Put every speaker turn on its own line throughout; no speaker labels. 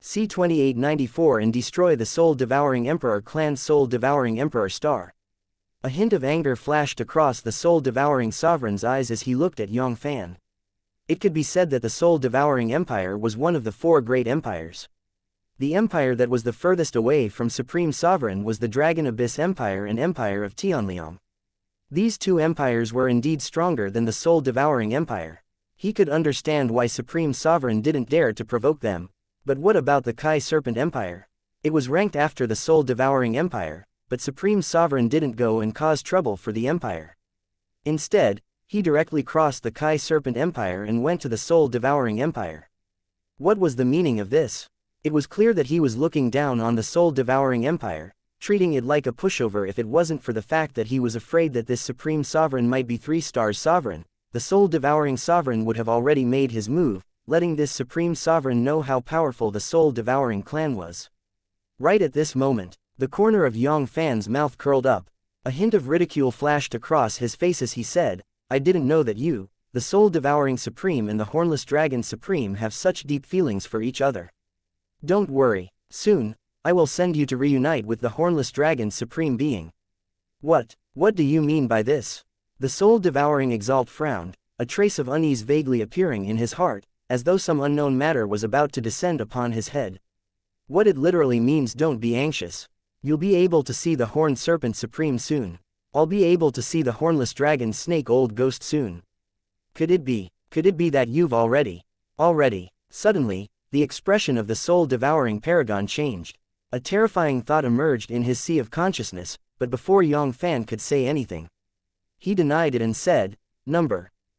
C2894 and destroy the Soul-Devouring Emperor clan's Soul-Devouring Emperor star. A hint of anger flashed across the Soul-Devouring Sovereign's eyes as he looked at Yang Fann. It could be said that the Soul-Devouring Empire was one of the four great empires. The empire that was the furthest away from Supreme Sovereign was the Dragon Abyss Empire and Empire of Tianliang. These two empires were indeed stronger than the Soul-Devouring Empire. He could understand why Supreme Sovereign didn't dare to provoke them. But what about the Kai Serpent Empire? It was ranked after the Soul-Devouring Empire, but Supreme Sovereign didn't go and cause trouble for the empire. Instead, he directly crossed the Kai Serpent Empire and went to the Soul-Devouring Empire. What was the meaning of this? It was clear that he was looking down on the Soul-Devouring Empire, treating it like a pushover. If it wasn't for the fact that he was afraid that this Supreme Sovereign might be 3 Stars Sovereign, the Soul-Devouring Sovereign would have already made his move, letting this Supreme Sovereign know how powerful the Soul-Devouring clan was. Right at this moment, the corner of Yang Fann's mouth curled up. A hint of ridicule flashed across his face as he said, "I didn't know that you, the Soul-Devouring Supreme and the Hornless Dragon Supreme, have such deep feelings for each other. Don't worry, soon, I will send you to reunite with the Hornless Dragon Supreme Being." What do you mean by this? The Soul-Devouring Exalt frowned, a trace of unease vaguely appearing in his heart, as though some unknown matter was about to descend upon his head. What it literally means: don't be anxious. You'll be able to see the Horned Serpent Supreme soon. I'll be able to see the Hornless Dragon Snake Old Ghost soon. Could it be that you've already? Suddenly, the expression of the Soul-Devouring Paragon changed. A terrifying thought emerged in his sea of consciousness, but before Yang Fann could say anything, he denied it and said,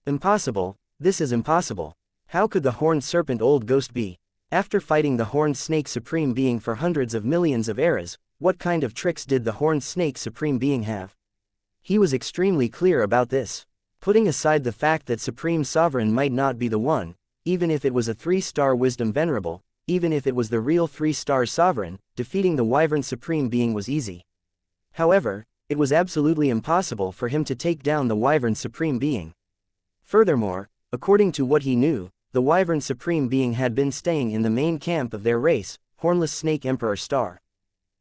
Impossible, this is impossible. How could the Horned Serpent Old Ghost be? After fighting the Horned Snake Supreme Being for hundreds of millions of eras, what kind of tricks did the Horned Snake Supreme Being have? He was extremely clear about this. Putting aside the fact that Supreme Sovereign might not be the one, even if it was a 3-star Wisdom Venerable, even if it was the real 3-star Sovereign, defeating the Wyvern Supreme Being was easy. However, it was absolutely impossible for him to take down the Wyvern Supreme Being. Furthermore, according to what he knew, the Wyvern Supreme Being had been staying in the main camp of their race, Hornless Snake Emperor Star.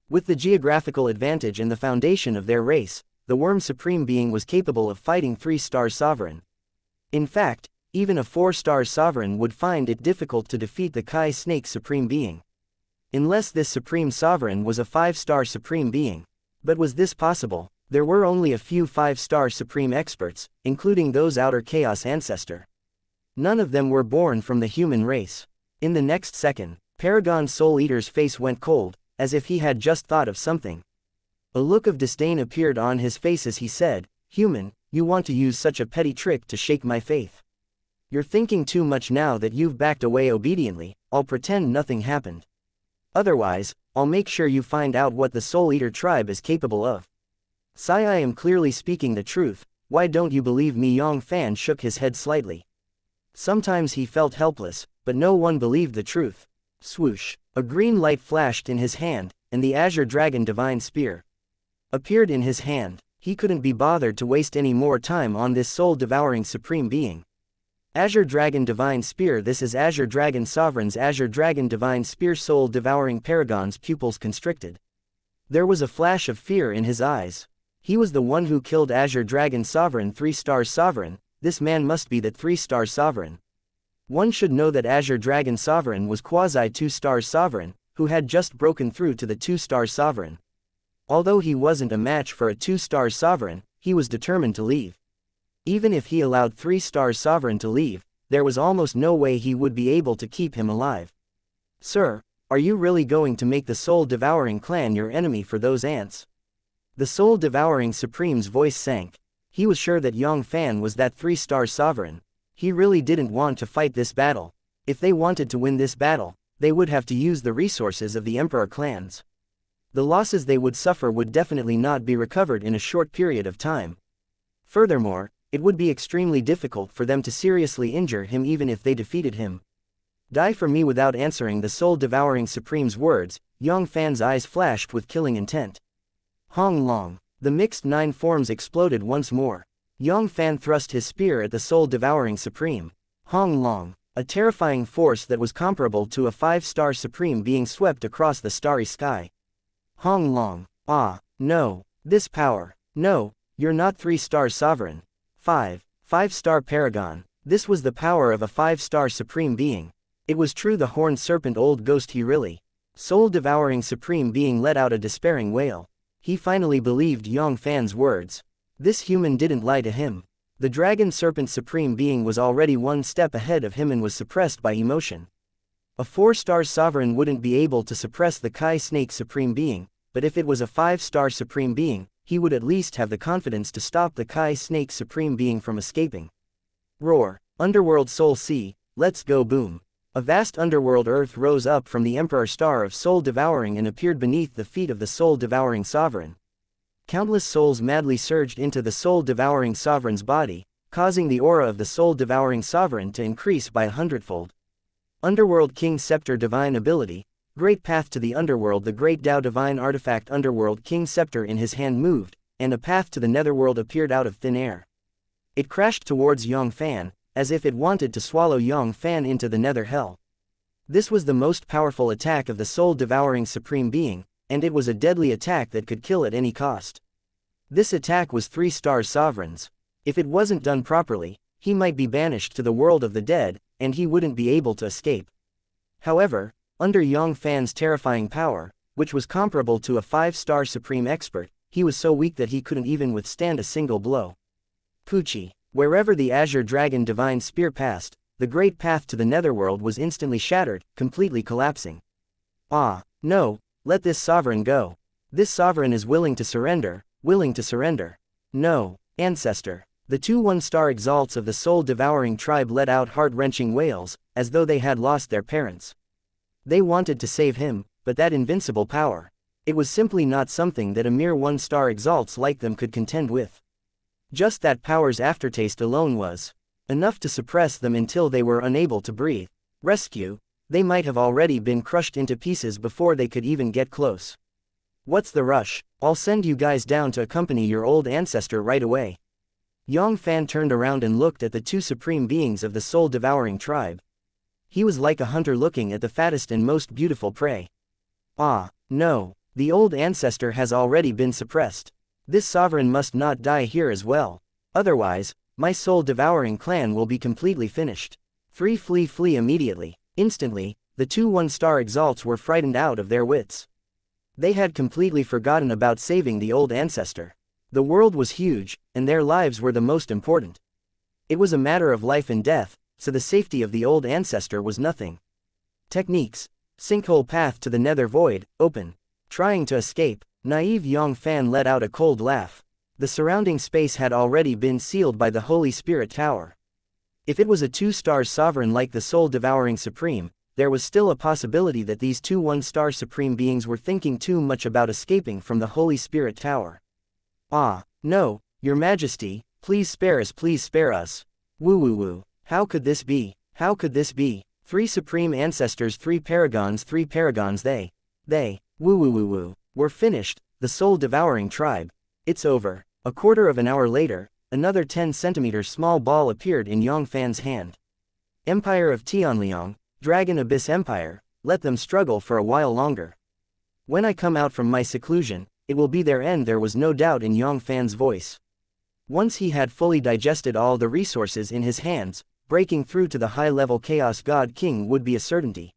With the geographical advantage and the foundation of their race, the Worm Supreme Being was capable of fighting 3-star Sovereign. In fact, even a 4-star Sovereign would find it difficult to defeat the Kai Snake Supreme Being. Unless this Supreme Sovereign was a 5-star Supreme Being. But was this possible? There were only a few 5-star Supreme experts, including those Outer Chaos Ancestor. None of them were born from the human race. In the next second, Paragon Soul Eater's face went cold, as if he had just thought of something. A look of disdain appeared on his face as he said, "Human, you want to use such a petty trick to shake my faith? You're thinking too much. Now that you've backed away obediently, I'll pretend nothing happened. Otherwise, I'll make sure you find out what the Soul Eater tribe is capable of." "Sai, I am clearly speaking the truth. Why don't you believe me?" Yang Fann shook his head slightly. Sometimes he felt helpless, but no one believed the truth. Swoosh! A green light flashed in his hand, and the Azure Dragon Divine Spear appeared in his hand. He couldn't be bothered to waste any more time on this soul-devouring Supreme Being. Azure Dragon Divine Spear. This is Azure Dragon Sovereign's Azure Dragon Divine Spear. Soul-devouring Paragon's pupils constricted. There was a flash of fear in his eyes. He was the one who killed Azure Dragon Sovereign, 3-star Sovereign. This man must be the 3-star Sovereign. One should know that Azure Dragon Sovereign was quasi 2-star Sovereign, who had just broken through to the 2-star Sovereign. Although he wasn't a match for a 2-star Sovereign, he was determined to leave. Even if he allowed 3-star Sovereign to leave, there was almost no way he would be able to keep him alive. "Sir, are you really going to make the Soul-Devouring clan your enemy for those ants?" The Soul-Devouring Supreme's voice sank. He was sure that Yang Fann was that 3-star Sovereign. He really didn't want to fight this battle. If they wanted to win this battle, they would have to use the resources of the Emperor clans. The losses they would suffer would definitely not be recovered in a short period of time. Furthermore, it would be extremely difficult for them to seriously injure him even if they defeated him. "Die for me." Without answering the Soul-Devouring Supreme's words, Yang Fann's eyes flashed with killing intent. Hong Long. The mixed 9 forms exploded once more. Yang Fann thrust his spear at the Soul-Devouring Supreme. Hong Long. A terrifying force that was comparable to a 5-star supreme being swept across the starry sky. Hong Long. Ah, no. This power. No, you're not 3-star sovereign. 5-star paragon. This was the power of a 5-star supreme being. It was true, the horned serpent old ghost. He really. Soul-devouring supreme being let out a despairing wail. He finally believed Yang Fann's words. This human didn't lie to him. The dragon serpent supreme being was already one step ahead of him and was suppressed by emotion. A 4-star sovereign wouldn't be able to suppress the Kai snake supreme being, but if it was a 5-star supreme being, he would at least have the confidence to stop the Kai snake supreme being from escaping. Roar. Underworld Soul Sea, let's go boom. A vast underworld earth rose up from the Emperor Star of Soul Devouring and appeared beneath the feet of the Soul Devouring Sovereign. Countless souls madly surged into the Soul Devouring Sovereign's body, causing the aura of the Soul Devouring Sovereign to increase by 100-fold. Underworld King Scepter Divine Ability, Great Path to the Underworld. The Great Tao Divine Artifact Underworld King Scepter in his hand moved, and a path to the Netherworld appeared out of thin air. It crashed towards Yang Fann, as if it wanted to swallow Yang Fann into the nether hell. This was the most powerful attack of the soul-devouring supreme being, and it was a deadly attack that could kill at any cost. This attack was 3-star sovereigns. If it wasn't done properly, he might be banished to the world of the dead, and he wouldn't be able to escape. However, under Yang Fann's terrifying power, which was comparable to a 5-star supreme expert, he was so weak that he couldn't even withstand a single blow. Poochie. Wherever the Azure Dragon Divine Spear passed, the great path to the Netherworld was instantly shattered, completely collapsing. Ah, no, let this sovereign go. This sovereign is willing to surrender, willing to surrender. No, ancestor. The 2 1-star exalts of the soul-devouring tribe let out heart-wrenching wails, as though they had lost their parents. They wanted to save him, but that invincible power. It was simply not something that a mere 1-star exalts like them could contend with. Just that power's aftertaste alone was enough to suppress them until they were unable to breathe. Rescue? They might have already been crushed into pieces before they could even get close. What's the rush? I'll send you guys down to accompany your old ancestor right away. Yang Fann turned around and looked at the 2 supreme beings of the soul-devouring tribe. He was like a hunter looking at the fattest and most beautiful prey. Ah, no, the old ancestor has already been suppressed. This sovereign must not die here as well. Otherwise, my soul-devouring clan will be completely finished. Flee immediately. Instantly, the 2 1-star exalts were frightened out of their wits. They had completely forgotten about saving the old ancestor. The world was huge, and their lives were the most important. It was a matter of life and death, so the safety of the old ancestor was nothing. Techniques. Sinkhole path to the nether void, open. Trying to escape. Naive Yang Fann let out a cold laugh. The surrounding space had already been sealed by the Holy Spirit Tower. If it was a 2-star sovereign like the Soul-Devouring Supreme, there was still a possibility that these 2 1-star supreme beings were thinking too much about escaping from the Holy Spirit Tower. Ah, no, Your Majesty, please spare us, please spare us. Woo. How could this be? How could this be? 3 supreme ancestors, 3 paragons, they, woo. We're finished, the soul-devouring tribe. It's over. A quarter of an hour later, another 10-centimeter small ball appeared in Yang Fann's hand. Empire of Tianliang, Dragon Abyss Empire, let them struggle for a while longer. When I come out from my seclusion, it will be their end. There was no doubt in Yang Fann's voice. Once he had fully digested all the resources in his hands, breaking through to the high-level Chaos God King would be a certainty.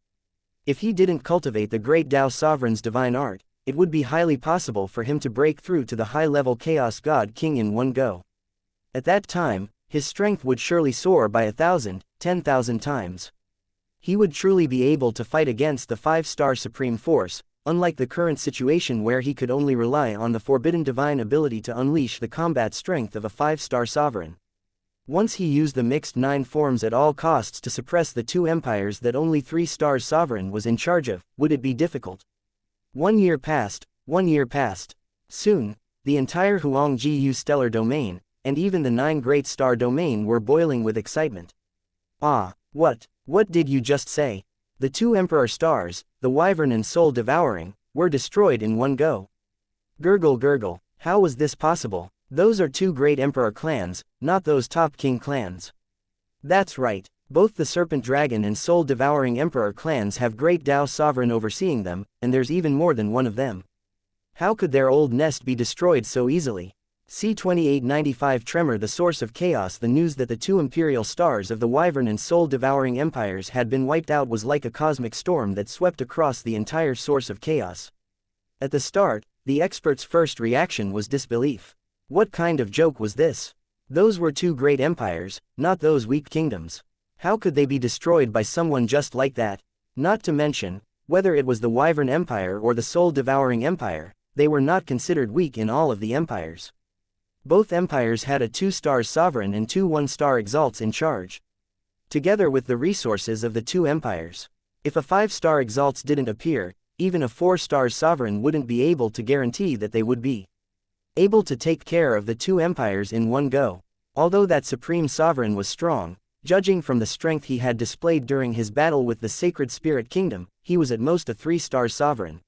If he didn't cultivate the Great Tao Sovereign's divine art, it would be highly possible for him to break through to the high-level Chaos God King in one go. At that time, his strength would surely soar by 1,000, 10,000 times. He would truly be able to fight against the 5-star Supreme Force, unlike the current situation where he could only rely on the forbidden divine ability to unleash the combat strength of a 5-star sovereign. Once he used the mixed 9 forms at all costs to suppress the 2 empires that only 3-star sovereign was in charge of, would it be difficult? 1 year passed, 1 year passed. Soon, the entire Huangjiu stellar domain, and even the 9 great star domain were boiling with excitement. Ah, what did you just say? The 2 emperor stars, the Wyvern and Soul Devouring, were destroyed in one go. Gurgle, how was this possible? Those are 2 great emperor clans, not those top king clans. That's right, Both the Serpent Dragon and Soul-Devouring Emperor clans have great Tao sovereign overseeing them, and there's even more than one of them. How could their old nest be destroyed so easily? C-2895 Tremor. The source of chaos. The news that the two imperial stars of the Wyvern and Soul-Devouring Empires had been wiped out was like a cosmic storm that swept across the entire source of chaos. At the start, the expert's first reaction was disbelief. What kind of joke was this? Those were two great empires, not those weak kingdoms. How could they be destroyed by someone just like that? Not to mention, whether it was the Wyvern Empire or the Soul-Devouring Empire, they were not considered weak in all of the empires. Both empires had a 2-star sovereign and 2 1-star exalts in charge. Together with the resources of the two empires. If a 5-star exalts didn't appear, even a 4-star sovereign wouldn't be able to guarantee that they would be able to take care of the two empires in one go. Although that supreme sovereign was strong, judging from the strength he had displayed during his battle with the Sacred Spirit Kingdom, he was at most a 3-star sovereign.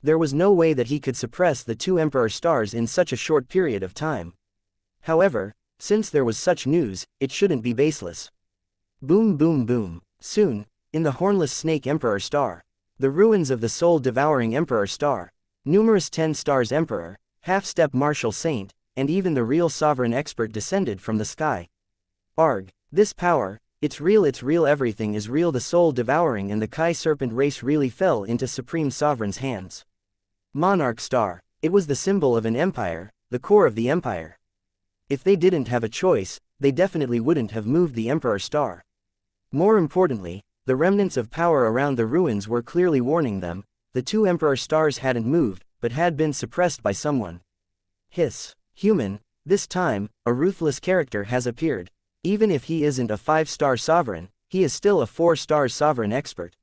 There was no way that he could suppress the two Emperor stars in such a short period of time. However, since there was such news, it shouldn't be baseless. Boom boom boom. Soon, in the Hornless Snake Emperor star, the ruins of the Soul-Devouring Emperor star, numerous 10 stars Emperor, half-step martial saint, and even the real sovereign expert descended from the sky. Arg. This power, it's real, everything is real. The Soul-Devouring and the Kai Serpent race really fell into Supreme Sovereign's hands. Monarch Star. It was the symbol of an empire, the core of the empire. If they didn't have a choice, they definitely wouldn't have moved the Emperor Star. More importantly, the remnants of power around the ruins were clearly warning them. The two Emperor Stars hadn't moved, but had been suppressed by someone. Hiss. Human, this time, a ruthless character has appeared. Even if he isn't a 5-star sovereign, he is still a 4-star sovereign expert.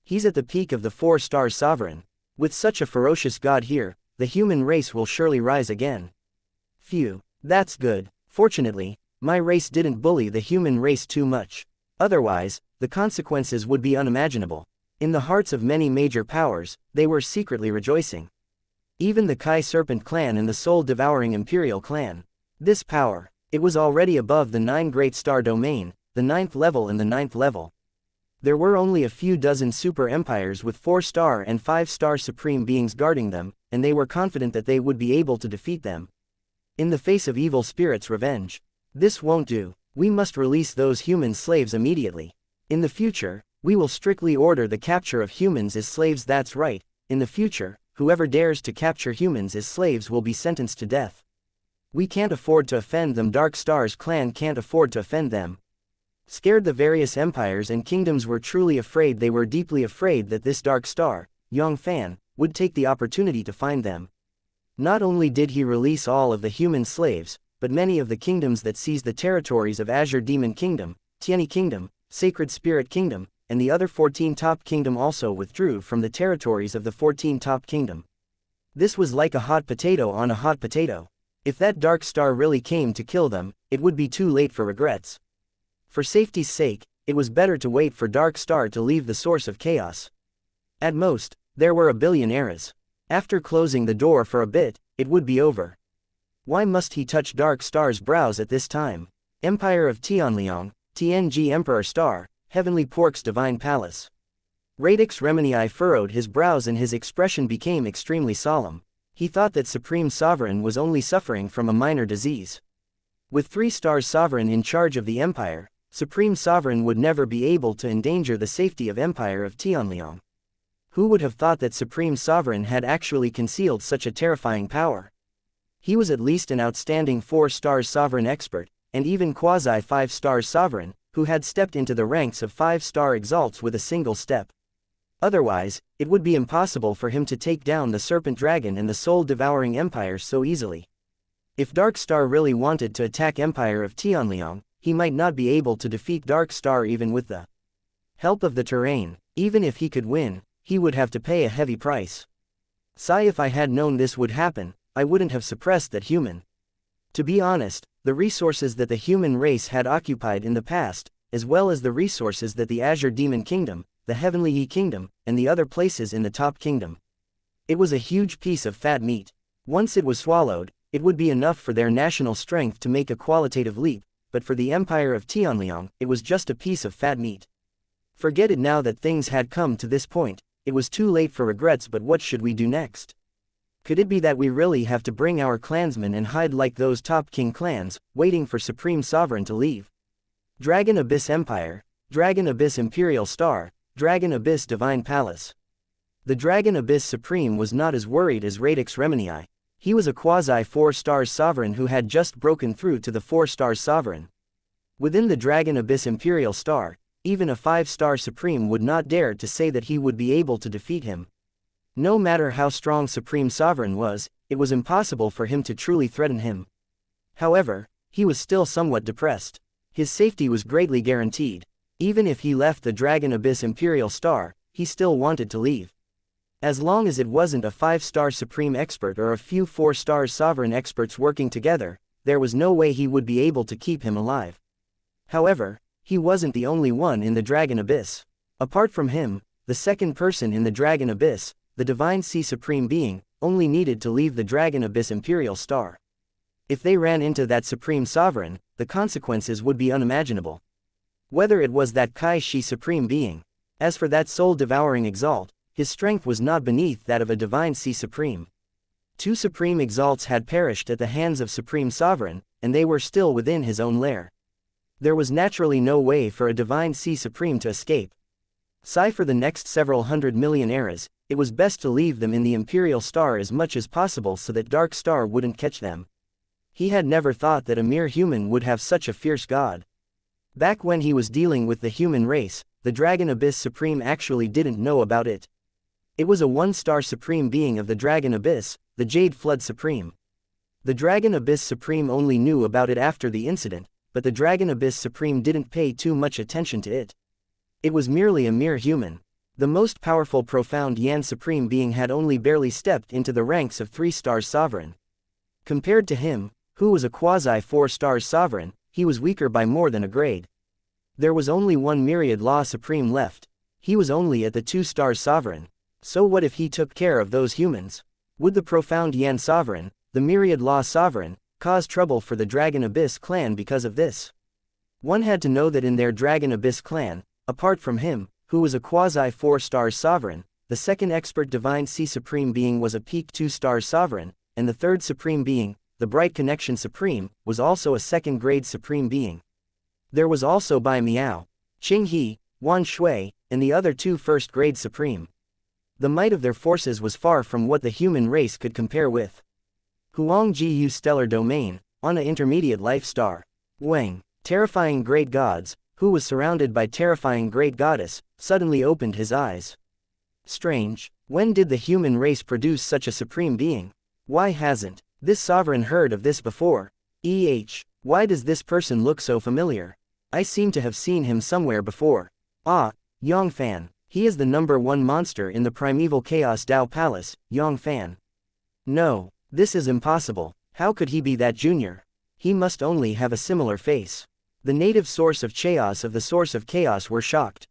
He's at the peak of the 4-star sovereign. With such a ferocious god here, the human race will surely rise again. Phew, that's good. Fortunately, my race didn't bully the human race too much. Otherwise, the consequences would be unimaginable. In the hearts of many major powers, they were secretly rejoicing. Even the Kai Serpent clan and the Soul-Devouring Imperial clan. This power, it was already above the 9 Great Star Domain, the 9th level and the 9th level. There were only a few dozen super empires with 4-star and 5-star supreme beings guarding them, and they were confident that they would be able to defeat them. In the face of evil spirits' revenge. This won't do. We must release those human slaves immediately. In the future, we will strictly order the capture of humans as slaves. That's right, in the future, whoever dares to capture humans as slaves will be sentenced to death. We can't afford to offend them. Dark Star's clan can't afford to offend them. Scared, the various empires and kingdoms were truly afraid. They were deeply afraid that this Dark Star, Yang Fann, would take the opportunity to find them. Not only did he release all of the human slaves, but many of the kingdoms that seized the territories of Azure Demon Kingdom, Tianyi Kingdom, Sacred Spirit Kingdom, and the other 14 Top Kingdom also withdrew from the territories of the 14 Top Kingdom. This was like a hot potato on a hot potato. If that Dark Star really came to kill them, it would be too late for regrets. For safety's sake, it was better to wait for Dark Star to leave the source of chaos. At most, there were a billion eras. After closing the door for a bit, it would be over. Why must he touch Dark Star's brows at this time? Empire of Tianliang, TNG Emperor Star, Heavenly Pork's Divine Palace. Radix Remenii furrowed his brows and his expression became extremely solemn. He thought that Supreme Sovereign was only suffering from a minor disease. With 3-star Sovereign in charge of the Empire, Supreme Sovereign would never be able to endanger the safety of Empire of Tianliang. Who would have thought that Supreme Sovereign had actually concealed such a terrifying power? He was at least an outstanding 4-star Sovereign expert, and even quasi-5-star Sovereign, who had stepped into the ranks of 5-star exalts with a single step. Otherwise, it would be impossible for him to take down the Serpent Dragon and the Soul-Devouring Empire so easily. If Dark Star really wanted to attack Empire of Tianliang, he might not be able to defeat Dark Star even with the help of the terrain. Even if he could win, he would have to pay a heavy price. Sigh, if I had known this would happen, I wouldn't have suppressed that human. To be honest, the resources that the human race had occupied in the past, as well as the resources that the Azure Demon Kingdom, the Heavenly Yi Kingdom, and the other places in the Top Kingdom. It was a huge piece of fat meat. Once it was swallowed, it would be enough for their national strength to make a qualitative leap, but for the empire of Tianliang, it was just a piece of fat meat. Forget it now that things had come to this point, it was too late for regrets, but what should we do next? Could it be that we really have to bring our clansmen and hide like those top king clans, waiting for Supreme Sovereign to leave? Dragon Abyss Empire, Dragon Abyss Imperial Star, Dragon Abyss Divine Palace. The Dragon Abyss Supreme was not as worried as Radix Remenii. He was a quasi 4-star sovereign who had just broken through to the 4-star sovereign. Within the Dragon Abyss Imperial Star, even a 5-star Supreme would not dare to say that he would be able to defeat him. No matter how strong Supreme Sovereign was, it was impossible for him to truly threaten him. However, he was still somewhat depressed. His safety was greatly guaranteed. Even if he left the Dragon Abyss Imperial Star, he still wanted to leave. As long as it wasn't a 5-star Supreme Expert or a few 4-star Sovereign Experts working together, there was no way he would be able to keep him alive. However, he wasn't the only one in the Dragon Abyss. Apart from him, the second person in the Dragon Abyss, the Divine Sea Supreme Being, only needed to leave the Dragon Abyss Imperial Star. If they ran into that Supreme Sovereign, the consequences would be unimaginable. Whether it was that Kai Shi Supreme Being. As for that soul-devouring Exalt, his strength was not beneath that of a Divine Sea Supreme. 2 Supreme Exalts had perished at the hands of Supreme Sovereign, and they were still within his own lair. There was naturally no way for a Divine Sea Supreme to escape. For the next several 100 million eras, it was best to leave them in the Imperial Star as much as possible so that Dark Star wouldn't catch them. He had never thought that a mere human would have such a fierce god. Back when he was dealing with the human race, the Dragon Abyss Supreme actually didn't know about it. It was a 1-star Supreme Being of the Dragon Abyss, the Jade Flood Supreme. The Dragon Abyss Supreme only knew about it after the incident, but the Dragon Abyss Supreme didn't pay too much attention to it. It was merely a mere human. The most powerful Profound Yan Supreme Being had only barely stepped into the ranks of 3-star Sovereign. Compared to him, who was a quasi 4-star Sovereign, he was weaker by more than a grade. There was only one Myriad Law Supreme left. He was only at the 2-star Sovereign. So what if he took care of those humans? Would the Profound Yan Sovereign, the Myriad Law Sovereign, cause trouble for the Dragon Abyss clan because of this? One had to know that in their Dragon Abyss clan, apart from him, who was a quasi 4-star Sovereign, the second expert Divine Sea Supreme Being was a peak 2-star Sovereign, and the third Supreme Being, the Bright Connection Supreme, was also a 2nd-grade Supreme Being. There was also Bai Miao, Qing He, Wan Shui, and the other 2 1st-grade Supreme. The might of their forces was far from what the human race could compare with. Huang Jiyu Stellar Domain, on a intermediate life star. Wang, terrifying great gods, who was surrounded by terrifying great goddess, suddenly opened his eyes. Strange, when did the human race produce such a supreme being? Why hasn't this sovereign heard of this before? Why does this person look so familiar? I seem to have seen him somewhere before. Yang Fann. He is the #1 monster in the primeval Chaos Dao Palace, Yang Fann. No, this is impossible. How could he be that junior? He must only have a similar face. The native source of Chaos of the source of Chaos were shocked.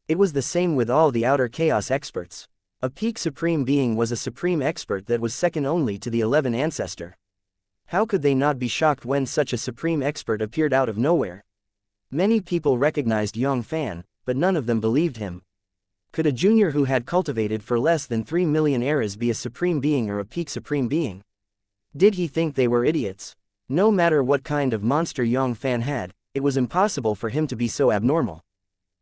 It was the same with all the outer Chaos experts. A peak Supreme Being was a Supreme Expert that was second only to the 11 Ancestor. How could they not be shocked when such a Supreme Expert appeared out of nowhere? Many people recognized Yang Fann, but none of them believed him. Could a junior who had cultivated for less than 3 million eras be a Supreme Being or a peak Supreme Being? Did he think they were idiots? No matter what kind of monster Yang Fann had, it was impossible for him to be so abnormal.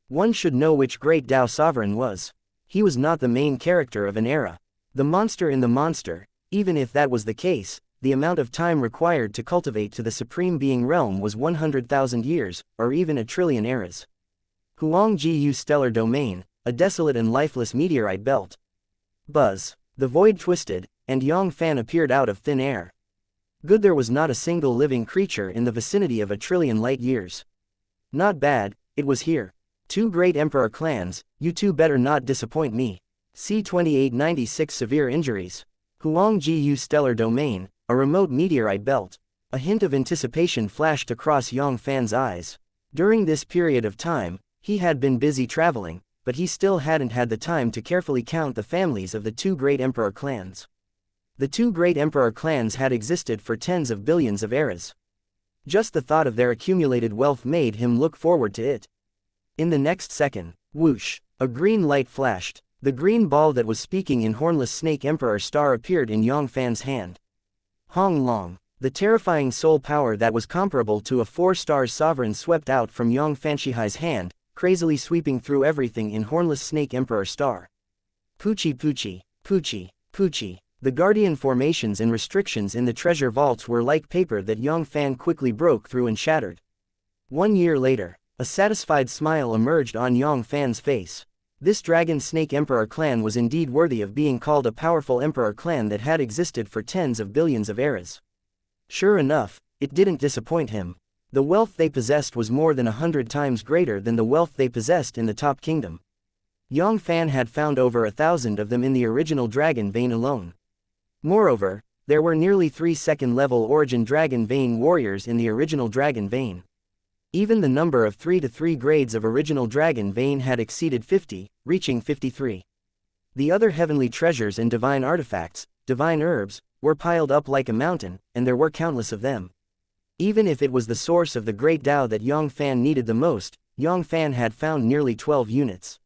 One should know which great Dao Sovereign was. He was not the main character of an era. The monster in the monster, even if that was the case, the amount of time required to cultivate to the Supreme Being realm was 100,000 years, or even a trillion eras. Huang Jiyu Stellar Domain, a desolate and lifeless meteorite belt. Buzz. The void twisted, and Yang Fann appeared out of thin air. Good, there was not a single living creature in the vicinity of a trillion light years. Not bad, it was here. 2 great emperor clans, you 2 better not disappoint me. C-2896 Severe injuries. Huang Jiyu Stellar Domain, a remote meteorite belt. A hint of anticipation flashed across Yang Fann's eyes. During this period of time, he had been busy traveling, but he still hadn't had the time to carefully count the families of the 2 great emperor clans. The 2 great emperor clans had existed for tens of billions of eras. Just the thought of their accumulated wealth made him look forward to it. In the next second, whoosh, a green light flashed. The green ball that was speaking in Hornless Snake Emperor Star appeared in Yang Fann's hand. Hong Long, the terrifying soul power that was comparable to a 4-star sovereign swept out from Yang Fanshihai's hand, crazily sweeping through everything in Hornless Snake Emperor Star. Poochie Poochie, Poochie, Poochie. The guardian formations and restrictions in the treasure vaults were like paper that Yang Fann quickly broke through and shattered. 1 year later, a satisfied smile emerged on Yang Fann's face. This Dragon Snake Emperor clan was indeed worthy of being called a powerful emperor clan that had existed for tens of billions of eras. Sure enough, it didn't disappoint him. The wealth they possessed was more than 100 times greater than the wealth they possessed in the top kingdom. Yang Fann had found over 1,000 of them in the original Dragon Vein alone. Moreover, there were nearly 3 second-level Origin Dragon Vein warriors in the original Dragon Vein. Even the number of 3 to 3 grades of original Dragon Vein had exceeded 50, reaching 53. The other heavenly treasures and divine artifacts, divine herbs, were piled up like a mountain, and there were countless of them. Even if it was the source of the great Tao that Yang Fann needed the most, Yang Fann had found nearly 12 units.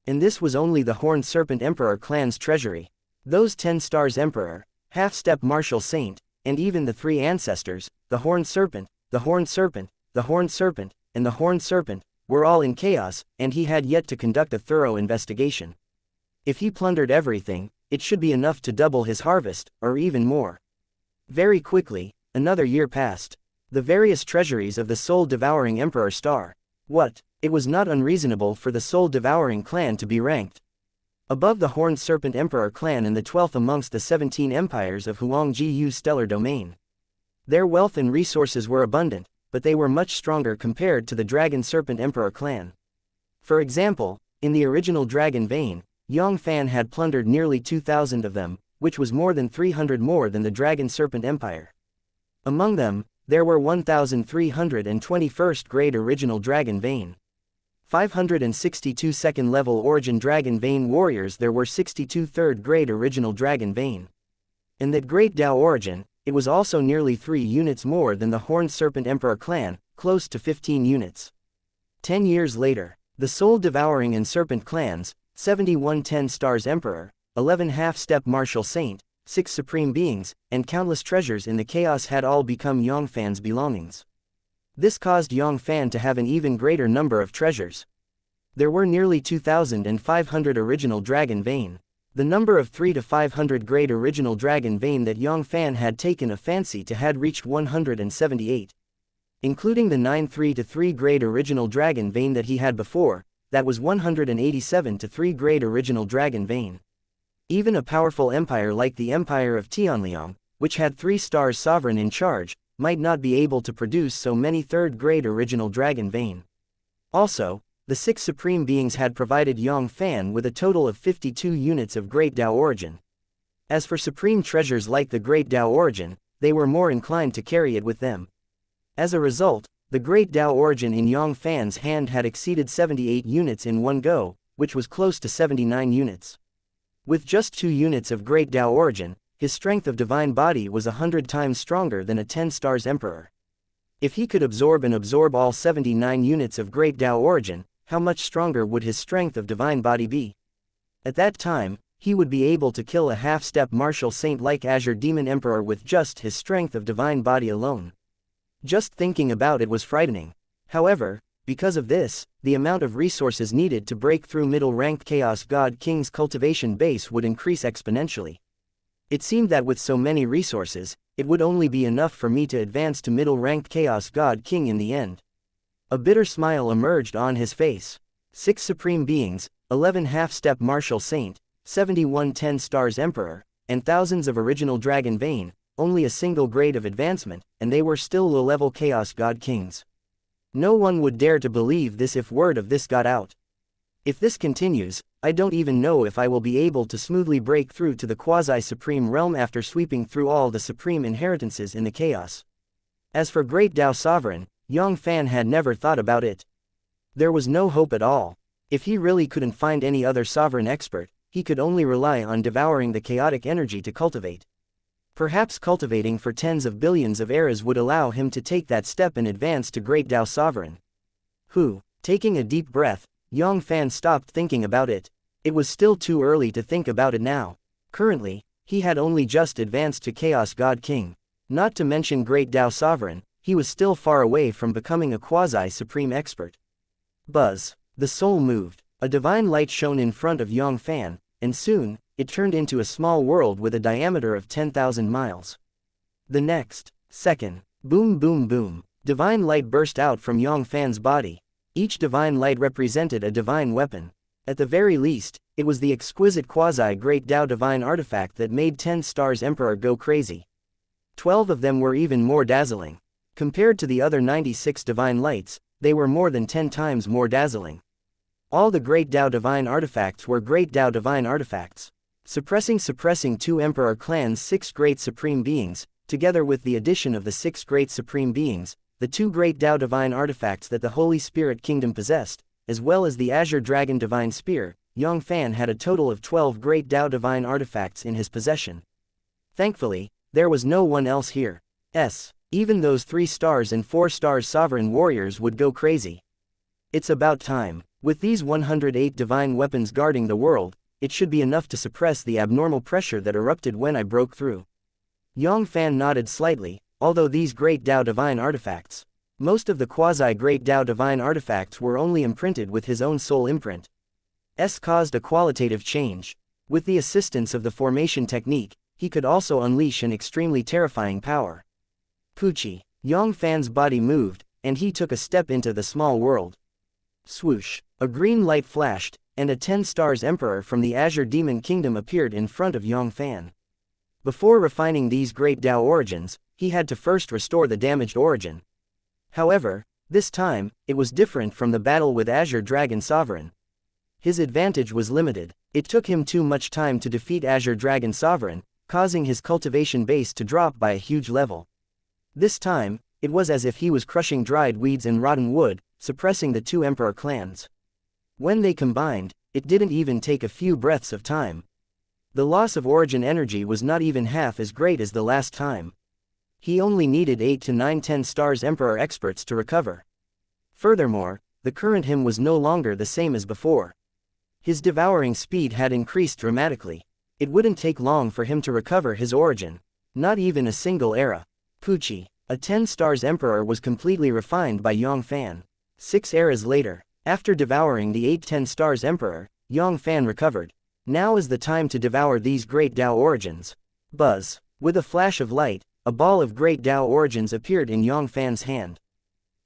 And this was only the Horned Serpent Emperor clan's treasury. Those 10 Stars Emperor, Half-Step Martial Saint, and even the 3 ancestors, the Horned Serpent, the Horned Serpent, the Horned Serpent, and the Horned Serpent, were all in chaos, and he had yet to conduct a thorough investigation. If he plundered everything, it should be enough to double his harvest, or even more. Very quickly, another year passed. The various treasuries of the soul-devouring Emperor Star. What? It was not unreasonable for the soul-devouring clan to be ranked above the Horned Serpent Emperor clan and the 12th amongst the 17 empires of Huangji Yu's stellar domain. Their wealth and resources were abundant, but they were much stronger compared to the Dragon Serpent Emperor clan. For example, in the original Dragon Vein, Yang Fann had plundered nearly 2,000 of them, which was more than 300 more than the Dragon Serpent Empire. Among them, there were 1,321st grade original Dragon Vein. 562 second-level Origin Dragon Vein warriors. There were 62 third-grade original Dragon Vein. In that Great Tao Origin, it was also nearly 3 units more than the Horned Serpent Emperor clan, close to 15 units. 10 years later, the Soul-Devouring and Serpent clans, 71 10 Stars Emperor, 11 Half-Step Martial Saint, 6 Supreme Beings, and countless treasures in the chaos had all become Yang Fann's belongings. This caused Yang Fann to have an even greater number of treasures. There were nearly 2,500 original Dragon Vein. The number of 3 to 500 grade original Dragon Vein that Yang Fann had taken a fancy to had reached 178. Including the 9 3 to 3 grade original Dragon Vein that he had before, that was 187 to 3 grade original Dragon Vein. Even a powerful empire like the Empire of Tianliang, which had 3 stars sovereign in charge, might not be able to produce so many 3rd grade original Dragon Vein. Also, the 6 Supreme Beings had provided Yang Fann with a total of 52 units of Great Tao Origin. As for supreme treasures like the Great Tao Origin, they were more inclined to carry it with them. As a result, the Great Tao Origin in Yang Fann's hand had exceeded 78 units in one go, which was close to 79 units. With just 2 units of Great Tao Origin, his strength of divine body was 100 times stronger than a 10 Stars Emperor. If he could absorb all 79 units of Great Tao Origin, how much stronger would his strength of divine body be? At that time, he would be able to kill a half-step martial saint like Azure Demon Emperor with just his strength of divine body alone. Just thinking about it was frightening. However, because of this, the amount of resources needed to break through middle-ranked Chaos God King's cultivation base would increase exponentially. It seemed that with so many resources, it would only be enough for me to advance to middle-ranked Chaos God King in the end. A bitter smile emerged on his face. 6 Supreme Beings, 11 Half-Step Martial Saint, 71 10 Stars Emperor, and thousands of original Dragon Vein, only a single grade of advancement, and they were still low-level Chaos God Kings. No one would dare to believe this if word of this got out. If this continues, I don't even know if I will be able to smoothly break through to the quasi-supreme realm after sweeping through all the supreme inheritances in the chaos. As for Great Tao Sovereign, Yang Fann had never thought about it. There was no hope at all. If he really couldn't find any other sovereign expert, he could only rely on devouring the chaotic energy to cultivate. Perhaps cultivating for tens of billions of eras would allow him to take that step and advance to great Tao Sovereign. Taking a deep breath, Yang Fann stopped thinking about it. It was still too early to think about it now. Currently, he had only just advanced to Chaos God King. Not to mention great Tao Sovereign, he was still far away from becoming a quasi-supreme expert. Buzz. The soul moved. A divine light shone in front of Yang Fann, and soon, it turned into a small world with a diameter of 10,000 miles. The next second, boom boom boom, divine light burst out from Yang Fann's body. Each divine light represented a divine weapon. At the very least, it was the exquisite quasi-great Tao divine artifact that made 10 Stars Emperor go crazy. 12 of them were even more dazzling. Compared to the other 96 divine lights, they were more than 10 times more dazzling. All the great Tao divine artifacts were great Tao divine artifacts. Suppressing 2 Emperor Clan's 6 great supreme beings, together with the addition of the 6 great supreme beings, the 2 great Tao divine artifacts that the Holy Spirit Kingdom possessed, as well as the Azure Dragon Divine Spear, Yang Fann had a total of 12 great Tao divine artifacts in his possession. Thankfully, there was no one else here. Even those 3 stars and 4 stars sovereign warriors would go crazy. It's about time. With these 108 divine weapons guarding the world, it should be enough to suppress the abnormal pressure that erupted when I broke through. Yang Fann nodded slightly. Although these great Tao divine artifacts, most of the quasi-great Tao divine artifacts were only imprinted with his own soul imprint, caused a qualitative change. With the assistance of the formation technique, he could also unleash an extremely terrifying power. Poochie. Yang Fann's body moved, and he took a step into the small world. Swoosh. A green light flashed, and a 10 Stars Emperor from the Azure Demon Kingdom appeared in front of Yang Fann. Before refining these great Tao origins, he had to first restore the damaged origin. However, this time, it was different from the battle with Azure Dragon Sovereign. His advantage was limited. It took him too much time to defeat Azure Dragon Sovereign, causing his cultivation base to drop by a huge level. This time, it was as if he was crushing dried weeds and rotten wood, suppressing the 2 Emperor clans. When they combined, it didn't even take a few breaths of time. The loss of origin energy was not even half as great as the last time. He only needed 8 to 9 10 Stars Emperor experts to recover. Furthermore, the current him was no longer the same as before. His devouring speed had increased dramatically. It wouldn't take long for him to recover his origin. Not even a single era. Poochie. A 10 Stars Emperor was completely refined by Yang Fann. 6 eras later, after devouring the 8 10 Stars Emperor, Yang Fann recovered. Now is the time to devour these great Tao origins. Buzz. With a flash of light, a ball of great Tao origins appeared in Yang Fann's hand.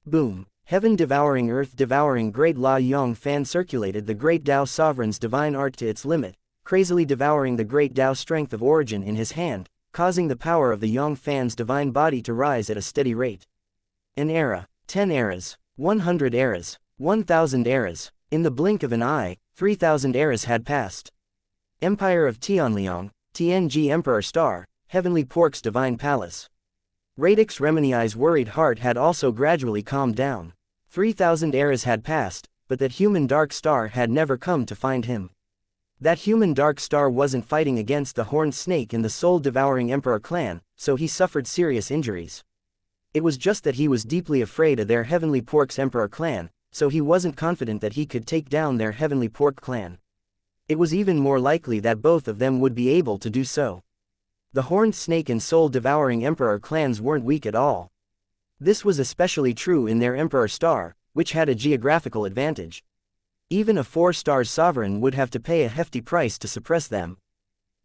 Boom. Heaven devouring earth devouring great La. Yang Fann circulated the great Tao sovereign's divine art to its limit, crazily devouring the great Tao strength of origin in his hand, causing the power of the Yang Fann's divine body to rise at a steady rate. An era, 10 eras, 100 eras, 1,000 eras. In the blink of an eye, 3,000 eras had passed. Empire of Tianliang, TNG Emperor Star, Heavenly Pork's Divine Palace. Radix Remini's worried heart had also gradually calmed down. 3,000 eras had passed, but that human Dark Star had never come to find him. That human Dark Star wasn't fighting against the Horned Snake in the soul-devouring Emperor clan, so he suffered serious injuries. It was just that he was deeply afraid of their Heavenly Pork's Emperor clan, so he wasn't confident that he could take down their Heavenly Pork clan. It was even more likely that both of them would be able to do so. The Horned Snake and soul-devouring Emperor clans weren't weak at all. This was especially true in their Emperor Star, which had a geographical advantage. Even a 4 Stars Sovereign would have to pay a hefty price to suppress them.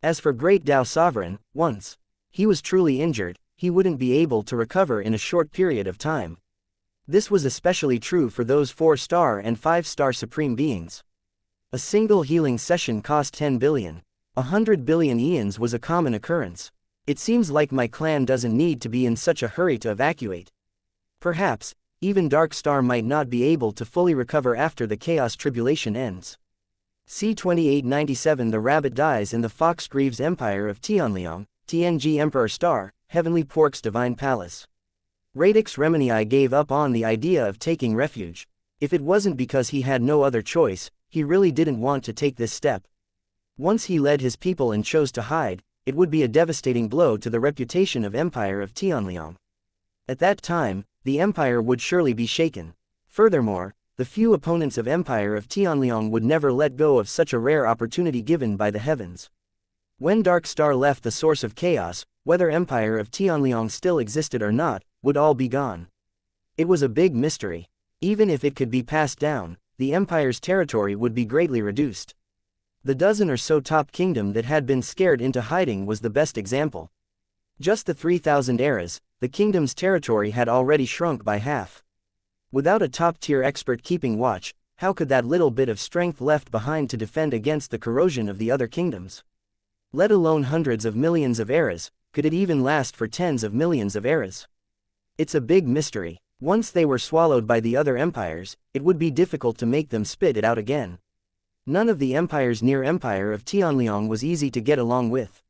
As for Great Tao Sovereign, once he was truly injured, he wouldn't be able to recover in a short period of time. This was especially true for those 4-star and 5-star Supreme Beings. A single healing session cost 10 billion. 100 billion eons was a common occurrence. It seems like my clan doesn't need to be in such a hurry to evacuate. Perhaps, even Dark Star might not be able to fully recover after the Chaos Tribulation ends. C-2897 The rabbit dies in the Fox Greaves Empire of Tianliang, TNG Emperor Star, Heavenly Pork's Divine Palace. Radix Remini gave up on the idea of taking refuge. If it wasn't because he had no other choice, he really didn't want to take this step. Once he led his people and chose to hide, it would be a devastating blow to the reputation of Empire of Tianliang. At that time, the empire would surely be shaken. Furthermore, the few opponents of Empire of Tianliang would never let go of such a rare opportunity given by the heavens. When Dark Star left the source of chaos, whether Empire of Tianliang still existed or not, would all be gone. It was a big mystery. Even if it could be passed down, the empire's territory would be greatly reduced. The dozen or so top kingdom that had been scared into hiding was the best example. Just the 3,000 eras, the kingdom's territory had already shrunk by half. Without a top-tier expert keeping watch, how could that little bit of strength left behind to defend against the corrosion of the other kingdoms? Let alone hundreds of millions of eras, could it even last for tens of millions of eras? It's a big mystery. Once they were swallowed by the other empires, it would be difficult to make them spit it out again. None of the empires near Empire of Tianliang was easy to get along with.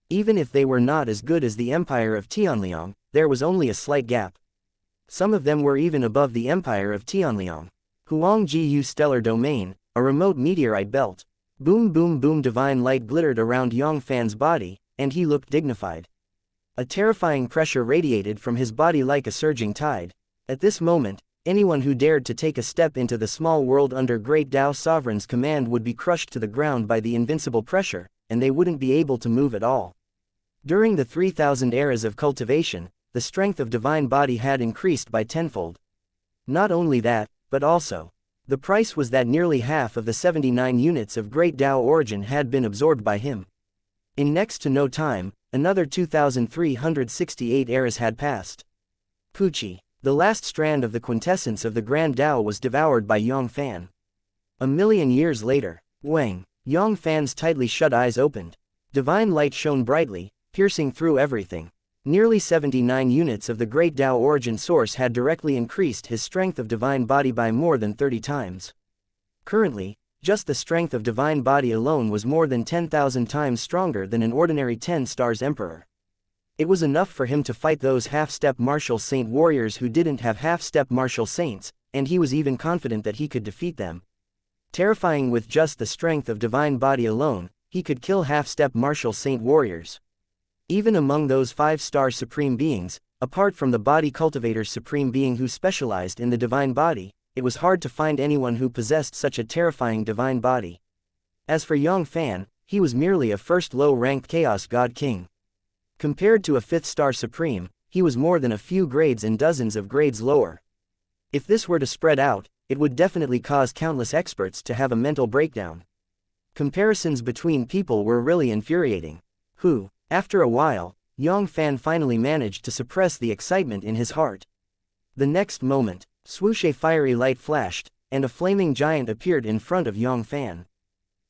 Even if they were not as good as the Empire of Tianliang, there was only a slight gap. Some of them were even above the Empire of Tianliang. Huangjiu Stellar Domain, a remote meteorite belt. Boom boom boom, divine light glittered around Yang Fann's body, and he looked dignified. A terrifying pressure radiated from his body like a surging tide. At this moment, anyone who dared to take a step into the small world under Great Tao Sovereign's command would be crushed to the ground by the invincible pressure, and they wouldn't be able to move at all. During the 3,000 eras of cultivation, the strength of divine body had increased by tenfold. Not only that, but also, the price was that nearly half of the 79 units of Great Tao origin had been absorbed by him. In next to no time, another 2,368 eras had passed. Pucci, the last strand of the quintessence of the Grand Tao, was devoured by Yang Fann. A million years later, Wang, Yang Fann's tightly shut eyes opened. Divine light shone brightly, piercing through everything. Nearly 79 units of the Great Tao origin source had directly increased his strength of divine body by more than 30 times. Currently, just the strength of divine body alone was more than 10,000 times stronger than an ordinary 10 stars emperor. It was enough for him to fight those half-step martial saint warriors who didn't have half-step martial saints, and he was even confident that he could defeat them. Terrifying, with just the strength of divine body alone, he could kill half-step martial saint warriors. Even among those 5-star supreme beings, apart from the body cultivator's supreme being who specialized in the divine body, it was hard to find anyone who possessed such a terrifying divine body. As for Yang Fann, he was merely a first low-ranked Chaos God King. Compared to a 5th-star supreme, he was more than a few grades and dozens of grades lower. If this were to spread out, it would definitely cause countless experts to have a mental breakdown. Comparisons between people were really infuriating. After a while, Yang Fann finally managed to suppress the excitement in his heart. The next moment, swoosh, a fiery light flashed, and a flaming giant appeared in front of Yang Fann.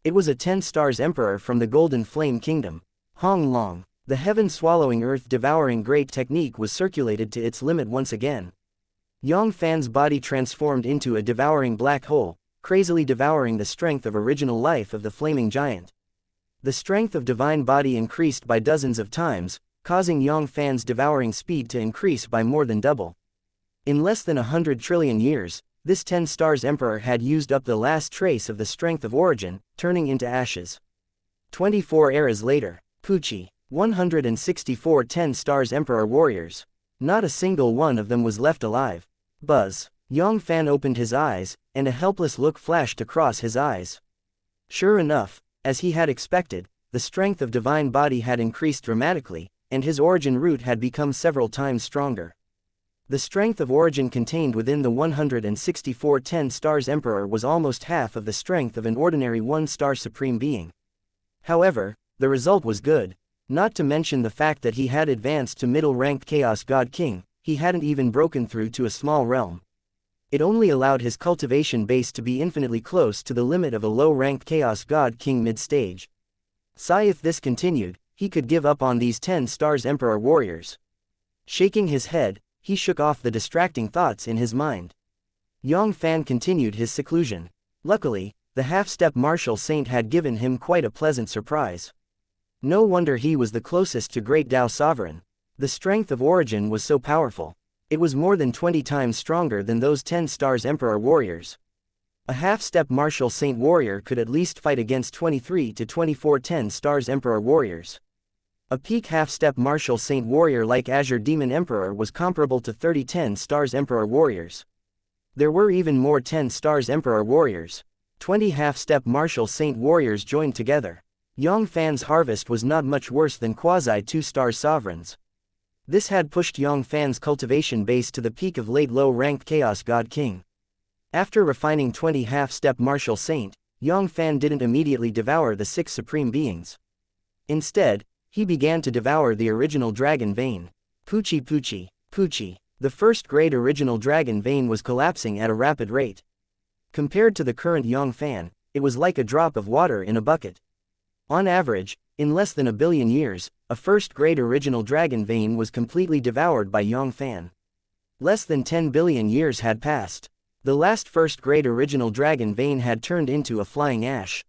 It was a 10 stars emperor from the Golden Flame Kingdom. Hong Long. The heaven-swallowing earth-devouring great technique was circulated to its limit once again. Yang Fann's body transformed into a devouring black hole, crazily devouring the strength of original life of the flaming giant. The strength of divine body increased by dozens of times, causing Yang Fann's devouring speed to increase by more than double. In less than 100 trillion years, this 10 stars emperor had used up the last trace of the strength of origin, turning into ashes. 24 eras later, Pucci, 164 10 stars emperor warriors. Not a single one of them was left alive. Buzz. Yang Fann opened his eyes, and a helpless look flashed across his eyes. Sure enough, as he had expected, the strength of divine body had increased dramatically, and his origin root had become several times stronger. The strength of origin contained within the 164 10 stars emperor was almost half of the strength of an ordinary 1-star supreme being. However, the result was good. Not to mention the fact that he had advanced to middle-ranked Chaos God King, he hadn't even broken through to a small realm. It only allowed his cultivation base to be infinitely close to the limit of a low-ranked Chaos God King mid-stage. If this continued, he could give up on these 10 stars emperor warriors. Shaking his head, he shook off the distracting thoughts in his mind. Yang Fann continued his seclusion. Luckily, the half-step martial saint had given him quite a pleasant surprise. No wonder he was the closest to Great Tao Sovereign. The strength of origin was so powerful. It was more than 20 times stronger than those 10 stars emperor warriors. A half-step martial saint warrior could at least fight against 23 to 24 10 stars emperor warriors. A peak half-step martial saint warrior like Azure Demon Emperor was comparable to 30 10 stars Emperor warriors. There were even more 10 stars Emperor warriors. 20 half-step martial saint warriors joined together. Yang Fann's harvest was not much worse than quasi 2-star sovereigns. This had pushed Yang Fann's cultivation base to the peak of late low-ranked Chaos God King. After refining 20 half-step martial saint, Yang Fann didn't immediately devour the 6 supreme beings. Instead, he began to devour the original dragon vein. Puchi Puchi, Puchi. The first great original dragon vein was collapsing at a rapid rate. Compared to the current Yang Fann, it was like a drop of water in a bucket. On average, in less than a billion years, a first great original dragon vein was completely devoured by Yang Fann. Less than 10 billion years had passed. The last first great original dragon vein had turned into a flying ash.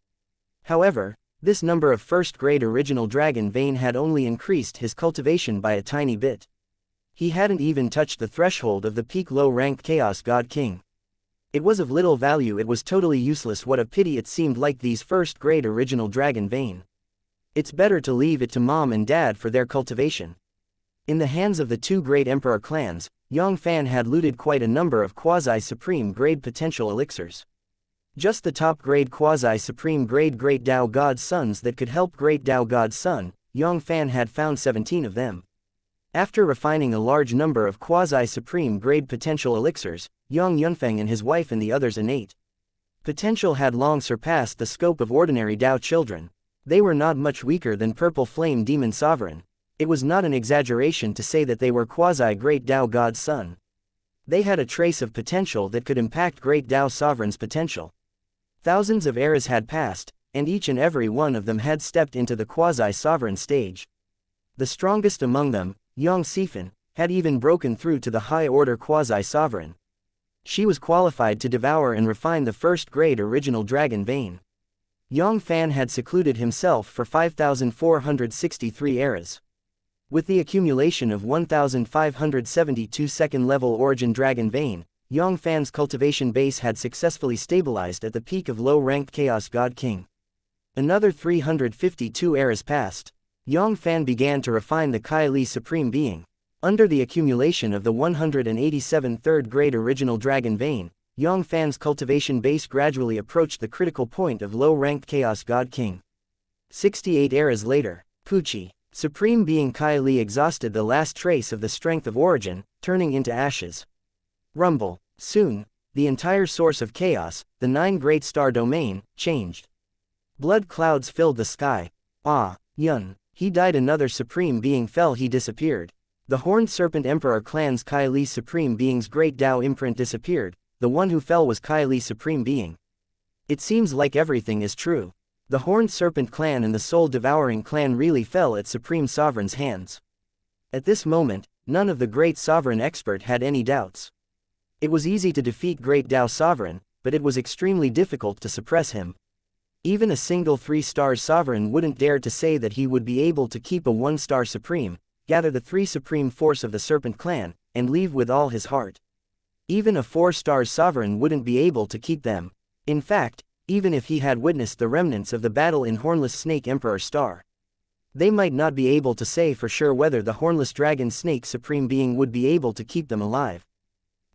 However, this number of first great original dragon vein had only increased his cultivation by a tiny bit. He hadn't even touched the threshold of the peak low-ranked Chaos God King. It was of little value, it was totally useless. What a pity it seemed like these first great original dragon vein. It's better to leave it to mom and dad for their cultivation. In the hands of the 2 great emperor clans, Yang Fann had looted quite a number of quasi-supreme grade potential elixirs. Just the top grade quasi-supreme grade Great Dao God's Sons that could help Great Dao God's Son, Yang Fann had found 17 of them. After refining a large number of quasi-supreme grade potential elixirs, Yang Yunfeng and his wife and the others' innate potential had long surpassed the scope of ordinary Dao children. They were not much weaker than Purple Flame Demon Sovereign. It was not an exaggeration to say that they were quasi-Great Dao God's Son. They had a trace of potential that could impact Great Dao Sovereign's potential. Thousands of eras had passed, and each and every one of them had stepped into the quasi-sovereign stage. The strongest among them, Yang Fann, had even broken through to the high-order quasi-sovereign. She was qualified to devour and refine the first great original dragon vein. Yang Fann had secluded himself for 5,463 eras. With the accumulation of 1,572 second-level origin dragon vein, Yang Fann's cultivation base had successfully stabilized at the peak of low-ranked Chaos God King. Another 352 eras passed. Yang Fann began to refine the Kai Li Supreme Being. Under the accumulation of the 187 third-grade original dragon vein, Yang Fann's cultivation base gradually approached the critical point of low-ranked Chaos God King. 68 eras later, Puchi, Supreme Being Kai Li exhausted the last trace of the strength of origin, turning into ashes. Rumble. Soon, the entire source of chaos, the 9 great star domain, changed. Blood clouds filled the sky. Ah, Yun. He died. Another Supreme Being fell. He disappeared. The Horned Serpent Emperor clan's Kai Li Supreme Being's Great Dao imprint disappeared. The one who fell was Kai Li Supreme Being. It seems like everything is true. The Horned Serpent clan and the Soul Devouring clan really fell at Supreme Sovereign's hands. At this moment, none of the Great Sovereign Expert had any doubts. It was easy to defeat Great Dao Sovereign, but it was extremely difficult to suppress him. Even a single 3-star Sovereign wouldn't dare to say that he would be able to keep a 1-star Supreme, gather the 3 Supreme Force of the Serpent Clan, and leave with all his heart. Even a 4-star Sovereign wouldn't be able to keep them. In fact, even if he had witnessed the remnants of the battle in Hornless Snake Emperor Star, they might not be able to say for sure whether the Hornless Dragon Snake Supreme Being would be able to keep them alive.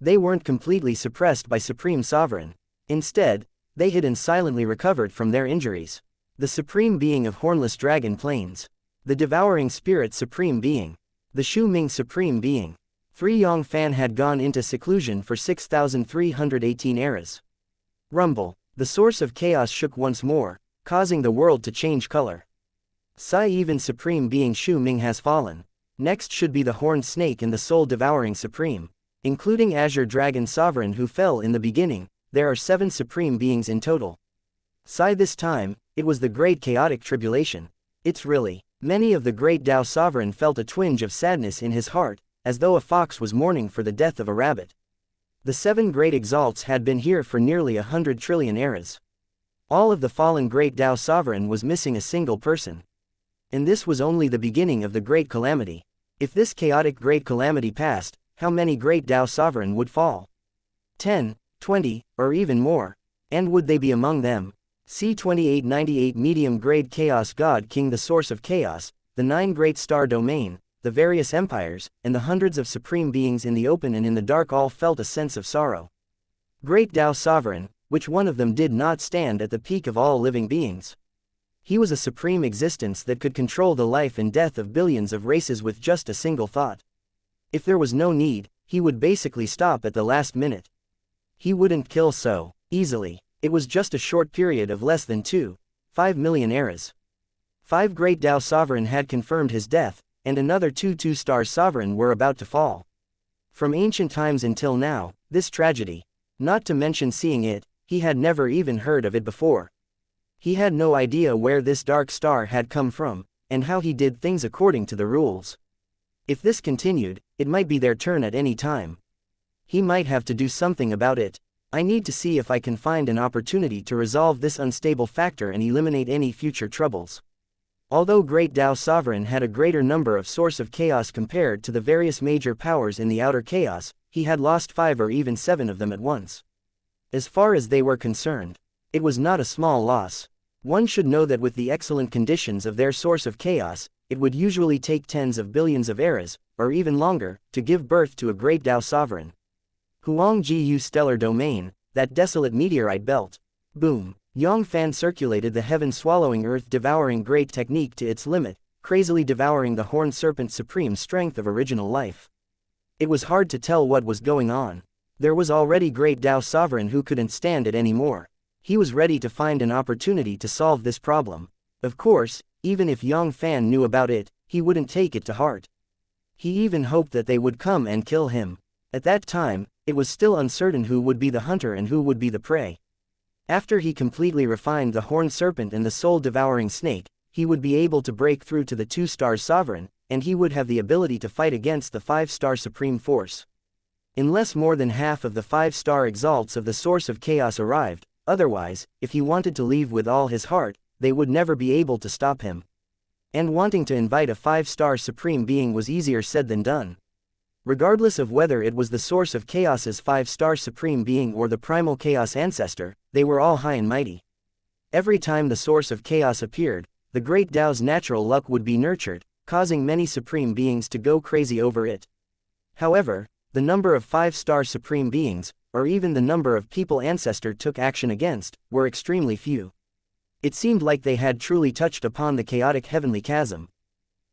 They weren't completely suppressed by Supreme Sovereign. Instead, they hid and silently recovered from their injuries. The Supreme Being of Hornless Dragon Plains. The Devouring Spirit Supreme Being. The Shu Ming Supreme Being. 3 Yang Fann had gone into seclusion for 6,318 eras. Rumble. The source of chaos shook once more, causing the world to change color. Sai even Supreme Being Shu Ming has fallen. Next should be the Horned Snake and the Soul Devouring Supreme. Including Azure Dragon Sovereign who fell in the beginning, there are 7 Supreme Beings in total. Sai this time, it was the Great Chaotic Tribulation. It's really. Many of the Great Dao Sovereign felt a twinge of sadness in his heart, as though a fox was mourning for the death of a rabbit. The 7 Great Exalts had been here for nearly 100 trillion eras. All of the fallen Great Dao Sovereign was missing a single person. And this was only the beginning of the Great Calamity. If this chaotic Great Calamity passed, how many Great Dao Sovereign would fall? 10, 20, or even more. And would they be among them? C2898 Medium Grade Chaos God King. The source of chaos, the 9 great star domain, the various empires, and the hundreds of supreme beings in the open and in the dark all felt a sense of sorrow. Great Tao Sovereign, which one of them did not stand at the peak of all living beings? He was a supreme existence that could control the life and death of billions of races with just a single thought. If there was no need, he would basically stop at the last minute. He wouldn't kill so easily. It was just a short period of less than 2.5 million eras. 5 Great Tao Sovereign had confirmed his death, and another 2 Star Sovereign were about to fall. From ancient times until now, this tragedy, not to mention seeing it, he had never even heard of it before. He had no idea where this dark star had come from, and how he did things according to the rules. If this continued, it might be their turn at any time. He might have to do something about it. I need to see if I can find an opportunity to resolve this unstable factor and eliminate any future troubles. Although Great Tao Sovereign had a greater number of source of chaos compared to the various major powers in the outer chaos, he had lost 5 or even 7 of them at once. As far as they were concerned, it was not a small loss. One should know that with the excellent conditions of their source of chaos, it would usually take tens of billions of eras, or even longer, to give birth to a Great Tao Sovereign. Huangjiu Stellar Domain, that desolate meteorite belt. Boom. Yang Fann circulated the heaven-swallowing earth-devouring great technique to its limit, crazily devouring the horned serpent's supreme strength of original life. It was hard to tell what was going on. There was already Great Tao Sovereign who couldn't stand it anymore. He was ready to find an opportunity to solve this problem. Of course, even if Yang Fann knew about it, he wouldn't take it to heart. He even hoped that they would come and kill him. At that time, it was still uncertain who would be the hunter and who would be the prey. After he completely refined the horned serpent and the soul-devouring snake, he would be able to break through to the 2 Star Sovereign, and he would have the ability to fight against the 5-star Supreme Force. Unless more than half of the 5-star exalts of the source of chaos arrived, otherwise, if he wanted to leave with all his heart, they would never be able to stop him. And wanting to invite a 5-star Supreme Being was easier said than done. Regardless of whether it was the source of chaos's 5-star Supreme Being or the primal chaos ancestor, they were all high and mighty. Every time the source of chaos appeared, the Great Tao's natural luck would be nurtured, causing many Supreme Beings to go crazy over it. However, the number of 5-star Supreme Beings, or even the number of people ancestor took action against, were extremely few. It seemed like they had truly touched upon the chaotic heavenly chasm.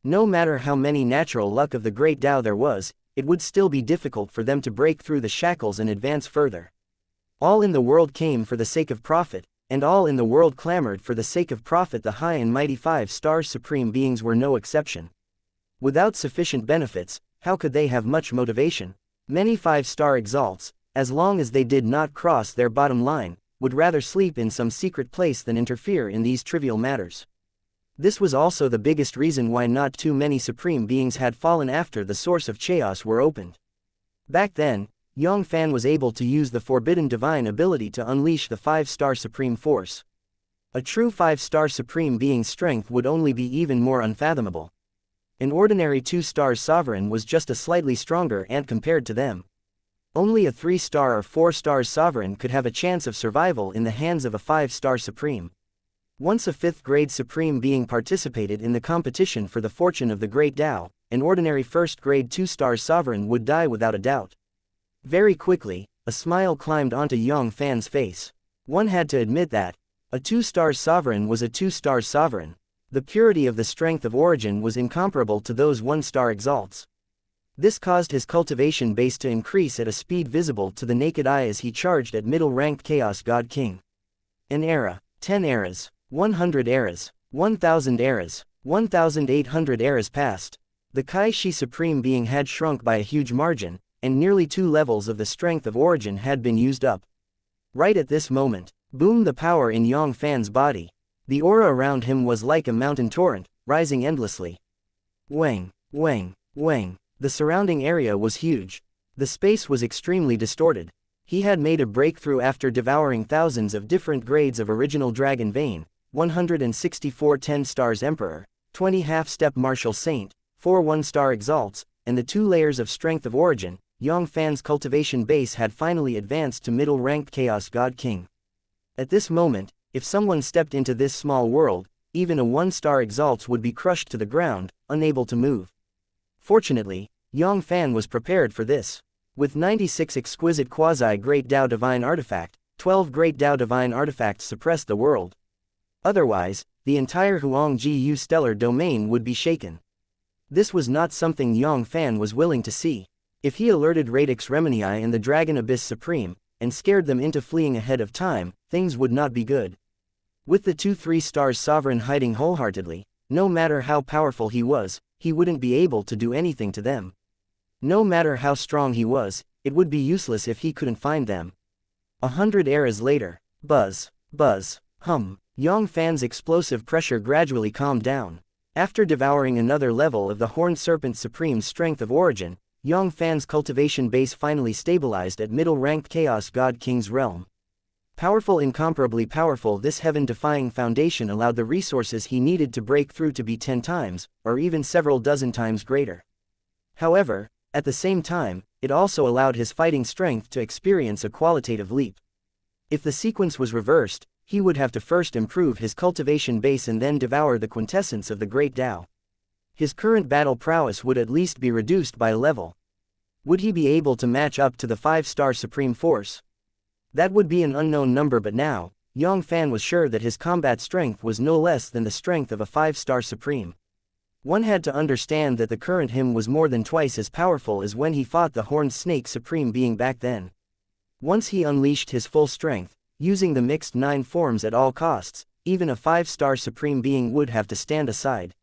No matter how many natural luck of the Great Tao there was, it would still be difficult for them to break through the shackles and advance further. All in the world came for the sake of profit, and all in the world clamored for the sake of profit. The high and mighty 5-star Supreme Beings were no exception. Without sufficient benefits, how could they have much motivation? Many 5-star exalts, as long as they did not cross their bottom line, would rather sleep in some secret place than interfere in these trivial matters. This was also the biggest reason why not too many Supreme Beings had fallen after the source of chaos were opened. Back then, Yang Fann was able to use the forbidden divine ability to unleash the 5-star Supreme Force. A true 5-star Supreme Being's strength would only be even more unfathomable. An ordinary 2-star Sovereign was just a slightly stronger ant compared to them. Only a 3-star or 4-star Sovereign could have a chance of survival in the hands of a 5-star Supreme. Once a 5th-grade Supreme Being participated in the competition for the fortune of the Great Tao, an ordinary 1st-grade 2-star Sovereign would die without a doubt. Very quickly, a smile climbed onto Yang Fann's face. One had to admit that a 2-star Sovereign was a 2-star Sovereign. The purity of the strength of origin was incomparable to those 1-star exalts. This caused his cultivation base to increase at a speed visible to the naked eye as he charged at middle-ranked Chaos God King. An era, 10 eras, 100 eras, 1000 eras, 1800 eras passed. The Kai-Shi Supreme Being had shrunk by a huge margin, and nearly 2 levels of the strength of origin had been used up. Right at this moment, boomed the power in Yang Fann's body. The aura around him was like a mountain torrent, rising endlessly. Wang, wang, wang. The surrounding area was huge. The space was extremely distorted. He had made a breakthrough after devouring thousands of different grades of original Dragon Vein, 164 10 stars Emperor, 20 half-step Martial Saint, 4 1-star Exalts, and the 2 layers of strength of origin. Yang Fann's cultivation base had finally advanced to middle-ranked Chaos God King. At this moment, if someone stepped into this small world, even a 1-star exalts would be crushed to the ground, unable to move. Fortunately, Yang Fann was prepared for this. With 96 exquisite quasi-Great Tao Divine Artifact, 12 Great Tao Divine Artifacts suppressed the world. Otherwise, the entire Huangji stellar domain would be shaken. This was not something Yang Fann was willing to see. If he alerted Radix Remenii and the Dragon Abyss Supreme, and scared them into fleeing ahead of time, things would not be good. With the 2-3 stars sovereign hiding wholeheartedly, no matter how powerful he was, he wouldn't be able to do anything to them. No matter how strong he was, it would be useless if he couldn't find them. 100 eras later, buzz, buzz, hum, Yang Fann's explosive pressure gradually calmed down. After devouring another level of the Horned Serpent Supreme's strength of origin, Yang Fann's cultivation base finally stabilized at middle-ranked Chaos God King's realm. Powerful, incomparably powerful, this heaven-defying foundation allowed the resources he needed to break through to be 10 times, or even several dozen times greater. However, at the same time, it also allowed his fighting strength to experience a qualitative leap. If the sequence was reversed, he would have to first improve his cultivation base and then devour the quintessence of the Great Tao. His current battle prowess would at least be reduced by a level. Would he be able to match up to the 5-star Supreme Force? That would be an unknown number, but now, Yang Fann was sure that his combat strength was no less than the strength of a 5-star Supreme. One had to understand that the current him was more than twice as powerful as when he fought the Horned Snake Supreme being back then. Once he unleashed his full strength, using the mixed 9 forms at all costs, even a 5-star Supreme being would have to stand aside.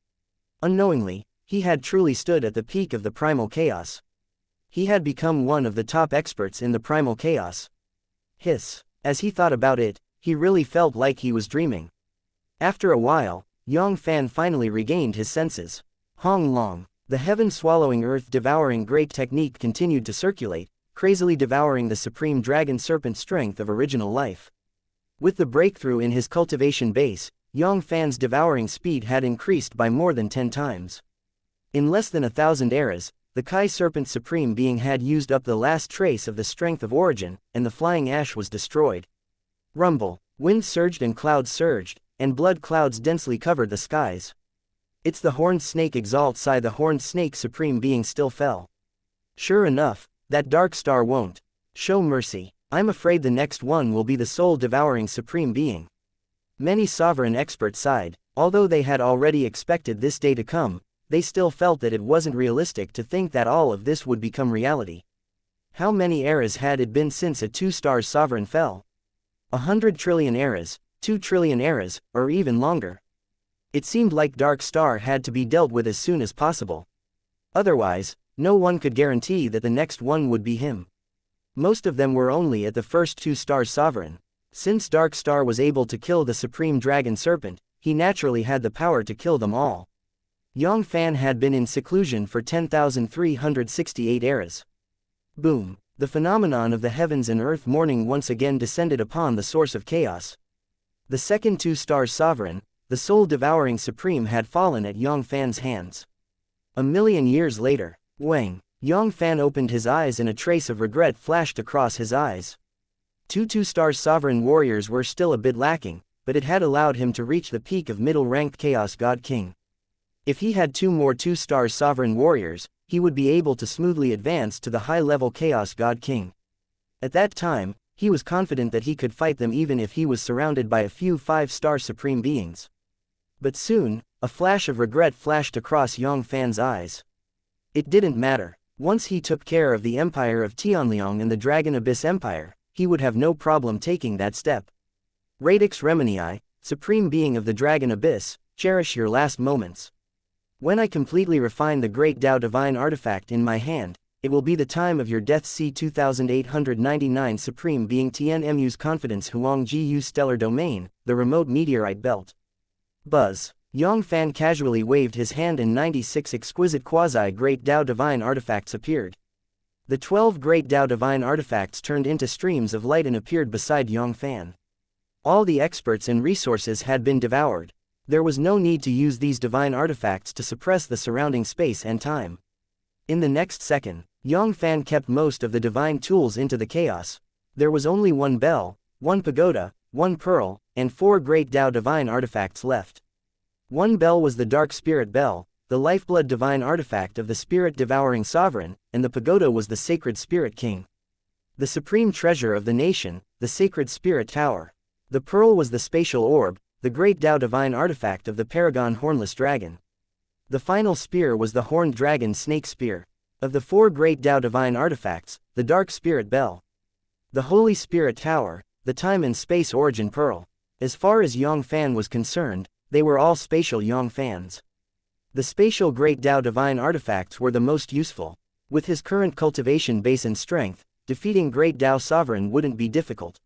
Unknowingly, he had truly stood at the peak of the primal chaos. He had become one of the top experts in the primal chaos. Hiss. As he thought about it, he really felt like he was dreaming. After a while, Yang Fann finally regained his senses. Hong Long. The heaven-swallowing earth-devouring great technique continued to circulate, crazily devouring the supreme dragon serpent strength of original life. With the breakthrough in his cultivation base, Yang Fann's devouring speed had increased by more than 10 times. In less than 1,000 eras, the Kai Serpent Supreme being had used up the last trace of the strength of origin, and the flying ash was destroyed. Rumble. Wind surged and clouds surged, and blood clouds densely covered the skies. It's the Horned Snake Exalt Psi. The Horned Snake Supreme being still fell. Sure enough, that dark star won't show mercy. I'm afraid the next one will be the soul-devouring Supreme Being. Many sovereign experts sighed. Although they had already expected this day to come, they still felt that it wasn't realistic to think that all of this would become reality. How many eras had it been since a 2-star sovereign fell? 100 trillion eras, 2 trillion eras, or even longer. It seemed like Dark Star had to be dealt with as soon as possible. Otherwise, no one could guarantee that the next one would be him. Most of them were only at the first 2-star sovereign. Since Dark Star was able to kill the Supreme Dragon Serpent, he naturally had the power to kill them all. Yang Fann had been in seclusion for 10,368 eras. Boom! The phenomenon of the heavens and earth mourning once again descended upon the source of chaos. The second 2-star sovereign, the soul-devouring Supreme, had fallen at Yang Fann's hands. A million years later, Wang. Yang Fann opened his eyes and a trace of regret flashed across his eyes. 2-star sovereign warriors were still a bit lacking, but it had allowed him to reach the peak of middle-ranked Chaos God King. If he had 2 more 2-star sovereign warriors, he would be able to smoothly advance to the high-level Chaos God King. At that time, he was confident that he could fight them even if he was surrounded by a few 5-star supreme beings. But soon, a flash of regret flashed across Yang Fann's eyes. It didn't matter. Once he took care of the Empire of Tianliang and the Dragon Abyss Empire, he would have no problem taking that step. Radix Remenii, Supreme Being of the Dragon Abyss, cherish your last moments. When I completely refine the Great Tao Divine Artifact in my hand, it will be the time of your death. C 2899 Supreme Being Tianmu's Confidence Huangji Stellar Domain, the Remote Meteorite Belt. Buzz. Yang Fann casually waved his hand and 96 exquisite quasi-Great Tao Divine Artifacts appeared. The 12 Great Tao Divine Artifacts turned into streams of light and appeared beside Yang Fann. All the experts and resources had been devoured. There was no need to use these divine artifacts to suppress the surrounding space and time. In the next second, Yang Fann kept most of the divine tools into the chaos. There was only 1 bell, 1 pagoda, 1 pearl, and 4 Great Tao Divine Artifacts left. One bell was the Dark Spirit Bell, the lifeblood divine artifact of the spirit-devouring sovereign, and the pagoda was the sacred spirit king. The supreme treasure of the nation, the sacred spirit tower. The pearl was the spatial orb, the great Tao divine artifact of the paragon hornless dragon. The final spear was the horned dragon snake spear. Of the four great Tao divine artifacts, the Dark Spirit Bell, the Holy Spirit Tower, the Time and Space Origin Pearl. As far as Yang Fann was concerned, they were all spatial Yang Fanns. The spatial great Tao divine artifacts were the most useful. With his current cultivation base and strength, defeating great Tao sovereign wouldn't be difficult.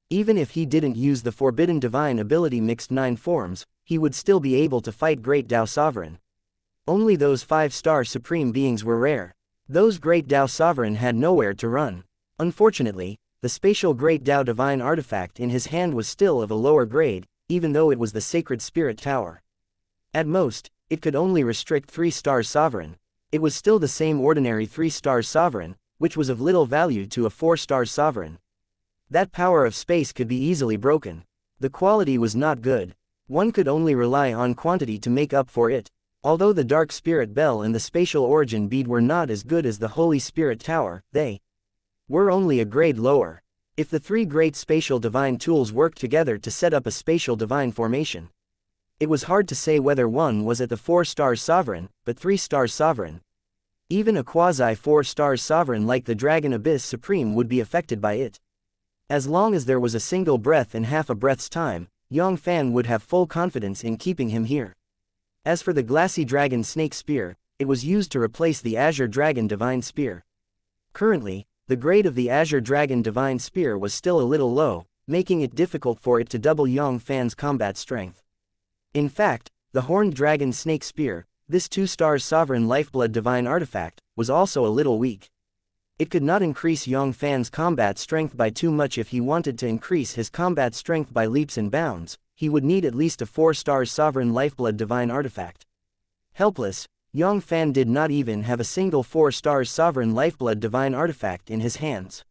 Even if he didn't use the forbidden divine ability mixed 9 forms, he would still be able to fight great Tao sovereign. Only those 5-star supreme beings were rare. Those great Tao sovereign had nowhere to run. Unfortunately, the spatial great Tao divine artifact in his hand was still of a lower grade, even though it was the sacred spirit tower. At most, it could only restrict 3-star sovereign. It was still the same ordinary 3-star sovereign, which was of little value to a 4-star sovereign. That power of space could be easily broken. The quality was not good. One could only rely on quantity to make up for it. Although the Dark Spirit Bell and the Spatial Origin Bead were not as good as the Holy Spirit Tower, they were only a grade lower. If the 3 great spatial divine tools worked together to set up a spatial divine formation, it was hard to say whether one was at the 4-star sovereign, but 3-star sovereign. Even a quasi-4-star sovereign like the Dragon Abyss Supreme would be affected by it. As long as there was a single breath and half a breath's time, Yang Fann would have full confidence in keeping him here. As for the Glassy Dragon Snake Spear, it was used to replace the Azure Dragon Divine Spear. Currently, the grade of the Azure Dragon Divine Spear was still a little low, making it difficult for it to double Yang Fann's combat strength. In fact, the Horned Dragon Snake Spear, this 2-star Sovereign Lifeblood Divine Artifact, was also a little weak. It could not increase Yang Fann's combat strength by too much. If he wanted to increase his combat strength by leaps and bounds, he would need at least a 4-star Sovereign Lifeblood Divine Artifact. Helpless, Yang Fann did not even have a single 4-star Sovereign Lifeblood Divine Artifact in his hands.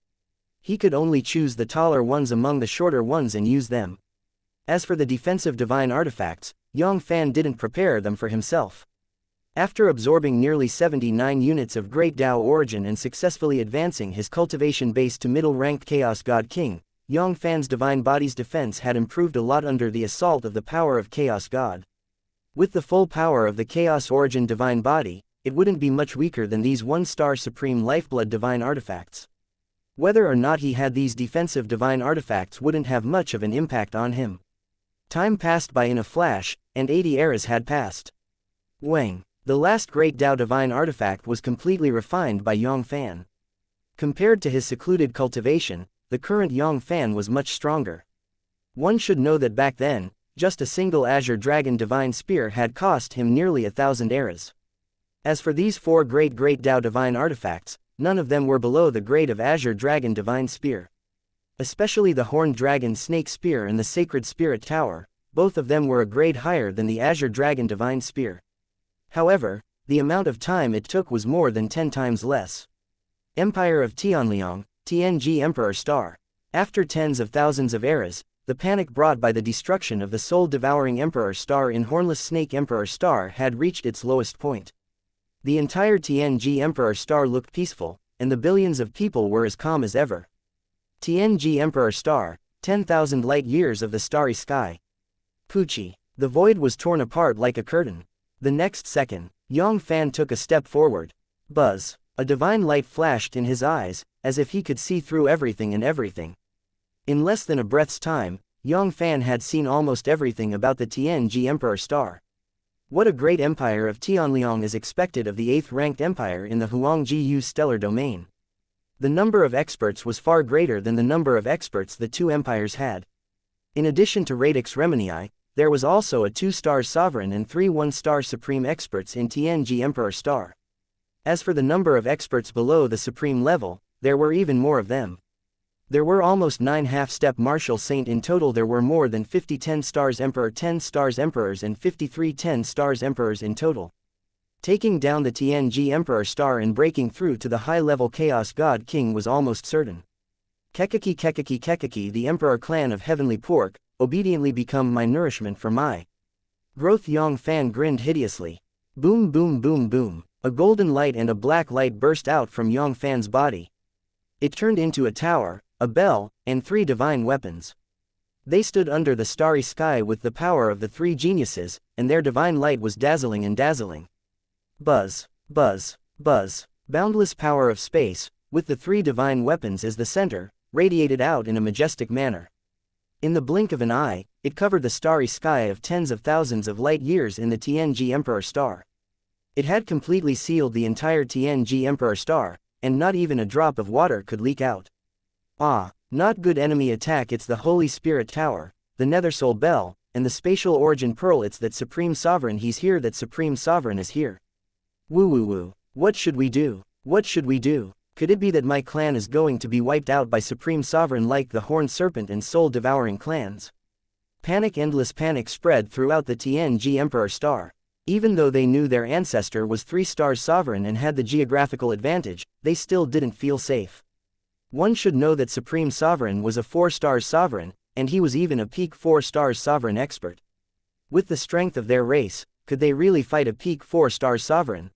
He could only choose the taller ones among the shorter ones and use them. As for the defensive divine artifacts, Yang Fann didn't prepare them for himself. After absorbing nearly 79 units of Great Tao origin and successfully advancing his cultivation base to middle-ranked Chaos God King, Yang Fann's divine body's defense had improved a lot under the assault of the power of Chaos God. With the full power of the Chaos Origin divine body, it wouldn't be much weaker than these 1-star Supreme Lifeblood divine artifacts. Whether or not he had these defensive divine artifacts wouldn't have much of an impact on him. Time passed by in a flash, and 80 eras had passed. Wang, the last Great Tao divine artifact, was completely refined by Yang Fann. Compared to his secluded cultivation, the current Yang Fann was much stronger. One should know that back then, just a single Azure Dragon Divine Spear had cost him nearly 1,000 eras. As for these 4 Great Tao divine artifacts, none of them were below the grade of Azure Dragon Divine Spear. Especially the Horned Dragon Snake Spear and the Sacred Spirit Tower, both of them were a grade higher than the Azure Dragon Divine Spear. However, the amount of time it took was more than 10 times less. Empire of Tianliang, TNG Emperor Star. After tens of thousands of eras, the panic brought by the destruction of the soul-devouring Emperor Star in Hornless Snake Emperor Star had reached its lowest point. The entire TNG Emperor Star looked peaceful, and the billions of people were as calm as ever. TNG Emperor Star, 10,000 light-years of the starry sky. Poochie. The void was torn apart like a curtain. The next second, Yang Fann took a step forward. Buzz. A divine light flashed in his eyes, as if he could see through everything and everything. In less than a breath's time, Yang Fann had seen almost everything about the TNG Emperor Star. What a great empire of Tianliang is expected of the 8th-ranked empire in the Huangjiu stellar domain. The number of experts was far greater than the number of experts the 2 empires had. In addition to Radix Remenii, there was also a 2-star sovereign and 3 1-star supreme experts in TNG Emperor Star. As for the number of experts below the supreme level, there were even more of them. There were almost 9 half-step martial saint in total. There were more than 50 10-stars emperor, 10-stars emperors and 53 10-stars emperors in total. Taking down the TNG Emperor Star and breaking through to the high-level Chaos God King was almost certain. Kekaki Kekaki Kekaki, the Emperor clan of Heavenly Pork, obediently become my nourishment for my Growth. Yang Fann grinned hideously. Boom boom boom boom. A golden light and a black light burst out from Yang Fann's body. It turned into a tower, a bell, and 3 divine weapons. They stood under the starry sky with the power of the 3 geniuses, and their divine light was dazzling and dazzling. Buzz, buzz, buzz. Boundless power of space, with the 3 divine weapons as the center, radiated out in a majestic manner. In the blink of an eye, it covered the starry sky of tens of thousands of light years in the TNG Emperor Star. It had completely sealed the entire TNG Emperor Star, and not even a drop of water could leak out. Ah, not good enemy attack. It's the Holy Spirit Tower, the Nethersoul Bell, and the Spatial Origin Pearl. It's that Supreme Sovereign. He's here. That Supreme Sovereign is here. Woo woo woo. What should we do? What should we do? Could it be that my clan is going to be wiped out by Supreme Sovereign like the Horned Serpent and Soul-Devouring clans? Panic. Endless panic spread throughout the TNG Emperor Star. Even though they knew their ancestor was 3 stars sovereign and had the geographical advantage, they still didn't feel safe. One should know that Supreme Sovereign was a 4 stars sovereign, and he was even a peak 4 stars sovereign expert. With the strength of their race, could they really fight a peak 4 stars sovereign?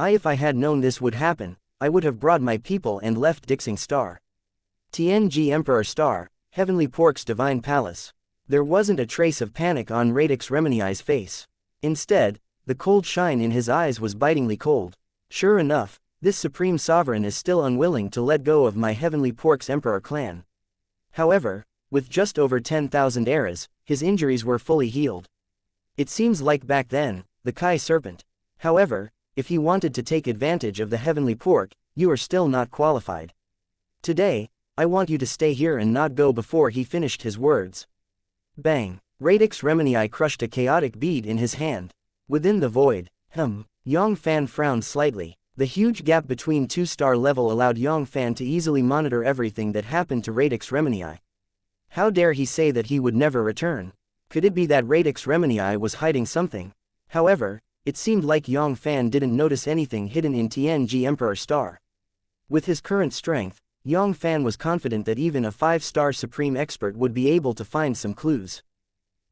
If I had known this would happen, I would have brought my people and left Dixing Star. TNG Emperor Star, Heavenly Pork's Divine Palace. There wasn't a trace of panic on Radix Remini's face. Instead, the cold shine in his eyes was bitingly cold. Sure enough, this Supreme Sovereign is still unwilling to let go of my Heavenly Pork's Emperor clan. However, with just over 10,000 eras, his injuries were fully healed. It seems like back then, the Kai Serpent. However, if he wanted to take advantage of the Heavenly Pork, you are still not qualified. Today, I want you to stay here and not go. Before he finished his words. Bang! Radix Remini crushed a chaotic bead in his hand. Within the void, Yang Fann frowned slightly. The huge gap between 2-star level allowed Yang Fann to easily monitor everything that happened to Radix Remini. How dare he say that he would never return? Could it be that Radix Remini was hiding something? However, it seemed like Yang Fann didn't notice anything hidden in TNG Emperor Star. With his current strength, Yang Fann was confident that even a 5-star supreme expert would be able to find some clues.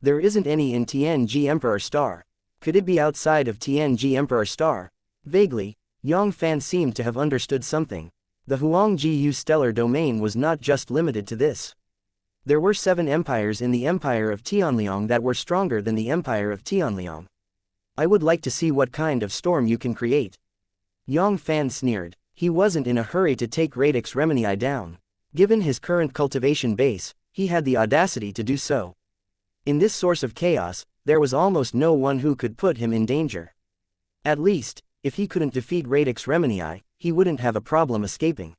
There isn't any in TNG Emperor Star. Could it be outside of TNG Emperor Star? Vaguely, Yang Fann seemed to have understood something. The Huangjiu stellar domain was not just limited to this. There were 7 empires in the Empire of Tianliang that were stronger than the Empire of Tianliang. I would like to see what kind of storm you can create. Yang Fann sneered. He wasn't in a hurry to take Radix Remini down. Given his current cultivation base, he had the audacity to do so. In this source of chaos, there was almost no one who could put him in danger. At least, if he couldn't defeat Radix Remini, he wouldn't have a problem escaping.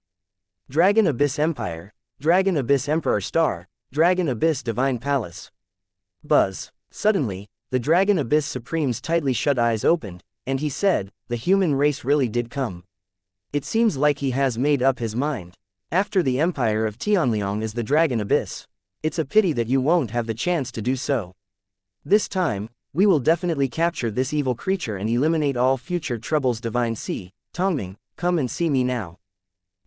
Dragon Abyss Empire, Dragon Abyss Emperor Star, Dragon Abyss Divine Palace. Buzz. Suddenly, the Dragon Abyss Supreme's tightly shut eyes opened, and he said, "The human race really did come. It seems like he has made up his mind. After the Empire of Tianliang is the Dragon Abyss. It's a pity that you won't have the chance to do so. This time, we will definitely capture this evil creature and eliminate all future troubles." Divine Sea, Tongming, come and see me now.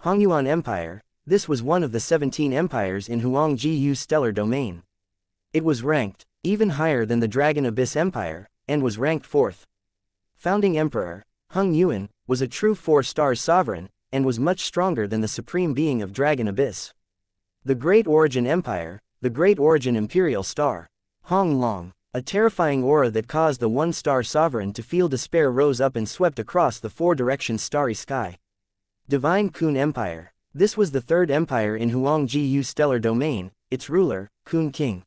Hongyuan Empire, this was one of the 17 empires in Huangjiu stellar domain. It was ranked, even higher than the Dragon Abyss Empire, and was ranked 4th. Founding Emperor, Hung Yuan, was a true 4-star sovereign, and was much stronger than the supreme being of Dragon Abyss. The Great Origin Empire, the Great Origin Imperial Star. Hong Long, a terrifying aura that caused the 1-star sovereign to feel despair rose up and swept across the 4-direction starry sky. Divine Kun Empire. This was the 3rd empire in Huangjiu stellar domain, its ruler, Kun King.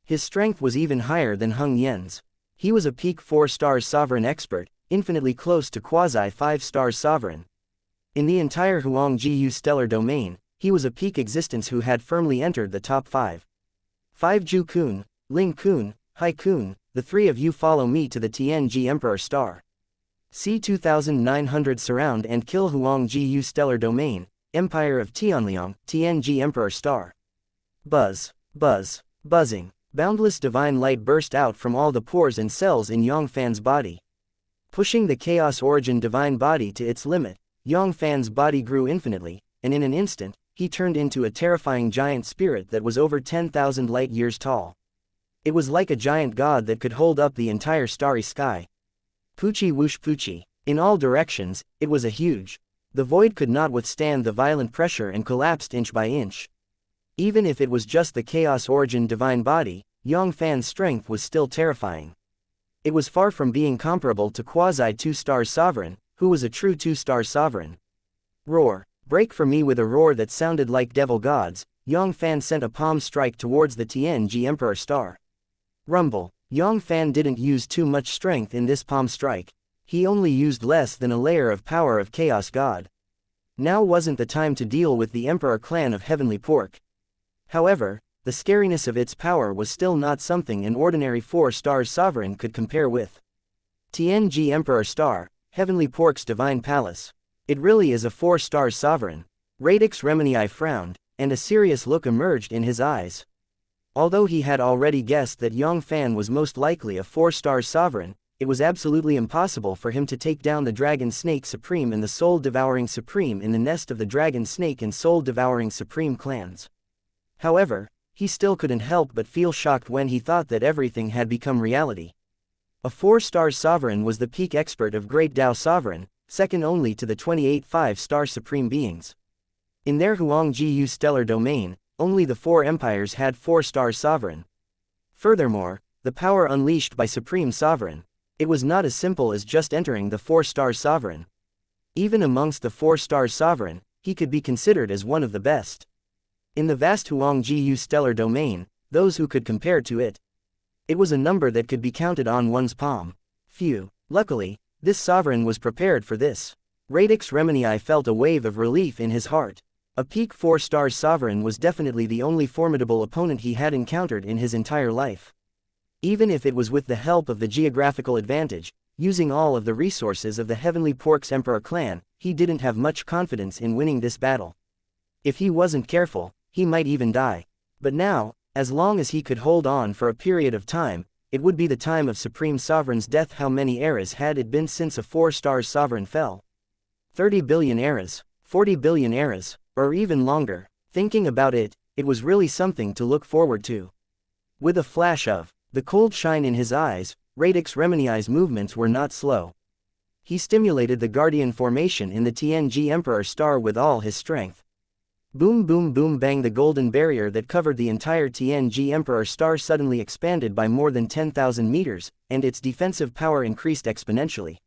His strength was even higher than Hung Yen's. He was a peak 4-star sovereign expert, infinitely close to quasi 5-star sovereign. In the entire Huangjiu stellar domain, he was a peak existence who had firmly entered the top 5. 5 Ju Kun, Ling Kun, Hai Kun, the 3 of you follow me to the TNG Emperor Star. C-2900 surround and kill Huangjiu stellar domain, Empire of Tianliang, TNG Emperor Star. Buzz, buzz, buzzing. Boundless divine light burst out from all the pores and cells in Yang Fann's body. Pushing the Chaos Origin divine body to its limit, Yang Fann's body grew infinitely, and in an instant, he turned into a terrifying giant spirit that was over 10,000 light years tall. It was like a giant god that could hold up the entire starry sky. Poochie whoosh poochie. In all directions, it was a huge. The void could not withstand the violent pressure and collapsed inch by inch. Even if it was just the chaos origin divine body, Yang Fann's strength was still terrifying. It was far from being comparable to quasi 2-star sovereign, who was a true 2-star sovereign. Roar. Break for me. With a roar that sounded like devil gods, Yang Fann sent a palm strike towards the TNG Emperor star. Rumble. Yang Fann didn't use too much strength in this palm strike. He only used less than a layer of power of Chaos God. Now wasn't the time to deal with the Emperor clan of Heavenly Pork. However, the scariness of its power was still not something an ordinary 4-star sovereign could compare with. TNG Emperor Star, Heavenly Pork's divine palace. It really is a 4-star sovereign. Radix Remini frowned, and a serious look emerged in his eyes. Although he had already guessed that Yang Fann was most likely a 4-star sovereign, it was absolutely impossible for him to take down the Dragon Snake Supreme and the Soul-Devouring Supreme in the nest of the Dragon Snake and Soul-Devouring Supreme clans. However, he still couldn't help but feel shocked when he thought that everything had become reality. A 4-star sovereign was the peak expert of Great Tao Sovereign, second only to the 28 5-star Supreme Beings. In their Huangjiu stellar domain, only the 4 empires had 4-star sovereign. Furthermore, the power unleashed by Supreme Sovereign. It was not as simple as just entering the 4-star sovereign. Even amongst the 4-star sovereign, he could be considered as one of the best. In the vast Huangjiu stellar domain, those who could compare to it. It was a number that could be counted on one's palm. Phew. Luckily, this sovereign was prepared for this. Radix Remini felt a wave of relief in his heart. A peak 4-star sovereign was definitely the only formidable opponent he had encountered in his entire life. Even if it was with the help of the geographical advantage, using all of the resources of the Heavenly Pork's Emperor clan, he didn't have much confidence in winning this battle. If he wasn't careful, he might even die. But now, as long as he could hold on for a period of time, it would be the time of Supreme Sovereign's death. How many eras had it been since a 4-star sovereign fell? 30 billion eras, 40 billion eras, or even longer. Thinking about it, it was really something to look forward to. With a flash of the cold shine in his eyes, Radix Remini's movements were not slow. He stimulated the Guardian formation in the TNG Emperor star with all his strength. Boom boom boom bang. The golden barrier that covered the entire TNG Emperor star suddenly expanded by more than 10,000 meters, and its defensive power increased exponentially.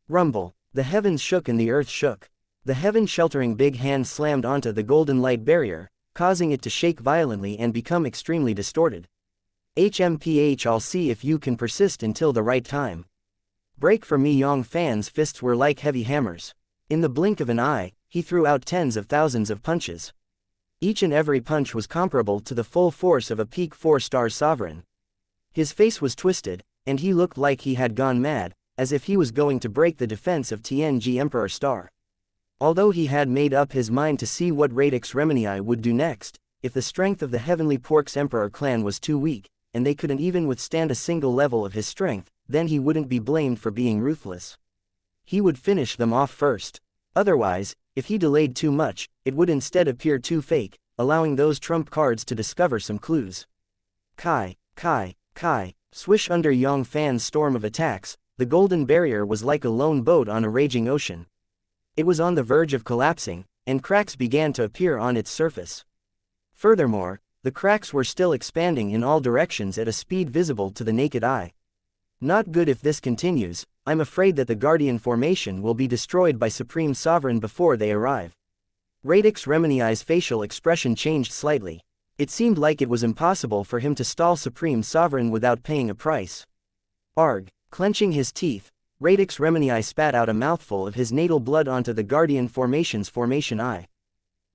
Rumble. The heavens shook and the earth shook. The heaven-sheltering big hand slammed onto the golden light barrier, causing it to shake violently and become extremely distorted. HMPH. I'll see if you can persist until the right time. Break for me. Yang Fann's fists were like heavy hammers. In the blink of an eye, he threw out tens of thousands of punches. Each and every punch was comparable to the full force of a peak 4-star sovereign. His face was twisted, and he looked like he had gone mad, as if he was going to break the defense of TNG Emperor Star. Although he had made up his mind to see what Radix Remini would do next, if the strength of the Heavenly Pork's Emperor clan was too weak, and they couldn't even withstand a single level of his strength, then he wouldn't be blamed for being ruthless. He would finish them off first. Otherwise, if he delayed too much, it would instead appear too fake, allowing those trump cards to discover some clues. Kai, Kai, Kai, swish. Under Yang Fann's storm of attacks, the golden barrier was like a lone boat on a raging ocean. It was on the verge of collapsing, and cracks began to appear on its surface. Furthermore, the cracks were still expanding in all directions at a speed visible to the naked eye. Not good. If this continues, I'm afraid that the Guardian formation will be destroyed by Supreme Sovereign before they arrive. Radix Remini's facial expression changed slightly. It seemed like it was impossible for him to stall Supreme Sovereign without paying a price. Arg. Clenching his teeth, Radix Remini spat out a mouthful of his natal blood onto the Guardian formation's formation eye.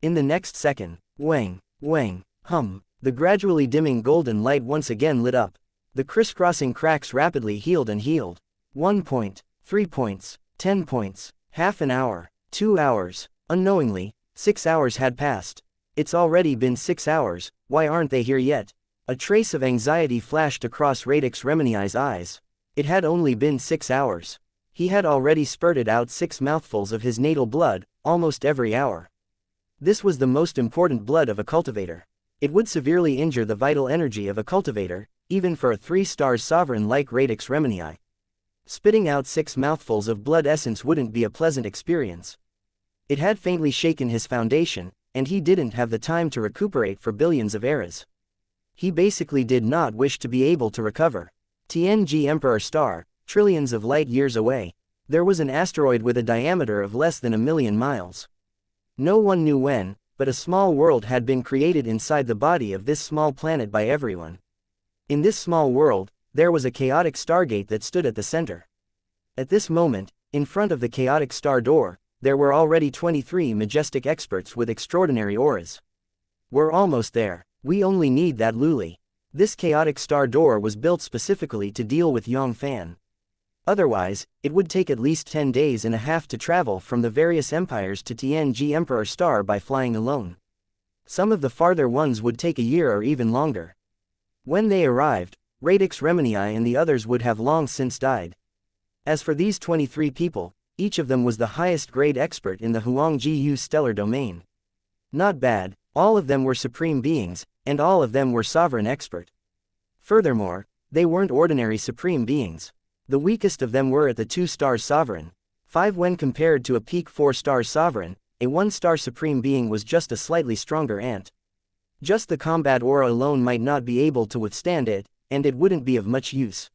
In the next second, wang, wang, hum, the gradually dimming golden light once again lit up. The crisscrossing cracks rapidly healed and healed. 1 point, 3 points, 10 points, half an hour, 2 hours. Unknowingly, 6 hours had passed. It's already been 6 hours, why aren't they here yet? A trace of anxiety flashed across Radix Remini's eyes. It had only been 6 hours. He had already spurted out 6 mouthfuls of his natal blood, almost every hour. This was the most important blood of a cultivator. It would severely injure the vital energy of a cultivator, even for a 3-star sovereign like Radix Remini. Spitting out 6 mouthfuls of blood essence wouldn't be a pleasant experience. It had faintly shaken his foundation, and he didn't have the time to recuperate for billions of eras. He basically did not wish to be able to recover. TNG Emperor Star, trillions of light years away. There was an asteroid with a diameter of less than 1,000,000 miles. No one knew when, but a small world had been created inside the body of this small planet by everyone. In this small world, there was a chaotic stargate that stood at the center. At this moment, in front of the chaotic star door, there were already 23 majestic experts with extraordinary auras. We're almost there. We only need that Luli. This chaotic star door was built specifically to deal with Yang Fann. Otherwise, it would take at least 10 days and a half to travel from the various empires to TNG Emperor Star by flying alone. Some of the farther ones would take a year or even longer. When they arrived, Radix Remini and the others would have long since died. As for these 23 people, each of them was the highest grade expert in the Huangjiu stellar domain. Not bad, all of them were supreme beings, and all of them were sovereign expert. Furthermore, they weren't ordinary supreme beings. The weakest of them were at the 2-star sovereign. 5 when compared to a peak 4-star sovereign, a 1-star supreme being was just a slightly stronger ant. Just the combat aura alone might not be able to withstand it, and it wouldn't be of much use.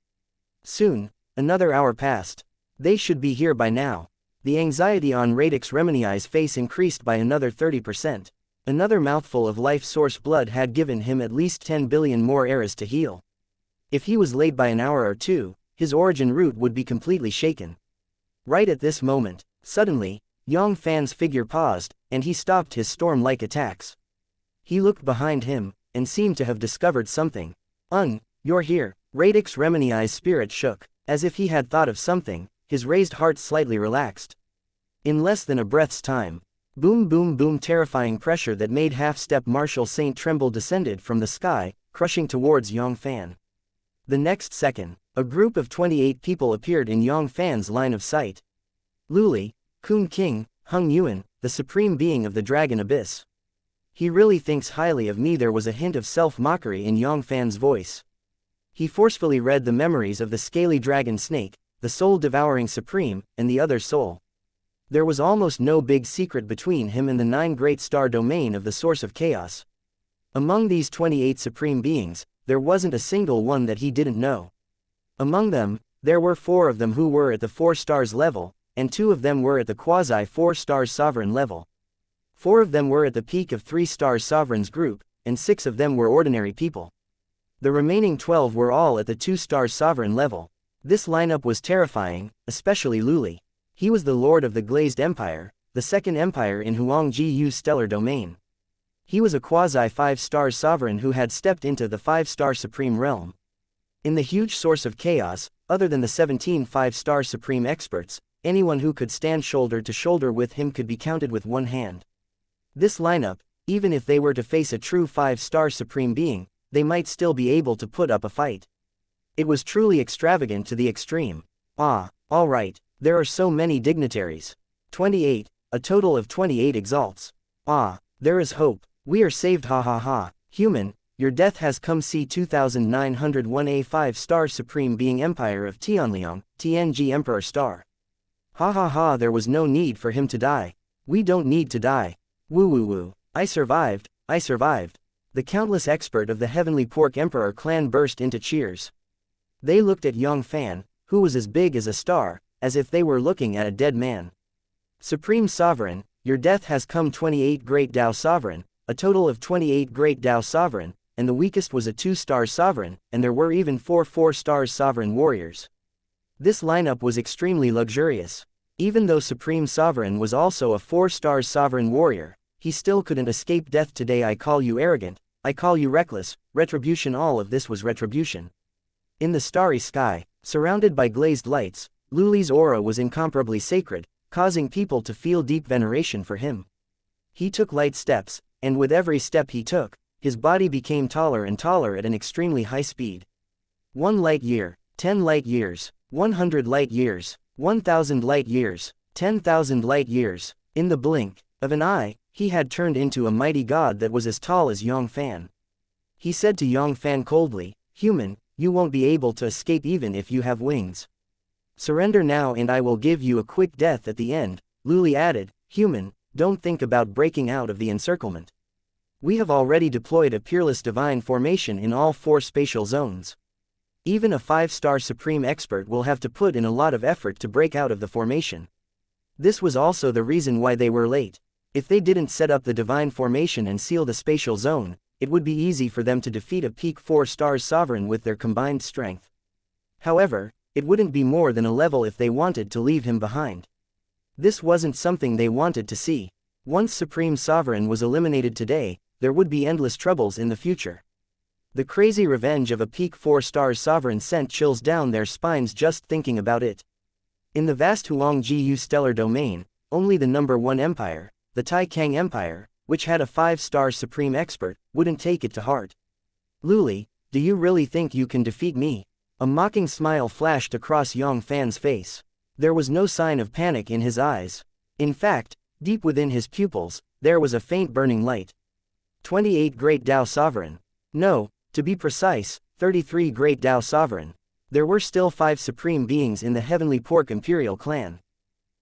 Soon, another hour passed. They should be here by now. The anxiety on Radix Remini's face increased by another 30%. Another mouthful of life source blood had given him at least 10 billion more eras to heal. If he was late by an hour or two, his origin root would be completely shaken. Right at this moment, suddenly, Yang Fann's figure paused, and he stopped his storm-like attacks. He looked behind him, and seemed to have discovered something. You're here. Radix Remini's spirit shook. As if he had thought of something, his raised heart slightly relaxed. In less than a breath's time, boom boom boom, terrifying pressure that made half-step Marshal Saint tremble descended from the sky, crushing towards Yang Fann. The next second, a group of 28 people appeared in Yang Fann's line of sight. Luli, Kun King, Hung Yuan, the supreme being of the Dragon Abyss. He really thinks highly of me. There was a hint of self-mockery in Yang Fann's voice. He forcefully read the memories of the scaly dragon snake, the soul-devouring supreme, and the other soul. There was almost no big secret between him and the 9 great star domain of the source of chaos. Among these 28 supreme beings, there wasn't a single one that he didn't know. Among them, there were 4 of them who were at the 4 stars level, and 2 of them were at the quasi-4 stars sovereign level. 4 of them were at the peak of 3 stars sovereigns group, and 6 of them were ordinary people. The remaining 12 were all at the 2 stars sovereign level. This lineup was terrifying, especially Luli. He was the lord of the Glazed Empire, the second empire in Huangjiu's stellar domain. He was a quasi-5-star sovereign who had stepped into the 5-star supreme realm. In the huge source of chaos, other than the 17 5-star supreme experts, anyone who could stand shoulder to shoulder with him could be counted with one hand. This lineup, even if they were to face a true 5-star supreme being, they might still be able to put up a fight. It was truly extravagant to the extreme. Alright, there are so many dignitaries. 28, a total of 28 exalts. There is hope. We are saved, ha ha ha. Human, your death has come. C 2901 a 5-star supreme being empire of Tianliang, TNG Emperor Star. Ha ha ha, there was no need for him to die. We don't need to die. Woo woo woo. I survived. The countless expert of the Heavenly Pork Emperor clan burst into cheers. They looked at Yang Fann, who was as big as a star, as if they were looking at a dead man. Supreme Sovereign, your death has come. 28 Great Dao Sovereign, a total of 28 Great Dao Sovereign, and the weakest was a 2-star Sovereign, and there were even 4 4-star Sovereign warriors. This lineup was extremely luxurious. Even though Supreme Sovereign was also a 4-star Sovereign warrior, he still couldn't escape death today. I call you arrogant, I call you reckless, retribution. All of this was retribution. In the starry sky, surrounded by glazed lights, Luli's aura was incomparably sacred, causing people to feel deep veneration for him. He took light steps, and with every step he took, his body became taller and taller at an extremely high speed. 1 light year, 10 light years, 100 light years, 1,000 light years, 10,000 light years. In the blink of an eye, he had turned into a mighty god that was as tall as Yang Fann. He said to Yang Fann coldly, "Human, You won't be able to escape even if you have wings. Surrender now and I will give you a quick death at the end, Luli added. Human, don't think about breaking out of the encirclement. We have already deployed a peerless divine formation in all 4 spatial zones. Even a 5-star supreme expert will have to put in a lot of effort to break out of the formation. This was also the reason why they were late. If they didn't set up the divine formation and seal the spatial zone, it would be easy for them to defeat a peak 4-star sovereign with their combined strength. However, it wouldn't be more than a level if they wanted to leave him behind. This wasn't something they wanted to see. Once Supreme Sovereign was eliminated today, there would be endless troubles in the future. The crazy revenge of a peak 4-star sovereign sent chills down their spines just thinking about it. In the vast Huangjiu stellar domain, only the number 1 empire, the Tai Kang Empire, which had a 5-star supreme expert, wouldn't take it to heart. Luli, do you really think you can defeat me? A mocking smile flashed across Yang Fann's face. There was no sign of panic in his eyes. In fact, deep within his pupils, there was a faint burning light. 28 Great Tao Sovereign. No, to be precise, 33 Great Tao Sovereign. There were still 5 supreme beings in the Heavenly Pork Imperial clan.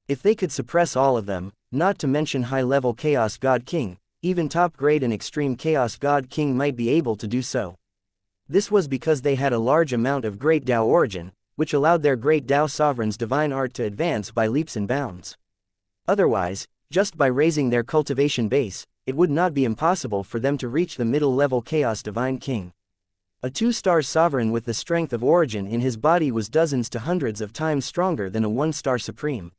If they could suppress all of them, not to mention high-level Chaos God King, even top-grade and extreme Chaos God King might be able to do so. This was because they had a large amount of Great Tao origin, which allowed their Great Tao Sovereign's divine art to advance by leaps and bounds. Otherwise, just by raising their cultivation base, it would not be impossible for them to reach the middle-level Chaos Divine King. A 2-star sovereign with the strength of origin in his body was dozens to hundreds of times stronger than a 1-star supreme.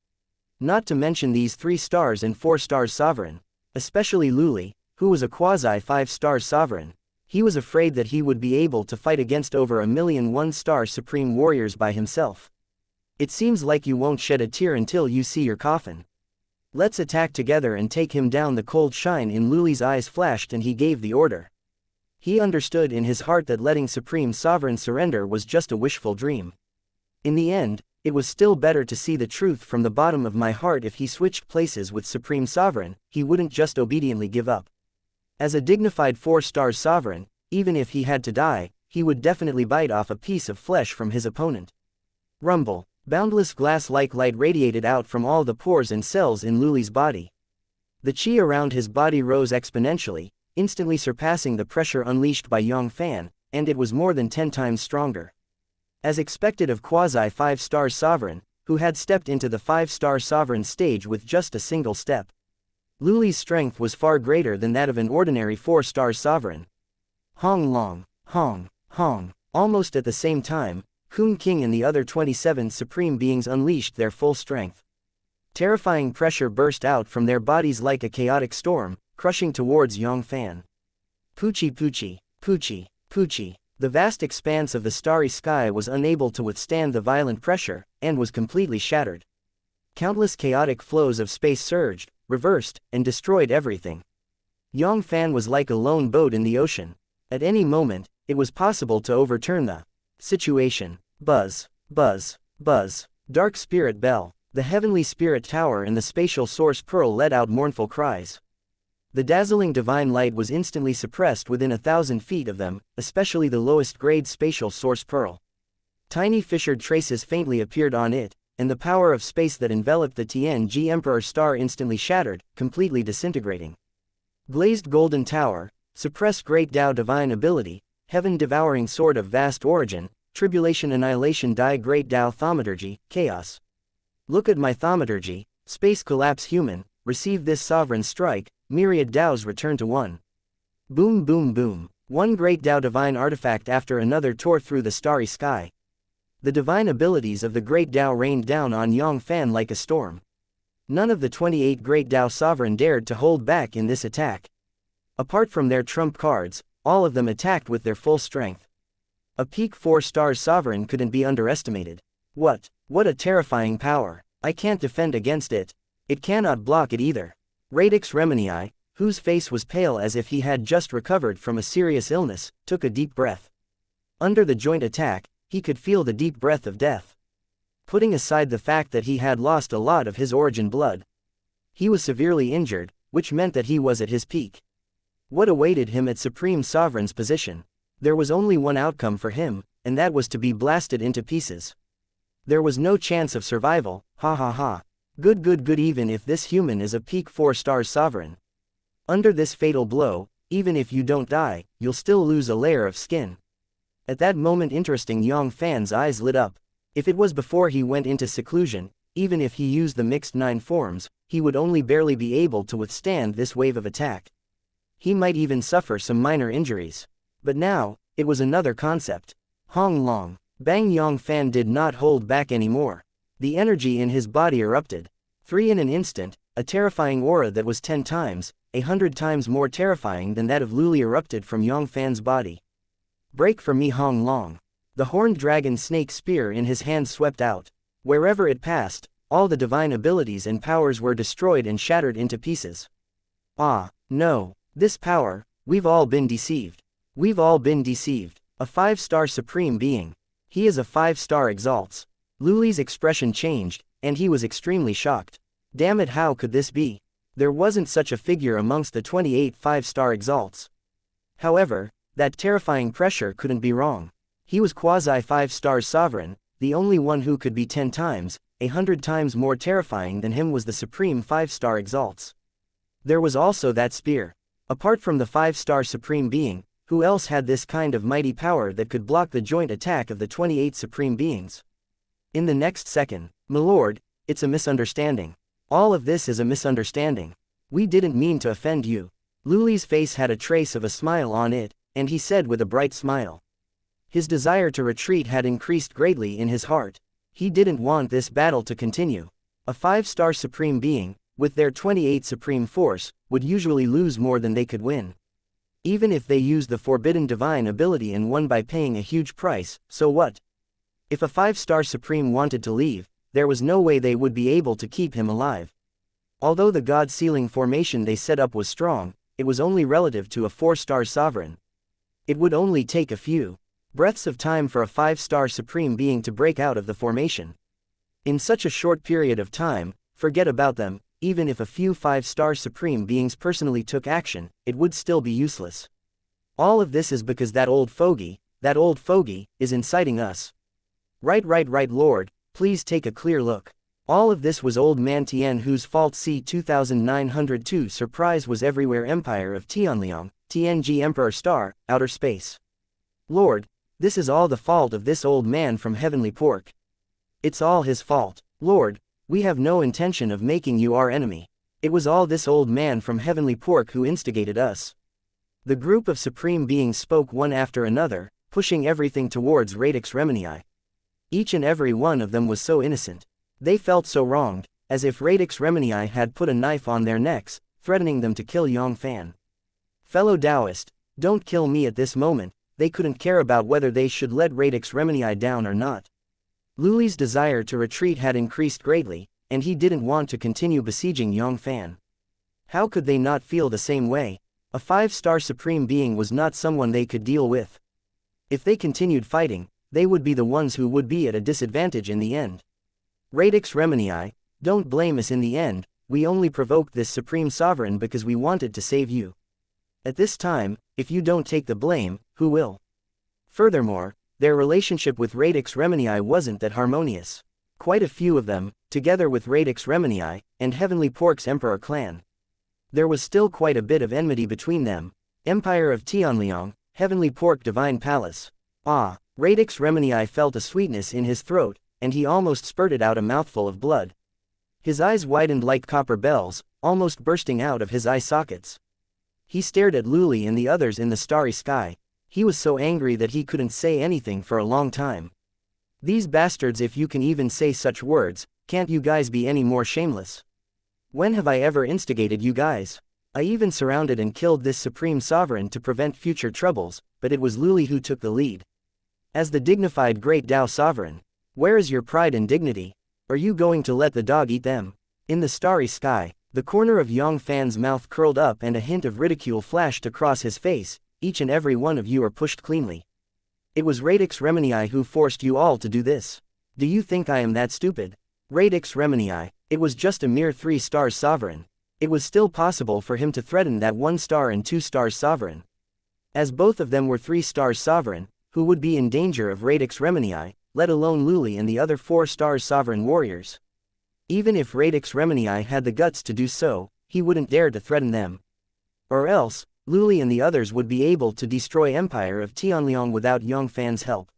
Not to mention these 3 stars and 4-star sovereign, especially Luli, who was a quasi-5-star sovereign. He was afraid that he would be able to fight against over 1,000,000 1-star supreme warriors by himself. It seems like you won't shed a tear until you see your coffin. Let's attack together and take him down. The cold shine in Luli's eyes flashed and he gave the order. He understood in his heart that letting Supreme Sovereign surrender was just a wishful dream. In the end, it was still better to see the truth from the bottom of my heart. If he switched places with Supreme Sovereign, he wouldn't just obediently give up. As a dignified 4-star sovereign, even if he had to die, he would definitely bite off a piece of flesh from his opponent. Rumble. Boundless glass-like light radiated out from all the pores and cells in Luli's body. The chi around his body rose exponentially, instantly surpassing the pressure unleashed by Yang Fann, and it was more than 10 times stronger. As expected of quasi-5-star sovereign, who had stepped into the 5-star sovereign stage with just a single step. Luli's strength was far greater than that of an ordinary 4-star sovereign. Hong Long, Hong, Hong. Almost at the same time, Kun King and the other 27 supreme beings unleashed their full strength. Terrifying pressure burst out from their bodies like a chaotic storm, crushing towards Yang Fann. Poochie Poochie, Poochie, Poochie. The vast expanse of the starry sky was unable to withstand the violent pressure, and was completely shattered. Countless chaotic flows of space surged, reversed, and destroyed everything. Yang Fann was like a lone boat in the ocean. At any moment, it was possible to overturn the situation. Buzz, buzz, buzz. Dark Spirit Bell. The Heavenly Spirit Tower and the Spatial Source Pearl let out mournful cries. The dazzling divine light was instantly suppressed within 1,000 feet of them, especially the lowest grade Spatial Source Pearl. Tiny fissured traces faintly appeared on it, and the power of space that enveloped the TNG Emperor Star instantly shattered, completely disintegrating. Glazed Golden Tower, suppressed Great Tao Divine Ability, Heaven Devouring Sword of Vast Origin, Tribulation Annihilation Die Great Tao Thaumaturgy, Chaos. Look at my thaumaturgy, Space Collapse Human, receive this sovereign strike, myriad Taos return to one. Boom boom boom. One Great Tao divine artifact after another tore through the starry sky. The divine abilities of the Great Tao rained down on Yang Fann like a storm. None of the 28 Great Tao Sovereign dared to hold back in this attack. Apart from their trump cards, all of them attacked with their full strength. A peak 4-star Sovereign couldn't be underestimated. What a terrifying power. I can't defend against it. It cannot block it either. Radix Remenii, whose face was pale as if he had just recovered from a serious illness, took a deep breath. Under the joint attack, he could feel the deep breath of death. Putting aside the fact that he had lost a lot of his origin blood, he was severely injured, which meant that he was at his peak. What awaited him at Supreme Sovereign's position? There was only one outcome for him, and that was to be blasted into pieces. There was no chance of survival, ha ha ha. Good even if this human is a peak 4-star sovereign. Under this fatal blow, even if you don't die, you'll still lose a layer of skin. At that moment interesting Yang Fann's eyes lit up. If it was before he went into seclusion, even if he used the mixed 9 forms, he would only barely be able to withstand this wave of attack. He might even suffer some minor injuries. But now, it was another concept. Hong Long. Bang! Yang Fann did not hold back anymore. The energy in his body erupted. 3 in an instant, a terrifying aura that was 10 times, 100 times more terrifying than that of Luli erupted from Yang Fann's body. Break for me Hong Long. The horned dragon snake spear in his hand swept out. Wherever it passed, all the divine abilities and powers were destroyed and shattered into pieces. Ah, no. This power, we've all been deceived. We've all been deceived. A 5-star supreme being. He is a 5-star exalts. Luli's expression changed, and he was extremely shocked. Damn it, how could this be? There wasn't such a figure amongst the 28 5-star exalts. However, that terrifying pressure couldn't be wrong. He was quasi 5-star sovereign, the only one who could be 10 times, 100 times more terrifying than him was the supreme 5-star exalts. There was also that spear. Apart from the 5-star supreme being, who else had this kind of mighty power that could block the joint attack of the 28 supreme beings? In the next second, my lord, it's a misunderstanding. All of this is a misunderstanding. We didn't mean to offend you. Luli's face had a trace of a smile on it, and he said with a bright smile. His desire to retreat had increased greatly in his heart. He didn't want this battle to continue. A 5-star supreme being, with their 28 supreme force, would usually lose more than they could win. Even if they used the forbidden divine ability and won by paying a huge price, so what? If a 5-star supreme wanted to leave, there was no way they would be able to keep him alive. Although the god-sealing formation they set up was strong, it was only relative to a 4-star sovereign. It would only take a few breaths of time for a 5-star supreme being to break out of the formation. In such a short period of time, forget about them. Even if a few 5-star supreme beings personally took action, it would still be useless. All of this is because that old fogey, is inciting us. Right lord, please take a clear look. All of this was old man Tian whose fault. C 2902 surprise was everywhere. Empire of Tianliang, TNG Emperor Star, outer space. Lord, this is all the fault of this old man from Heavenly Pork. It's all his fault. Lord, we have no intention of making you our enemy. It was all this old man from Heavenly Pork who instigated us. The group of supreme beings spoke one after another, pushing everything towards Radix Remini. Each and every one of them was so innocent. They felt so wronged, as if Radix Remini had put a knife on their necks, threatening them to kill Yang Fann. Fellow Taoist, don't kill me at this moment. They couldn't care about whether they should let Radix Remini down or not. Luli's desire to retreat had increased greatly, and he didn't want to continue besieging Yang Fann. How could they not feel the same way? A 5-star supreme being was not someone they could deal with. If they continued fighting, they would be the ones who would be at a disadvantage in the end. Radix Remini, don't blame us in the end. We only provoked this supreme sovereign because we wanted to save you. At this time, if you don't take the blame, who will? Furthermore, their relationship with Radix Remini wasn't that harmonious. Quite a few of them, together with Radix Remini, and Heavenly Pork's Emperor clan. There was still quite a bit of enmity between them. Empire of Tianliang, Heavenly Pork Divine Palace. Ah, Radix Remini felt a sweetness in his throat, and he almost spurted out a mouthful of blood. His eyes widened like copper bells, almost bursting out of his eye sockets. He stared at Luli and the others in the starry sky. He was so angry that he couldn't say anything for a long time. These bastards, if you can even say such words, can't you guys be any more shameless? When have I ever instigated you guys? I even surrounded and killed this supreme sovereign to prevent future troubles, but it was Luli who took the lead. As the dignified great Tao sovereign, where is your pride and dignity? Are you going to let the dog eat them? In the starry sky, the corner of Yang Fann's mouth curled up and a hint of ridicule flashed across his face. Each and every one of you are pushed cleanly. It was Radix Remini who forced you all to do this. Do you think I am that stupid? Radix Remini, it was just a mere 3-star sovereign. It was still possible for him to threaten that 1-star and 2-star sovereign. As both of them were 3-star sovereign, who would be in danger of Radix Remenii, let alone Luli and the other 4 stars sovereign warriors. Even if Radix Remenii had the guts to do so, he wouldn't dare to threaten them. Or else, Luli and the others would be able to destroy Empire of Tianliang without Yang Fann's help.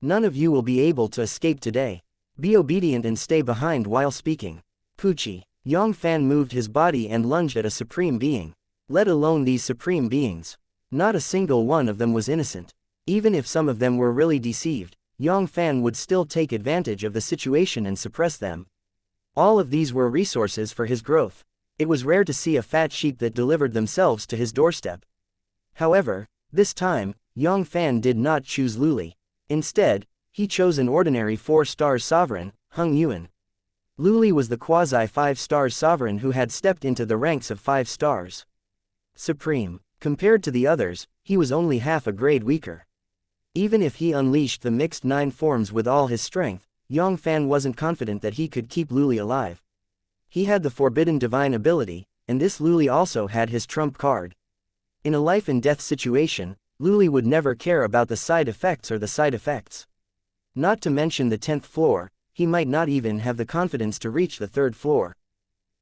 None of you will be able to escape today. Be obedient and stay behind while speaking. Pucci. Yang Fann moved his body and lunged at a supreme being. Let alone these supreme beings. Not a single one of them was innocent. Even if some of them were really deceived, Yang Fann would still take advantage of the situation and suppress them. All of these were resources for his growth. It was rare to see a fat sheep that delivered themselves to his doorstep. However, this time, Yang Fann did not choose Luli. Instead, he chose an ordinary 4 stars sovereign, Hung Yuan. Luli was the quasi-5 stars sovereign who had stepped into the ranks of 5 stars. Supreme. Compared to the others, he was only half a grade weaker. Even if he unleashed the mixed 9 forms with all his strength, Yang Fann wasn't confident that he could keep Luli alive. He had the forbidden divine ability, and this Luli also had his trump card. In a life and death situation, Luli would never care about the side effects or the side effects. Not to mention the 10th floor, he might not even have the confidence to reach the 3rd floor.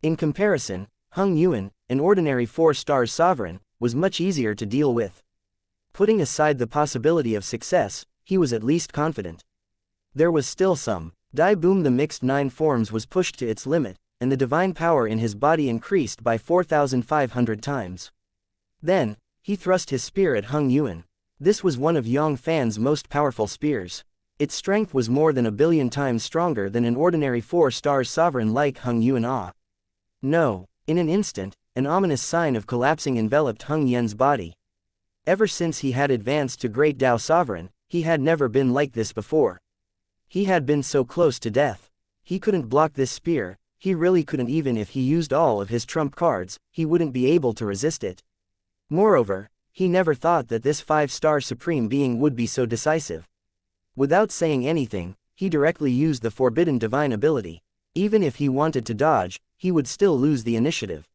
In comparison, Hung Yuan, an ordinary 4 stars sovereign, was much easier to deal with. Putting aside the possibility of success, he was at least confident. There was still some. Dai Boom, the mixed 9 forms was pushed to its limit, and the divine power in his body increased by 4,500 times. Then, he thrust his spear at Hung Yuan. This was one of Yang Fann's most powerful spears. Its strength was more than 1,000,000,000 times stronger than an ordinary 4 stars sovereign like Hung Yuan. No. In an instant, an ominous sign of collapsing enveloped Hung Yuan's body. Ever since he had advanced to Great Tao Sovereign, he had never been like this before. He had been so close to death. He couldn't block this spear, he really couldn't. Even if he used all of his trump cards, he wouldn't be able to resist it. Moreover, he never thought that this 5-star supreme being would be so decisive. Without saying anything, he directly used the forbidden divine ability. Even if he wanted to dodge, he would still lose the initiative.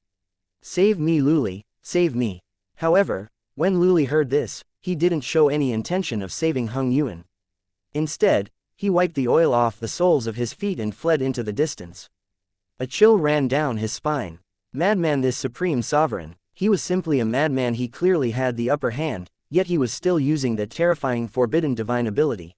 Save me, Luli, save me. However, when Luli heard this, he didn't show any intention of saving Hung Yuan. Instead, he wiped the oil off the soles of his feet and fled into the distance. A chill ran down his spine. Madman, this supreme sovereign. He was simply a madman. He clearly had the upper hand, yet he was still using that terrifying forbidden divine ability.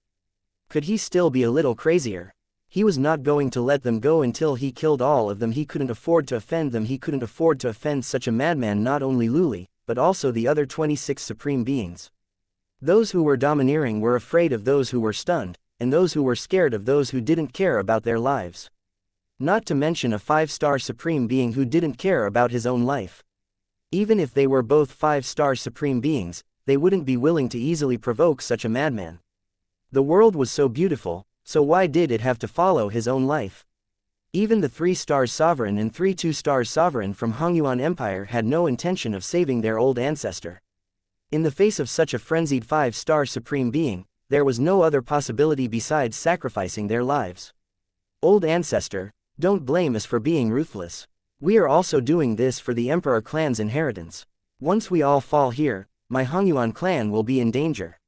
Could he still be a little crazier? He was not going to let them go until he killed all of them. He couldn't afford to offend them. He couldn't afford to offend such a madman. Not only Luli, but also the other 26 supreme beings. Those who were domineering were afraid of those who were stunned, and those who were scared of those who didn't care about their lives. Not to mention a 5-star supreme being who didn't care about his own life. Even if they were both 5-star supreme beings, they wouldn't be willing to easily provoke such a madman. The world was so beautiful, so why did it have to follow his own life? Even the 3-star sovereign and 3 2-star sovereign from Hongyuan Empire had no intention of saving their old ancestor. In the face of such a frenzied 5-star supreme being, there was no other possibility besides sacrificing their lives. Old ancestor, don't blame us for being ruthless. We are also doing this for the Emperor clan's inheritance. Once we all fall here, my Hongyuan clan will be in danger.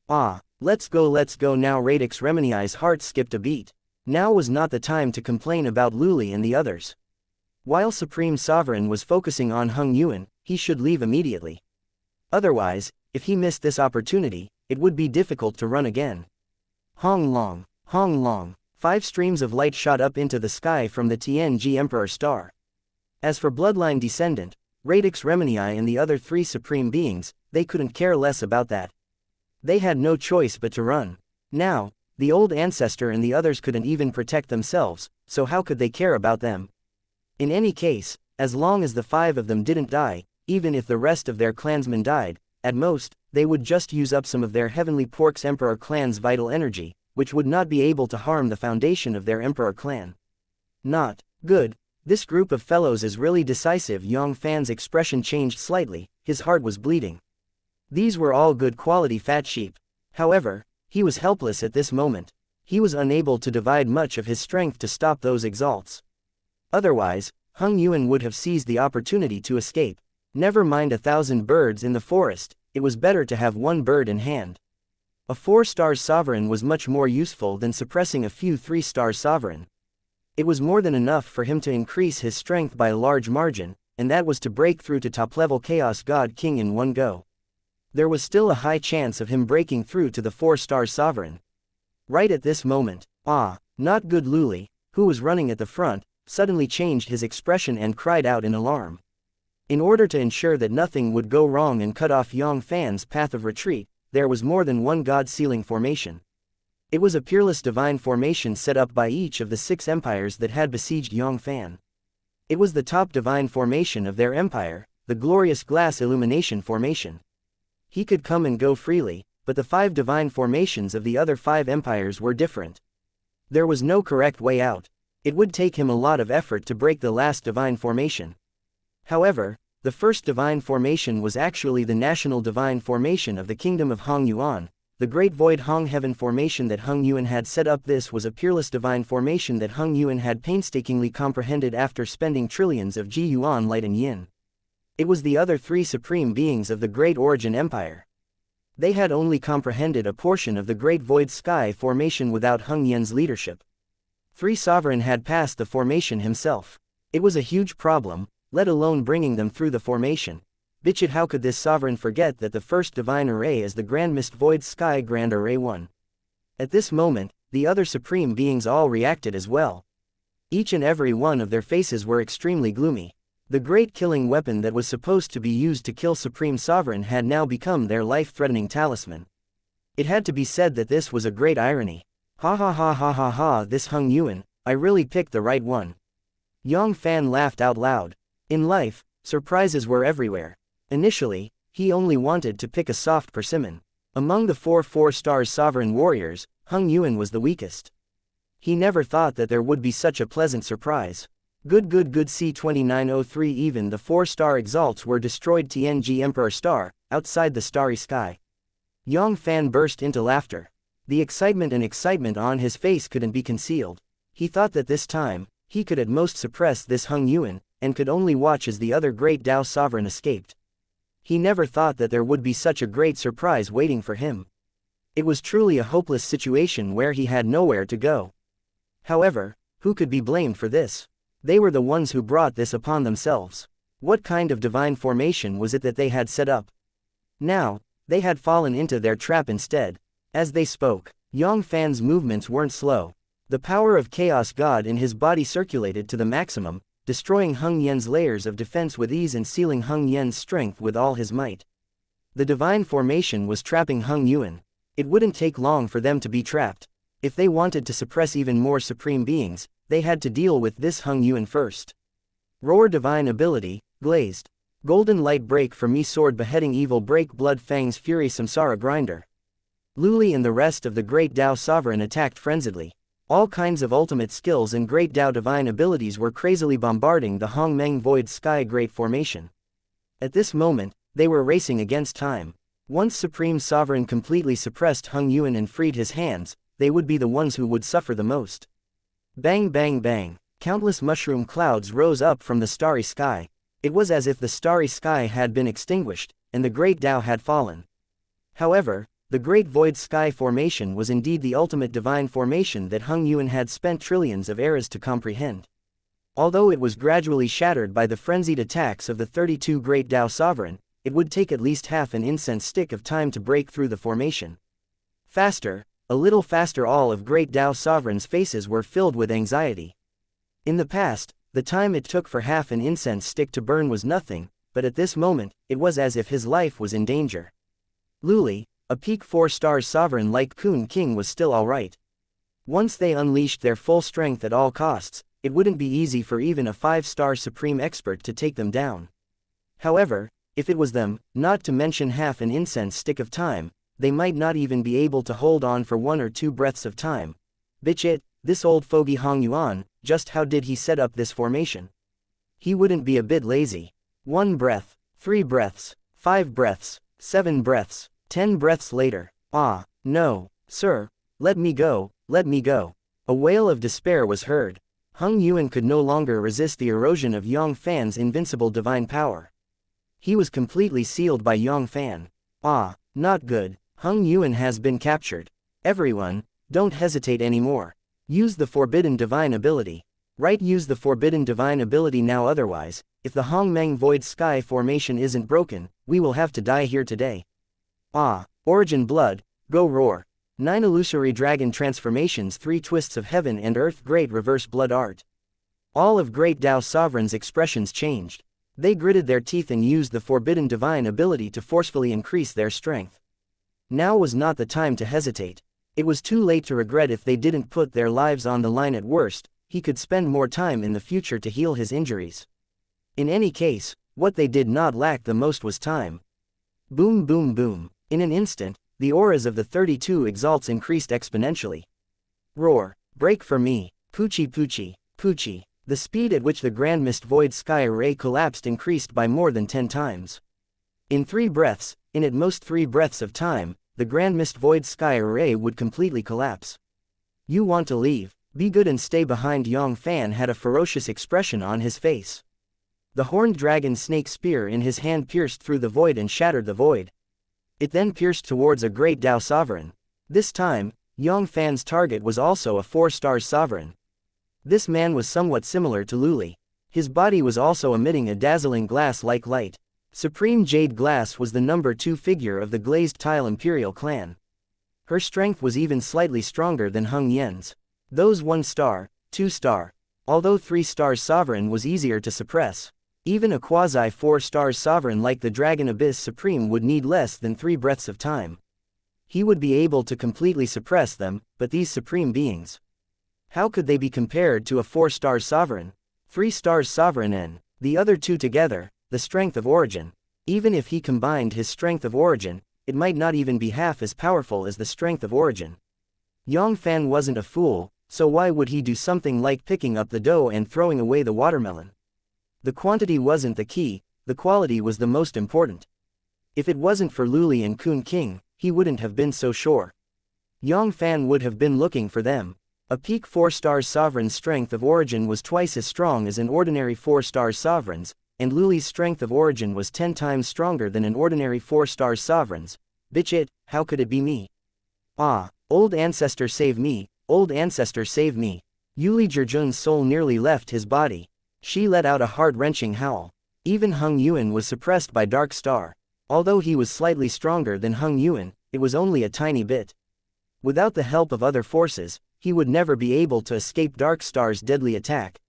Ah, let's go now. Radix Remeniai's heart skipped a beat. Now was not the time to complain about Luli and the others. While Supreme Sovereign was focusing on Hung Yuan, he should leave immediately. Otherwise, if he missed this opportunity, it would be difficult to run again. Hong Long. 5 streams of light shot up into the sky from the TNG Emperor star. As for Bloodline Descendant, Radix Remenii and the other 3 supreme beings, they couldn't care less about that. They had no choice but to run. Now, the old ancestor and the others couldn't even protect themselves, so how could they care about them? In any case, as long as the 5 of them didn't die, even if the rest of their clansmen died, at most, they would just use up some of their Heavenly Pork's Emperor clan's vital energy, which would not be able to harm the foundation of their Emperor clan. Not good. This group of fellows is really decisive. Yang Fann's expression changed slightly, his heart was bleeding. These were all good quality fat sheep. However, he was helpless at this moment. He was unable to divide much of his strength to stop those exalts. Otherwise, Hung Yuan would have seized the opportunity to escape. Never mind 1,000 birds in the forest, it was better to have one bird in hand. A 4-star sovereign was much more useful than suppressing a few 3-star sovereign. It was more than enough for him to increase his strength by a large margin, and that was to break through to top-level Chaos God King in one go. There was still a high chance of him breaking through to the 4-star sovereign. Right at this moment, not good Luli, who was running at the front, suddenly changed his expression and cried out in alarm. In order to ensure that nothing would go wrong and cut off Yang Fann's path of retreat, there was more than one god-sealing formation. It was a peerless divine formation set up by each of the 6 empires that had besieged Yang Fann. It was the top divine formation of their empire, the glorious glass illumination formation. He could come and go freely, but the 5 divine formations of the other 5 empires were different. There was no correct way out. It would take him a lot of effort to break the last divine formation. However, the first divine formation was actually the national divine formation of the kingdom of Hong Yuan, the great void Hong heaven formation that Hung Yuan had set up. This was a peerless divine formation that Hung Yuan had painstakingly comprehended after spending trillions of Ji Yuan light and yin. It was the other 3 supreme beings of the Great Origin Empire. They had only comprehended a portion of the Great Void Sky formation without Hung Yan's leadership. 3 Sovereign had passed the formation himself. It was a huge problem, let alone bringing them through the formation. Bitchit, how could this Sovereign forget that the first divine array is the Grand Mist Void Sky Grand Array 1? At this moment, the other supreme beings all reacted as well. Each and every one of their faces were extremely gloomy. The great killing weapon that was supposed to be used to kill Supreme Sovereign had now become their life-threatening talisman. It had to be said that this was a great irony. Ha ha ha ha ha ha, this Hung Yuan, I really picked the right one. Yang Fann laughed out loud. In life, surprises were everywhere. Initially, he only wanted to pick a soft persimmon. Among the 4 sovereign warriors, Hung Yuan was the weakest. He never thought that there would be such a pleasant surprise. Good C2903. Even the 4-star exalts were destroyed. TNG Emperor Star, outside the starry sky. Yang Fann burst into laughter. The excitement on his face couldn't be concealed. He thought that this time, he could at most suppress this Hung Yuan, and could only watch as the other great Dao sovereign escaped. He never thought that there would be such a great surprise waiting for him. It was truly a hopeless situation where he had nowhere to go. However, who could be blamed for this? They were the ones who brought this upon themselves. What kind of divine formation was it that they had set up? Now, they had fallen into their trap instead. As they spoke, Yang Fann's movements weren't slow. The power of Chaos God in his body circulated to the maximum, destroying Hung Yan's layers of defense with ease and sealing Hung Yan's strength with all his might. The divine formation was trapping Hung Yuan. It wouldn't take long for them to be trapped. If they wanted to suppress even more supreme beings, they had to deal with this Hung Yuan first. Roar divine ability, glazed. Golden light break for me, sword beheading evil break blood fangs fury samsara grinder. Luli and the rest of the great Dao sovereign attacked frenziedly. All kinds of ultimate skills and great Dao divine abilities were crazily bombarding the Hong Meng Void Sky Great Formation. At this moment, they were racing against time. Once Supreme Sovereign completely suppressed Hung Yuan and freed his hands, they would be the ones who would suffer the most. Bang bang bang, countless mushroom clouds rose up from the starry sky. It was as if the starry sky had been extinguished, and the great Dao had fallen. However, the Great Void Sky Formation was indeed the ultimate divine formation that Hung Yuan had spent trillions of eras to comprehend. Although it was gradually shattered by the frenzied attacks of the 32 Great Dao Sovereign, it would take at least half an incense stick of time to break through the formation. Faster, a little faster. All of Great Dao Sovereign's faces were filled with anxiety. In the past, the time it took for half an incense stick to burn was nothing, but at this moment, it was as if his life was in danger. Luli, a peak 4-star sovereign like Kun King, was still alright. Once they unleashed their full strength at all costs, it wouldn't be easy for even a 5-star supreme expert to take them down. However, if it was them, not to mention half an incense stick of time, they might not even be able to hold on for 1 or 2 breaths of time. Bitch it, this old fogey Hong Yuan, just how did he set up this formation? He wouldn't be a bit lazy. 1 breath, 3 breaths, 5 breaths, 7 breaths. 10 breaths later. Ah, no, sir, let me go, let me go. A wail of despair was heard. Hung Yuan could no longer resist the erosion of Yang Fann's invincible divine power. He was completely sealed by Yang Fann. Ah, not good, Hung Yuan has been captured. Everyone, don't hesitate anymore. Use the forbidden divine ability. Right, use the forbidden divine ability now, otherwise, if the Hongmeng Void Sky formation isn't broken, we will have to die here today. Ah, Origin Blood, go roar. 9 illusory dragon transformations, 3 twists of heaven and earth, great reverse blood art. All of Great Tao Sovereign's expressions changed. They gritted their teeth and used the forbidden divine ability to forcefully increase their strength. Now was not the time to hesitate. It was too late to regret if they didn't put their lives on the line. At worst, he could spend more time in the future to heal his injuries. In any case, what they did not lack the most was time. Boom boom boom. In an instant, the auras of the 32 exalts increased exponentially. Roar, break for me, Poochie Poochie, Poochie. The speed at which the Grand Mist Void Sky Array collapsed increased by more than 10 times. In 3 breaths, in at most 3 breaths of time, the Grand Mist Void Sky Array would completely collapse. You want to leave? Be good and stay behind. Yang Fann had a ferocious expression on his face. The horned dragon snake spear in his hand pierced through the void and shattered the void. It then pierced towards a Great Tao Sovereign. This time, Yang Fann's target was also a 4-star sovereign. This man was somewhat similar to Luli. His body was also emitting a dazzling glass-like light. Supreme Jade Glass was the number 2 figure of the Glazed Tile Imperial clan. Her strength was even slightly stronger than Hung Yen's. Those 1-star, 2-star. Although 3-star sovereign was easier to suppress, even a quasi-4-star sovereign like the Dragon Abyss Supreme would need less than 3 breaths of time. He would be able to completely suppress them, but these supreme beings, how could they be compared to a 4-star sovereign? 3-star sovereign and the other 2 together, the strength of origin. Even if he combined his strength of origin, it might not even be half as powerful as the strength of origin. Yang Fann wasn't a fool, so why would he do something like picking up the dough and throwing away the watermelon? The quantity wasn't the key, the quality was the most important. If it wasn't for Luli and Kun King, he wouldn't have been so sure. Yang Fann would have been looking for them. A peak 4-star sovereign's strength of origin was twice as strong as an ordinary 4-star sovereign's, and Luli's strength of origin was 10 times stronger than an ordinary 4-star sovereign's. Bitch it, how could it be me? Ah, old ancestor save me, old ancestor save me. Yuli Zhejun's soul nearly left his body. She let out a heart-wrenching howl. Even Hung Yuan was suppressed by Dark Star. Although he was slightly stronger than Hung Yuan, it was only a tiny bit. Without the help of other forces, he would never be able to escape Dark Star's deadly attack.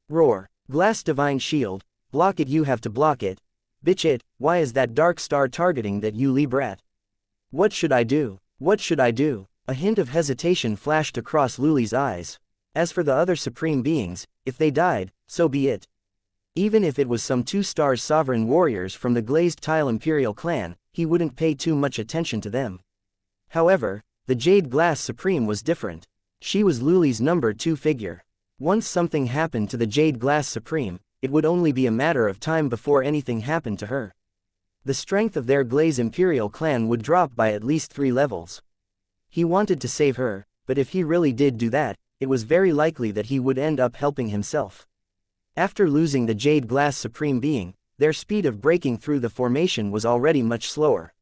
Roar, Glass Divine Shield, block it, you have to block it. Bitch it, why is that Dark Star targeting that Yuli brat? What should I do? What should I do? A hint of hesitation flashed across Luli's eyes. As for the other supreme beings, if they died, so be it. Even if it was some 2-star sovereign warriors from the Glazed Tile Imperial clan, he wouldn't pay too much attention to them. However, the Jade Glass Supreme was different. She was Luli's number 2 figure. Once something happened to the Jade Glass Supreme, it would only be a matter of time before anything happened to her. The strength of their Glaze Imperial clan would drop by at least 3 levels. He wanted to save her, but if he really did do that, it was very likely that he would end up helping himself. After losing the Jade Glass Supreme Being, their speed of breaking through the formation was already much slower.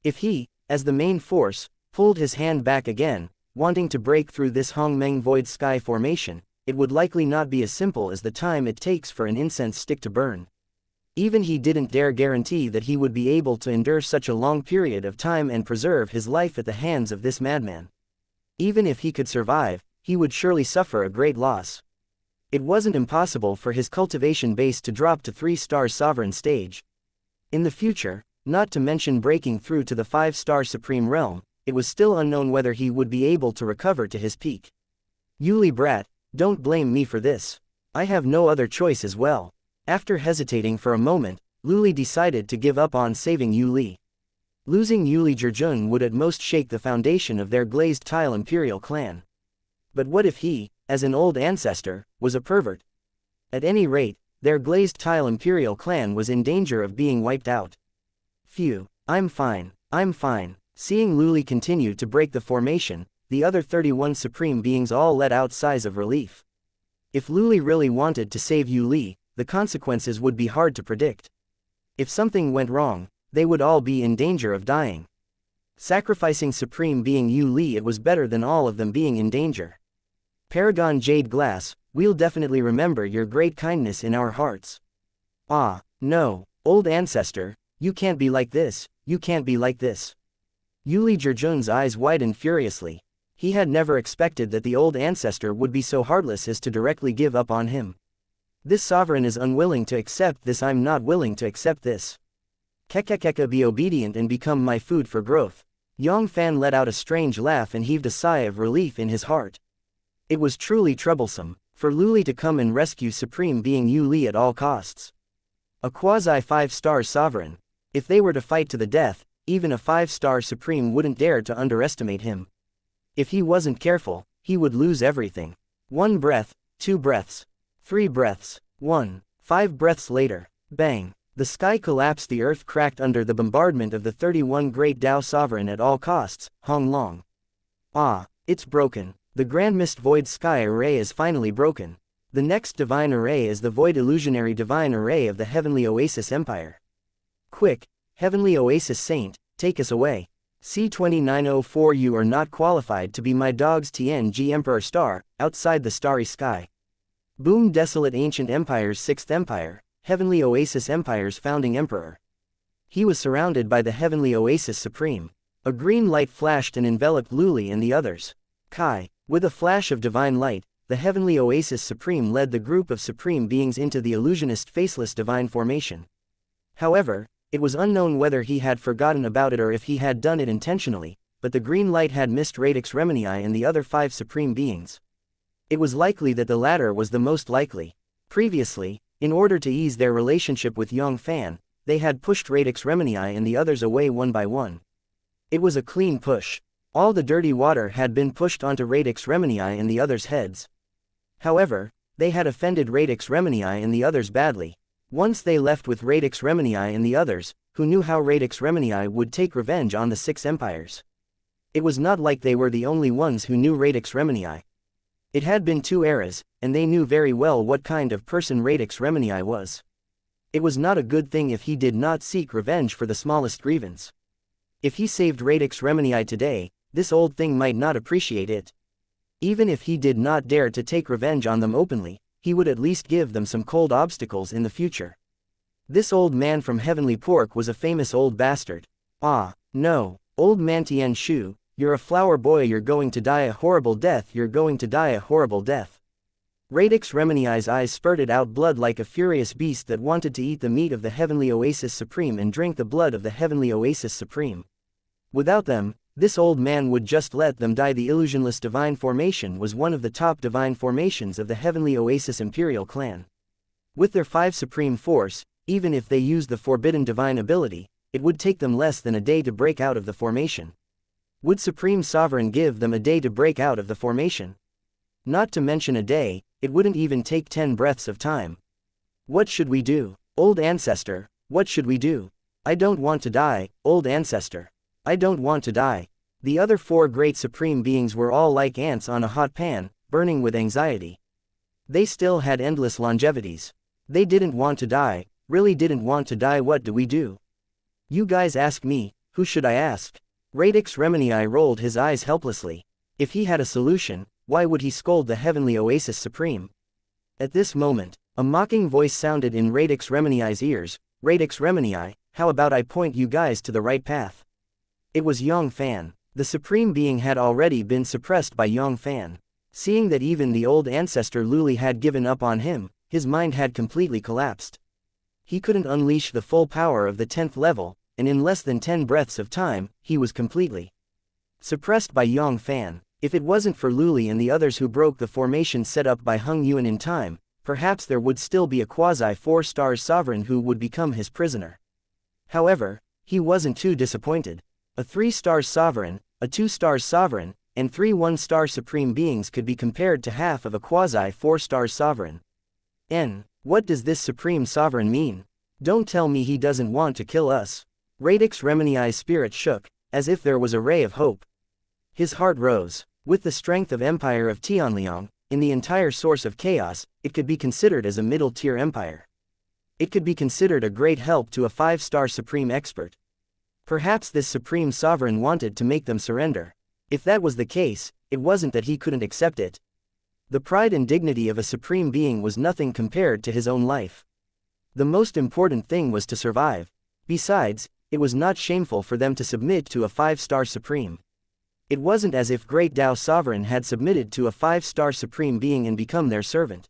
If he, as the main force, pulled his hand back again, wanting to break through this Hongmeng Void Sky formation, it would likely not be as simple as the time it takes for an incense stick to burn. Even he didn't dare guarantee that he would be able to endure such a long period of time and preserve his life at the hands of this madman. Even if he could survive, he would surely suffer a great loss. It wasn't impossible for his cultivation base to drop to 3-star sovereign stage. In the future, not to mention breaking through to the 5-star supreme realm, it was still unknown whether he would be able to recover to his peak. Yuli brat, don't blame me for this. I have no other choice as well. After hesitating for a moment, Luli decided to give up on saving Yuli. Losing Yuli Zhejun would at most shake the foundation of their Glazed Tile Imperial clan. But what if he, as an old ancestor, was a pervert? At any rate, their Glazed Tile Imperial clan was in danger of being wiped out. Phew, I'm fine, I'm fine. Seeing Luli continue to break the formation, the other 31 supreme beings all let out sighs of relief. If Luli really wanted to save Yuli, the consequences would be hard to predict. If something went wrong, they would all be in danger of dying. Sacrificing Supreme Being Yu Li, it was better than all of them being in danger. Paragon Jade Glass, we'll definitely remember your great kindness in our hearts. Ah, no, old ancestor, you can't be like this, you can't be like this. Yuli Zhejun's eyes widened furiously. He had never expected that the old ancestor would be so heartless as to directly give up on him. This sovereign is unwilling to accept this. I'm not willing to accept this. Kekekeka, be obedient and become my food for growth. Yang Fann let out a strange laugh and heaved a sigh of relief in his heart. It was truly troublesome for Luli to come and rescue Supreme Being Yu Li at all costs. A quasi-5-star sovereign. If they were to fight to the death, even a 5-star supreme wouldn't dare to underestimate him. If he wasn't careful, he would lose everything. 1 breath, 2 breaths, 3 breaths, 5 breaths later, bang, the sky collapsed, the earth cracked under the bombardment of the 31 great Tao sovereign at all costs, Hong Long. Ah, it's broken. The Grand Mist Void Sky Array is finally broken. The next divine array is the Void Illusionary Divine Array of the Heavenly Oasis Empire. Quick, Heavenly Oasis Saint, take us away. C2904, you are not qualified to be my dog's TNG Emperor Star, outside the starry sky. Boom, Desolate Ancient Empire's 6th Empire, Heavenly Oasis Empire's founding emperor. He was surrounded by the Heavenly Oasis Supreme. A green light flashed and enveloped Luli and the others. Kai, with a flash of divine light, the Heavenly Oasis Supreme led the group of supreme beings into the illusionist faceless divine formation. However, it was unknown whether he had forgotten about it or if he had done it intentionally, but the green light had missed Radix Remenii and the other 5 supreme beings. It was likely that the latter was the most likely. Previously, in order to ease their relationship with Yang Fann, they had pushed Radix Remenii and the others away one by one. It was a clean push. All the dirty water had been pushed onto Radix Remenii and the others' heads. However, they had offended Radix Remenii and the others badly. Once they left with Radix Remenii and the others, who knew how Radix Remenii would take revenge on the 6 empires. It was not like they were the only ones who knew Radix Remenii. It had been 2 eras, and they knew very well what kind of person Radix Remenii was. It was not a good thing if he did not seek revenge for the smallest grievance. If he saved Radix Remenii today, this old thing might not appreciate it. Even if he did not dare to take revenge on them openly, he would at least give them some cold obstacles in the future. This old man from Heavenly Pork was a famous old bastard. Ah, no, old man Tian Shu, you're a flower boy, you're going to die a horrible death, you're going to die a horrible death. Radix Remenii's eyes spurted out blood like a furious beast that wanted to eat the meat of the Heavenly Oasis Supreme and drink the blood of the Heavenly Oasis Supreme. Without them, this old man would just let them die. The illusionless divine formation was one of the top divine formations of the Heavenly Oasis Imperial clan. With their 5 supreme force, even if they used the forbidden divine ability, it would take them less than a day to break out of the formation. Would Supreme Sovereign give them a day to break out of the formation? Not to mention a day, it wouldn't even take 10 breaths of time. What should we do? Old ancestor, what should we do? I don't want to die, old ancestor. I don't want to die. The other 4 great supreme beings were all like ants on a hot pan, burning with anxiety. They still had endless longevities. They didn't want to die, really didn't want to die. What do we do? You guys ask me, who should I ask? Radix Remenii rolled his eyes helplessly. If he had a solution, why would he scold the Heavenly Oasis Supreme? At this moment, a mocking voice sounded in Radix Remenii's ears. Radix Remenii, how about I point you guys to the right path? It was Yang Fann. The Supreme Being had already been suppressed by Yang Fann. Seeing that even the old ancestor Luli had given up on him, his mind had completely collapsed. He couldn't unleash the full power of the 10th level, and in less than 10 breaths of time, he was completely suppressed by Yang Fann. If it wasn't for Luli and the others who broke the formation set up by Hung Yuan in time, perhaps there would still be a quasi-4-star sovereign who would become his prisoner. However, he wasn't too disappointed. A 3-star sovereign, a 2-star sovereign, and 3 1-star supreme beings could be compared to half of a quasi-4-star sovereign. What does this supreme sovereign mean? Don't tell me he doesn't want to kill us. Radix Remenii's spirit shook, as if there was a ray of hope. His heart rose. With the strength of Empire of Tianliang, in the entire source of chaos, it could be considered as a middle-tier empire. It could be considered a great help to a 5-star supreme expert. Perhaps this supreme sovereign wanted to make them surrender. If that was the case, it wasn't that he couldn't accept it. The pride and dignity of a supreme being was nothing compared to his own life. The most important thing was to survive. Besides, it was not shameful for them to submit to a 5-star supreme. It wasn't as if Great Tao Sovereign had submitted to a 5-star supreme being and become their servant.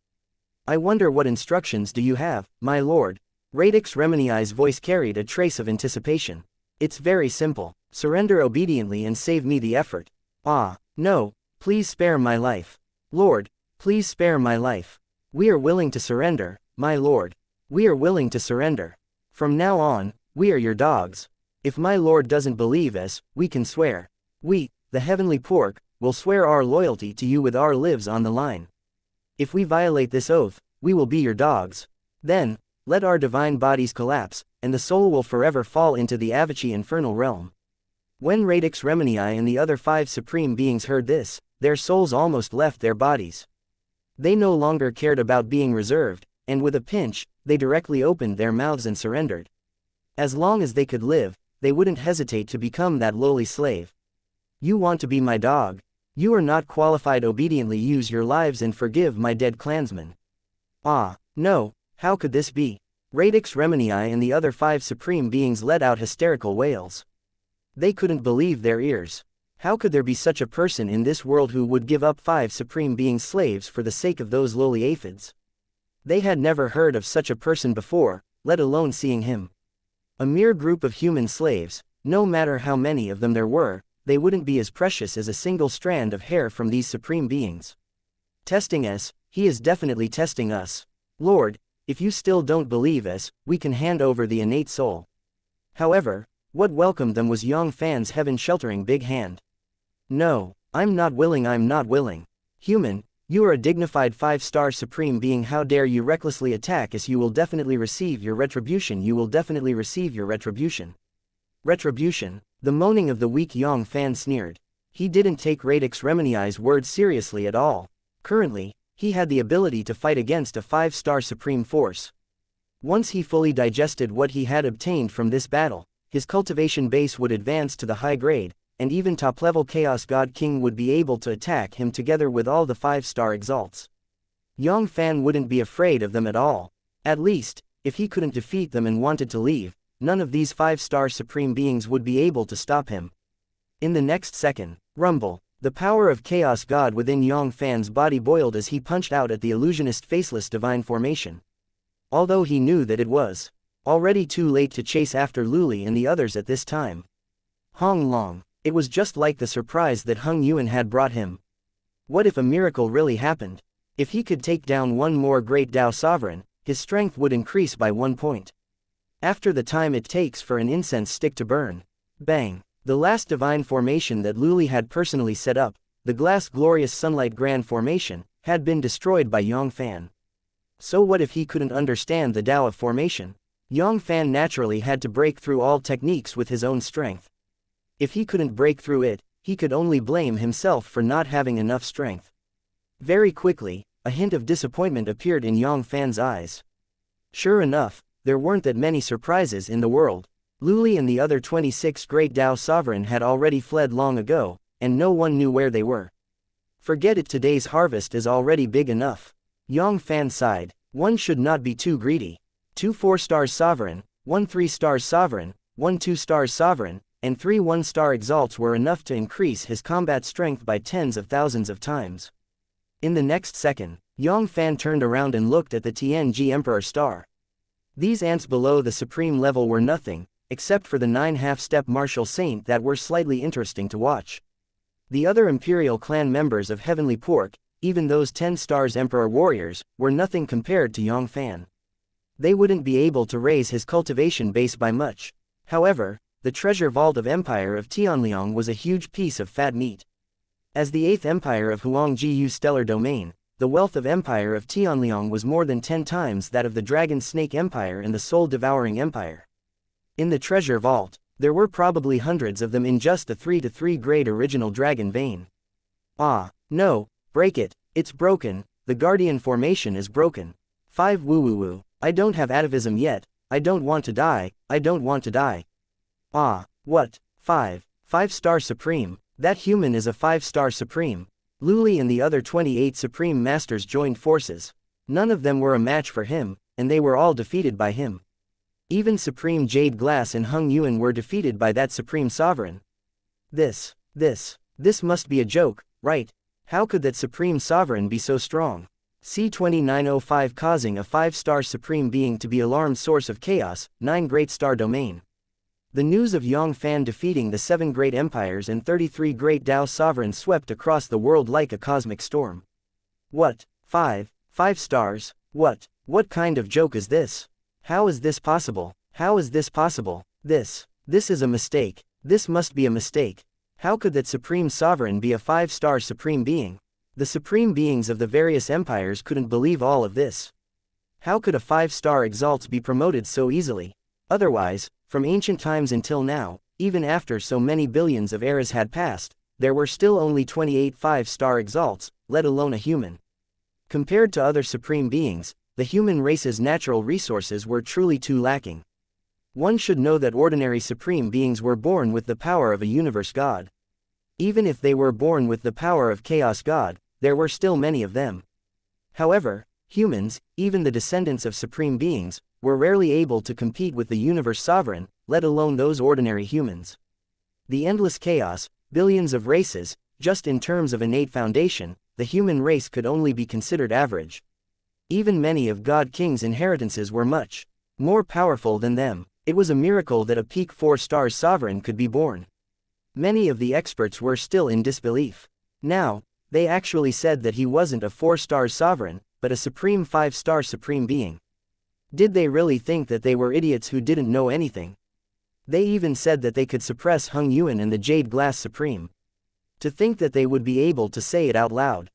I wonder what instructions do you have, my lord? Radix Remini's voice carried a trace of anticipation. It's very simple. Surrender obediently and save me the effort. Ah, no, please spare my life. Lord, please spare my life. We are willing to surrender, my lord. We are willing to surrender. From now on, we are your dogs. If my lord doesn't believe us, we can swear. We, the heavenly pork, will swear our loyalty to you with our lives on the line. If we violate this oath, we will be your dogs. Then, let our divine bodies collapse, and the soul will forever fall into the Avachi infernal realm. When Radix Remini and the other 5 supreme beings heard this, their souls almost left their bodies. They no longer cared about being reserved, and with a pinch, they directly opened their mouths and surrendered. As long as they could live, they wouldn't hesitate to become that lowly slave. You want to be my dog? You are not qualified. Obediently use your lives and forgive my dead clansmen. Ah, no, how could this be? Radix Remini and the other 5 supreme beings let out hysterical wails. They couldn't believe their ears. How could there be such a person in this world who would give up 5 supreme beings slaves for the sake of those lowly aphids? They had never heard of such a person before, let alone seeing him. A mere group of human slaves, no matter how many of them there were, they wouldn't be as precious as a single strand of hair from these supreme beings. Testing us, he is definitely testing us. Lord, if you still don't believe us, we can hand over the innate soul. However, what welcomed them was Yang Fann's heaven-sheltering big hand. No, I'm not willing. Human, you are a dignified 5-star supreme being. How dare you recklessly attack us? You will definitely receive your retribution. Retribution? The moaning of the weak Yang Fann sneered. He didn't take Radix Remini's words seriously at all. Currently, he had the ability to fight against a 5-star supreme force. Once he fully digested what he had obtained from this battle, his cultivation base would advance to the high grade, and even top-level Chaos God King would be able to attack him together with all the 5-star exalts. Yang Fann wouldn't be afraid of them at all. At least, if he couldn't defeat them and wanted to leave, none of these 5-star supreme beings would be able to stop him. In the next second, rumble, the power of Chaos God within Yang Fann's body boiled as he punched out at the illusionist faceless divine formation. Although he knew that it was already too late to chase after Luli and the others at this time. Hong Long. It was just like the surprise that Hung Yuan had brought him. What if a miracle really happened? If he could take down one more Great Tao Sovereign, his strength would increase by 1 point. After the time it takes for an incense stick to burn. Bang! The last divine formation that Luli had personally set up, the glass glorious sunlight grand formation, had been destroyed by Yang Fann. So what if he couldn't understand the Tao of formation? Yang Fann naturally had to break through all techniques with his own strength. If he couldn't break through it, he could only blame himself for not having enough strength. Very quickly, a hint of disappointment appeared in Yang Fann's eyes. Sure enough, there weren't that many surprises in the world. Luli and the other 26 Great Tao Sovereign had already fled long ago, and no one knew where they were. Forget it, today's harvest is already big enough. Yang Fann sighed. One should not be too greedy. 2 4-star Sovereign, 1 3-star Sovereign, 1 2-star Sovereign, and 3 1-star exalts were enough to increase his combat strength by tens of thousands of times. In the next second, Yang Fann turned around and looked at the TNG Emperor Star. These ants below the supreme level were nothing, except for the 9 half-step martial saint that were slightly interesting to watch. The other Imperial clan members of Heavenly Pork, even those 10 stars Emperor warriors, were nothing compared to Yang Fann. They wouldn't be able to raise his cultivation base by much. However, the treasure vault of Empire of Tianliang was a huge piece of fat meat. As the 8th Empire of Huangjiu Stellar Domain, the wealth of Empire of Tianliang was more than 10 times that of the Dragon Snake Empire and the Soul Devouring Empire. In the treasure vault, there were probably hundreds of them in just a 3-3 grade original dragon vein. Ah, no, break it, it's broken, the Guardian formation is broken. 5 woo. I don't have atavism yet, I don't want to die. Ah, What? 5. 5-star Supreme. That human is a 5-star Supreme. Luli and the other 28 Supreme Masters joined forces. None of them were a match for him, and they were all defeated by him. Even Supreme Jade Glass and Hung Yuan were defeated by that Supreme Sovereign. This must be a joke, right? How could that Supreme Sovereign be so strong? C2905 causing a 5-star Supreme Being to be alarmed source of chaos, 9 Great Star Domain. The news of Yang Fann defeating the 7 great empires and 33 great Tao sovereigns swept across the world like a cosmic storm. What? 5 stars? What kind of joke is this? How is this possible? How is this possible? This is a mistake. This must be a mistake. How could that Supreme Sovereign be a 5-star Supreme Being? The Supreme Beings of the various empires couldn't believe all of this. How could a 5-star Exalt be promoted so easily? Otherwise, from ancient times until now, even after so many billions of eras had passed, there were still only 28 5-star Exalts, let alone a human. Compared to other Supreme Beings, the human race's natural resources were truly too lacking. One should know that ordinary Supreme Beings were born with the power of a universe god. Even if they were born with the power of Chaos God, there were still many of them. However, humans, even the descendants of Supreme Beings, were rarely able to compete with the universe sovereign, let alone those ordinary humans. The endless chaos, billions of races, just in terms of innate foundation, the human race could only be considered average. Even many of God King's inheritances were much more powerful than them. It was a miracle that a peak 4-star sovereign could be born. Many of the experts were still in disbelief. Now, they actually said that he wasn't a 4-star sovereign, but a supreme 5-star Supreme Being. Did they really think that they were idiots who didn't know anything? They even said that they could suppress Hung Yuan and the Jade Glass Supreme. To think that they would be able to say it out loud.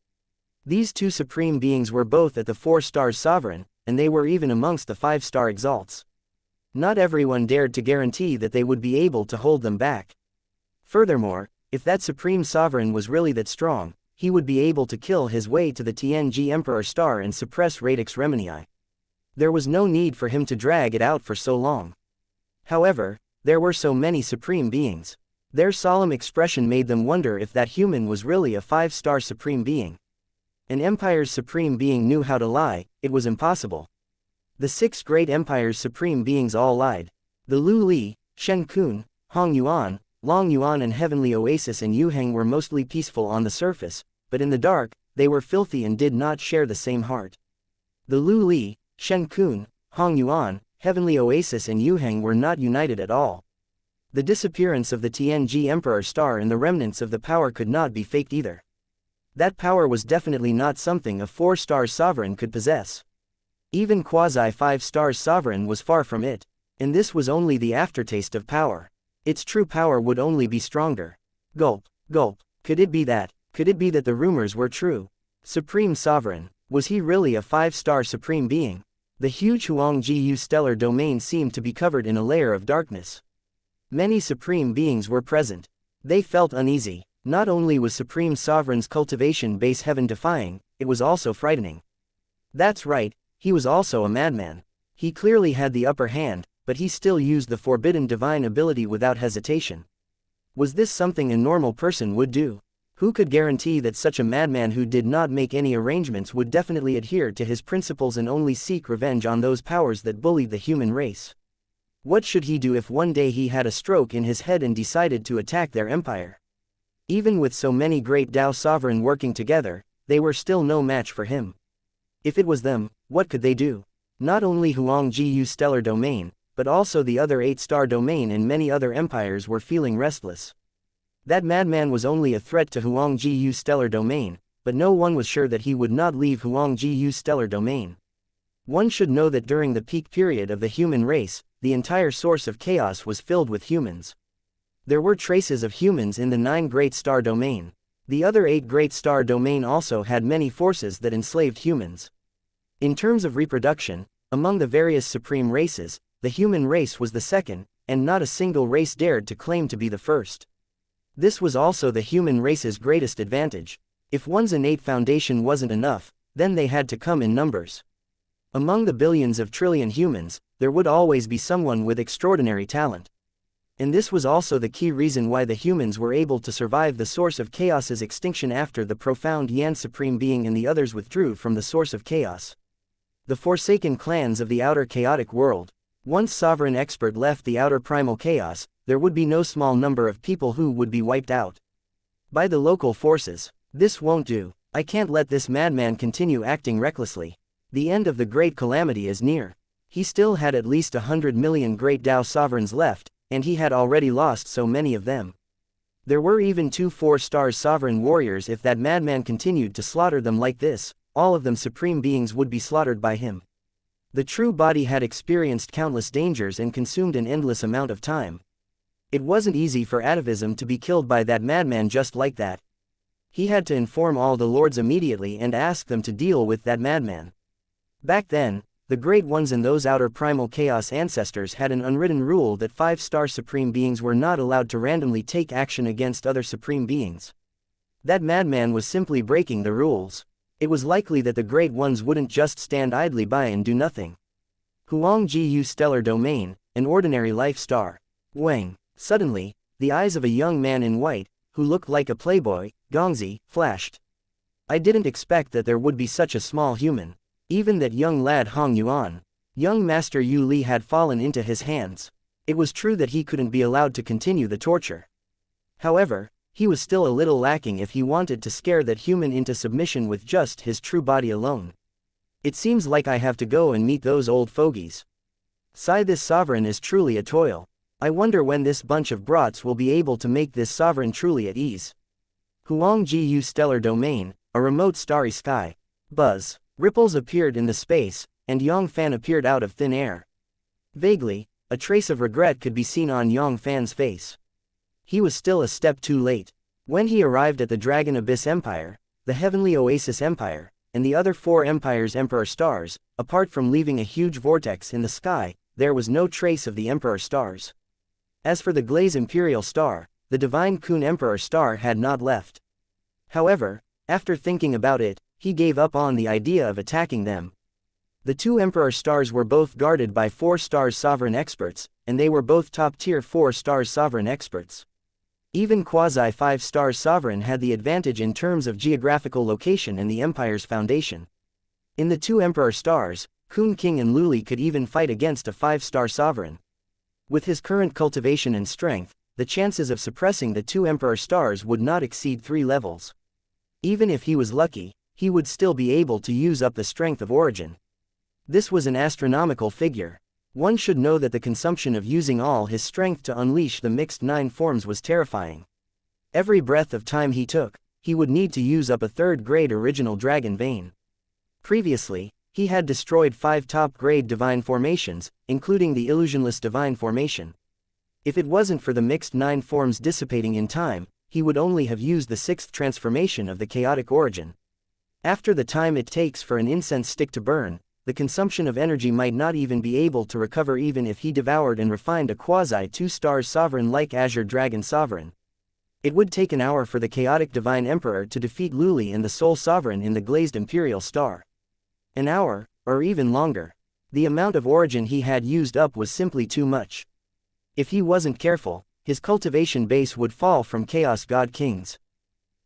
These two Supreme Beings were both at the 4-star Sovereign, and they were even amongst the 5-star Exalts. Not everyone dared to guarantee that they would be able to hold them back. Furthermore, if that Supreme Sovereign was really that strong, he would be able to kill his way to the TNG Emperor Star and suppress Radix Remenii. There was no need for him to drag it out for so long. However, there were so many Supreme Beings. Their solemn expression made them wonder if that human was really a 5-star Supreme Being. An empire's Supreme Being knew how to lie, it was impossible. The 6 great empires' Supreme Beings all lied. The Lu Li, Shen Kun, Hong Yuan, Long Yuan and Heavenly Oasis and Yu Heng were mostly peaceful on the surface, but in the dark, they were filthy and did not share the same heart. The Lu Li, Shen Kun, Hong Yuan, Heavenly Oasis and Yu Heng were not united at all. The disappearance of the TNG Emperor Star and the remnants of the power could not be faked either. That power was definitely not something a 4-star sovereign could possess. Even quasi-5-star sovereign was far from it, and this was only the aftertaste of power. Its true power would only be stronger. Gulp, gulp, could it be that the rumors were true? Supreme Sovereign, was he really a 5-star Supreme Being? The huge Huangjiu stellar domain seemed to be covered in a layer of darkness. Many Supreme Beings were present. They felt uneasy. Not only was Supreme Sovereign's cultivation base heaven-defying, it was also frightening. That's right, he was also a madman. He clearly had the upper hand, but he still used the forbidden divine ability without hesitation. Was this something a normal person would do? Who could guarantee that such a madman who did not make any arrangements would definitely adhere to his principles and only seek revenge on those powers that bullied the human race? What should he do if one day he had a stroke in his head and decided to attack their empire? Even with so many great Tao sovereign working together, they were still no match for him. If it was them, what could they do? Not only Huangjiu stellar domain, but also the other 8-star domain and many other empires were feeling restless. That madman was only a threat to Huangjiu stellar domain, but no one was sure that he would not leave Huangjiu stellar domain. One should know that during the peak period of the human race, the entire source of chaos was filled with humans. There were traces of humans in the 9 great star domain. The other 8 great star domain also had many forces that enslaved humans. In terms of reproduction, among the various supreme races, the human race was the second, and not a single race dared to claim to be the first. This was also the human race's greatest advantage. If one's innate foundation wasn't enough, then they had to come in numbers. Among the billions of trillion humans, there would always be someone with extraordinary talent. And this was also the key reason why the humans were able to survive the source of chaos's extinction after the profound Yan Supreme Being and the others withdrew from the source of chaos. The forsaken clans of the outer chaotic world. Once sovereign expert left the outer primal chaos, there would be no small number of people who would be wiped out by the local forces. This won't do. I can't let this madman continue acting recklessly. The end of the great calamity is near. He still had at least 100 million great Dao sovereigns left, and he had already lost so many of them. There were even 2 4-star sovereign warriors. If that madman continued to slaughter them like this, all of them supreme beings would be slaughtered by him. The true body had experienced countless dangers and consumed an endless amount of time. It wasn't easy for atavism to be killed by that madman just like that. He had to inform all the lords immediately and ask them to deal with that madman. Back then, the Great Ones and those outer primal chaos ancestors had an unwritten rule that 5-star supreme beings were not allowed to randomly take action against other supreme beings. That madman was simply breaking the rules. It was likely that the Great Ones wouldn't just stand idly by and do nothing. Huangjiu Stellar Domain, an ordinary life star. Wang. Suddenly, the eyes of a young man in white, who looked like a playboy, Gongzi, flashed. I didn't expect that there would be such a small human. Even that young lad Hong Yuan. Young Master Yu Li had fallen into his hands. It was true that he couldn't be allowed to continue the torture. However, he was still a little lacking if he wanted to scare that human into submission with just his true body alone. It seems like I have to go and meet those old fogies. Sigh, this sovereign is truly a toil. I wonder when this bunch of brats will be able to make this sovereign truly at ease. Huangjiu Stellar Domain, a remote starry sky. Buzz. Ripples appeared in the space, and Yang Fann appeared out of thin air. Vaguely, a trace of regret could be seen on Yang Fann's face. He was still a step too late. When he arrived at the Dragon Abyss Empire, the Heavenly Oasis Empire, and the other 4 empires' Emperor Stars, apart from leaving a huge vortex in the sky, there was no trace of the Emperor Stars. As for the Glaze Imperial Star, the Divine Kun Emperor Star had not left. However, after thinking about it, he gave up on the idea of attacking them. The 2 Emperor Stars were both guarded by 4-star sovereign experts, and they were both top-tier 4-star sovereign experts. Even quasi-5-star sovereign had the advantage in terms of geographical location and the empire's foundation. In the 2 Emperor Stars, Kun King and Luli could even fight against a 5-star sovereign. With his current cultivation and strength, the chances of suppressing the 2 Emperor Stars would not exceed 3 levels. Even if he was lucky, he would still be able to use up the strength of origin. This was an astronomical figure. One should know that the consumption of using all his strength to unleash the mixed 9 forms was terrifying. Every breath of time he took, he would need to use up a 3rd-grade original dragon vein. Previously, he had destroyed 5 top-grade divine formations, including the illusionless divine formation. If it wasn't for the mixed 9 forms dissipating in time, he would only have used the 6th transformation of the chaotic origin. After the time it takes for an incense stick to burn, the consumption of energy might not even be able to recover even if he devoured and refined a quasi-2-star sovereign like Azure Dragon Sovereign. It would take an hour for the chaotic divine emperor to defeat Luli and the Soul Sovereign in the glazed Imperial Star. An hour, or even longer. The amount of origin he had used up was simply too much. If he wasn't careful, his cultivation base would fall from Chaos God Kings.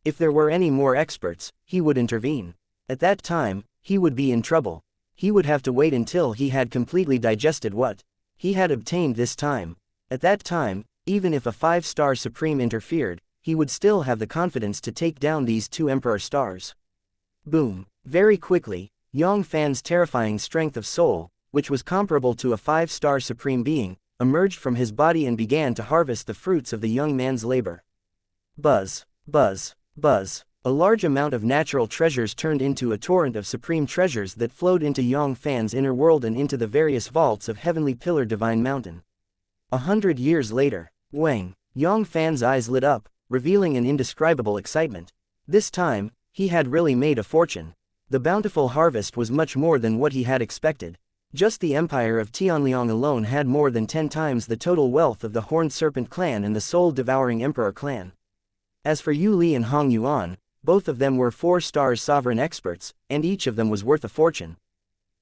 If there were any more experts, he would intervene. At that time, he would be in trouble. He would have to wait until he had completely digested what he had obtained this time. At that time, even if a 5-star supreme interfered, he would still have the confidence to take down these 2 Emperor Stars. Boom. Very quickly, Yang Fann's terrifying strength of soul, which was comparable to a 5-star supreme being, emerged from his body and began to harvest the fruits of the young man's labor. Buzz. Buzz. Buzz. A large amount of natural treasures turned into a torrent of supreme treasures that flowed into Yang Fann's inner world and into the various vaults of Heavenly Pillar Divine Mountain. 100 years later, Wang. Yang Fann's eyes lit up, revealing an indescribable excitement. This time, he had really made a fortune. The bountiful harvest was much more than what he had expected. Just the empire of Tianliang alone had more than 10 times the total wealth of the Horned Serpent clan and the Soul-Devouring Emperor clan. As for Yu Li and Hong Yuan, both of them were 4-star sovereign experts, and each of them was worth a fortune.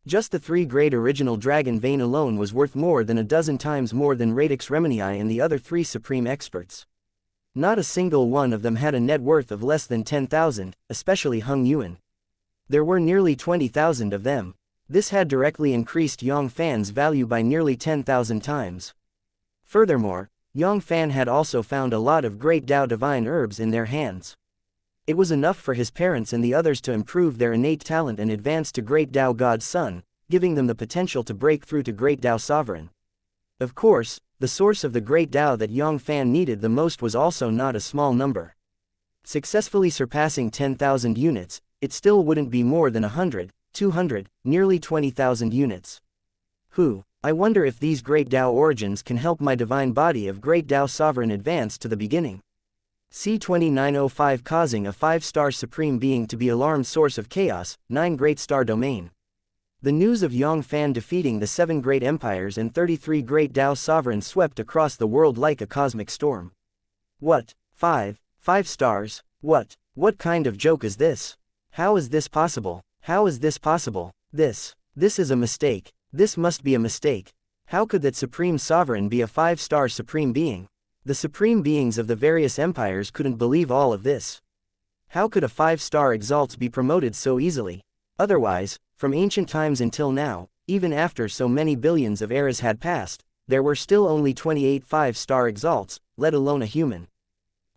Just the 3 great original dragon vein alone was worth more than a dozen times more than Radix Remini and the other 3 supreme experts. Not a single one of them had a net worth of less than 10,000, especially Hung Yuan. There were nearly 20,000 of them. This had directly increased Yang Fann's value by nearly 10,000 times. Furthermore, Yang Fann had also found a lot of great Dao divine herbs in their hands. It was enough for his parents and the others to improve their innate talent and advance to Great Dao God's Son, giving them the potential to break through to Great Dao Sovereign. Of course, the source of the Great Dao that Yang Fann needed the most was also not a small number. Successfully surpassing 10,000 units, it still wouldn't be more than 100, 200, nearly 20,000 units. I wonder if these Great Dao origins can help my divine body of Great Dao Sovereign advance to the beginning. C2905 causing a 5-star supreme being to be alarmed source of chaos, 9 great star domain. The news of Yang Fann defeating the 7 great empires and 33 great Dao sovereigns swept across the world like a cosmic storm. What? 5 stars? What kind of joke is this? How is this possible? How is this possible? This is a mistake. This must be a mistake. How could that supreme sovereign be a 5-star supreme being? The supreme beings of the various empires couldn't believe all of this. How could a 5-star exalts be promoted so easily? Otherwise, from ancient times until now, even after so many billions of eras had passed, there were still only 28 5-star exalts, let alone a human.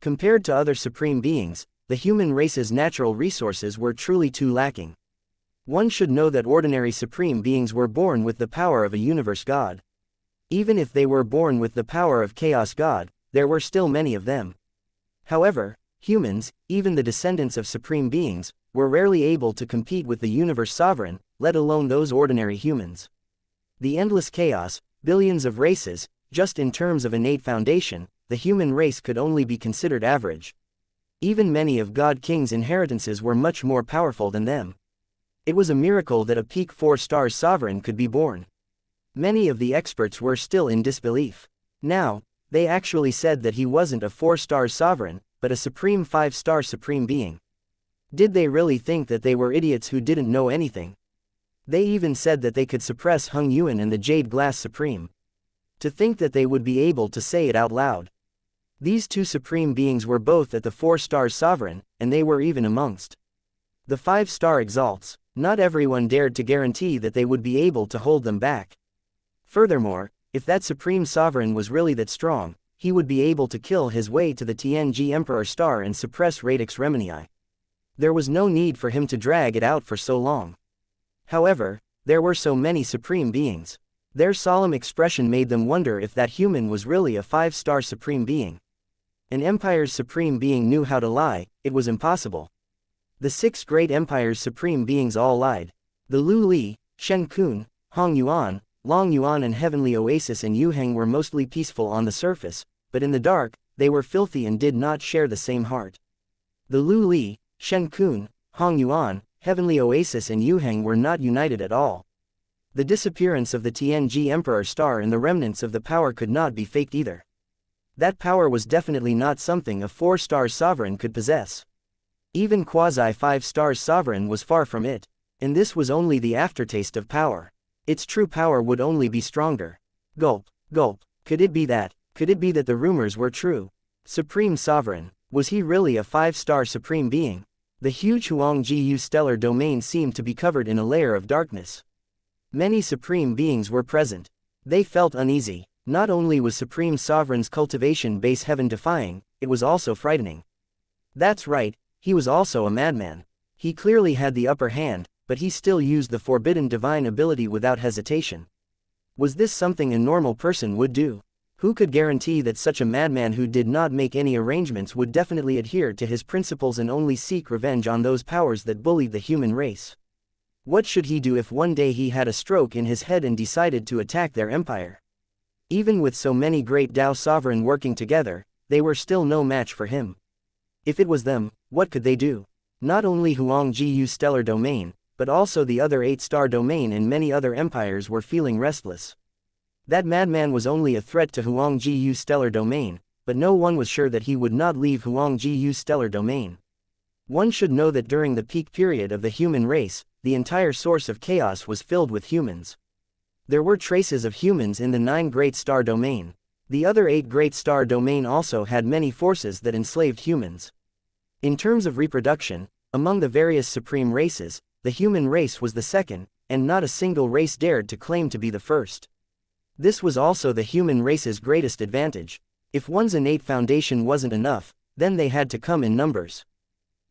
Compared to other supreme beings, the human race's natural resources were truly too lacking. One should know that ordinary supreme beings were born with the power of a universe god. Even if they were born with the power of chaos god, there were still many of them. However, humans, even the descendants of supreme beings, were rarely able to compete with the universe sovereign, let alone those ordinary humans. The endless chaos, billions of races, just in terms of innate foundation, the human race could only be considered average. Even many of God King's inheritances were much more powerful than them. It was a miracle that a peak 4-star sovereign could be born. Many of the experts were still in disbelief. Now, they actually said that he wasn't a 4-star sovereign, but a supreme 5-star supreme being. Did they really think that they were idiots who didn't know anything? They even said that they could suppress Hung Yuan and the Jade Glass Supreme. To think that they would be able to say it out loud. These 2 supreme beings were both at the 4-star sovereign, and they were even amongst the 5-star exalts. Not everyone dared to guarantee that they would be able to hold them back. Furthermore, if that supreme sovereign was really that strong, he would be able to kill his way to the TNG Emperor Star and suppress Radix Remini. There was no need for him to drag it out for so long. However, there were so many supreme beings. Their solemn expression made them wonder if that human was really a 5-star supreme being. An empire's supreme being knew how to lie, it was impossible. The 6 great empires' supreme beings all lied. The Lu Li, Shen Kun, Hong Yuan, Long Yuan and Heavenly Oasis and Yuheng were mostly peaceful on the surface, but in the dark, they were filthy and did not share the same heart. The Lu Li, Shen Kun, Hong Yuan, Heavenly Oasis and Yuheng were not united at all. The disappearance of the TNG Emperor Star and the remnants of the power could not be faked either. That power was definitely not something a 4-star sovereign could possess. Even quasi-5-star sovereign was far from it, and this was only the aftertaste of power. Its true power would only be stronger. Gulp, gulp. Could it be that? Could it be that the rumors were true? Supreme Sovereign. Was he really a 5-star supreme being? The huge Huangjiu stellar domain seemed to be covered in a layer of darkness. Many supreme beings were present. They felt uneasy. Not only was Supreme Sovereign's cultivation base heaven-defying, it was also frightening. That's right, he was also a madman. He clearly had the upper hand, but he still used the forbidden divine ability without hesitation. Was this something a normal person would do? Who could guarantee that such a madman who did not make any arrangements would definitely adhere to his principles and only seek revenge on those powers that bullied the human race? What should he do if one day he had a stroke in his head and decided to attack their empire? Even with so many great Dao sovereign working together, they were still no match for him. If it was them, what could they do? Not only Huangjiu stellar domain, but also the other 8-star domain and many other empires were feeling restless. That madman was only a threat to Huangjiu stellar domain, but no one was sure that he would not leave Huangjiu stellar domain. One should know that during the peak period of the human race, the entire source of chaos was filled with humans. There were traces of humans in the 9 Great Star Domain. The other 8 Great Star Domain also had many forces that enslaved humans. In terms of reproduction, among the various supreme races, the human race was the second, and not a single race dared to claim to be the first. This was also the human race's greatest advantage. If one's innate foundation wasn't enough, then they had to come in numbers.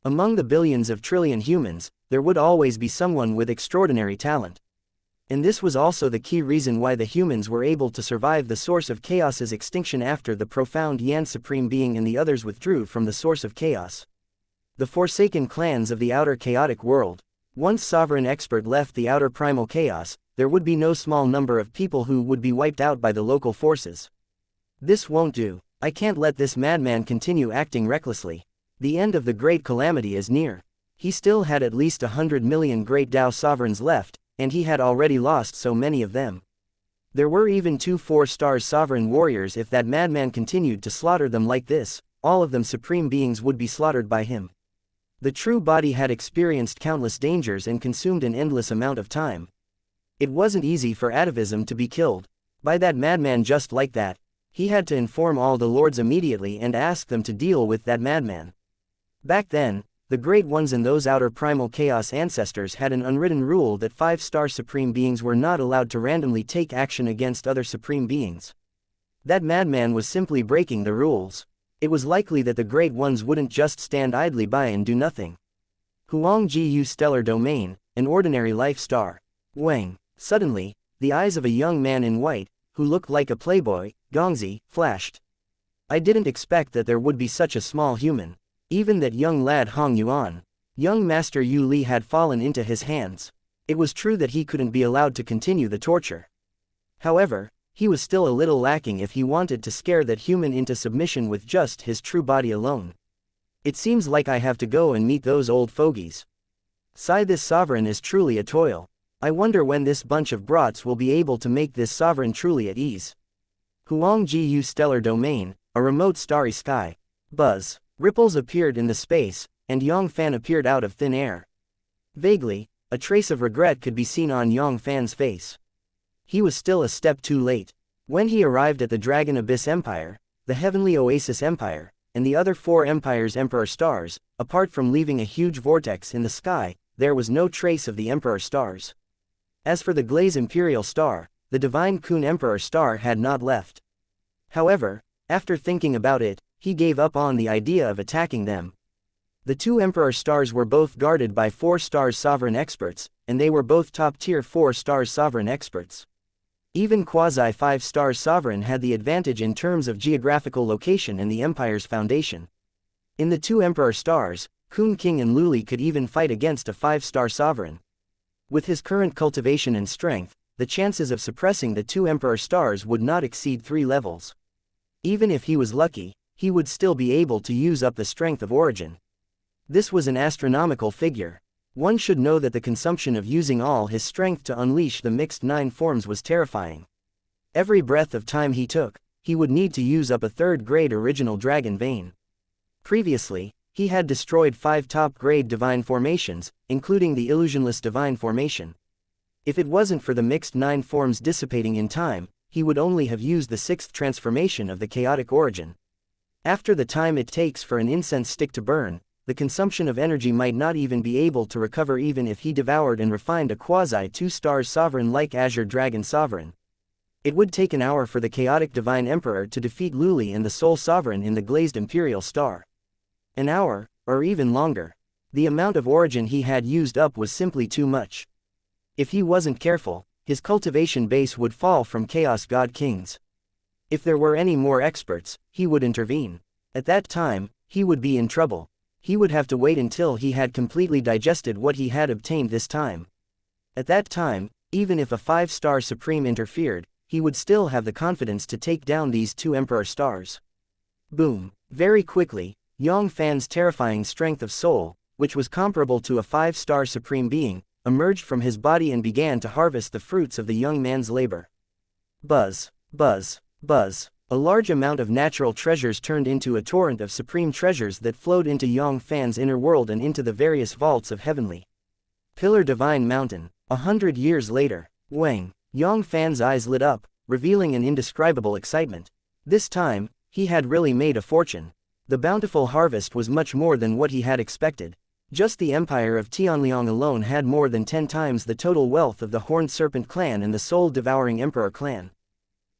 Among the billions of trillion humans, there would always be someone with extraordinary talent. And this was also the key reason why the humans were able to survive the source of chaos's extinction after the profound Yan Supreme Being and the others withdrew from the source of chaos. The forsaken clans of the outer chaotic world. Once sovereign expert left the outer primal chaos, there would be no small number of people who would be wiped out by the local forces. This won't do. I can't let this madman continue acting recklessly. The end of the great calamity is near. He still had at least 100 million great Dao sovereigns left, and he had already lost so many of them. There were even 2 4-star sovereign warriors. If that madman continued to slaughter them like this, all of them supreme beings would be slaughtered by him. The true body had experienced countless dangers and consumed an endless amount of time. It wasn't easy for atavism to be killed by that madman just like that. He had to inform all the lords immediately and ask them to deal with that madman. Back then, the Great Ones and those outer primal chaos ancestors had an unwritten rule that 5-star supreme beings were not allowed to randomly take action against other supreme beings. That madman was simply breaking the rules. It was likely that the Great Ones wouldn't just stand idly by and do nothing. Huangjiu Stellar Domain, an ordinary life star. Wang. Suddenly, the eyes of a young man in white, who looked like a playboy, Gongzi, flashed. I didn't expect that there would be such a small human. Even that young lad Hong Yuan. Young Master Yu Li had fallen into his hands. It was true that he couldn't be allowed to continue the torture. However, he was still a little lacking if he wanted to scare that human into submission with just his true body alone. It seems like I have to go and meet those old fogies. Sigh, this sovereign is truly a toil. I wonder when this bunch of brats will be able to make this sovereign truly at ease. Huangjiu Stellar Domain, a remote starry sky. Buzz. Ripples appeared in the space, and Yang Fann appeared out of thin air. Vaguely, a trace of regret could be seen on Yang Fann's face. He was still a step too late. When he arrived at the Dragon Abyss Empire, the Heavenly Oasis Empire, and the other 4 empires' Emperor Stars, apart from leaving a huge vortex in the sky, there was no trace of the Emperor Stars. As for the Glaze Imperial Star, the Divine Kun Emperor Star had not left. However, after thinking about it, he gave up on the idea of attacking them. The 2 Emperor Stars were both guarded by 4-star sovereign experts, and they were both top-tier 4-star sovereign experts. Even quasi-5-star sovereign had the advantage in terms of geographical location and the empire's foundation. In the 2 Emperor Stars, Kun King and Luli could even fight against a 5-star sovereign. With his current cultivation and strength, the chances of suppressing the 2 Emperor Stars would not exceed 3 levels. Even if he was lucky, he would still be able to use up the strength of origin. This was an astronomical figure. One should know that the consumption of using all his strength to unleash the mixed 9 forms was terrifying. Every breath of time he took, he would need to use up a 3rd-grade original dragon vein. Previously, he had destroyed 5 top-grade divine formations, including the illusionless divine formation. If it wasn't for the mixed 9 forms dissipating in time, he would only have used the 6th transformation of the chaotic origin. After the time it takes for an incense stick to burn, the consumption of energy might not even be able to recover even if he devoured and refined a quasi-2-star sovereign like Azure Dragon Sovereign. It would take an hour for the chaotic Divine Emperor to defeat Luli and the Soul Sovereign in the Glazed Imperial Star. An hour, or even longer. The amount of origin he had used up was simply too much. If he wasn't careful, his cultivation base would fall from Chaos God Kings. If there were any more experts, he would intervene. At that time, he would be in trouble. He would have to wait until he had completely digested what he had obtained this time. At that time, even if a 5-star Supreme interfered, he would still have the confidence to take down these 2 Emperor Stars. Boom. Very quickly, Yang Fann's terrifying strength of soul, which was comparable to a 5-star Supreme Being, emerged from his body and began to harvest the fruits of the young man's labor. Buzz, buzz, buzz. A large amount of natural treasures turned into a torrent of supreme treasures that flowed into Yang Fann's inner world and into the various vaults of heavenly Pillar Divine Mountain. 100 years later. Wang. Yang Fann's eyes lit up, revealing an indescribable excitement. This time, he had really made a fortune. The bountiful harvest was much more than what he had expected. Just the empire of Tianliang alone had more than 10 times the total wealth of the Horned Serpent clan and the Soul-Devouring Emperor clan.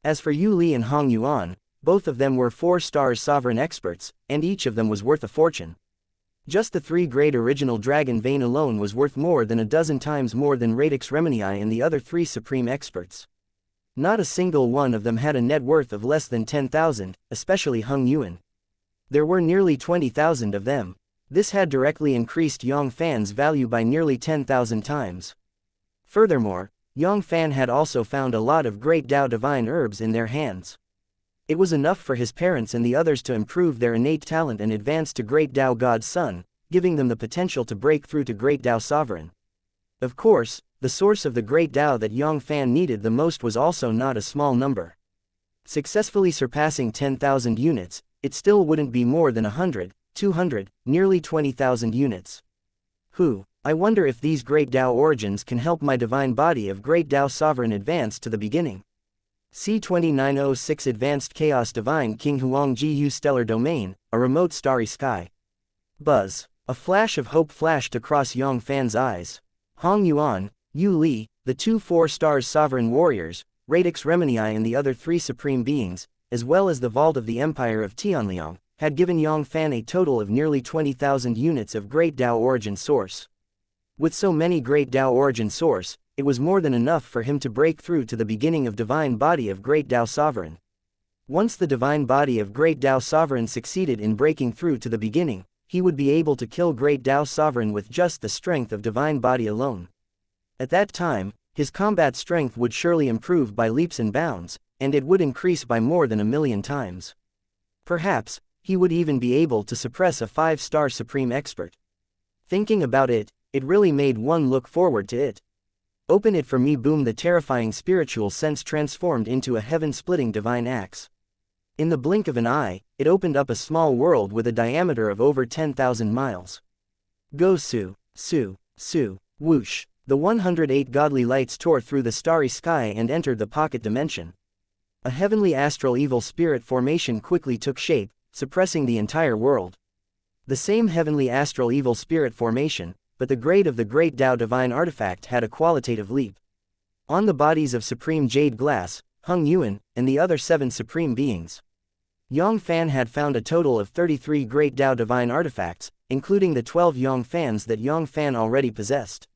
As for Yu Li and Hong Yuan, both of them were 4 stars sovereign experts, and each of them was worth a fortune. Just the 3 great original dragon vein alone was worth more than a dozen times more than Radix Remini and the other 3 supreme experts. Not a single one of them had a net worth of less than 10,000, especially Hong Yuan. There were nearly 20,000 of them. This had directly increased Yang Fann's value by nearly 10,000 times. Furthermore, Yang Fann had also found a lot of great Dao divine herbs in their hands. It was enough for his parents and the others to improve their innate talent and advance to Great Dao God's Son, giving them the potential to break through to Great Dao Sovereign. Of course, the source of the Great Dao that Yang Fann needed the most was also not a small number. Successfully surpassing 10,000 units, it still wouldn't be more than 100, 200, nearly 20,000 units. I wonder if these Great Dao origins can help my divine body of Great Dao Sovereign advance to the beginning. C2906 Advanced Chaos Divine King Huang Ji Stellar Domain, a remote starry sky. Buzz. A flash of hope flashed across Yang Fann's eyes. Hong Yuan, Yu Li, the 2 4-stars sovereign warriors, Radix Remini and the other 3 supreme beings, as well as the vault of the Empire of Tianliang, had given Yang Fann a total of nearly 20,000 units of Great Dao Origin Source. With so many Great Dao Origin Source, it was more than enough for him to break through to the beginning of Divine Body of Great Dao Sovereign. Once the Divine Body of Great Dao Sovereign succeeded in breaking through to the beginning, he would be able to kill Great Dao Sovereign with just the strength of Divine Body alone. At that time, his combat strength would surely improve by leaps and bounds, and it would increase by more than 1,000,000 times. Perhaps, he would even be able to suppress a 5-star Supreme Expert. Thinking about it, it really made one look forward to it. Open it for me. Boom! The terrifying spiritual sense transformed into a heaven-splitting divine axe. In the blink of an eye, it opened up a small world with a diameter of over 10,000 miles. Go Su, Su, Su, whoosh! The 108 godly lights tore through the starry sky and entered the pocket dimension. A heavenly astral evil spirit formation quickly took shape, suppressing the entire world. The same heavenly astral evil spirit formation, but the grade of the Great Dao Divine Artifact had a qualitative leap. On the bodies of Supreme Jade Glass, Hong Yuan, and the other 7 Supreme Beings. Yang Fann had found a total of 33 Great Dao Divine Artifacts, including the 12 Yang Fanns that Yang Fann already possessed.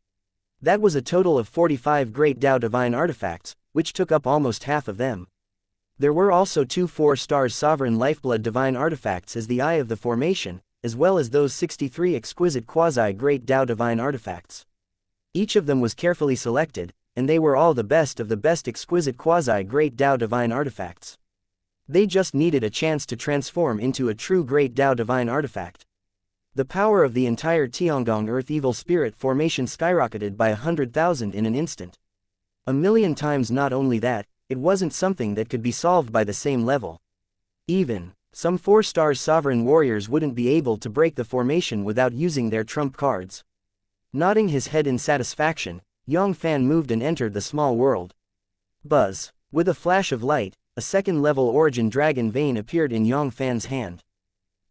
That was a total of 45 Great Dao Divine Artifacts, which took up almost half of them. There were also 2 4-stars Sovereign Lifeblood Divine Artifacts as the Eye of the Formation, as well as those 63 exquisite quasi-Great Dao Divine Artifacts. Each of them was carefully selected, and they were all the best of the best exquisite quasi-Great Dao Divine Artifacts. They just needed a chance to transform into a true Great Dao Divine Artifact. The power of the entire Tiangong Earth Evil Spirit formation skyrocketed by 100,000 in an instant. 1,000,000 times. Not only that, it wasn't something that could be solved by the same level. Even some 4-star sovereign warriors wouldn't be able to break the formation without using their trump cards. Nodding his head in satisfaction, Yang Fann moved and entered the small world. Buzz. With a flash of light, a second-level origin dragon vein appeared in Yang Fann's hand.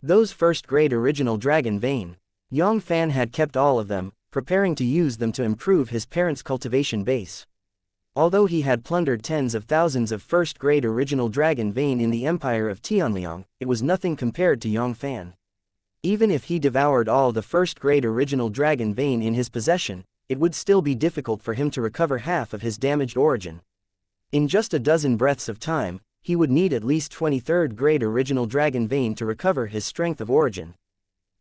Those first-grade original dragon vein. Yang Fann had kept all of them, preparing to use them to improve his parents' cultivation base. Although he had plundered tens of thousands of first-grade original dragon vein in the Empire of Tianliang, it was nothing compared to Yang Fann. Even if he devoured all the first-grade original dragon vein in his possession, it would still be difficult for him to recover half of his damaged origin. In just a dozen breaths of time, he would need at least 23rd-grade original dragon vein to recover his strength of origin.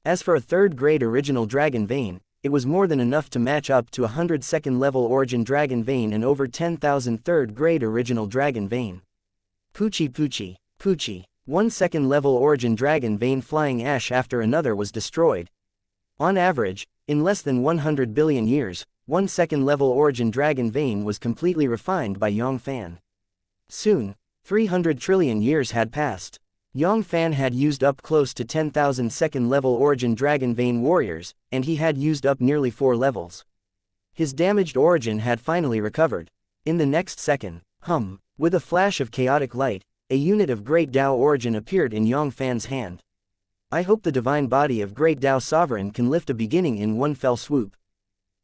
As for a 3rd-grade original dragon vein, it was more than enough to match up to 100 second-level origin dragon vein and over 10,000 3rd-grade original dragon vein. Poochie Poochie, Poochie. 1 second-level origin dragon vein flying ash after another was destroyed. On average, in less than 100 billion years, 1 second-level origin dragon vein was completely refined by Yang Fann. Soon, 300 trillion years had passed. Yang Fann had used up close to 10,000 second-level origin dragon vein warriors, and he had used up nearly 4 levels. His damaged origin had finally recovered. In the next second, with a flash of chaotic light, a unit of Great Tao origin appeared in Yang Fann's hand. I hope the divine body of Great Tao Sovereign can lift a beginning in one fell swoop.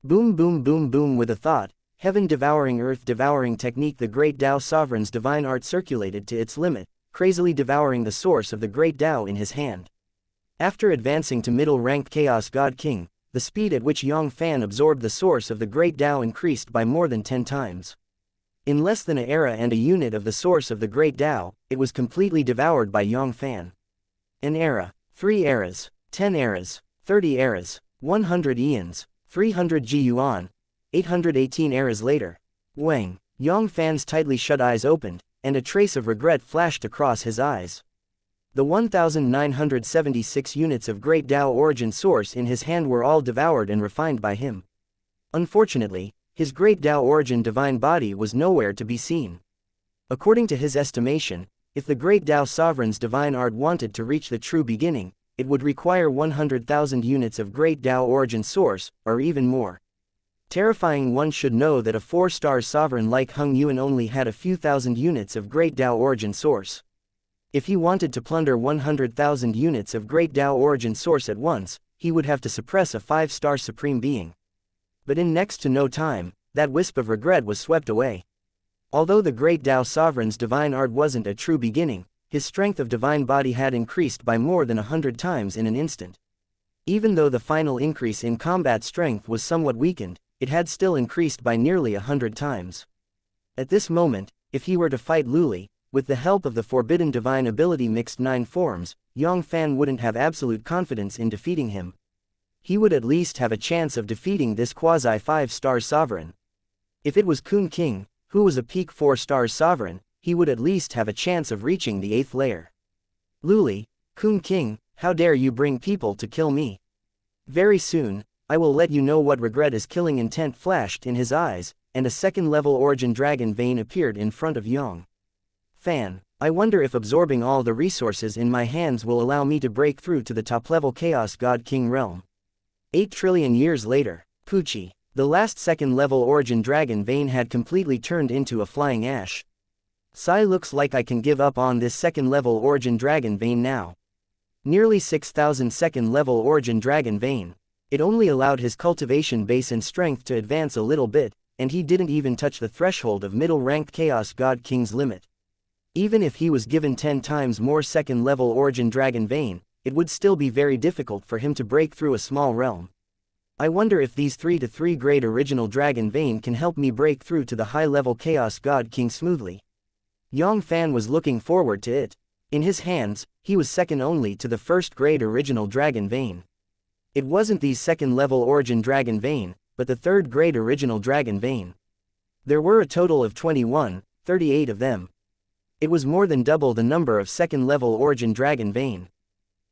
Boom boom boom boom. With a thought, heaven devouring earth devouring technique, the Great Tao Sovereign's divine art circulated to its limit, crazily devouring the source of the Great Tao in his hand. After advancing to middle-ranked Chaos God King, the speed at which Yang Fann absorbed the source of the Great Tao increased by more than 10 times. In less than an era and a unit of the source of the Great Tao, it was completely devoured by Yang Fann. An era, 3 eras, 10 eras, 30 eras, 100 eons, 300 G yuan, 818 eras later. Wang, Yang Fann's tightly shut eyes opened, and a trace of regret flashed across his eyes. The 1,976 units of Great Tao origin source in his hand were all devoured and refined by him. Unfortunately, his Great Tao origin divine body was nowhere to be seen. According to his estimation, if the Great Tao Sovereign's divine art wanted to reach the true beginning, it would require 100,000 units of Great Tao origin source, or even more. Terrifying. One should know that a 4-star sovereign like Hung Yuan only had a few thousand units of Great Tao origin source. If he wanted to plunder 100,000 units of Great Tao origin source at once, he would have to suppress a 5-star supreme being. But in next to no time, that wisp of regret was swept away. Although the Great Tao Sovereign's divine art wasn't a true beginning, his strength of divine body had increased by more than 100 times in an instant. Even though the final increase in combat strength was somewhat weakened, it had still increased by nearly 100 times. At this moment, if he were to fight Luli, with the help of the forbidden divine ability mixed 9 forms, Yang Fann wouldn't have absolute confidence in defeating him. He would at least have a chance of defeating this quasi-5-star sovereign. If it was Kun King, who was a peak 4-star sovereign, he would at least have a chance of reaching the 8th layer. Luli, Kun King, how dare you bring people to kill me? Very soon, I will let you know what regret is. Killing intent flashed in his eyes, and a 2nd-level origin dragon vein appeared in front of Yang Fann. I wonder if absorbing all the resources in my hands will allow me to break through to the top-level Chaos God King realm. 8 trillion years later, Pucci, the last 2nd-level origin dragon vein had completely turned into a flying ash. Sai looks like I can give up on this 2nd-level origin dragon vein now. Nearly 6,000 2nd-level origin dragon vein. It only allowed his cultivation base and strength to advance a little bit, and he didn't even touch the threshold of middle-ranked Chaos God King's limit. Even if he was given 10 times more 2nd-level origin dragon vein, it would still be very difficult for him to break through a small realm. I wonder if these 3-3 grade original dragon vein can help me break through to the high-level Chaos God King smoothly. Yang Fann was looking forward to it. In his hands, he was second only to the 1st grade original dragon vein. It wasn't these 2nd-level origin dragon vein, but the 3rd grade original dragon vein. There were a total of 38 of them. It was more than double the number of 2nd-level origin dragon vein.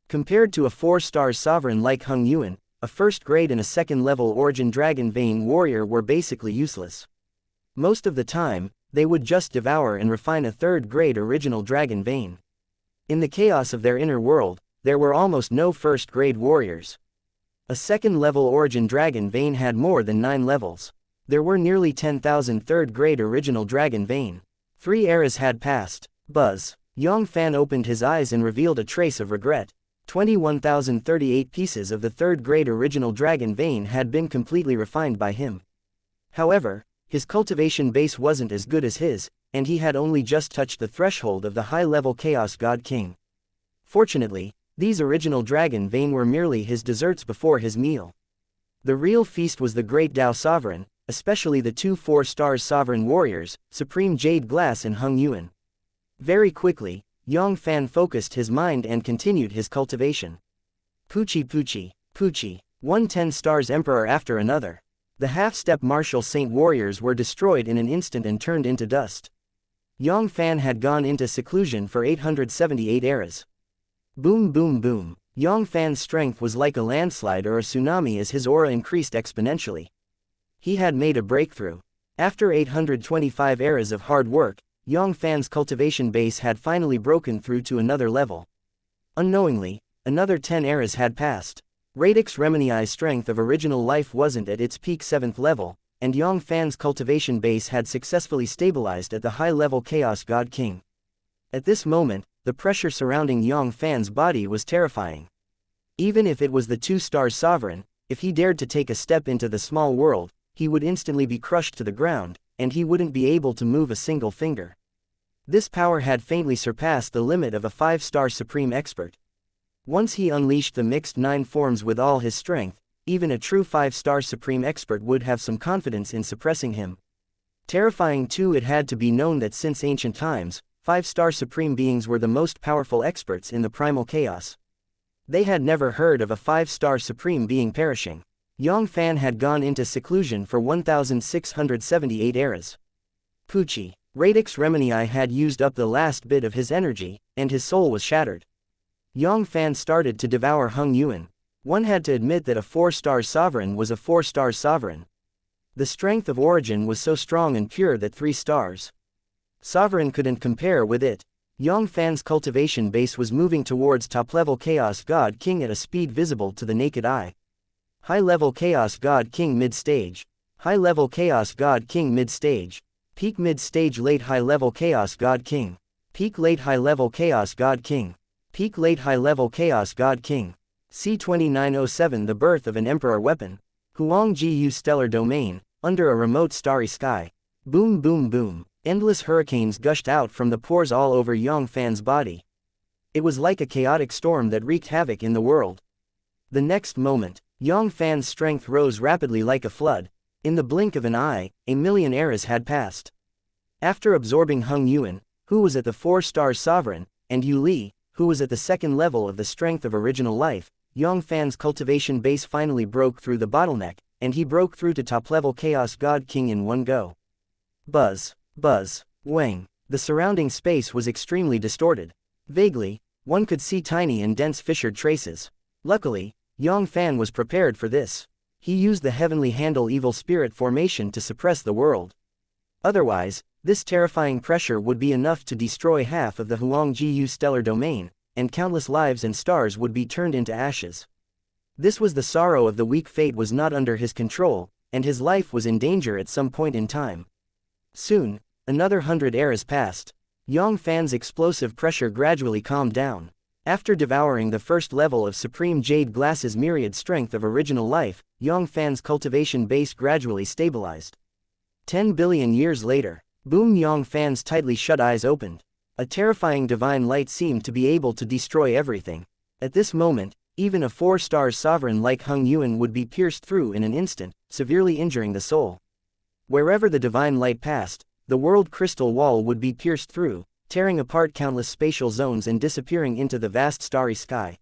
Compared to a 4-star sovereign like Hung Yuan, a 1st grade and a 2nd-level origin dragon vein warrior were basically useless. Most of the time, they would just devour and refine a 3rd grade original dragon vein. In the chaos of their inner world, there were almost no 1st grade warriors. A 2nd-level origin dragon vein had more than 9 levels. There were nearly 10,000 3rd grade original dragon vein. 3 eras had passed. Buzz. Yang Fann opened his eyes and revealed a trace of regret. 21,038 pieces of the 3rd grade original dragon vein had been completely refined by him. However, his cultivation base wasn't as good as his, and he had only just touched the threshold of the high-level Chaos God King. Fortunately, these original dragon vein were merely his desserts before his meal. The real feast was the Great Tao Sovereign, especially the 2 4-star sovereign warriors, Supreme Jade Glass and Hung Yuan. Very quickly, Yang Fann focused his mind and continued his cultivation. Pucci Pucci, Pucci, 110 stars emperor after another. The half-step martial saint warriors were destroyed in an instant and turned into dust. Yang Fann had gone into seclusion for 878 eras. Boom boom boom. Yang Fann's strength was like a landslide or a tsunami as his aura increased exponentially. He had made a breakthrough. After 825 eras of hard work, Yang Fann's cultivation base had finally broken through to another level. Unknowingly, another 10 eras had passed. Radix Remini's strength of original life wasn't at its peak 7th level, and Yang Fann's cultivation base had successfully stabilized at the high-level Chaos God King. At this moment, the pressure surrounding Yang Fann's body was terrifying. Even if it was the 2-star sovereign, if he dared to take a step into the small world, he would instantly be crushed to the ground, and he wouldn't be able to move a single finger. This power had faintly surpassed the limit of a 5-star supreme expert. Once he unleashed the mixed 9 forms with all his strength, even a true 5-star supreme expert would have some confidence in suppressing him. Terrifying too, it had to be known that since ancient times, 5-star supreme beings were the most powerful experts in the primal chaos. They had never heard of a 5-star supreme being perishing. Yang Fann had gone into seclusion for 1678 eras. Pucci. Radix Remenii had used up the last bit of his energy, and his soul was shattered. Yang Fann started to devour Hung Yuan. One had to admit that a 4-star sovereign was a 4-star sovereign. The strength of origin was so strong and pure that 3 stars sovereign couldn't compare with it. Yang Fann's cultivation base was moving towards top-level Chaos God King at a speed visible to the naked eye. High-level Chaos God King mid-stage. High-level Chaos God King mid-stage. Peak mid-stage late high-level Chaos God King. Peak late high-level Chaos God King. Peak late high-level Chaos God King. C-2907 The birth of an emperor weapon. Huangjiu stellar domain, under a remote starry sky. Boom boom boom. Endless hurricanes gushed out from the pores all over Yang Fann's body. It was like a chaotic storm that wreaked havoc in the world. The next moment, Yang Fann's strength rose rapidly like a flood. In the blink of an eye, 1,000,000 eras had passed. After absorbing Hung Yuan, who was at the 4-star sovereign, and Yu Li, who was at the 2nd level of the strength of original life, Yang Fann's cultivation base finally broke through the bottleneck, and he broke through to top-level Chaos God King in one go. Buzz. Buzz. Wang. The surrounding space was extremely distorted. Vaguely, one could see tiny and dense fissured traces. Luckily, Yang Fann was prepared for this. He used the heavenly handle evil spirit formation to suppress the world. Otherwise, this terrifying pressure would be enough to destroy half of the Huangjiu stellar domain, and countless lives and stars would be turned into ashes. This was the sorrow of the weak. Fate was not under his control, and his life was in danger at some point in time. Soon, another 100 eras passed. Yang Fann's explosive pressure gradually calmed down. After devouring the 1st level of Supreme Jade Glass's myriad strength of original life, Yang Fann's cultivation base gradually stabilized. 10 billion years later, boom! Yang Fann's tightly shut eyes opened. A terrifying divine light seemed to be able to destroy everything. At this moment, even a 4-star sovereign like Hung Yuan would be pierced through in an instant, severely injuring the soul. Wherever the divine light passed, the world crystal wall would be pierced through, tearing apart countless spatial zones and disappearing into the vast starry sky.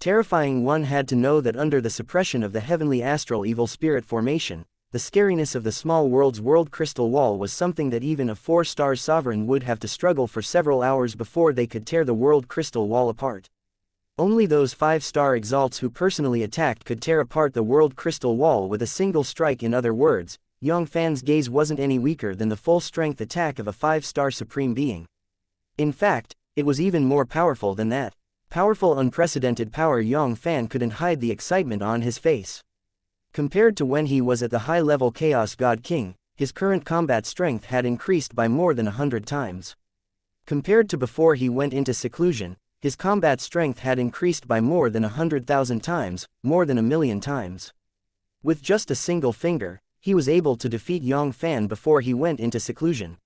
Terrifying, one had to know that under the suppression of the heavenly astral evil spirit formation, the scariness of the small world's world crystal wall was something that even a 4-star sovereign would have to struggle for several hours before they could tear the world crystal wall apart. Only those 5-star exalts who personally attacked could tear apart the world crystal wall with a single strike. In other words, Yang Fann's gaze wasn't any weaker than the full-strength attack of a 5-star supreme being. In fact, it was even more powerful than that. Powerful, unprecedented power. Yang Fann couldn't hide the excitement on his face. Compared to when he was at the high-level Chaos God King, his current combat strength had increased by more than 100 times. Compared to before he went into seclusion, his combat strength had increased by more than 100,000 times, more than 1,000,000 times. With just a single finger, he was able to defeat Yang Fann before he went into seclusion.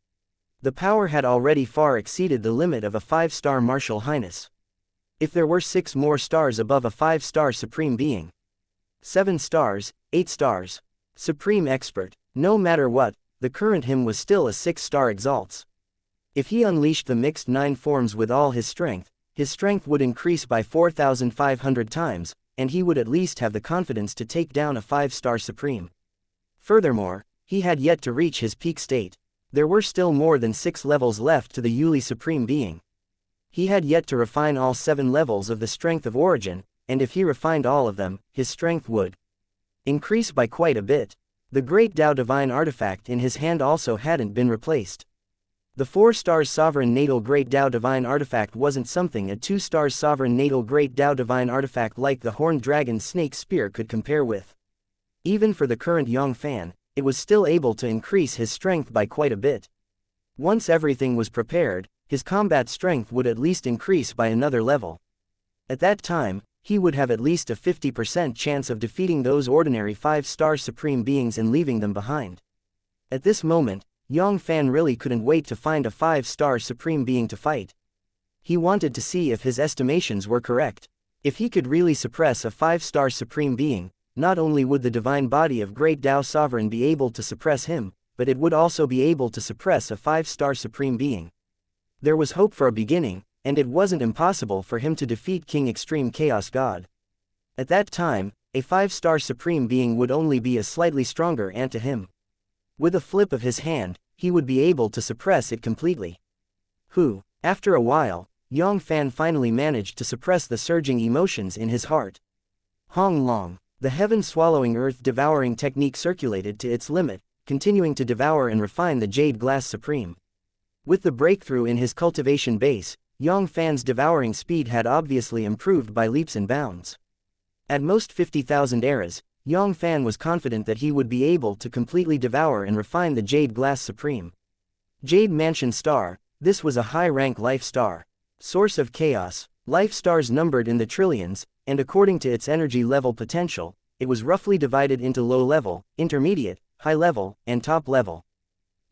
The power had already far exceeded the limit of a 5-star martial highness. If there were 6 more stars above a 5-star supreme being, 7 stars, 8 stars, supreme expert, no matter what, the current him was still a 6-star exalts. If he unleashed the mixed 9 forms with all his strength would increase by 4,500 times, and he would at least have the confidence to take down a 5-star supreme. Furthermore, he had yet to reach his peak state. There were still more than 6 levels left to the Yu Li supreme being. He had yet to refine all 7 levels of the strength of origin, and if he refined all of them, his strength would increase by quite a bit. The Great Tao Divine Artifact in his hand also hadn't been replaced. The 4-star Sovereign Natal Great Tao Divine Artifact wasn't something a 2-star Sovereign Natal Great Tao Divine Artifact like the Horned Dragon Snake Spear could compare with. Even for the current Yang Fann, it was still able to increase his strength by quite a bit. Once everything was prepared, his combat strength would at least increase by another level. At that time, he would have at least a 50% chance of defeating those ordinary 5-star supreme beings and leaving them behind. At this moment, Yang Fann really couldn't wait to find a 5-star supreme being to fight. He wanted to see if his estimations were correct. If he could really suppress a 5-star supreme being, not only would the divine body of Great Tao Sovereign be able to suppress him, but it would also be able to suppress a 5-star supreme being. There was hope for a beginning, and it wasn't impossible for him to defeat King Extreme Chaos God. At that time, a 5-star supreme being would only be a slightly stronger ant to him. With a flip of his hand, he would be able to suppress it completely. After a while, Yang Fann finally managed to suppress the surging emotions in his heart. Hong Long, the heaven-swallowing earth-devouring technique circulated to its limit, continuing to devour and refine the Jade Glass Supreme. With the breakthrough in his cultivation base, Yang Fann's devouring speed had obviously improved by leaps and bounds. At most 50,000 eras, Yang Fann was confident that he would be able to completely devour and refine the Jade Glass Supreme. Jade Mansion Star, this was a high-rank life star. Source of chaos, life stars numbered in the trillions, and according to its energy level potential, it was roughly divided into low level, intermediate, high level, and top level.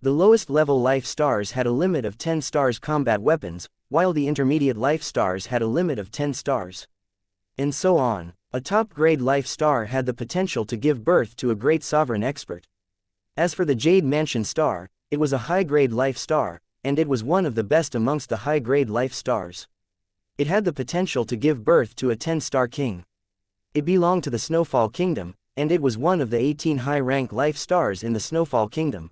The lowest level life stars had a limit of 10 stars combat weapons, while the intermediate life stars had a limit of 10 stars. And so on. A top-grade life star had the potential to give birth to a great sovereign expert. As for the Jade Mansion Star, it was a high-grade life star, and it was one of the best amongst the high-grade life stars. It had the potential to give birth to a 10-star king. It belonged to the Snowfall Kingdom, and it was one of the 18 high-rank life stars in the Snowfall Kingdom.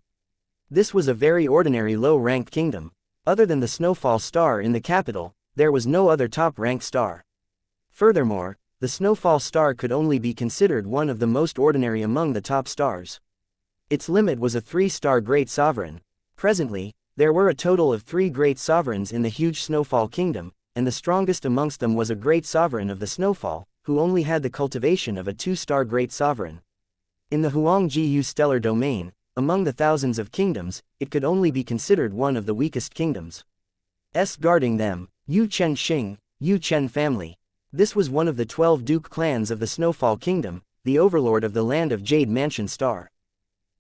This was a very ordinary low-ranked kingdom. Other than the Snowfall Star in the capital, there was no other top-ranked star. Furthermore, the Snowfall Star could only be considered one of the most ordinary among the top stars. Its limit was a 3-star Great Sovereign. Presently, there were a total of 3 Great Sovereigns in the huge Snowfall Kingdom, and the strongest amongst them was a Great Sovereign of the Snowfall, who only had the cultivation of a 2-star Great Sovereign. In the Huangjiu stellar domain, among the thousands of kingdoms, it could only be considered one of the weakest kingdoms. Guarding them, Yu Chen Xing, Yu Chen family. This was one of the 12 Duke clans of the Snowfall Kingdom, the overlord of the land of Jade Mansion Star.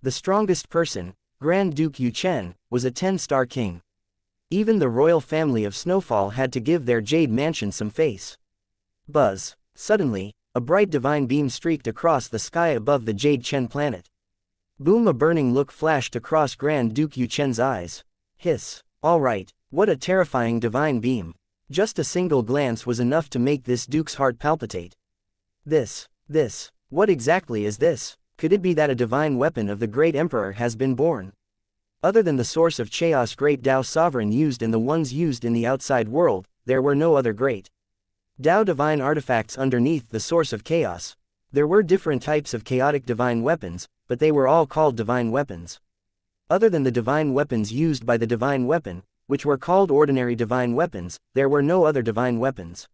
The strongest person, Grand Duke Yu Chen, was a 10-star king. Even the royal family of Snowfall had to give their Jade Mansion some face. Buzz. Suddenly, a bright divine beam streaked across the sky above the Jade Chen planet. Boom! A burning look flashed across Grand Duke Yu Chen's eyes. Hiss. All right, what a terrifying divine beam. Just a single glance was enough to make this duke's heart palpitate. This, what exactly is this? Could it be that a divine weapon of the great emperor has been born? Other than the source of chaos Great Tao Sovereign used and the ones used in the outside world, there were no other great Tao divine artifacts underneath the source of chaos. There were different types of chaotic divine weapons, but they were all called divine weapons. Other than the divine weapons used by the divine weapon, which were called ordinary divine weapons, there were no other divine weapons.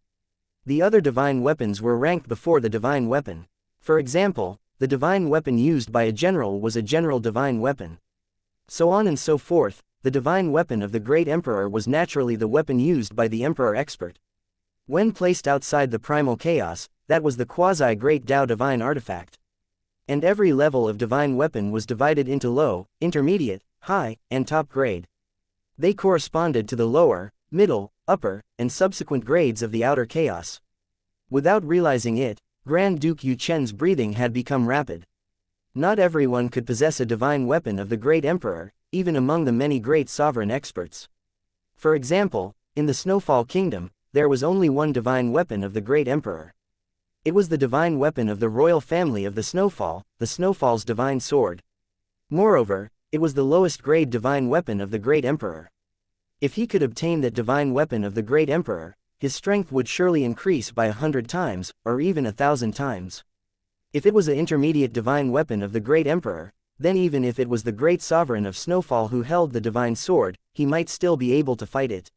The other divine weapons were ranked before the divine weapon. For example, the divine weapon used by a general was a general divine weapon. So on and so forth, the divine weapon of the great emperor was naturally the weapon used by the emperor expert. When placed outside the primal chaos, that was the quasi-great Tao divine artifact. And every level of divine weapon was divided into low, intermediate, high, and top grade. They corresponded to the lower, middle, upper, and subsequent grades of the outer chaos. Without realizing it, Grand Duke Yu Chen's breathing had become rapid. Not everyone could possess a divine weapon of the great emperor, even among the many great sovereign experts. For example, in the Snowfall Kingdom, there was only one divine weapon of the great emperor. It was the divine weapon of the royal family of the Snowfall's divine sword. Moreover, it was the lowest grade divine weapon of the great emperor. If he could obtain that divine weapon of the great emperor, his strength would surely increase by 100 times, or even 1,000 times. If it was an intermediate divine weapon of the great emperor, then even if it was the great sovereign of Snowfall who held the divine sword, he might still be able to fight it.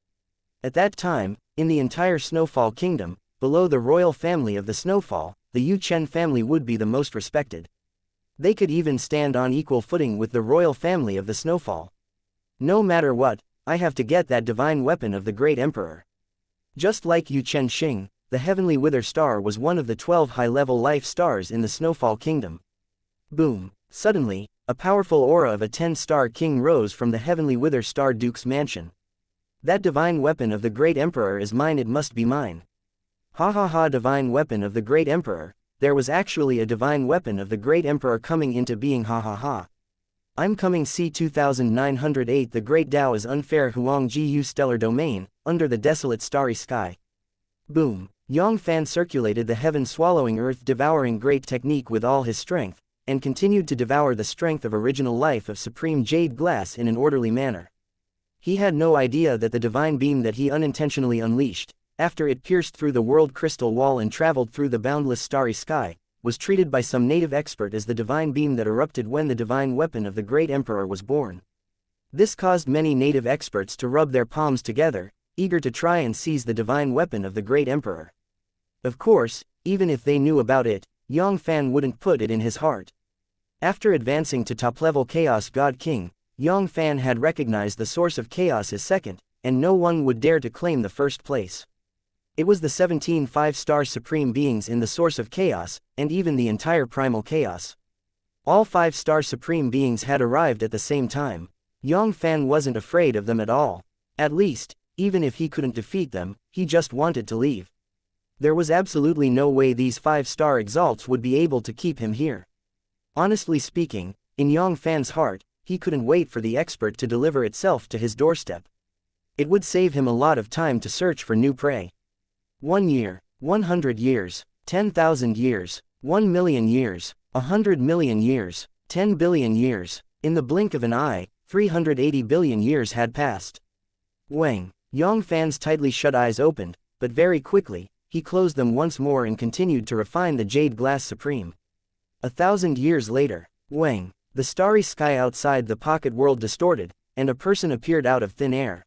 At that time, in the entire Snowfall Kingdom, below the royal family of the Snowfall, the Yu Chen family would be the most respected. They could even stand on equal footing with the royal family of the Snowfall. No matter what, I have to get that divine weapon of the great emperor. Just like Yu Chen Xing, the heavenly wither star was one of the 12 high-level life stars in the Snowfall Kingdom. Boom! Suddenly, a powerful aura of a 10-star king rose from the heavenly wither star Duke's mansion. That divine weapon of the great emperor is mine, it must be mine. Ha ha ha, divine weapon of the great emperor. There was actually a divine weapon of the great emperor coming into being, ha ha ha. I'm coming. C 2908. The great Tao is unfair. Huang Ji Yu stellar domain, under the desolate starry sky. Boom! Yang Fann circulated the heaven-swallowing earth-devouring great technique with all his strength, and continued to devour the strength of original life of supreme jade glass in an orderly manner. He had no idea that the divine beam that he unintentionally unleashed, after it pierced through the world crystal wall and traveled through the boundless starry sky, was treated by some native expert as the divine beam that erupted when the divine weapon of the great emperor was born. This caused many native experts to rub their palms together, eager to try and seize the divine weapon of the great emperor. Of course, even if they knew about it, Yang Fann wouldn't put it in his heart. After advancing to top-level Chaos God King, Yang Fann had recognized the source of chaos as second, and no one would dare to claim the first place. It was the 17 5-star supreme beings in the source of chaos, and even the entire primal chaos. All 5-star supreme beings had arrived at the same time. Yang Fann wasn't afraid of them at all. At least, even if he couldn't defeat them, he just wanted to leave. There was absolutely no way these 5-star exalts would be able to keep him here. Honestly speaking, in Yang Fann's heart, he couldn't wait for the expert to deliver itself to his doorstep. It would save him a lot of time to search for new prey. 1 year, 100 years, 10,000 years, 1 million years, 100 million years, 10 billion years. In the blink of an eye, 380 billion years had passed. Wang! Yang Fann's tightly shut eyes opened, but very quickly, he closed them once more and continued to refine the jade glass supreme. 1,000 years later, Wang! The starry sky outside the pocket world distorted, and a person appeared out of thin air.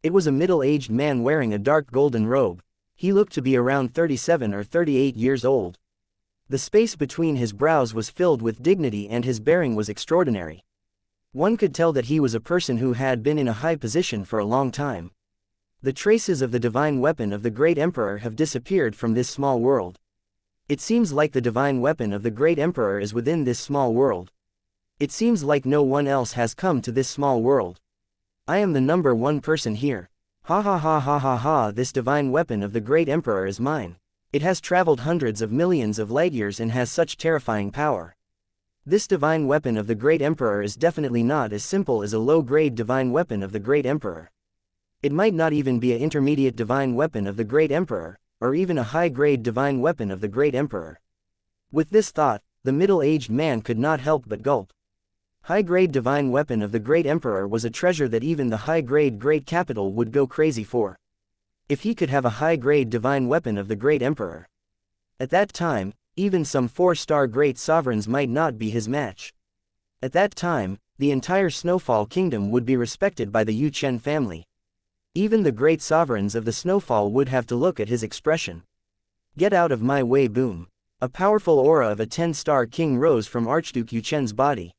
It was a middle-aged man wearing a dark golden robe. He looked to be around 37 or 38 years old. The space between his brows was filled with dignity and his bearing was extraordinary. One could tell that he was a person who had been in a high position for a long time. The traces of the divine weapon of the great emperor have disappeared from this small world. It seems like the divine weapon of the great emperor is within this small world. It seems like no one else has come to this small world. I am the number one person here. Ha ha ha ha ha ha, this divine weapon of the great emperor is mine. It has traveled hundreds of millions of light years and has such terrifying power. This divine weapon of the great emperor is definitely not as simple as a low-grade divine weapon of the great emperor. It might not even be an intermediate divine weapon of the great emperor, or even a high-grade divine weapon of the great emperor. With this thought, the middle-aged man could not help but gulp. High-grade divine weapon of the great emperor was a treasure that even the high-grade great capital would go crazy for. If he could have a high-grade divine weapon of the great emperor. At that time, even some 4-star great sovereigns might not be his match. At that time, the entire Snowfall Kingdom would be respected by the Yu Chen family. Even the great sovereigns of the Snowfall would have to look at his expression. Get out of my way, boom. A powerful aura of a 10-star king rose from Archduke Yu Chen's body.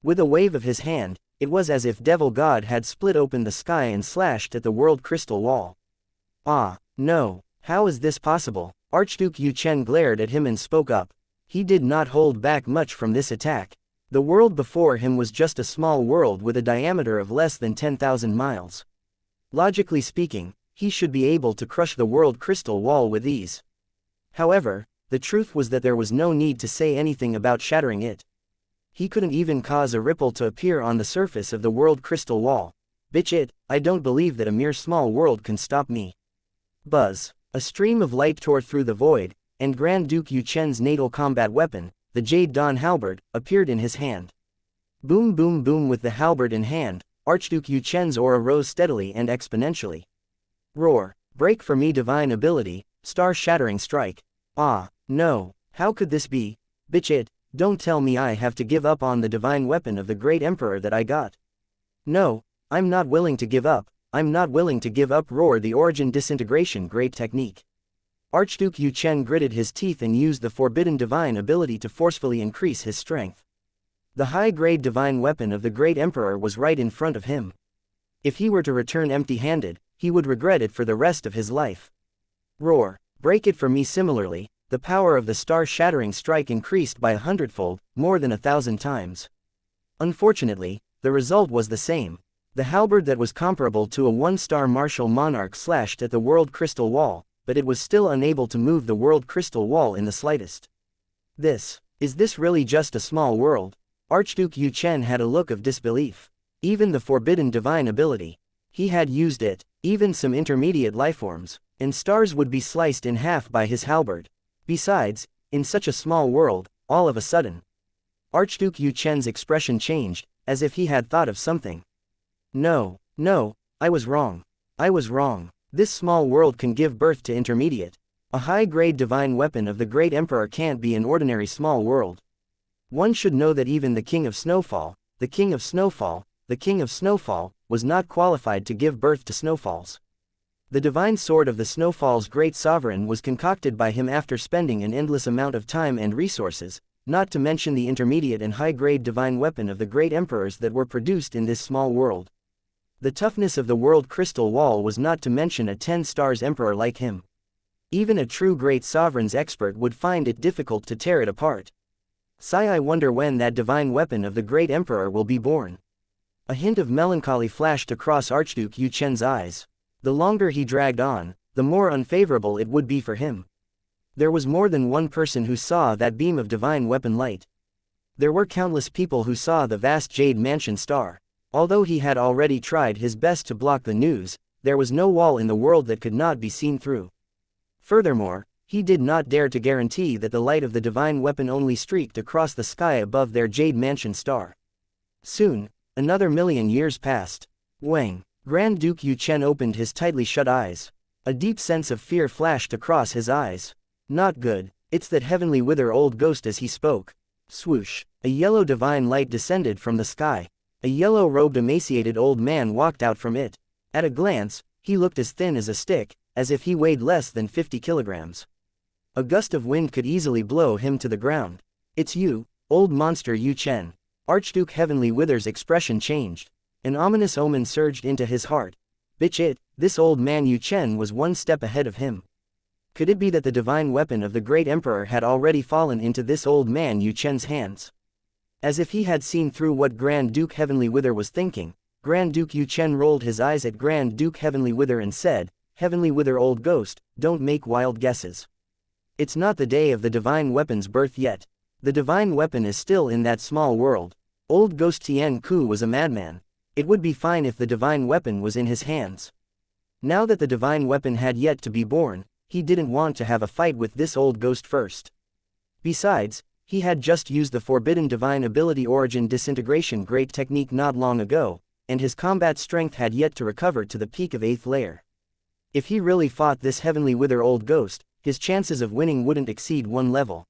With a wave of his hand, it was as if Devil God had split open the sky and slashed at the world crystal wall. Ah, no, how is this possible? Archduke Yu Chen glared at him and spoke up. He did not hold back much from this attack. The world before him was just a small world with a diameter of less than 10,000 miles. Logically speaking, he should be able to crush the world crystal wall with ease. However, the truth was that there was no need to say anything about shattering it. He couldn't even cause a ripple to appear on the surface of the world crystal wall. Bitch it, I don't believe that a mere small world can stop me. Buzz. A stream of light tore through the void, and Grand Duke Yu Chen's natal combat weapon, the Jade Dawn halberd, appeared in his hand. Boom boom boom. With the halberd in hand, Archduke Yu Chen's aura rose steadily and exponentially. Roar. Break for me divine ability, star-shattering strike. Ah, no, how could this be? Bitch it, don't tell me I have to give up on the divine weapon of the great emperor that I got. No, I'm not willing to give up. I'm not willing to give up. Roar. The origin disintegration great technique. Archduke Yu Chen gritted his teeth and used the forbidden divine ability to forcefully increase his strength. The high-grade divine weapon of the great emperor was right in front of him. If he were to return empty-handed, he would regret it for the rest of his life. Roar! Break it for me. Similarly, the power of the star-shattering strike increased by 100-fold, more than 1,000 times. Unfortunately, the result was the same. The halberd that was comparable to a one-star martial monarch slashed at the world crystal wall, but it was still unable to move the world crystal wall in the slightest. Is this really just a small world? Archduke Yu Chen had a look of disbelief. Even the forbidden divine ability. He had used it, even some intermediate lifeforms, and stars would be sliced in half by his halberd. Besides, in such a small world, all of a sudden. Archduke Yu Chen's expression changed, as if he had thought of something. No, I was wrong. This small world can give birth to intermediate. A high-grade divine weapon of the great emperor can't be an ordinary small world. One should know that even the King of Snowfall, was not qualified to give birth to snowfalls. The divine sword of the Snowfall's great sovereign was concocted by him after spending an endless amount of time and resources, not to mention the intermediate and high-grade divine weapon of the great emperors that were produced in this small world. The toughness of the world crystal wall was not to mention a 10 stars emperor like him. Even a true great sovereign's expert would find it difficult to tear it apart. I wonder when that divine weapon of the great emperor will be born. A hint of melancholy flashed across Archduke Yu Chen's eyes. The longer he dragged on, the more unfavorable it would be for him. There was more than one person who saw that beam of divine weapon light. There were countless people who saw the vast Jade Mansion star. Although he had already tried his best to block the news, there was no wall in the world that could not be seen through. Furthermore, he did not dare to guarantee that the light of the divine weapon only streaked across the sky above their Jade Mansion star. Soon, another million years passed. Wang, Grand Duke Yu Chen opened his tightly shut eyes. A deep sense of fear flashed across his eyes. Not good, it's that heavenly wither old ghost. As he spoke. Swoosh, a yellow divine light descended from the sky. A yellow-robed emaciated old man walked out from it. At a glance, he looked as thin as a stick, as if he weighed less than 50 kilograms. A gust of wind could easily blow him to the ground. It's you, old monster Yu Chen. Archduke Heavenly Wither's expression changed. An ominous omen surged into his heart. This old man Yu Chen was one step ahead of him. Could it be that the divine weapon of the great emperor had already fallen into this old man Yu Chen's hands? As if he had seen through what Grand Duke Heavenly Wither was thinking, Grand Duke Yu Chen rolled his eyes at Grand Duke Heavenly Wither and said, "Heavenly Wither old ghost, don't make wild guesses. It's not the day of the divine weapon's birth yet. The divine weapon is still in that small world. Old ghost Tian Ku was a madman. It would be fine if the divine weapon was in his hands. Now that the divine weapon had yet to be born, he didn't want to have a fight with this old ghost first. Besides, he had just used the forbidden divine ability Origin Disintegration Great Technique not long ago, and his combat strength had yet to recover to the peak of 8th layer. If he really fought this Heavenly Wither old ghost, his chances of winning wouldn't exceed 1 level.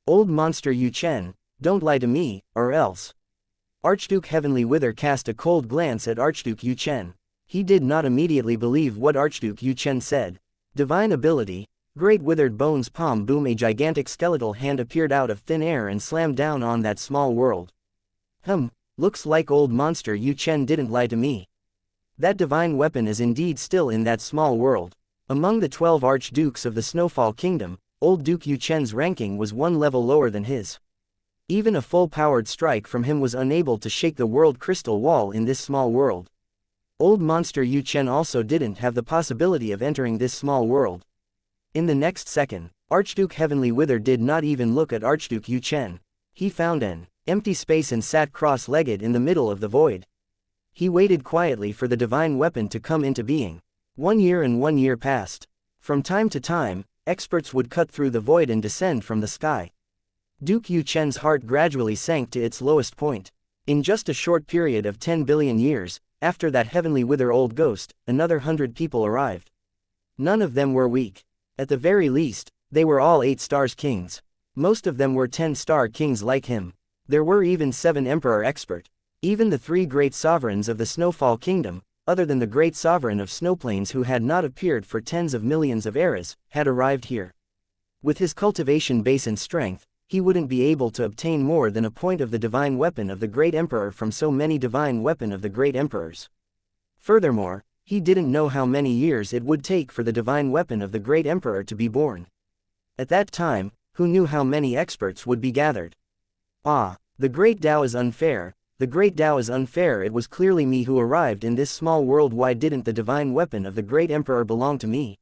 Old monster Yu Chen, don't lie to me, or else. Archduke Heavenly Wither cast a cold glance at Archduke Yu Chen. He did not immediately believe what Archduke Yu Chen said. Divine ability. Great withered bones palm boom. A gigantic skeletal hand appeared out of thin air and slammed down on that small world. Looks like old monster Yu Chen didn't lie to me. That divine weapon is indeed still in that small world. Among the 12 archdukes of the Snowfall Kingdom, old Duke Yu Chen's ranking was 1 level lower than his. Even a full-powered strike from him was unable to shake the world crystal wall in this small world. Old monster Yu Chen also didn't have the possibility of entering this small world. In the next second, Archduke Heavenly Wither did not even look at Archduke Yu Chen. He found an empty space and sat cross-legged in the middle of the void. He waited quietly for the divine weapon to come into being. 1 year and 1 year passed. From time to time, experts would cut through the void and descend from the sky. Duke Yu Chen's heart gradually sank to its lowest point. In just a short period of 10 billion years, after that Heavenly Wither old ghost, another 100 people arrived. None of them were weak. At the very least, they were all 8 stars kings. Most of them were 10-star kings like him. There were even 7 emperor expert. Even the 3 great sovereigns of the Snowfall Kingdom, other than the great sovereign of snowplains who had not appeared for tens of millions of eras, had arrived here. With his cultivation base and strength, he wouldn't be able to obtain more than a point of the divine weapon of the great emperor from so many divine weapon of the great emperors. Furthermore, he didn't know how many years it would take for the divine weapon of the great emperor to be born. At that time, who knew how many experts would be gathered? Ah, the great Tao is unfair, the great Tao is unfair. It was clearly me who arrived in this small world. Why didn't the divine weapon of the great emperor belong to me?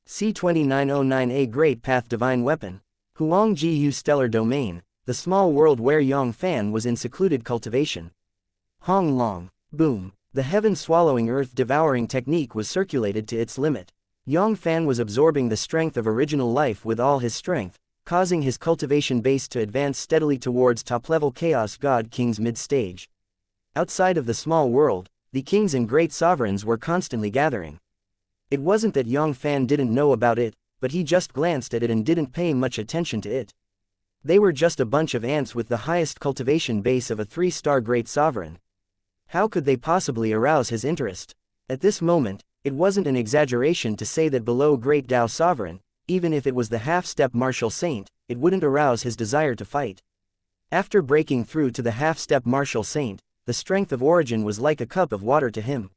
C2909A Great Path Divine Weapon. Huang Ji Stellar Domain, the small world where Yang Fann was in secluded cultivation. Hong Long. Boom. The heaven-swallowing earth-devouring technique was circulated to its limit. Yang Fann was absorbing the strength of original life with all his strength, causing his cultivation base to advance steadily towards top-level Chaos God King's mid-stage. Outside of the small world, the kings and great sovereigns were constantly gathering. It wasn't that Yang Fann didn't know about it, but he just glanced at it and didn't pay much attention to it. They were just a bunch of ants with the highest cultivation base of a 3-star great sovereign. How could they possibly arouse his interest? At this moment, it wasn't an exaggeration to say that below Great Tao Sovereign, even if it was the half-step martial saint, it wouldn't arouse his desire to fight. After breaking through to the half-step martial saint, the strength of origin was like a cup of water to him.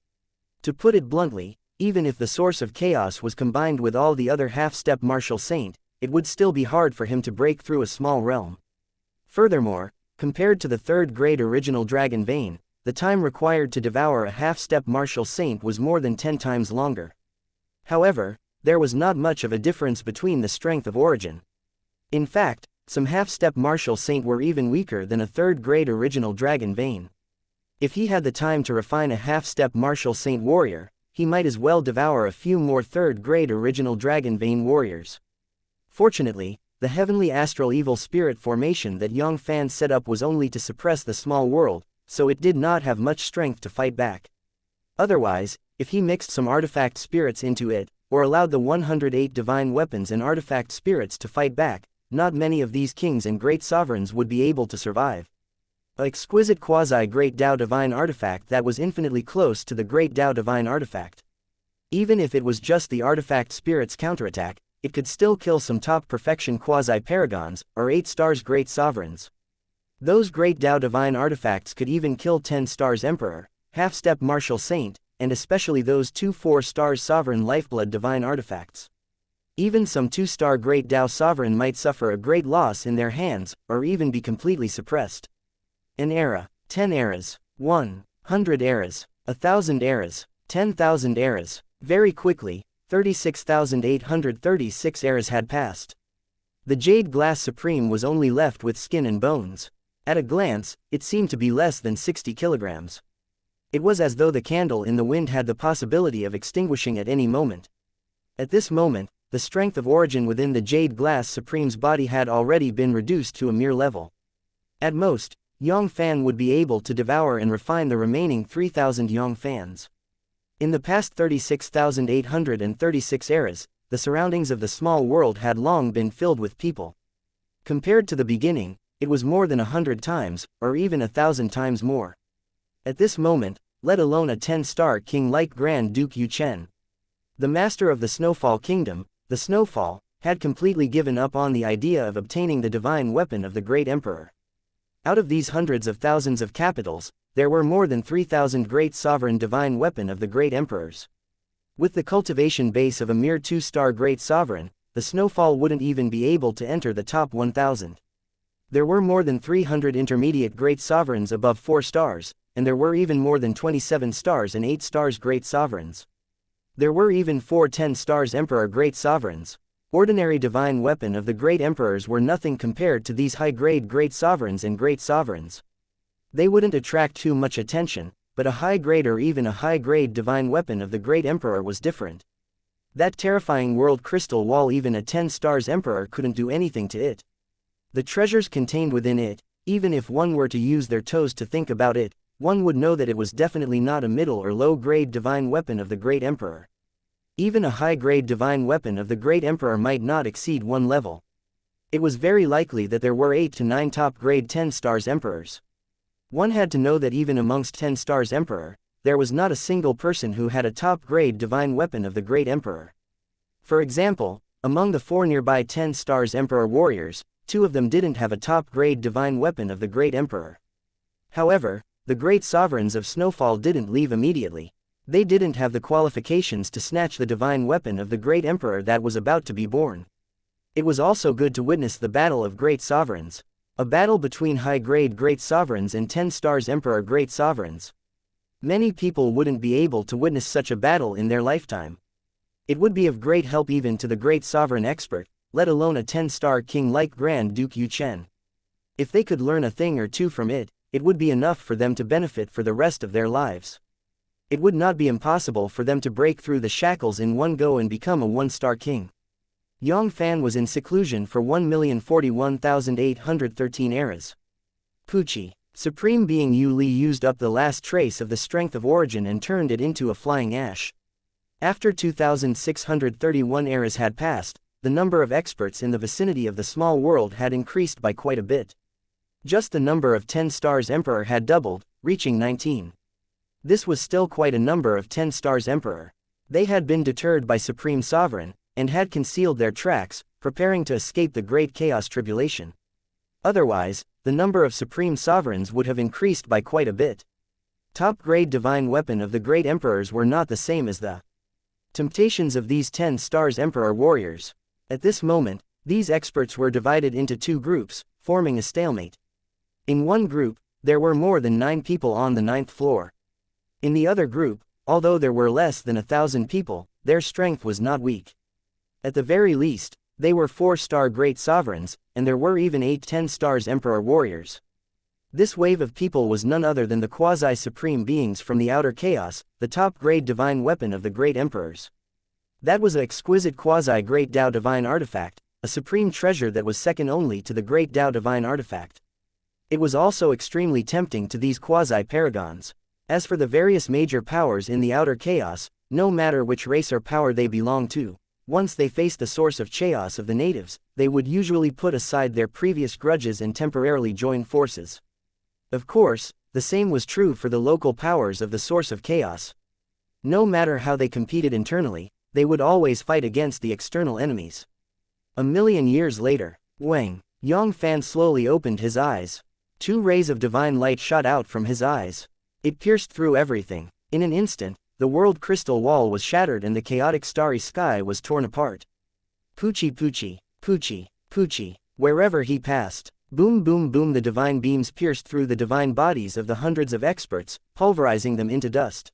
To put it bluntly, even if the source of chaos was combined with all the other half-step martial saint, it would still be hard for him to break through a small realm. Furthermore, compared to the third-grade original dragon vein, the time required to devour a half-step martial saint was more than 10 times longer. However, there was not much of a difference between the strength of origin. In fact, some half-step martial saint were even weaker than a third-grade original dragon vein. If he had the time to refine a half-step martial saint warrior, he might as well devour a few more third-grade original dragon vein warriors. Fortunately, the heavenly astral evil spirit formation that Yang Fann set up was only to suppress the small world, so it did not have much strength to fight back. Otherwise, if he mixed some artifact spirits into it, or allowed the 108 divine weapons and artifact spirits to fight back, not many of these kings and great sovereigns would be able to survive. An exquisite quasi-Great Tao Divine artifact that was infinitely close to the Great Tao Divine artifact. Even if it was just the artifact spirit's counterattack, it could still kill some top-perfection quasi-paragons, or 8 stars great sovereigns. Those Great Tao Divine artifacts could even kill 10 stars Emperor, half-step martial saint, and especially those 2 4 stars sovereign lifeblood divine artifacts. Even some 2-star Great Tao sovereign might suffer a great loss in their hands, or even be completely suppressed. An era, 10 eras, 100 eras, 1,000 eras, 10,000 eras. Very quickly, 36,836 eras had passed. The Jade Glass Supreme was only left with skin and bones. At a glance, it seemed to be less than 60 kilograms. It was as though the candle in the wind had the possibility of extinguishing at any moment. At this moment, the strength of origin within the Jade Glass Supreme's body had already been reduced to a mere level. At most, Yang Fann would be able to devour and refine the remaining 3,000 Yang Fanns. In the past 36,836 eras, the surroundings of the small world had long been filled with people. Compared to the beginning, it was more than 100 times, or even 1,000 times more. At this moment, let alone a 10-star king like Grand Duke Yu Chen. The master of the Snowfall Kingdom, the Snowfall, had completely given up on the idea of obtaining the divine weapon of the great emperor. Out of these hundreds of thousands of capitals, there were more than 3,000 great sovereign divine weapon of the great emperors. With the cultivation base of a mere 2-star great sovereign, the Snowfall wouldn't even be able to enter the top 1,000. There were more than 300 intermediate great sovereigns above 4 stars, and there were even more than 27 stars and 8 stars great sovereigns. There were even 4 10 stars emperor great sovereigns. Ordinary divine weapon of the great emperors were nothing compared to these high-grade great sovereigns and great sovereigns. They wouldn't attract too much attention, but a high-grade or even a high-grade divine weapon of the great emperor was different. That terrifying world crystal wall, even a 10 stars emperor couldn't do anything to it. The treasures contained within it, even if one were to use their toes to think about it, one would know that it was definitely not a middle or low-grade divine weapon of the great emperor. Even a high-grade divine weapon of the great emperor might not exceed 1 level. It was very likely that there were 8 to 9 top-grade 10 stars emperors. One had to know that even amongst 10 stars emperor, there was not a single person who had a top-grade divine weapon of the Great Emperor. For example, among the 4 nearby 10 Stars Emperor warriors, 2 of them didn't have a top-grade divine weapon of the Great Emperor. However, the great sovereigns of Snowfall didn't leave immediately. They didn't have the qualifications to snatch the divine weapon of the Great Emperor that was about to be born. It was also good to witness the battle of great sovereigns. A battle between high-grade great sovereigns and 10 Stars Emperor great sovereigns. Many people wouldn't be able to witness such a battle in their lifetime. It would be of great help even to the great sovereign expert, let alone a 10-star king like Grand Duke Yu Chen. If they could learn a thing or two from it, it would be enough for them to benefit for the rest of their lives. It would not be impossible for them to break through the shackles in one go and become a 1-star king. Yang Fann was in seclusion for 1,041,813 eras. Pucci, Supreme Being Yu Li used up the last trace of the strength of origin and turned it into a flying ash. After 2,631 eras had passed, the number of experts in the vicinity of the small world had increased by quite a bit. Just the number of 10 Stars Emperor had doubled, reaching 19. This was still quite a number of 10 Stars Emperor. They had been deterred by Supreme Sovereign, and had concealed their tracks, preparing to escape the Great Chaos Tribulation. Otherwise, the number of Supreme Sovereigns would have increased by quite a bit. Top-grade divine weapon of the Great Emperors were not the same as the temptations of these 10 Stars Emperor warriors. At this moment, these experts were divided into 2 groups, forming a stalemate. In one group, there were more than 9 people on the 9th floor. In the other group, although there were less than 1,000 people, their strength was not weak. At the very least, they were 4-star great sovereigns, and there were even 8 10 Stars Emperor warriors. This wave of people was none other than the quasi-supreme beings from the outer chaos, the top-grade divine weapon of the great emperors. That was an exquisite quasi-great Tao divine artifact, a supreme treasure that was second only to the great Tao divine artifact. It was also extremely tempting to these quasi-paragons. As for the various major powers in the outer chaos, no matter which race or power they belonged to, once they faced the source of chaos of the natives, they would usually put aside their previous grudges and temporarily join forces. Of course, the same was true for the local powers of the source of chaos. No matter how they competed internally, they would always fight against the external enemies. A million years later, Yang Fann slowly opened his eyes. 2 rays of divine light shot out from his eyes. It pierced through everything. In an instant, the world crystal wall was shattered and the chaotic starry sky was torn apart. Pucci Pucci, Pucci, Pucci, wherever he passed. Boom boom boom, the divine beams pierced through the divine bodies of the hundreds of experts, pulverizing them into dust.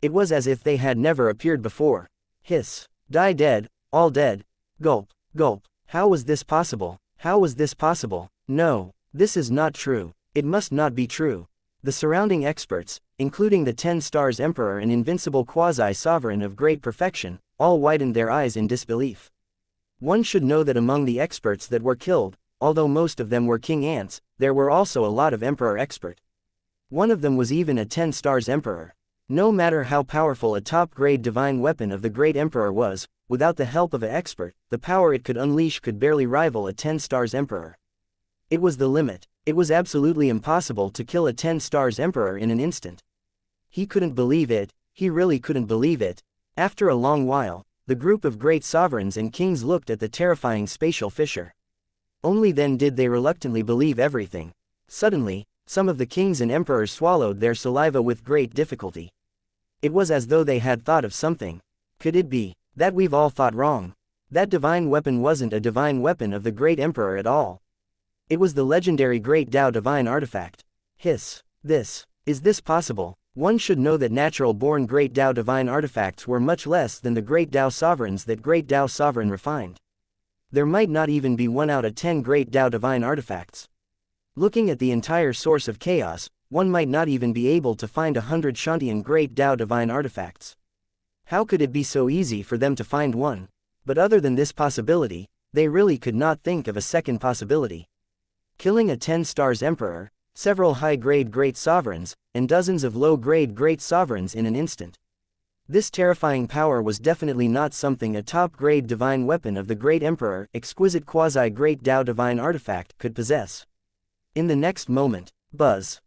It was as if they had never appeared before. Hiss. Die dead, all dead. Gulp, gulp. How was this possible? How was this possible? No, this is not true. It must not be true. The surrounding experts, including the 10 Stars Emperor and invincible quasi-sovereign of great perfection, all widened their eyes in disbelief. One should know that among the experts that were killed, although most of them were king ants, there were also a lot of emperor expert. One of them was even a 10 Stars Emperor. No matter how powerful a top-grade divine weapon of the great emperor was, without the help of an expert, the power it could unleash could barely rival a 10 Stars Emperor. It was the limit. It was absolutely impossible to kill a 10 Stars Emperor in an instant. He couldn't believe it, he really couldn't believe it. After a long while, the group of great sovereigns and kings looked at the terrifying spatial fissure. Only then did they reluctantly believe everything. Suddenly, some of the kings and emperors swallowed their saliva with great difficulty. It was as though they had thought of something. Could it be that we've all thought wrong? That divine weapon wasn't a divine weapon of the great emperor at all. It was the legendary Great Tao divine artifact. Hiss. Is this possible? One should know that natural-born Great Tao divine artifacts were much less than the Great Tao sovereigns that Great Tao sovereign refined. There might not even be 1 out of 10 Great Tao divine artifacts. Looking at the entire source of chaos, one might not even be able to find 100 Shantian Great Tao divine artifacts. How could it be so easy for them to find one? But other than this possibility, they really could not think of a second possibility. Killing a 10 Stars Emperor, several high-grade great sovereigns, and dozens of low-grade great sovereigns in an instant. This terrifying power was definitely not something a top-grade divine weapon of the great emperor, exquisite quasi-great Tao divine artifact, could possess. In the next moment, buzz,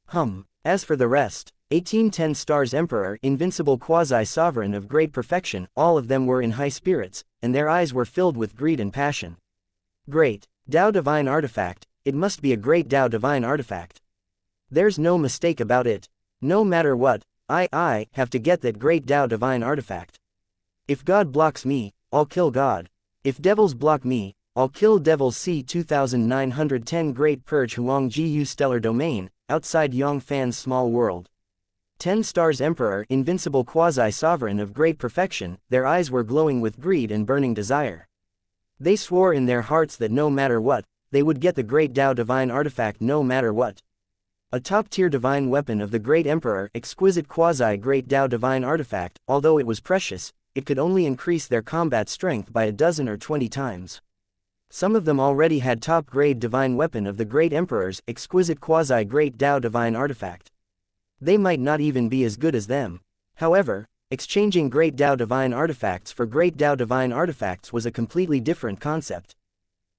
hum. As for the rest, 18 10 Stars Emperor, invincible quasi-sovereign of great perfection, all of them were in high spirits, and their eyes were filled with greed and passion. Great Tao Divine Artifact, it must be a great Tao Divine Artifact. There's no mistake about it. No matter what, I have to get that great Tao Divine Artifact. If God blocks me, I'll kill God. If devils block me, I'll kill devils. C 2910 Great Purge Huang Jiu Stellar Domain, outside Yang Fann's small world. 10 Stars Emperor, invincible quasi-sovereign of great perfection, their eyes were glowing with greed and burning desire. They swore in their hearts that no matter what, they would get the great Tao Divine Artifact no matter what. A top-tier divine weapon of the Great Emperor, exquisite quasi-great Tao Divine Artifact, although it was precious, it could only increase their combat strength by a dozen or 20 times. Some of them already had top-grade divine weapon of the Great Emperor's exquisite quasi-great Tao Divine Artifact. They might not even be as good as them. However, exchanging great Tao Divine Artifacts for great Tao Divine Artifacts was a completely different concept.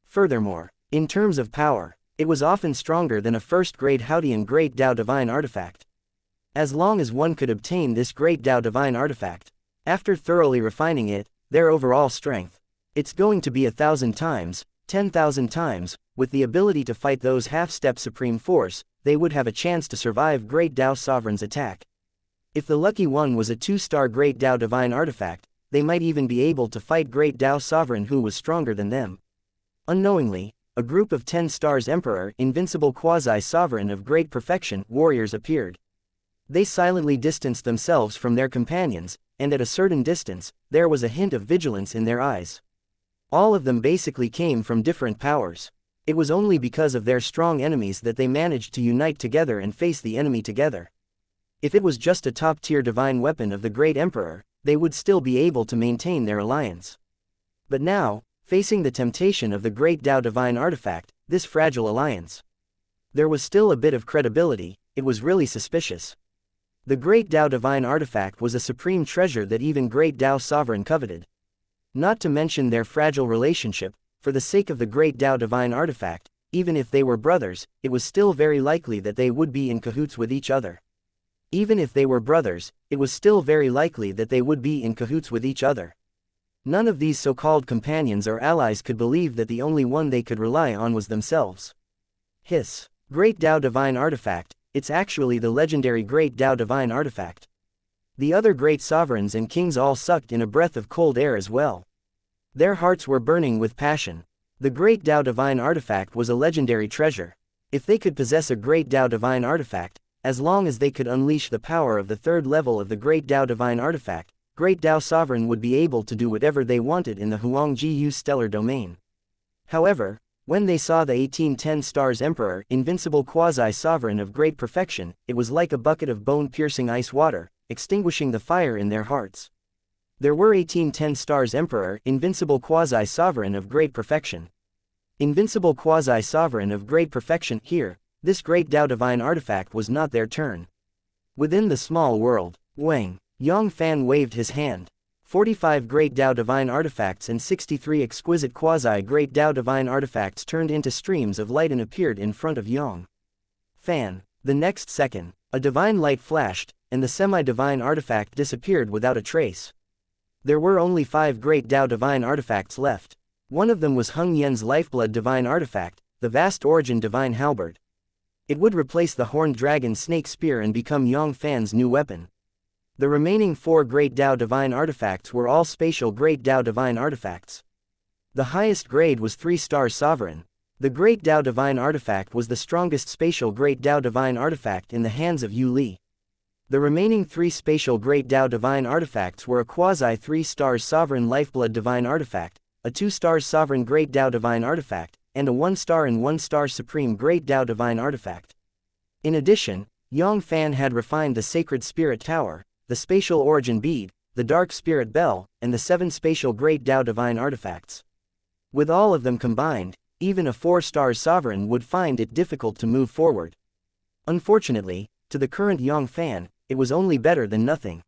Furthermore, in terms of power, it was often stronger than a first-grade Hautian great Tao Divine Artifact. As long as one could obtain this great Tao Divine Artifact, after thoroughly refining it, their overall strength, it's going to be 1,000 times, 10,000 times, with the ability to fight those half-step supreme force, they would have a chance to survive Great Tao Sovereign's attack. If the lucky one was a 2-star Great Tao Divine Artifact, they might even be able to fight Great Tao Sovereign who was stronger than them. Unknowingly, a group of 10 Stars Emperor, invincible quasi-sovereign of great perfection, warriors appeared. They silently distanced themselves from their companions, and at a certain distance, there was a hint of vigilance in their eyes. All of them basically came from different powers. It was only because of their strong enemies that they managed to unite together and face the enemy together. If it was just a top-tier divine weapon of the Great Emperor, they would still be able to maintain their alliance. But now, facing the temptation of the Great Tao Divine Artifact, this fragile alliance, there was still a bit of credibility. It was really suspicious. The Great Tao Divine Artifact was a supreme treasure that even Great Tao Sovereign coveted. Not to mention their fragile relationship, for the sake of the Great Tao Divine Artifact, even if they were brothers, it was still very likely that they would be in cahoots with each other. Even if they were brothers, it was still very likely that they would be in cahoots with each other. None of these so-called companions or allies could believe that the only one they could rely on was themselves. Hiss. Great Tao Divine Artifact, it's actually the legendary Great Tao Divine Artifact. The other great sovereigns and kings all sucked in a breath of cold air as well. Their hearts were burning with passion. The Great Tao Divine Artifact was a legendary treasure. If they could possess a Great Tao Divine Artifact, as long as they could unleash the power of the third level of the Great Tao Divine Artifact, Great Tao Sovereign would be able to do whatever they wanted in the Huang Jiu Stellar Domain. However, when they saw the 1810 Stars Emperor, invincible quasi-sovereign of great perfection, it was like a bucket of bone-piercing ice water, extinguishing the fire in their hearts. There were 1810 Stars Emperor, invincible quasi-sovereign of great perfection. Invincible quasi-sovereign of great perfection. Here, this Great Tao Divine Artifact was not their turn. Within the small world, Yang Fann waved his hand. 45 Great Tao Divine Artifacts and 63 exquisite quasi-Great Tao Divine Artifacts turned into streams of light and appeared in front of Yang Fann. The next second, a divine light flashed, and the semi-divine artifact disappeared without a trace. There were only 5 Great Tao Divine Artifacts left. One of them was Hung Yen's Lifeblood Divine Artifact, the Vast Origin Divine Halberd. It would replace the Horned Dragon Snake Spear and become Yang Fann's new weapon. The remaining 4 Great Tao Divine Artifacts were all spatial Great Tao Divine Artifacts. The highest grade was 3 Stars Sovereign. The Great Tao Divine Artifact was the strongest spatial Great Tao Divine Artifact in the hands of Yu Li. The remaining 3 spatial Great Tao Divine Artifacts were a quasi 3 Stars Sovereign Lifeblood Divine Artifact, a 2 Stars Sovereign Great Tao Divine Artifact, and a 1 Star and 1 Star Supreme Great Tao Divine Artifact. In addition, Yang Fann had refined the Sacred Spirit Tower, the Spatial Origin Bead, the Dark Spirit Bell, and the 7 spatial Great Tao Divine Artifacts. With all of them combined, even a 4 Stars Sovereign would find it difficult to move forward. Unfortunately, to the current Yang Fann, it was only better than nothing.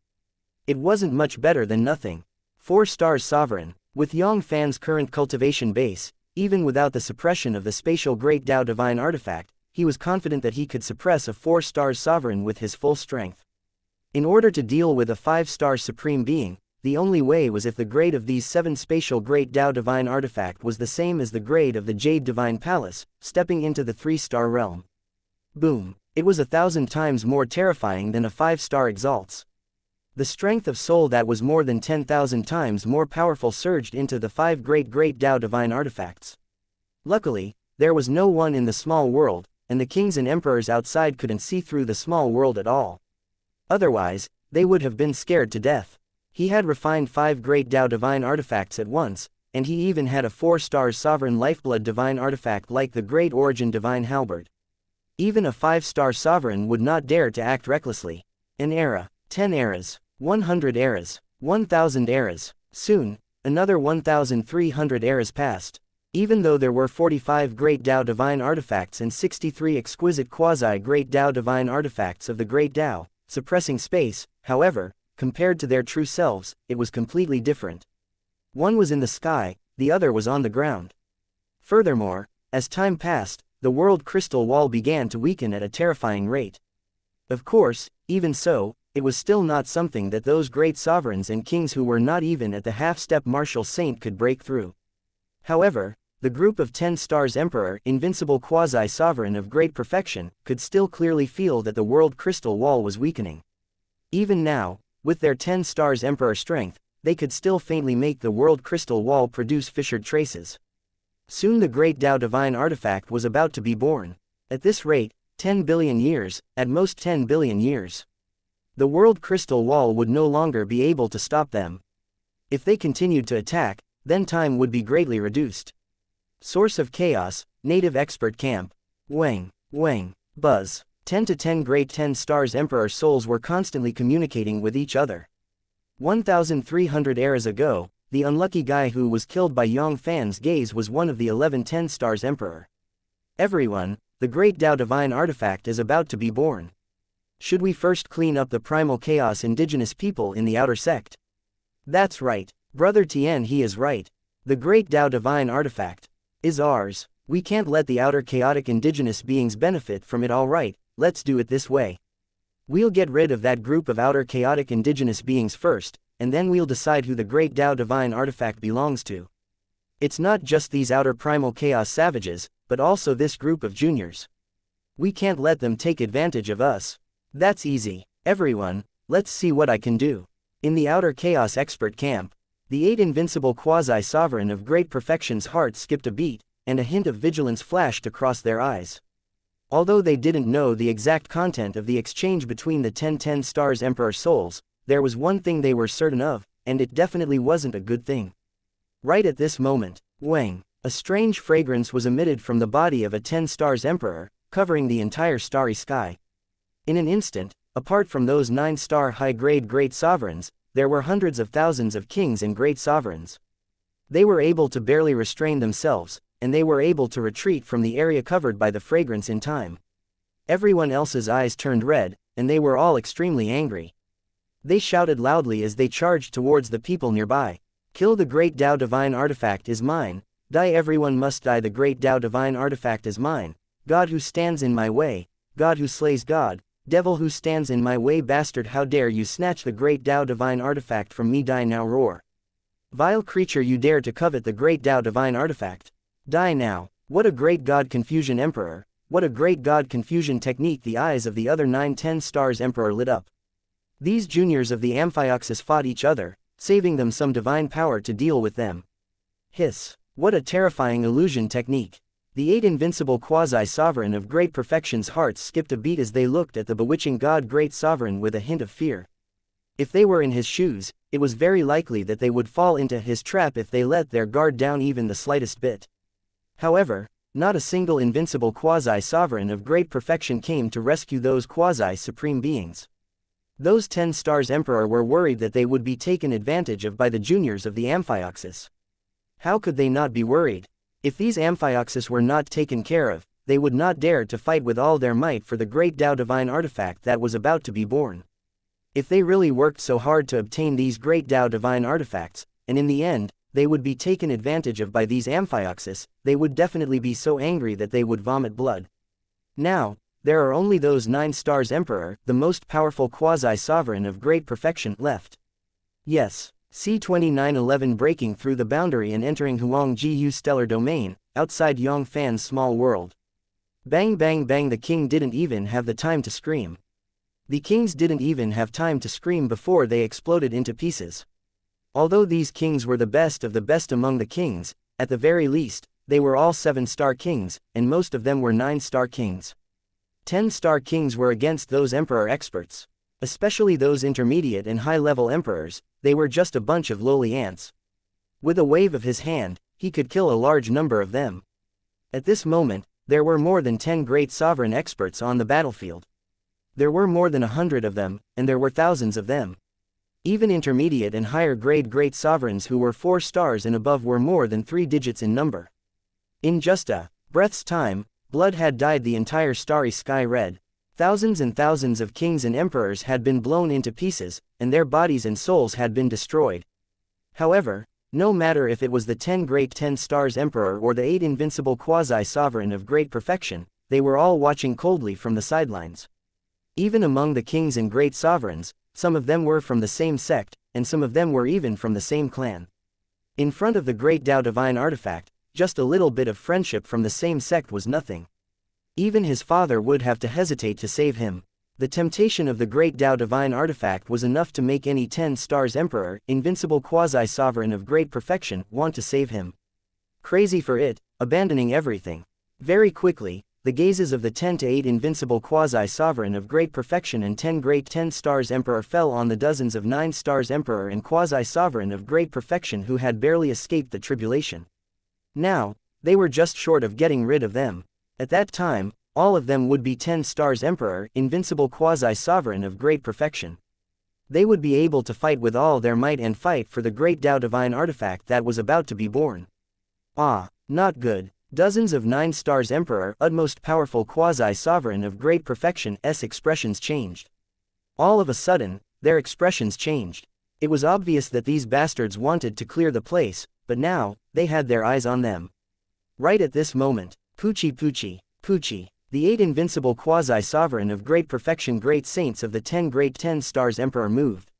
It wasn't much better than nothing. 4 Stars Sovereign. With Yang Fann's current cultivation base, even without the suppression of the spatial Great Tao Divine Artifact, he was confident that he could suppress a 4 Stars Sovereign with his full strength. In order to deal with a 5-star supreme being, the only way was if the grade of these 7 spatial Great Tao Divine Artifact was the same as the grade of the Jade Divine Palace, stepping into the 3-star realm. Boom! It was 1,000 times more terrifying than a 5-star exalts. The strength of soul that was more than 10,000 times more powerful surged into the 5 Great Tao Divine Artifacts. Luckily, there was no one in the small world, and the kings and emperors outside couldn't see through the small world at all. Otherwise, they would have been scared to death. He had refined 5 Great Tao Divine Artifacts at once, and he even had a 4-star Sovereign Lifeblood Divine Artifact like the Great Origin Divine Halberd. Even a 5-star Sovereign would not dare to act recklessly. An era, 10 eras, 100 eras, 1,000 eras. Soon, another 1,300 eras passed. Even though there were 45 Great Tao Divine Artifacts and 63 exquisite quasi-Great Tao Divine Artifacts of the Great Tao, suppressing space, however, compared to their true selves, it was completely different. One was in the sky, the other was on the ground. Furthermore, as time passed, the world crystal wall began to weaken at a terrifying rate. Of course, even so, it was still not something that those great sovereigns and kings who were not even at the half-step martial saint could break through. However, the group of 10 stars Emperor, invincible quasi-sovereign of great perfection, could still clearly feel that the world crystal wall was weakening. Even now, with their 10 stars Emperor strength, they could still faintly make the world crystal wall produce fissured traces. Soon the Great Tao Divine Artifact was about to be born. At this rate, 10 billion years, at most 10 billion years. The world crystal wall would no longer be able to stop them. If they continued to attack, then time would be greatly reduced. Source of Chaos, Native Expert Camp. Wang, Buzz. 10 to 10 Great 10 Stars Emperor souls were constantly communicating with each other. 1,300 eras ago, the unlucky guy who was killed by Yang Fann's gaze was one of the 11 10 Stars Emperor. Everyone, the Great Tao Divine Artifact is about to be born. Should we first clean up the primal chaos indigenous people in the outer sect? That's right, Brother Tien, he is right. The Great Tao Divine Artifact is ours. We can't let the outer chaotic indigenous beings benefit from it. Alright, let's do it this way. We'll get rid of that group of outer chaotic indigenous beings first, and then we'll decide who the Great Tao Divine Artifact belongs to. It's not just these outer primal chaos savages, but also this group of juniors. We can't let them take advantage of us. That's easy. Everyone, let's see what I can do. In the outer chaos expert camp, the 8 invincible quasi-sovereign of great perfection's hearts skipped a beat, and a hint of vigilance flashed across their eyes. Although they didn't know the exact content of the exchange between the 10 stars Emperor souls, there was one thing they were certain of, and it definitely wasn't a good thing. Right at this moment, Wang, a strange fragrance was emitted from the body of a 10 stars Emperor, covering the entire starry sky. In an instant, apart from those 9-star high-grade great sovereigns, there were hundreds of thousands of kings and great sovereigns. They were able to barely restrain themselves, and they were able to retreat from the area covered by the fragrance in time. Everyone else's eyes turned red, and they were all extremely angry. They shouted loudly as they charged towards the people nearby. Kill the Great Tao Divine Artifact is mine. Die, everyone must die. The Great Tao Divine Artifact is mine. God who stands in my way. God who slays God. Devil who stands in my way. Bastard, how dare you snatch the Great Tao Divine Artifact from me. Die now. Roar. Vile creature, you dare to covet the Great Tao Divine Artifact. Die now. What a great God Confusion Emperor. What a great God Confusion technique. The eyes of the other 9 stars Emperor lit up. These juniors of the Amphioxus fought each other, saving them some divine power to deal with them. Hiss. What a terrifying illusion technique. The 8 invincible quasi-sovereign of great perfection's hearts skipped a beat as they looked at the bewitching God Great Sovereign with a hint of fear. If they were in his shoes, it was very likely that they would fall into his trap if they let their guard down even the slightest bit. However, not a single invincible quasi-sovereign of great perfection came to rescue those quasi-supreme beings. Those 10 stars Emperor were worried that they would be taken advantage of by the juniors of the Amphioxus. How could they not be worried? If these Amphioxus were not taken care of, they would not dare to fight with all their might for the Great Tao Divine Artifact that was about to be born. If they really worked so hard to obtain these Great Tao Divine Artifacts, and in the end, they would be taken advantage of by these Amphioxus, they would definitely be so angry that they would vomit blood. Now, there are only those 9 stars Emperor, the most powerful quasi-sovereign of great perfection, left. Yes. C-2911 breaking through the boundary and entering Huang Jiyu stellar domain, outside Yang Fann's small world. Bang bang bang, the king didn't even have the time to scream. The kings didn't even have time to scream before they exploded into pieces. Although these kings were the best of the best among the kings, at the very least, they were all 7-star kings, and most of them were 9-star kings. 10-star kings were against those emperor experts. Especially those intermediate and high-level emperors, they were just a bunch of lowly ants. With a wave of his hand, he could kill a large number of them. At this moment, there were more than 10 great sovereign experts on the battlefield. There were more than 100 of them, and there were thousands of them. Even intermediate and higher grade great sovereigns who were 4 stars and above were more than 3 digits in number. In just a breath's time, blood had dyed the entire starry sky red. Thousands and thousands of kings and emperors had been blown into pieces, and their bodies and souls had been destroyed. However, no matter if it was the 10 great 10 stars emperor or the 8 invincible quasi-sovereign of great perfection, they were all watching coldly from the sidelines. Even among the kings and great sovereigns, some of them were from the same sect, and some of them were even from the same clan. In front of the great Tao divine artifact, just a little bit of friendship from the same sect was nothing. Even his father would have to hesitate to save him. The temptation of the great Tao divine artifact was enough to make any 10 stars emperor, invincible quasi-sovereign of great perfection, want to save him. Crazy for it, abandoning everything. Very quickly, the gazes of the 10 to 8 invincible quasi-sovereign of great perfection and 10 great 10 stars emperor fell on the dozens of 9 stars emperor and quasi-sovereign of great perfection who had barely escaped the tribulation. Now, they were just short of getting rid of them. At that time, all of them would be 10 stars emperor, invincible quasi-sovereign of great perfection. They would be able to fight with all their might and fight for the great Tao divine artifact that was about to be born. Ah, not good. Dozens of 9 stars emperor, utmost powerful quasi-sovereign of great perfection's expressions changed. All of a sudden, their expressions changed. It was obvious that these bastards wanted to clear the place, but now, they had their eyes on them. Right at this moment, Poochie Poochie, Poochie, the 8 invincible quasi-sovereign of great perfection great saints of the 10 great 10 stars emperor moved.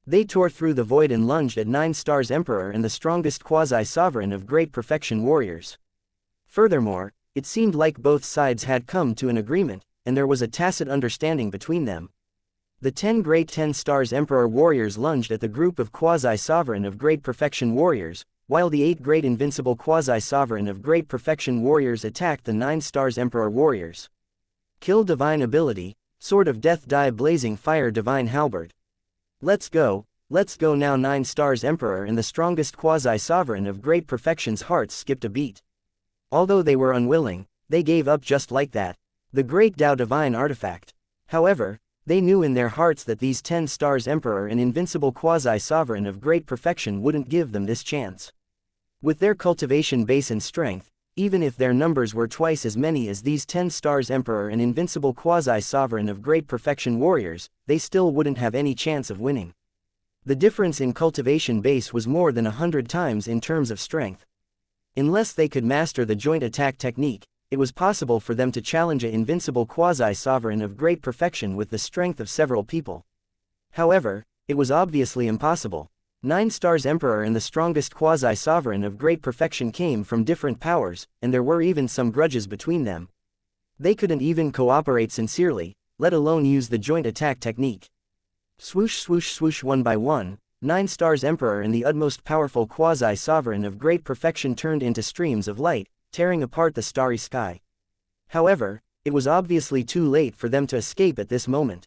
They tore through the void and lunged at 9 stars emperor and the strongest quasi-sovereign of great perfection warriors. Furthermore, it seemed like both sides had come to an agreement, and there was a tacit understanding between them. The 10 great 10 stars emperor warriors lunged at the group of quasi-sovereign of great perfection warriors, while the 8 great invincible quasi-sovereign of great perfection warriors attacked the 9 stars emperor warriors. Kill divine ability, sword of death die blazing fire divine halberd. Let's go now 9 stars emperor and the strongest quasi-sovereign of great perfection's hearts skipped a beat. Although they were unwilling, they gave up just like that. The great Tao divine artifact. However, they knew in their hearts that these 10 stars emperor and invincible quasi-sovereign of great perfection wouldn't give them this chance. With their cultivation base and strength, even if their numbers were twice as many as these 10 stars emperor and invincible quasi-sovereign of great perfection warriors, they still wouldn't have any chance of winning. The difference in cultivation base was more than 100 times in terms of strength. Unless they could master the joint attack technique, it was possible for them to challenge an invincible quasi-sovereign of great perfection with the strength of several people. However, it was obviously impossible. 9 stars emperor and the strongest quasi-sovereign of great perfection came from different powers, and there were even some grudges between them. They couldn't even cooperate sincerely, let alone use the joint attack technique. Swoosh swoosh swoosh, one by one, 9 stars emperor and the utmost powerful quasi-sovereign of great perfection turned into streams of light, tearing apart the starry sky. However, it was obviously too late for them to escape at this moment.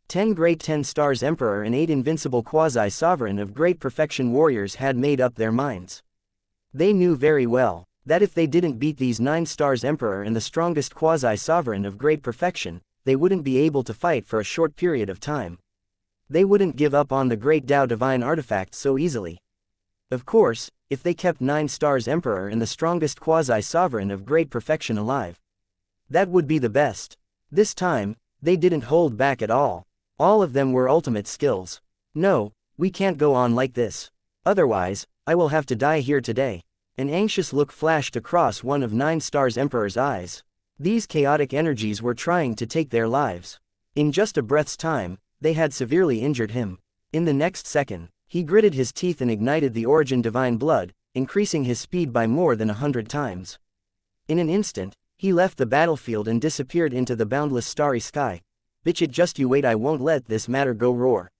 10 great 10 stars emperor and 8 invincible quasi-sovereign of great perfection warriors had made up their minds. They knew very well that if they didn't beat these 9 stars emperor and the strongest quasi-sovereign of great perfection, they wouldn't be able to fight for a short period of time. They wouldn't give up on the great Tao divine artifact so easily. Of course, if they kept 9 stars emperor and the strongest quasi-sovereign of great perfection alive, that would be the best. This time, they didn't hold back at all. All of them were ultimate skills. No, we can't go on like this. Otherwise, I will have to die here today. An anxious look flashed across one of 9 stars emperor's eyes. These chaotic energies were trying to take their lives. In just a breath's time, they had severely injured him. In the next second, he gritted his teeth and ignited the origin divine blood, increasing his speed by more than 100 times. In an instant, he left the battlefield and disappeared into the boundless starry sky. Bitch it just you wait, I won't let this matter go, roar.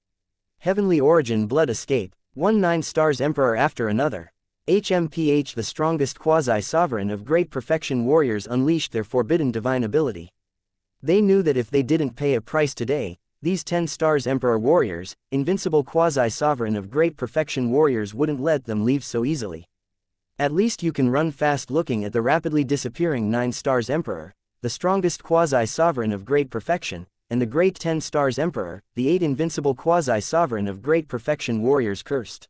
Heavenly origin blood escape, 9 stars emperor after another. HMPH the strongest quasi-sovereign of great perfection warriors unleashed their forbidden divine ability. They knew that if they didn't pay a price today, these 10 stars emperor warriors, invincible quasi-sovereign of great perfection warriors wouldn't let them leave so easily. At least you can run fast looking at the rapidly disappearing 9 stars emperor, the strongest quasi-sovereign of great perfection, and the great 10 stars emperor, the 8 invincible quasi-sovereign of great perfection warriors cursed.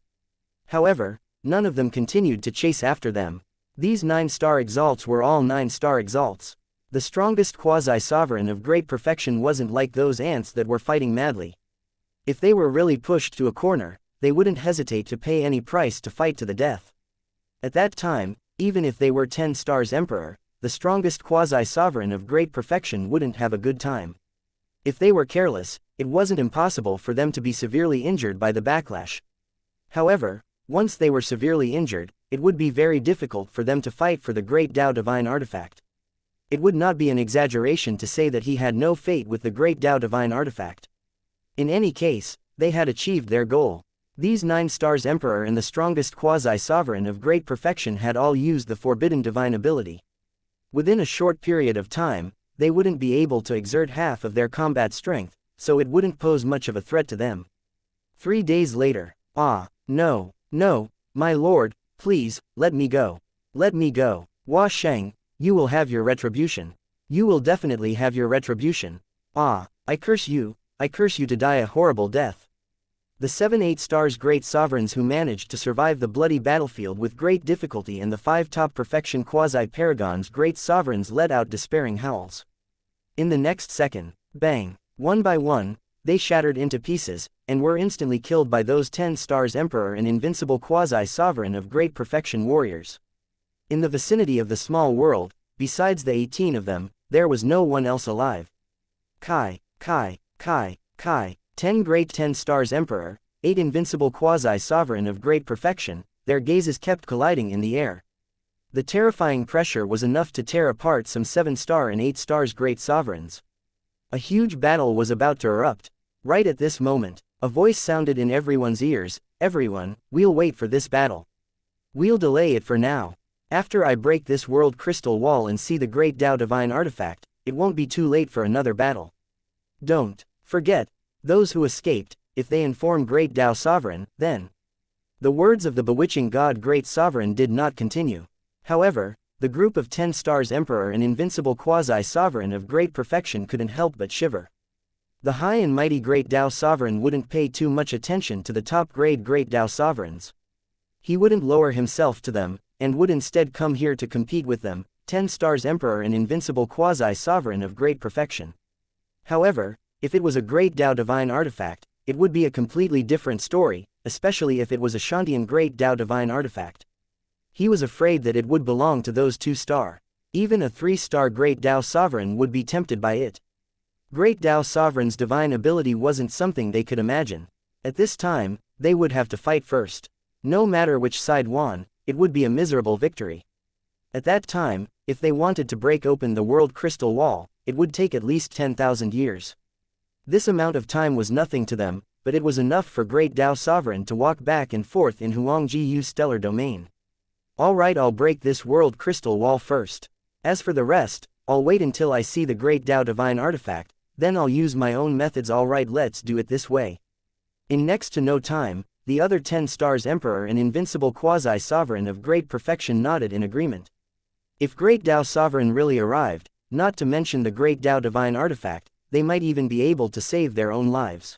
However, none of them continued to chase after them. These 9-star exalts were all 9-star exalts. The strongest quasi-sovereign of great perfection wasn't like those ants that were fighting madly. If they were really pushed to a corner, they wouldn't hesitate to pay any price to fight to the death. At that time, even if they were 10 stars emperor, the strongest quasi-sovereign of great perfection wouldn't have a good time. If they were careless, it wasn't impossible for them to be severely injured by the backlash. However, once they were severely injured, it would be very difficult for them to fight for the great Tao divine artifact. It would not be an exaggeration to say that he had no fate with the great Tao divine artifact. In any case, they had achieved their goal. These 9 stars emperor and the strongest quasi-sovereign of great perfection had all used the forbidden divine ability. Within a short period of time, they wouldn't be able to exert half of their combat strength, so it wouldn't pose much of a threat to them. 3 days later, no, my lord, please, let me go. Let me go. Hua Sheng, you will have your retribution. You will definitely have your retribution. I curse you to die a horrible death. The 7-8 stars great sovereigns who managed to survive the bloody battlefield with great difficulty and the 5 top perfection quasi-paragons great sovereigns let out despairing howls. In the next second, bang, one by one, they shattered into pieces, and were instantly killed by those 10 stars emperor and invincible quasi-sovereign of great perfection warriors. In the vicinity of the small world, besides the 18 of them, there was no one else alive. 10 great 10 stars emperor, 8 invincible quasi-sovereign of great perfection, their gazes kept colliding in the air. The terrifying pressure was enough to tear apart some 7-star and 8 stars great sovereigns. A huge battle was about to erupt. Right at this moment, a voice sounded in everyone's ears, everyone, we'll wait for this battle. We'll delay it for now. After I break this world crystal wall and see the great Tao divine artifact, it won't be too late for another battle. Don't forget, those who escaped, if they inform great Tao sovereign, then. The words of the bewitching god great sovereign did not continue. However, the group of 10 stars emperor and invincible quasi-sovereign of great perfection couldn't help but shiver. The high and mighty great Tao sovereign wouldn't pay too much attention to the top-grade great Tao sovereigns. He wouldn't lower himself to them, and would instead come here to compete with them, 10 stars emperor and invincible quasi-sovereign of great perfection. However, if it was a great Tao divine artifact, it would be a completely different story, especially if it was a Shantian great Tao divine artifact. He was afraid that it would belong to those 2-star. Even a 3-star great Tao sovereign would be tempted by it. Great Tao sovereign's divine ability wasn't something they could imagine. At this time, they would have to fight first. No matter which side won, it would be a miserable victory. At that time, if they wanted to break open the world crystal wall, it would take at least 10,000 years. This amount of time was nothing to them, but it was enough for great Tao sovereign to walk back and forth in Huangji Yu's stellar domain. Alright, I'll break this world crystal wall first. As for the rest, I'll wait until I see the great Tao divine artifact, then I'll use my own methods. Alright, let's do it this way. In next to no time, the other 10 stars emperor and invincible quasi-sovereign of great perfection nodded in agreement. If great Tao sovereign really arrived, not to mention the great Tao divine artifact, they might even be able to save their own lives.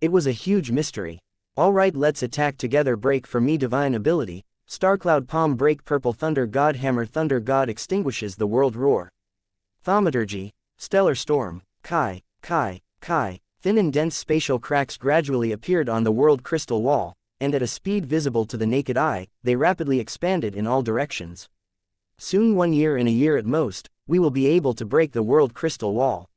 It was a huge mystery. Alright, let's attack together. Break for me divine ability, Starcloud Palm break purple thunder god hammer thunder god extinguishes the world roar. Thaumaturgy, stellar storm, Kai. Thin and dense spatial cracks gradually appeared on the world crystal wall, and at a speed visible to the naked eye, they rapidly expanded in all directions. Soon 1 year in a year at most, we will be able to break the world crystal wall.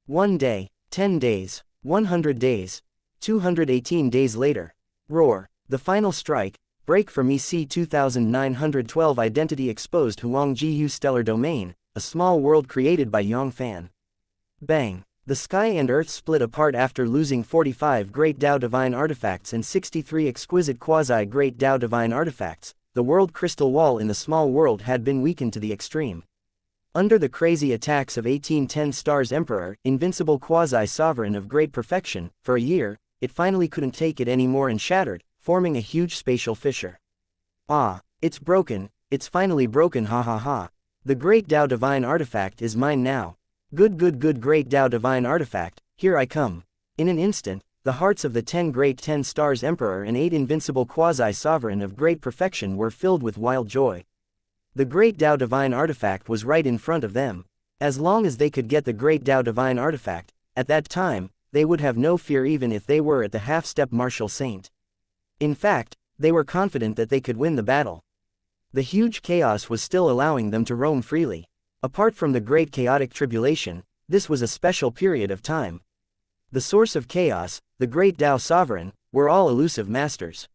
1 day, 10 days, 100 days, 218 days later. Roar. The final strike. Break from EC 2912 Identity exposed Huangjiyu stellar domain, a small world created by Yang Fann. Bang. The sky and earth split apart after losing 45 Great Tao Divine Artifacts and 63 exquisite quasi-Great Tao Divine Artifacts. The world crystal wall in the small world had been weakened to the extreme. Under the crazy attacks of 1810 Stars Emperor, invincible quasi-sovereign of great perfection, for a year, it finally couldn't take it anymore and shattered, forming a huge spatial fissure. Ah, it's broken, it's finally broken, ha ha ha. The Great Tao Divine Artifact is mine now. Good Great Tao Divine Artifact, here I come. In an instant, the hearts of the 10 Great 10 Stars Emperor and 8 invincible quasi-sovereign of great perfection were filled with wild joy. The Great Tao Divine Artifact was right in front of them. As long as they could get the Great Tao Divine Artifact, at that time, they would have no fear even if they were at the half-step martial saint. In fact, they were confident that they could win the battle. The huge chaos was still allowing them to roam freely. Apart from the great chaotic tribulation, this was a special period of time. The source of chaos, the Great Tao Sovereign, were all elusive masters.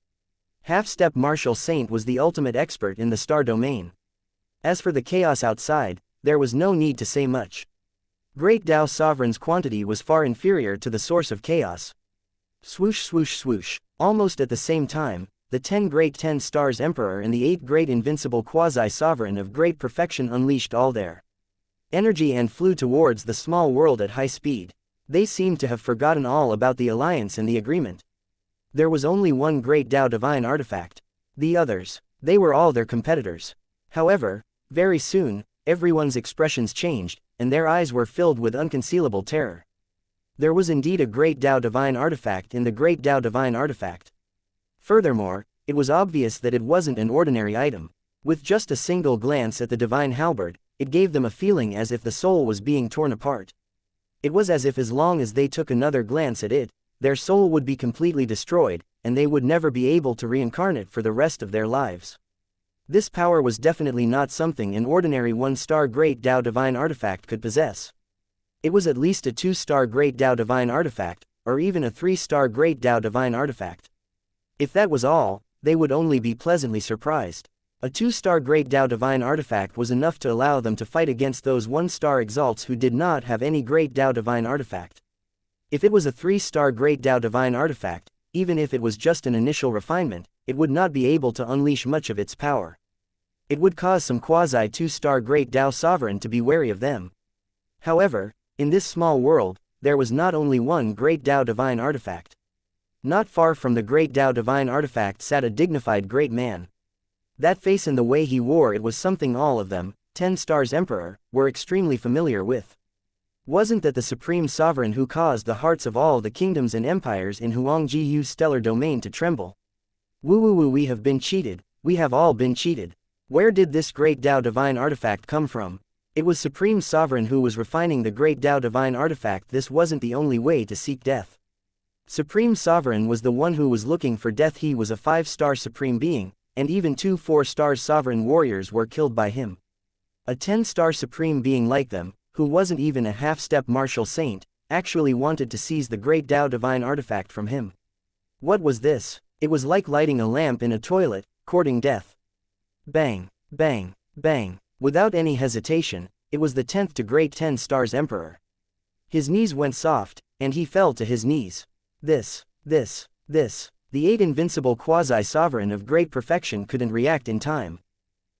Half-step martial saint was the ultimate expert in the star domain. As for the chaos outside, there was no need to say much. Great Tao Sovereign's quantity was far inferior to the source of chaos. Swoosh swoosh swoosh. Almost at the same time, the 10 Great 10 Stars Emperor and the 8 Great Invincible Quasi-Sovereign of great perfection unleashed all their energy and flew towards the small world at high speed. They seemed to have forgotten all about the alliance and the agreement. There was only one Great Tao Divine Artifact. The others, they were all their competitors. However, very soon, everyone's expressions changed, and their eyes were filled with unconcealable terror. There was indeed a Great Tao Divine Artifact in the Great Tao Divine Artifact. Furthermore, it was obvious that it wasn't an ordinary item. With just a single glance at the divine halberd, it gave them a feeling as if the soul was being torn apart. It was as if as long as they took another glance at it, their soul would be completely destroyed, and they would never be able to reincarnate for the rest of their lives. This power was definitely not something an ordinary 1-star Great Tao Divine Artifact could possess. It was at least a 2-star Great Tao Divine Artifact, or even a 3-star Great Tao Divine Artifact. If that was all, they would only be pleasantly surprised. A 2-star Great Tao Divine Artifact was enough to allow them to fight against those 1-star exalts who did not have any Great Tao Divine Artifact. If it was a 3-star Great Tao Divine Artifact, even if it was just an initial refinement, it would not be able to unleash much of its power. It would cause some quasi-2-star Great Tao Sovereign to be wary of them. However, in this small world, there was not only one Great Tao Divine Artifact. Not far from the Great Tao Divine Artifact sat a dignified great man. That face and the way he wore it was something all of them, 10 Stars Emperor, were extremely familiar with. Wasn't that the Supreme Sovereign who caused the hearts of all the kingdoms and empires in Huangjiyu's stellar domain to tremble? Woo, we have been cheated, we have all been cheated. Where did this Great Tao Divine Artifact come from? It was Supreme Sovereign who was refining the Great Tao Divine Artifact. This wasn't the only way to seek death. Supreme Sovereign was the one who was looking for death. He was a 5-star Supreme Being, and even 2 4-star Sovereign Warriors were killed by him. A 10-star Supreme Being like them, who wasn't even a half-step martial saint, actually wanted to seize the Great Tao Divine Artifact from him. What was this? It was like lighting a lamp in a toilet, courting death. Bang, bang, bang. Without any hesitation, it was the 10th to Great 10 Stars Emperor. His knees went soft, and he fell to his knees. This. The 8 invincible quasi-sovereign of great perfection couldn't react in time.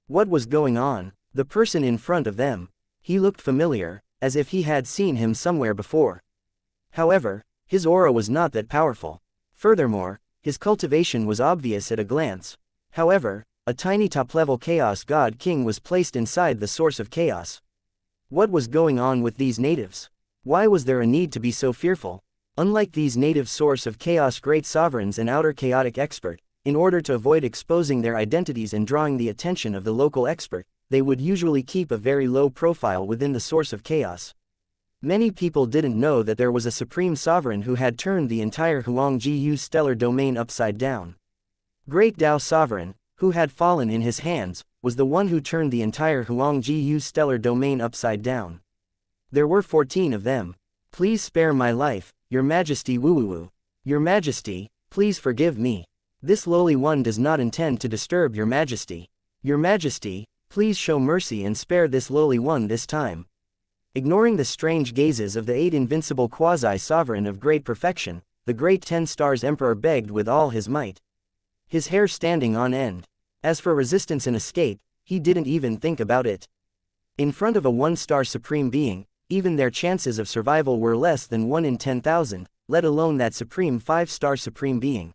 What was going on? The person in front of them. He looked familiar, as if he had seen him somewhere before. However, his aura was not that powerful. Furthermore, his cultivation was obvious at a glance. However, a tiny top-level Chaos God King was placed inside the source of chaos. What was going on with these natives? Why was there a need to be so fearful? Unlike these native source of chaos great sovereigns and outer chaotic expert, in order to avoid exposing their identities and drawing the attention of the local expert, they would usually keep a very low profile within the source of chaos. Many people didn't know that there was a supreme sovereign who had turned the entire Huangjiyu stellar domain upside down. Great Tao Sovereign, who had fallen in his hands, was the one who turned the entire Huangji stellar domain upside down. There were 14 of them. Please spare my life, Your Majesty Wuwu. Your Majesty, please forgive me. This lowly one does not intend to disturb Your Majesty. Your Majesty, please show mercy and spare this lowly one this time. Ignoring the strange gazes of the 8 invincible quasi-sovereign of great perfection, the great 10 stars emperor begged with all his might. His hair standing on end. As for resistance and escape, he didn't even think about it. In front of a 1-star supreme being, even their chances of survival were less than 1 in 10,000, let alone that supreme 5-star supreme being.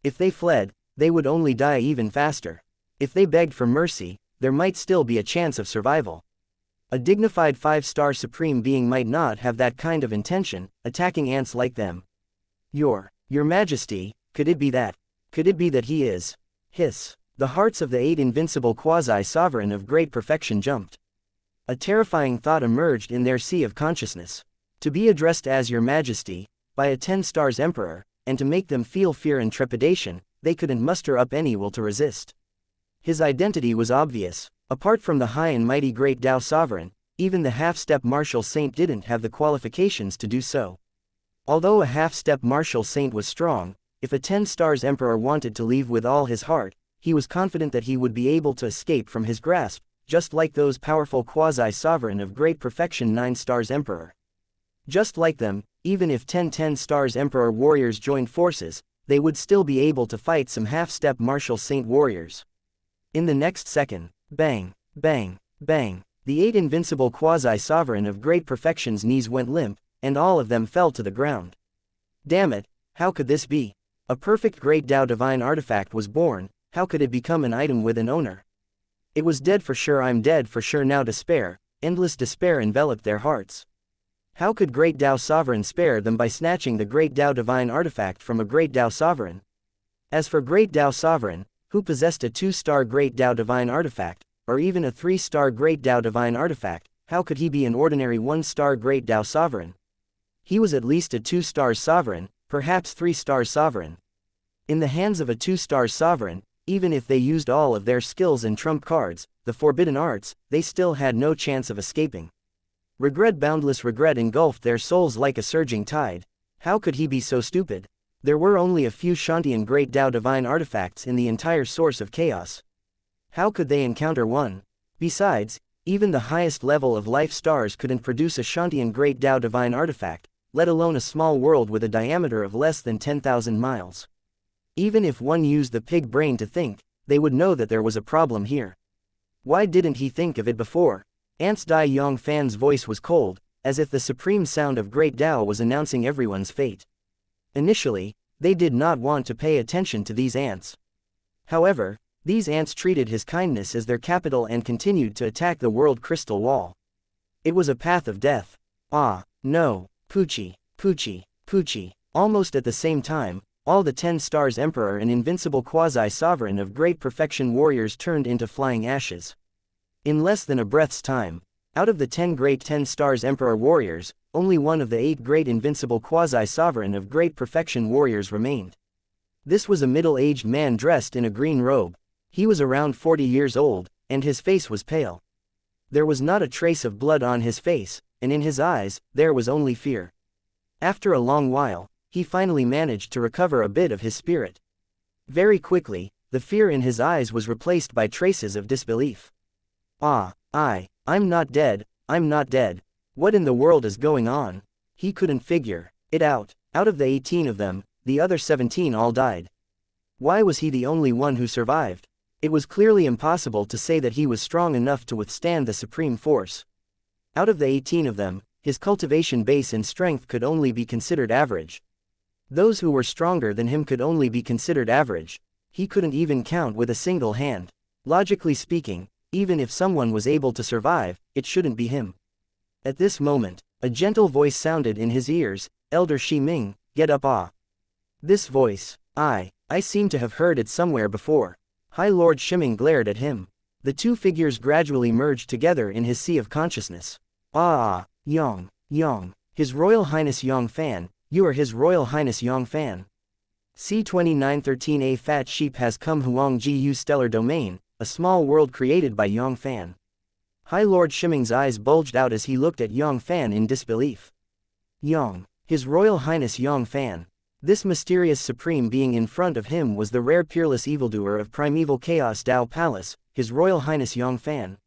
If they fled, they would only die even faster. If they begged for mercy, there might still be a chance of survival. A dignified 5-star supreme being might not have that kind of intention, attacking ants like them. Your Majesty, could it be that? Could it be that he is? Hiss. The hearts of the 8 invincible quasi-sovereign of great perfection jumped. A terrifying thought emerged in their sea of consciousness. To be addressed as Your Majesty, by a 10 stars emperor, and to make them feel fear and trepidation, they couldn't muster up any will to resist. His identity was obvious. Apart from the high and mighty great Tao sovereign, even the half-step martial saint didn't have the qualifications to do so. Although a half-step martial saint was strong, if a 10 stars emperor wanted to leave with all his heart, he was confident that he would be able to escape from his grasp, just like those powerful quasi-sovereign of great perfection 9 stars emperor. Just like them, even if 10 stars emperor warriors joined forces, they would still be able to fight some half-step martial saint warriors. In the next second, bang, bang, bang, the 8 invincible quasi-sovereign of great perfection's knees went limp, and all of them fell to the ground. Damn it, how could this be? A perfect great Tao divine artifact was born, how could it become an item with an owner? It was dead for sure, I'm dead for sure now. Despair, endless despair enveloped their hearts. How could great Tao sovereign spare them by snatching the great Tao divine artifact from a great Tao sovereign? As for great Tao sovereign, who possessed a 2-star great Tao divine artifact, or even a 3-star great Tao divine artifact, how could he be an ordinary 1-star great Tao sovereign? He was at least a 2-star sovereign, perhaps 3-star sovereign. In the hands of a 2-star sovereign, even if they used all of their skills and trump cards, the forbidden arts, they still had no chance of escaping. Boundless regret engulfed their souls like a surging tide. How could he be so stupid? There were only a few Shantian great Tao divine artifacts in the entire source of chaos. How could they encounter one? Besides, even the highest level of life stars couldn't produce a Shantian great Tao divine artifact, let alone a small world with a diameter of less than 10,000 miles. Even if one used the pig brain to think, they would know that there was a problem here. Why didn't he think of it before? Ants die. Yang Fann's voice was cold, as if the supreme sound of great Tao was announcing everyone's fate. Initially, they did not want to pay attention to these ants. However, these ants treated his kindness as their capital and continued to attack the world crystal wall. It was a path of death. Ah, no, Poochie, Poochie, Poochie. Almost at the same time, all the 10 stars emperor and invincible quasi-sovereign of great perfection warriors turned into flying ashes. In less than a breath's time, out of the 10 great 10 stars emperor warriors, only one of the 8 great invincible quasi-sovereign of great perfection warriors remained. This was a middle-aged man dressed in a green robe. He was around 40 years old, and his face was pale. There was not a trace of blood on his face, and in his eyes, there was only fear. After a long while, he finally managed to recover a bit of his spirit. Very quickly, the fear in his eyes was replaced by traces of disbelief. I'm not dead, I'm not dead. What in the world is going on? He couldn't figure it out. Out of the 18 of them, the other 17 all died. Why was he the only one who survived? It was clearly impossible to say that he was strong enough to withstand the supreme force. Out of the 18 of them, his cultivation base and strength could only be considered average. Those who were stronger than him could only be considered average. He couldn't even count with a single hand. Logically speaking, even if someone was able to survive, it shouldn't be him. At this moment, a gentle voice sounded in his ears, "Elder Shi Ming, get up." This voice, I seem to have heard it somewhere before. High Lord Shiming glared at him. The two figures gradually merged together in his sea of consciousness. Yang, His Royal Highness Yang Fann, you are His Royal Highness Yang Fann. C2913. A fat sheep has come Huang Ji Yu stellar domain, a small world created by Yang Fann. High Lord Shiming's eyes bulged out as he looked at Yang Fann in disbelief. Yang, His Royal Highness Yang Fann. This mysterious supreme being in front of him was the rare peerless evildoer of primeval chaos Dao Palace, His Royal Highness Yang Fann.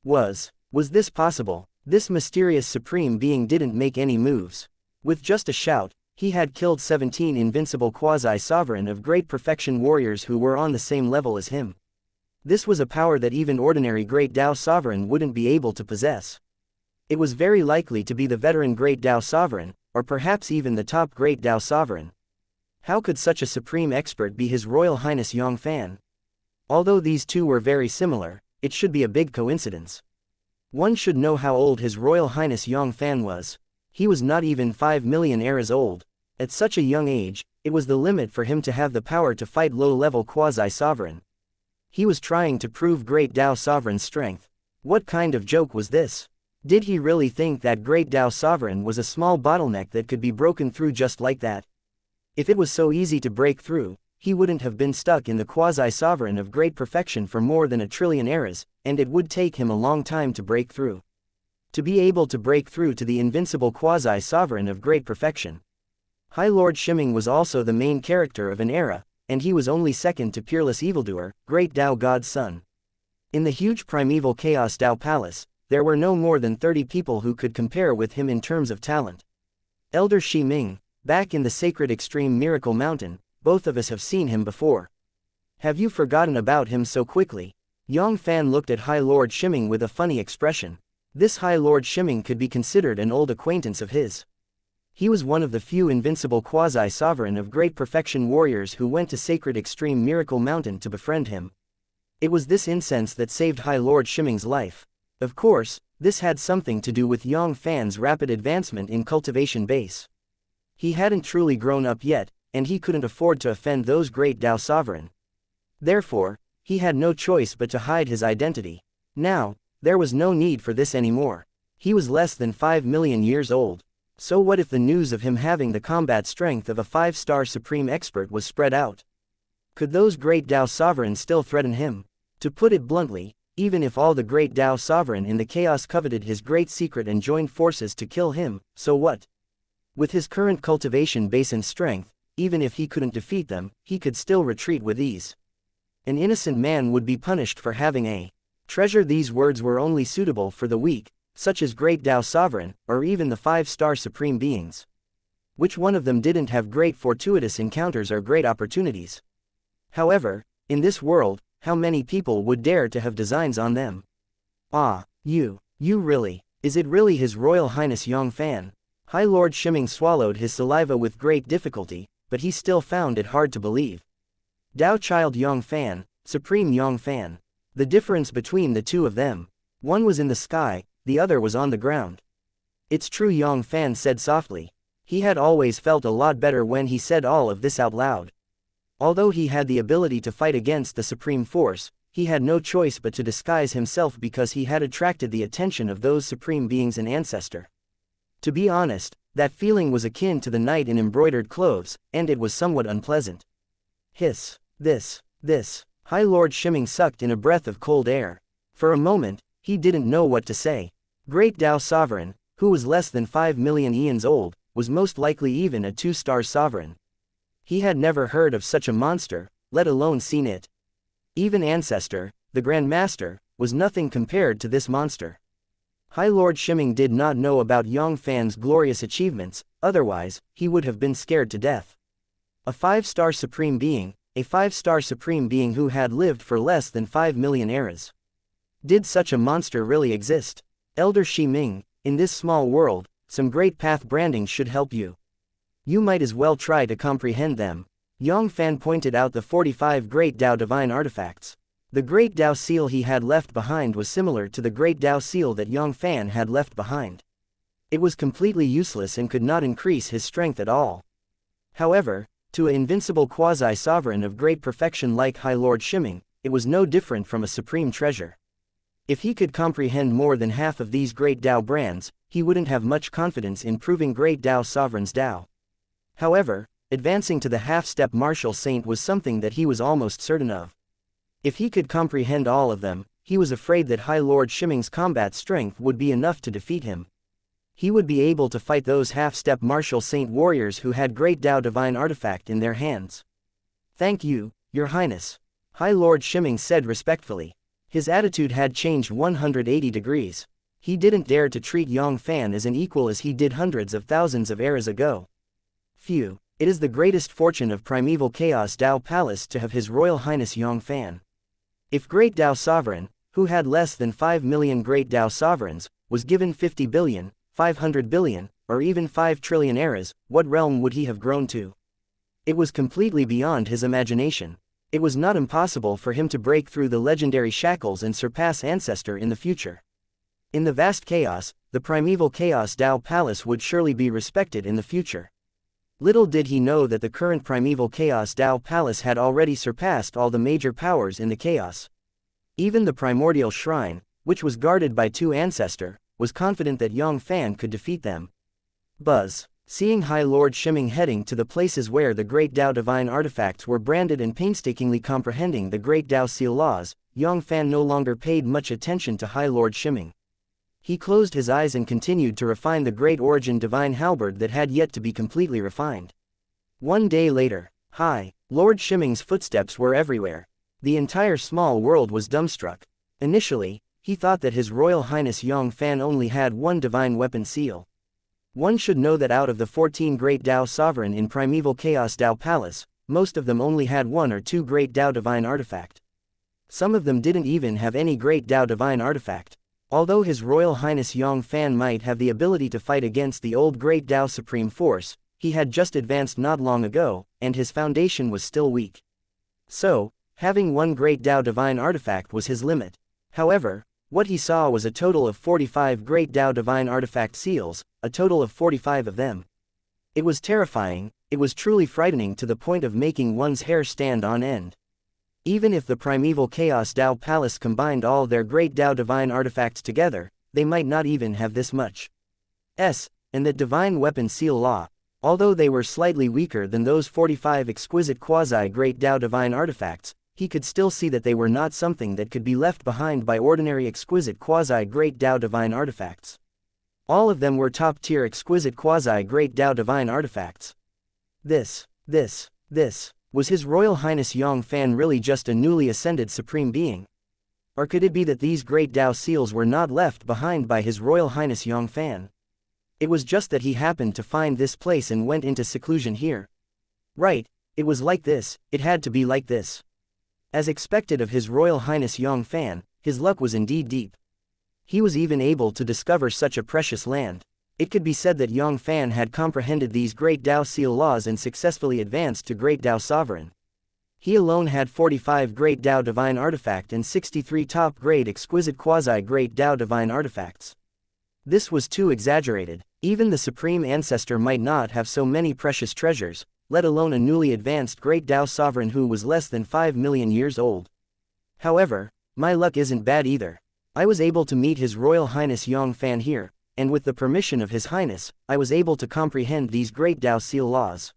Was this possible? This mysterious supreme being didn't make any moves. With just a shout, he had killed 17 invincible quasi-sovereign of great perfection warriors who were on the same level as him. This was a power that even ordinary great Dao sovereign wouldn't be able to possess. It was very likely to be the veteran great Dao sovereign, or perhaps even the top great Dao sovereign. How could such a supreme expert be His Royal Highness Yang Fann? Although these two were very similar, it should be a big coincidence. One should know how old His Royal Highness Yang Fann was. He was not even 5 million eras old. At such a young age, it was the limit for him to have the power to fight low-level quasi-sovereign. He was trying to prove great Dao sovereign's strength. What kind of joke was this? Did he really think that great Dao sovereign was a small bottleneck that could be broken through just like that? If it was so easy to break through, he wouldn't have been stuck in the quasi-sovereign of great perfection for more than 1 trillion eras, and it would take him a long time to break through. To be able to break through to the invincible quasi-sovereign of great perfection. High Lord Shiming was also the main character of an era, and he was only second to peerless evildoer, great Dao God's son. In the huge primeval chaos Dao Palace, there were no more than 30 people who could compare with him in terms of talent. Elder Shi Ming, back in the sacred extreme Miracle Mountain, both of us have seen him before. Have you forgotten about him so quickly? Yang Fann looked at High Lord Shiming with a funny expression. This High Lord Shiming could be considered an old acquaintance of his. He was one of the few invincible quasi-sovereign of great perfection warriors who went to sacred extreme Miracle Mountain to befriend him. It was this incense that saved High Lord Shiming's life. Of course, this had something to do with Yang Fann's rapid advancement in cultivation base. He hadn't truly grown up yet, and he couldn't afford to offend those great Dao sovereign. Therefore, he had no choice but to hide his identity. Now, there was no need for this anymore. He was less than 5 million years old. So what if the news of him having the combat strength of a 5-star supreme expert was spread out? Could those great Dao sovereigns still threaten him? To put it bluntly, even if all the great Dao sovereign in the chaos coveted his great secret and joined forces to kill him, so what? With his current cultivation base and strength, even if he couldn't defeat them, he could still retreat with ease. An innocent man would be punished for having a treasure. These words were only suitable for the weak, such as great Dao sovereign, or even the 5-star supreme beings. Which one of them didn't have great fortuitous encounters or great opportunities? However, in this world, how many people would dare to have designs on them? Ah, you really, is it really His Royal Highness Yang Fann? High Lord Shiming swallowed his saliva with great difficulty, but he still found it hard to believe. Dao Child Yang Fann, Supreme Yang Fann. The difference between the two of them. One was in the sky, the other was on the ground. It's true, Yang Fann said softly. He had always felt a lot better when he said all of this out loud. Although he had the ability to fight against the supreme force, he had no choice but to disguise himself because he had attracted the attention of those supreme beings and ancestor. To be honest, that feeling was akin to the knight in embroidered clothes, and it was somewhat unpleasant. Hiss. This. High Lord Shiming sucked in a breath of cold air. For a moment, he didn't know what to say. Great Dao sovereign, who was less than 5 million eons old, was most likely even a 2-star sovereign. He had never heard of such a monster, let alone seen it. Even Ancestor, the Grand Master, was nothing compared to this monster. High Lord Shiming did not know about Yang Fann's glorious achievements, otherwise, he would have been scared to death. A 5-star supreme being, a 5-star supreme being who had lived for less than 5 million eras. Did such a monster really exist? Elder Shi Ming, in this small world, some great path brandings should help you. You might as well try to comprehend them. Yang Fann pointed out the 45 great Dao divine artifacts. The great Dao seal he had left behind was similar to the great Dao seal that Yang Fann had left behind. It was completely useless and could not increase his strength at all. However, to an invincible quasi-sovereign of great perfection like High Lord Shiming, it was no different from a supreme treasure. If he could comprehend more than half of these great Dao brands, he wouldn't have much confidence in proving great Dao sovereign's Dao. However, advancing to the half-step martial saint was something that he was almost certain of. If he could comprehend all of them, he was afraid that High Lord Shiming's combat strength would be enough to defeat him. He would be able to fight those half-step martial saint warriors who had Great Tao Divine Artifact in their hands. "Thank you, Your Highness," High Lord Shiming said respectfully. His attitude had changed 180 degrees. He didn't dare to treat Yang Fann as an equal as he did hundreds of thousands of eras ago. Phew, it is the greatest fortune of primeval Chaos Tao Palace to have His Royal Highness Yang Fann. If Great Tao Sovereign, who had less than 5 million Great Tao Sovereigns, was given 50 billion, 500 billion, or even 5 trillion eras, what realm would he have grown to? It was completely beyond his imagination. It was not impossible for him to break through the legendary shackles and surpass Ancestor in the future. In the vast chaos, the primeval Chaos Tao Palace would surely be respected in the future. Little did he know that the current primeval Chaos Tao Palace had already surpassed all the major powers in the chaos. Even the primordial shrine, which was guarded by 2 Ancestor, was confident that Yang Fann could defeat them. Buzz. Seeing High Lord Shiming heading to the places where the Great Tao Divine Artifacts were branded and painstakingly comprehending the Great Tao Seal laws, Yang Fann no longer paid much attention to High Lord Shiming. He closed his eyes and continued to refine the Great Origin Divine Halberd that had yet to be completely refined. One day later, High Lord Shiming's footsteps were everywhere. The entire small world was dumbstruck. Initially, he thought that His Royal Highness Yang Fann only had one divine weapon seal. One should know that out of the 14 Great Tao Sovereign in Primeval Chaos Tao Palace, most of them only had 1 or 2 Great Tao Divine Artifact. Some of them didn't even have any Great Tao Divine Artifact. Although His Royal Highness Yang Fann might have the ability to fight against the old Great Tao Supreme Force, he had just advanced not long ago, and his foundation was still weak. So, having 1 Great Tao Divine Artifact was his limit. However, what he saw was a total of 45 Great Tao Divine Artifact seals, a total of 45 of them. It was terrifying, it was truly frightening to the point of making one's hair stand on end. Even if the Primeval Chaos Tao Palace combined all their Great Tao Divine Artifacts together, they might not even have this much. And that Divine Weapon Seal Law, although they were slightly weaker than those 45 exquisite quasi-Great Tao Divine Artifacts, he could still see that they were not something that could be left behind by ordinary exquisite quasi-Great Tao Divine Artifacts. All of them were top-tier exquisite quasi-Great Tao Divine Artifacts. This. Was His Royal Highness Yang Fann really just a newly ascended Supreme Being? Or could it be that these Great Tao seals were not left behind by His Royal Highness Yang Fann? It was just that he happened to find this place and went into seclusion here. Right, it was like this, it had to be like this. As expected of His Royal Highness Yang Fann, his luck was indeed deep. He was even able to discover such a precious land. It could be said that Yang Fann had comprehended these Great Tao Seal laws and successfully advanced to Great Tao Sovereign. He alone had 45 Great Tao Divine Artifact and 63 top-grade exquisite quasi-Great Tao Divine Artifacts. This was too exaggerated. Even the Supreme Ancestor might not have so many precious treasures, let alone a newly advanced Great Tao Sovereign who was less than 5 million years old. However, my luck isn't bad either. I was able to meet His Royal Highness Yang Fann here, and with the permission of His Highness, I was able to comprehend these Great Tao Seal laws.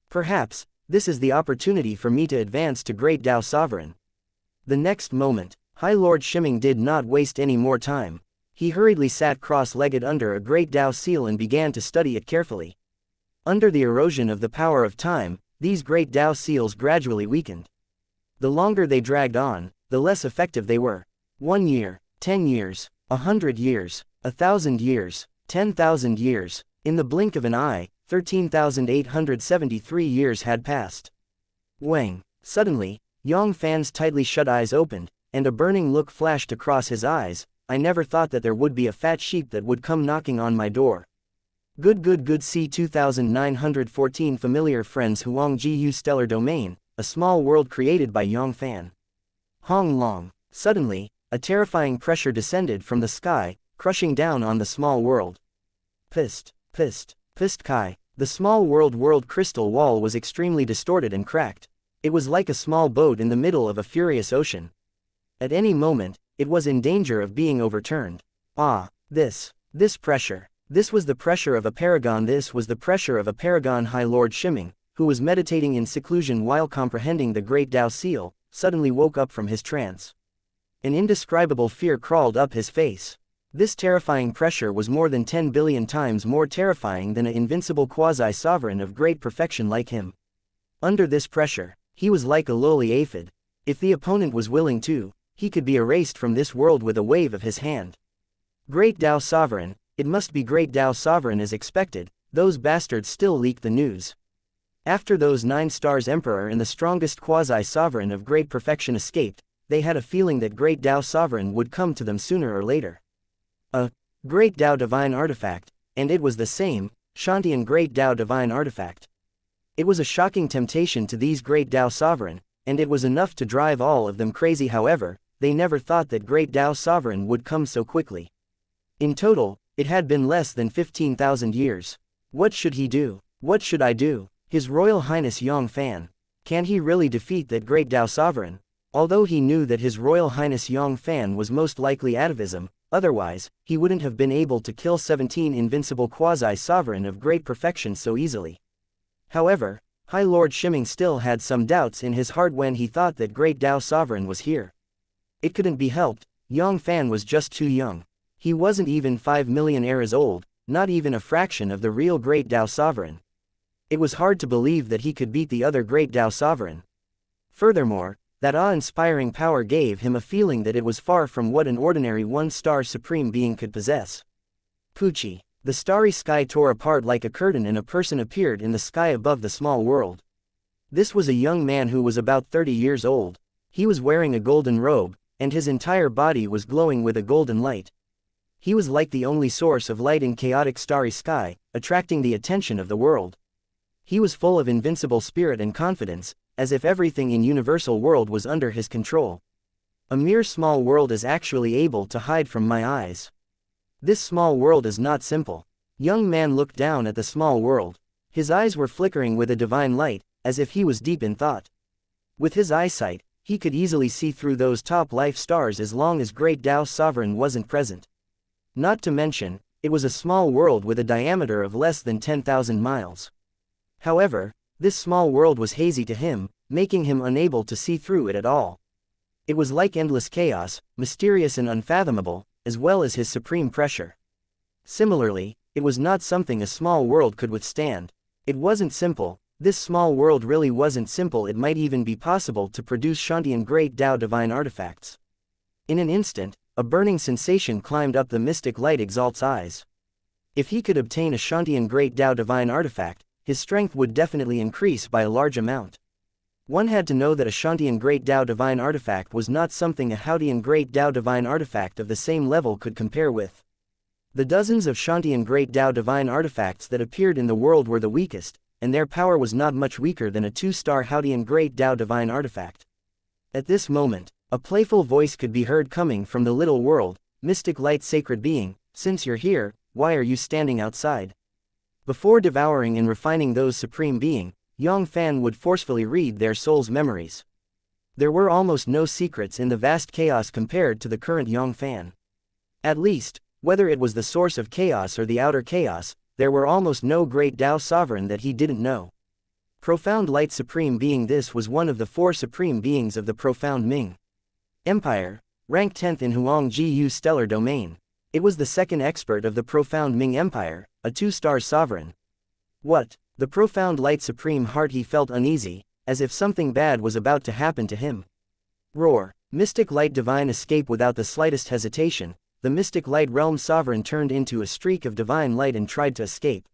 Perhaps, this is the opportunity for me to advance to Great Tao Sovereign. The next moment, High Lord Shiming did not waste any more time. He hurriedly sat cross-legged under a Great Tao Seal and began to study it carefully. Under the erosion of the power of time, these Great Tao Seals gradually weakened. The longer they dragged on, the less effective they were. 1 year, 10 years, 100 years, 1,000 years, 10,000 years, in the blink of an eye, 13,873 years had passed. Wang. Suddenly, Yang Fann's tightly shut eyes opened, and a burning look flashed across his eyes. I never thought that there would be a fat sheep that would come knocking on my door. Good. C 2914 Familiar Friends Huang Jiu Stellar Domain, a small world created by Yang Fann. Hong Long. Suddenly, a terrifying pressure descended from the sky, crushing down on the small world. Pissed Kai. The small world crystal wall was extremely distorted and cracked. It was like a small boat in the middle of a furious ocean. At any moment, it was in danger of being overturned. This pressure. This was the pressure of a paragon. This was the pressure of a paragon High Lord Shiming, who was meditating in seclusion while comprehending the Great Tao Seal, suddenly woke up from his trance. An indescribable fear crawled up his face. This terrifying pressure was more than 10 billion times more terrifying than an invincible quasi-sovereign of great perfection like him. Under this pressure, he was like a lowly aphid. If the opponent was willing to, he could be erased from this world with a wave of his hand. Great Tao Sovereign, it must be Great Tao Sovereign as expected, those bastards still leaked the news. After those 9 Stars Emperor and the strongest quasi-sovereign of great perfection escaped, they had a feeling that Great Tao Sovereign would come to them sooner or later. A Great Tao Divine Artifact, and it was the same, Xianxian Great Tao Divine Artifact. It was a shocking temptation to these Great Tao Sovereign, and it was enough to drive all of them crazy. However, they never thought that Great Tao Sovereign would come so quickly. In total, it had been less than 15,000 years. What should he do? What should I do? His Royal Highness Yang Fann. Can he really defeat that Great Tao Sovereign? Although he knew that His Royal Highness Yang Fann was most likely atavism, otherwise, he wouldn't have been able to kill 17 invincible quasi-sovereign of great perfection so easily. However, High Lord Shimming still had some doubts in his heart when he thought that Great Tao Sovereign was here. It couldn't be helped, Yang Fann was just too young. He wasn't even 5 million eras old, not even a fraction of the real Great Tao Sovereign. It was hard to believe that he could beat the other Great Tao Sovereign. Furthermore, that awe-inspiring power gave him a feeling that it was far from what an ordinary one-star supreme being could possess. Pucci. The starry sky tore apart like a curtain and a person appeared in the sky above the small world. This was a young man who was about 30 years old. He was wearing a golden robe, and his entire body was glowing with a golden light. He was like the only source of light in chaotic starry sky, attracting the attention of the world. He was full of invincible spirit and confidence, as if everything in universal world was under his control. A mere small world is actually able to hide from my eyes. This small world is not simple. Young man looked down at the small world. His eyes were flickering with a divine light, as if he was deep in thought. With his eyesight, he could easily see through those top life stars as long as Great Tao Sovereign wasn't present. Not to mention, it was a small world with a diameter of less than 10,000 miles. However, this small world was hazy to him, making him unable to see through it at all. It was like endless chaos, mysterious and unfathomable, as well as his supreme pressure. Similarly, it was not something a small world could withstand. It wasn't simple, this small world really wasn't simple. It might even be possible to produce Xianxian Great Tao Divine Artifacts. In an instant, a burning sensation climbed up the mystic light exalt's eyes. If he could obtain a Xianxian Great Tao Divine Artifact, his strength would definitely increase by a large amount. One had to know that a Xianxian Great Tao Divine Artifact was not something a Haodian Great Tao Divine Artifact of the same level could compare with. The dozens of Xianxian Great Tao Divine Artifacts that appeared in the world were the weakest, and their power was not much weaker than a 2-star Haodian Great Tao Divine Artifact. At this moment, a playful voice could be heard coming from the little world. Mystic Light Sacred Being, since you're here, why are you standing outside? Before devouring and refining those Supreme Being, Yang Fann would forcefully read their souls' memories. There were almost no secrets in the vast chaos compared to the current Yang Fann. At least, whether it was the source of chaos or the outer chaos, there were almost no Great Tao Sovereign that he didn't know. Profound Light Supreme Being. This was one of the 4 Supreme Beings of the Profound Ming Empire, ranked 10th in Huang Jiyu Stellar Domain. It was the second expert of the Profound Ming Empire, a 2-star sovereign. What? The Profound Light Supreme Heart. He felt uneasy, as if something bad was about to happen to him. Roar. Mystic Light Divine Escape. Without the slightest hesitation, the Mystic Light Realm Sovereign turned into a streak of divine light and tried to escape.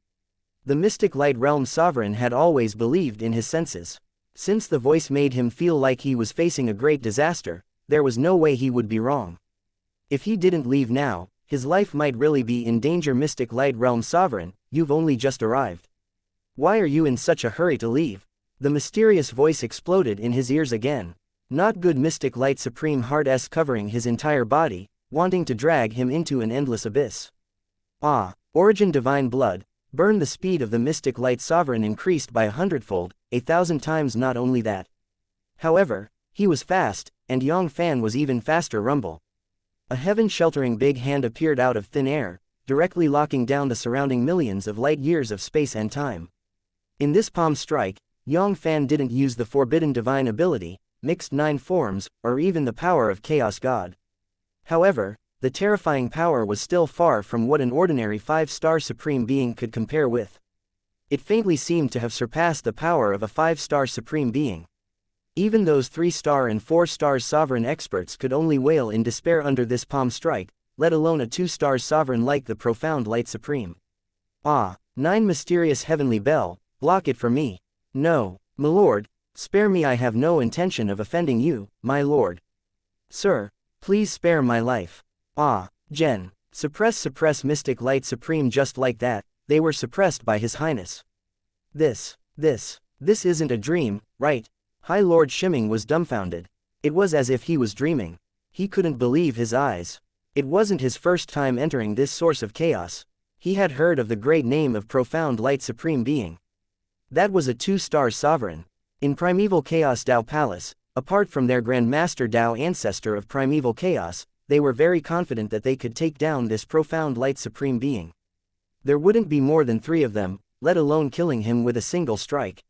The Mystic Light Realm Sovereign had always believed in his senses. Since the voice made him feel like he was facing a great disaster, there was no way he would be wrong. If he didn't leave now, his life might really be in danger. Mystic Light Realm Sovereign, you've only just arrived. Why are you in such a hurry to leave? The mysterious voice exploded in his ears again. Not good. Mystic Light Supreme Heart s covering his entire body, wanting to drag him into an endless abyss. Ah, Origin Divine Blood, burn. The speed of the Mystic Light Sovereign increased by 100-fold, 1,000 times. Not only that. However, he was fast, and Yang Fann was even faster. Rumble. A heaven-sheltering big hand appeared out of thin air, directly locking down the surrounding millions of light years of space and time. In this palm strike, Yang Fann didn't use the forbidden divine ability, mixed 9 forms, or even the power of Chaos God. However, the terrifying power was still far from what an ordinary 5-star Supreme Being could compare with. It faintly seemed to have surpassed the power of a 5-star Supreme Being. Even those 3-star and 4-star sovereign experts could only wail in despair under this palm strike, let alone a 2-star sovereign like the profound Light Supreme. Ah, 9 mysterious heavenly bell, block it for me. No, my lord, spare me, I have no intention of offending you, my lord. Sir, please spare my life. Ah, Jen, suppress Mystic Light Supreme. Just like that, they were suppressed by His Highness. This isn't a dream, right? High Lord Shimming was dumbfounded. It was as if he was dreaming. He couldn't believe his eyes. It wasn't his first time entering this source of chaos. He had heard of the great name of Profound Light Supreme Being. That was a 2-star sovereign. In Primeval Chaos Tao Palace, apart from their Grand Master Tao Ancestor of Primeval Chaos, they were very confident that they could take down this Profound Light Supreme Being. There wouldn't be more than 3 of them, let alone killing him with a single strike.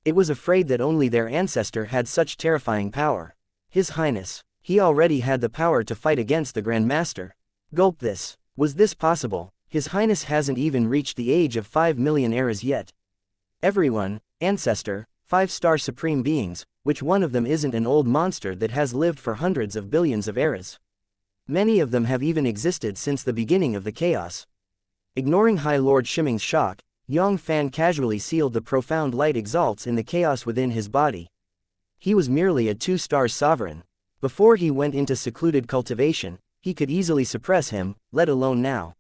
It was afraid that only their ancestor had such terrifying power. His Highness, he already had the power to fight against the Grand Master. Gulp this. Was this possible? His Highness hasn't even reached the age of 5 million eras yet. Everyone, ancestor, 5-star Supreme Beings, which one of them isn't an old monster that has lived for hundreds of billions of eras? Many of them have even existed since the beginning of the chaos. Ignoring High Lord Shimming's shock, Yang Fann casually sealed the profound light exalts in the chaos within his body. He was merely a 2-star sovereign. Before he went into secluded cultivation, he could easily suppress him, let alone now.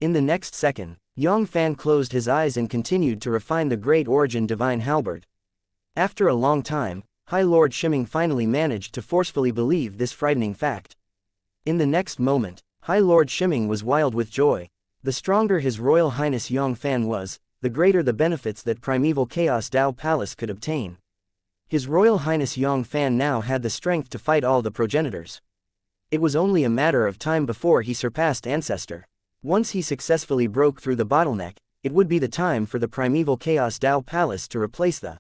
In the next second, Yang Fann closed his eyes and continued to refine the Great Origin Divine Halberd. After a long time, High Lord Shimming finally managed to forcefully believe this frightening fact. In the next moment, High Lord Shimming was wild with joy. The stronger His Royal Highness Yang Fann was, the greater the benefits that Primeval Chaos Tao Palace could obtain. His Royal Highness Yang Fann now had the strength to fight all the progenitors. It was only a matter of time before he surpassed Ancestor. Once he successfully broke through the bottleneck, it would be the time for the Primeval Chaos Tao Palace to replace the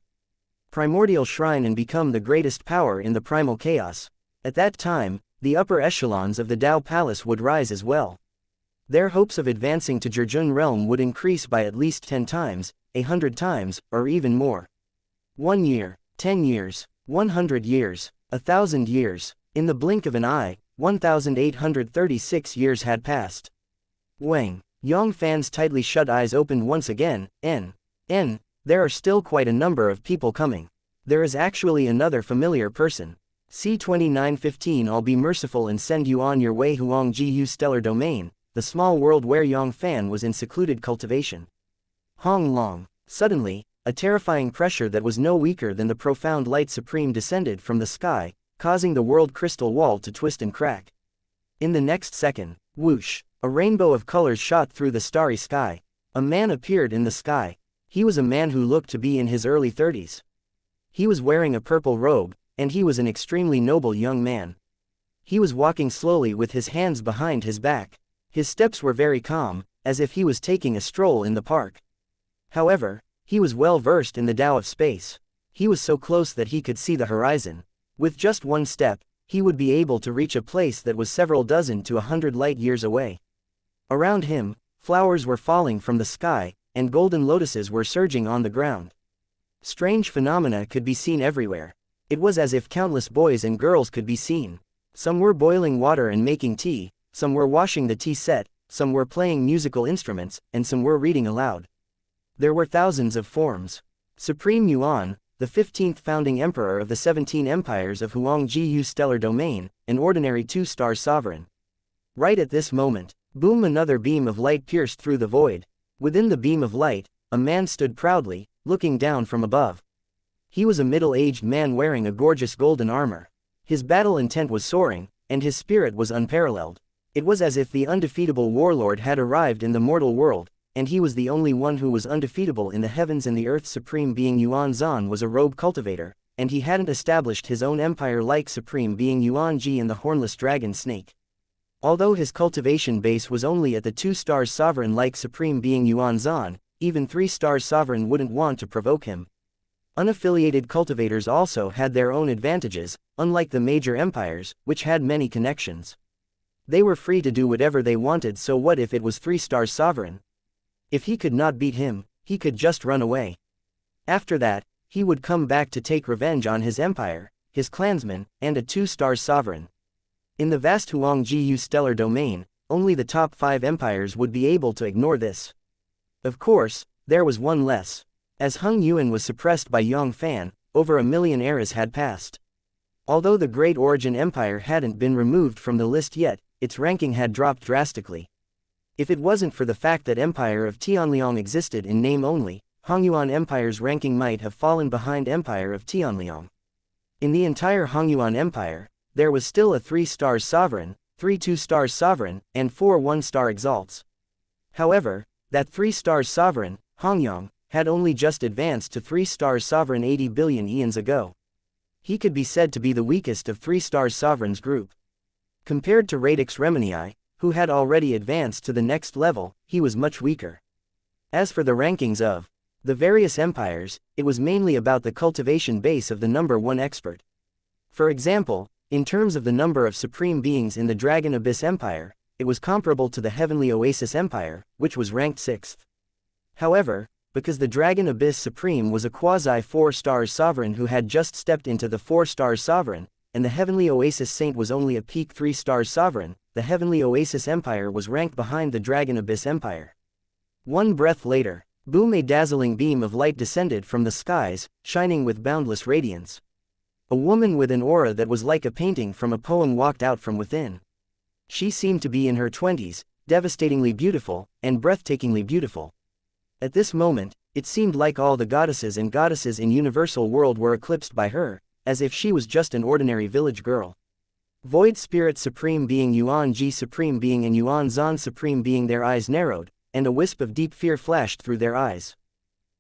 Primordial Shrine and become the greatest power in the Primal Chaos. At that time, the upper echelons of the Tao Palace would rise as well. Their hopes of advancing to Jurjun realm would increase by at least 10 times, 100 times, or even more. 1 year, 10 years, 100 years, 1,000 years. In the blink of an eye, 1,836 years had passed. Wang, Yang Fann's tightly shut eyes opened once again. There are still quite a number of people coming. There is actually another familiar person. C2915. I'll be merciful and send you on your way. Huang Jiyu Stellar Domain, the small world where Yang Fann was in secluded cultivation. Hong Long. Suddenly, a terrifying pressure that was no weaker than the profound light supreme descended from the sky, causing the world crystal wall to twist and crack. In the next second, whoosh, a rainbow of colors shot through the starry sky. A man appeared in the sky. He was a man who looked to be in his early 30s. He was wearing a purple robe, and he was an extremely noble young man. He was walking slowly with his hands behind his back. His steps were very calm, as if he was taking a stroll in the park. However, he was well versed in the Tao of space. He was so close that he could see the horizon. With just one step, he would be able to reach a place that was several dozen to 100 light years away. Around him, flowers were falling from the sky, and golden lotuses were surging on the ground. Strange phenomena could be seen everywhere. It was as if countless boys and girls could be seen. Some were boiling water and making tea, some were washing the tea set, some were playing musical instruments, and some were reading aloud. There were thousands of forms. Supreme Yuan, the 15th founding emperor of the 17 empires of Huang Jiyu Stellar Domain, an ordinary 2-star sovereign. Right at this moment, boom, another beam of light pierced through the void. Within the beam of light, a man stood proudly, looking down from above. He was a middle-aged man wearing a gorgeous golden armor. His battle intent was soaring, and his spirit was unparalleled. It was as if the undefeatable warlord had arrived in the mortal world, and he was the only one who was undefeatable in the heavens and the earth. Supreme Being Yuan Zhan was a rogue cultivator, and he hadn't established his own empire like Supreme Being Yuan Ji and the Hornless Dragon Snake. Although his cultivation base was only at the 2-star sovereign like Supreme Being Yuan Zhan, even 3-star sovereign wouldn't want to provoke him. Unaffiliated cultivators also had their own advantages, unlike the major empires, which had many connections. They were free to do whatever they wanted, so what if it was 3-star sovereign? If he could not beat him, he could just run away. After that, he would come back to take revenge on his empire, his clansmen, and a 2-star sovereign. In the vast Huangjiu stellar domain, only the top 5 empires would be able to ignore this. Of course, there was one less. As Hung Yuan was suppressed by Yang Fann, over 1 million eras had passed. Although the Great Origin Empire hadn't been removed from the list yet, its ranking had dropped drastically. If it wasn't for the fact that Empire of Tianliang existed in name only, Hongyuan Empire's ranking might have fallen behind Empire of Tianliang. In the entire Hongyuan Empire, there was still a 3-star sovereign, 3 2-star sovereign, and 4 1-star exalts. However, that 3-star sovereign, Hongyang, had only just advanced to 3-star sovereign 80 billion eons ago. He could be said to be the weakest of 3-star sovereigns group. Compared to Radix Remenii, who had already advanced to the next level, he was much weaker. As for the rankings of the various empires, it was mainly about the cultivation base of the number 1 expert. For example, in terms of the number of supreme beings in the Dragon Abyss Empire, it was comparable to the Heavenly Oasis Empire, which was ranked 6th. However, because the Dragon Abyss Supreme was a quasi-4-star sovereign who had just stepped into the 4-star sovereign, and the Heavenly Oasis Saint was only a peak 3-star sovereign, the Heavenly Oasis Empire was ranked behind the Dragon Abyss Empire. One breath later, boom! A dazzling beam of light descended from the skies, shining with boundless radiance. A woman with an aura that was like a painting from a poem walked out from within. She seemed to be in her 20s, devastatingly beautiful, and breathtakingly beautiful. At this moment, it seemed like all the goddesses and goddesses in Universal World were eclipsed by her, as if she was just an ordinary village girl. Void Spirit Supreme Being, Yuan Ji Supreme Being, and Yuan Zan Supreme Being, their eyes narrowed, and a wisp of deep fear flashed through their eyes.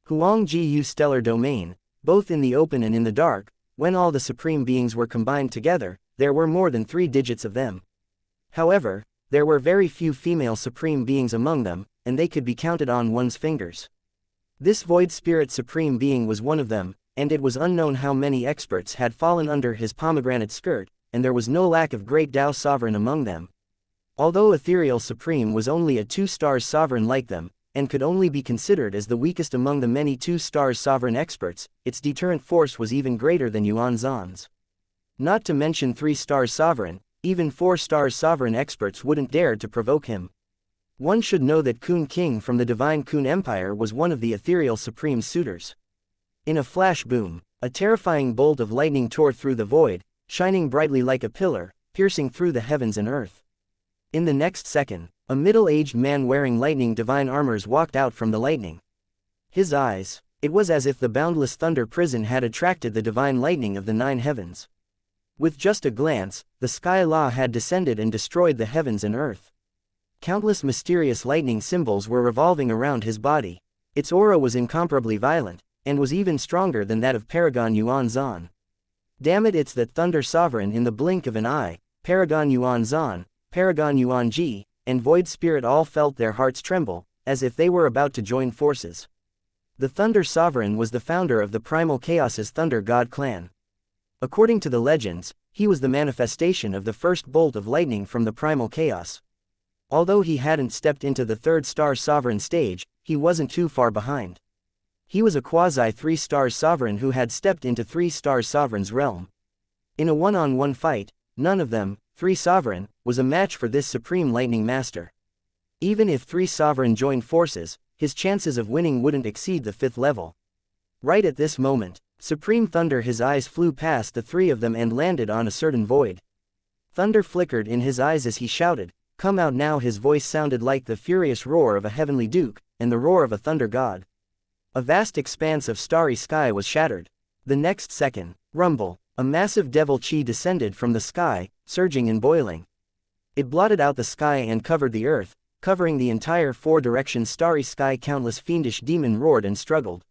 Huang Ji Yu Stellar Domain, both in the open and in the dark, when all the Supreme Beings were combined together, there were more than 3 digits of them. However, there were very few female Supreme Beings among them, and they could be counted on one's fingers. This Void Spirit Supreme Being was one of them, and it was unknown how many experts had fallen under his pomegranate skirt, and there was no lack of great Tao sovereign among them. Although Ethereal Supreme was only a 2-star sovereign like them, and could only be considered as the weakest among the many 2-star sovereign experts, its deterrent force was even greater than Yuan Zan's. Not to mention 3-star sovereign, even 4-star sovereign experts wouldn't dare to provoke him. One should know that Kun King from the Divine Kun Empire was one of the Ethereal Supreme's suitors. In a flash boom, a terrifying bolt of lightning tore through the void, shining brightly like a pillar, piercing through the heavens and earth. In the next second, a middle-aged man wearing lightning divine armors walked out from the lightning. His eyes, it was as if the boundless thunder prison had attracted the divine lightning of the 9 heavens. With just a glance, the sky law had descended and destroyed the heavens and earth. Countless mysterious lightning symbols were revolving around his body. Its aura was incomparably violent, and was even stronger than that of Paragon Yuan Zan. Damn it, it's that Thunder Sovereign in the blink of an eye. Paragon Yuan Zan, Paragon Yuan Ji, and Void Spirit all felt their hearts tremble, as if they were about to join forces. The Thunder Sovereign was the founder of the Primal Chaos's Thunder God clan. According to the legends, he was the manifestation of the first bolt of lightning from the Primal Chaos. Although he hadn't stepped into the 3rd-star sovereign stage, he wasn't too far behind. He was a quasi-3-star sovereign who had stepped into 3-star sovereign's realm. In a one-on-one fight, none of them, 3 sovereign, was a match for this supreme lightning master. Even if 3 sovereign joined forces, his chances of winning wouldn't exceed the 5th level. Right at this moment, Supreme Thunder, his eyes flew past the 3 of them and landed on a certain void. Thunder flickered in his eyes as he shouted, "Come out now!" His voice sounded like the furious roar of a heavenly duke, and the roar of a thunder god. A vast expanse of starry sky was shattered. The next second, rumble, a massive devil chi descended from the sky, surging and boiling. It blotted out the sky and covered the earth, covering the entire 4-direction starry sky. Countless fiendish demon roared and struggled.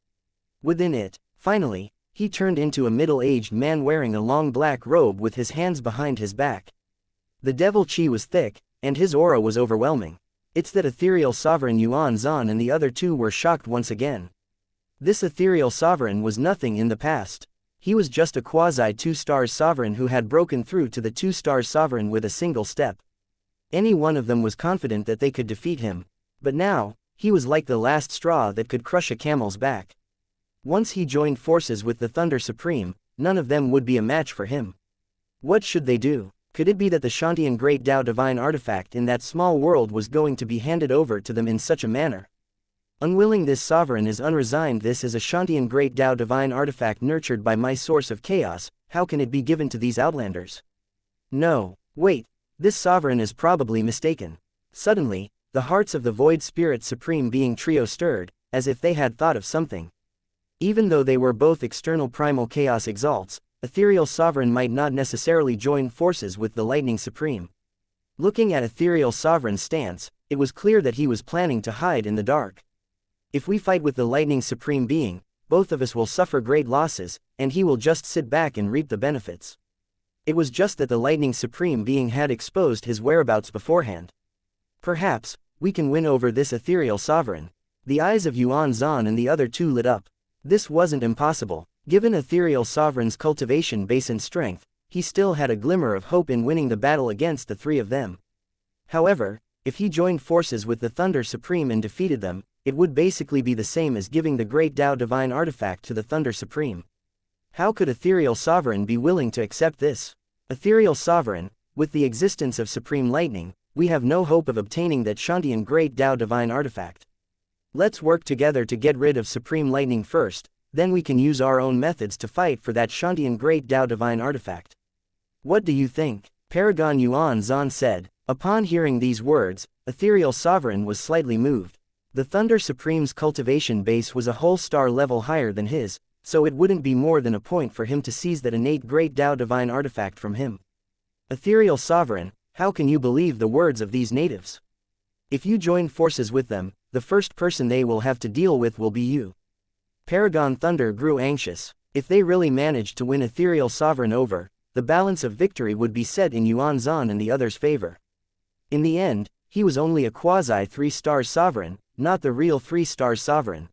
Within it, finally, he turned into a middle-aged man wearing a long black robe with his hands behind his back. The devil chi was thick, and his aura was overwhelming. It's that ethereal sovereign Yuan Zan and the other 2 were shocked once again. This ethereal sovereign was nothing in the past. He was just a quasi-2-stars sovereign who had broken through to the 2-stars sovereign with a single step. Any one of them was confident that they could defeat him. But now, he was like the last straw that could crush a camel's back. Once he joined forces with the Thunder Supreme, none of them would be a match for him. What should they do? Could it be that the Xiantian Great Tao Divine Artifact in that small world was going to be handed over to them in such a manner? Unwilling, this sovereign is unresigned. This is a Xiantian Great Tao Divine Artifact nurtured by my source of chaos. How can it be given to these outlanders? No, wait, this sovereign is probably mistaken. Suddenly, the hearts of the Void Spirit Supreme Being trio stirred, as if they had thought of something. Even though they were both external primal chaos exalts, Ethereal Sovereign might not necessarily join forces with the Lightning Supreme. Looking at Ethereal Sovereign's stance, it was clear that he was planning to hide in the dark. If we fight with the Lightning Supreme Being, both of us will suffer great losses, and he will just sit back and reap the benefits. It was just that the Lightning Supreme Being had exposed his whereabouts beforehand. Perhaps, we can win over this Ethereal Sovereign. The eyes of Yuan Zhan and the other two lit up. This wasn't impossible. Given Ethereal Sovereign's cultivation base and strength, he still had a glimmer of hope in winning the battle against the three of them. However, if he joined forces with the Thunder Supreme and defeated them, it would basically be the same as giving the Great Tao Divine Artifact to the Thunder Supreme. How could Ethereal Sovereign be willing to accept this? Ethereal Sovereign, with the existence of Supreme Lightning, we have no hope of obtaining that Xiantian Great Tao Divine Artifact. Let's work together to get rid of Supreme Lightning first, then we can use our own methods to fight for that Xiantian Great Tao Divine Artifact. What do you think? Paragon Yuan Zhan said. Upon hearing these words, Ethereal Sovereign was slightly moved. The Thunder Supreme's cultivation base was a whole star level higher than his, so it wouldn't be more than a point for him to seize that innate Great Tao Divine Artifact from him. Ethereal Sovereign, how can you believe the words of these natives? If you join forces with them, the first person they will have to deal with will be you. Paragon Thunder grew anxious. If they really managed to win Ethereal Sovereign over, the balance of victory would be set in Yuan Zhan and the others' favor. In the end, he was only a quasi-3-star sovereign, not the real 3-star sovereign.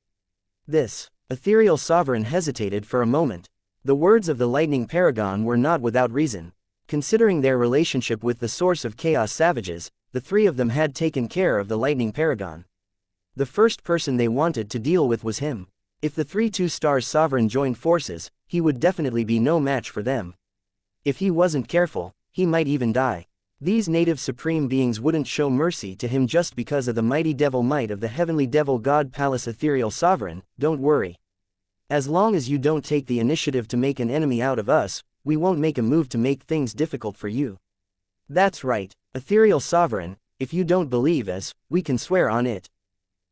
This Ethereal Sovereign hesitated for a moment. The words of the Lightning Paragon were not without reason. Considering their relationship with the source of chaos savages, the three of them had taken care of the Lightning Paragon. The first person they wanted to deal with was him. If the 3-2-star sovereign joined forces, he would definitely be no match for them. If he wasn't careful, he might even die. These native supreme beings wouldn't show mercy to him just because of the mighty devil might of the heavenly devil god Palace. Ethereal Sovereign, don't worry. As long as you don't take the initiative to make an enemy out of us, we won't make a move to make things difficult for you. That's right, Ethereal Sovereign, if you don't believe us, we can swear on it.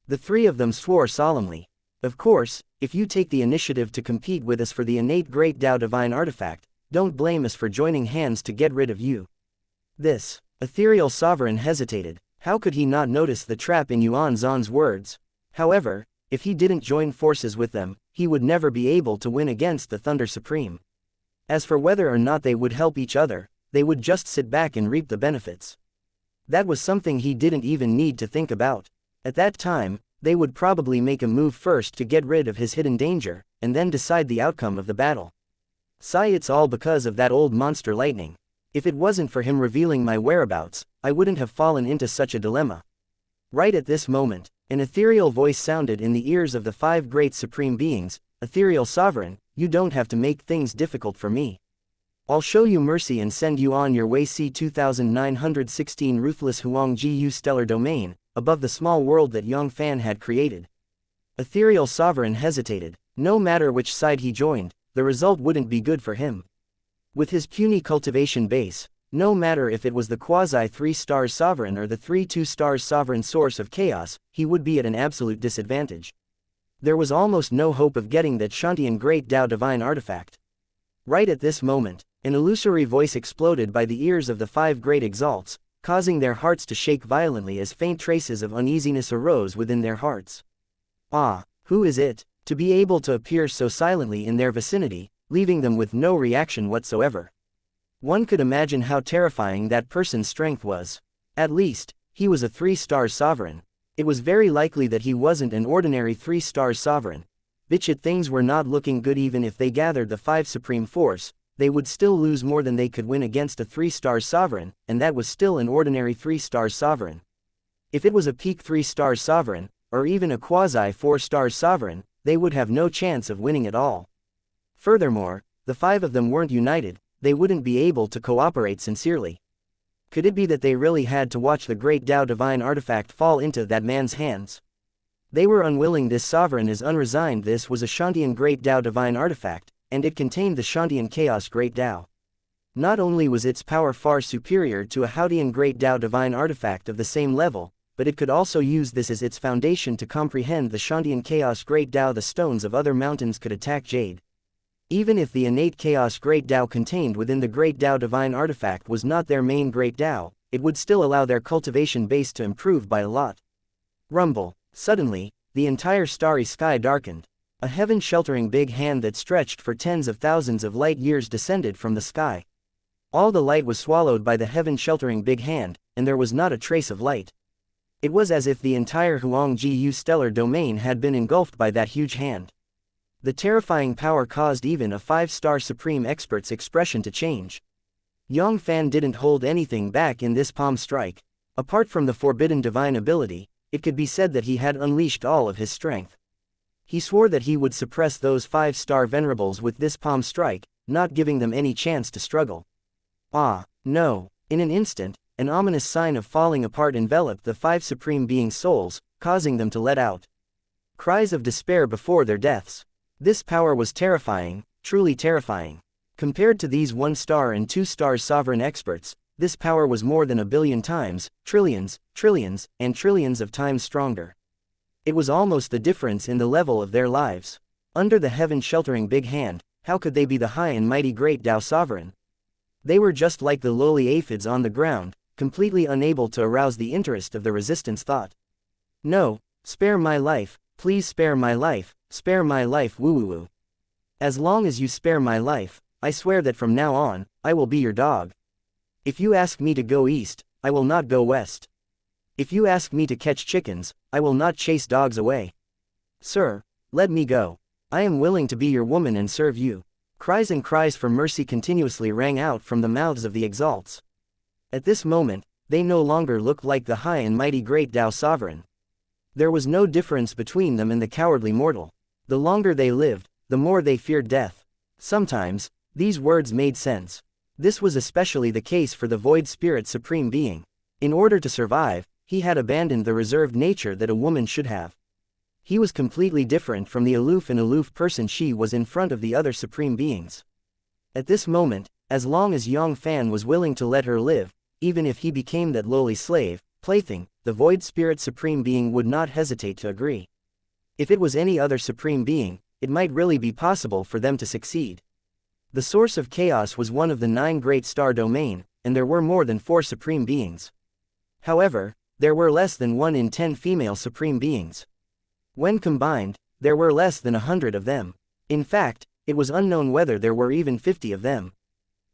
The three of them swore solemnly. Of course, if you take the initiative to compete with us for the innate Great Tao Divine Artifact, don't blame us for joining hands to get rid of you. This Ethereal Sovereign hesitated. How could he not notice the trap in Yuan Zhan's words? However, if he didn't join forces with them, he would never be able to win against the Thunder Supreme. As for whether or not they would help each other, they would just sit back and reap the benefits. That was something he didn't even need to think about. At that time, they would probably make a move first to get rid of his hidden danger, and then decide the outcome of the battle. Sigh, it's all because of that old monster Lightning. If it wasn't for him revealing my whereabouts, I wouldn't have fallen into such a dilemma. Right at this moment, an ethereal voice sounded in the ears of the five great supreme beings. Ethereal Sovereign, you don't have to make things difficult for me. I'll show you mercy and send you on your way. C-2916 Ruthless Huang Ji Stellar Domain, above the small world that Yang Fann had created. Ethereal Sovereign hesitated. No matter which side he joined, the result wouldn't be good for him. With his puny cultivation base, no matter if it was the quasi-3-star sovereign or the 3-2-star sovereign source of chaos, he would be at an absolute disadvantage. There was almost no hope of getting that Xiantian Great Tao Divine Artifact. Right at this moment, an illusory voice exploded by the ears of the five great exalts, causing their hearts to shake violently as faint traces of uneasiness arose within their hearts. Ah, who is it? To be able to appear so silently in their vicinity, leaving them with no reaction whatsoever. One could imagine how terrifying that person's strength was. At least, he was a 3-star sovereign. It was very likely that he wasn't an ordinary 3-star sovereign. Bitchit, things were not looking good. Even if they gathered the 5 supreme force, they would still lose more than they could win against a 3-star sovereign, and that was still an ordinary 3-star sovereign. If it was a peak 3-star sovereign, or even a quasi 4-star sovereign, they would have no chance of winning at all. Furthermore, the 5 of them weren't united, they wouldn't be able to cooperate sincerely. Could it be that they really had to watch the great Tao divine artifact fall into that man's hands? They were unwilling. This sovereign is unresigned. This was a Shantian great Tao divine artifact, and it contained the Shantian chaos great Tao. Not only was its power far superior to a Hautian great Tao divine artifact of the same level, but it could also use this as its foundation to comprehend the Shantian chaos great Tao. The stones of other mountains could attack jade. Even if the innate chaos great Tao contained within the great Tao divine artifact was not their main great Tao, it would still allow their cultivation base to improve by a lot. Rumble. Suddenly, the entire starry sky darkened. A heaven-sheltering big hand that stretched for tens of thousands of light years descended from the sky. All the light was swallowed by the heaven-sheltering big hand, and there was not a trace of light. It was as if the entire Huangjiu stellar domain had been engulfed by that huge hand. The terrifying power caused even a 5-star supreme expert's expression to change. Yang Fann didn't hold anything back in this palm strike. Apart from the forbidden divine ability, it could be said that he had unleashed all of his strength. He swore that he would suppress those 5-star venerables with this palm strike, not giving them any chance to struggle. Ah, no. In an instant, an ominous sign of falling apart enveloped the 5 supreme beings' souls, causing them to let out cries of despair before their deaths. This power was terrifying, truly terrifying. Compared to these 1-star and 2-star sovereign experts, this power was more than a billion times, trillions, trillions, and trillions of times stronger. It was almost the difference in the level of their lives. Under the heaven-sheltering big hand, how could they be the high and mighty great Tao sovereign? They were just like the lowly aphids on the ground, completely unable to arouse the interest of the resistance thought. No, spare my life, please spare my life, woo-woo-woo. As long as you spare my life, I swear that from now on, I will be your dog. If you ask me to go east, I will not go west. If you ask me to catch chickens, I will not chase dogs away. Sir, let me go. I am willing to be your woman and serve you. Cries and cries for mercy continuously rang out from the mouths of the exalts. At this moment, they no longer looked like the high and mighty great Tao sovereign. There was no difference between them and the cowardly mortal. The longer they lived, the more they feared death. Sometimes, these words made sense. This was especially the case for the Void Spirit Supreme Being. In order to survive, he had abandoned the reserved nature that a woman should have. He was completely different from the aloof person she was in front of the other Supreme Beings. At this moment, as long as Yang Fann was willing to let her live, even if he became that lowly slave, plaything, the Void Spirit Supreme Being would not hesitate to agree. If it was any other Supreme Being, it might really be possible for them to succeed. The source of chaos was one of the 9 great star domain, and there were more than 4 supreme beings. However, there were less than 1 in 10 female supreme beings. When combined, there were less than 100 of them. In fact, it was unknown whether there were even 50 of them.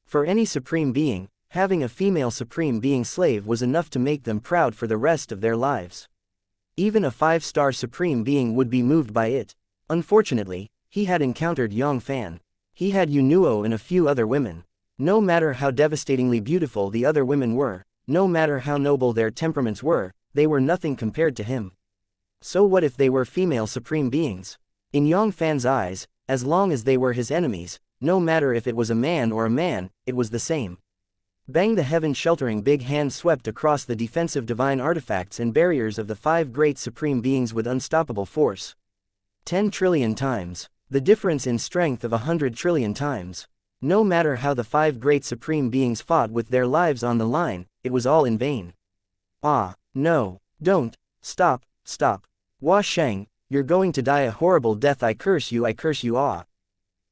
For any supreme being, having a female supreme being slave was enough to make them proud for the rest of their lives. Even a 5-star supreme being would be moved by it. Unfortunately, he had encountered Yang Fann. He had Yunuo and a few other women. No matter how devastatingly beautiful the other women were, no matter how noble their temperaments were, they were nothing compared to him. So what if they were female supreme beings? In Yang Fann's eyes, as long as they were his enemies, no matter if it was a man or a man, it was the same. Bang! The heaven-sheltering big hand swept across the defensive divine artifacts and barriers of the 5 great supreme beings with unstoppable force. 10 trillion times. The difference in strength of 100 trillion times. No matter how the 5 great supreme beings fought with their lives on the line, it was all in vain. Ah, no, don't, stop, stop. Hua Sheng, you're going to die a horrible death. I curse you, ah.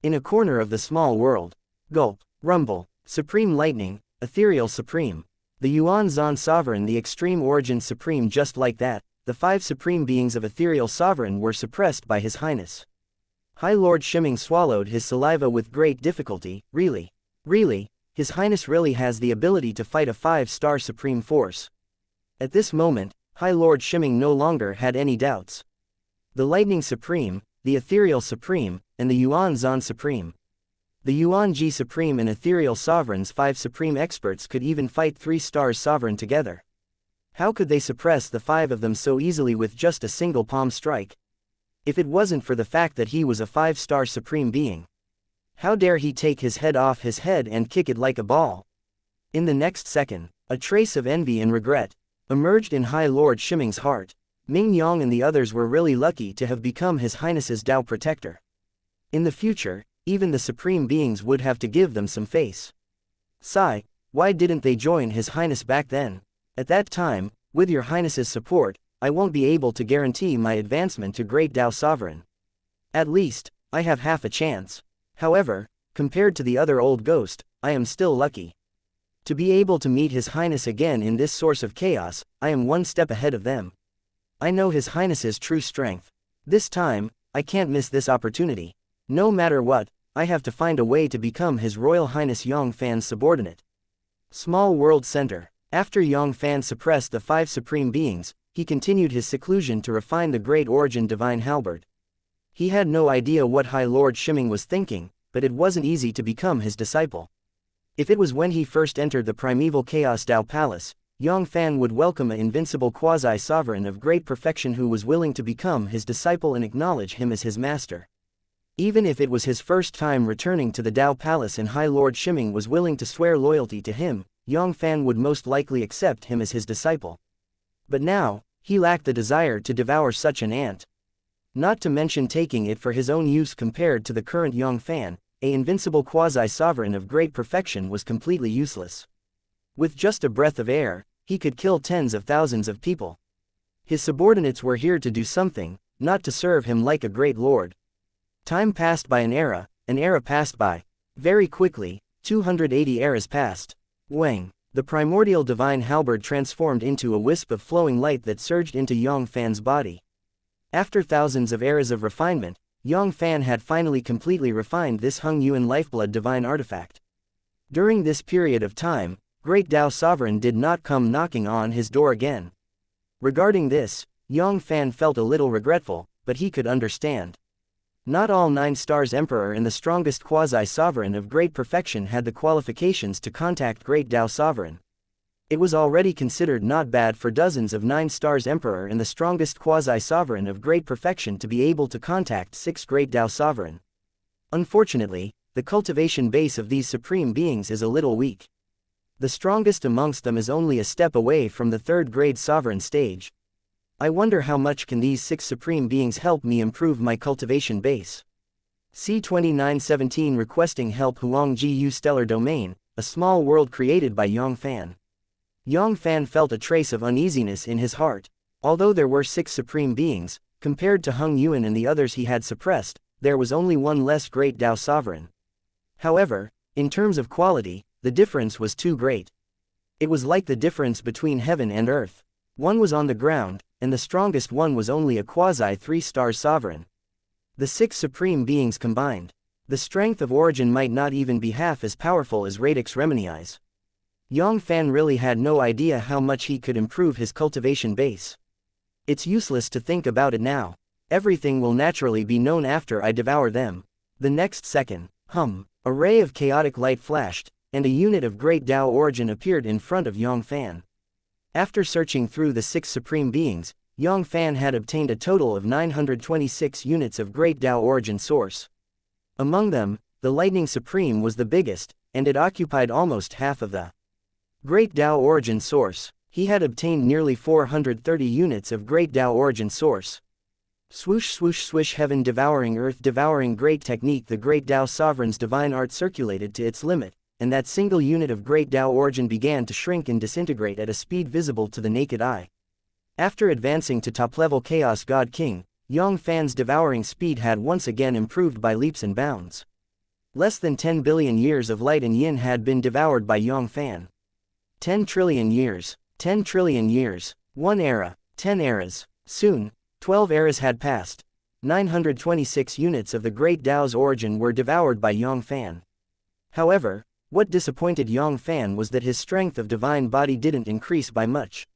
In a corner of the small world. Gulp, rumble, supreme lightning, ethereal supreme. The Yuan Zan sovereign, the extreme origin supreme. Just like that, the 5 supreme beings of ethereal sovereign were suppressed by His Highness. High Lord Shiming swallowed his saliva with great difficulty. Really? Really? His Highness really has the ability to fight a 5-star supreme force. At this moment, High Lord Shiming no longer had any doubts. The Lightning Supreme, the Ethereal Supreme, and the Yuan Zhan Supreme. The Yuan Ji Supreme and Ethereal Sovereign's 5 Supreme Experts could even fight 3 Stars Sovereign together. How could they suppress the 5 of them so easily with just a single palm strike? If it wasn't for the fact that he was a 5-star Supreme Being. How dare he take his head off his head and kick it like a ball? In the next second, a trace of envy and regret emerged in High Lord Shiming's heart. Ming Yang and the others were really lucky to have become His Highness's Tao protector. In the future, even the Supreme Beings would have to give them some face. Sigh, why didn't they join His Highness back then? At that time, with your Highness's support, I won't be able to guarantee my advancement to Great Tao Sovereign. At least, I have half a chance. However, compared to the other old ghost, I am still lucky. To be able to meet His Highness again in this source of chaos, I am one step ahead of them. I know His Highness's true strength. This time, I can't miss this opportunity. No matter what, I have to find a way to become His Royal Highness Yang Fann's subordinate. Small World Center. After Yang Fann suppressed the 5 Supreme Beings, he continued his seclusion to refine the Great Origin Divine Halberd. He had no idea what High Lord Shiming was thinking, but it wasn't easy to become his disciple. If it was when he first entered the primeval Chaos Tao Palace, Yang Fann would welcome an invincible quasi-sovereign of great perfection who was willing to become his disciple and acknowledge him as his master. Even if it was his first time returning to the Tao Palace and High Lord Shiming was willing to swear loyalty to him, Yang Fann would most likely accept him as his disciple. But now, he lacked the desire to devour such an ant. Not to mention taking it for his own use. Compared to the current Yang Fann, an invincible quasi-sovereign of great perfection was completely useless. With just a breath of air, he could kill tens of thousands of people. His subordinates were here to do something, not to serve him like a great lord. Time passed by an era passed by. Very quickly, 280 eras passed. Wang, the primordial divine halberd transformed into a wisp of flowing light that surged into Yang Fann's body. After thousands of eras of refinement, Yang Fann had finally completely refined this Hung Yuan lifeblood divine artifact. During this period of time, Great Tao Sovereign did not come knocking on his door again. Regarding this, Yang Fann felt a little regretful, but he could understand. Not all 9 Stars Emperor and the strongest quasi-sovereign of great perfection had the qualifications to contact Great Tao Sovereign. It was already considered not bad for dozens of 9 Stars Emperor and the strongest quasi-sovereign of great perfection to be able to contact 6 Great Tao Sovereign. Unfortunately, the cultivation base of these supreme beings is a little weak. The strongest amongst them is only a step away from the 3rd grade sovereign stage. I wonder how much can these 6 supreme beings help me improve my cultivation base. C2917 requesting help. Huang Ji Yu Stellar Domain, a small world created by Yang Fann. Yang Fann felt a trace of uneasiness in his heart. Although there were 6 supreme beings, compared to Hung Yuan and the others he had suppressed, there was only one less Great Tao Sovereign. However, in terms of quality, the difference was too great. It was like the difference between heaven and earth. One was on the ground, and the strongest one was only a quasi-3-star sovereign. The 6 supreme beings combined. The strength of origin might not even be half as powerful as Radix Remini's. Yang Fann really had no idea how much he could improve his cultivation base. It's useless to think about it now. Everything will naturally be known after I devour them. The next second, a ray of chaotic light flashed, and a unit of Great Tao origin appeared in front of Yang Fann. After searching through the 6 supreme beings, Yang Fann had obtained a total of 926 units of Great Tao origin source. Among them, the Lightning Supreme was the biggest, and it occupied almost half of the Great Tao origin source. He had obtained nearly 430 units of Great Tao origin source. Swoosh swoosh swish, heaven devouring earth devouring great technique. The Great Tao Sovereign's divine art circulated to its limit, and that single unit of Great Tao origin began to shrink and disintegrate at a speed visible to the naked eye. After advancing to top-level Chaos God King, Yang Fann's devouring speed had once again improved by leaps and bounds. Less than 10 billion years of light and yin had been devoured by Yang Fann. 10 trillion years, 10 trillion years, 1 era, 10 eras. Soon, 12 eras had passed. 926 units of the Great Tao's origin were devoured by Yang Fann. However, what disappointed Yang Fann was that his strength of divine body didn't increase by much.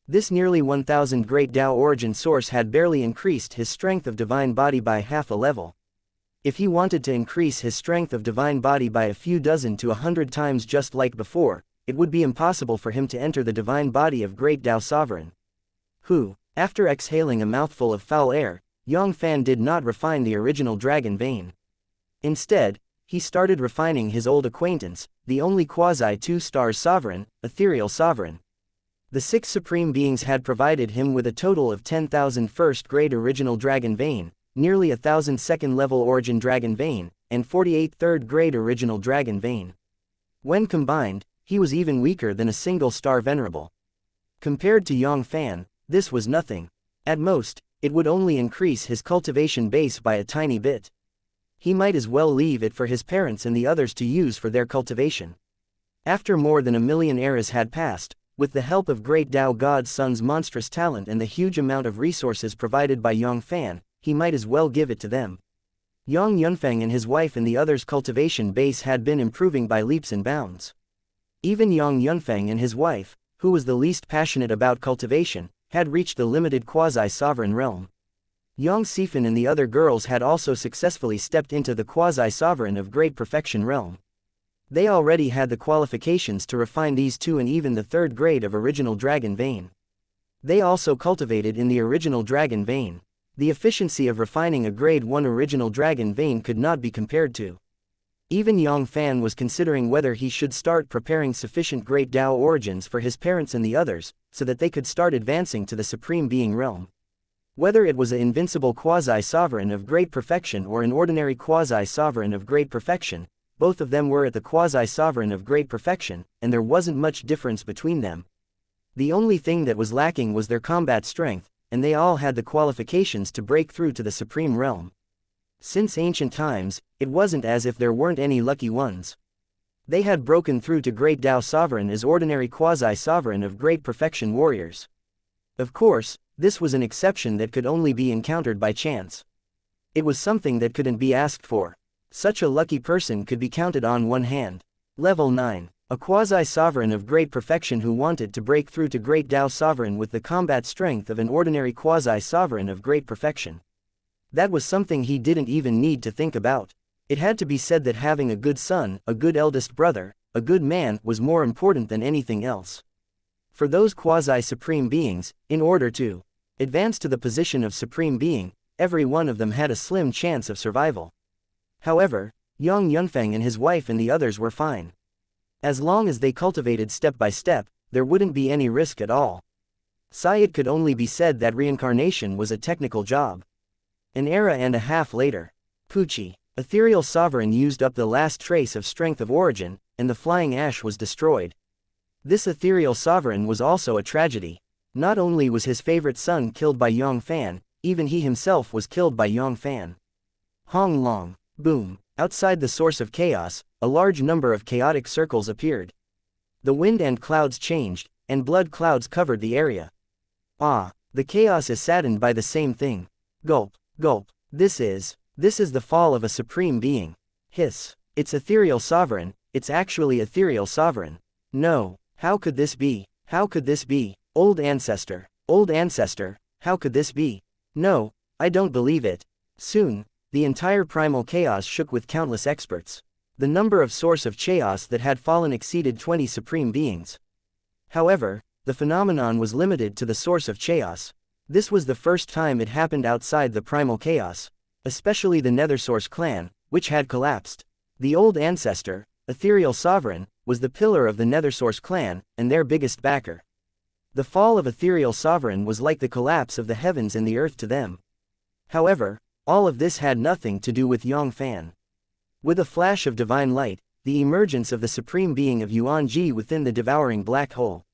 This nearly 1000 Great Tao origin source had barely increased his strength of divine body by half a level. If he wanted to increase his strength of divine body by a few dozen to 100 times just like before, it would be impossible for him to enter the divine body of Great Tao Sovereign. Who, after exhaling a mouthful of foul air, Yang Fann did not refine the original dragon vein. Instead, he started refining his old acquaintance, the only quasi-2 stars sovereign, ethereal sovereign. The 6 supreme beings had provided him with a total of 10,000 first-grade original dragon vein, nearly 1,000 second-level origin dragon vein, and 48 third-grade original dragon vein. When combined, he was even weaker than a single star venerable. Compared to Yang Fann, this was nothing. At most, it would only increase his cultivation base by a tiny bit. He might as well leave it for his parents and the others to use for their cultivation. After more than 1,000,000 eras had passed, with the help of Great Tao God's Son's monstrous talent and the huge amount of resources provided by Yang Fann, he might as well give it to them. Yang Yunfeng and his wife and the others' cultivation base had been improving by leaps and bounds. Even Yang Yunfeng and his wife, who was the least passionate about cultivation, had reached the limited quasi-sovereign realm. Yang Sifan and the other girls had also successfully stepped into the quasi-sovereign of great perfection realm. They already had the qualifications to refine these 2 and even the 3rd grade of original dragon vein. They also cultivated in the original dragon vein. The efficiency of refining a grade 1 original dragon vein could not be compared to. Even Yang Fann was considering whether he should start preparing sufficient Great Tao origins for his parents and the others, so that they could start advancing to the Supreme Being realm. Whether it was an invincible quasi-sovereign of great perfection or an ordinary quasi-sovereign of great perfection, both of them were at the quasi-sovereign of great perfection, and there wasn't much difference between them. The only thing that was lacking was their combat strength, and they all had the qualifications to break through to the Supreme Realm. Since ancient times, it wasn't as if there weren't any lucky ones. They had broken through to Great Tao Sovereign as ordinary quasi-sovereign of great perfection warriors. Of course, this was an exception that could only be encountered by chance. It was something that couldn't be asked for. Such a lucky person could be counted on one hand. Level 9. A quasi-sovereign of great perfection who wanted to break through to Great Tao Sovereign with the combat strength of an ordinary quasi-sovereign of great perfection. That was something he didn't even need to think about. It had to be said that having a good son, a good eldest brother, a good man was more important than anything else. For those quasi-supreme beings, in order to advance to the position of supreme being, every one of them had a slim chance of survival. However, Yang Yunfeng and his wife and the others were fine. As long as they cultivated step by step, there wouldn't be any risk at all. It could only be said that reincarnation was a technical job. An era and a half later, Pucci, ethereal sovereign, used up the last trace of strength of origin, and the flying ash was destroyed. This ethereal sovereign was also a tragedy. Not only was his favorite son killed by Yang Fann, even he himself was killed by Yang Fann. Hong Long. Boom. Outside the source of chaos, a large number of chaotic circles appeared. The wind and clouds changed, and blood clouds covered the area. Ah, the chaos is saddened by the same thing. Gulp, gulp. This is the fall of a supreme being. Hiss. It's ethereal sovereign, it's actually ethereal sovereign. No, how could this be? How could this be? Old ancestor, how could this be? No, I don't believe it. Soon, the entire primal chaos shook with countless experts. The number of source of chaos that had fallen exceeded 20 supreme beings. However, the phenomenon was limited to the source of chaos. This was the first time it happened outside the primal chaos, especially the Nethersource clan, which had collapsed. The old ancestor, ethereal sovereign, was the pillar of the Nethersource clan, and their biggest backer. The fall of ethereal sovereign was like the collapse of the heavens and the earth to them. However, all of this had nothing to do with Yang Fann. With a flash of divine light, the emergence of the supreme being of Yuan-Ji within the devouring black hole.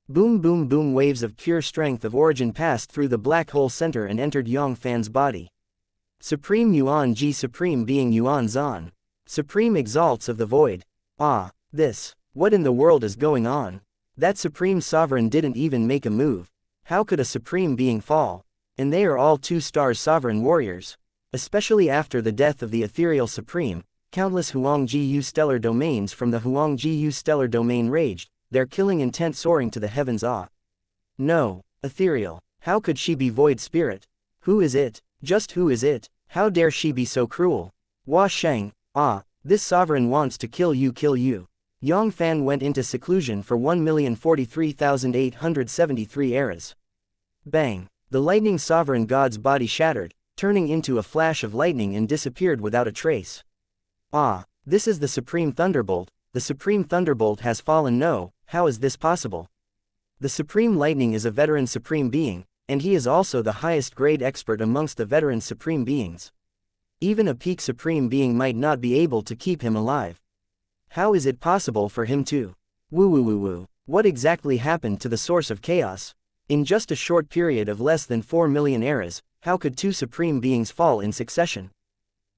Boom boom boom, waves of pure strength of origin passed through the black hole center and entered Yang Fann's body. Supreme Yuan-Ji, supreme being Yuan-Zan. Supreme exalts of the void. Ah, what in the world is going on? That supreme sovereign didn't even make a move. How could a supreme being fall? And they are all 2 stars sovereign warriors. Especially after the death of the ethereal supreme, countless Huangji-Yu stellar domains from the Huangji-Yu stellar domain raged, their killing intent soaring to the heavens. No, ethereal. How could she be void spirit? Who is it? Just who is it? How dare she be so cruel? Hua Sheng, ah, this sovereign wants to kill you, kill you. Yang Fann went into seclusion for 1,043,873 eras. Bang! The lightning sovereign god's body shattered, turning into a flash of lightning and disappeared without a trace. Ah, this is the Supreme Thunderbolt. The Supreme Thunderbolt has fallen. No, how is this possible? The Supreme Lightning is a veteran Supreme Being, and he is also the highest grade expert amongst the veteran Supreme Beings. Even a peak Supreme Being might not be able to keep him alive. How is it possible for him to? Woo. What exactly happened to the source of chaos? In just a short period of less than 4 million eras, how could two Supreme Beings fall in succession?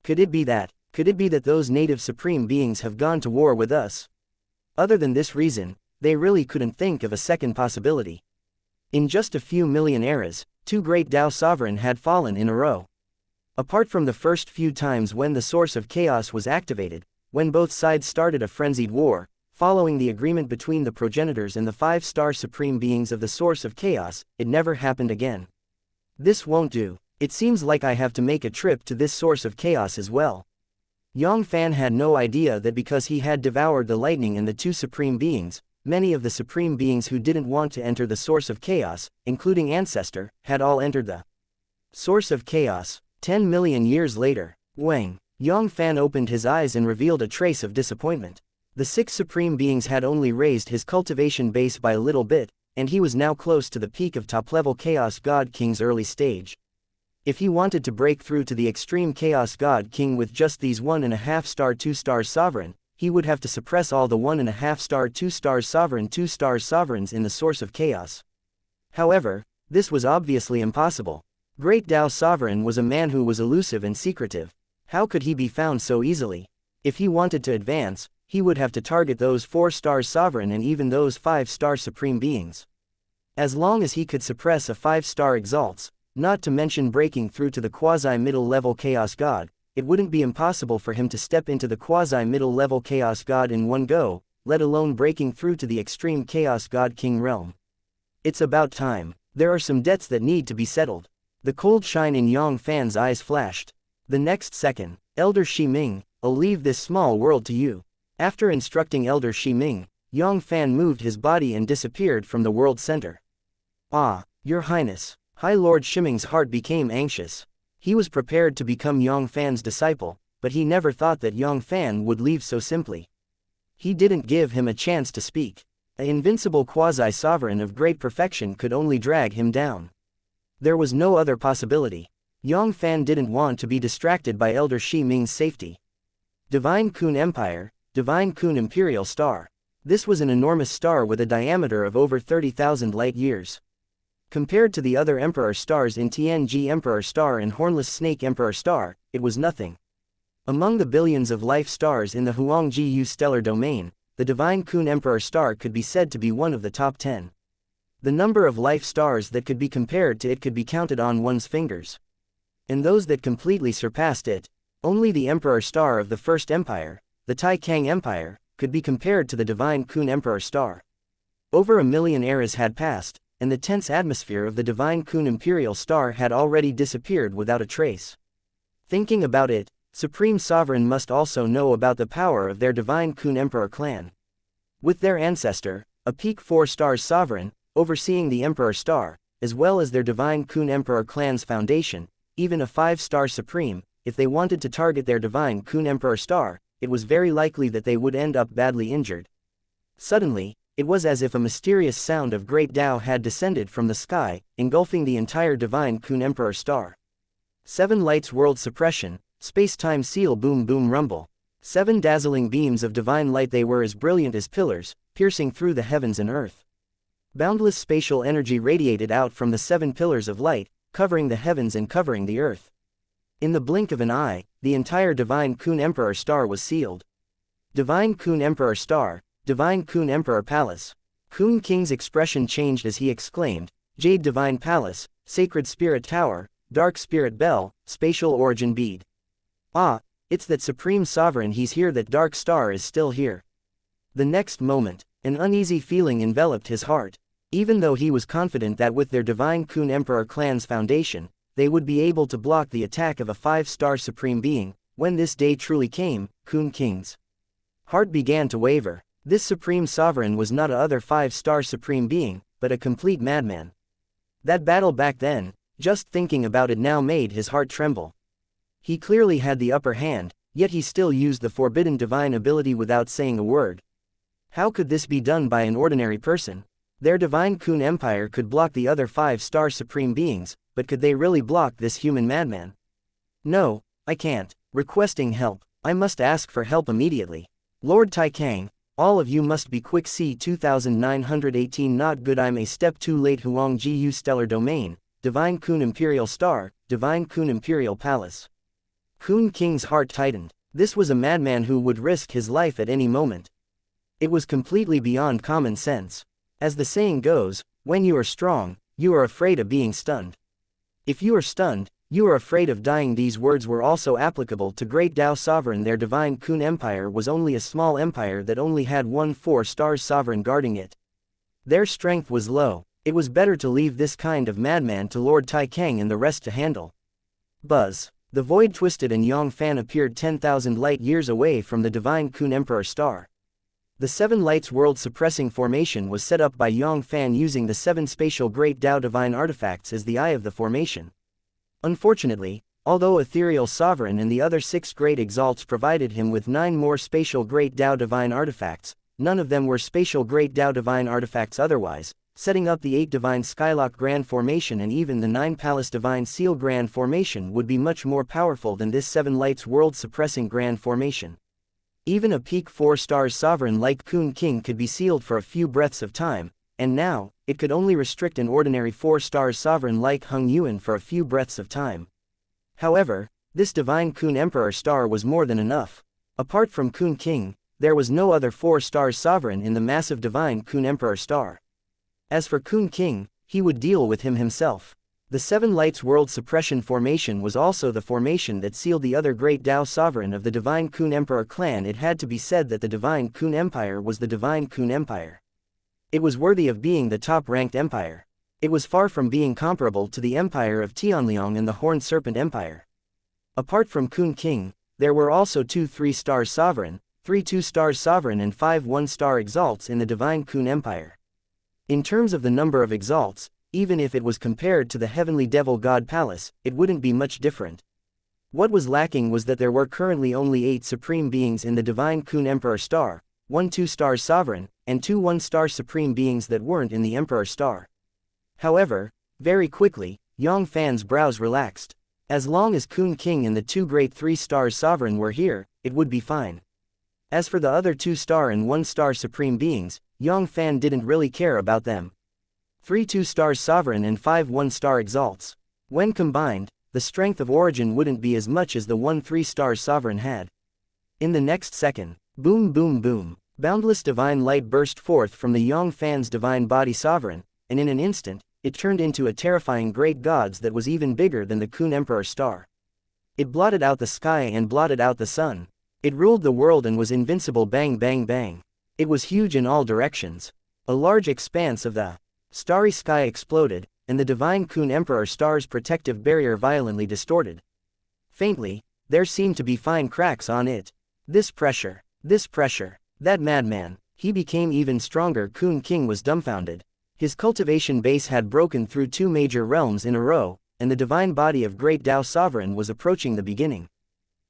Could it be that those native Supreme Beings have gone to war with us? Other than this reason, they really couldn't think of a second possibility. In just a few million eras, two great Tao Sovereign had fallen in a row. Apart from the first few times when the source of chaos was activated, when both sides started a frenzied war, following the agreement between the progenitors and the 5-star Supreme Beings of the source of chaos, it never happened again. This won't do. It seems like I have to make a trip to this source of chaos as well. Yang Fann had no idea that because he had devoured the lightning and the two Supreme Beings, many of the Supreme Beings who didn't want to enter the source of chaos, including Ancestor, had all entered the source of chaos. 10 million years later, Wang. Yang Fann opened his eyes and revealed a trace of disappointment. The 6 Supreme Beings had only raised his cultivation base by a little bit, and he was now close to the peak of top-level Chaos God King's early stage. If he wanted to break through to the extreme Chaos God King with just these 1.5-star 2-star sovereign, he would have to suppress all the 1.5-star 2-star sovereign 2-star sovereigns in the source of chaos. However, this was obviously impossible. Great Tao Sovereign was a man who was elusive and secretive. How could he be found so easily? If he wanted to advance, he would have to target those 4-star sovereign and even those 5-star Supreme Beings. As long as he could suppress a 5-star exalts, not to mention breaking through to the quasi-middle level Chaos God, it wouldn't be impossible for him to step into the quasi-middle level Chaos God in one go, let alone breaking through to the extreme Chaos God King realm. It's about time. There are some debts that need to be settled. The cold shine in Yang Fann's eyes flashed. The next second, Elder Shi Ming, I'll leave this small world to you. After instructing Elder Shi Ming, Yang Fann moved his body and disappeared from the world center. Ah, Your Highness. High Lord Shiming's heart became anxious. He was prepared to become Yang Fann's disciple, but he never thought that Yang Fann would leave so simply. He didn't give him a chance to speak. An invincible quasi-sovereign of great perfection could only drag him down. There was no other possibility. Yang Fann didn't want to be distracted by Elder Shi Ming's safety. Divine Kun Empire, Divine Kun Imperial Star. This was an enormous star with a diameter of over 30,000 light-years. Compared to the other Emperor stars in Tianji Emperor Star and Hornless Snake Emperor Star, it was nothing. Among the billions of life stars in the Huangji stellar domain, the Divine Kun Emperor Star could be said to be one of the top 10. The number of life stars that could be compared to it could be counted on one's fingers. And those that completely surpassed it, only the Emperor Star of the First Empire, the Tai Kang Empire, could be compared to the Divine Kun Emperor Star. Over 1 million eras had passed, and the tense atmosphere of the Divine Kun Imperial Star had already disappeared without a trace. Thinking about it, Supreme Sovereign must also know about the power of their Divine Kun Emperor clan. With their ancestor, a peak 4-star sovereign, overseeing the Emperor Star, as well as their Divine Kun Emperor clan's foundation, even a 5-star supreme, if they wanted to target their Divine Kun Emperor Star, it was very likely that they would end up badly injured. Suddenly, it was as if a mysterious sound of great Tao had descended from the sky, engulfing the entire Divine Kun Emperor Star. 7 lights world suppression, space-time seal boom boom rumble. 7 dazzling beams of divine light, they were as brilliant as pillars, piercing through the heavens and earth. Boundless spatial energy radiated out from the 7 pillars of light, covering the heavens and covering the earth. In the blink of an eye, the entire Divine Kun Emperor Star was sealed. Divine Kun Emperor Star, Divine Kun Emperor Palace. Kun King's expression changed as he exclaimed, Jade Divine Palace, Sacred Spirit Tower, Dark Spirit Bell, Spatial Origin Bead. Ah, it's that Supreme Sovereign, he's here, that Dark Star is still here. The next moment, an uneasy feeling enveloped his heart. Even though he was confident that with their divine Kun Emperor clan's foundation, they would be able to block the attack of a 5-star supreme being, when this day truly came, Kun King's heart began to waver. This supreme sovereign was not a other 5-star supreme being, but a complete madman. That battle back then, just thinking about it now made his heart tremble. He clearly had the upper hand, yet he still used the forbidden divine ability without saying a word. How could this be done by an ordinary person? Their divine Kun Empire could block the other 5-star supreme beings, but could they really block this human madman? No, I can't. Requesting help. I must ask for help immediately. Lord Taikang, all of you must be quick. C 2918 not good. I'm a step too late. Huang Jiu Stellar Domain, Divine Kun Imperial Star, Divine Kun Imperial Palace. Kun King's heart tightened. This was a madman who would risk his life at any moment. It was completely beyond common sense. As the saying goes, when you are strong, you are afraid of being stunned. If you are stunned, you are afraid of dying. These words were also applicable to Great Tao Sovereign. Their divine Kun Empire was only a small empire that only had one 4-star sovereign guarding it. Their strength was low. It was better to leave this kind of madman to Lord Taikang and the rest to handle. Buzz. The void twisted and Yang Fann appeared 10,000 light years away from the divine Kun Emperor star. The 7 lights world suppressing formation was set up by Yang Fann using the 7 spatial Great Tao divine artifacts as the eye of the formation. Unfortunately, although Ethereal Sovereign and the other 6 great exalts provided him with 9 more spatial Great Tao divine artifacts, none of them were spatial Great Tao divine artifacts otherwise, setting up the 8 divine Skylock Grand Formation and even the 9 Palace Divine Seal Grand Formation would be much more powerful than this 7 lights world suppressing Grand Formation. Even a peak 4 stars sovereign like Kun King could be sealed for a few breaths of time, and now, it could only restrict an ordinary 4 stars sovereign like Hung Yuan for a few breaths of time. However, this divine Kun Emperor star was more than enough. Apart from Kun King, there was no other 4 stars sovereign in the massive divine Kun Emperor star. As for Kun King, he would deal with him himself. The 7 lights world suppression formation was also the formation that sealed the other Great Tao Sovereign of the divine Kun Emperor clan. It had to be said that the divine Kun Empire was the divine Kun Empire. It was worthy of being the top-ranked empire. It was far from being comparable to the empire of Tianliang and the Horned Serpent Empire. Apart from Kun King, there were also 2 3-star sovereign, 3 2-star sovereign and 5 1-star exalts in the divine Kun Empire. In terms of the number of exalts, even if it was compared to the heavenly devil god palace, it wouldn't be much different. What was lacking was that there were currently only 8 supreme beings in the divine Kun Emperor star, 1 2-star sovereign, and 2 1-star supreme beings that weren't in the Emperor star. However, very quickly, Yang Fann's brows relaxed. As long as Kun King and the 2 great 3-star sovereign were here, it would be fine. As for the other 2-star and 1-star supreme beings, Yang Fann didn't really care about them. 3 2-star sovereign and 5 1-star exalts. When combined, the strength of origin wouldn't be as much as the 1 3-star sovereign had. In the next second, boom boom boom, boundless divine light burst forth from the Yang Fann's divine body sovereign, and in an instant, it turned into a terrifying great gods that was even bigger than the Kun Emperor star. It blotted out the sky and blotted out the sun. It ruled the world and was invincible. Bang bang bang. It was huge in all directions. A large expanse of the starry sky exploded, and the divine Kun Emperor star's protective barrier violently distorted. Faintly, there seemed to be fine cracks on it. This pressure, that madman, he became even stronger. Kun King was dumbfounded. His cultivation base had broken through 2 major realms in a row, and the divine body of Great Tao Sovereign was approaching the beginning.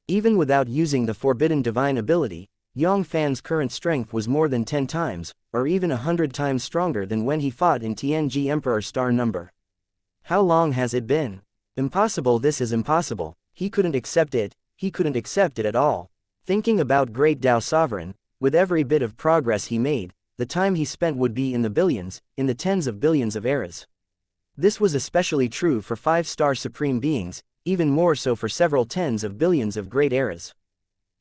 Even without using the forbidden divine ability, Yang Fann's current strength was more than 10 times, or even 100 times stronger than when he fought in TNG Emperor star number. How long has it been? Impossible. This is impossible. He couldn't accept it at all. Thinking about Great Tao Sovereign, with every bit of progress he made, the time he spent would be in the billions, in the tens of billions of eras. This was especially true for 5-star supreme beings, even more so for several tens of billions of great eras.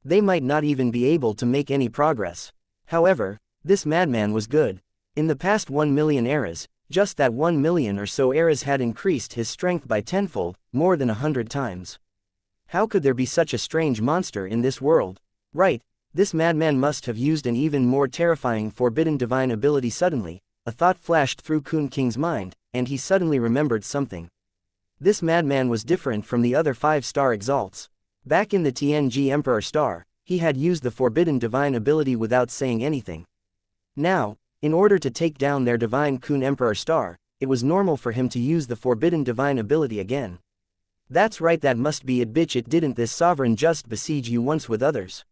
They might not even be able to make any progress. However, this madman was good. In the past 1 million eras, just that 1 million or so eras had increased his strength by tenfold, more than 100 times. How could there be such a strange monster in this world? Right, this madman must have used an even more terrifying forbidden divine ability suddenly, a thought flashed through Kun King's mind, and he suddenly remembered something. This madman was different from the other 5-star exalts. Back in the TNG Emperor Star, he had used the forbidden divine ability without saying anything. Now, in order to take down their divine Kun Emperor Star, it was normal for him to use the forbidden divine ability again. That's right, that must be it, bitch, it didn't this sovereign just besiege you once with others?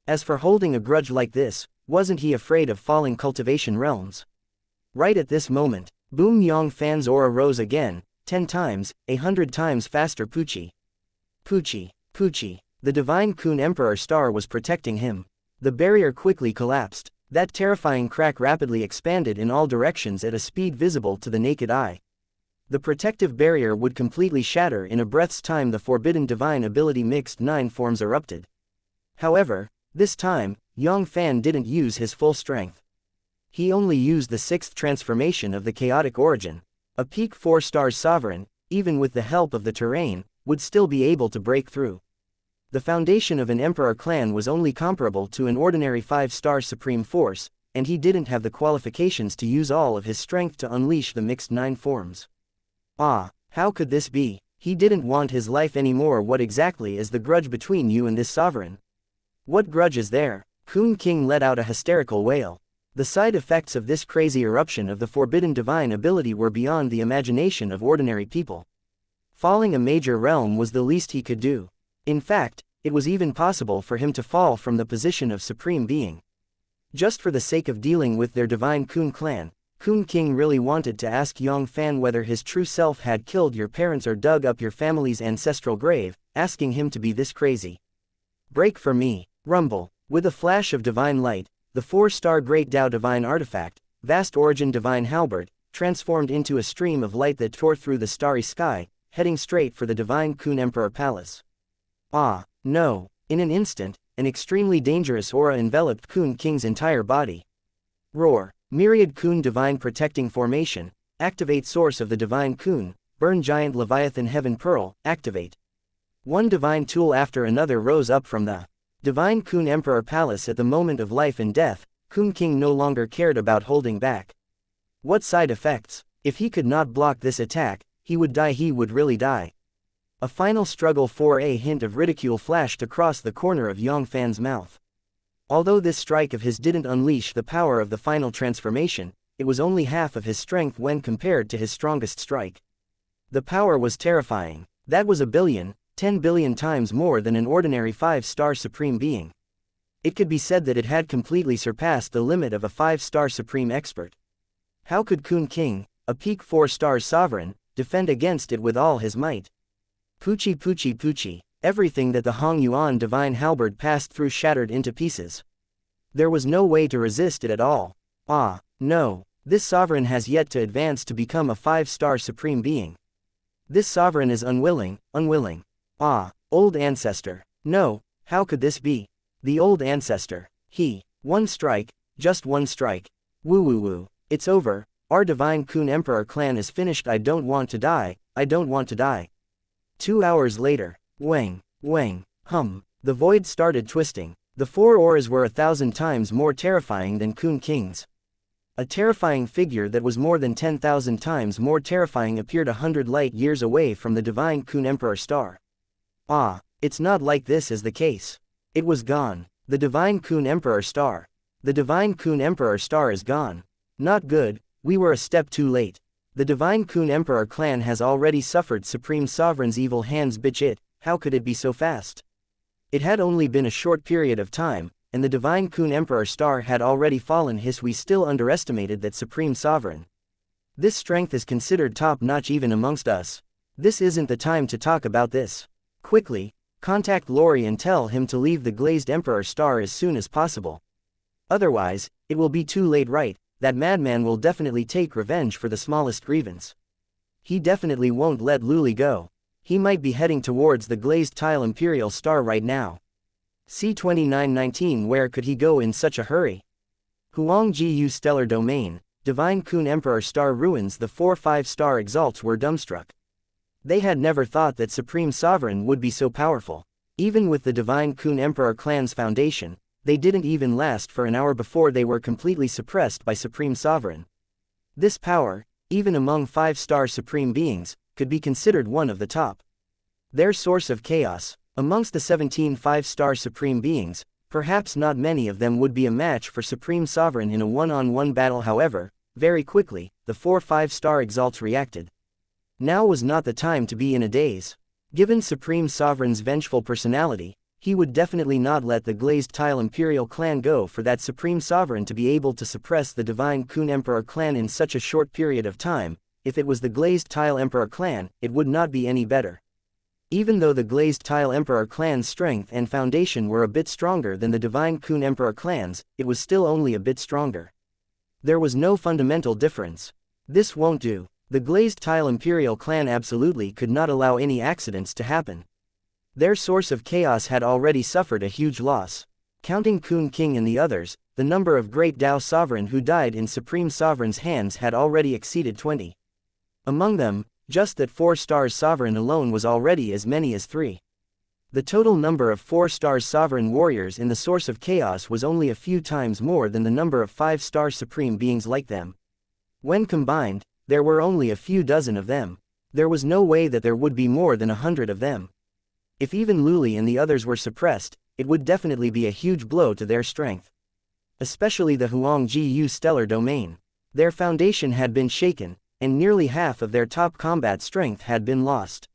As for holding a grudge like this, wasn't he afraid of falling cultivation realms? Right at this moment, boom, Yang Fann's aura rose again, 10 times, 100 times faster. Pucci. Pucci. Pucci. The divine Kun Emperor Star was protecting him. The barrier quickly collapsed. That terrifying crack rapidly expanded in all directions at a speed visible to the naked eye. The protective barrier would completely shatter in a breath's time. The forbidden divine ability mixed 9 forms erupted. However, this time, Yang Fann didn't use his full strength. He only used the 6th transformation of the chaotic origin. A peak 4-star sovereign, even with the help of the terrain, would still be able to break through. The foundation of an emperor clan was only comparable to an ordinary 5-star supreme force, and he didn't have the qualifications to use all of his strength to unleash the mixed 9 forms. Ah, how could this be? He didn't want his life anymore. What exactly is the grudge between you and this sovereign? What grudge is there? Kun King let out a hysterical wail. The side effects of this crazy eruption of the forbidden divine ability were beyond the imagination of ordinary people. Falling a major realm was the least he could do. In fact, it was even possible for him to fall from the position of supreme being. Just for the sake of dealing with their divine Kun clan, Kun King really wanted to ask Yang Fann whether his true self had killed your parents or dug up your family's ancestral grave, asking him to be this crazy. Break for me. Rumble. With a flash of divine light, the 4-star Great Tao divine artifact, vast origin divine halberd, transformed into a stream of light that tore through the starry sky, heading straight for the divine Kun Emperor Palace. Ah, no. In an instant, an extremely dangerous aura enveloped Kun King's entire body. Roar. Myriad Kun divine protecting formation, activate source of the divine Kun, burn giant Leviathan heaven pearl, activate. One divine tool after another rose up from the divine Kun Emperor Palace. At the moment of life and death, Kun King no longer cared about holding back. What side effects? If he could not block this attack, he would die. He would really die. A final struggle. For a hint of ridicule flashed across the corner of Yang Fann's mouth. Although this strike of his didn't unleash the power of the final transformation, it was only half of his strength when compared to his strongest strike. The power was terrifying. That was 10 billion times more than an ordinary 5-star supreme being. It could be said that it had completely surpassed the limit of a 5-star supreme expert. How could Kun King, a peak 4-star sovereign, defend against it with all his might? Pucci Pucci Pucci. Everything that the Hong Yuan divine halberd passed through shattered into pieces. There was no way to resist it at all. Ah, no. This sovereign has yet to advance to become a 5-star supreme being. This sovereign is unwilling. Ah, old ancestor. No, how could this be? The old ancestor. One strike, just one strike. Woo woo woo. It's over. Our divine Kun Emperor clan is finished. I don't want to die. 2 hours later. Wang, hum. The void started twisting. The 4 auras were 1,000 times more terrifying than Kun King's. A terrifying figure that was more than 10,000 times more terrifying appeared 100 light years away from the divine Kun Emperor Star. Ah, it's not like this is the case. It was gone. The divine Kun Emperor Star. The divine Kun Emperor Star is gone. Not good, we were a step too late. The divine Kun Emperor clan has already suffered Supreme Sovereign's evil hands. Bitch, how could it be so fast? It had only been a short period of time, and the divine Kun Emperor Star had already fallen. We still underestimated that Supreme Sovereign. This strength is considered top-notch even amongst us. This isn't the time to talk about this. Quickly, contact Lori and tell him to leave the glazed Emperor Star as soon as possible. Otherwise, it will be too late. Right? That madman will definitely take revenge for the smallest grievance. He definitely won't let Luli go. He might be heading towards the glazed tile Imperial Star right now. C2919. Where could he go in such a hurry? Huang Jiu Stellar Domain, Divine Kun Emperor Star Ruins. The 4 5-star exalts were dumbstruck. They had never thought that Supreme Sovereign would be so powerful. Even with the Divine Kun Emperor clan's foundation, they didn't even last for an hour before they were completely suppressed by Supreme Sovereign. This power, even among 5-star supreme beings, could be considered one of the top. Their source of chaos, amongst the 17 5-star supreme beings, perhaps not many of them would be a match for Supreme Sovereign in a one-on-one battle. However, very quickly, the 4 5-star exalts reacted. Now was not the time to be in a daze. Given Supreme Sovereign's vengeful personality, he would definitely not let the Glazed Tile Imperial clan go for that Supreme Sovereign to be able to suppress the Divine Kun Emperor clan in such a short period of time. If it was the Glazed Tile Emperor clan, it would not be any better. Even though the Glazed Tile Emperor clan's strength and foundation were a bit stronger than the Divine Kun Emperor clan's, it was still only a bit stronger. There was no fundamental difference. This won't do. The Glazed Tile Imperial clan absolutely could not allow any accidents to happen. Their source of chaos had already suffered a huge loss. Counting Kun King and the others, the number of Great Dao Sovereign who died in Supreme Sovereign's hands had already exceeded 20. Among them, just that 4 Stars Sovereign alone was already as many as 3. The total number of 4 Stars Sovereign warriors in the source of chaos was only a few times more than the number of 5-star supreme beings like them. When combined, there were only a few dozen of them. There was no way that there would be more than 100 of them. If even Luli and the others were suppressed, it would definitely be a huge blow to their strength. Especially the Huangji stellar domain. Their foundation had been shaken, and nearly half of their top combat strength had been lost.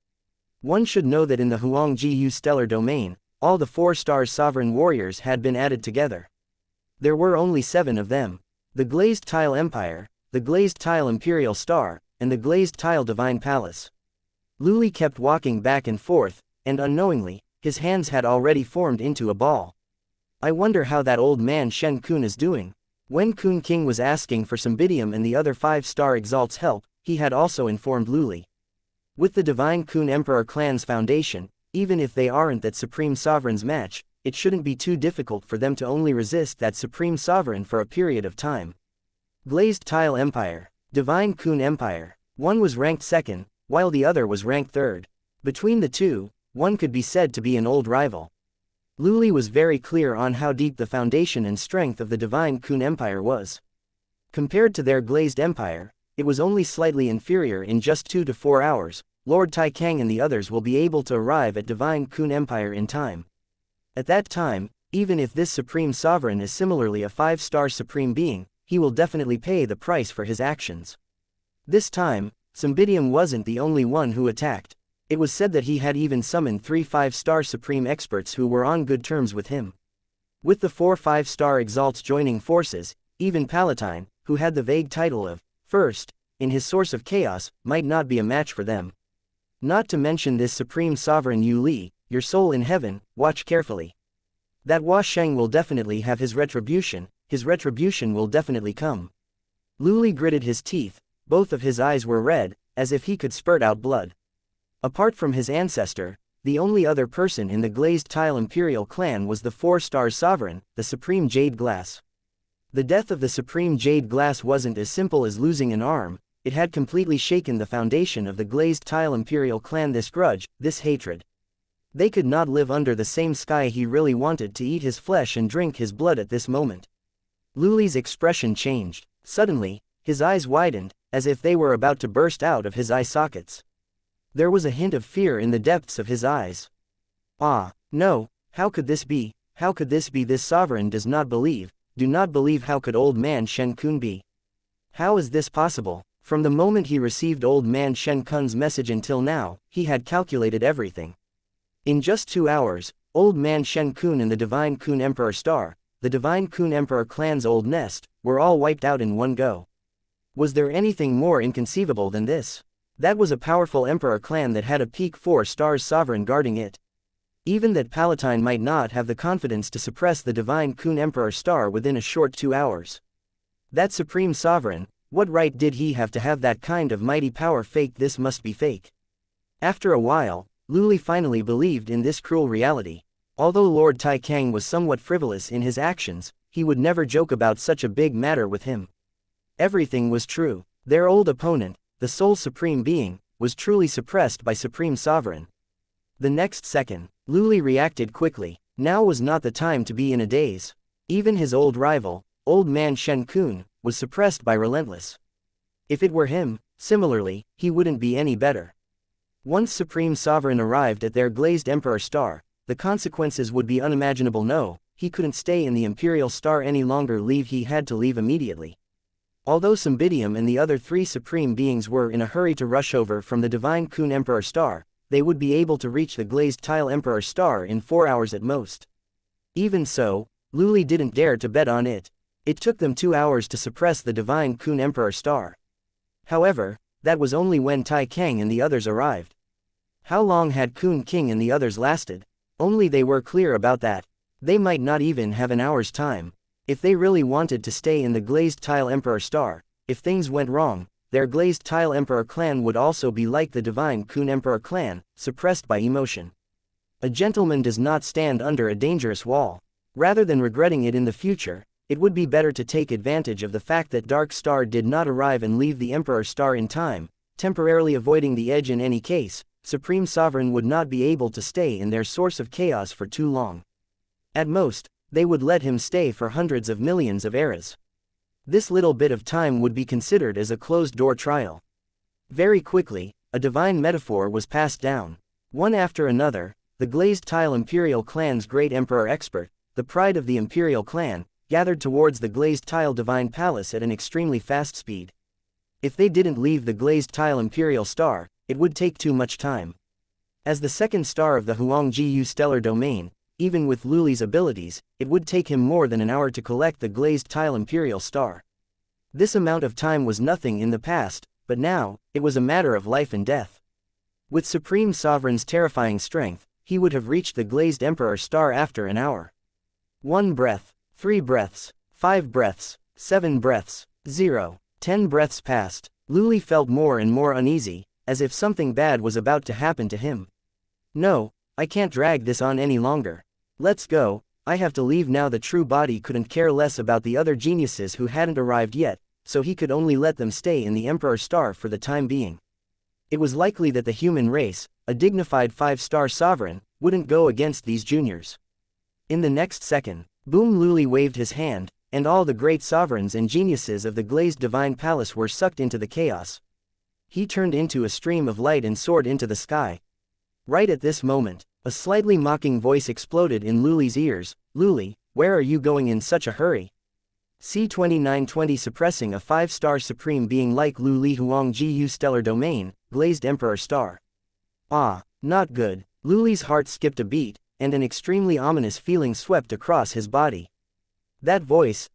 One should know that in the Huangji stellar domain, all the 4 Stars Sovereign warriors had been added together. There were only 7 of them. The Glazed Tile Empire, the Glazed Tile Imperial Star, and the Glazed Tile Divine Palace. Luli kept walking back and forth, and unknowingly, his hands had already formed into a ball. I wonder how that old man Shen Kun is doing. When Kun King was asking for Sombidium and the other 5-star exalts' help, he had also informed Luli. With the Divine Kun Emperor clan's foundation, even if they aren't that Supreme Sovereign's match, it shouldn't be too difficult for them to only resist that Supreme Sovereign for a period of time. Glazed Tile Empire, Divine Kun Empire. One was ranked 2nd, while the other was ranked 3rd. Between the two, one could be said to be an old rival. Luli was very clear on how deep the foundation and strength of the Divine Kun Empire was. Compared to their Glazed Empire, it was only slightly inferior. In just 2 to 4 hours, Lord Tai Kang and the others will be able to arrive at Divine Kun Empire in time. At that time, even if this Supreme Sovereign is similarly a 5-star supreme being, he will definitely pay the price for his actions. This time, Sombidium wasn't the only one who attacked. It was said that he had even summoned 3 5-star supreme experts who were on good terms with him. With the 4 5-star exalts joining forces, even Palatine, who had the vague title of First in his source of chaos, might not be a match for them. Not to mention this Supreme Sovereign Yu Li, your soul in heaven, watch carefully. That Hua Sheng will definitely have his retribution will definitely come. Luli gritted his teeth, both of his eyes were red, as if he could spurt out blood. Apart from his ancestor, the only other person in the Glazed Tile Imperial clan was the 4-star Sovereign, the Supreme Jade Glass. The death of the Supreme Jade Glass wasn't as simple as losing an arm, it had completely shaken the foundation of the Glazed Tile Imperial clan. This grudge, this hatred. They could not live under the same sky. He really wanted to eat his flesh and drink his blood at this moment. Luli's expression changed. Suddenly, his eyes widened, as if they were about to burst out of his eye sockets. There was a hint of fear in the depths of his eyes. Ah, no, how could this be? How could this be? This sovereign does not believe, do not believe. How could old man Shen Kun be? How is this possible? From the moment he received old man Shen Kun's message until now, he had calculated everything. In just 2 hours, old man Shen Kun and the Divine Kun Emperor Star, the Divine Kun Emperor clan's old nest, were all wiped out in one go. Was there anything more inconceivable than this? That was a powerful emperor clan that had a peak 4 stars sovereign guarding it. Even that Palatine might not have the confidence to suppress the Divine Kun Emperor Star within a short 2 hours. That supreme sovereign, what right did he have to have that kind of mighty power? Fake, this must be fake. After a while, Luli finally believed in this cruel reality. Although Lord Tai Kang was somewhat frivolous in his actions, he would never joke about such a big matter with him. Everything was true. Their old opponent, the sole supreme being, was truly suppressed by Supreme Sovereign. The next second, Luli reacted quickly. Now was not the time to be in a daze. Even his old rival, old man Shen Kun, was suppressed by Relentless. If it were him, similarly, he wouldn't be any better. Once Supreme Sovereign arrived at their glazed Emperor Star, the consequences would be unimaginable. No, he couldn't stay in the Imperial Star any longer. He had to leave immediately. Although Cymbidium and the other 3 Supreme Beings were in a hurry to rush over from the Divine Kun Emperor Star, they would be able to reach the glazed tile Emperor Star in 4 hours at most. Even so, Luli didn't dare to bet on it. It took them 2 hours to suppress the Divine Kun Emperor Star. However, that was only when Tai Kang and the others arrived. How long had Kun King and the others lasted? Only they were clear about that. They might not even have an hour's time. If they really wanted to stay in the glazed tile Emperor Star, if things went wrong, their glazed tile Emperor clan would also be like the Divine Kun Emperor clan, suppressed by emotion. A gentleman does not stand under a dangerous wall. Rather than regretting it in the future, it would be better to take advantage of the fact that Dark Star did not arrive and leave the Emperor Star in time, temporarily avoiding the edge. In any case, Supreme Sovereign would not be able to stay in their source of chaos for too long. At most, they would let him stay for hundreds of millions of eras. This little bit of time would be considered as a closed-door trial. Very quickly, a divine metaphor was passed down. One after another, the glazed tile Imperial clan's great Emperor expert, the pride of the Imperial clan, gathered towards the glazed tile Divine Palace at an extremely fast speed. If they didn't leave the glazed tile Imperial Star, it would take too much time. As the second star of the Huangjiu stellar domain, even with Luli's abilities, it would take him more than an hour to collect the glazed tile Imperial Star. This amount of time was nothing in the past, but now, it was a matter of life and death. With Supreme Sovereign's terrifying strength, he would have reached the glazed Emperor Star after an hour. 1 breath, 3 breaths, 5 breaths, 7 breaths, 0, 10 breaths passed. Luli felt more and more uneasy, as if something bad was about to happen to him. No, I can't drag this on any longer. Let's go, I have to leave now. The true body couldn't care less about the other geniuses who hadn't arrived yet, so he could only let them stay in the Emperor Star for the time being. It was likely that the human race, a dignified 5-star sovereign, wouldn't go against these juniors. In the next second, boom, Luli waved his hand, and all the great sovereigns and geniuses of the glazed Divine Palace were sucked into the chaos. He turned into a stream of light and soared into the sky. Right at this moment, a slightly mocking voice exploded in Luli's ears. Luli, where are you going in such a hurry? C-2920 suppressing a 5-star supreme being like Luli Huangjiu stellar domain, glazed Emperor Star. Ah, not good. Luli's heart skipped a beat, and an extremely ominous feeling swept across his body. That voice.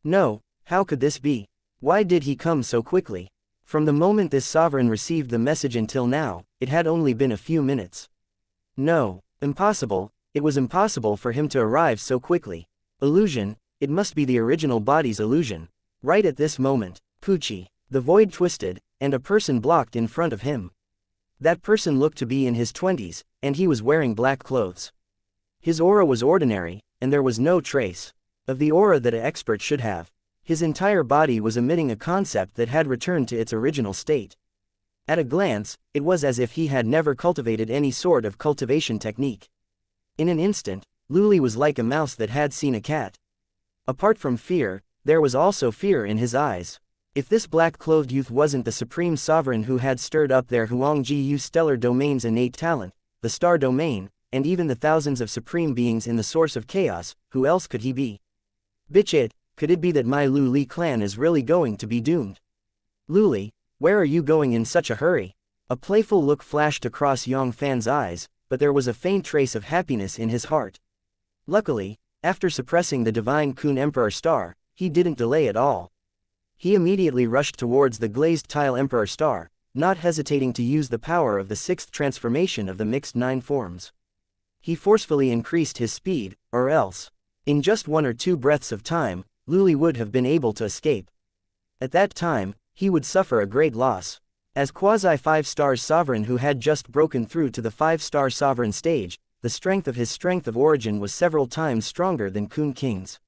No, how could this be? Why did he come so quickly? From the moment this sovereign received the message until now, it had only been a few minutes. No, impossible, it was impossible for him to arrive so quickly. Illusion, it must be the original body's illusion. Right at this moment, Poochie, the void twisted, and a person blocked in front of him. That person looked to be in his 20s, and he was wearing black clothes. His aura was ordinary, and there was no trace of the aura that an expert should have. His entire body was emitting a concept that had returned to its original state. At a glance, it was as if he had never cultivated any sort of cultivation technique. In an instant, Luli was like a mouse that had seen a cat. Apart from fear, there was also fear in his eyes. If this black-clothed youth wasn't the Supreme Sovereign who had stirred up their Huangjiu stellar domain's innate talent, the Star Domain, and even the thousands of Supreme Beings in the Source of Chaos, who else could he be? Could it be that my Luli clan is really going to be doomed? Luli, where are you going in such a hurry? A playful look flashed across Yang Fann's eyes, but there was a faint trace of happiness in his heart. Luckily, after suppressing the Divine Kun Emperor Star, he didn't delay at all. He immediately rushed towards the glazed tile Emperor Star, not hesitating to use the power of the 6th transformation of the mixed 9 forms. He forcefully increased his speed, or else, in just 1 or 2 breaths of time, Luli would have been able to escape. At that time, he would suffer a great loss. As quasi-5-star sovereign who had just broken through to the 5-star sovereign stage, the strength of his strength of origin was several times stronger than Kun King's.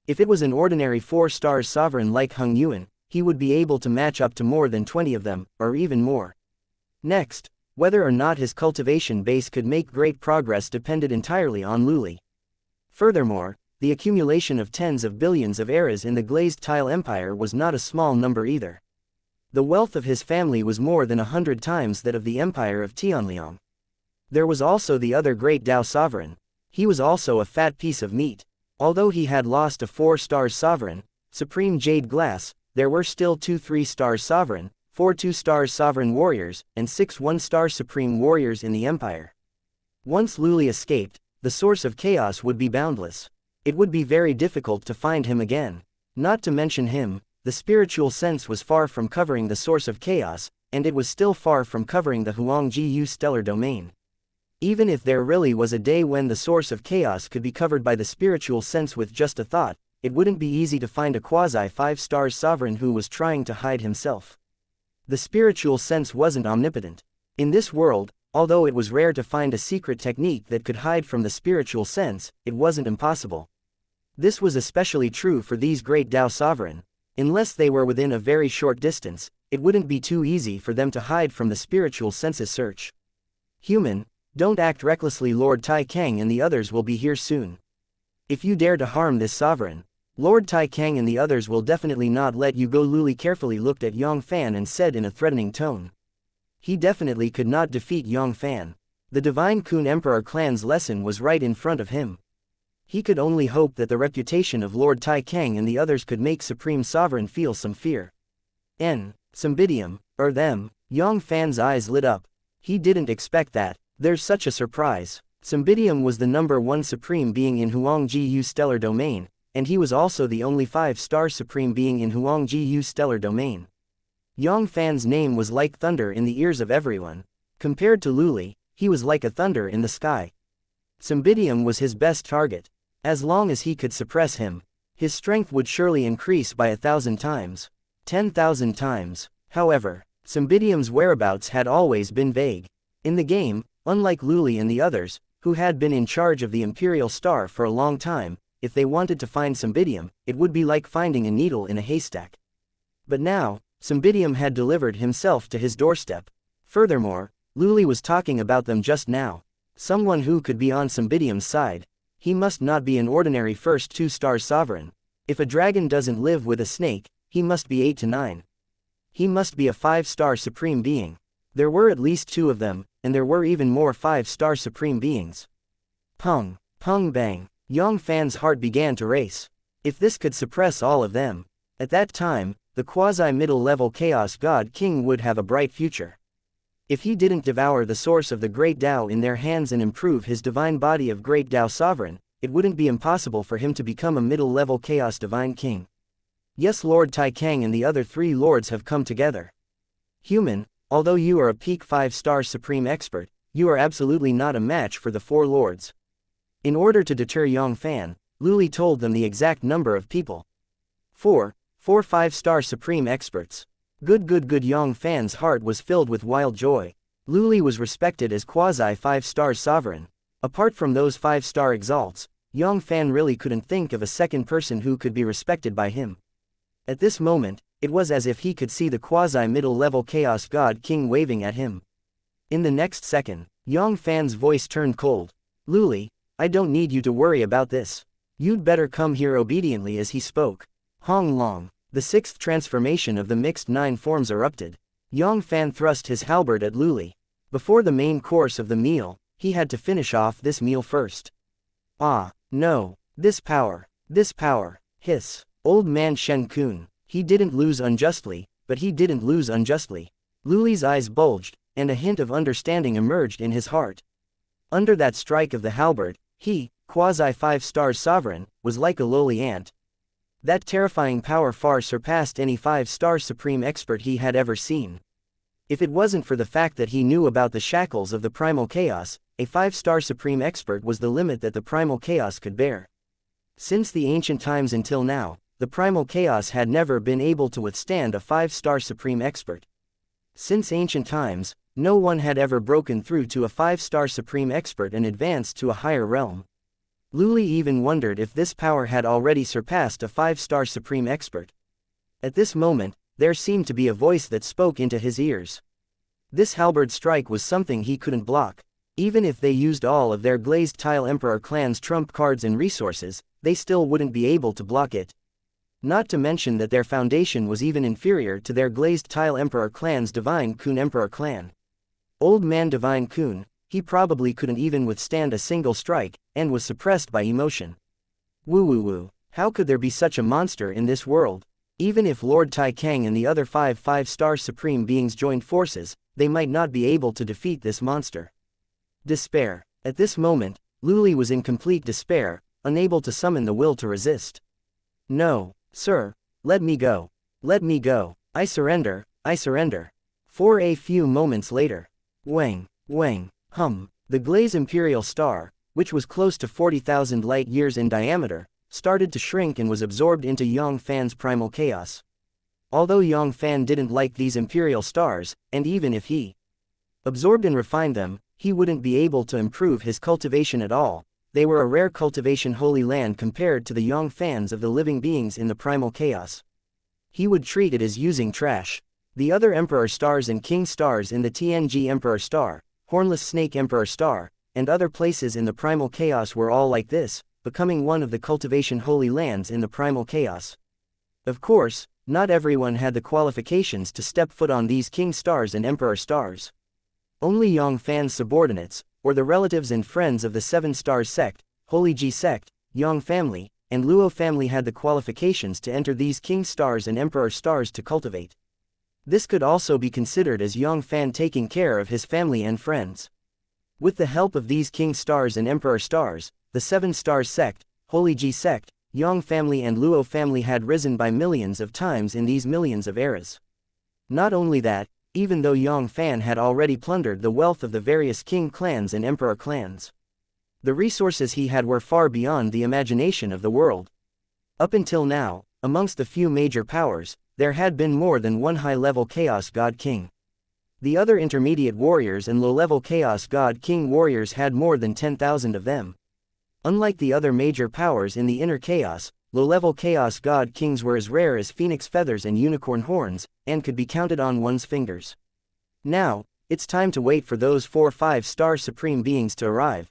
If it was an ordinary 4-star sovereign like Hung Yuan, he would be able to match up to more than 20 of them, or even more. Next, whether or not his cultivation base could make great progress depended entirely on Luli. Furthermore, the accumulation of tens of billions of eras in the glazed tile empire was not a small number either. The wealth of his family was more than 100 times that of the empire of Tianliang. There was also the other great Dao sovereign. He was also a fat piece of meat. Although he had lost a 4-star sovereign, supreme jade glass, there were still 2 3-star sovereign, 4 2-star sovereign warriors, and 6 1-star supreme warriors in the empire. Once Luli escaped, the source of chaos would be boundless. It would be very difficult to find him again. Not to mention him, the spiritual sense was far from covering the source of chaos, and it was still far from covering the Huangjiu stellar domain. Even if there really was a day when the source of chaos could be covered by the spiritual sense with just a thought, it wouldn't be easy to find a quasi-5-star sovereign who was trying to hide himself. The spiritual sense wasn't omnipotent. In this world, although it was rare to find a secret technique that could hide from the spiritual sense, it wasn't impossible. This was especially true for these great Dao sovereign. Unless they were within a very short distance, it wouldn't be too easy for them to hide from the spiritual sense's search. Human, don't act recklessly. Lord Tai Kang and the others will be here soon. If you dare to harm this sovereign, Lord Tai Kang and the others will definitely not let you go. Luli carefully looked at Yang Fann and said in a threatening tone. He definitely could not defeat Yang Fann. The Divine Kun Emperor clan's lesson was right in front of him. He could only hope that the reputation of Lord Tai Kang and the others could make Supreme Sovereign feel some fear. Sombidium, or them, Yang Fann's eyes lit up. He didn't expect that. There's such a surprise. Sombidium was the #1 supreme being in Huangjiu stellar domain, and he was also the only 5-star supreme being in Huangjiu stellar domain. Yang Fann's name was like thunder in the ears of everyone. Compared to Luli, he was like a thunder in the sky. Sombidium was his best target. As long as he could suppress him, his strength would surely increase by 1,000 times. 10,000 times. However, Sombidium's whereabouts had always been vague. In the game, unlike Luli and the others, who had been in charge of the Imperial Star for a long time, if they wanted to find Sombidium, it would be like finding a needle in a haystack. But now, Sombidium had delivered himself to his doorstep. Furthermore, Luli was talking about them just now. Someone who could be on Sombidium's side. He must not be an ordinary first 2-star sovereign. If a dragon doesn't live with a snake, he must be 8 to 9. He must be a 5-star supreme being. There were at least 2 of them, and there were even more 5-star supreme beings. Pung, pung bang, Yang Fann's heart began to race. If this could suppress all of them, at that time, the quasi-middle level Chaos God King would have a bright future. If he didn't devour the source of the Great Tao in their hands and improve his divine body of Great Tao Sovereign, it wouldn't be impossible for him to become a middle-level Chaos Divine King. Yes, Lord Tai Kang and the other 3 lords have come together. Human, although you are a peak 5-star supreme expert, you are absolutely not a match for the 4 lords. In order to deter Yang Fann, Luli told them the exact number of people. 4 5-star supreme experts. Good. Yang Fann's heart was filled with wild joy. Luli was respected as quasi-5-star sovereign. Apart from those 5-star exalts, Yang Fann really couldn't think of a second person who could be respected by him. At this moment, it was as if he could see the quasi-middle level Chaos God King waving at him. In the next second, Yang Fann's voice turned cold. Luli, I don't need you to worry about this. You'd better come here. Obediently as he spoke. Hong Long. The 6th transformation of the mixed 9 forms erupted. Yang Fann thrust his halberd at Luli. Before the main course of the meal, he had to finish off this meal first. Ah, no. This power. Hiss. Old man Shen Kun. He didn't lose unjustly, but he didn't lose unjustly. Luli's eyes bulged, and a hint of understanding emerged in his heart. Under that strike of the halberd, he, quasi-5-star sovereign, was like a lowly ant. That terrifying power far surpassed any 5-star supreme expert he had ever seen. If it wasn't for the fact that he knew about the shackles of the primal chaos, a 5-star supreme expert was the limit that the primal chaos could bear. Since the ancient times until now, the primal chaos had never been able to withstand a 5-star supreme expert. Since ancient times, no one had ever broken through to a 5-star supreme expert and advanced to a higher realm. Luli even wondered if this power had already surpassed a 5-star supreme expert. At this moment, there seemed to be a voice that spoke into his ears. This halberd strike was something he couldn't block. Even if they used all of their glazed tile Emperor clan's trump cards and resources, they still wouldn't be able to block it. Not to mention that their foundation was even inferior to their glazed tile Emperor clan's Divine Kun Emperor clan. Old man Divine Kun, he probably couldn't even withstand a single strike, and was suppressed by emotion. Woo woo woo, how could there be such a monster in this world? Even if Lord Tai Kang and the other 5-star supreme beings joined forces, they might not be able to defeat this monster. Despair. At this moment, Luli was in complete despair, unable to summon the will to resist. No, sir, let me go. Let me go. I surrender, I surrender. For a few moments later, Wang, the Glaze Imperial Star, which was close to 40,000 light-years in diameter, started to shrink and was absorbed into Yang Fann's primal chaos. Although Yang Fann didn't like these Imperial Stars, and even if he absorbed and refined them, he wouldn't be able to improve his cultivation at all. They were a rare cultivation holy land compared to the Yang Fanns of the living beings in the primal chaos. He would treat it as using trash. The other Emperor Stars and King Stars in the TNG Emperor Star, Hornless Snake Emperor Star, and other places in the primal chaos were all like this, becoming one of the cultivation holy lands in the primal chaos. Of course, not everyone had the qualifications to step foot on these King Stars and Emperor Stars. Only Yang Fann's subordinates, or the relatives and friends of the Seven Stars Sect, Holy Ji Sect, Yang family, and Luo family had the qualifications to enter these King Stars and Emperor Stars to cultivate. This could also be considered as Yang Fann taking care of his family and friends. With the help of these King Stars and Emperor Stars, the Seven Stars Sect, Holy Ji Sect, Yang family and Luo family had risen by millions of times in these millions of eras. Not only that, even though Yang Fann had already plundered the wealth of the various king clans and emperor clans, the resources he had were far beyond the imagination of the world. Up until now, amongst the few major powers, there had been more than one high-level Chaos God King. The other intermediate warriors and low-level Chaos God King warriors had more than 10,000 of them. Unlike the other major powers in the inner chaos, low-level Chaos God Kings were as rare as phoenix feathers and unicorn horns, and could be counted on one's fingers. Now, it's time to wait for those 4-5-star supreme beings to arrive.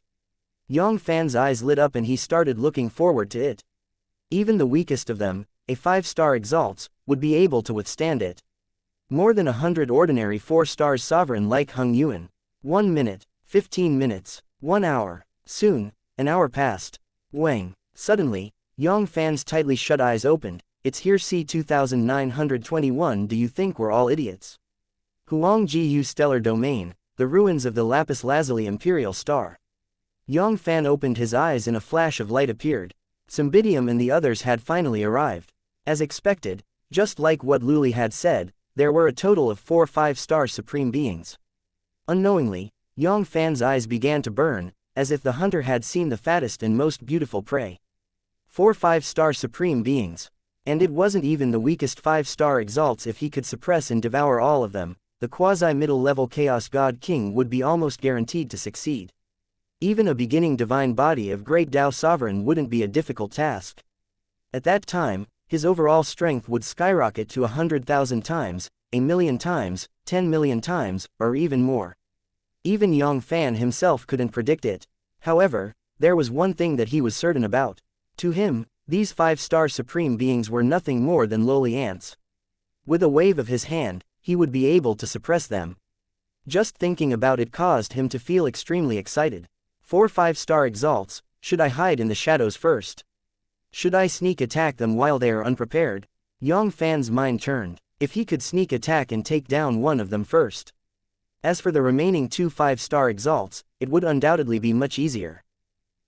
Yang Fann's eyes lit up and he started looking forward to it. Even the weakest of them, a 5-star exalts, would be able to withstand it. More than 100 ordinary 4-star sovereign like Hung Yuan. 1 minute, 15 minutes, 1 hour. Soon, an hour passed. Wang. Suddenly, Yang Fann's tightly shut eyes opened. It's here C2921. Do you think we're all idiots? Huang Ji Stellar Domain, the ruins of the Lapis Lazuli Imperial Star. Yang Fann opened his eyes and a flash of light appeared. Cymbidium and the others had finally arrived. As expected, just like what Luli had said, there were a total of 4 5-star supreme beings. Unknowingly, Yang Fann's eyes began to burn, as if the hunter had seen the fattest and most beautiful prey. 4 5-star supreme beings. And it wasn't even the weakest 5-star exalts. If he could suppress and devour all of them, the quasi-middle level Chaos God King would be almost guaranteed to succeed. Even a beginning divine body of Great Tao Sovereign wouldn't be a difficult task. At that time, his overall strength would skyrocket to 100,000 times, 1,000,000 times, 10 million times, or even more. Even Yang Fann himself couldn't predict it. However, there was one thing that he was certain about. To him, these 5-star supreme beings were nothing more than lowly ants. With a wave of his hand, he would be able to suppress them. Just thinking about it caused him to feel extremely excited. 4 5-star exalts, should I hide in the shadows first? Should I sneak attack them while they are unprepared? Yang Fann's mind turned. If he could sneak attack and take down one of them first. As for the remaining 2 5-star exalts, it would undoubtedly be much easier.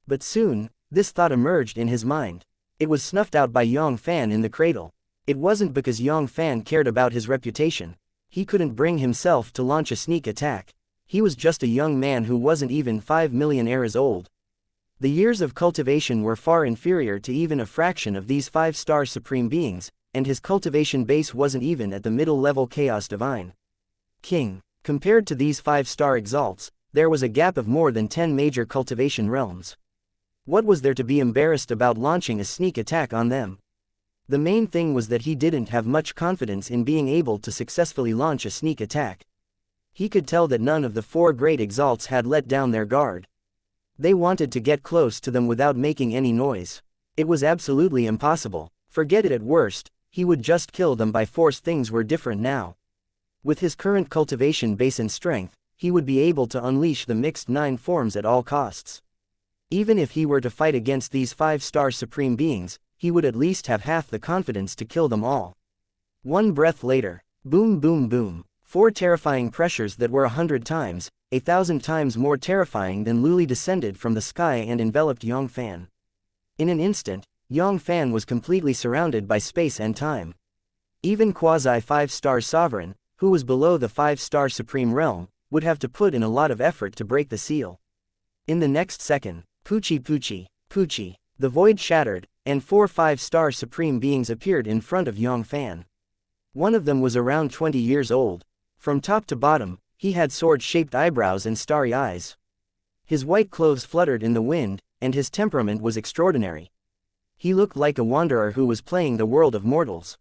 But soon, this thought emerged in his mind. It was snuffed out by Yang Fann in the cradle. It wasn't because Yang Fann cared about his reputation. He couldn't bring himself to launch a sneak attack. He was just a young man who wasn't even 5 million eras old. The years of cultivation were far inferior to even a fraction of these 5-star supreme beings, and his cultivation base wasn't even at the middle-level Chaos Divine King. Compared to these 5-star exalts, there was a gap of more than 10 major cultivation realms. What was there to be embarrassed about launching a sneak attack on them? The main thing was that he didn't have much confidence in being able to successfully launch a sneak attack. He could tell that none of the 4 great exalts had let down their guard. They wanted to get close to them without making any noise. It was absolutely impossible. Forget it at worst, he would just kill them by force. Things were different now. With his current cultivation base and strength, he would be able to unleash the mixed 9 forms at all costs. Even if he were to fight against these 5-star supreme beings, he would at least have half the confidence to kill them all. One breath later, boom boom boom, 4 terrifying pressures that were 100 times, 1,000 times more terrifying than Luli descended from the sky and enveloped Yang Fann. In an instant, Yang Fann was completely surrounded by space and time. Even quasi-5-star sovereign, who was below the 5-star supreme realm, would have to put in a lot of effort to break the seal. In the next second, Poochie Poochie, Poochie, the void shattered, and 4 5-star supreme beings appeared in front of Yang Fann. One of them was around 20 years old. From top to bottom, he had sword-shaped eyebrows and starry eyes. His white clothes fluttered in the wind, and his temperament was extraordinary. He looked like a wanderer who was playing the world of mortals.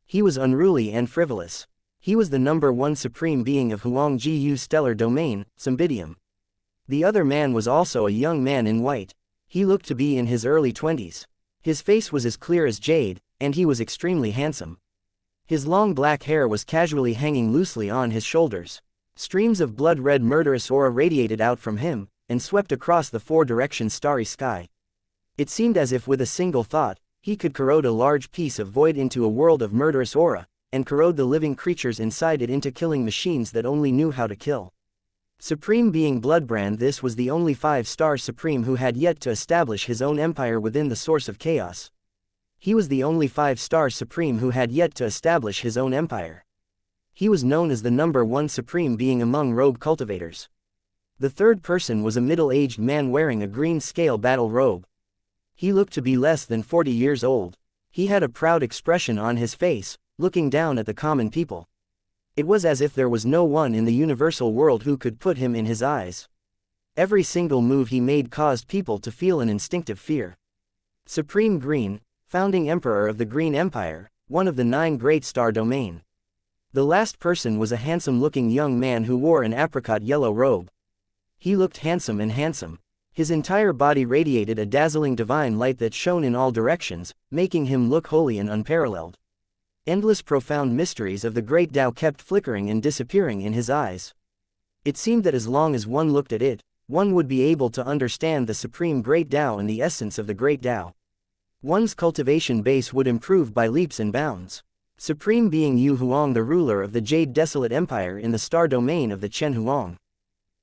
He was unruly and frivolous. He was the number 1 supreme being of Huangjiu stellar domain, Cymbidium. The other man was also a young man in white. He looked to be in his early 20s. His face was as clear as jade, and he was extremely handsome. His long black hair was casually hanging loosely on his shoulders. Streams of blood-red murderous aura radiated out from him, and swept across the 4-direction starry sky. It seemed as if with a single thought, he could corrode a large piece of void into a world of murderous aura, and corrode the living creatures inside it into killing machines that only knew how to kill. Supreme Being Bloodbrand. This was the only 5-star Supreme who had yet to establish his own empire within the source of chaos. He was the only 5-star Supreme who had yet to establish his own empire. He was known as the number 1 Supreme Being among rogue cultivators. The third person was a middle-aged man wearing a green scale battle robe. He looked to be less than 40 years old. He had a proud expression on his face, looking down at the common people. It was as if there was no one in the universal world who could put him in his eyes. Every single move he made caused people to feel an instinctive fear. Supreme Green, founding emperor of the Green Empire, one of the 9 great star domain. The last person was a handsome-looking young man who wore an apricot yellow robe. He looked handsome and handsome. His entire body radiated a dazzling divine light that shone in all directions, making him look holy and unparalleled. Endless profound mysteries of the great Tao kept flickering and disappearing in his eyes. It seemed that as long as one looked at it, one would be able to understand the supreme great Tao and the essence of the great Tao. One's cultivation base would improve by leaps and bounds. Supreme Being Yu Huang, the ruler of the Jade Desolate Empire in the star domain of the Chen Huang.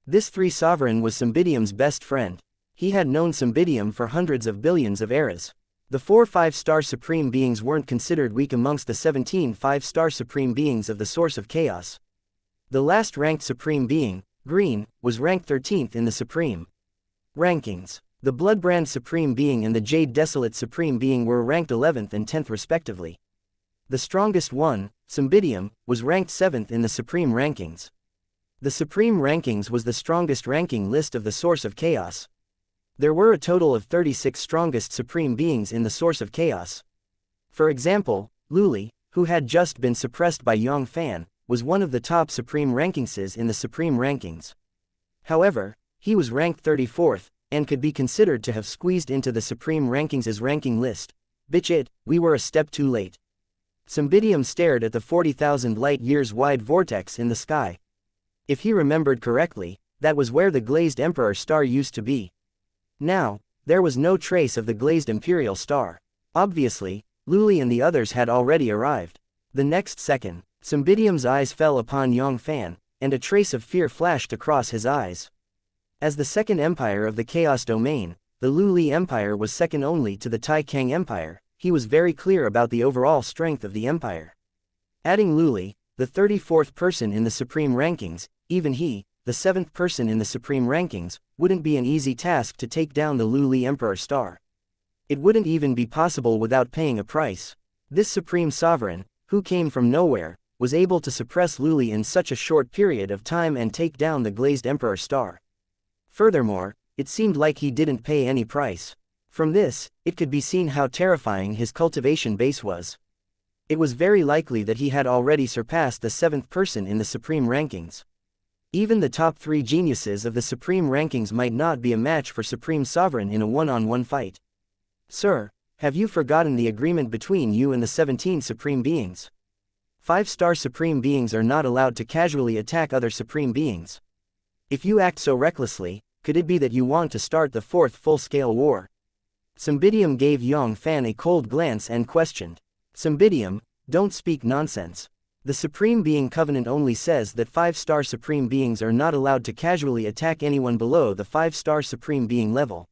This 3 sovereign was Cymbidium's best friend. He had known Cymbidium for hundreds of billions of eras. The 4 5-star supreme beings weren't considered weak amongst the 17 5-star supreme beings of the source of chaos. The last ranked supreme being, Green, was ranked 13th in the supreme rankings. The Bloodbrand supreme being and the Jade Desolate supreme being were ranked 11th and 10th respectively. The strongest one, Cymbidium, was ranked 7th in the supreme rankings. The supreme rankings was the strongest ranking list of the source of chaos. There were a total of 36 strongest supreme beings in the source of chaos. For example, Luli, who had just been suppressed by Yang Fann, was one of the top supreme rankingses in the supreme rankings. However, he was ranked 34th, and could be considered to have squeezed into the supreme rankings' ranking list. Bitch it, we were a step too late. Cymbidium stared at the 40,000 light-years wide vortex in the sky. If he remembered correctly, that was where the glazed Emperor star used to be. Now, there was no trace of the glazed Imperial star. Obviously, Luli and the others had already arrived. The next second, Cymbidium's eyes fell upon Yang Fann, and a trace of fear flashed across his eyes. As the second empire of the Chaos Domain, the Luli Empire was second only to the Tai Kang Empire. He was very clear about the overall strength of the empire. Adding Luli, the 34th person in the supreme rankings, even he, the 7th person in the supreme rankings, wouldn't be an easy task to take down the Luli Emperor star. It wouldn't even be possible without paying a price. This supreme sovereign, who came from nowhere, was able to suppress Luli in such a short period of time and take down the glazed Emperor star. Furthermore, it seemed like he didn't pay any price. From this, it could be seen how terrifying his cultivation base was. It was very likely that he had already surpassed the 7th person in the supreme rankings. Even the top 3 geniuses of the supreme rankings might not be a match for Supreme Sovereign in a one-on-one fight. Sir, Have you forgotten the agreement between you and the 17 Supreme Beings? 5-star Supreme Beings are not allowed to casually attack other Supreme Beings. If you act so recklessly, could it be that you want to start the 4th full-scale war? Cymbidium gave Yang Fann a cold glance and questioned. Cymbidium, don't speak nonsense. The Supreme Being Covenant only says that 5-star Supreme Beings are not allowed to casually attack anyone below the 5-star Supreme Being level.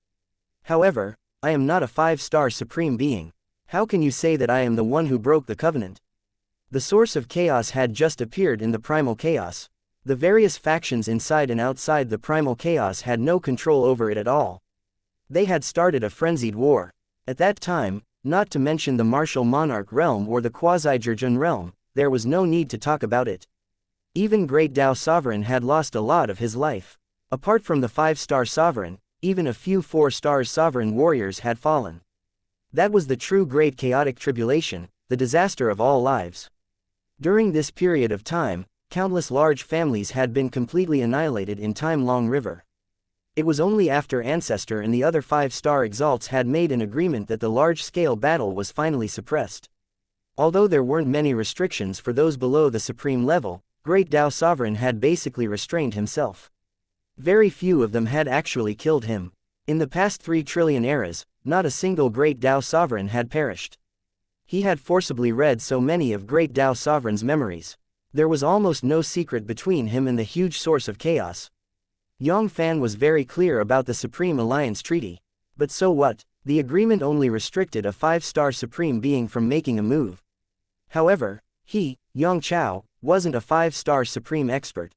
However, I am not a 5-star Supreme Being. How can you say that I am the one who broke the covenant? The source of chaos had just appeared in the primal chaos. The various factions inside and outside the primal chaos had no control over it at all. They had started a frenzied war. At that time, not to mention the martial monarch realm or the quasi-Jurjun realm, there was no need to talk about it. Even Great Tao Sovereign had lost a lot of his life. Apart from the 5-star Sovereign, even a few 4-star Sovereign warriors had fallen. That was the true Great Chaotic Tribulation, the disaster of all lives. During this period of time, countless large families had been completely annihilated in Time Long River. It was only after Ancestor and the other 5-star exalts had made an agreement that the large-scale battle was finally suppressed. Although there weren't many restrictions for those below the supreme level, Great Tao Sovereign had basically restrained himself. Very few of them had actually killed him. In the past 3 trillion eras, not a single Great Tao Sovereign had perished. He had forcibly read so many of Great Tao Sovereign's memories. There was almost no secret between him and the huge source of chaos. Yang Fann was very clear about the Supreme Alliance Treaty. But so what? The agreement only restricted a 5-star Supreme Being from making a move. However, he, Yang Chao, wasn't a 5-star Supreme Expert.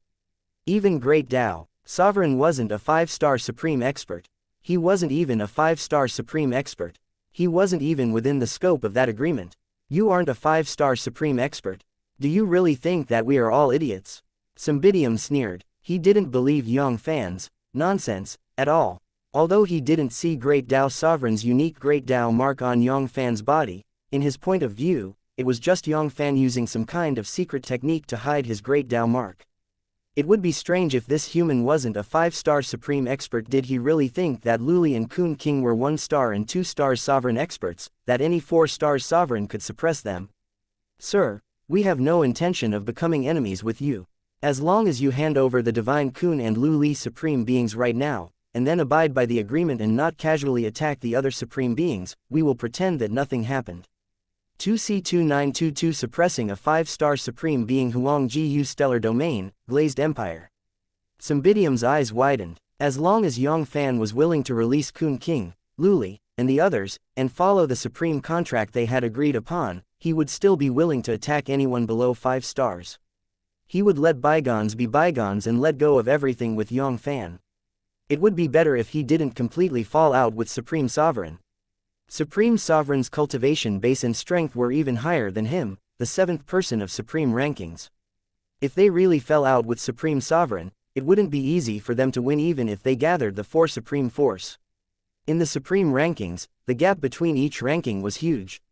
Even Great Tao Sovereign wasn't a 5-star Supreme Expert. He wasn't even a 5-star Supreme Expert. He wasn't even within the scope of that agreement. You aren't a 5-star Supreme Expert. Do you really think that we are all idiots? Cymbidium sneered. He didn't believe Yang Fann's nonsense at all. Although he didn't see Great Tao Sovereign's unique Great Tao mark on Yang Fann's body, in his point of view, it was just Yang Fann using some kind of secret technique to hide his Great Tao mark. It would be strange if this human wasn't a 5-star Supreme Expert. Did he really think that Luli and Kun King were 1-star and 2-star Sovereign Experts, that any 4-star Sovereign could suppress them? Sir, we have no intention of becoming enemies with you. As long as you hand over the Divine Kun and Luli Supreme Beings right now, and then abide by the agreement and not casually attack the other Supreme Beings, we will pretend that nothing happened. 2C2922 suppressing a 5-star Supreme Being Huang Ji Stellar Domain, Glazed Empire. Cymbidium's eyes widened. As long as Yang Fann was willing to release Kun King, Luli, and the others, and follow the supreme contract they had agreed upon, he would still be willing to attack anyone below 5 stars. He would let bygones be bygones and let go of everything with Yang Fann. It would be better if he didn't completely fall out with Supreme Sovereign. Supreme Sovereign's cultivation base and strength were even higher than him, the 7th person of Supreme rankings. If they really fell out with Supreme Sovereign, it wouldn't be easy for them to win even if they gathered the 4 Supreme Force. In the Supreme rankings, the gap between each ranking was huge.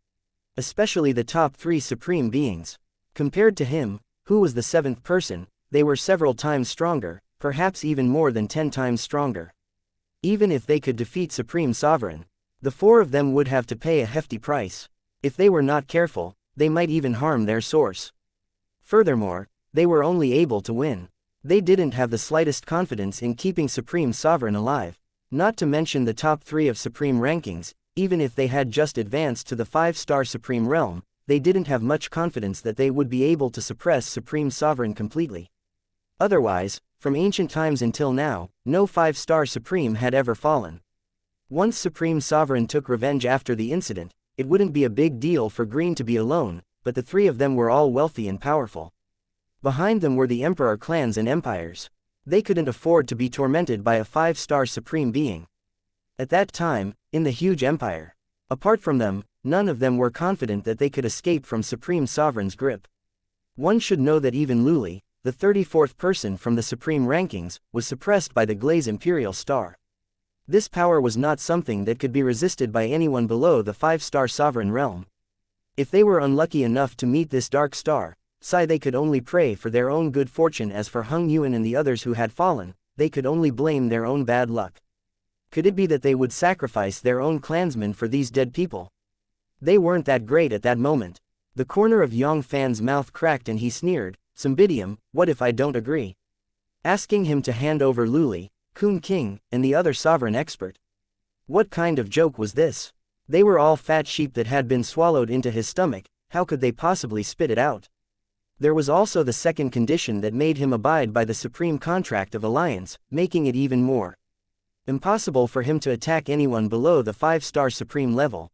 Especially the top 3 Supreme Beings. Compared to him, who was the 7th person, they were several times stronger, perhaps even more than 10 times stronger. Even if they could defeat Supreme Sovereign, the 4 of them would have to pay a hefty price. If they were not careful, they might even harm their source. Furthermore, they were only able to win. They didn't have the slightest confidence in keeping Supreme Sovereign alive. Not to mention the top 3 of Supreme rankings, even if they had just advanced to the 5-star Supreme realm, they didn't have much confidence that they would be able to suppress Supreme Sovereign completely. Otherwise, from ancient times until now, no 5-star Supreme had ever fallen. Once Supreme Sovereign took revenge after the incident, it wouldn't be a big deal for Green to be alone, but the 3 of them were all wealthy and powerful. Behind them were the Emperor clans and empires. They couldn't afford to be tormented by a 5-star Supreme Being. At that time, in the huge empire, apart from them, none of them were confident that they could escape from Supreme Sovereign's grip. One should know that even Luli, the 34th person from the Supreme rankings, was suppressed by the Glaze Imperial Star. This power was not something that could be resisted by anyone below the 5-star Sovereign realm. If they were unlucky enough to meet this dark star, they could only pray for their own good fortune. As for Hung Yuan and the others who had fallen, they could only blame their own bad luck. Could it be that they would sacrifice their own clansmen for these dead people? They weren't that great at that moment. The corner of Yang Fann's mouth cracked and he sneered, "Cymbidium, what if I don't agree?" Asking him to hand over Luli, Kun King, and the other sovereign expert. What kind of joke was this? They were all fat sheep that had been swallowed into his stomach, how could they possibly spit it out? There was also the second condition that made him abide by the supreme contract of alliance, making it even more impossible for him to attack anyone below the 5-star supreme level.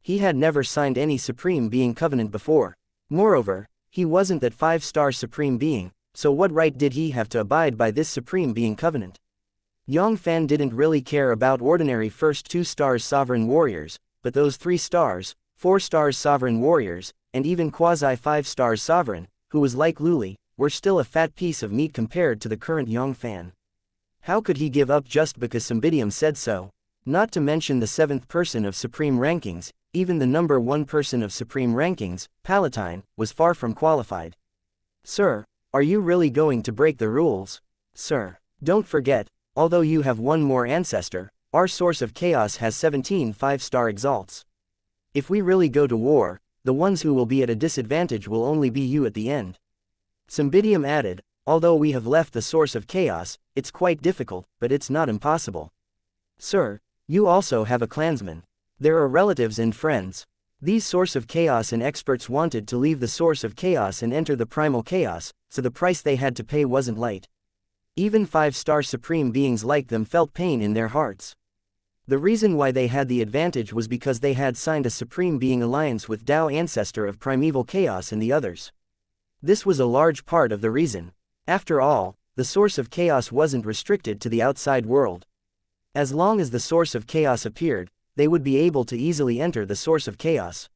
He had never signed any supreme being covenant before. Moreover, he wasn't that 5-star supreme being, so what right did he have to abide by this supreme being covenant? Yang Fann didn't really care about ordinary first 2 stars sovereign warriors, but those 3 stars, 4 stars sovereign warriors, and even quasi 5 stars sovereign, who was like Luli, were still a fat piece of meat compared to the current Yang Fann. How could he give up just because Cymbidium said so? Not to mention the 7th person of supreme rankings, even the number 1 person of supreme rankings, Palatine, was far from qualified. Sir, are you really going to break the rules? Sir, don't forget, although you have one more ancestor, our source of chaos has 17 5-star exalts. If we really go to war, the ones who will be at a disadvantage will only be you at the end. Cymbidium added, although we have left the source of chaos, it's quite difficult, but it's not impossible. Sir, you also have a clansman. There are relatives and friends. These source of chaos and experts wanted to leave the source of chaos and enter the primal chaos, so the price they had to pay wasn't light. Even 5-star supreme beings like them felt pain in their hearts. The reason why they had the advantage was because they had signed a supreme being alliance with Tao ancestor of primeval chaos and the others. This was a large part of the reason. After all, the source of chaos wasn't restricted to the outside world. As long as the source of chaos appeared, they would be able to easily enter the source of chaos.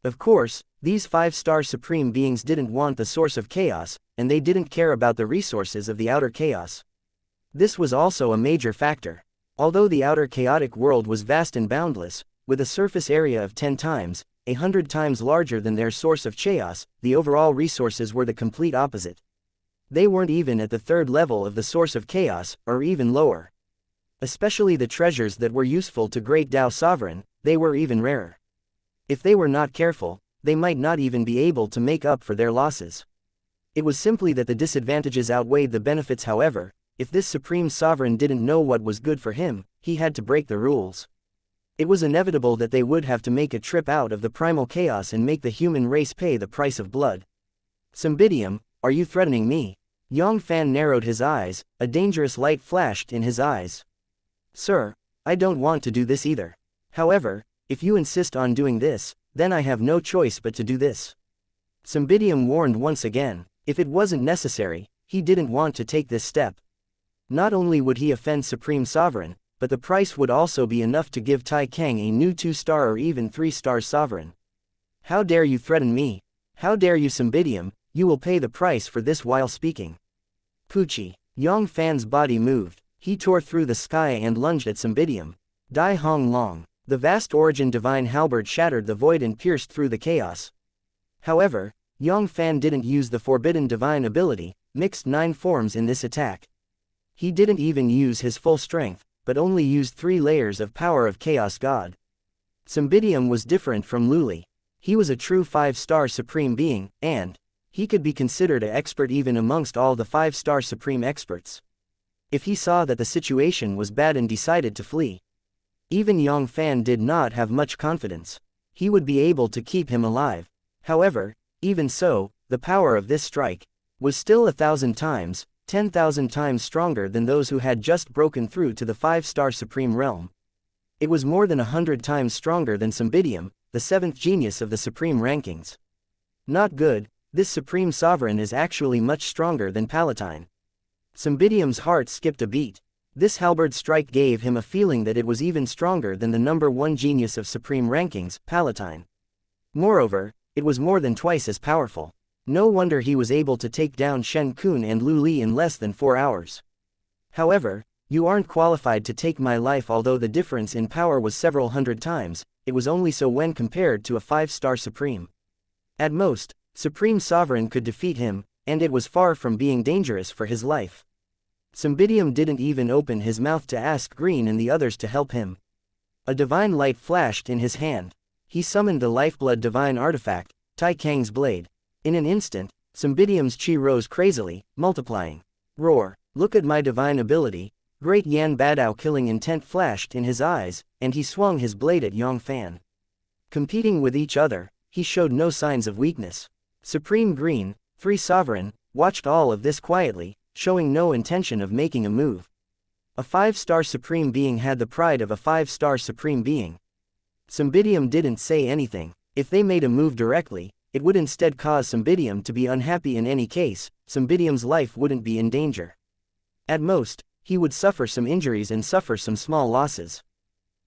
Of course, these 5-star supreme beings didn't want the source of chaos, and they didn't care about the resources of the outer chaos. This was also a major factor. Although the outer chaotic world was vast and boundless, with a surface area of 10 times, 100 times larger than their source of chaos, the overall resources were the complete opposite. They weren't even at the 3rd level of the source of chaos, or even lower. Especially the treasures that were useful to Great Tao Sovereign, they were even rarer. If they were not careful, they might not even be able to make up for their losses. It was simply that the disadvantages outweighed the benefits. However, if this supreme sovereign didn't know what was good for him, he had to break the rules. It was inevitable that they would have to make a trip out of the primal chaos and make the human race pay the price of blood. Cymbidium, are you threatening me? Yang Fann narrowed his eyes, a dangerous light flashed in his eyes. Sir, I don't want to do this either. However, if you insist on doing this, then I have no choice but to do this. Cymbidium warned once again, if it wasn't necessary, he didn't want to take this step. Not only would he offend Supreme Sovereign, but the price would also be enough to give Tai Kang a new 2-star or even 3-star sovereign. How dare you threaten me? How dare you, Cymbidium, you will pay the price for this while speaking. Pucci. Yang Fann's body moved, he tore through the sky and lunged at Cymbidium. Dai Hong Long. The vast origin divine halberd shattered the void and pierced through the chaos. However, Yang Fann didn't use the forbidden divine ability, mixed 9 forms in this attack. He didn't even use his full strength, but only used 3 layers of power of Chaos God. Cymbidium was different from Luli. He was a true 5-star supreme being, and he could be considered an expert even amongst all the 5-star supreme experts. If he saw that the situation was bad and decided to flee, even Yang Fann did not have much confidence. He would be able to keep him alive. However, even so, the power of this strike was still 1,000 times, 10,000 times stronger than those who had just broken through to the 5-star supreme realm. It was more than 100 times stronger than Cymbidium, the 7th genius of the supreme rankings. Not good, this supreme sovereign is actually much stronger than Palatine. Cymbidium's heart skipped a beat. This halberd strike gave him a feeling that it was even stronger than the number 1 genius of supreme rankings, Palatine. Moreover, it was more than twice as powerful. No wonder he was able to take down Shen Kun and Lu Li in less than 4 hours. However, you aren't qualified to take my life. Although the difference in power was several hundred times, it was only so when compared to a 5-star supreme. At most, Supreme Sovereign could defeat him, and it was far from being dangerous for his life. Cymbidium didn't even open his mouth to ask Green and the others to help him. A divine light flashed in his hand. He summoned the lifeblood divine artifact, Tai Kang's blade. In an instant, Cymbidium's chi rose crazily, multiplying. Roar! Look at my divine ability! Great Yan Badao killing intent flashed in his eyes, and he swung his blade at Yang Fann. Competing with each other, he showed no signs of weakness. Supreme Green, 3 Sovereign, watched all of this quietly, showing no intention of making a move. A 5-star Supreme Being had the pride of a 5-star Supreme Being. Cymbidium didn't say anything. If they made a move directly, it would instead cause Cymbidium to be unhappy. In any case, Cymbidium's life wouldn't be in danger. At most, he would suffer some injuries and suffer some small losses.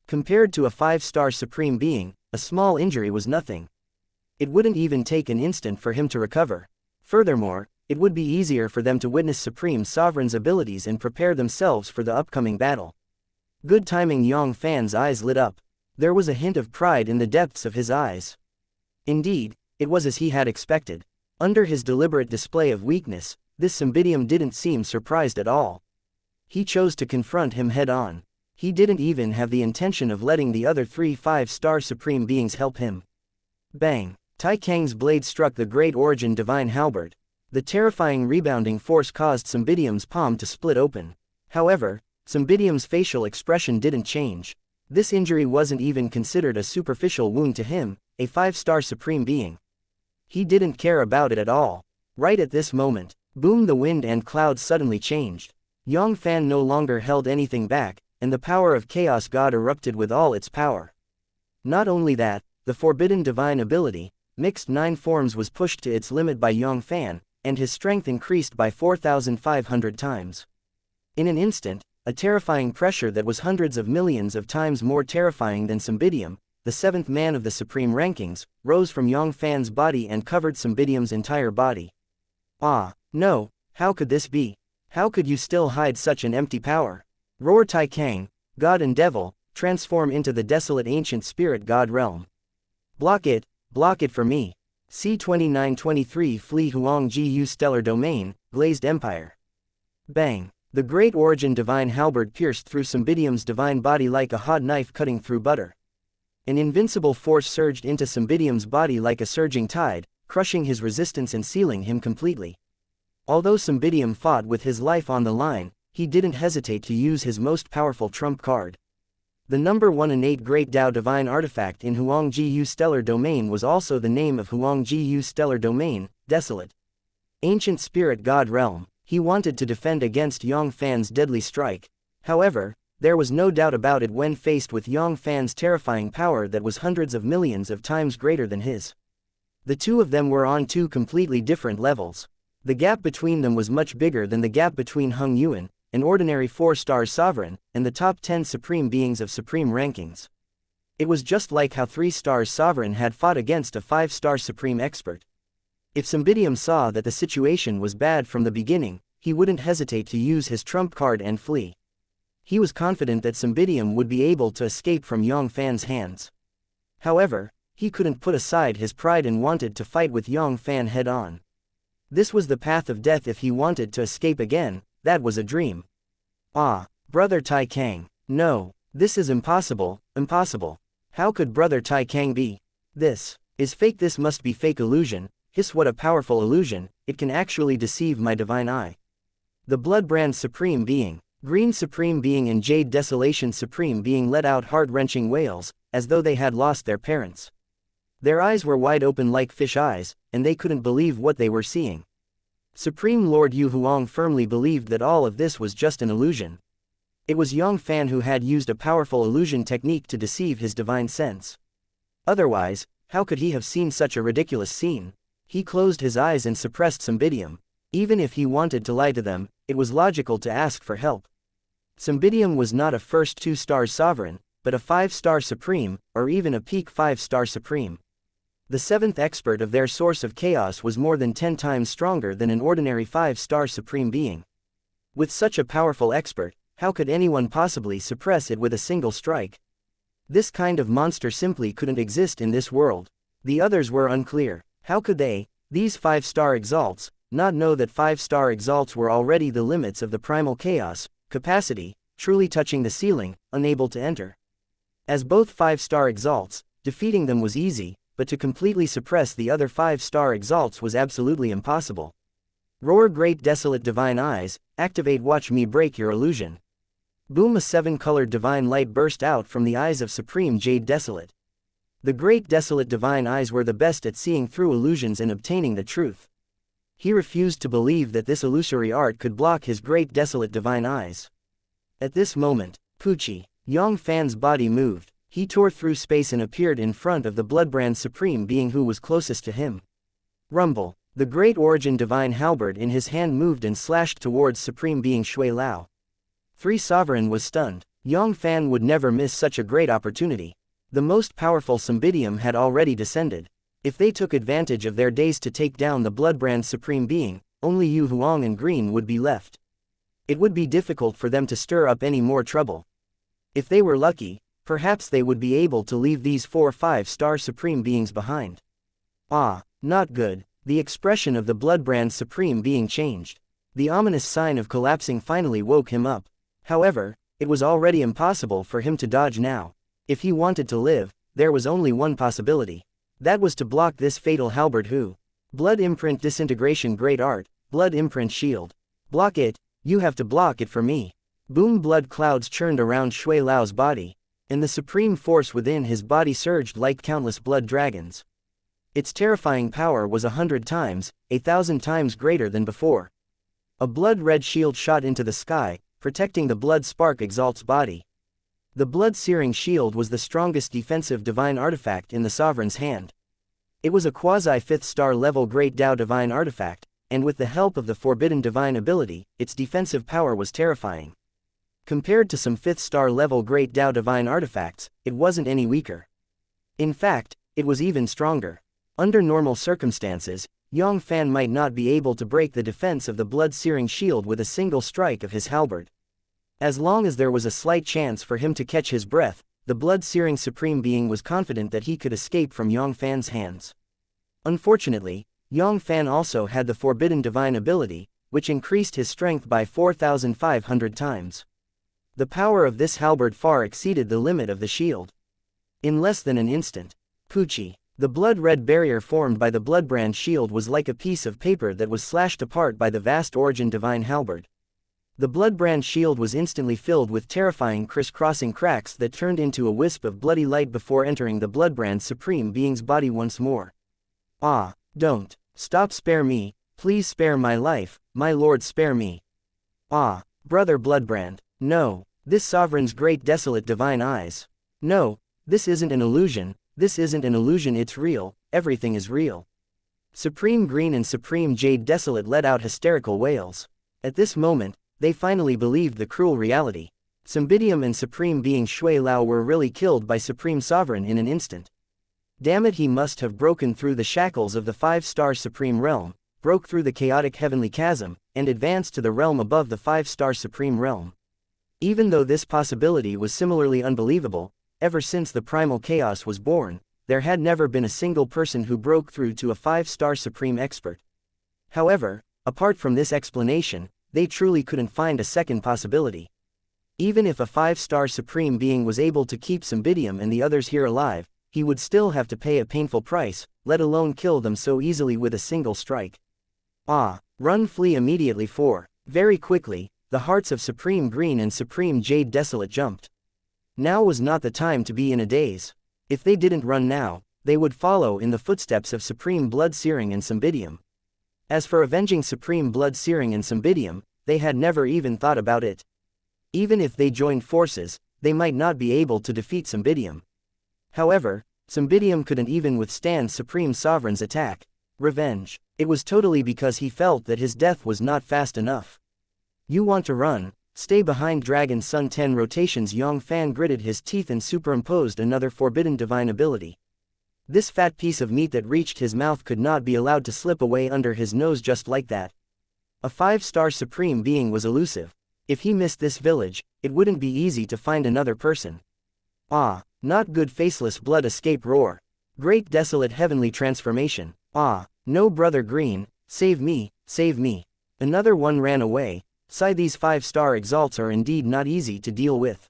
Compared to a 5-star Supreme Being, a small injury was nothing. It wouldn't even take an instant for him to recover. Furthermore, it would be easier for them to witness Supreme Sovereign's abilities and prepare themselves for the upcoming battle. Good timing. Yang Fann's eyes lit up. There was a hint of pride in the depths of his eyes. Indeed, it was as he had expected. Under his deliberate display of weakness, this Cymbidium didn't seem surprised at all. He chose to confront him head-on. He didn't even have the intention of letting the other 3 5-star Supreme Beings help him. Bang! Tai Kang's blade struck the Great Origin Divine Halberd. The terrifying rebounding force caused Cymbidium's palm to split open. However, Cymbidium's facial expression didn't change. This injury wasn't even considered a superficial wound to him, a 5-star Supreme Being. He didn't care about it at all. Right at this moment, boom, the wind and clouds suddenly changed. Yang Fann no longer held anything back, and the power of Chaos God erupted with all its power. Not only that, the forbidden divine ability, Mixed 9 Forms, was pushed to its limit by Yang Fann, and his strength increased by 4,500 times. In an instant, a terrifying pressure that was hundreds of millions of times more terrifying than Cymbidium, the 7th man of the supreme rankings, rose from Yang Fann's body and covered Cymbidium's entire body. Ah, no, how could this be? How could you still hide such an empty power? Roar! Tai Kang, God and Devil, transform into the desolate ancient spirit god realm. Block it for me. C-2923 Flee Huang Ji Stellar Domain, Glazed Empire. Bang! The Great Origin Divine Halberd pierced through Cymbidium's divine body like a hot knife cutting through butter. An invincible force surged into Cymbidium's body like a surging tide, crushing his resistance and sealing him completely. Although Cymbidium fought with his life on the line, he didn't hesitate to use his most powerful trump card. The number 1 innate Great Tao Divine Artifact in Huang Ji Stellar Domain was also the name of Huang Ji Stellar Domain, Desolate. Ancient Spirit God Realm. He wanted to defend against Yang Fann's deadly strike. However, there was no doubt about it when faced with Yang Fann's terrifying power that was hundreds of millions of times greater than his. The two of them were on 2 completely different levels. The gap between them was much bigger than the gap between Hung Yuan, an ordinary 4-star sovereign, and the top 10 supreme beings of supreme rankings. It was just like how 3-star sovereign had fought against a 5-star supreme expert. If Cymbidium saw that the situation was bad from the beginning, he wouldn't hesitate to use his trump card and flee. He was confident that Cymbidium would be able to escape from Yang Fann's hands. However, he couldn't put aside his pride and wanted to fight with Yang Fann head-on. This was the path of death. If he wanted to escape again, that was a dream. Ah, Brother Tai Kang. No, this is impossible, impossible. How could Brother Tai Kang be? This is fake. This must be fake illusion. Hiss, what a powerful illusion, it can actually deceive my divine eye. The Bloodbrand Supreme Being, Green Supreme Being and Jade Desolation Supreme Being let out heart-wrenching wails, as though they had lost their parents. Their eyes were wide open like fish eyes, and they couldn't believe what they were seeing. Supreme Lord Yu Huang firmly believed that all of this was just an illusion. It was Yang Fann who had used a powerful illusion technique to deceive his divine sense. Otherwise, how could he have seen such a ridiculous scene? He closed his eyes and suppressed Cymbidium. Even if he wanted to lie to them, it was logical to ask for help. Cymbidium was not a first 2-star sovereign, but a 5-star supreme, or even a peak 5-star supreme. The 7th expert of their source of chaos was more than 10 times stronger than an ordinary 5-star supreme being. With such a powerful expert, how could anyone possibly suppress it with a single strike? This kind of monster simply couldn't exist in this world. The others were unclear. How could they, these 5-star exalts, not know that 5-star exalts were already the limits of the primal chaos capacity, truly touching the ceiling, unable to enter? As both 5-star exalts, Defeating them was easy, but to completely suppress the other 5-star exalts was absolutely impossible. Roar Great Desolate Divine Eyes, activate watch me break your illusion. Boom, a 7-colored divine light burst out from the eyes of Supreme Jade Desolate. The Great Desolate Divine Eyes were the best at seeing through illusions and obtaining the truth. He refused to believe that this illusory art could block his Great Desolate Divine Eyes. At this moment, Yang Fann's body moved. He tore through space and appeared in front of the Bloodbrand Supreme Being who was closest to him. Rumble. The Great Origin Divine Halberd in his hand moved and slashed towards Supreme Being Shui Lao. 3 Sovereign was stunned. Yang Fann would never miss such a great opportunity. The most powerful Cymbidium had already descended. If they took advantage of their days to take down the Bloodbrand Supreme Being, only Yu Huang and Green would be left. It would be difficult for them to stir up any more trouble. If they were lucky, perhaps they would be able to leave these 4 5-star Supreme Beings behind. Ah, not good. The expression of the Bloodbrand Supreme Being changed. The ominous sign of collapsing finally woke him up. However, it was already impossible for him to dodge now. If he wanted to live, there was only one possibility. That was to block this fatal halberd who. Blood Imprint Disintegration Great Art, Blood Imprint Shield. Block it, you have to block it for me. Boom, blood clouds churned around Shui Lao's body, and the supreme force within his body surged like countless blood dragons. Its terrifying power was 100 times, 1,000 times greater than before. A blood-red shield shot into the sky, protecting the blood spark exalt's body. The blood-searing shield was the strongest defensive divine artifact in the sovereign's hand. It was a quasi-5th-star level Great Dao divine artifact, and with the help of the forbidden divine ability, its defensive power was terrifying. Compared to some 5th-star level Great Dao divine artifacts, it wasn't any weaker. In fact, it was even stronger. Under normal circumstances, Yang Fann might not be able to break the defense of the blood-searing shield with a single strike of his halberd. As long as there was a slight chance for him to catch his breath, the blood-searing Supreme Being was confident that he could escape from Yang Fann's hands. Unfortunately, Yang Fann also had the forbidden divine ability, which increased his strength by 4,500 times. The power of this halberd far exceeded the limit of the shield. In less than an instant, the blood-red barrier formed by the Bloodbrand shield was like a piece of paper that was slashed apart by the vast Origin divine halberd. The Bloodbrand shield was instantly filled with terrifying criss-crossing cracks that turned into a wisp of bloody light before entering the Bloodbrand Supreme Being's body once more. Ah, don't. Stop, spare me, please spare my life, my lord, spare me. Ah, brother Bloodbrand, no, this sovereign's great desolate divine eyes. No, this isn't an illusion, it's real, everything is real. Supreme Green and Supreme Jade Desolate let out hysterical wails. At this moment, they finally believed the cruel reality. Cymbidium and Supreme Being Shui Lao were really killed by Supreme Sovereign in an instant. Damn it, he must have broken through the shackles of the 5-star Supreme Realm, broke through the chaotic heavenly chasm, and advanced to the realm above the 5-star Supreme Realm. Even though this possibility was similarly unbelievable, ever since the primal chaos was born, there had never been a single person who broke through to a 5-star Supreme Expert. However, apart from this explanation, they truly couldn't find a second possibility. Even if a 5-star Supreme Being was able to keep Cymbidium and the others here alive, he would still have to pay a painful price, let alone kill them so easily with a single strike. Ah, run, flee immediately, for, very quickly, the hearts of Supreme Green and Supreme Jade Desolate jumped. Now was not the time to be in a daze. If they didn't run now, they would follow in the footsteps of Supreme Blood Searing and Cymbidium. As for avenging Supreme Blood Searing and Cymbidium, they had never even thought about it. Even if they joined forces, they might not be able to defeat Cymbidium. However, Cymbidium couldn't even withstand Supreme Sovereign's attack. Revenge. It was totally because he felt that his death was not fast enough. You want to run? Stay behind. Dragon Sun 10 rotations. Yang Fann gritted his teeth and superimposed another forbidden divine ability. This fat piece of meat that reached his mouth could not be allowed to slip away under his nose just like that. A 5-star Supreme Being was elusive. If he missed this village, it wouldn't be easy to find another person. Ah, not good. Faceless blood escape roar. Great desolate heavenly transformation. Ah, no, brother Green, save me, save me. Another one ran away. Sigh, these 5-star exalts are indeed not easy to deal with.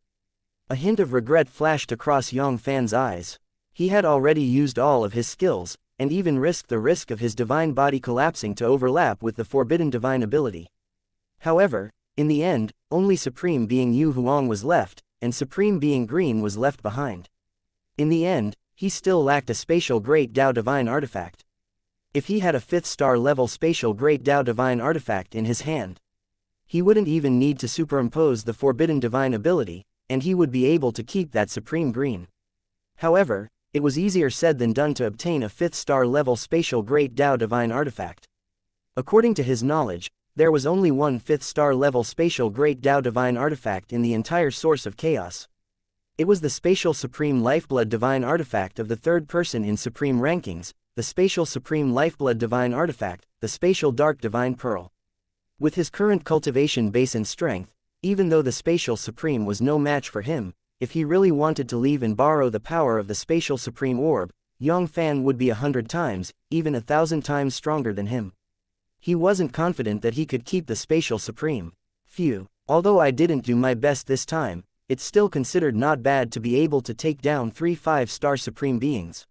A hint of regret flashed across Yang Fann's eyes. He had already used all of his skills, and even risked the risk of his divine body collapsing to overlap with the forbidden divine ability. However, in the end, only Supreme Being Yu Huang was left, and Supreme Being Green was left behind. In the end, he still lacked a spatial Great Dao Divine Artifact. If he had a 5th star level spatial Great Dao Divine Artifact in his hand, he wouldn't even need to superimpose the forbidden divine ability, and he would be able to keep that Supreme Green. However, it was easier said than done to obtain a 5th star level spatial Great Dao Divine Artifact. According to his knowledge, there was only one 5th star level spatial Great Dao Divine Artifact in the entire source of chaos. It was the spatial Supreme Lifeblood Divine Artifact of the 3rd person in Supreme rankings, the spatial Supreme Lifeblood Divine Artifact, the spatial Dark Divine Pearl. With his current cultivation base and strength, even though the spatial Supreme was no match for him, if he really wanted to leave and borrow the power of the spatial Supreme Orb, Yang Fann would be 100 times, even 1,000 times stronger than him. He wasn't confident that he could keep the spatial Supreme. Phew, although I didn't do my best this time, it's still considered not bad to be able to take down 3 5-star Supreme Beings.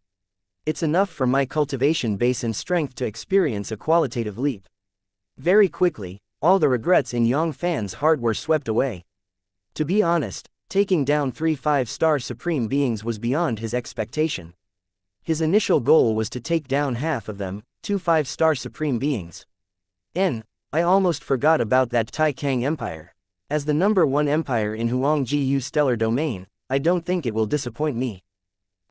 It's enough for my cultivation base and strength to experience a qualitative leap. Very quickly, all the regrets in Yang Fann's heart were swept away. To be honest, taking down 3 5-star Supreme Beings was beyond his expectation. His initial goal was to take down half of them, 2 5-star Supreme Beings. I almost forgot about that Tai Kang Empire. As the #1 empire in Huangjiu Stellar Domain, I don't think it will disappoint me.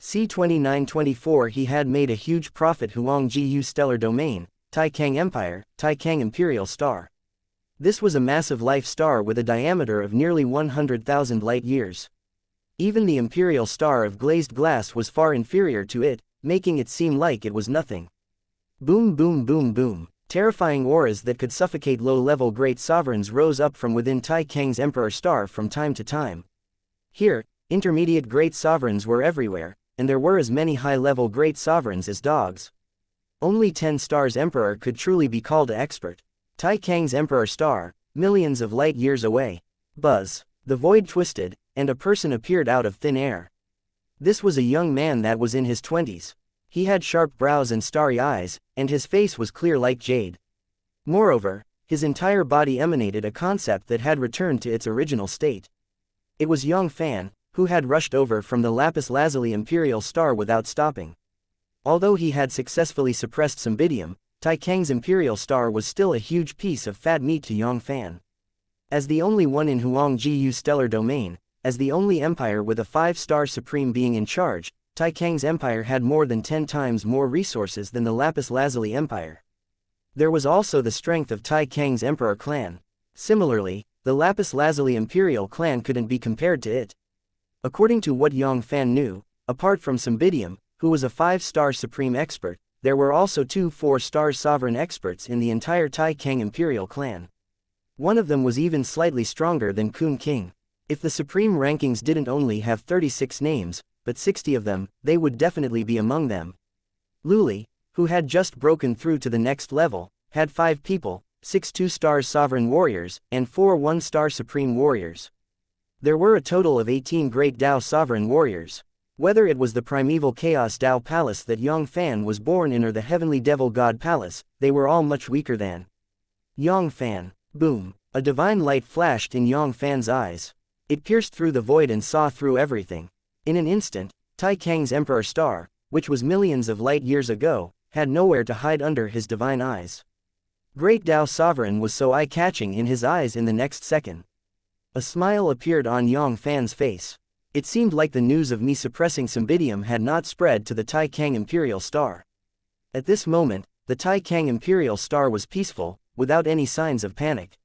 C2924 He had made a huge profit. Huangjiu Stellar Domain, Tai Kang Empire, Tai Kang Imperial Star. This was a massive life star with a diameter of nearly 100,000 light-years. Even the Imperial Star of glazed glass was far inferior to it, making it seem like it was nothing. Boom boom boom boom. Terrifying auras that could suffocate low-level great sovereigns rose up from within Tai Kang's Emperor Star from time to time. Here, intermediate great sovereigns were everywhere, and there were as many high-level great sovereigns as dogs. Only 10 stars Emperor could truly be called an expert. Tai Kang's Emperor Star, millions of light-years away. Buzz. The void twisted, and a person appeared out of thin air. This was a young man that was in his 20s. He had sharp brows and starry eyes, and his face was clear like jade. Moreover, his entire body emanated a concept that had returned to its original state. It was Yang Fann, who had rushed over from the lapis lazuli Imperial Star without stopping. Although he had successfully suppressed Cymbidium, Tai Kang's Imperial Star was still a huge piece of fat meat to Yang Fann. As the only one in Huangjiu Stellar Domain, as the only empire with a 5-star Supreme Being in charge, Tai Kang's empire had more than 10 times more resources than the Lapis Lazuli Empire. There was also the strength of Tai Kang's Emperor clan. Similarly, the Lapis Lazuli Imperial clan couldn't be compared to it. According to what Yang Fann knew, apart from Cymbidium, who was a 5-star Supreme Expert, there were also 2 4-star Sovereign Experts in the entire Tai Kang Imperial clan. One of them was even slightly stronger than Kun King. If the Supreme rankings didn't only have 36 names, but 60 of them, they would definitely be among them. Luli, who had just broken through to the next level, had 5 people, 6 2-star Sovereign Warriors, and 4 1-star Supreme Warriors. There were a total of 18 Great Dao Sovereign Warriors. Whether it was the primeval Chaos Dao Palace that Yang Fann was born in or the Heavenly Devil God Palace, they were all much weaker than Yang Fann. Boom! A divine light flashed in Yang Fann's eyes. It pierced through the void and saw through everything. In an instant, Tai Kang's Emperor Star, which was millions of light-years ago, had nowhere to hide under his divine eyes. Great Dao Sovereign was so eye-catching in his eyes in the next second. A smile appeared on Yang Fann's face. It seemed like the news of me suppressing Cymbidium had not spread to the Tai Kang Imperial Star. At this moment, the Tai Kang Imperial Star was peaceful, without any signs of panic.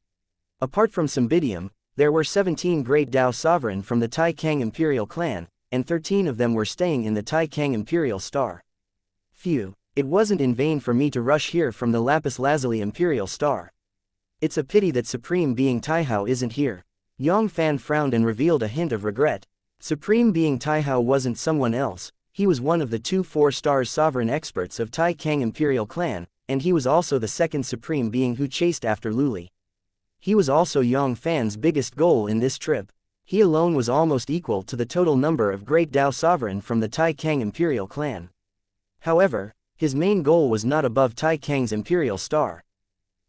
Apart from Cymbidium, there were 17 Great Dao Sovereign from the Tai Kang Imperial clan, and 13 of them were staying in the Tai Kang Imperial Star. Phew, it wasn't in vain for me to rush here from the Lapis Lazuli Imperial Star. It's a pity that Supreme Being Taihao isn't here. Yang Fann frowned and revealed a hint of regret. Supreme Being Taihao wasn't someone else, he was one of the 2 4-star Sovereign Experts of Tai Kang Imperial clan, and he was also the second Supreme Being who chased after Luli. He was also Yang Fann's biggest goal in this trip. He alone was almost equal to the total number of great Dao sovereign from the Tai Kang imperial clan. However, his main goal was not above Tai Kang's imperial star.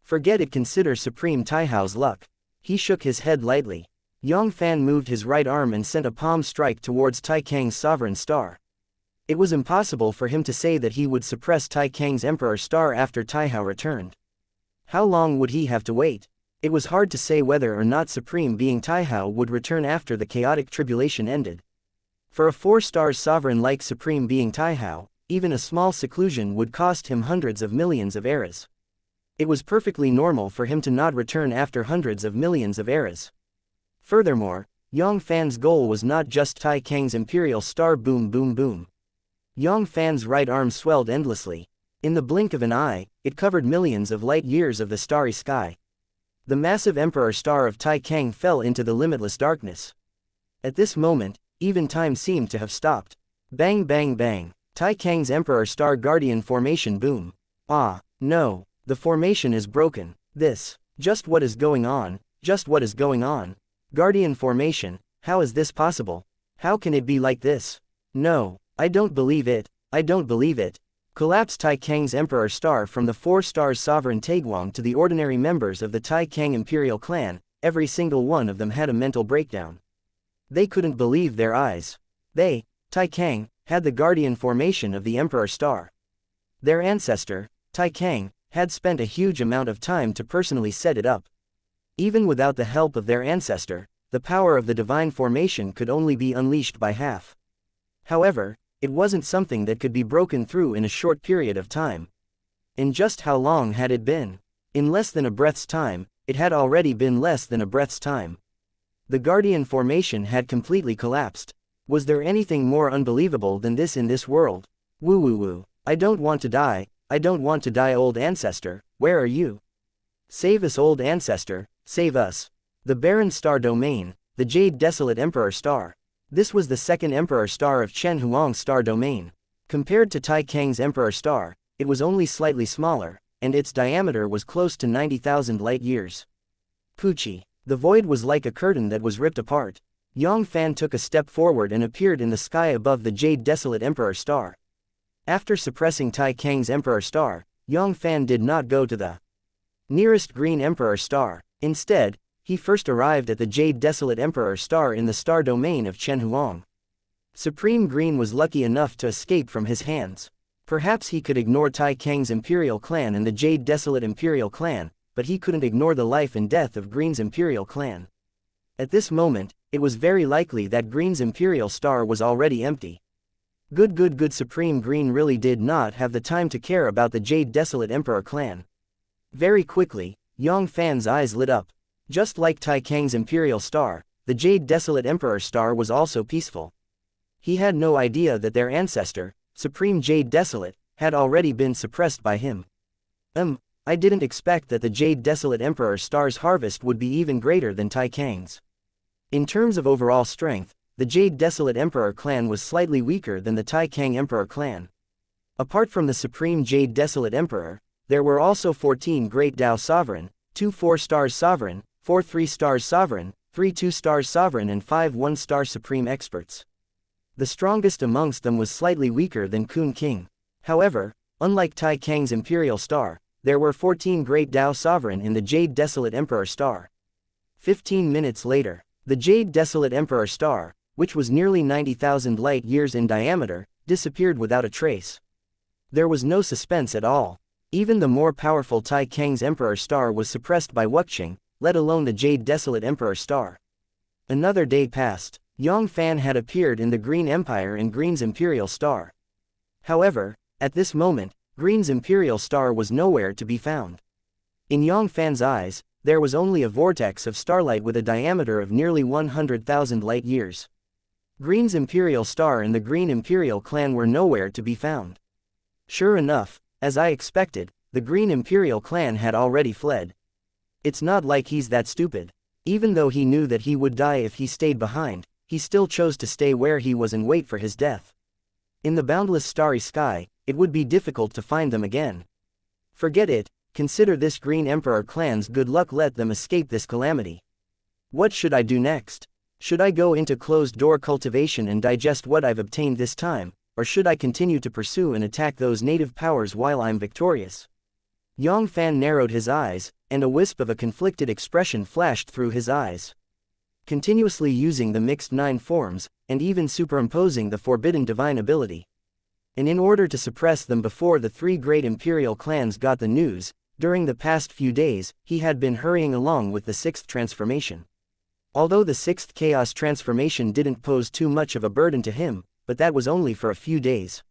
Forget it, consider Supreme Taihao's luck. He shook his head lightly. Yang Fann moved his right arm and sent a palm strike towards Tai Kang's sovereign star. It was impossible for him to say that he would suppress Tai Kang's emperor star after Taihao returned. How long would he have to wait? It was hard to say whether or not Supreme Being Taihao would return after the chaotic tribulation ended. For a 4-star sovereign like Supreme Being Taihao, even a small seclusion would cost him hundreds of millions of eras. It was perfectly normal for him to not return after hundreds of millions of eras. Furthermore, Yang Fann's goal was not just Tai Kang's imperial star. Boom boom boom. Yang Fann's right arm swelled endlessly. In the blink of an eye, it covered millions of light years of the starry sky. The massive emperor star of Tai Kang fell into the limitless darkness. At this moment, even time seemed to have stopped. Bang bang bang. Tai Kang's emperor star guardian formation. Boom. Ah, no, the formation is broken. Just what is going on, just what is going on. Guardian formation, how is this possible? How can it be like this? No, I don't believe it, I don't believe it. Collapsed Tai Kang's emperor star from the 4-star sovereign Taiguang to the ordinary members of the Tai Kang imperial clan, every single one of them had a mental breakdown. They couldn't believe their eyes. They, Tai Kang, had the guardian formation of the emperor star. Their ancestor, Tai Kang, had spent a huge amount of time to personally set it up. Even without the help of their ancestor, the power of the divine formation could only be unleashed by half. However, it wasn't something that could be broken through in a short period of time. And just how long had it been? In less than a breath's time, it had already been less than a breath's time. The guardian formation had completely collapsed. Was there anything more unbelievable than this in this world? Woo woo woo. I don't want to die, I don't want to die. Old ancestor, where are you? Save us, old ancestor, save us. The barren star domain, the jade desolate emperor star. This was the second emperor star of Chen Huang's star domain. Compared to Tai Kang's emperor star, it was only slightly smaller, and its diameter was close to 90,000 light years. Poochie. The void was like a curtain that was ripped apart. Yang Fann took a step forward and appeared in the sky above the jade desolate emperor star. After suppressing Tai Kang's emperor star, Yang Fann did not go to the nearest green emperor star. Instead, he first arrived at the jade desolate emperor star in the star domain of Chen Huang. Supreme Green was lucky enough to escape from his hands. Perhaps he could ignore Tai Kang's imperial clan and the jade desolate imperial clan, but he couldn't ignore the life and death of Green's imperial clan. At this moment, it was very likely that Green's imperial star was already empty. Good. Supreme Green really did not have the time to care about the jade desolate emperor clan. Very quickly, Yang Fann's eyes lit up. Just like Tai Kang's imperial star, the jade desolate emperor star was also peaceful. He had no idea that their ancestor, Supreme Jade Desolate, had already been suppressed by him. I didn't expect that the Jade Desolate Emperor star's harvest would be even greater than Tai Kang's. In terms of overall strength, the Jade Desolate Emperor clan was slightly weaker than the Tai Kang Emperor clan. Apart from the Supreme Jade Desolate Emperor, there were also 14 Great Dao Sovereign, 2 4-stars Sovereign, 4 3-stars Sovereign, 3 2-stars Sovereign and 5 1-star Supreme Experts. The strongest amongst them was slightly weaker than Kun King. However, unlike Tai Kang's Imperial Star, there were 14 Great Dao Sovereign in the Jade Desolate Emperor Star. 15 minutes later, the Jade Desolate Emperor Star, which was nearly 90,000 light years in diameter, disappeared without a trace. There was no suspense at all. Even the more powerful Tai Kang's Emperor Star was suppressed by wuxia, let alone the Jade Desolate Emperor Star. Another day passed. Yang Fann had appeared in the Green Empire and Green's Imperial Star. However, at this moment, Green's Imperial Star was nowhere to be found. In Yang Fann's eyes, there was only a vortex of starlight with a diameter of nearly 100,000 light years. Green's Imperial Star and the Green Imperial clan were nowhere to be found. Sure enough, as I expected, the Green Imperial clan had already fled. It's not like he's that stupid. Even though he knew that he would die if he stayed behind, he still chose to stay where he was and wait for his death. In the boundless starry sky, it would be difficult to find them again. Forget it, consider this Green Emperor clan's good luck, let them escape this calamity. What should I do next? Should I go into closed-door cultivation and digest what I've obtained this time, or should I continue to pursue and attack those native powers while I'm victorious? Yang Fann narrowed his eyes, and a wisp of a conflicted expression flashed through his eyes. Continuously using the mixed 9 forms, and even superimposing the forbidden divine ability. And in order to suppress them before the 3 great imperial clans got the news, during the past few days, he had been hurrying along with the 6th transformation. Although the 6th chaos transformation didn't pose too much of a burden to him, but that was only for a few days.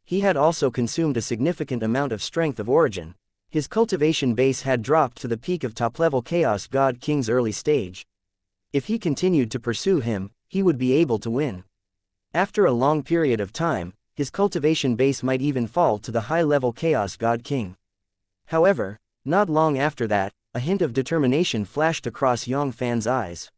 He had also consumed a significant amount of strength of origin. His cultivation base had dropped to the peak of top-level Chaos God King's early stage. If he continued to pursue him, he would be able to win. After a long period of time, his cultivation base might even fall to the high-level Chaos God King. However, not long after that, a hint of determination flashed across Yang Fann's eyes.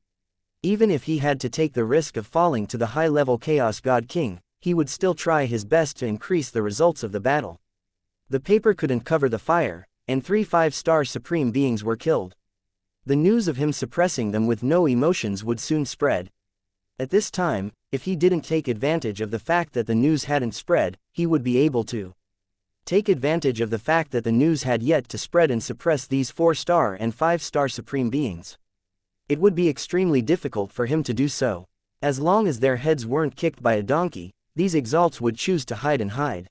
Even if he had to take the risk of falling to the high-level Chaos God King, he would still try his best to increase the results of the battle. The paper couldn't cover the fire, and 3 5-star supreme beings were killed. The news of him suppressing them with no emotions would soon spread. At this time, if he didn't take advantage of the fact that the news hadn't spread, he would be able to take advantage of the fact that the news had yet to spread and suppress these 4-star and 5-star supreme beings. It would be extremely difficult for him to do so. As long as their heads weren't kicked by a donkey, these exalts would choose to hide and hide.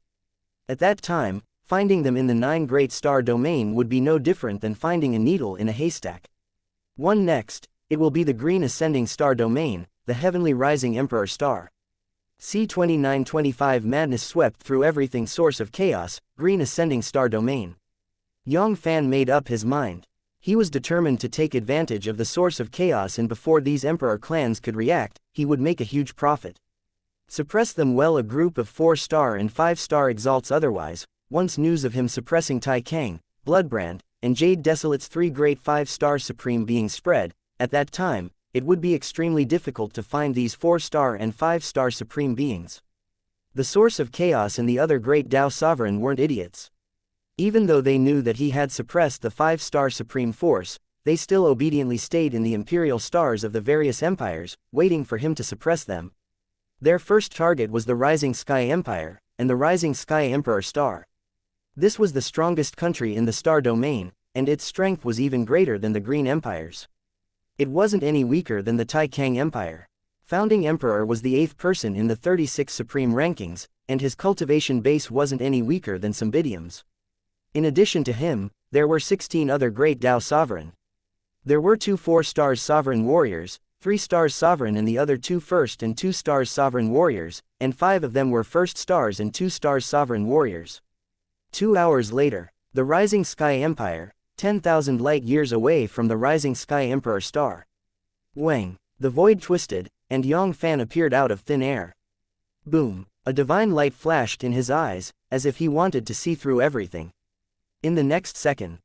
At that time, finding them in the 9 great star domain would be no different than finding a needle in a haystack. Next, it will be the green ascending star domain, the heavenly rising emperor star. C2925 madness swept through everything source of chaos, green ascending star domain. Yang Fann made up his mind. He was determined to take advantage of the source of chaos, and before these emperor clans could react, he would make a huge profit. Suppress them well. A group of 4-star and 5-star exalts otherwise, once news of him suppressing Tai Kang, Bloodbrand, and Jade Desolate's 3 great 5-star supreme beings spread, at that time, it would be extremely difficult to find these 4-star and 5-star supreme beings. The source of chaos and the other great Tao sovereign weren't idiots. Even though they knew that he had suppressed the 5-star supreme force, they still obediently stayed in the imperial stars of the various empires, waiting for him to suppress them. Their first target was the Rising Sky Empire, and the Rising Sky Emperor Star. This was the strongest country in the star domain, and its strength was even greater than the Green Empires. It wasn't any weaker than the Tai Kang Empire. Founding Emperor was the 8th person in the 36 supreme rankings, and his cultivation base wasn't any weaker than Cymbidium's. In addition to him, there were 16 other great Tao sovereign. There were 2 4-star sovereign warriors, 3 stars sovereign and the other 2 1st and 2 stars sovereign warriors, and 5 of them were 1st stars and 2 stars sovereign warriors. 2 hours later, the Rising Sky Empire, 10,000 light-years away from the Rising Sky Emperor Star. Wang, the void twisted, and Yang Fann appeared out of thin air. Boom! A divine light flashed in his eyes, as if he wanted to see through everything. In the next second,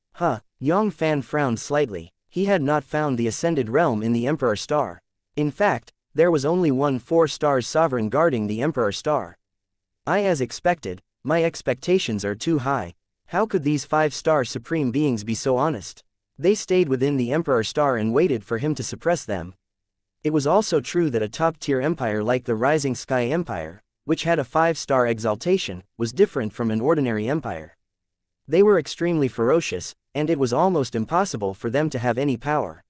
Yang Fann frowned slightly. He had not found the ascended realm in the Emperor Star. In fact, there was only one 4-star sovereign guarding the Emperor Star. As expected, my expectations are too high. How could these 5-star supreme beings be so honest? They stayed within the Emperor Star and waited for him to suppress them. It was also true that a top-tier empire like the Rising Sky Empire, which had a 5-star exaltation, was different from an ordinary empire. They were extremely ferocious, and it was almost impossible for them to have any power.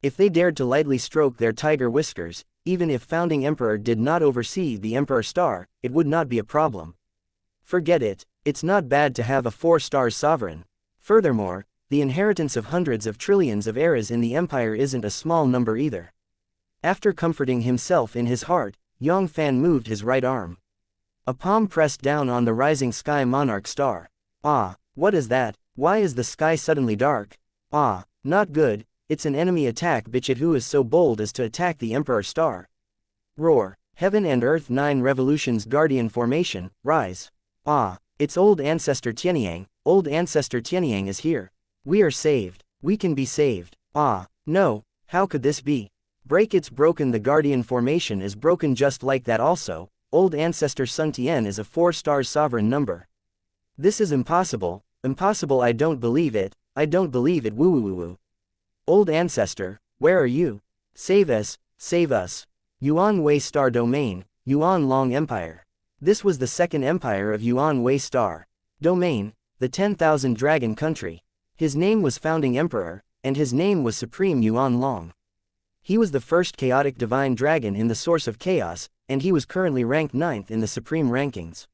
If they dared to lightly stroke their tiger whiskers, even if founding emperor did not oversee the Emperor Star, it would not be a problem. Forget it, it's not bad to have a 4-star sovereign. Furthermore, the inheritance of hundreds of trillions of eras in the empire isn't a small number either. After comforting himself in his heart, Yang Fann moved his right arm. A palm pressed down on the Rising Sky Monarch Star. What is that? Why is the sky suddenly dark? Not good, it's an enemy attack. Bitch, who is so bold as to attack the Emperor Star? Roar! Heaven and Earth 9 Revolutions Guardian Formation, rise! It's old ancestor Tianyang. Old ancestor Tianyang is here. We are saved. We can be saved. No, how could this be? Break, it's broken. The Guardian Formation is broken just like that. Also, old ancestor Sun Tian is a 4-star sovereign number. This is impossible. Impossible. I don't believe it. I don't believe it. Woo woo woo woo. Old ancestor, where are you? Save us, Save us. Yuan Wei Star Domain, Yuan Long Empire. This was the second empire of Yuan Wei Star Domain, the 10,000 Dragon Country. His name was Founding Emperor, and his name was Supreme Yuan Long. He was the first chaotic divine dragon in the Source of Chaos, and he was currently ranked 9th in the Supreme rankings.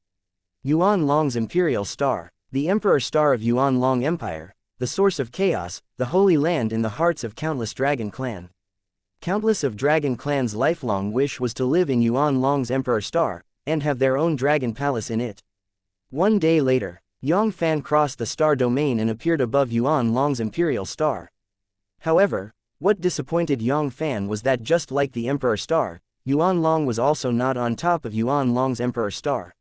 Yuan Long's Imperial Star, the Emperor Star of Yuan Long Empire, the Source of Chaos, the Holy Land in the hearts of countless Dragon Clan. Countless of Dragon Clan's lifelong wish was to live in Yuan Long's Emperor Star, and have their own dragon palace in it. One day later, Yang Fann crossed the star domain and appeared above Yuan Long's Imperial Star. However, what disappointed Yang Fann was that just like the Emperor Star, Yuan Long was also not on top of Yuan Long's Emperor Star.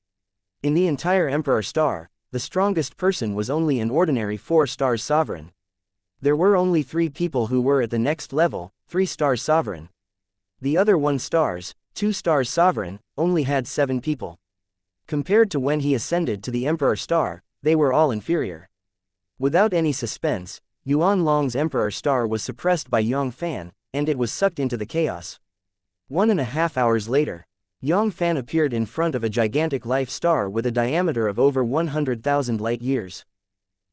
In the entire Emperor Star, the strongest person was only an ordinary 4-star sovereign. There were only 3 people who were at the next level, 3-star sovereign. The other 1-stars, 2-star sovereign, only had 7 people. Compared to when he ascended to the Emperor Star, they were all inferior. Without any suspense, Yuan Long's Emperor Star was suppressed by Yang Fann, and it was sucked into the chaos. 1.5 hours later, Yang Fann appeared in front of a gigantic life star with a diameter of over 100,000 light-years.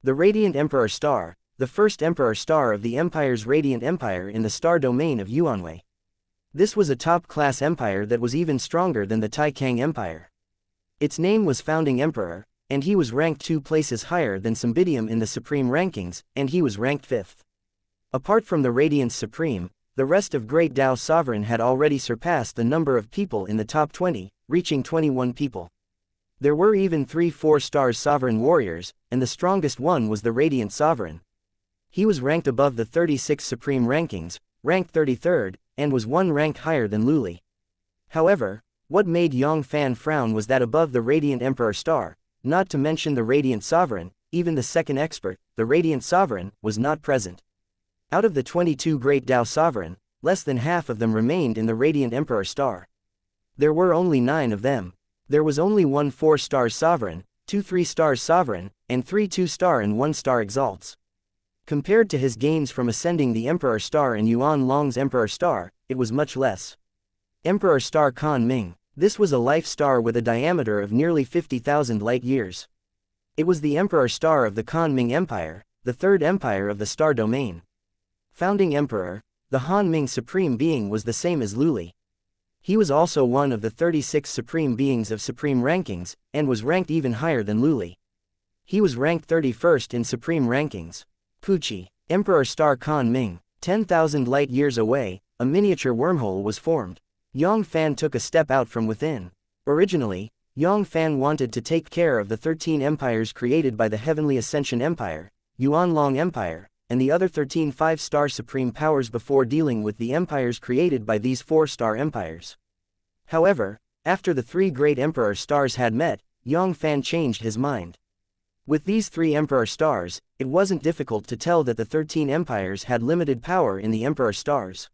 The Radiant Emperor Star, the first Emperor Star of the Empire's Radiant Empire in the star domain of Yuanwei. This was a top-class empire that was even stronger than the Taikang Empire. Its name was Founding Emperor, and he was ranked 2 places higher than Cymbidium in the Supreme rankings, and he was ranked 5th. Apart from the Radiance Supreme, the rest of Great Dao Sovereign had already surpassed the number of people in the top 20, reaching 21 people. There were even 3 4-star Sovereign warriors, and the strongest one was the Radiant Sovereign. He was ranked above the 36 Supreme rankings, ranked 33rd, and was 1 rank higher than Luli. However, what made Yang Fann frown was that above the Radiant Emperor Star, not to mention the Radiant Sovereign, even the second expert, the Radiant Sovereign, was not present. Out of the 22 Great Dao Sovereign, less than half of them remained in the Radiant Emperor Star. There were only 9 of them. There was only 1 4-star Sovereign, 2 3-star Sovereign, and 3 2-star and 1-star Exalts. Compared to his gains from ascending the Emperor Star and Yuan Long's Emperor Star, it was much less. Emperor Star Kan Ming. This was a life star with a diameter of nearly 50,000 light-years. It was the Emperor Star of the Kan Ming Empire, the 3rd empire of the star domain. Founding Emperor, the Han Ming Supreme Being was the same as Luli. He was also one of the 36 Supreme Beings of Supreme rankings, and was ranked even higher than Luli. He was ranked 31st in Supreme rankings. Puchi, Emperor Star Kan Ming. 10,000 light-years away, a miniature wormhole was formed. Yang Fann took a step out from within. Originally, Yang Fann wanted to take care of the 13 empires created by the Heavenly Ascension Empire, Yuan Long Empire, and the other 13 5-star supreme powers before dealing with the empires created by these 4-star empires. However, after the 3 great Emperor Stars had met, Yang Fann changed his mind. With these 3 Emperor Stars, it wasn't difficult to tell that the 13 empires had limited power in the Emperor Stars.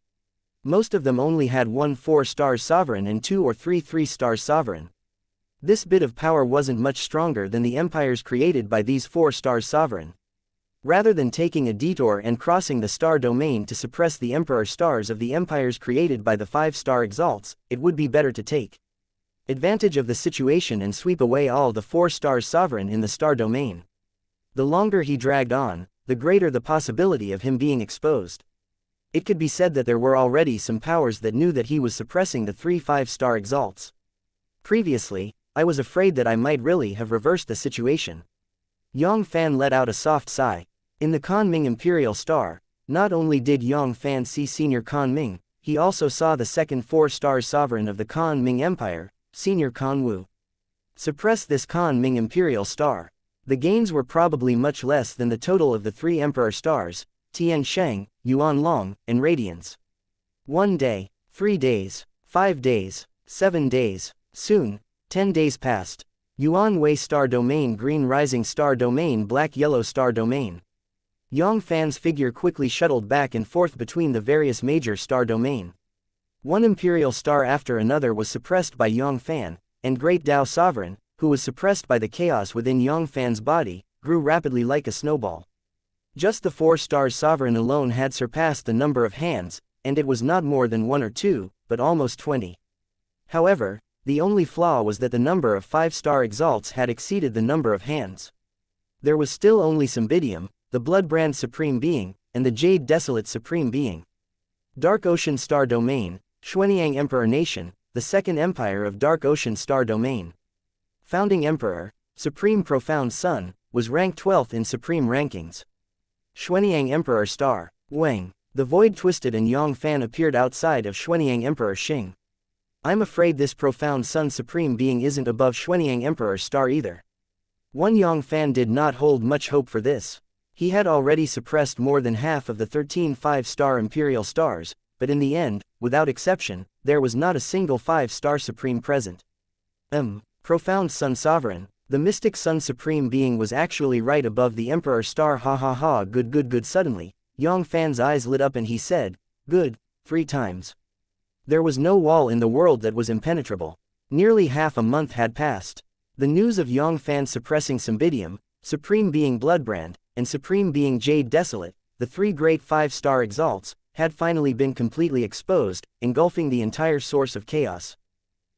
Most of them only had 1 4-star sovereign and 2 or 3 3-star sovereign. This bit of power wasn't much stronger than the empires created by these 4-star sovereign. Rather than taking a detour and crossing the star domain to suppress the Emperor Stars of the empires created by the 5-star Exalts, it would be better to take advantage of the situation and sweep away all the 4-star sovereign in the star domain. The longer he dragged on, the greater the possibility of him being exposed. It could be said that there were already some powers that knew that he was suppressing the 3 5-star Exalts. Previously, I was afraid that I might really have reversed the situation. Yang Fann let out a soft sigh. In the Kan Ming Imperial Star, not only did Yang Fann see Senior Kan Ming, he also saw the second 4-star sovereign of the Kan Ming Empire, Senior Kan Wu. Suppress this Kan Ming Imperial Star. The gains were probably much less than the total of the 3 Emperor Stars, Tian Sheng, Yuan Long, and Radiance. 1 day, 3 days, 5 days, 7 days, soon, 10 days passed. Yuan Wei Star Domain, Green Rising Star Domain, Black Yellow Star Domain. Yang Fann's figure quickly shuttled back and forth between the various major star domain. One Imperial Star after another was suppressed by Yang Fann, and Great Dao Sovereign, who was suppressed by the chaos within Yang Fann's body, grew rapidly like a snowball. Just the 4-star Sovereign alone had surpassed the number of hands, and it was not more than 1 or 2, but almost 20. However, the only flaw was that the number of 5-star exalts had exceeded the number of hands. There was still only Cymbidium, the Bloodbrand Supreme Being, and the Jade Desolate Supreme Being. Dark Ocean Star Domain, Xuanyang Emperor Nation, the Second Empire of Dark Ocean Star Domain. Founding Emperor, Supreme Profound Sun, was ranked 12th in Supreme Rankings. Xuanyang Emperor Star, Wang. The void twisted and Yang Fann appeared outside of Xuanyang Emperor Xing. I'm afraid this Profound Sun Supreme Being isn't above Xuanyang Emperor Star either. One Yang Fann did not hold much hope for this. He had already suppressed more than half of the 13 5-star Imperial Stars, but in the end, without exception, there was not a single 5-star Supreme present. Profound Sun Sovereign, the Mystic Sun Supreme Being was actually right above the Emperor Star. Ha ha ha, good. Suddenly, Yang Fann's eyes lit up and he said, good, 3 times. There was no wall in the world that was impenetrable. Nearly half a month had passed. The news of Yang Fann suppressing Cymbidium, Supreme Being Bloodbrand, and Supreme Being Jade Desolate, the 3 great 5-star exalts, had finally been completely exposed, engulfing the entire source of chaos.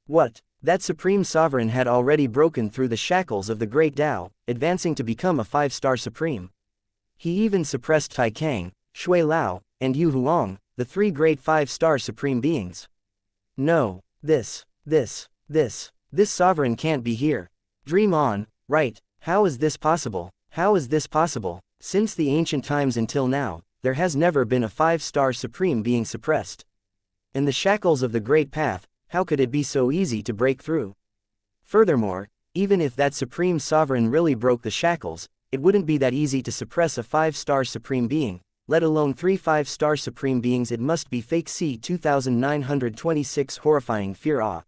What? That Supreme Sovereign had already broken through the shackles of the Great Tao, advancing to become a 5-star Supreme. He even suppressed Tai Kang, Shui Lao, and Yu Huang, the 3 great 5-star Supreme Beings. No, this Sovereign can't be here. Dream on, right? How is this possible? How is this possible? Since the ancient times until now, there has never been a 5-star Supreme Being suppressed. In the shackles of the Great Path, how could it be so easy to break through? Furthermore, even if that Supreme Sovereign really broke the shackles, it wouldn't be that easy to suppress a 5-star Supreme Being, let alone 3 5-star Supreme Beings. It must be fake. C 2926 Horrifying fear.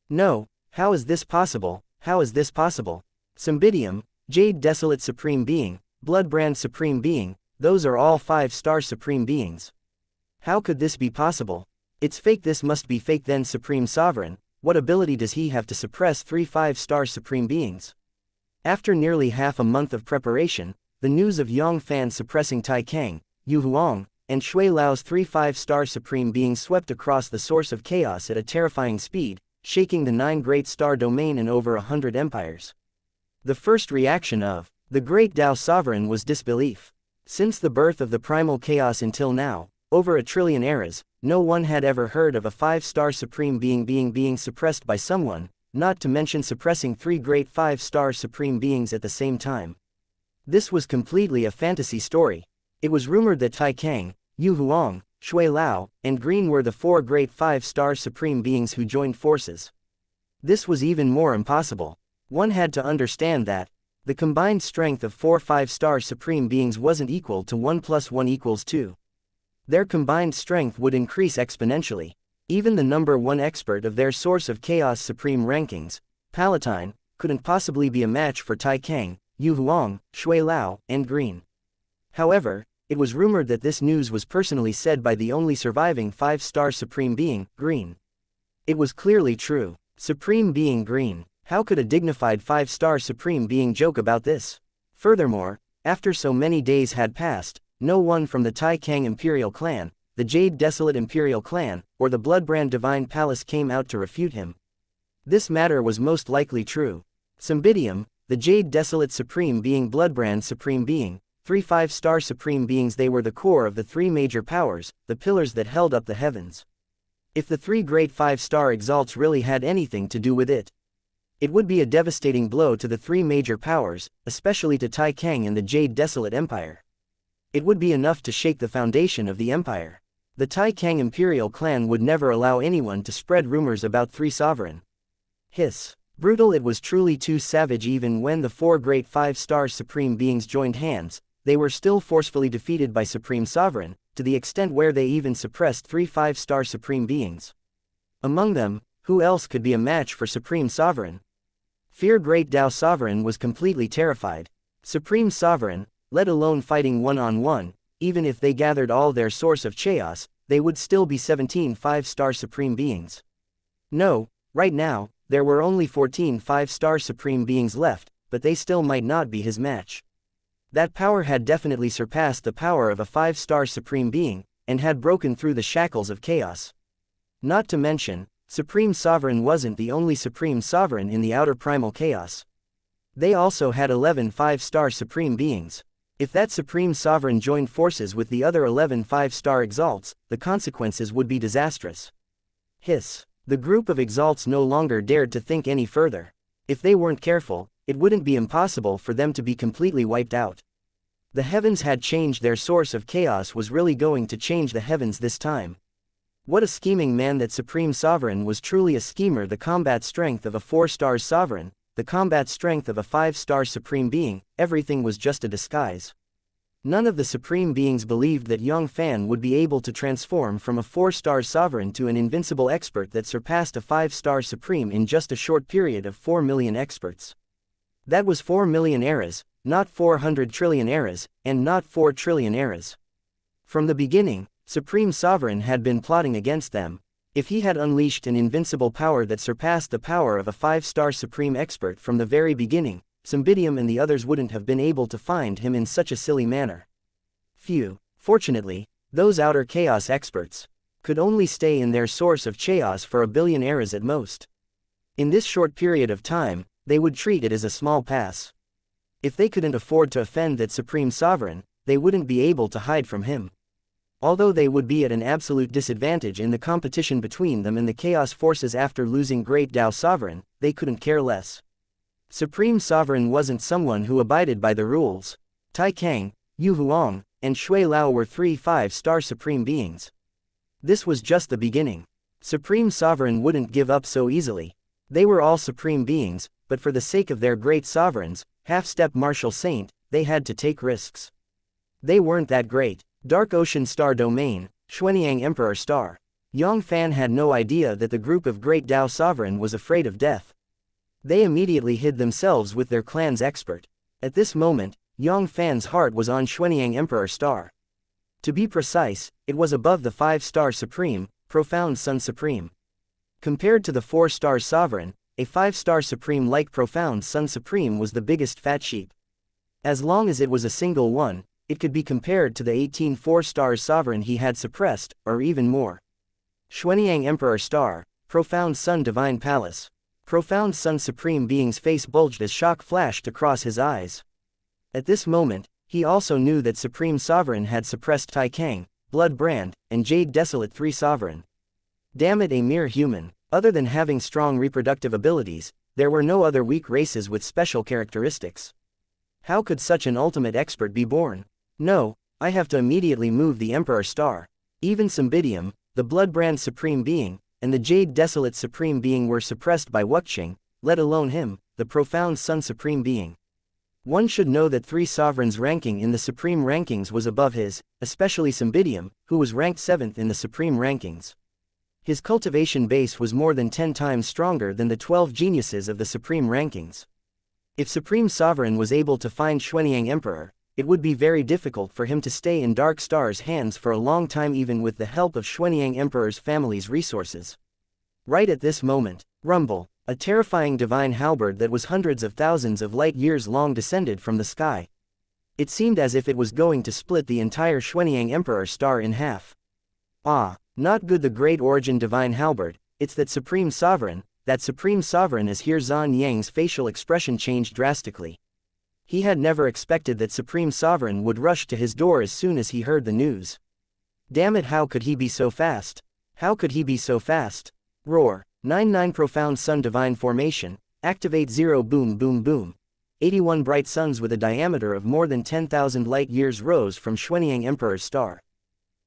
No, how is this possible? How is this possible? Cymbidium, Jade Desolate Supreme Being, Bloodbrand Supreme Being, those are all 5-star Supreme Beings. How could this be possible? It's fake. This must be fake. Then Supreme Sovereign, what ability does he have to suppress 3 5-star Supreme Beings? After nearly half a month of preparation, the news of Yang Fann suppressing Tai Kang, Yu Huang, and Shui Lao's 3 5-star Supreme Beings swept across the source of chaos at a terrifying speed, shaking the 9 great star domain and over 100 empires. The first reaction of the Great Tao Sovereign was disbelief. Since the birth of the primal chaos until now, over a trillion eras, no one had ever heard of a 5-star Supreme Being being suppressed by someone, not to mention suppressing 3 great 5-star Supreme Beings at the same time. This was completely a fantasy story. It was rumored that Tai Kang, Yu Huang, Shui Lao, and Green were the 4 great 5-star Supreme Beings who joined forces. This was even more impossible. One had to understand that the combined strength of 4 5-star Supreme Beings wasn't equal to 1 + 1 = 2. Their combined strength would increase exponentially. Even the number 1 expert of their source of chaos Supreme rankings, Palatine, couldn't possibly be a match for Tai Kang, Yu Huang, Shui Lao, and Green. However, it was rumored that this news was personally said by the only surviving 5-star Supreme Being, Green. It was clearly true. Supreme Being Green. How could a dignified 5-star Supreme Being joke about this? Furthermore, after so many days had passed, no one from the Tai Kang Imperial Clan, the Jade Desolate Imperial Clan, or the Bloodbrand Divine Palace came out to refute him. This matter was most likely true. Cymbidium, the Jade Desolate Supreme Being, Bloodbrand Supreme Being, 3 5-star Supreme Beings, they were the core of the 3 major powers, the pillars that held up the heavens. If the 3 great 5-star exalts really had anything to do with it, it would be a devastating blow to the 3 major powers, especially to Tai Kang and the Jade Desolate Empire. It would be enough to shake the foundation of the empire. The Tai Kang Imperial Clan would never allow anyone to spread rumors about 3 sovereign. Hiss. Brutal. It was truly too savage. Even when the 4 great 5-star Supreme Beings joined hands, they were still forcefully defeated by Supreme Sovereign, to the extent where they even suppressed 3 5-star Supreme Beings. Among them, who else could be a match for Supreme Sovereign? Fear. Great Tao Sovereign was completely terrified. Supreme Sovereign, let alone fighting one-on-one, even if they gathered all their source of chaos, they would still be 17 5-star Supreme Beings. No, right now, there were only 14 5-star Supreme Beings left, but they still might not be his match. That power had definitely surpassed the power of a 5-star Supreme Being, and had broken through the shackles of chaos. Not to mention, Supreme Sovereign wasn't the only Supreme Sovereign in the outer primal chaos. They also had 11 5-star Supreme Beings. If that Supreme Sovereign joined forces with the other 11 5-star Exalts, the consequences would be disastrous. Hiss. The group of Exalts no longer dared to think any further. If they weren't careful, it wouldn't be impossible for them to be completely wiped out. The heavens had changed. Their source of chaos was really going to change the heavens this time. What a scheming man! That Supreme Sovereign was truly a schemer. The combat strength of a 4-star Sovereign, the combat strength of a 5-star Supreme Being, everything was just a disguise. None of the Supreme Beings believed that Yang Fann would be able to transform from a 4-star Sovereign to an invincible expert that surpassed a 5-star Supreme in just a short period of 4 million experts. That was 4 million eras, not 400 trillion eras, and not 4 trillion eras. From the beginning, Supreme Sovereign had been plotting against them. If he had unleashed an invincible power that surpassed the power of a 5-star Supreme Expert from the very beginning, Cymbidium and the others wouldn't have been able to find him in such a silly manner. Phew. Fortunately, those outer chaos experts could only stay in their source of chaos for a billion eras at most. In this short period of time, they would treat it as a small pass. If they couldn't afford to offend that Supreme Sovereign, they wouldn't be able to hide from him. Although they would be at an absolute disadvantage in the competition between them and the Chaos Forces after losing Great Tao Sovereign, they couldn't care less. Supreme Sovereign wasn't someone who abided by the rules. Tai Kang, Yu Huang, and Shui Lao were 3 5-star Supreme Beings. This was just the beginning. Supreme Sovereign wouldn't give up so easily. They were all Supreme Beings, but for the sake of their great sovereigns, half-step Martial Saint, they had to take risks. They weren't that great. Dark Ocean Star Domain, Xuanyang Emperor Star. Yang Fann had no idea that the group of Great Tao Sovereign was afraid of death. They immediately hid themselves with their clan's expert. At this moment, Yang Fann's heart was on Xuanyang Emperor Star. To be precise, it was above the 5-star Supreme, Profound Sun Supreme. Compared to the 4-star Sovereign, a 5-star Supreme like Profound Sun Supreme was the biggest fat sheep. As long as it was a single one, it could be compared to the 18 4-star Sovereign he had suppressed, or even more. Xuanyang Emperor Star, Profound Sun Divine Palace. Profound Sun Supreme Being's face bulged as shock flashed across his eyes. At this moment, he also knew that Supreme Sovereign had suppressed Tai Kang, Blood Brand, and Jade Desolate 3 Sovereign. Damn it, a mere human. Other than having strong reproductive abilities, there were no other weak races with special characteristics. How could such an ultimate expert be born? No, I have to immediately move the Emperor Star. Even Cymbidium, the Bloodbrand Supreme Being, and the Jade Desolate Supreme Being were suppressed by wuxia, let alone him, the Profound Sun Supreme Being. One should know that 3 Sovereigns' ranking in the Supreme Rankings was above his, especially Cymbidium, who was ranked 7th in the Supreme Rankings. His cultivation base was more than 10 times stronger than the 12 geniuses of the Supreme Rankings. If Supreme Sovereign was able to find Xuanyang Emperor, it would be very difficult for him to stay in Dark Star's hands for a long time even with the help of Xuanyang Emperor's family's resources. Right at this moment, rumble, a terrifying divine halberd that was hundreds of thousands of light years long descended from the sky. It seemed as if it was going to split the entire Xuanyang Emperor Star in half. Ah, not good. The Great Origin Divine Halberd, it's that Supreme Sovereign is here. Zan Yang's facial expression changed drastically. He had never expected that Supreme Sovereign would rush to his door as soon as he heard the news. Damn it, how could he be so fast? How could he be so fast? Roar. 99 Profound Sun Divine Formation, activate 0 boom boom boom. 81 bright suns with a diameter of more than 10,000 light years rose from Xuanyang Emperor's star.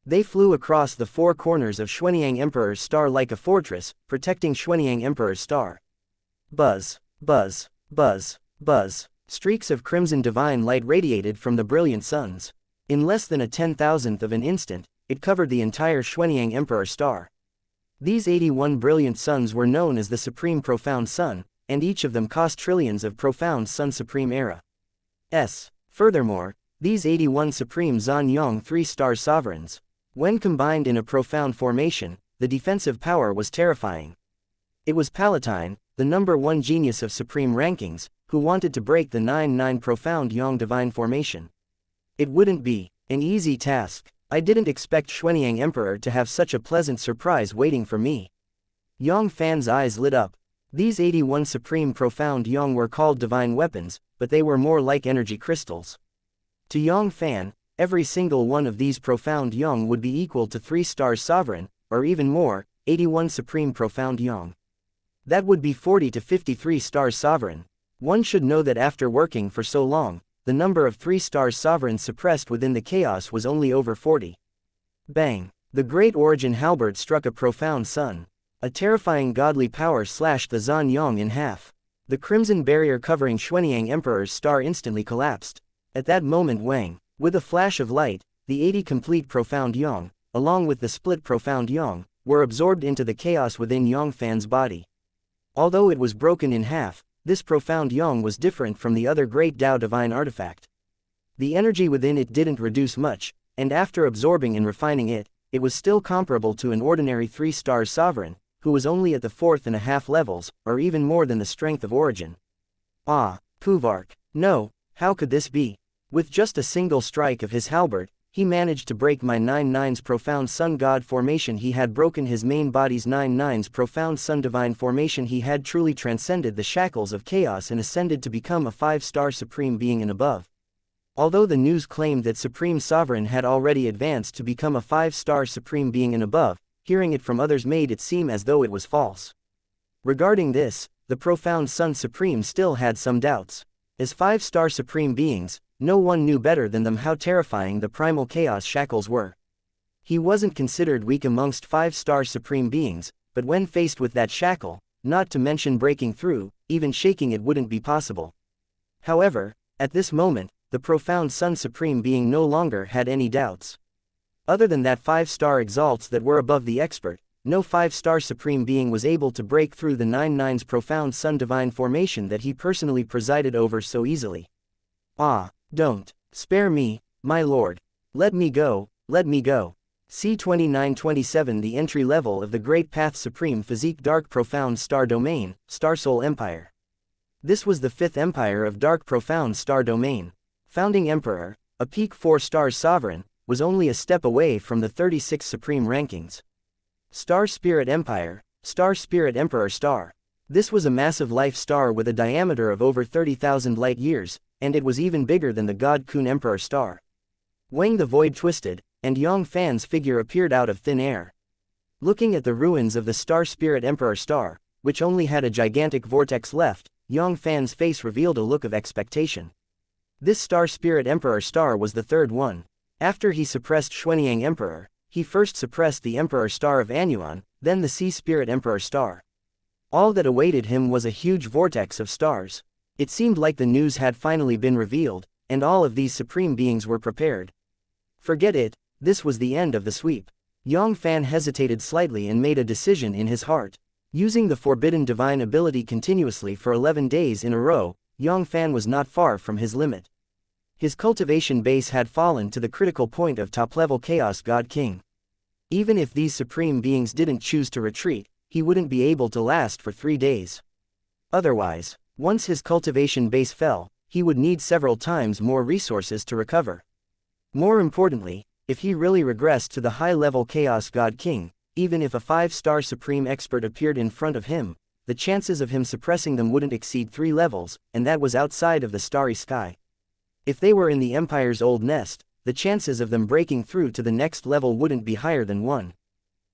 They flew across the 4 corners of Xuanyang Emperor's star like a fortress, protecting Xuanyang Emperor's star. Buzz, buzz, buzz, buzz. Streaks of crimson divine light radiated from the brilliant suns. In less than a 10,000th of an instant, it covered the entire Xuanyang Emperor star. These 81 brilliant suns were known as the Supreme Profound Sun, and each of them cost trillions of Profound Sun Supreme Era. Furthermore, these 81 Supreme Zanyang 3-star sovereigns, when combined in a profound formation, the defensive power was terrifying. It was Palatine, the number 1 genius of Supreme Rankings, who wanted to break the 9-9 Profound Yang Divine Formation. It wouldn't be an easy task. I didn't expect Xuanyang Emperor to have such a pleasant surprise waiting for me. Yang Fann's eyes lit up. These 81 supreme profound Yang were called divine weapons, but they were more like energy crystals. To Yang Fann, every single one of these profound Yang would be equal to 3 stars sovereign, or even more, 81 supreme profound Yang. That would be 40 to 53 stars sovereign. One should know that after working for so long, the number of 3 stars sovereign suppressed within the chaos was only over 40. Bang! The great origin halberd struck a profound sun. A terrifying godly power slashed the Zan Yang in half. The crimson barrier covering Xuanyang Emperor's star instantly collapsed. At that moment with a flash of light, the 80 complete profound Yang, along with the split profound Yang, were absorbed into the chaos within Yang Fann's body. Although it was broken in half, this profound Yang was different from the other great Tao divine artifact. The energy within it didn't reduce much, and after absorbing and refining it, it was still comparable to an ordinary 3 stars sovereign, who was only at the 4.5 levels, or even more than the strength of origin. Ah, Puvark! No, how could this be? With just a single strike of his halberd, he managed to break my 9/9's profound sun god formation. He had broken his main body's 9/9's profound sun divine formation. He had truly transcended the shackles of chaos and ascended to become a 5-star supreme being and above. Although the news claimed that Supreme Sovereign had already advanced to become a 5-star supreme being and above, hearing it from others made it seem as though it was false. Regarding this, the profound Sun Supreme still had some doubts. As 5-star supreme beings, no one knew better than them how terrifying the primal chaos shackles were. He wasn't considered weak amongst 5-star supreme beings, but when faced with that shackle, not to mention breaking through, even shaking it wouldn't be possible. However, at this moment, the profound Sun Supreme being no longer had any doubts. Other than that 5-star exalts that were above the expert, no 5-star supreme being was able to break through the 9/9's profound Sun divine formation that he personally presided over so easily. Ah, don't. Spare me, my lord. Let me go, let me go. C2927 The entry level of the Great Path Supreme Physique Dark Profound Star Domain, Star Soul Empire. This was the 5th empire of Dark Profound Star Domain. Founding Emperor, a peak 4 stars sovereign, was only a step away from the 36 supreme rankings. Star Spirit Empire, Star Spirit Emperor Star. This was a massive life star with a diameter of over 30,000 light years, and it was even bigger than the God Kun Emperor Star. The void twisted, and Yang Fann's figure appeared out of thin air. Looking at the ruins of the Star Spirit Emperor Star, which only had a gigantic vortex left, Yang Fann's face revealed a look of expectation. This Star Spirit Emperor Star was the 3rd one. After he suppressed Xuanyang Emperor, he first suppressed the Emperor Star of Anyuan, then the Sea Spirit Emperor Star. All that awaited him was a huge vortex of stars. It seemed like the news had finally been revealed, and all of these supreme beings were prepared. Forget it, this was the end of the sweep. Yang Fann hesitated slightly and made a decision in his heart. Using the forbidden divine ability continuously for 11 days in a row, Yang Fann was not far from his limit. His cultivation base had fallen to the critical point of top-level Chaos God King. Even if these supreme beings didn't choose to retreat, he wouldn't be able to last for 3 days. Otherwise, once his cultivation base fell, he would need several times more resources to recover. More importantly, if he really regressed to the high-level Chaos God King, even if a 5-star supreme expert appeared in front of him, the chances of him suppressing them wouldn't exceed 3 levels, and that was outside of the starry sky. If they were in the Empire's old nest, the chances of them breaking through to the next level wouldn't be higher than 1.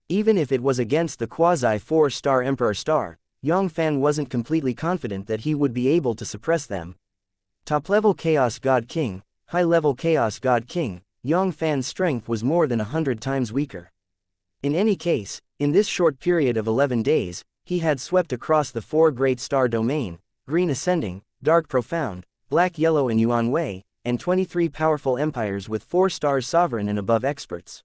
Even if it was against the quasi-4-star Emperor Star, Yang Fann wasn't completely confident that he would be able to suppress them. Top-level Chaos God King, high-level Chaos God King, Yang Fann's strength was more than 100 times weaker. In any case, in this short period of 11 days, he had swept across the 4 great star domain, Green Ascending, Dark Profound, Black Yellow and Yuan Wei, and 23 powerful empires with 4 stars sovereign and above experts.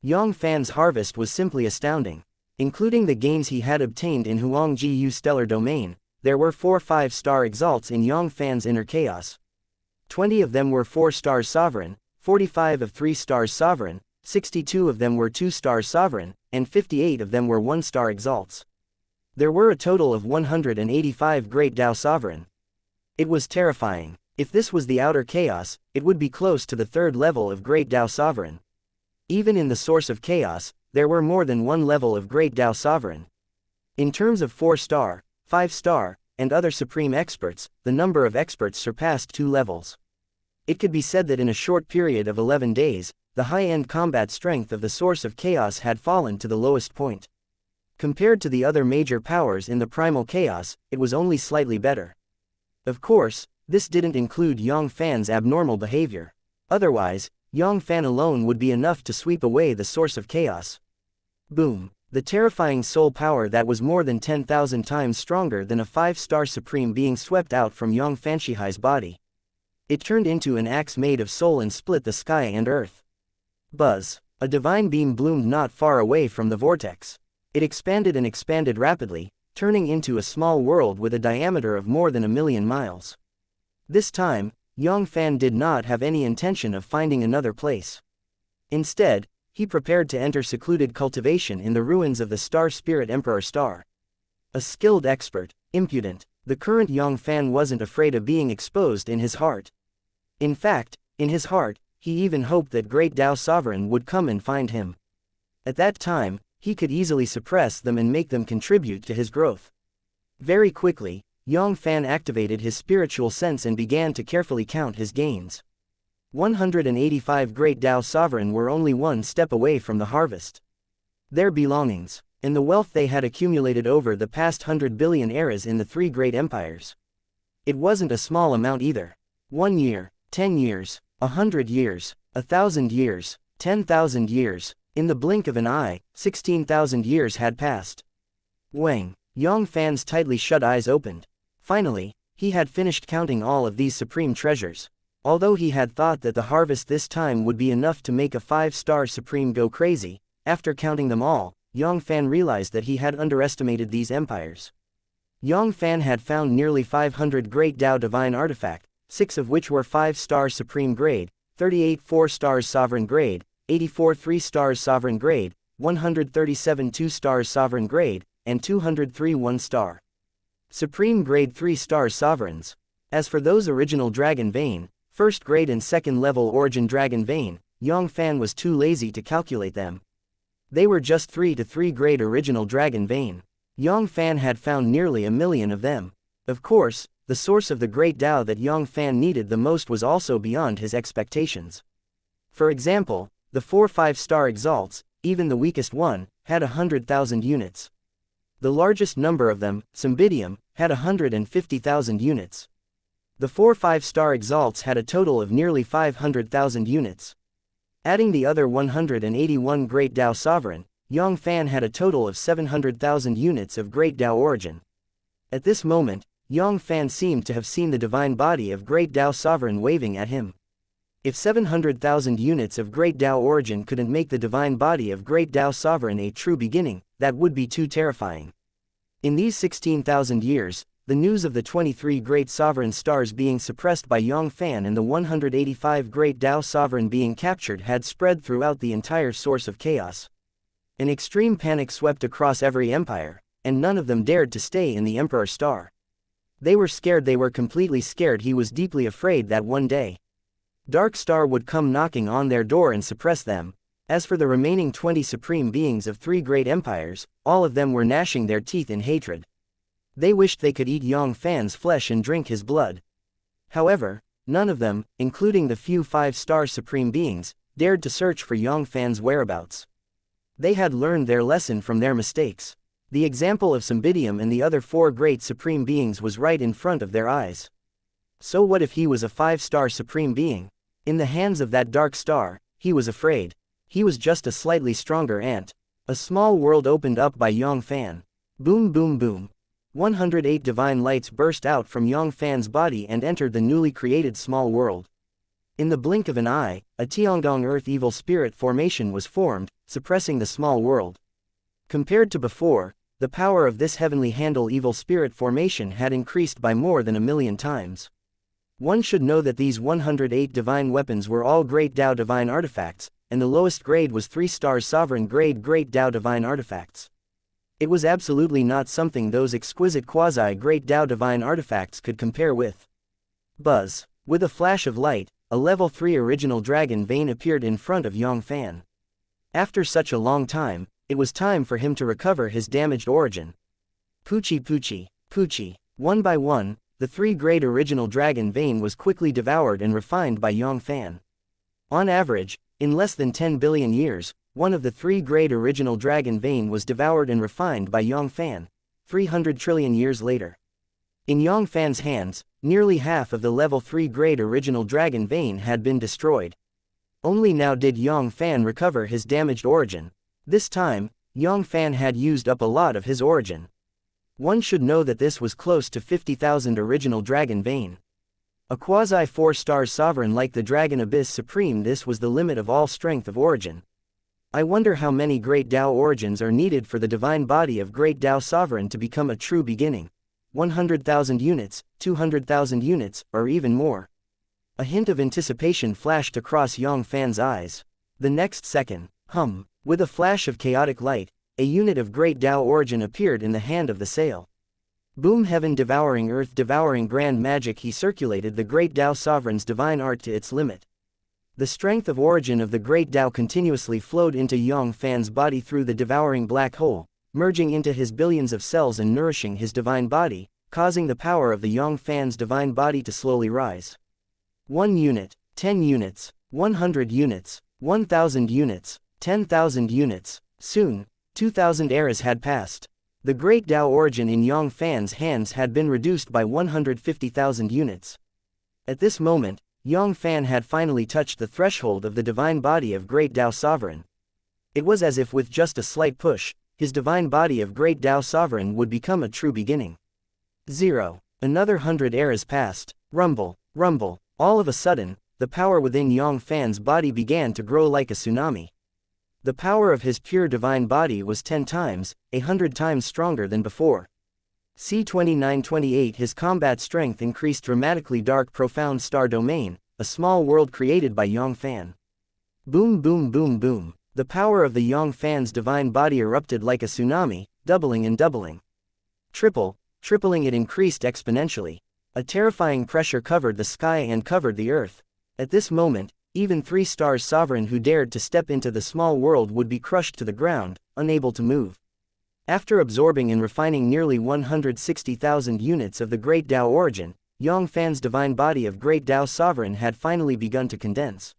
Yang Fann's harvest was simply astounding. Including the gains he had obtained in Huangji Yu Stellar Domain, there were 4 5-star exalts in Yang Fann's inner chaos. 20 of them were 4 stars sovereign, 45 of 3 stars sovereign, 62 of them were 2 stars sovereign, and 58 of them were 1-star exalts. There were a total of 185 great Tao sovereign. It was terrifying. If this was the outer chaos, it would be close to the 3rd level of great Tao sovereign. Even in the source of chaos, there were more than one level of Great Tao Sovereign. In terms of 4-star, 5-star, and other supreme experts, the number of experts surpassed 2 levels. It could be said that in a short period of 11 days, the high-end combat strength of the source of chaos had fallen to the lowest point. Compared to the other major powers in the primal chaos, it was only slightly better. Of course, this didn't include Yang Fann's abnormal behavior. Otherwise, Yang Fann alone would be enough to sweep away the source of chaos. Boom! The terrifying soul power that was more than 10,000 times stronger than a 5-star supreme being swept out from Yang Fanshihai's body. It turned into an axe made of soul and split the sky and earth. Buzz! A divine beam bloomed not far away from the vortex. It expanded and expanded rapidly, turning into a small world with a diameter of more than 1,000,000 miles. This time, Yang Fann did not have any intention of finding another place. Instead, he prepared to enter secluded cultivation in the ruins of the Star Spirit Emperor Star. A skilled expert, impudent, the current Yang Fann wasn't afraid of being exposed in his heart. In fact, in his heart, he even hoped that Great Tao Sovereign would come and find him. At that time, he could easily suppress them and make them contribute to his growth. Very quickly, Yang Fann activated his spiritual sense and began to carefully count his gains. 185 Great Tao Sovereign were only one step away from the harvest. Their belongings, and the wealth they had accumulated over the past 100 billion eras in the 3 great empires. It wasn't a small amount either. 1 year, 10 years, 100 years, 1,000 years, 10,000 years, in the blink of an eye, 16,000 years had passed. Wang, Yang Fann's tightly shut eyes opened. Finally, he had finished counting all of these supreme treasures. Although he had thought that the harvest this time would be enough to make a 5-star supreme go crazy, after counting them all, Yang Fann realized that he had underestimated these empires. Yang Fann had found nearly 500 Great Tao Divine Artifact, 6 of which were 5-star supreme grade, 38 4-stars sovereign grade, 84 3-stars sovereign grade, 137 2-stars sovereign grade, and 203 1-star. Supreme grade 3-star sovereigns. As for those original Dragon Vein, 1st grade and 2nd level origin Dragon Vein, Yang Fann was too lazy to calculate them. They were just 3 to 3 grade original Dragon Vein. Yang Fann had found nearly 1,000,000 of them. Of course, the source of the Great Tao that Yang Fann needed the most was also beyond his expectations. For example, the 4 5-star exalts, even the weakest one, had 100,000 units. The largest number of them, Cymbidium, had 150,000 units. The 4 5-star exalts had a total of nearly 500,000 units. Adding the other 181 Great Tao Sovereign, Yang Fann had a total of 700,000 units of Great Tao origin. At this moment, Yang Fann seemed to have seen the divine body of Great Tao Sovereign waving at him. If 700,000 units of Great Tao origin couldn't make the divine body of Great Tao Sovereign a true beginning, that would be too terrifying. In these 16,000 years, the news of the 23 Great Sovereign Stars being suppressed by Yang Fann and the 185 Great Tao Sovereign being captured had spread throughout the entire source of chaos. An extreme panic swept across every empire, and none of them dared to stay in the Emperor Star. They were completely scared. He was deeply afraid that one day Dark Star would come knocking on their door and suppress them. As for the remaining 20 supreme beings of 3 great empires, all of them were gnashing their teeth in hatred. They wished they could eat Yang Fann's flesh and drink his blood. However, none of them, including the few 5-star supreme beings, dared to search for Yang Fann's whereabouts. They had learned their lesson from their mistakes. The example of Cymbidium and the other 4 great supreme beings was right in front of their eyes. So what if he was a 5-star supreme being? In the hands of that Dark Star, he was afraid. He was just a slightly stronger ant. A small world opened up by Yang Fann. Boom boom boom. 108 divine lights burst out from Yang Fann's body and entered the newly created small world. In the blink of an eye, a Tiangong Earth Evil Spirit formation was formed, suppressing the small world. Compared to before, the power of this heavenly handle Evil Spirit formation had increased by more than 1,000,000 times. One should know that these 108 divine weapons were all Great Tao Divine Artifacts, and the lowest grade was 3-star Sovereign Grade Great Tao Divine Artifacts. It was absolutely not something those exquisite quasi-Great Tao Divine Artifacts could compare with. Buzz. With a flash of light, a level 3 original Dragon Vein appeared in front of Yang Fann. After such a long time, it was time for him to recover his damaged origin. Poochie poochie, poochie. One by one, the three great original dragon vein was quickly devoured and refined by Yang Fann. On average, in less than 10 billion years, one of the three great original dragon vein was devoured and refined by Yang Fann, 300 trillion years later. In Yang Fann's hands, nearly half of the level 3 great original dragon vein had been destroyed. Only now did Yang Fann recover his damaged origin. This time, Yang Fann had used up a lot of his origin. One should know that this was close to 50,000 original dragon vein. A quasi 4-star sovereign like the Dragon Abyss Supreme, this was the limit of all strength of origin. I wonder how many Great Tao origins are needed for the divine body of Great Tao Sovereign to become a true beginning. 100,000 units, 200,000 units, or even more. A hint of anticipation flashed across Yang Fann's eyes. The next second, with a flash of chaotic light, a unit of Great Tao origin appeared in the hand of the sail. Boom, heaven devouring earth devouring grand magic. He circulated the Great Tao Sovereign's divine art to its limit. The strength of origin of the Great Tao continuously flowed into Yang Fann's body through the devouring black hole, merging into his billions of cells and nourishing his divine body, causing the power of the Yang Fann's divine body to slowly rise. 1 unit, 10 units, 100 units, 1,000 units, 10,000 units. Soon, 2,000 eras had passed. The Great Tao origin in Yang Fann's hands had been reduced by 150,000 units. At this moment, Yang Fann had finally touched the threshold of the divine body of Great Tao Sovereign. It was as if with just a slight push, his divine body of Great Tao Sovereign would become a true beginning. 0. Another 100 eras passed. Rumble, rumble. All of a sudden, the power within Yang Fann's body began to grow like a tsunami. The power of his pure divine body was 10 times, 100 times stronger than before. C2928 His combat strength increased dramatically. Dark profound star domain, a small world created by Yang Fann. Boom boom boom boom. The power of the Yang Fann's divine body erupted like a tsunami, doubling and doubling. Tripling it increased exponentially. A terrifying pressure covered the sky and covered the earth. At this moment, even 3 stars sovereign who dared to step into the small world would be crushed to the ground, unable to move. After absorbing and refining nearly 160,000 units of the Great Tao origin, Yang Fann's divine body of Great Tao Sovereign had finally begun to condense.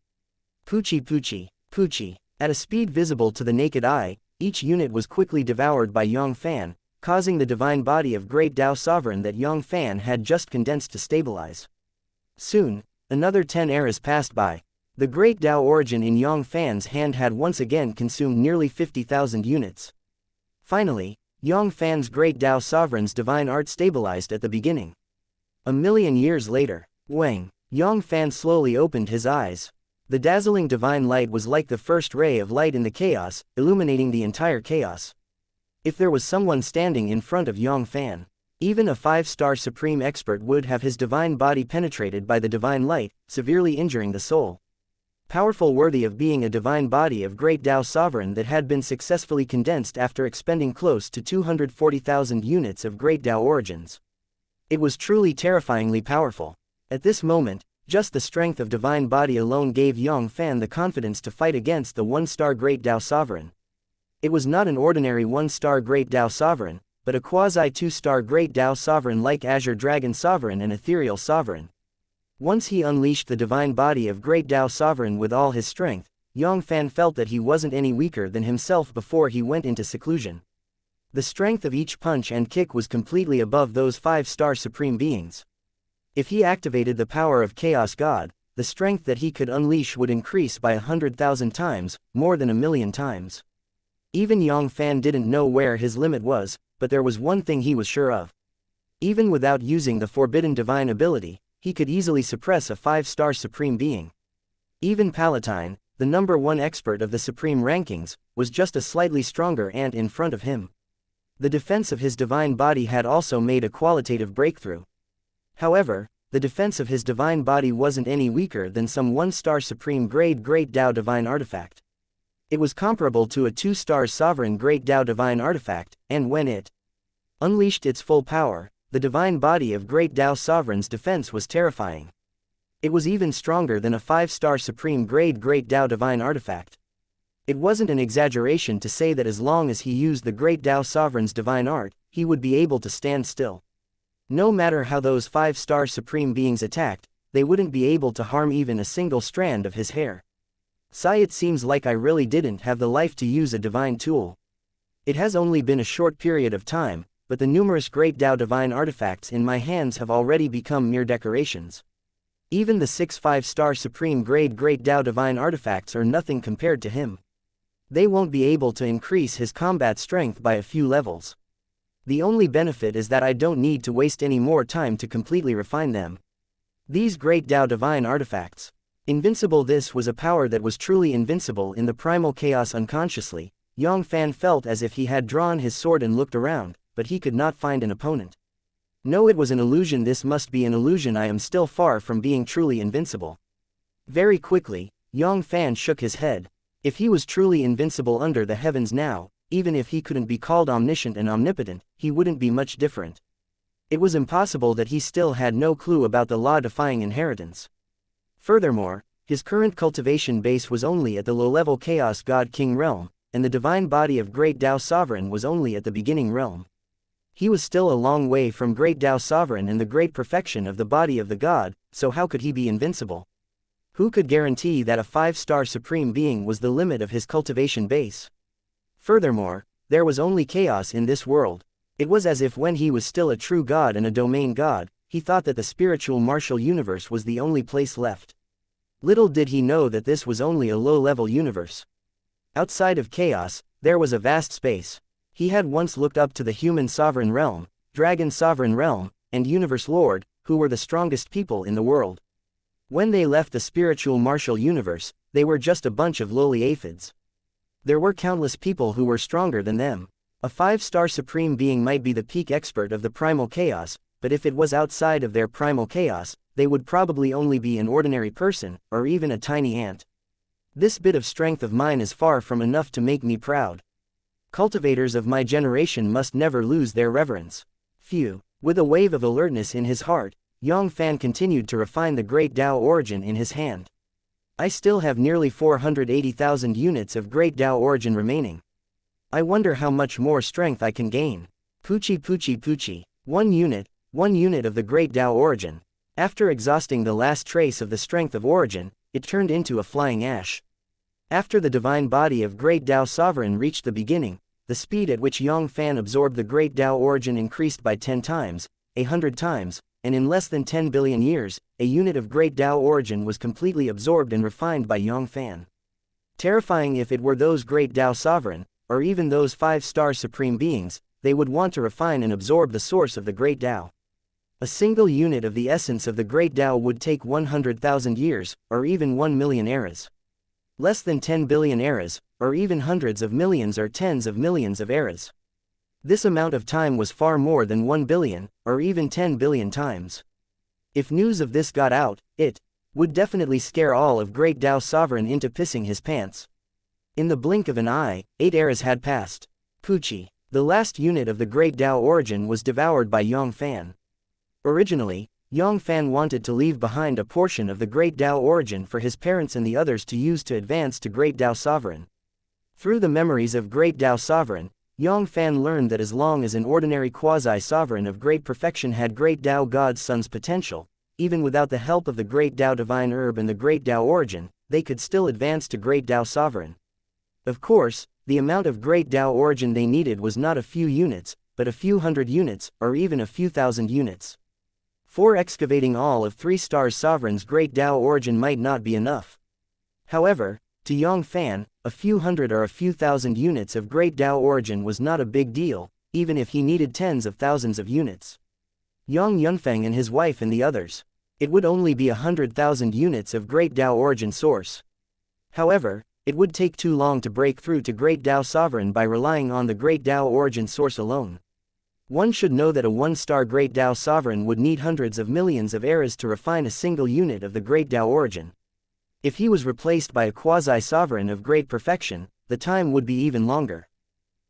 Poochie poochie, poochie. At a speed visible to the naked eye, each unit was quickly devoured by Yang Fann, causing the divine body of Great Tao Sovereign that Yang Fann had just condensed to stabilize. Soon, another 10 eras passed by. The Great Tao origin in Yang Fann's hand had once again consumed nearly 50,000 units. Finally, Yang Fann's Great Tao Sovereign's divine art stabilized at the beginning. A million years later, Yang Fann slowly opened his eyes. The dazzling divine light was like the first ray of light in the chaos, illuminating the entire chaos. If there was someone standing in front of Yang Fann, even a 5-star supreme expert would have his divine body penetrated by the divine light, severely injuring the soul. Powerful, worthy of being a divine body of Great Tao Sovereign that had been successfully condensed after expending close to 240,000 units of Great Tao origins. It was truly terrifyingly powerful. At this moment, just the strength of divine body alone gave Yang Fann the confidence to fight against the 1-star Great Tao Sovereign. It was not an ordinary 1-star Great Tao Sovereign, but a quasi 2-star Great Tao Sovereign like Azure Dragon Sovereign and Ethereal Sovereign. Once he unleashed the divine body of Great Tao Sovereign with all his strength, Yang Fann felt that he wasn't any weaker than himself before he went into seclusion. The strength of each punch and kick was completely above those 5-star supreme beings. If he activated the power of Chaos God, the strength that he could unleash would increase by 100,000 times, more than 1,000,000 times. Even Yang Fann didn't know where his limit was, but there was one thing he was sure of. Even without using the forbidden divine ability, he could easily suppress a 5-star supreme being. Even Palatine, the number 1 expert of the supreme rankings, was just a slightly stronger ant in front of him. The defense of his divine body had also made a qualitative breakthrough. However, the defense of his divine body wasn't any weaker than some 1-star supreme grade Great Tao divine artifact. It was comparable to a 2-star sovereign Great Tao divine artifact, and when it unleashed its full power, the divine body of Great Tao Sovereign's defense was terrifying. It was even stronger than a 5-star supreme grade Great Tao divine artifact. It wasn't an exaggeration to say that as long as he used the great Tao Sovereign's divine art, he would be able to stand still. No matter how those 5-star supreme beings attacked, they wouldn't be able to harm even a single strand of his hair. Sigh, it seems like I really didn't have the life to use a divine tool. It has only been a short period of time, but the numerous great Tao divine artifacts in my hands have already become mere decorations. Even the 6 5-star supreme grade great Tao divine artifacts are nothing compared to him. They won't be able to increase his combat strength by a few levels. The only benefit is that I don't need to waste any more time to completely refine them. These great Tao divine artifacts. Invincible. This was a power that was truly invincible in the primal chaos. Unconsciously, Yang Fann felt as if he had drawn his sword and looked around, but he could not find an opponent. No, it was an illusion. This must be an illusion. I am still far from being truly invincible. Very quickly, Yang Fann shook his head. If he was truly invincible under the heavens now, even if he couldn't be called omniscient and omnipotent, he wouldn't be much different. It was impossible that he still had no clue about the law-defying inheritance. Furthermore, his current cultivation base was only at the low-level Chaos God King realm, and the divine body of Great Tao Sovereign was only at the beginning realm. He was still a long way from Great Tao Sovereign and the great perfection of the body of the god, so how could he be invincible? Who could guarantee that a 5-star supreme being was the limit of his cultivation base? Furthermore, there was only chaos in this world. It was as if when he was still a true god and a domain god, he thought that the spiritual martial universe was the only place left. Little did he know that this was only a low-level universe. Outside of chaos, there was a vast space. He had once looked up to the human sovereign realm, dragon sovereign realm, and universe lord, who were the strongest people in the world. When they left the spiritual martial universe, they were just a bunch of lowly aphids. There were countless people who were stronger than them. A 5-star supreme being might be the peak expert of the primal chaos, but if it was outside of their primal chaos, they would probably only be an ordinary person, or even a tiny ant. This bit of strength of mine is far from enough to make me proud. Cultivators of my generation must never lose their reverence. Phew. With a wave of alertness in his heart, Yang Fann continued to refine the great Tao origin in his hand. I still have nearly 480,000 units of great Tao origin remaining. I wonder how much more strength I can gain. Poochie poochie poochie. 1 unit of the great Tao origin. After exhausting the last trace of the strength of origin, it turned into a flying ash. After the divine body of Great Tao Sovereign reached the beginning, the speed at which Yang Fann absorbed the Great Tao origin increased by 10 times, 100 times, and in less than 10 billion years, a unit of Great Tao origin was completely absorbed and refined by Yang Fann. Terrifying. If it were those Great Tao Sovereign, or even those 5-star supreme beings, they would want to refine and absorb the source of the Great Tao. A single unit of the essence of the Great Tao would take 100,000 years, or even 1 million eras. Less than 10 billion eras, or even hundreds of millions or tens of millions of eras. This amount of time was far more than 1 billion, or even 10 billion times. If news of this got out, it would definitely scare all of Great Tao Sovereign into pissing his pants. In the blink of an eye, 8 eras had passed. Poochie. The last unit of the Great Tao origin was devoured by Yang Fann. Originally, Yang Fann wanted to leave behind a portion of the Great Tao origin for his parents and the others to use to advance to Great Tao Sovereign. Through the memories of Great Tao Sovereign, Yang Fann learned that as long as an ordinary quasi-sovereign of great perfection had Great Tao God's Son's potential, even without the help of the Great Tao Divine Herb and the Great Tao origin, they could still advance to Great Tao Sovereign. Of course, the amount of Great Tao origin they needed was not a few units, but a few hundred units, or even a few thousand units. For excavating all of 3 Stars Sovereign's Great Tao origin might not be enough. However, to Yang Fann, a few hundred or a few thousand units of Great Tao origin was not a big deal, even if he needed tens of thousands of units. Yang Yunfeng and his wife and the others. It would only be 100,000 units of Great Tao origin source. However, it would take too long to break through to Great Tao Sovereign by relying on the Great Tao origin source alone. One should know that a 1-star Great Tao Sovereign would need hundreds of millions of eras to refine a single unit of the Great Tao origin. If he was replaced by a quasi-sovereign of great perfection, the time would be even longer.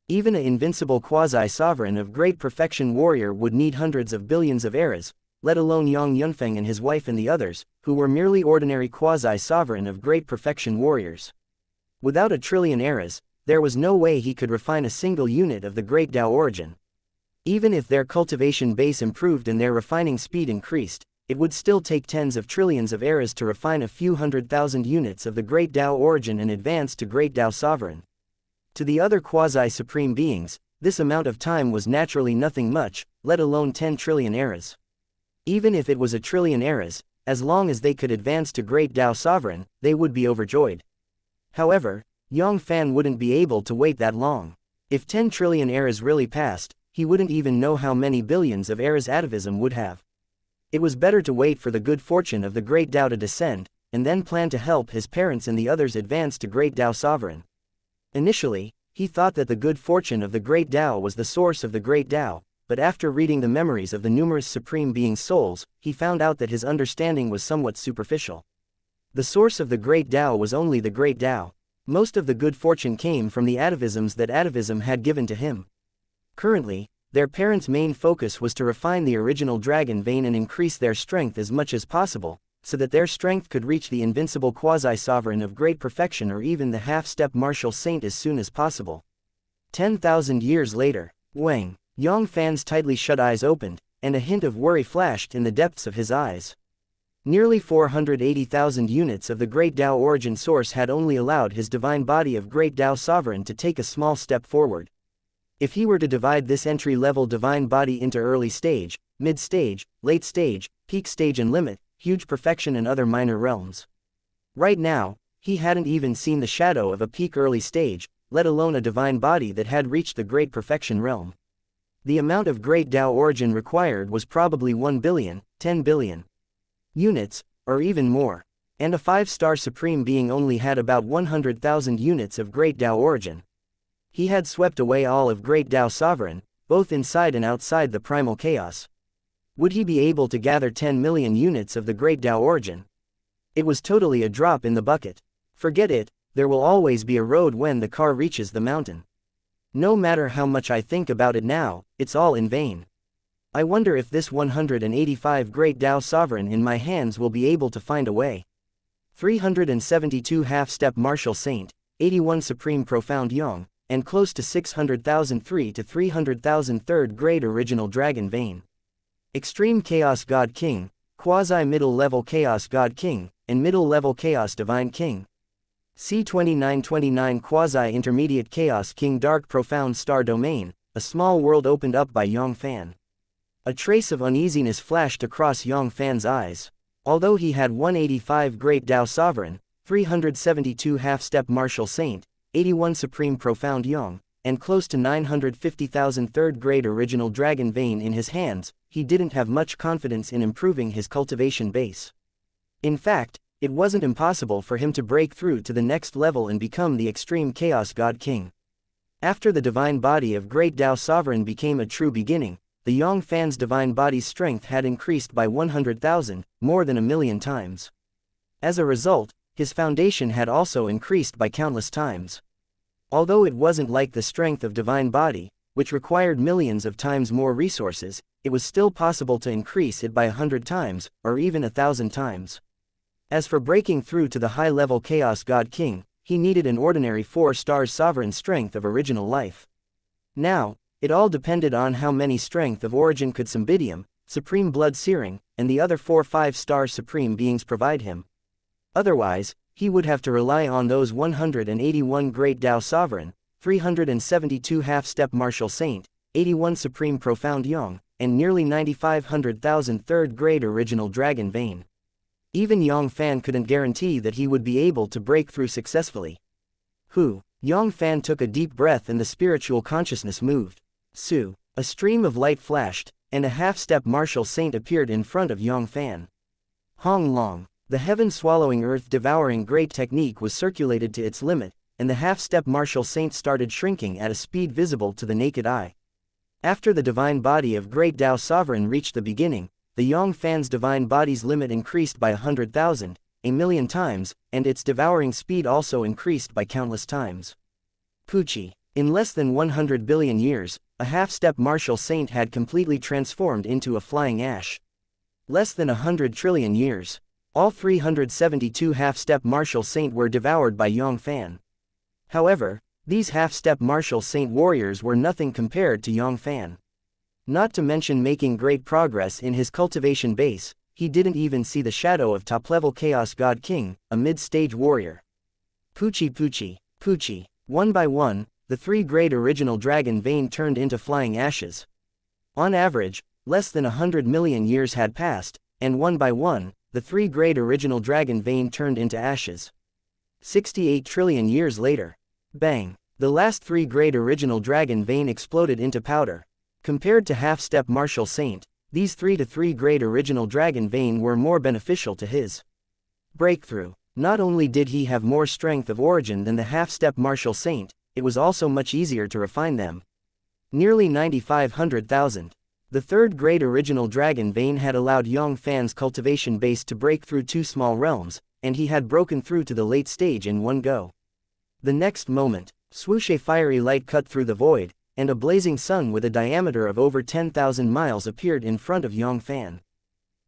Even an invincible quasi-sovereign of great perfection warrior would need hundreds of billions of eras, let alone Yang Yunfeng and his wife and the others, who were merely ordinary quasi-sovereign of great perfection warriors. Without a trillion eras, there was no way he could refine a single unit of the great Tao origin. Even if their cultivation base improved and their refining speed increased, it would still take tens of trillions of eras to refine a few 100,000 units of the great Tao origin and advance to great Tao sovereign. To the other quasi-supreme beings, this amount of time was naturally nothing much, let alone 10 trillion eras. Even if it was a trillion eras, as long as they could advance to great Tao sovereign, they would be overjoyed. However, Yang Fann wouldn't be able to wait that long. If 10 trillion eras really passed, he wouldn't even know how many billions of eras atavism would have. It was better to wait for the good fortune of the great Tao to descend, and then plan to help his parents and the others advance to great Tao sovereign. Initially, he thought that the good fortune of the great Tao was the source of the great Tao, but after reading the memories of the numerous supreme beings' souls, he found out that his understanding was somewhat superficial. The source of the great Tao was only the great Tao. Most of the good fortune came from the atavisms that atavism had given to him. Currently, their parents' main focus was to refine the original dragon vein and increase their strength as much as possible, so that their strength could reach the invincible quasi-sovereign of great perfection or even the half-step martial saint as soon as possible. 10,000 years later, Yang Fann's tightly shut eyes opened, and a hint of worry flashed in the depths of his eyes. Nearly 480,000 units of the great Tao origin source had only allowed his divine body of great Tao sovereign to take a small step forward. If he were to divide this entry-level divine body into early stage, mid-stage, late stage, peak stage and limit, huge perfection and other minor realms. Right now, he hadn't even seen the shadow of a peak early stage, let alone a divine body that had reached the great perfection realm. The amount of great Tao origin required was probably 1 billion, 10 billion units, or even more. And a 5-star supreme being only had about 100,000 units of great Tao origin. He had swept away all of great Tao sovereign, both inside and outside the primal chaos. Would he be able to gather 10 million units of the great Tao origin? It was totally a drop in the bucket. Forget it, there will always be a road when the car reaches the mountain. No matter how much I think about it now, it's all in vain. I wonder if this 185 great Tao sovereign in my hands will be able to find a way. 372 half-step martial saint, 81 supreme profound Yang, and close to 600,000 3 to 300,000 third grade original dragon vein. Extreme Chaos God King, Quasi-Middle Level Chaos God King, and Middle Level Chaos Divine King. C2929 Quasi-Intermediate Chaos King Dark Profound Star Domain, a small world opened up by Yang Fann. A trace of uneasiness flashed across Yang Fann's eyes. Although he had 185 Great Tao Sovereign, 372 Half-Step Martial Saint, 81 Supreme Profound Yang, and close to 950,000 third-grade original Dragon Vein in his hands, he didn't have much confidence in improving his cultivation base. In fact, it wasn't impossible for him to break through to the next level and become the Extreme Chaos God King. After the divine body of Great Tao Sovereign became a true beginning, the Yang Fann's divine body's strength had increased by 100,000, more than 1,000,000 times. As a result, his foundation had also increased by countless times. Although it wasn't like the strength of divine body, which required millions of times more resources, it was still possible to increase it by 100 times, or even 1,000 times. As for breaking through to the high-level Chaos God King, he needed an ordinary 4-star sovereign strength of original life. Now, it all depended on how many strength of origin could Cymbidium, Supreme Blood Searing, and the other 4 5-star supreme beings provide him. Otherwise, he would have to rely on those 181 Great Tao Sovereign, 372 Half-Step Martial Saint, 81 Supreme Profound Yang, and nearly 9,500,000 third-grade original Dragon Vein. Even Yang Fann couldn't guarantee that he would be able to break through successfully. Yang Fann took a deep breath and the spiritual consciousness moved. A stream of light flashed, and a half-step martial saint appeared in front of Yang Fann. Hong Long. The heaven-swallowing earth-devouring great technique was circulated to its limit, and the half-step martial saint started shrinking at a speed visible to the naked eye. After the divine body of Great Tao Sovereign reached the beginning, the Yang Fann's divine body's limit increased by 100,000, 1,000,000 times, and its devouring speed also increased by countless times. Poochie. In less than 100 billion years, a half-step martial saint had completely transformed into a flying ash. Less than 100 trillion years. All 372 half-step martial saint were devoured by Yang Fann. However, these half-step martial saint warriors were nothing compared to Yang Fann. Not to mention making great progress in his cultivation base, he didn't even see the shadow of top-level Chaos God King, a mid-stage warrior. Poochie poochie, poochie. One by one, the three great original dragon vein turned into flying ashes. On average, less than 100 million years had passed, and one by one, the three great original dragon vein turned into ashes. 68 trillion years later. Bang! The last three great original dragon vein exploded into powder. Compared to half-step martial saint, these 3 to 3 great original dragon vein were more beneficial to his breakthrough. Not only did he have more strength of origin than the half-step martial saint, it was also much easier to refine them. Nearly 9,500,000. The third great original dragon vein had allowed Yang Fann's cultivation base to break through 2 small realms, and he had broken through to the late stage in one go. The next moment, swoosh, a fiery light cut through the void, and a blazing sun with a diameter of over 10,000 miles appeared in front of Yang Fann.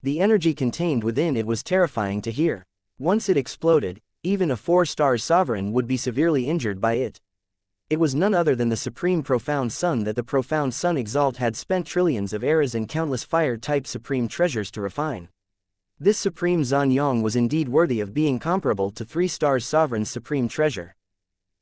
The energy contained within it was terrifying to hear. Once it exploded, even a 4-star sovereign would be severely injured by it. It was none other than the supreme profound sun that the profound sun exalt had spent trillions of eras and countless fire-type supreme treasures to refine. This supreme Zanyang was indeed worthy of being comparable to 3-star sovereign's supreme treasure.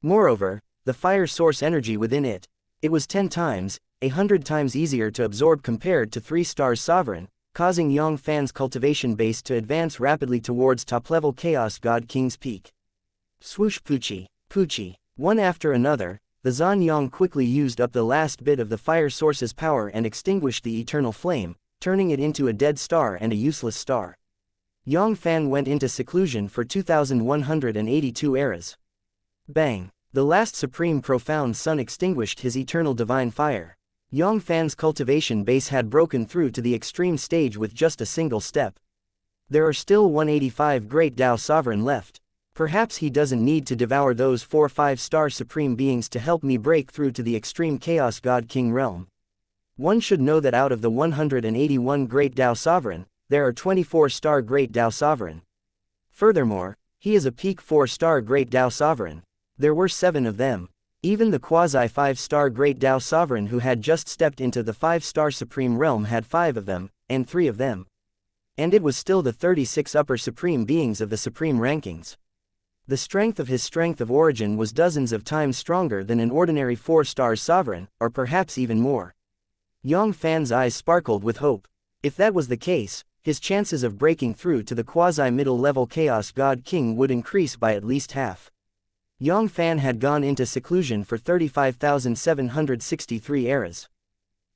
Moreover, the fire source energy within it, it was 10 times, 100 times easier to absorb compared to 3-star sovereign, causing Yang Fann's cultivation base to advance rapidly towards top-level Chaos God King's peak. Swoosh poochie, poochie. One after another, the Zanyang quickly used up the last bit of the fire source's power and extinguished the eternal flame, turning it into a dead star and a useless star. Yang Fann went into seclusion for 2,182 eras. Bang! The last supreme profound sun extinguished his eternal divine fire. Yang Fann's cultivation base had broken through to the extreme stage with just a single step. There are still 185 great Tao sovereign left. Perhaps he doesn't need to devour those 4 5-star supreme beings to help me break through to the extreme Chaos God King realm. One should know that out of the 181 great Tao sovereign, there are 24-star great Tao sovereign. Furthermore, he is a peak 4-star great Tao sovereign. There were 7 of them. Even the quasi-5-star great Tao sovereign who had just stepped into the 5-star supreme realm had 5 of them, and 3 of them. And it was still the 36 upper supreme beings of the supreme rankings. The strength of his strength of origin was dozens of times stronger than an ordinary 4-star sovereign, or perhaps even more. Yang Fann's eyes sparkled with hope. If that was the case, his chances of breaking through to the quasi-middle level Chaos God King would increase by at least half. Yang Fann had gone into seclusion for 35,763 eras.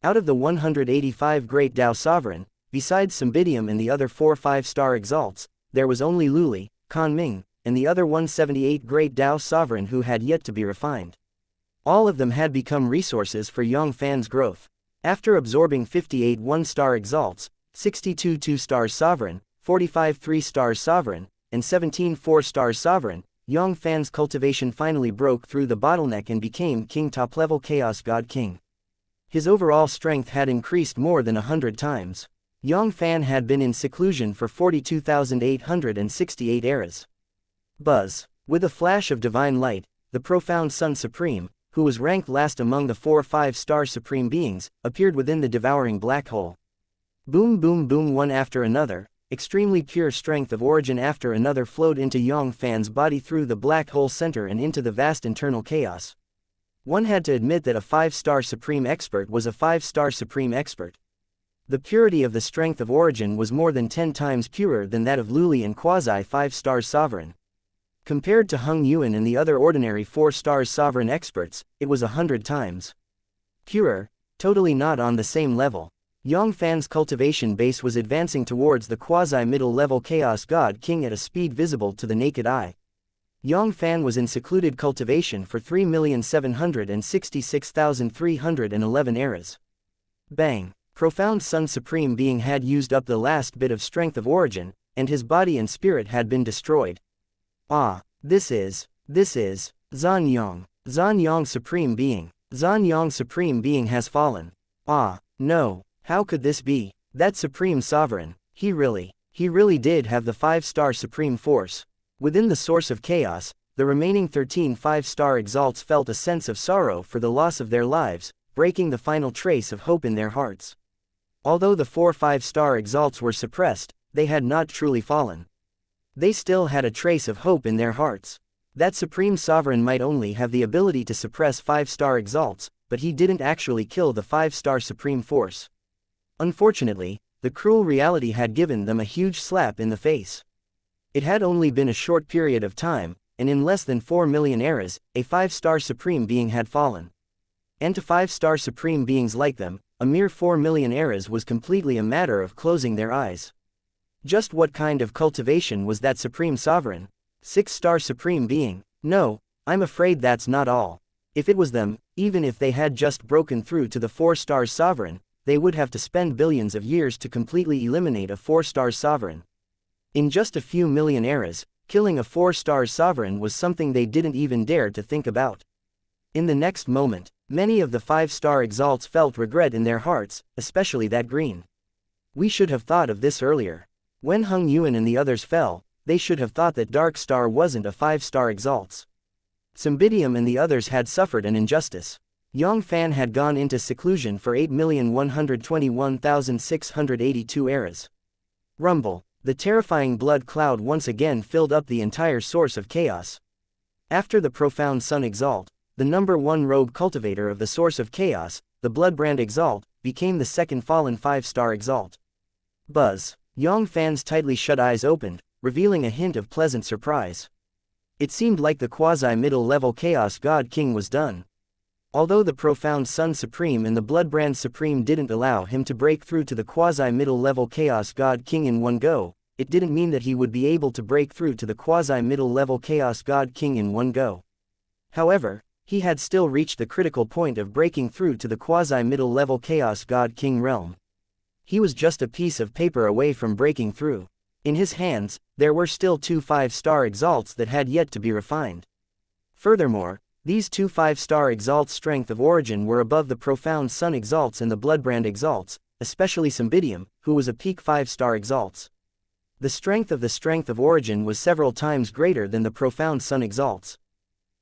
Out of the 185 great Tao sovereign, besides Cymbidium and the other 4 5-star exalts, there was only Luli, Kunming, and the other 178 great Tao sovereign who had yet to be refined. All of them had become resources for Yang Fann's growth. After absorbing 58 1-star exalts, 62 2-star sovereign, 45 3-star sovereign, and 17 4-star sovereign, Yang Fann's cultivation finally broke through the bottleneck and became King top-level Chaos God King. His overall strength had increased more than 100 times. Yang Fann had been in seclusion for 42,868 eras. Buzz. With a flash of divine light, the profound Sun Supreme, who was ranked last among the 4 5-star supreme beings, appeared within the devouring black hole. Boom boom boom, one after another, extremely pure strength of origin after another flowed into Yang Fann's body through the black hole center and into the vast internal chaos. One had to admit that a 5-star supreme expert was a 5-star supreme expert. The purity of the strength of origin was more than 10 times purer than that of Luli and quasi-5-star sovereign. Compared to Hung Yuan and the other ordinary 4-star sovereign experts, it was 100 times purer, totally not on the same level. Yang Fann's cultivation base was advancing towards the quasi-middle level Chaos God King at a speed visible to the naked eye. Yang Fann was in secluded cultivation for 3,766,311 eras. Bang! Profound Sun Supreme Being had used up the last bit of strength of origin, and his body and spirit had been destroyed. Ah, this is Zanyang. Zanyang Supreme Being. Zanyang Supreme Being has fallen. Ah, no, how could this be? That Supreme Sovereign, he really did have the 5-star Supreme Force. Within the source of chaos, the remaining 13 5-star exalts felt a sense of sorrow for the loss of their lives, breaking the final trace of hope in their hearts. Although the 4 5-star exalts were suppressed, they had not truly fallen. They still had a trace of hope in their hearts. That supreme sovereign might only have the ability to suppress 5-star exalts, but he didn't actually kill the 5-star supreme force. Unfortunately, the cruel reality had given them a huge slap in the face. It had only been a short period of time, and in less than 4 million eras, a 5-star supreme being had fallen. And to 5-star supreme beings like them, a mere 4 million eras was completely a matter of closing their eyes. Just what kind of cultivation was that supreme sovereign? 6-star supreme being? No, I'm afraid that's not all. If it was them, even if they had just broken through to the 4-star sovereign, they would have to spend billions of years to completely eliminate a 4-star sovereign. In just a few million eras, killing a 4-star sovereign was something they didn't even dare to think about. In the next moment, many of the 5-star exalts felt regret in their hearts, especially that green. We should have thought of this earlier. When Hung Yuan and the others fell, they should have thought that Dark Star wasn't a 5-star exalts. Cymbidium and the others had suffered an injustice. Yang Fann had gone into seclusion for 8,121,682 eras. Rumble. The terrifying blood cloud once again filled up the entire source of chaos. After the profound Sun Exalt, the number 1 rogue cultivator of the source of chaos, the Bloodbrand Exalt, became the second fallen 5-star exalt. Buzz. Yang Fann's tightly shut eyes opened, revealing a hint of pleasant surprise. It seemed like the quasi-middle level Chaos God King was done. Although the profound Sun Supreme and the Bloodbrand Supreme didn't allow him to break through to the quasi-middle level Chaos God King in one go, it didn't mean that he would be able to break through to the quasi-middle level Chaos God King in one go. However, he had still reached the critical point of breaking through to the quasi-middle level Chaos God King realm. He was just a piece of paper away from breaking through. In his hands, there were still 2 5-star exalts that had yet to be refined. Furthermore, these 2 5-star exalts' strength of origin were above the profound Sun exalts and the Bloodbrand exalts, especially Cymbidium, who was a peak 5-star exalts. The strength of origin was several times greater than the profound Sun exalts.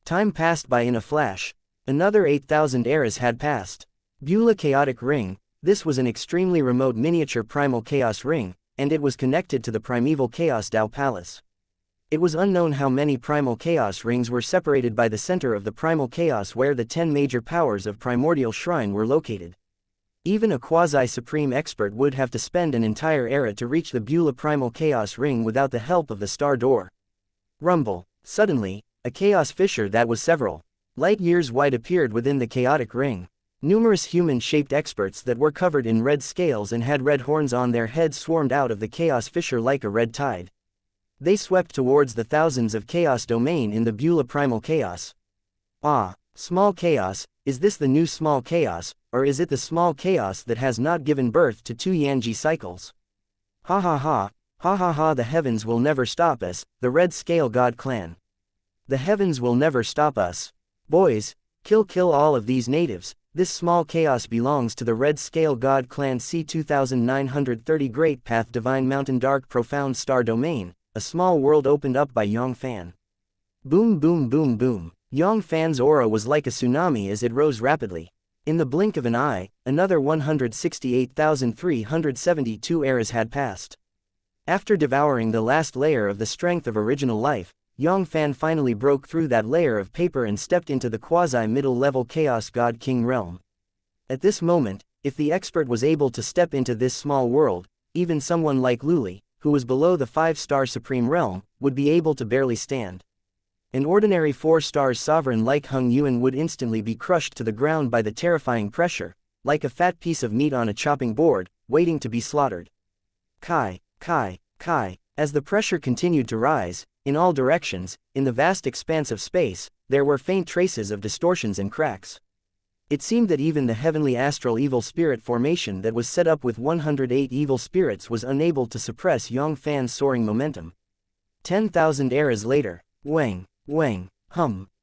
Time passed by in a flash. Another 8,000 eras had passed. Beulah Chaotic Ring. This was an extremely remote miniature primal chaos ring, and it was connected to the primeval Chaos Dao Palace. It was unknown how many primal chaos rings were separated by the center of the primal chaos where the 10 major powers of Primordial Shrine were located. Even a quasi-supreme expert would have to spend an entire era to reach the Beulah Primal Chaos Ring without the help of the Star Door. Rumble. Suddenly, a chaos fissure that was several light years wide appeared within the chaotic ring. Numerous human-shaped experts that were covered in red scales and had red horns on their heads swarmed out of the chaos fissure like a red tide. They swept towards the thousands of chaos domain in the Beulah Primal Chaos. Ah, small chaos, is this the new small chaos, or is it the small chaos that has not given birth to 2 Yanji cycles? Ha ha ha, ha ha ha, the heavens will never stop us, the Red Scale God Clan. The heavens will never stop us. Boys, kill all of these natives. This small chaos belongs to the Red Scale God Clan. C2930 Great Path Divine Mountain Dark Profound Star Domain, a small world opened up by Yang Fann. Boom boom boom boom. Yang Fann's aura was like a tsunami as it rose rapidly. In the blink of an eye, another 168,372 eras had passed. After devouring the last layer of the strength of original life, Yang Fann finally broke through that layer of paper and stepped into the quasi-middle level Chaos God King realm. At this moment, if the expert was able to step into this small world, even someone like Luli, who was below the 5-star supreme realm, would be able to barely stand. An ordinary 4-star sovereign like Hung Yuan would instantly be crushed to the ground by the terrifying pressure, like a fat piece of meat on a chopping board, waiting to be slaughtered. Kai. As the pressure continued to rise, in all directions, in the vast expanse of space, there were faint traces of distortions and cracks. It seemed that even the heavenly astral evil spirit formation that was set up with 108 evil spirits was unable to suppress Yang Fann's soaring momentum. 10,000 eras later, Wang,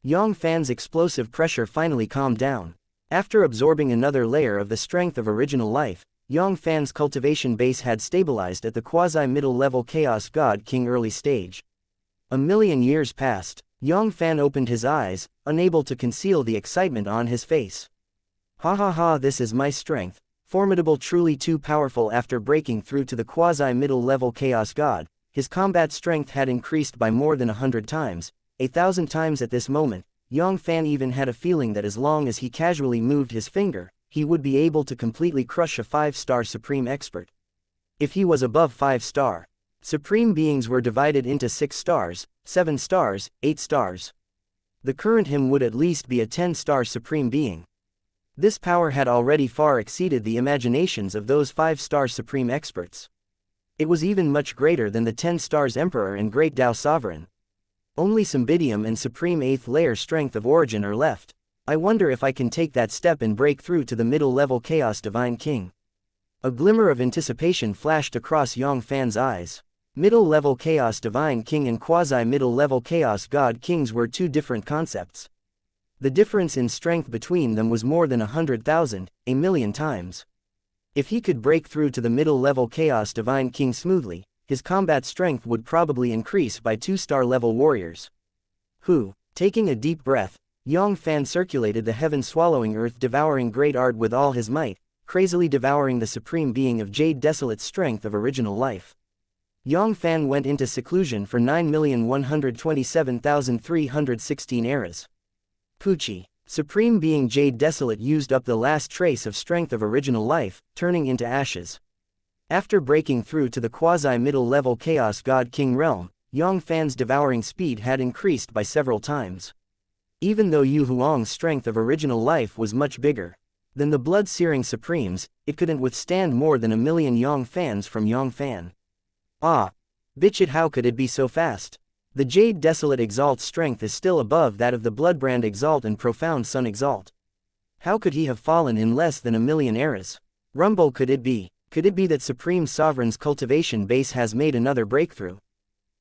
Yang Fann's explosive pressure finally calmed down. After absorbing another layer of the strength of original life, Yang Fann's cultivation base had stabilized at the quasi-middle level Chaos God King early stage. A million years passed. Yang Fann opened his eyes, unable to conceal the excitement on his face. Ha ha ha, this is my strength, formidable, truly too powerful. After breaking through to the quasi-middle level Chaos God, his combat strength had increased by more than 100 times, 1,000 times at this moment. Yang Fann even had a feeling that as long as he casually moved his finger, he would be able to completely crush a 5-star Supreme Expert. If he was above 5-star, Supreme Beings were divided into 6 stars, 7 stars, 8 stars. The current him would at least be a 10-star Supreme Being. This power had already far exceeded the imaginations of those 5-star Supreme Experts. It was even much greater than the 10 stars Emperor and Great Tao Sovereign. Only Symbidium and Supreme 8th Layer Strength of Origin are left. I wonder if I can take that step and break through to the middle-level Chaos Divine King. A glimmer of anticipation flashed across Yang Fann's eyes. Middle-level Chaos Divine King and quasi-middle-level Chaos God Kings were two different concepts. The difference in strength between them was more than 100,000, a million times. If he could break through to the middle-level Chaos Divine King smoothly, his combat strength would probably increase by 2-star level warriors. Taking a deep breath, Yang Fann circulated the heaven-swallowing earth-devouring great art with all his might, crazily devouring the Supreme Being of Jade Desolate strength of original life. Yang Fann went into seclusion for 9,127,316 eras. Pucci. Supreme Being Jade Desolate used up the last trace of strength of original life, turning into ashes. After breaking through to the quasi-middle level Chaos God King realm, Yang Fann's devouring speed had increased by several times. Even though Yu Huang's strength of original life was much bigger than the blood-searing Supremes, it couldn't withstand more than 1,000,000 Yang Fanns from Yang Fann. Ah! Bitchit, how could it be so fast? The Jade Desolate Exalt's strength is still above that of the Bloodbrand Exalt and Profound Sun Exalt. How could he have fallen in less than 1,000,000 eras? Rumble, could it be? Could it be that Supreme Sovereign's cultivation base has made another breakthrough?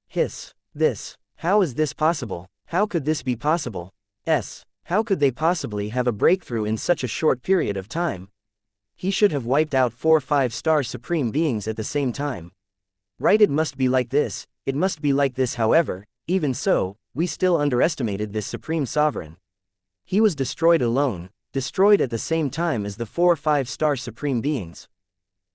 Hiss. This. How is this possible? How could this be possible? How could they possibly have a breakthrough in such a short period of time? He should have wiped out 4 5-star Supreme Beings at the same time. Right, it must be like this, it must be like this. However, even so, we still underestimated this Supreme Sovereign. He was destroyed alone, destroyed at the same time as the 4 5-star Supreme Beings.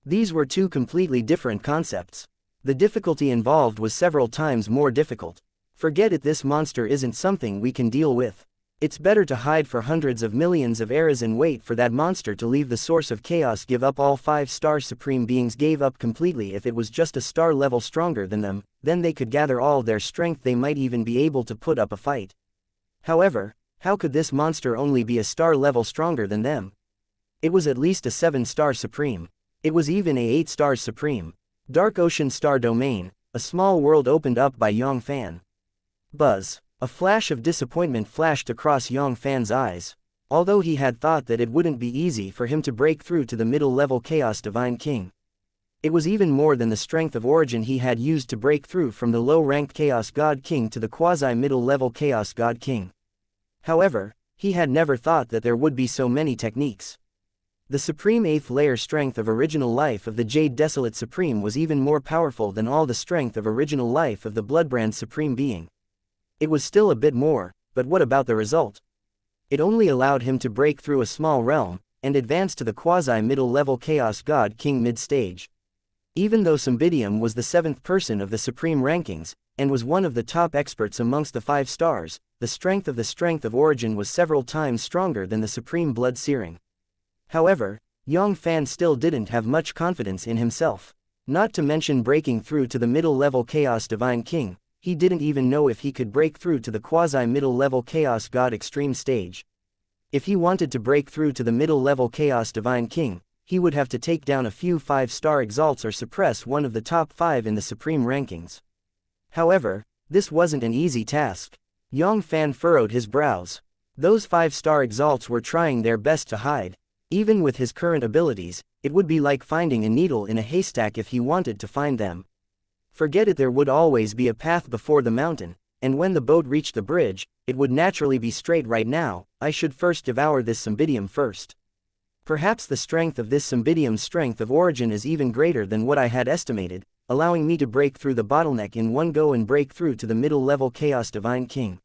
These were two completely different concepts. The difficulty involved was several times more difficult. Forget it, this monster isn't something we can deal with. It's better to hide for hundreds of millions of eras and wait for that monster to leave the source of chaos. Give up. All 5-star Supreme Beings gave up completely. If it was just a star level stronger than them, then they could gather all their strength, they might even be able to put up a fight. However, how could this monster only be a star level stronger than them? It was at least a 7-star Supreme. It was even a 8-star Supreme. Dark Ocean Star Domain, a small world opened up by Yang Fann. Buzz. A flash of disappointment flashed across Yang Fann's eyes. Although he had thought that it wouldn't be easy for him to break through to the middle-level Chaos Divine King. It was even more than the strength of origin he had used to break through from the low-ranked Chaos God King to the quasi-middle-level Chaos God King. However, he had never thought that there would be so many techniques. The Supreme 8th Layer strength of original life of the Jade Desolate Supreme was even more powerful than all the strength of original life of the Bloodbrand Supreme Being. It was still a bit more, but what about the result? It only allowed him to break through a small realm, and advance to the quasi-middle-level Chaos God King mid-stage. Even though Symbidium was the 7th person of the Supreme rankings, and was one of the top experts amongst the 5 stars, the strength of origin was several times stronger than the Supreme blood-searing. However, Yang Fann still didn't have much confidence in himself. Not to mention breaking through to the middle-level Chaos Divine King, he didn't even know if he could break through to the quasi-middle-level Chaos God Extreme stage. If he wanted to break through to the middle-level Chaos Divine King, he would have to take down a few 5-star exalts or suppress one of the top 5 in the Supreme rankings. However, this wasn't an easy task. Yang Fann furrowed his brows. Those 5-star exalts were trying their best to hide. Even with his current abilities, it would be like finding a needle in a haystack if he wanted to find them. Forget it, there would always be a path before the mountain, and when the boat reached the bridge, it would naturally be straight. Right now, I should first devour this Symbidium first. Perhaps the strength of this Symbidium's strength of origin is even greater than what I had estimated, allowing me to break through the bottleneck in one go and break through to the middle-level Chaos Divine King.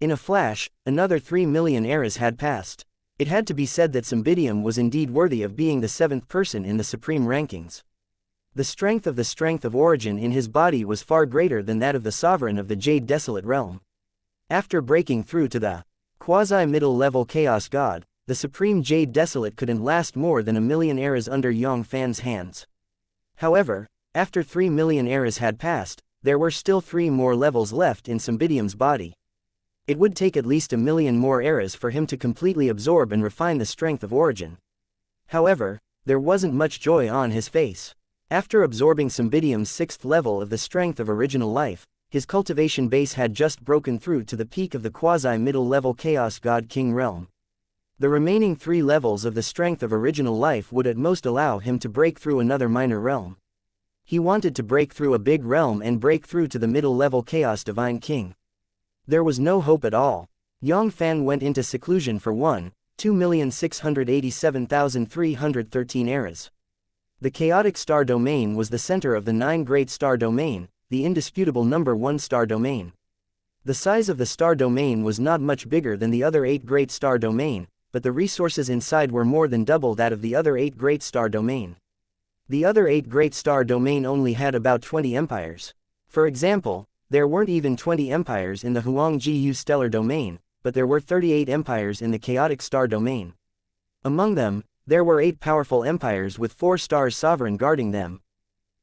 In a flash, another 3 million eras had passed. It had to be said that Cymbidium was indeed worthy of being the 7th person in the supreme rankings. The strength of origin in his body was far greater than that of the sovereign of the Jade Desolate realm. After breaking through to the quasi-middle level Chaos God, the supreme Jade Desolate couldn't last more than 1 million eras under Yang Fann's hands. However, after 3 million eras had passed, there were still 3 more levels left in Cymbidium's body. It would take at least 1 million more eras for him to completely absorb and refine the strength of origin. However, there wasn't much joy on his face. After absorbing Cymbidium's 6th level of the strength of original life, his cultivation base had just broken through to the peak of the quasi-middle level Chaos God King realm. The remaining 3 levels of the strength of original life would at most allow him to break through another minor realm. He wanted to break through a big realm and break through to the middle level Chaos Divine King. There was no hope at all. Yang Fann went into seclusion for 2,687,313 eras. The chaotic star domain was the center of the 9 great star domain, the indisputable number 1 star domain. The size of the star domain was not much bigger than the other 8 great star domain, but the resources inside were more than double that of the other 8 great star domain. The other 8 great star domain only had about 20 empires. For example, there weren't even 20 empires in the Huangjiu stellar domain, but there were 38 empires in the chaotic star domain. Among them, there were 8 powerful empires with 4 stars sovereign guarding them.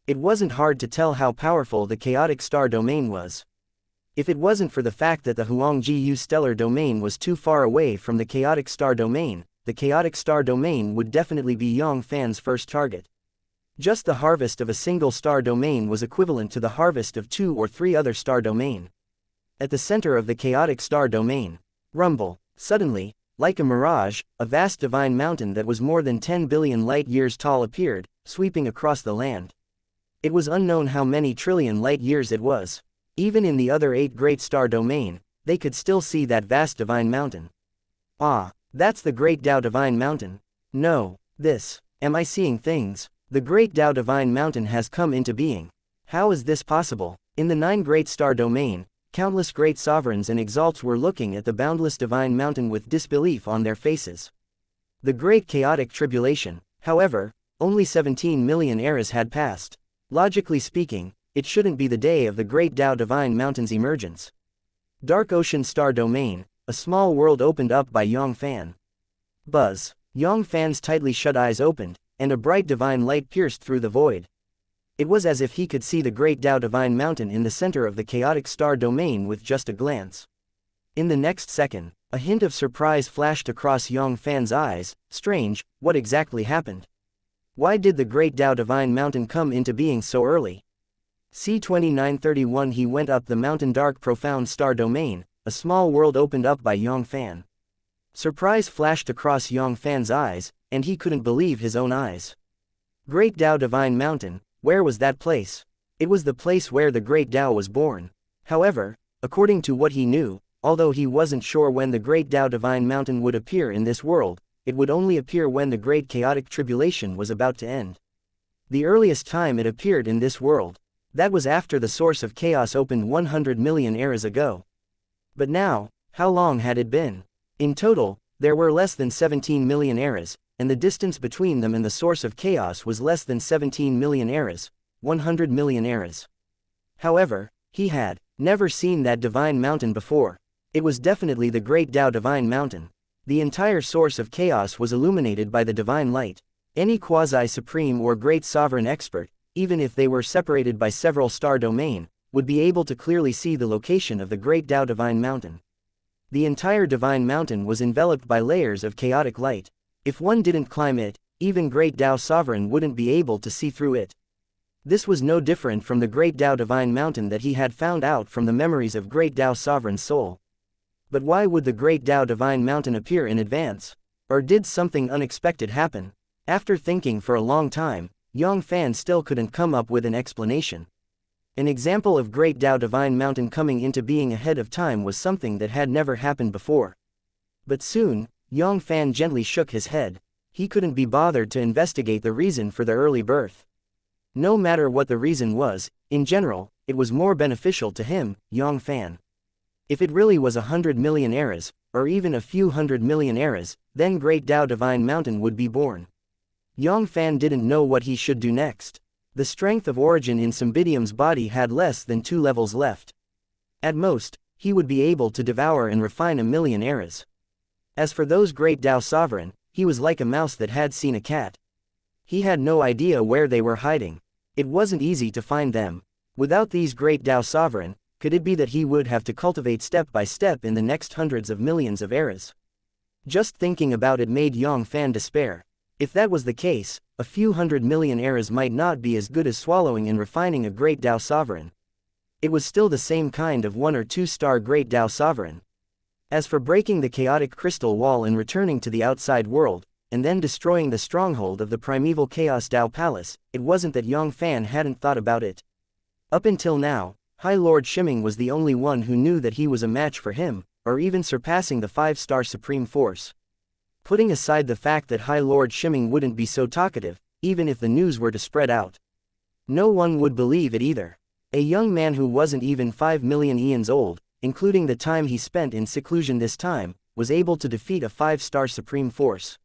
It wasn't hard to tell how powerful the chaotic star domain was. If it wasn't for the fact that the Huangjiu stellar domain was too far away from the chaotic star domain, the chaotic star domain would definitely be Yang Fann's first target. Just the harvest of a single star domain was equivalent to the harvest of 2 or 3 other star domain. At the center of the chaotic star domain, rumble, suddenly, like a mirage, a vast divine mountain that was more than 10 billion light-years tall appeared, sweeping across the land. It was unknown how many trillion light-years it was. Even in the other 8 great star domain, they could still see that vast divine mountain. Ah, that's the Great Tao Divine Mountain. No, am I seeing things? The Great Tao Divine Mountain has come into being. How is this possible? In the 9 great star domain, countless great sovereigns and exalts were looking at the boundless divine mountain with disbelief on their faces. The Great Chaotic Tribulation, however, only 17 million eras had passed. Logically speaking, it shouldn't be the day of the Great Tao Divine Mountain's emergence. Dark Ocean Star Domain, a small world opened up by Yang Fann. Buzz. Yang Fann's tightly shut eyes opened, and a bright divine light pierced through the void. It was as if he could see the Great Tao Divine Mountain in the center of the chaotic star domain with just a glance. In the next second, a hint of surprise flashed across Yang Fann's eyes. Strange, what exactly happened? Why did the Great Tao Divine Mountain come into being so early? C2931. He went up the mountain. Dark profound star domain, a small world opened up by Yang Fann. Surprise flashed across Yang Fann's eyes, and he couldn't believe his own eyes. Great Tao Divine Mountain, where was that place? It was the place where the Great Tao was born. However, according to what he knew, although he wasn't sure when the Great Tao Divine Mountain would appear in this world, it would only appear when the Great Chaotic Tribulation was about to end. The earliest time it appeared in this world, that was after the source of chaos opened 100 million eras ago. But now, how long had it been? In total, there were less than 17 million eras, and the distance between them and the source of chaos was less than 17 million eras, 100 million eras. However, he had never seen that divine mountain before. It was definitely the Great Tao Divine Mountain. The entire source of chaos was illuminated by the divine light. Any quasi-supreme or great sovereign expert, even if they were separated by several star domain, would be able to clearly see the location of the Great Tao Divine Mountain. The entire divine mountain was enveloped by layers of chaotic light. If one didn't climb it, even Great Tao Sovereign wouldn't be able to see through it. This was no different from the Great Tao Divine Mountain that he had found out from the memories of Great Tao Sovereign's soul. But why would the Great Tao Divine Mountain appear in advance? Or did something unexpected happen? After thinking for a long time, Yang Fann still couldn't come up with an explanation. An example of Great Tao Divine Mountain coming into being ahead of time was something that had never happened before. But soon, Yang Fann gently shook his head. He couldn't be bothered to investigate the reason for the early birth. No matter what the reason was, in general, it was more beneficial to him, Yang Fann. If it really was 100 million eras, or even a few 100 million eras, then Great Tao Divine Mountain would be born. Yang Fann didn't know what he should do next. The strength of origin in Cymbidium's body had less than 2 levels left. At most, he would be able to devour and refine 1,000,000 eras. As for those Great Tao Sovereign, he was like a mouse that had seen a cat. He had no idea where they were hiding. It wasn't easy to find them. Without these Great Tao Sovereign, could it be that he would have to cultivate step by step in the next hundreds of millions of eras? Just thinking about it made Yang Fann despair. If that was the case, a few 100 million eras might not be as good as swallowing and refining a Great Tao Sovereign. It was still the same kind of 1 or 2-star Great Tao Sovereign. As for breaking the chaotic crystal wall and returning to the outside world, and then destroying the stronghold of the primeval Chaos Tao Palace, it wasn't that Yang Fann hadn't thought about it. Up until now, High Lord Shiming was the only one who knew that he was a match for him, or even surpassing the 5-star Supreme Force. Putting aside the fact that High Lord Shiming wouldn't be so talkative, even if the news were to spread out. No one would believe it either. A young man who wasn't even 5 million eons old, including the time he spent in seclusion this time, was able to defeat a 5-star Supreme Force.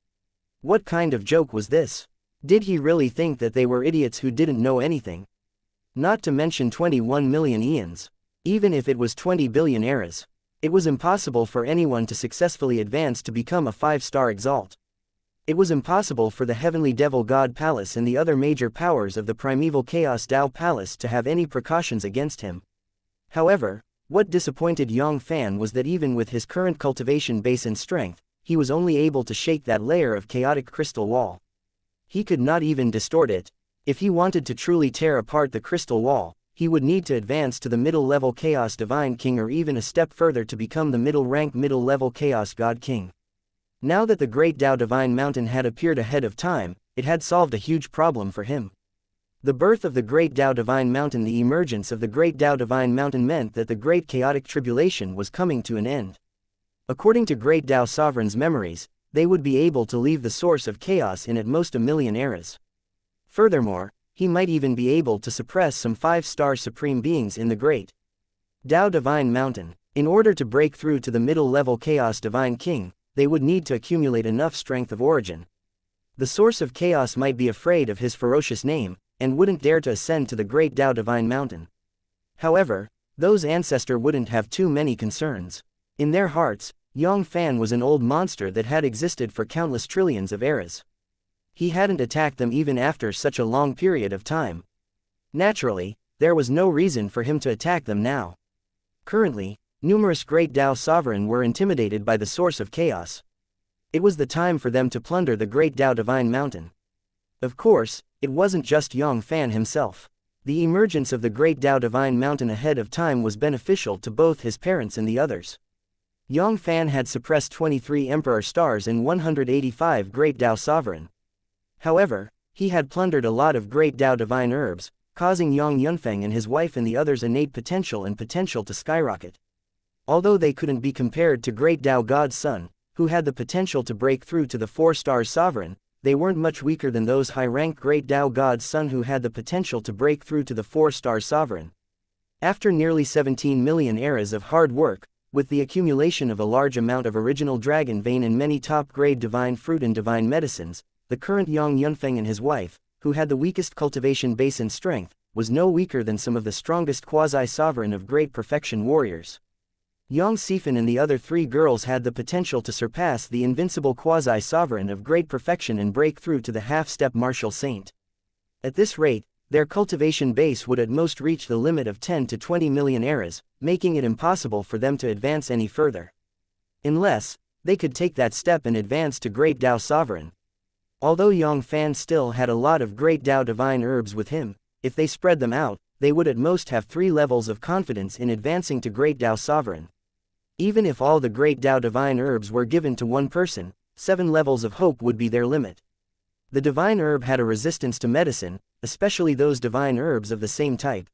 What kind of joke was this? Did he really think that they were idiots who didn't know anything? Not to mention 21 million eons. Even if it was 20 billion eras, it was impossible for anyone to successfully advance to become a 5-star Exalt. It was impossible for the Heavenly Devil God Palace and the other major powers of the Primeval Chaos Tao Palace to have any precautions against him. However, what disappointed Yang Fann was that even with his current cultivation base and strength, he was only able to shake that layer of chaotic crystal wall. He could not even distort it. If he wanted to truly tear apart the crystal wall, he would need to advance to the middle-level Chaos Divine King or even a step further to become the middle-rank middle-level Chaos God King. Now that the Great Tao Divine Mountain had appeared ahead of time, it had solved a huge problem for him. The birth of the Great Tao Divine Mountain, the emergence of the Great Tao Divine Mountain meant that the Great Chaotic Tribulation was coming to an end. According to Great Tao Sovereign's memories, they would be able to leave the source of chaos in at most 1,000,000 eras. Furthermore, he might even be able to suppress some 5-star supreme beings in the Great Tao Divine Mountain. In order to break through to the middle-level Chaos Divine King, they would need to accumulate enough strength of origin. The source of chaos might be afraid of his ferocious name, and wouldn't dare to ascend to the Great Tao Divine Mountain. However, those ancestors wouldn't have too many concerns. In their hearts, Yang Fann was an old monster that had existed for countless trillions of eras. He hadn't attacked them even after such a long period of time. Naturally, there was no reason for him to attack them now. Currently, numerous Great Tao Sovereign were intimidated by the source of chaos. It was the time for them to plunder the Great Tao Divine Mountain. Of course, it wasn't just Yang Fann himself. The emergence of the Great Tao Divine Mountain ahead of time was beneficial to both his parents and the others. Yang Fann had suppressed 23 Emperor Stars and 185 Great Tao Sovereign. However, he had plundered a lot of Great Tao Divine Herbs, causing Yang Yunfeng and his wife and the others innate potential to skyrocket. Although they couldn't be compared to Great Tao God's Son, who had the potential to break through to the 4-star Sovereign, they weren't much weaker than those high-ranked Great Tao God's Son who had the potential to break through to the 4-star Sovereign. After nearly 17 million eras of hard work, with the accumulation of a large amount of original Dragon Vein and many top-grade divine fruit and divine medicines, the current Yang Yunfeng and his wife, who had the weakest cultivation base and strength, was no weaker than some of the strongest quasi-sovereign of great perfection warriors. Yang Sifan and the other 3 girls had the potential to surpass the invincible quasi-sovereign of great perfection and break through to the half-step martial saint. At this rate, their cultivation base would at most reach the limit of 10 to 20 million eras, making it impossible for them to advance any further. Unless, they could take that step and advance to Great Tao Sovereign. Although Yang Fann still had a lot of Great Tao Divine Herbs with him, if they spread them out, they would at most have 3 levels of confidence in advancing to Great Tao Sovereign. Even if all the Great Tao Divine Herbs were given to one person, 7 levels of hope would be their limit. The Divine Herb had a resistance to medicine, especially those Divine Herbs of the same type.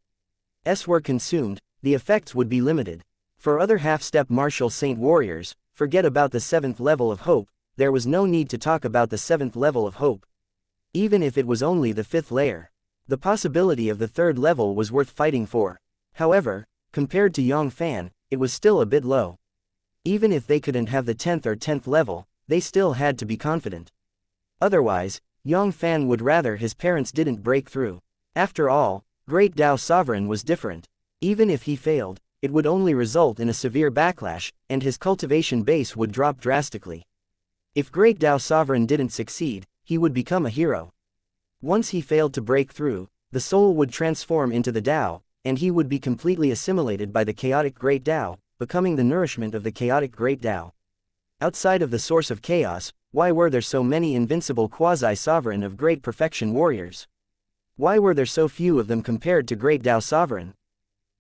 Were consumed, the effects would be limited. For other half-step martial saint warriors, forget about the 7th level of hope. There was no need to talk about the 7th level of hope. Even if it was only the 5th layer, the possibility of the 3rd level was worth fighting for. However, compared to Yang Fann, it was still a bit low. Even if they couldn't have the 10th level, they still had to be confident. Otherwise, Yang Fann would rather his parents didn't break through. After all, Great Tao Sovereign was different. Even if he failed, it would only result in a severe backlash, and his cultivation base would drop drastically. If Great Tao Sovereign didn't succeed, he would become a hero. Once he failed to break through, the soul would transform into the Tao, and he would be completely assimilated by the chaotic Great Tao, becoming the nourishment of the chaotic Great Tao. Outside of the source of chaos, why were there so many invincible quasi-sovereign of great perfection warriors? Why were there so few of them compared to Great Tao Sovereign?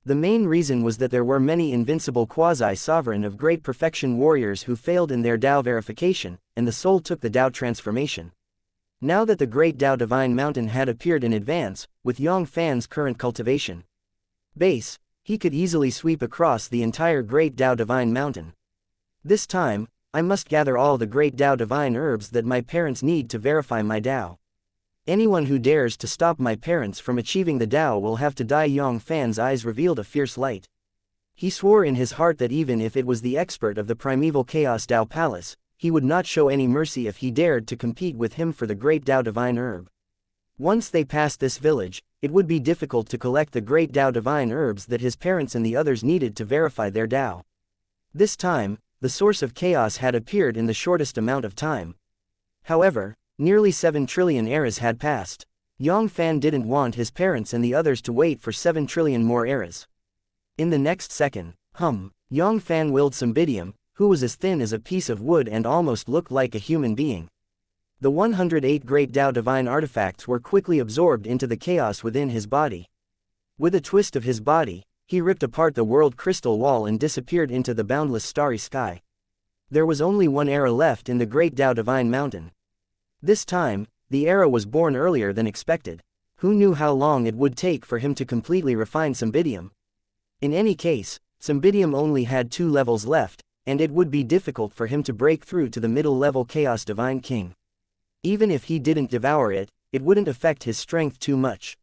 The main reason was that there were many invincible quasi-sovereign of great perfection warriors who failed in their Tao verification, and the soul took the Tao transformation. Now that the Great Tao Divine Mountain had appeared in advance, with Yang Fann's current cultivation base, he could easily sweep across the entire Great Tao Divine Mountain. This time, I must gather all the Great Tao Divine herbs that my parents need to verify my Tao. Anyone who dares to stop my parents from achieving the Tao will have to die. Yang Fann's eyes revealed a fierce light. He swore in his heart that even if it was the expert of the primeval Chaos Tao Palace, he would not show any mercy if he dared to compete with him for the Great Tao Divine Herb. Once they passed this village, it would be difficult to collect the Great Tao Divine Herbs that his parents and the others needed to verify their Tao. This time, the source of chaos had appeared in the shortest amount of time. However, nearly 7 trillion eras had passed. Yang Fann didn't want his parents and the others to wait for 7 trillion more eras. In the next second, Yang Fann willed Cymbidium, who was as thin as a piece of wood and almost looked like a human being. The 108 Great Tao Divine artifacts were quickly absorbed into the chaos within his body. With a twist of his body, he ripped apart the world crystal wall and disappeared into the boundless starry sky. There was only one era left in the Great Tao Divine Mountain. This time, the era was born earlier than expected. Who knew how long it would take for him to completely refine Cymbidium? In any case, Cymbidium only had 2 levels left, and it would be difficult for him to break through to the middle-level Chaos Divine King. Even if he didn't devour it, it wouldn't affect his strength too much.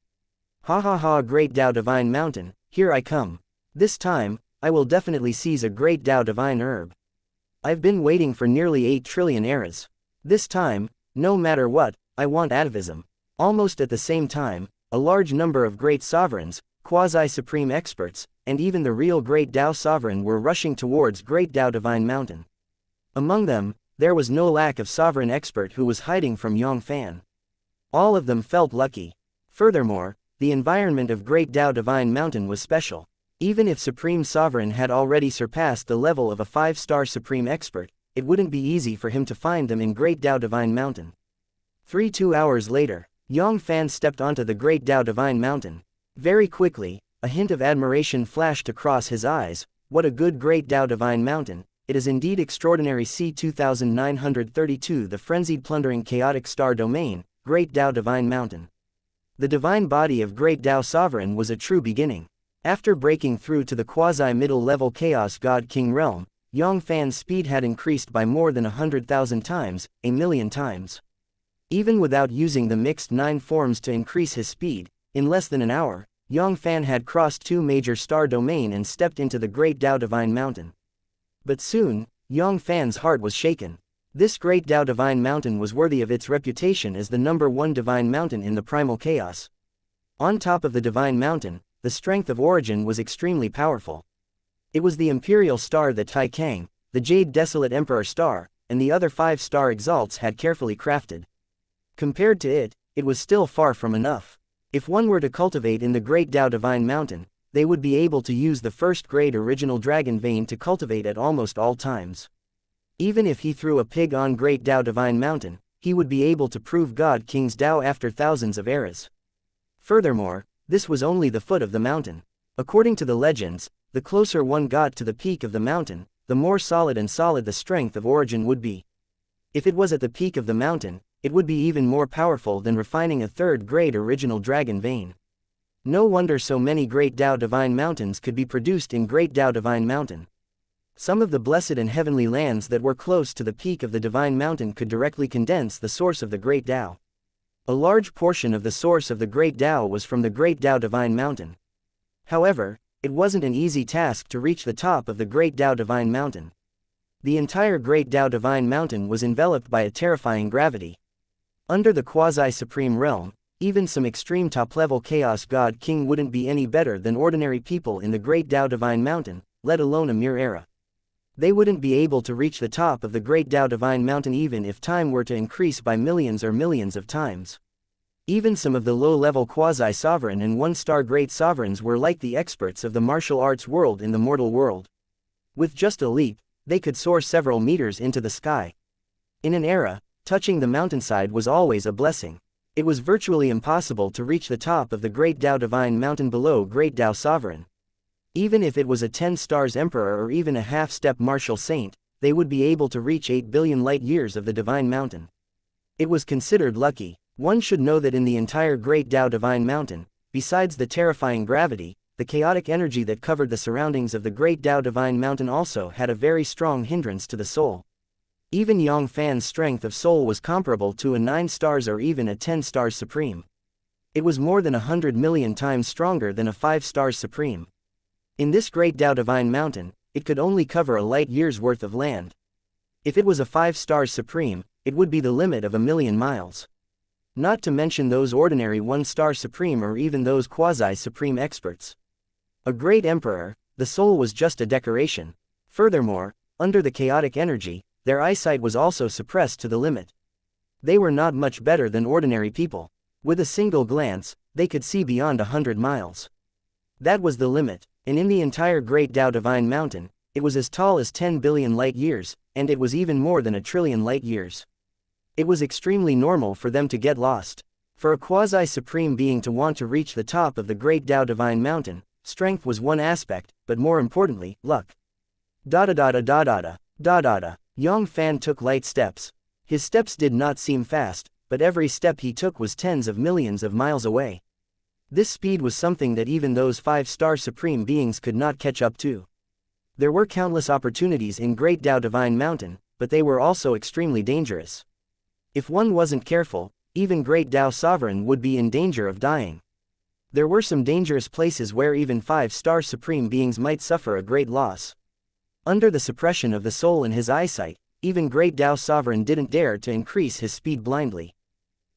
Ha ha ha! Great Tao Divine Mountain, here I come. This time, I will definitely seize a Great Tao Divine Herb. I've been waiting for nearly 8 trillion eras. This time, no matter what, I want atavism. Almost at the same time, a large number of great sovereigns, quasi-supreme experts, and even the real Great Tao Sovereign were rushing towards Great Tao Divine Mountain. Among them, there was no lack of sovereign expert who was hiding from Yang Fann. All of them felt lucky. Furthermore, the environment of Great Tao Divine Mountain was special. Even if Supreme Sovereign had already surpassed the level of a 5-star Supreme Expert, it wouldn't be easy for him to find them in Great Tao Divine Mountain. 2 hours later, Yang Fann stepped onto the Great Tao Divine Mountain. Very quickly, a hint of admiration flashed across his eyes. What a good Great Tao Divine Mountain! It is indeed extraordinary. C2932 The Frenzied Plundering Chaotic Star Domain, Great Tao Divine Mountain. The divine body of Great Tao Sovereign was a true beginning. After breaking through to the quasi-middle level Chaos God King realm, Yang Fann's speed had increased by more than 100,000 times, 1,000,000 times. Even without using the mixed 9 forms to increase his speed, in less than an hour, Yang Fann had crossed 2 major star domain and stepped into the Great Tao Divine Mountain. But soon, Yang Fann's heart was shaken. This Great Tao Divine Mountain was worthy of its reputation as the #1 divine mountain in the primal chaos. On top of the divine mountain, the strength of origin was extremely powerful. It was the imperial star that Tai Kang, the Jade Desolate Emperor star, and the other 5-star exalts had carefully crafted. Compared to it, it was still far from enough. If one were to cultivate in the Great Tao Divine Mountain, they would be able to use the first-grade original dragon vein to cultivate at almost all times. Even if he threw a pig on Great Tao Divine Mountain, he would be able to prove God King's Tao after thousands of eras. Furthermore, this was only the foot of the mountain. According to the legends, the closer one got to the peak of the mountain, the more solid the strength of origin would be. If it was at the peak of the mountain, it would be even more powerful than refining a 3rd-grade original dragon vein. No wonder so many Great Tao Divine Mountains could be produced in Great Tao Divine Mountain. Some of the blessed and heavenly lands that were close to the peak of the Divine Mountain could directly condense the source of the Great Tao. A large portion of the source of the Great Tao was from the Great Tao Divine Mountain. However, It wasn't an easy task to reach the top of the Great Tao Divine Mountain. The entire Great Tao Divine Mountain was enveloped by a terrifying gravity. Under the quasi-supreme realm, even some extreme top-level Chaos God King wouldn't be any better than ordinary people in the Great Tao Divine Mountain, let alone a mere era. They wouldn't be able to reach the top of the Great Tao Divine Mountain even if time were to increase by millions or millions of times. Even some of the low-level quasi-sovereign and one-star great sovereigns were like the experts of the martial arts world in the mortal world. With just a leap, they could soar several meters into the sky. In an era, touching the mountainside was always a blessing. It was virtually impossible to reach the top of the Great Tao Divine Mountain below Great Tao Sovereign. Even if it was a 10 stars emperor or even a half-step martial saint, they would be able to reach 8 billion light-years of the Divine Mountain. It was considered lucky. One should know that in the entire Great Tao Divine Mountain, besides the terrifying gravity, the chaotic energy that covered the surroundings of the Great Tao Divine Mountain also had a very strong hindrance to the soul. Even Yang Fann's strength of soul was comparable to a 9 stars or even a 10 stars supreme. It was more than 100 million times stronger than a 5 stars supreme. In this Great Tao Divine Mountain, it could only cover a light year's worth of land. If it was a 5 stars supreme, it would be the limit of 1,000,000 miles. Not to mention those ordinary 1-star supreme or even those quasi-supreme experts. A great emperor, the soul was just a decoration. Furthermore, under the chaotic energy, their eyesight was also suppressed to the limit. They were not much better than ordinary people. With a single glance, they could see beyond 100 miles. That was the limit, and in the entire Great Tao Divine Mountain, it was as tall as 10 billion light years, and it was even more than 1,000,000,000,000 light years. It was extremely normal for them to get lost. For a quasi-supreme being to want to reach the top of the Great Tao Divine Mountain, strength was one aspect, but more importantly, luck. Yang Fann took light steps. His steps did not seem fast, but every step he took was tens of millions of miles away. This speed was something that even those 5-star supreme beings could not catch up to. There were countless opportunities in Great Tao Divine Mountain, but they were also extremely dangerous. If one wasn't careful, even Great Tao Sovereign would be in danger of dying. There were some dangerous places where even 5-star supreme beings might suffer a great loss. Under the suppression of the soul in his eyesight, even Great Tao Sovereign didn't dare to increase his speed blindly.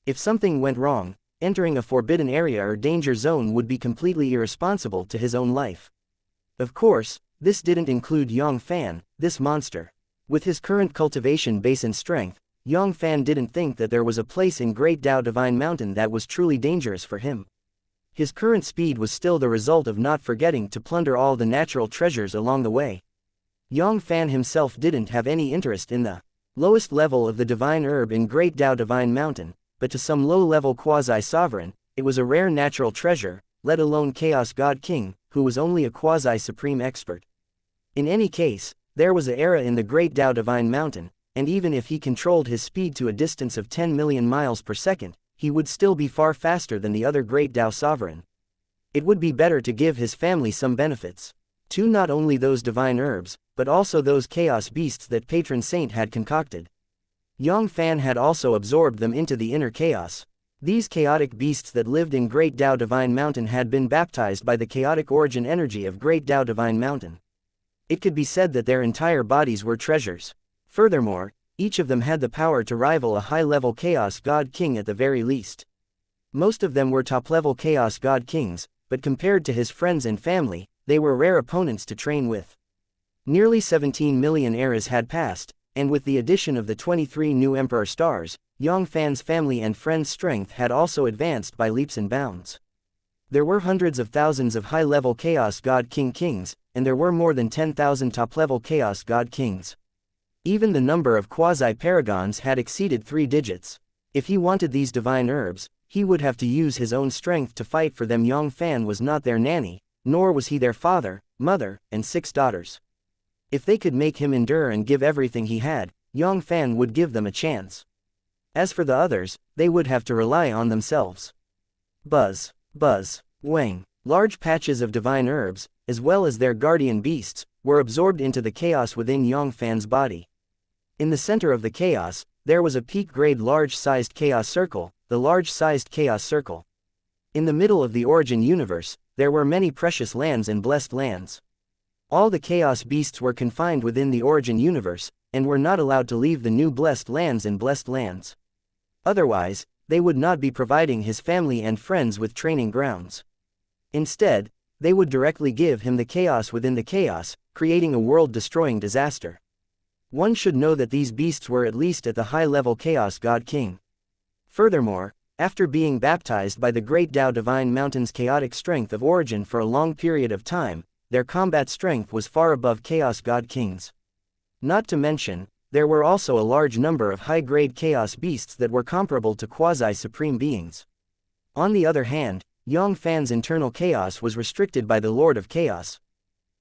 If something went wrong, entering a forbidden area or danger zone would be completely irresponsible to his own life. Of course, this didn't include Yang Fann, this monster. With his current cultivation base and strength, Yang Fann didn't think that there was a place in Great Tao Divine Mountain that was truly dangerous for him. His current speed was still the result of not forgetting to plunder all the natural treasures along the way. Yang Fann himself didn't have any interest in the lowest level of the divine herb in Great Tao Divine Mountain, but to some low-level quasi-sovereign, it was a rare natural treasure, let alone Chaos God King, who was only a quasi-supreme expert. In any case, there was an era in the Great Tao Divine Mountain, and even if he controlled his speed to a distance of 10 million miles per second, he would still be far faster than the other Great Tao Sovereign. It would be better to give his family some benefits. To not only those divine herbs, but also those chaos beasts that Patron Saint had concocted. Yang Fann had also absorbed them into the inner chaos. These chaotic beasts that lived in Great Tao Divine Mountain had been baptized by the chaotic origin energy of Great Tao Divine Mountain. It could be said that their entire bodies were treasures. Furthermore, each of them had the power to rival a high-level Chaos God King at the very least. Most of them were top-level Chaos God Kings, but compared to his friends and family, they were rare opponents to train with. Nearly 17 million eras had passed, and with the addition of the 23 new Emperor stars, Yang Fann's family and friends' strength had also advanced by leaps and bounds. There were hundreds of thousands of high-level Chaos God King kings, and there were more than 10,000 top-level Chaos God Kings. Even the number of quasi-paragons had exceeded 3 digits. If he wanted these divine herbs, he would have to use his own strength to fight for them. Yang Fann was not their nanny, nor was he their father, mother, and 6 daughters. If they could make him endure and give everything he had, Yang Fann would give them a chance. As for the others, they would have to rely on themselves. Buzz, buzz, wang. Large patches of divine herbs, as well as their guardian beasts, were absorbed into the chaos within Yang Fann's body. In the center of the chaos, there was a peak-grade large-sized chaos circle, the large-sized chaos circle. In the middle of the origin universe, there were many precious lands and blessed lands. All the chaos beasts were confined within the origin universe, and were not allowed to leave the new blessed lands and blessed lands. Otherwise, they would not be providing his family and friends with training grounds. Instead, they would directly give him the chaos within the chaos, creating a world-destroying disaster. One should know that these beasts were at least at the high-level Chaos God King. Furthermore, after being baptized by the great Tao Divine Mountain's chaotic strength of origin for a long period of time, their combat strength was far above Chaos God King's. Not to mention, there were also a large number of high-grade chaos beasts that were comparable to quasi-supreme beings. On the other hand, Yang Fann's internal chaos was restricted by the Lord of Chaos.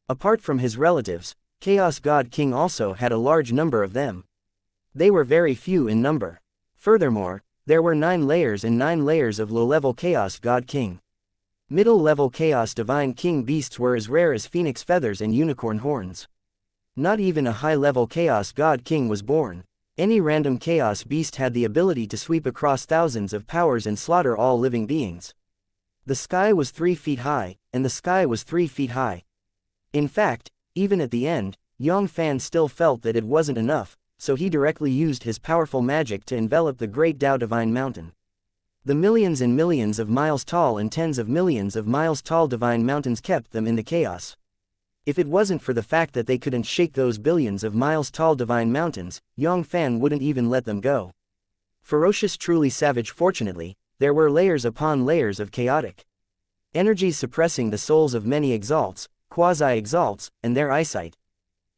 Apart from his relatives, Chaos God King also had a large number of them. They were very few in number. Furthermore, there were 9 layers and 9 layers of low-level Chaos God King. Middle-level Chaos Divine King beasts were as rare as phoenix feathers and unicorn horns. Not even a high-level Chaos God King was born. Any random Chaos beast had the ability to sweep across thousands of powers and slaughter all living beings. The sky was 3 feet high, and the sky was 3 feet high. In fact, even at the end, Yang Fann still felt that it wasn't enough, so he directly used his powerful magic to envelop the great Tao Divine Mountain. The millions and millions of miles tall and tens of millions of miles tall divine mountains kept them in the chaos. If it wasn't for the fact that they couldn't shake those billions of miles tall divine mountains, Yang Fann wouldn't even let them go. Ferocious, truly savage. Fortunately, there were layers upon layers of chaotic energies suppressing the souls of many exalts, quasi-exalts, and their eyesight.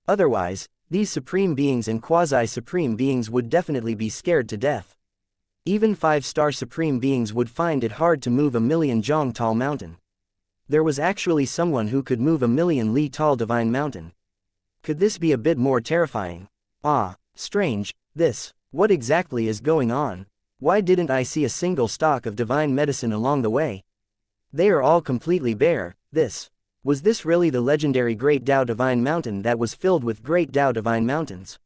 Otherwise, these supreme beings and quasi-supreme beings would definitely be scared to death. Even 5-star supreme beings would find it hard to move a 1,000,000 zhong tall mountain. There was actually someone who could move a 1,000,000 li tall divine mountain. Could this be a bit more terrifying? Ah, strange, this. What exactly is going on? Why didn't I see a single stalk of divine medicine along the way? They are all completely bare. Was this really the legendary Great Tao Divine Mountain that was filled with Great Tao Divine Mountains?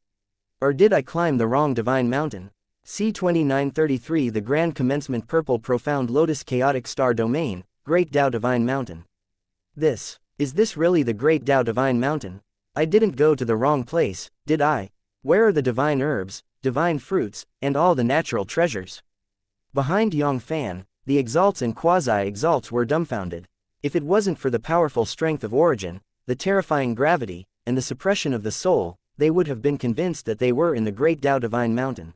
Or did I climb the wrong divine mountain? C2933 The Grand Commencement Purple Profound Lotus Chaotic Star Domain, Great Tao Divine Mountain. Is this really the Great Tao Divine Mountain? I didn't go to the wrong place, did I? Where are the divine herbs, divine fruits, and all the natural treasures? Behind Yang Fann, the exalts and quasi-exalts were dumbfounded. If it wasn't for the powerful strength of origin, the terrifying gravity, and the suppression of the soul, they would have been convinced that they were in the Great Tao Divine Mountain.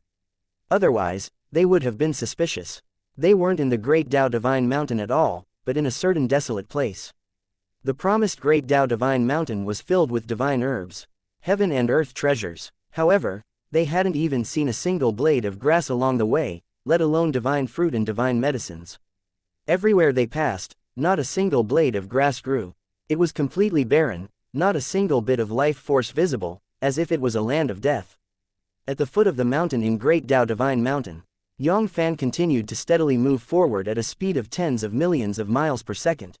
Otherwise, they would have been suspicious. They weren't in the Great Tao Divine Mountain at all, but in a certain desolate place. The promised Great Tao Divine Mountain was filled with divine herbs, heaven and earth treasures. However, they hadn't even seen a single blade of grass along the way, let alone divine fruit and divine medicines. Everywhere they passed, not a single blade of grass grew. It was completely barren, not a single bit of life force visible, as if it was a land of death. At the foot of the mountain in Great Tao Divine Mountain, Yang Fann continued to steadily move forward at a speed of tens of millions of miles per second.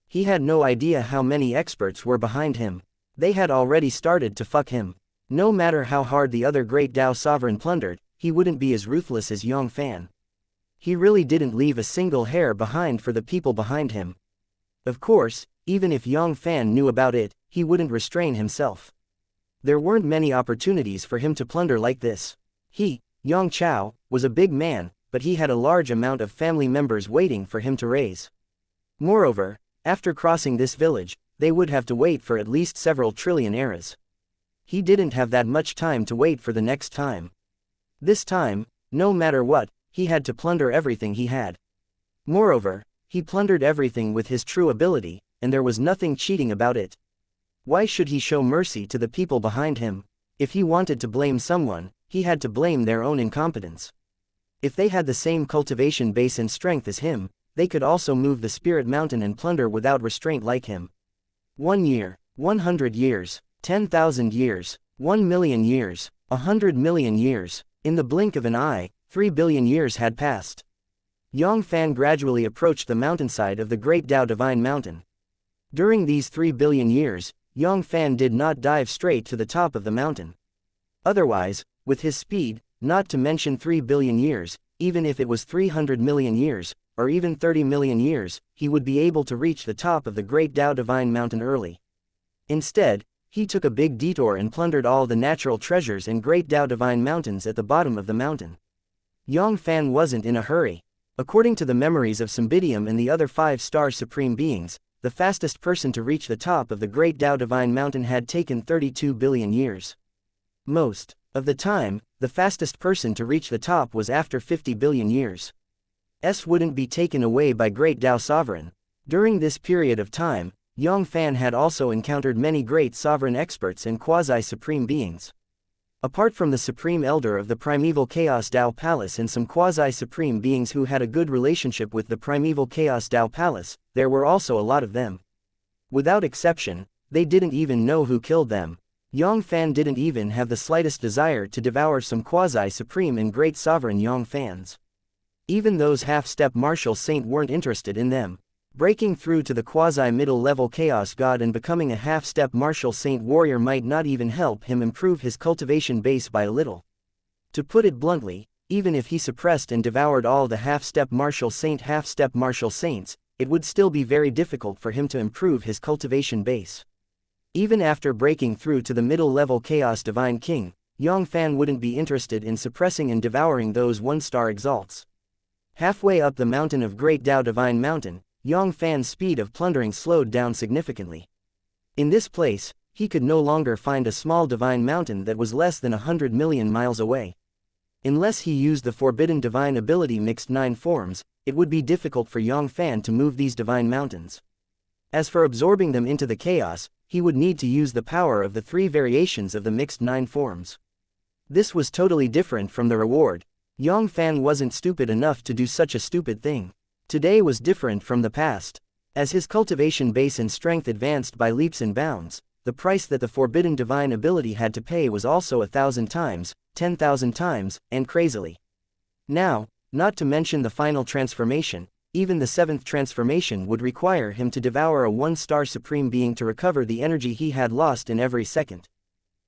He had no idea how many experts were behind him. They had already started to fuck him. No matter how hard the other Great Tao Sovereign plundered, he wouldn't be as ruthless as Yang Fann. He really didn't leave a single hair behind for the people behind him. Of course, even if Yang Fann knew about it, he wouldn't restrain himself. There weren't many opportunities for him to plunder like this. He, Yang Chao, was a big man, but he had a large amount of family members waiting for him to raise. Moreover, after crossing this village, they would have to wait for at least several trillion eras. He didn't have that much time to wait for the next time. This time, no matter what, he had to plunder everything he had. Moreover, he plundered everything with his true ability, and there was nothing cheating about it. Why should he show mercy to the people behind him? If he wanted to blame someone, he had to blame their own incompetence. If they had the same cultivation base and strength as him, they could also move the Spirit Mountain and plunder without restraint like him. 1 year, 100 years, 10,000 years, 1,000,000 years, 100,000,000 years. In the blink of an eye, 3 billion years had passed. Yang Fann gradually approached the mountainside of the Great Tao Divine Mountain. During these 3 billion years, Yang Fann did not dive straight to the top of the mountain. Otherwise, with his speed, not to mention 3 billion years, even if it was 300 million years, or even 30 million years, he would be able to reach the top of the Great Tao Divine Mountain early. Instead, he took a big detour and plundered all the natural treasures and Great Tao Divine Mountains at the bottom of the mountain. Yang Fann wasn't in a hurry. According to the memories of Cymbidium and the other 5-star supreme beings, the fastest person to reach the top of the Great Tao Divine Mountain had taken 32 billion years. Most of the time, the fastest person to reach the top was after 50 billion years. Wouldn't be taken away by Great Tao Sovereign. During this period of time, Yang Fann had also encountered many great sovereign experts and quasi-supreme beings. Apart from the Supreme Elder of the Primeval Chaos Tao Palace and some quasi-supreme beings who had a good relationship with the Primeval Chaos Tao Palace, there were also a lot of them. Without exception, they didn't even know who killed them. Yang Fann didn't even have the slightest desire to devour some quasi-supreme and great sovereign Yang Fanns. Even those half-step martial saint weren't interested in them. Breaking through to the quasi-middle-level chaos god and becoming a half-step martial saint warrior might not even help him improve his cultivation base by a little. To put it bluntly, even if he suppressed and devoured all the half-step martial saints, it would still be very difficult for him to improve his cultivation base. Even after breaking through to the middle-level chaos divine king, Yang Fann wouldn't be interested in suppressing and devouring those 1-star exalts. Halfway up the mountain of Great Tao Divine Mountain, Yang Fann's speed of plundering slowed down significantly. In this place, he could no longer find a small divine mountain that was less than 100 million miles away. Unless he used the forbidden divine ability Mixed 9 Forms, it would be difficult for Yang Fann to move these divine mountains. As for absorbing them into the chaos, he would need to use the power of the 3 variations of the Mixed 9 Forms. This was totally different from the reward. Yang Fann wasn't stupid enough to do such a stupid thing. Today was different from the past. As his cultivation base and strength advanced by leaps and bounds, the price that the forbidden divine ability had to pay was also 1,000 times, 10,000 times, and crazily. Now, not to mention the final transformation, even the 7th transformation would require him to devour a 1-star supreme being to recover the energy he had lost in every second.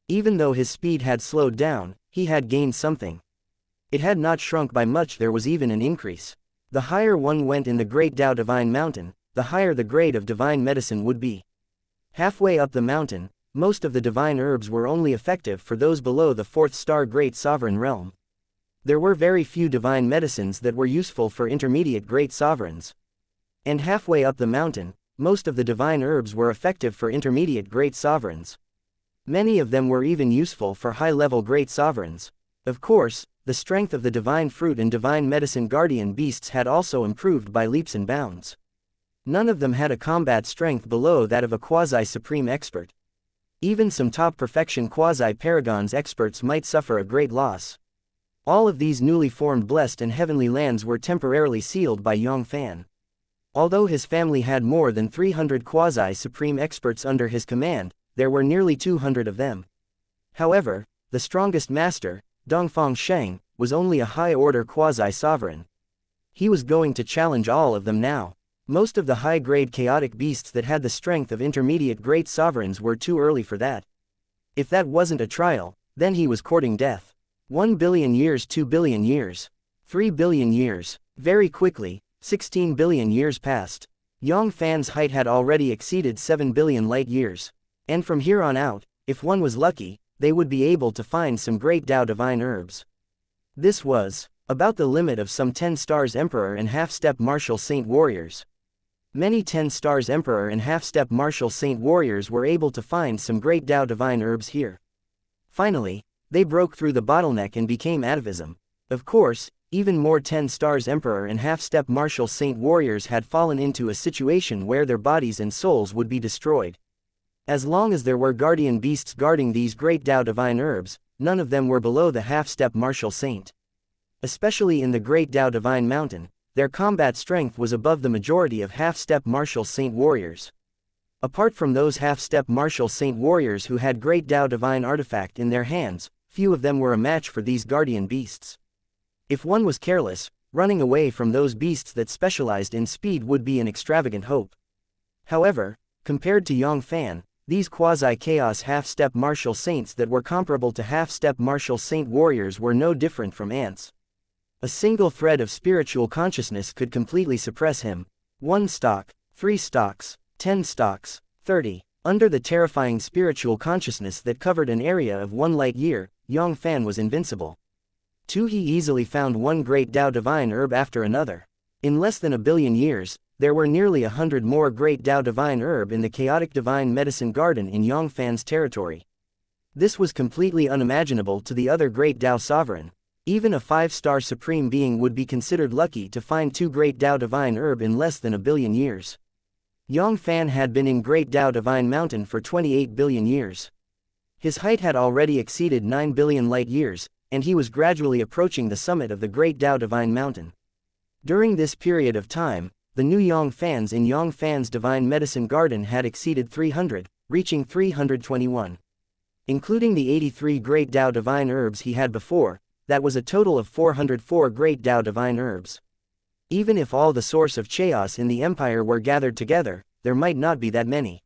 Even though his speed had slowed down, he had gained something. It had not shrunk by much, there was even an increase. The higher one went in the Great Tao Divine Mountain, the higher the grade of divine medicine would be. Halfway up the mountain, most of the divine herbs were only effective for those below the 4th-star Great Sovereign realm. There were very few divine medicines that were useful for intermediate Great Sovereigns. And halfway up the mountain, most of the divine herbs were effective for intermediate Great Sovereigns. Many of them were even useful for high-level Great Sovereigns. Of course, the strength of the divine fruit and divine medicine guardian beasts had also improved by leaps and bounds. None of them had a combat strength below that of a quasi-supreme expert. Even some top perfection quasi-paragons experts might suffer a great loss. All of these newly formed blessed and heavenly lands were temporarily sealed by Yang Fann. Although his family had more than 300 quasi-supreme experts under his command, there were nearly 200 of them. However, the strongest master, Dongfang Sheng, was only a high-order quasi-sovereign. He was going to challenge all of them now. Most of the high-grade chaotic beasts that had the strength of intermediate great sovereigns were too early for that. If that wasn't a trial, then he was courting death. 1 billion years, 2 billion years, 3 billion years. Very quickly, 16 billion years passed. Yang Fann's height had already exceeded 7 billion light years. And from here on out, if one was lucky, they would be able to find some great Tao divine herbs. This was about the limit of some 10 stars emperor and half-step martial saint warriors. Many 10 stars emperor and half-step martial saint warriors were able to find some great Tao divine herbs here. Finally, they broke through the bottleneck and became atavism. Of course, even more 10 stars emperor and half-step martial saint warriors had fallen into a situation where their bodies and souls would be destroyed. As long as there were guardian beasts guarding these great Tao divine herbs, none of them were below the half-step martial saint. Especially in the Great Tao Divine Mountain, their combat strength was above the majority of half-step martial saint warriors. Apart from those half-step martial saint warriors who had Great Tao Divine artifact in their hands, few of them were a match for these guardian beasts. If one was careless, running away from those beasts that specialized in speed would be an extravagant hope. However, compared to Yang Fann, these quasi-chaos half-step martial saints that were comparable to half-step martial saint warriors were no different from ants. A single thread of spiritual consciousness could completely suppress him. 1 stock, 3 stocks, 10 stocks, 30. Under the terrifying spiritual consciousness that covered an area of 1 light year, Yang Fann was invincible. 2. He easily found one great Tao divine herb after another. In less than a billion years, there were nearly 100 more great Tao divine herb in the chaotic divine medicine garden in Yang Fann's territory. This was completely unimaginable to the other great Tao sovereign. Even a 5-star supreme being would be considered lucky to find 2 great Tao divine herb in less than a billion years. Yang Fann had been in Great Tao Divine Mountain for 28 billion years. His height had already exceeded 9 billion light years, and he was gradually approaching the summit of the Great Tao Divine Mountain. During this period of time, the new Yang Fanns in Yang Fann's Divine Medicine Garden had exceeded 300, reaching 321. Including the 83 Great Tao Divine Herbs he had before, that was a total of 404 Great Tao Divine Herbs. Even if all the source of chaos in the empire were gathered together, there might not be that many.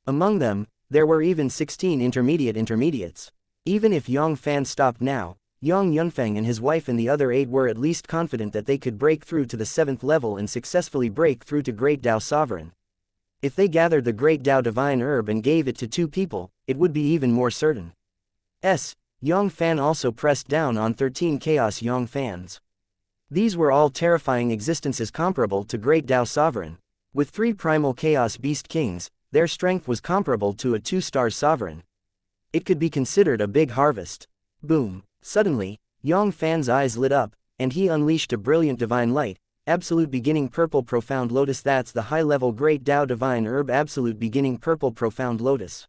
Among them, there were even 16 intermediates. Even if Yang Fann stopped now, Yang Yunfeng and his wife and the other 8 were at least confident that they could break through to the 7th level and successfully break through to Great Tao Sovereign. If they gathered the Great Tao Divine Herb and gave it to 2 people, it would be even more certain. Yang Fann also pressed down on 13 Chaos Yang Fanns. These were all terrifying existences comparable to Great Tao Sovereign. With 3 primal Chaos Beast Kings, their strength was comparable to a 2-star sovereign. It could be considered a big harvest. Boom! Suddenly, Yang Fann's eyes lit up, and he unleashed a brilliant divine light, Absolute Beginning Purple Profound Lotus. That's the high-level Great Tao Divine Herb Absolute Beginning Purple Profound Lotus.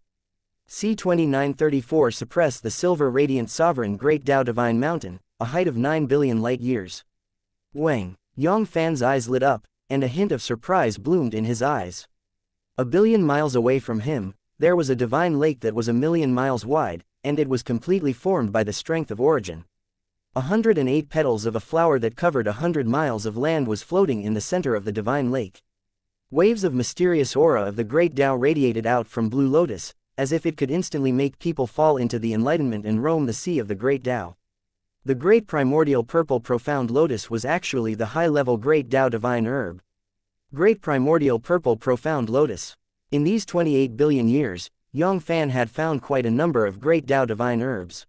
C2934 Suppress the Silver Radiant Sovereign Great Tao Divine Mountain, a height of 9 billion light years. Wang! Yang Fann's eyes lit up, and a hint of surprise bloomed in his eyes. A billion miles away from him, there was a divine lake that was 1,000,000 miles wide, and it was completely formed by the strength of origin. 108 petals of a flower that covered 100 miles of land was floating in the center of the divine lake. Waves of mysterious aura of the Great Tao radiated out from Blue Lotus, as if it could instantly make people fall into the enlightenment and roam the sea of the Great Tao. The Great Primordial Purple Profound Lotus was actually the high-level Great Tao Divine Herb. Great Primordial Purple Profound Lotus. In these 28 billion years, Yang Fann had found quite a number of Great Tao Divine Herbs.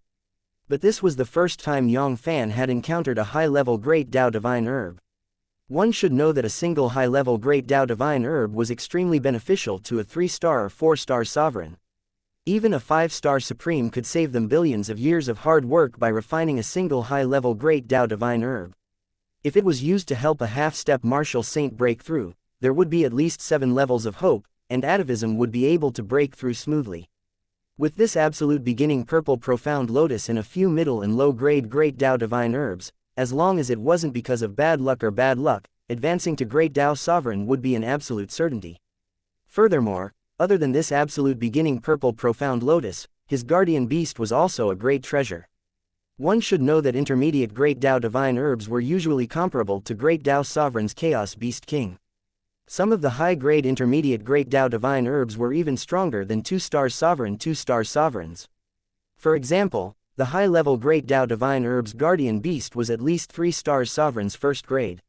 But this was the first time Yang Fann had encountered a high-level Great Tao Divine Herb. One should know that a single high-level Great Tao Divine Herb was extremely beneficial to a 3-star or 4-star sovereign. Even a 5-star supreme could save them billions of years of hard work by refining a single high-level Great Tao Divine Herb. If it was used to help a half-step martial saint break through, there would be at least 7 levels of hope, and atavism would be able to break through smoothly. With this Absolute Beginning Purple Profound Lotus and a few middle and low-grade Great Tao Divine Herbs, as long as it wasn't because of bad luck, advancing to Great Tao Sovereign would be an absolute certainty. Furthermore, other than this Absolute Beginning Purple Profound Lotus, his guardian beast was also a great treasure. One should know that intermediate Great Tao Divine Herbs were usually comparable to Great Tao Sovereign's Chaos Beast King. Some of the high-grade intermediate Great Tao Divine Herbs were even stronger than 2-star sovereign 2-star sovereigns. For example, the high-level Great Tao Divine Herb's guardian beast was at least 3-star sovereign's first grade.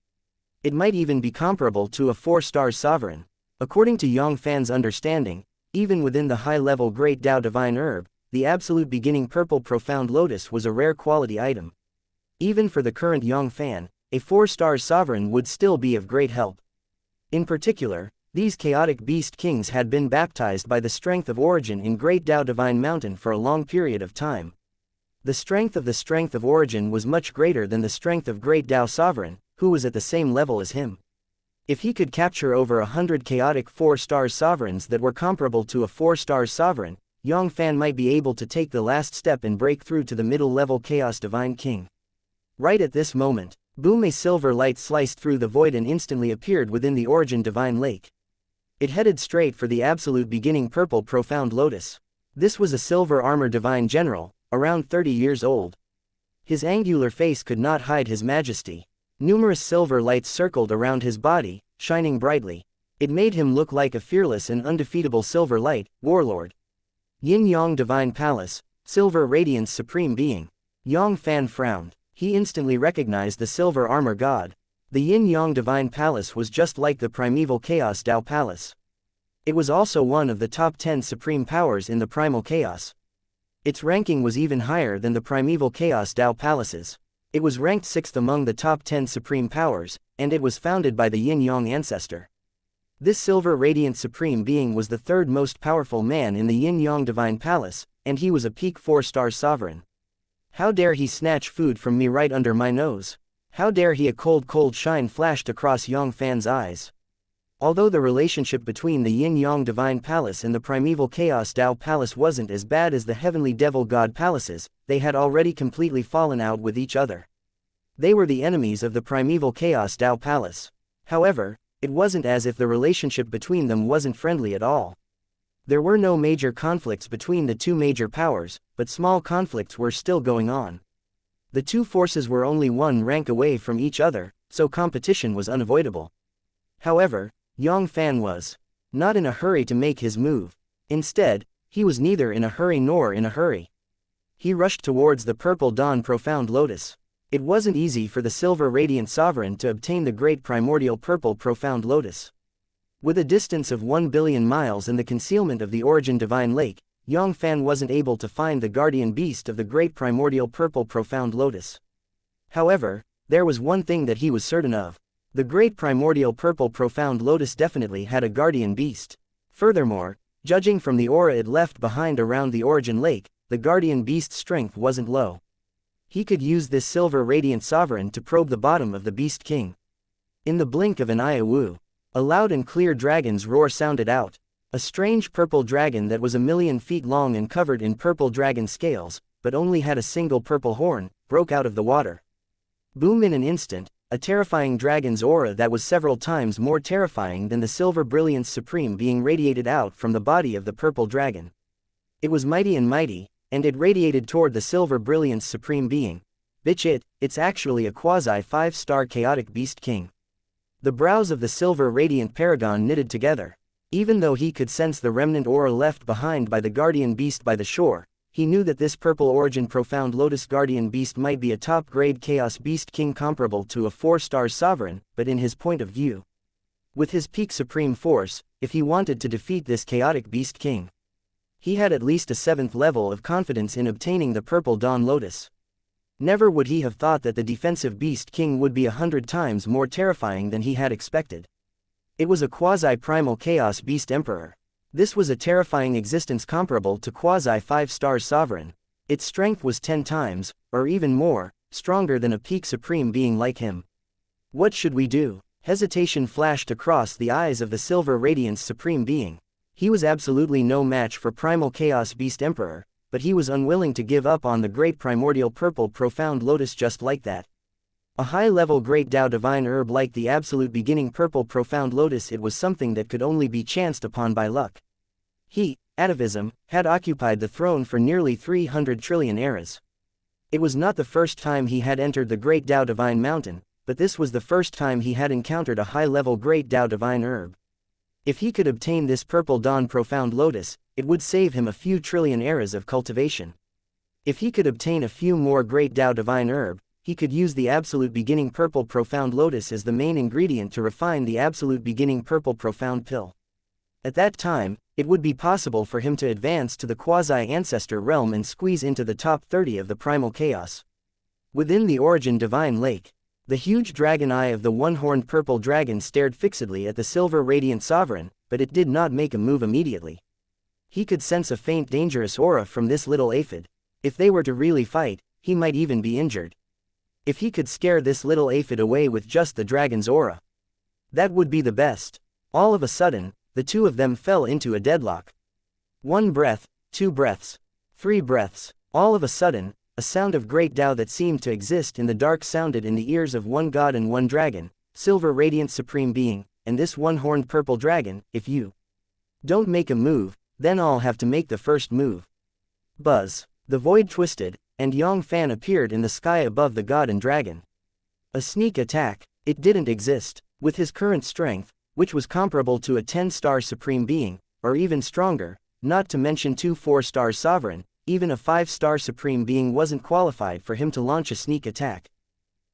It might even be comparable to a 4-star sovereign. According to Yang Fann's understanding, even within the high-level Great Tao Divine Herb, the Absolute Beginning Purple Profound Lotus was a rare quality item. Even for the current Yang Fann, a 4-star sovereign would still be of great help. In particular, these chaotic beast kings had been baptized by the strength of origin in Great Tao Divine Mountain for a long period of time. The strength of origin was much greater than the strength of Great Tao Sovereign, who was at the same level as him. If he could capture over 100 chaotic 4-star sovereigns that were comparable to a 4-star sovereign, Yang Fann might be able to take the last step and break through to the middle-level Chaos Divine King. Right at this moment, boom! A silver light sliced through the void and instantly appeared within the Origin Divine Lake. It headed straight for the Absolute Beginning Purple Profound Lotus. This was a silver armor divine general, around 30 years old. His angular face could not hide his majesty. Numerous silver lights circled around his body, shining brightly. It made him look like a fearless and undefeatable silver light warlord. Yin Yang Divine Palace, Silver Radiance Supreme Being. Yang Fann frowned. He instantly recognized the silver armor god. The Yin-Yang Divine Palace was just like the primeval Chaos Tao Palace. It was also one of the top 10 supreme powers in the primal chaos. Its ranking was even higher than the primeval Chaos Tao Palaces. It was ranked 6th among the top 10 supreme powers, and it was founded by the Yin-Yang ancestor. This silver radiant supreme being was the third most powerful man in the Yin-Yang Divine Palace, and he was a peak 4-star sovereign. How dare he snatch food from me right under my nose? How dare he? A cold shine flashed across Yang Fann's eyes. Although the relationship between the Yin-Yang Divine Palace and the primeval Chaos Tao Palace wasn't as bad as the heavenly devil god palaces, they had already completely fallen out with each other. They were the enemies of the primeval Chaos Tao Palace. However, it wasn't as if the relationship between them wasn't friendly at all. There were no major conflicts between the two major powers, but small conflicts were still going on. The two forces were only one rank away from each other, so competition was unavoidable. However, Yang Fann was not in a hurry to make his move. Instead, he was neither in a hurry nor in a hurry. He rushed towards the purple dawn profound lotus. It wasn't easy for the silver radiant sovereign to obtain the great primordial purple profound lotus. With a distance of 1 billion miles and the concealment of the origin divine lake, Yang Fann wasn't able to find the guardian beast of the great primordial purple profound lotus. However, there was one thing that he was certain of. The great primordial purple profound lotus definitely had a guardian beast. Furthermore, judging from the aura it left behind around the origin lake, the guardian beast's strength wasn't low. He could use this silver radiant sovereign to probe the bottom of the beast king. In the blink of an eye, a loud and clear dragon's roar sounded out. A strange purple dragon that was 1,000,000 feet long and covered in purple dragon scales, but only had a single purple horn, broke out of the water. Boom! In an instant, a terrifying dragon's aura that was several times more terrifying than the silver brilliance supreme being radiated out from the body of the purple dragon. It was mighty and mighty, and it radiated toward the silver brilliance supreme being. It's actually a quasi 5-star chaotic beast king. The brows of the silver radiant paragon knitted together. Even though he could sense the remnant aura left behind by the guardian beast by the shore, he knew that this purple origin profound lotus guardian beast might be a top-grade chaos beast king comparable to a 4-star sovereign, but in his point of view. With his peak supreme force, if he wanted to defeat this chaotic beast king, he had at least a 7th level of confidence in obtaining the purple dawn lotus. Never would he have thought that the defensive beast king would be 100 times more terrifying than he had expected. It was a quasi-primal chaos beast emperor. This was a terrifying existence comparable to quasi-5-star sovereign. Its strength was 10 times, or even more, stronger than a peak supreme being like him. What should we do? Hesitation flashed across the eyes of the silver radiance supreme being. He was absolutely no match for primal chaos beast emperor, but he was unwilling to give up on the great primordial purple profound lotus just like that. A high-level great Tao divine herb like the absolute beginning purple profound lotus, it was something that could only be chanced upon by luck. He, atavism, had occupied the throne for nearly 300 trillion eras. It was not the first time he had entered the great Tao divine mountain, but this was the first time he had encountered a high-level great Tao divine herb. If he could obtain this purple dawn profound lotus, it would save him a few trillion eras of cultivation. If he could obtain a few more great Tao divine herb, he could use the absolute beginning purple profound lotus as the main ingredient to refine the absolute beginning purple profound pill. At that time, it would be possible for him to advance to the quasi-ancestor realm and squeeze into the top 30 of the primal chaos. Within the origin divine lake, the huge dragon eye of the one-horned purple dragon stared fixedly at the silver radiant sovereign, but it did not make a move immediately. He could sense a faint dangerous aura from this little aphid. If they were to really fight, he might even be injured. If he could scare this little aphid away with just the dragon's aura, that would be the best. All of a sudden, the two of them fell into a deadlock. 1 breath, 2 breaths, 3 breaths. All of a sudden, a sound of great Tao that seemed to exist in the dark sounded in the ears of one god and one dragon, silver radiant supreme being, and this one-horned purple dragon. If you don't make a move, then I'll have to make the first move. Buzz. The void twisted, and Yang Fann appeared in the sky above the god and dragon. A sneak attack. It didn't exist. With his current strength, which was comparable to a 10-star supreme being, or even stronger, not to mention 2 4-star sovereign, even a 5-star Supreme Being wasn't qualified for him to launch a sneak attack.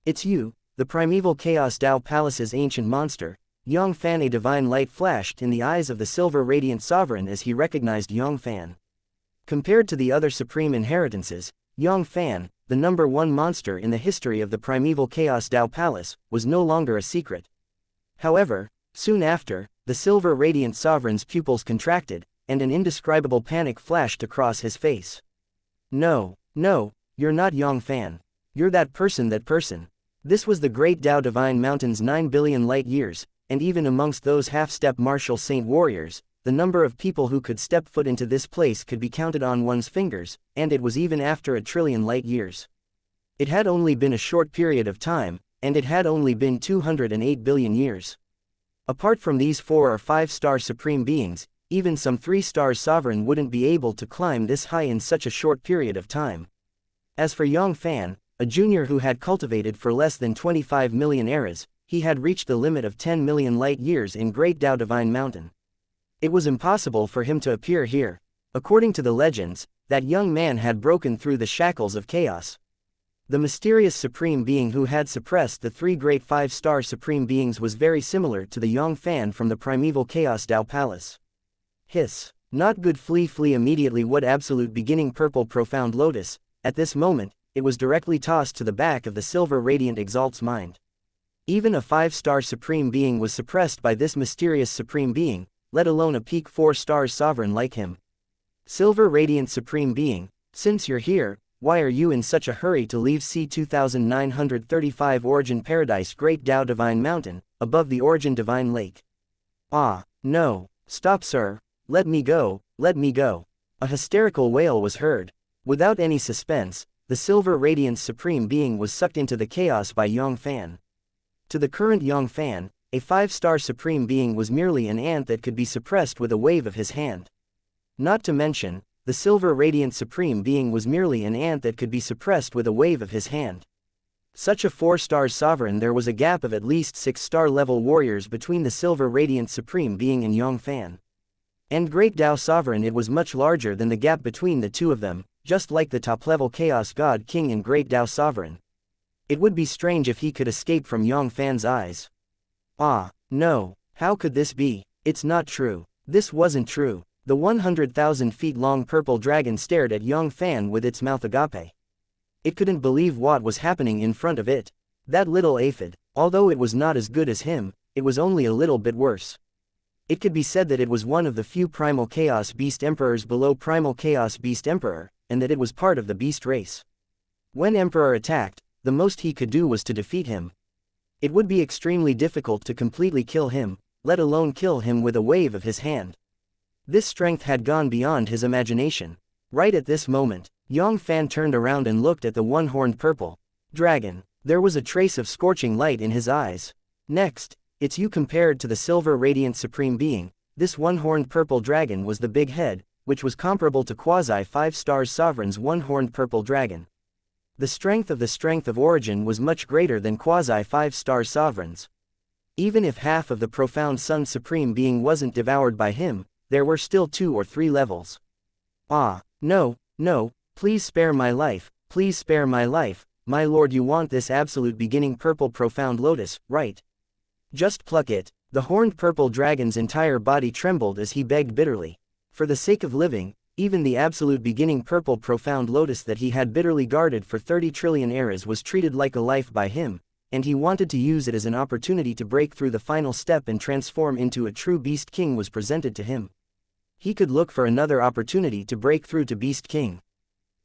"It's you, the primeval Chaos Dao Palace's ancient monster." Yang Fann. A divine light flashed in the eyes of the Silver Radiant Sovereign as he recognized Yang Fann. Compared to the other supreme inheritances, Yang Fann, the #1 monster in the history of the primeval Chaos Dao Palace, was no longer a secret. However, soon after, the Silver Radiant Sovereign's pupils contracted, and an indescribable panic flashed across his face. "No, no, you're not Yang Fann. You're that person. This was the Great Dao Divine Mountain's 9 billion light years, and even amongst those half-step martial saint warriors, the number of people who could step foot into this place could be counted on one's fingers, and it was even after 1,000,000,000,000 light years. It had only been a short period of time, and it had only been 208 billion years. Apart from these 4 or 5-star supreme beings, even some 3-star sovereign wouldn't be able to climb this high in such a short period of time. As for Yang Fann, a junior who had cultivated for less than 25 million eras, he had reached the limit of 10 million light years in Great Dao Divine Mountain. It was impossible for him to appear here. According to the legends, that young man had broken through the shackles of chaos. The mysterious supreme being who had suppressed the 3 great 5-star supreme beings was very similar to the Yang Fann from the primeval Chaos Dao Palace. Hiss. Not good. Flee immediately. What absolute beginning? Purple profound lotus. At this moment, it was directly tossed to the back of the Silver Radiant Exalt's mind. Even a 5-star supreme being was suppressed by this mysterious supreme being, let alone a peak 4-star sovereign like him. Silver Radiant Supreme Being, since you're here, why are you in such a hurry to leave? C 2935 Origin Paradise Great Dao Divine Mountain, above the Origin Divine Lake. "Ah, no, stop sir, let me go, let me go." A hysterical wail was heard. Without any suspense, the Silver Radiant Supreme Being was sucked into the chaos by Yang Fann. To the current Yang Fann, a 5-star Supreme Being was merely an ant that could be suppressed with a wave of his hand. Not to mention, the Silver Radiant Supreme Being was merely an ant that could be suppressed with a wave of his hand. Such a 4-star sovereign. There was a gap of at least 6-star level warriors between the Silver Radiant Supreme Being and Yang Fann. And Great Dao Sovereign, it was much larger than the gap between the two of them, just like the top-level Chaos God King and Great Dao Sovereign. It would be strange if he could escape from Yang Fann's eyes. "Ah, no, how could this be? It's not true. This wasn't true." The 100,000 feet long purple dragon stared at Yang Fann with its mouth agape. It couldn't believe what was happening in front of it. That little aphid, although it was not as good as him, it was only a little bit worse. It could be said that it was one of the few Primal Chaos Beast Emperors below Primal Chaos Beast Emperor, and that it was part of the beast race. When Emperor attacked, the most he could do was to defeat him. It would be extremely difficult to completely kill him, let alone kill him with a wave of his hand. This strength had gone beyond his imagination. Right at this moment, Yang Fann turned around and looked at the one-horned purple dragon. There was a trace of scorching light in his eyes. "Next, it's you." Compared to the Silver Radiant Supreme Being, this one-horned purple dragon was the big head, which was comparable to quasi-5-star Sovereign's one-horned purple dragon. The strength of Origin was much greater than quasi-5-star Sovereign's. Even if half of the profound Sun Supreme Being wasn't devoured by him, there were still 2 or 3 levels. "Ah, no, no, please spare my life, please spare my life, my lord. You want this absolute beginning purple profound lotus, right? Just pluck it." The horned purple dragon's entire body trembled as he begged bitterly. For the sake of living, even the absolute beginning purple profound lotus that he had bitterly guarded for 30 trillion eras was treated like a life by him, and he wanted to use it as an opportunity to break through the final step and transform into a true Beast King was presented to him. He could look for another opportunity to break through to Beast King.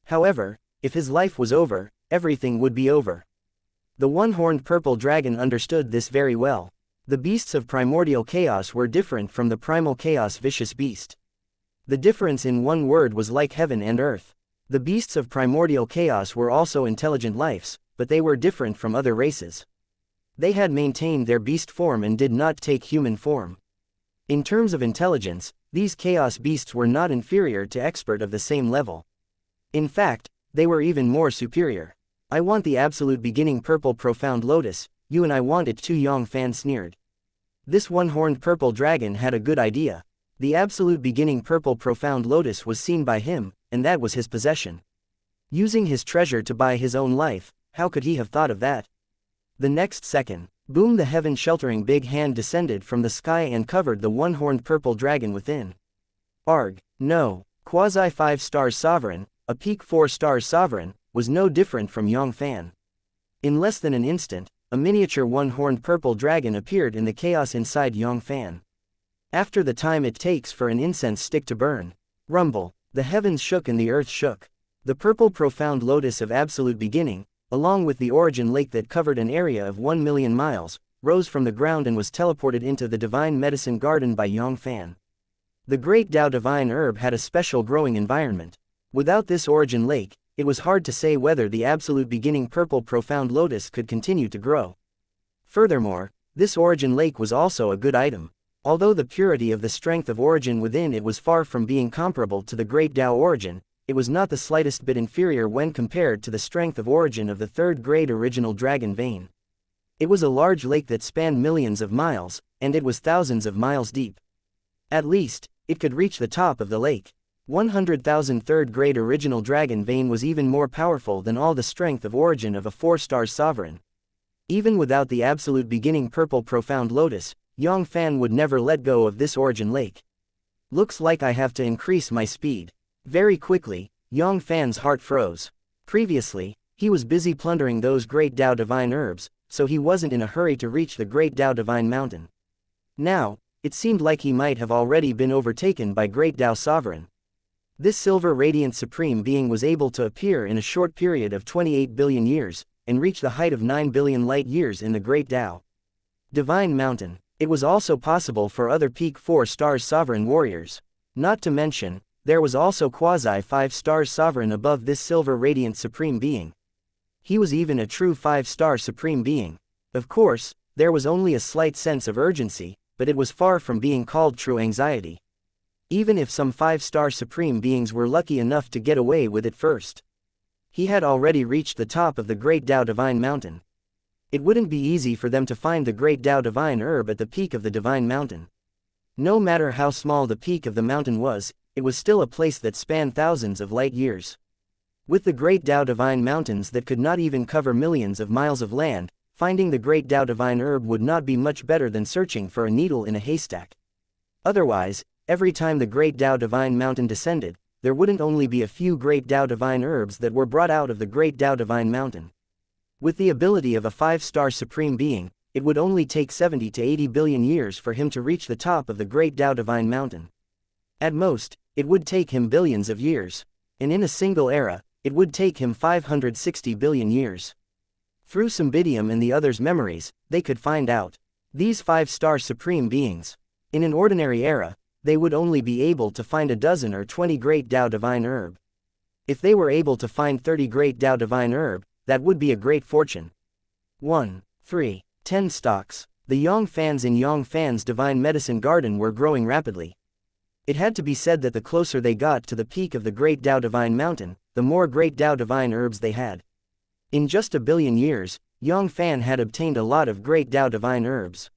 However, if his life was over, everything would be over. The one-horned purple dragon understood this very well. The beasts of primordial chaos were different from the primal chaos vicious beast. The difference in one word was like heaven and earth. The beasts of primordial chaos were also intelligent lives, but they were different from other races. They had maintained their beast form and did not take human form. In terms of intelligence, these chaos beasts were not inferior to expert of the same level. In fact, they were even more superior. "I want the absolute beginning purple profound lotus, you and I want it too," Yang Fann sneered. This one-horned purple dragon had a good idea. The absolute beginning purple profound lotus was seen by him, and that was his possession. Using his treasure to buy his own life, how could he have thought of that? The next second, boom, the heaven-sheltering big hand descended from the sky and covered the one-horned purple dragon within. Arg, no, quasi-5-star sovereign, a peak 4-star sovereign, was no different from Yang Fann. In less than an instant, a miniature one-horned purple dragon appeared in the chaos inside Yang Fann. After the time it takes for an incense stick to burn. Rumble, the heavens shook and the earth shook. The purple profound lotus of absolute beginning, along with the origin lake that covered an area of 1 million miles, rose from the ground and was teleported into the divine medicine garden by Yang Fann. The great Tao divine herb had a special growing environment. Without this origin lake, it was hard to say whether the absolute beginning purple profound lotus could continue to grow. Furthermore, this origin lake was also a good item. Although the purity of the strength of origin within it was far from being comparable to the great Tao origin, it was not the slightest bit inferior when compared to the strength of origin of the third grade original dragon vein. It was a large lake that spanned millions of miles, and it was thousands of miles deep. At least, it could reach the top of the lake. 100,000 third grade original dragon vein was even more powerful than all the strength of origin of a 4-star sovereign. Even without the absolute beginning purple profound lotus, Yang Fann would never let go of this origin lake. Looks like I have to increase my speed. Very quickly, Yang Fann's heart froze. Previously, he was busy plundering those great Tao divine herbs, so he wasn't in a hurry to reach the great Tao divine mountain. Now, it seemed like he might have already been overtaken by great Tao sovereign. This silver radiant supreme being was able to appear in a short period of 28 billion years, and reach the height of 9 billion light years in the great Tao divine mountain. It was also possible for other peak 4 stars sovereign warriors. Not to mention, there was also quasi 5 stars sovereign above this silver radiant supreme being. He was even a true 5-star supreme being. Of course, there was only a slight sense of urgency, but it was far from being called true anxiety. Even if some 5-star supreme beings were lucky enough to get away with it first. He had already reached the top of the great Tao divine mountain. It wouldn't be easy for them to find the great Tao divine herb at the peak of the divine mountain. No matter how small the peak of the mountain was, it was still a place that spanned thousands of light years. With the great Tao divine mountains that could not even cover millions of miles of land, finding the great Tao divine herb would not be much better than searching for a needle in a haystack. Otherwise, every time the great Tao divine mountain descended, there wouldn't only be a few great Tao divine herbs that were brought out of the great Tao divine mountain. With the ability of a 5-star supreme being, it would only take 70 to 80 billion years for him to reach the top of the great Tao divine mountain. At most, it would take him billions of years. And in a single era, it would take him 560 billion years. Through Symbidium and the others' memories, they could find out. These 5-star supreme beings. In an ordinary era, they would only be able to find a dozen or 20 great Tao divine herb. If they were able to find 30 great Tao divine herb, that would be a great fortune. 1, 3, 10 stocks. The Yang Fanns in Yang Fann's divine medicine garden were growing rapidly. It had to be said that the closer they got to the peak of the great Tao divine mountain, the more great Tao divine herbs they had. In just a billion years, Yang Fann had obtained a lot of great Tao divine herbs.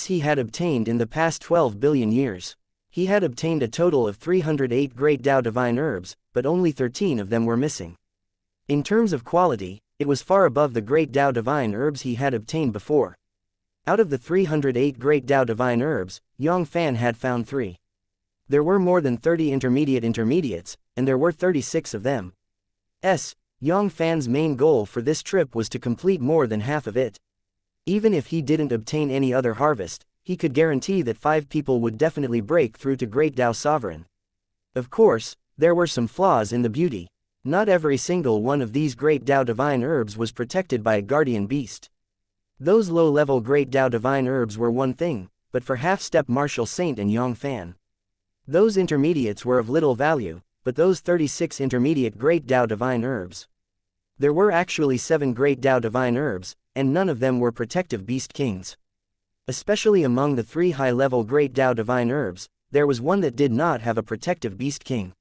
He had obtained in the past 12 billion years. He had obtained a total of 308 great Tao divine herbs, but only 13 of them were missing. In terms of quality, it was far above the great Tao divine herbs he had obtained before. Out of the 308 great Tao divine herbs, Yang Fann had found 3. There were more than 30 intermediates, and there were 36 of them. Yang Fann's main goal for this trip was to complete more than half of it. Even if he didn't obtain any other harvest, he could guarantee that 5 people would definitely break through to Great Tao Sovereign. Of course, there were some flaws in the beauty. Not every single one of these great Tao divine herbs was protected by a guardian beast. Those low-level great Tao divine herbs were one thing, but for half-step Martial Saint and Yang Fann, those intermediates were of little value, but those 36 intermediate great Tao divine herbs. There were actually 7 great Tao divine herbs, and none of them were protective beast kings. Especially among the 3 high-level great Tao divine herbs, there was one that did not have a protective beast king.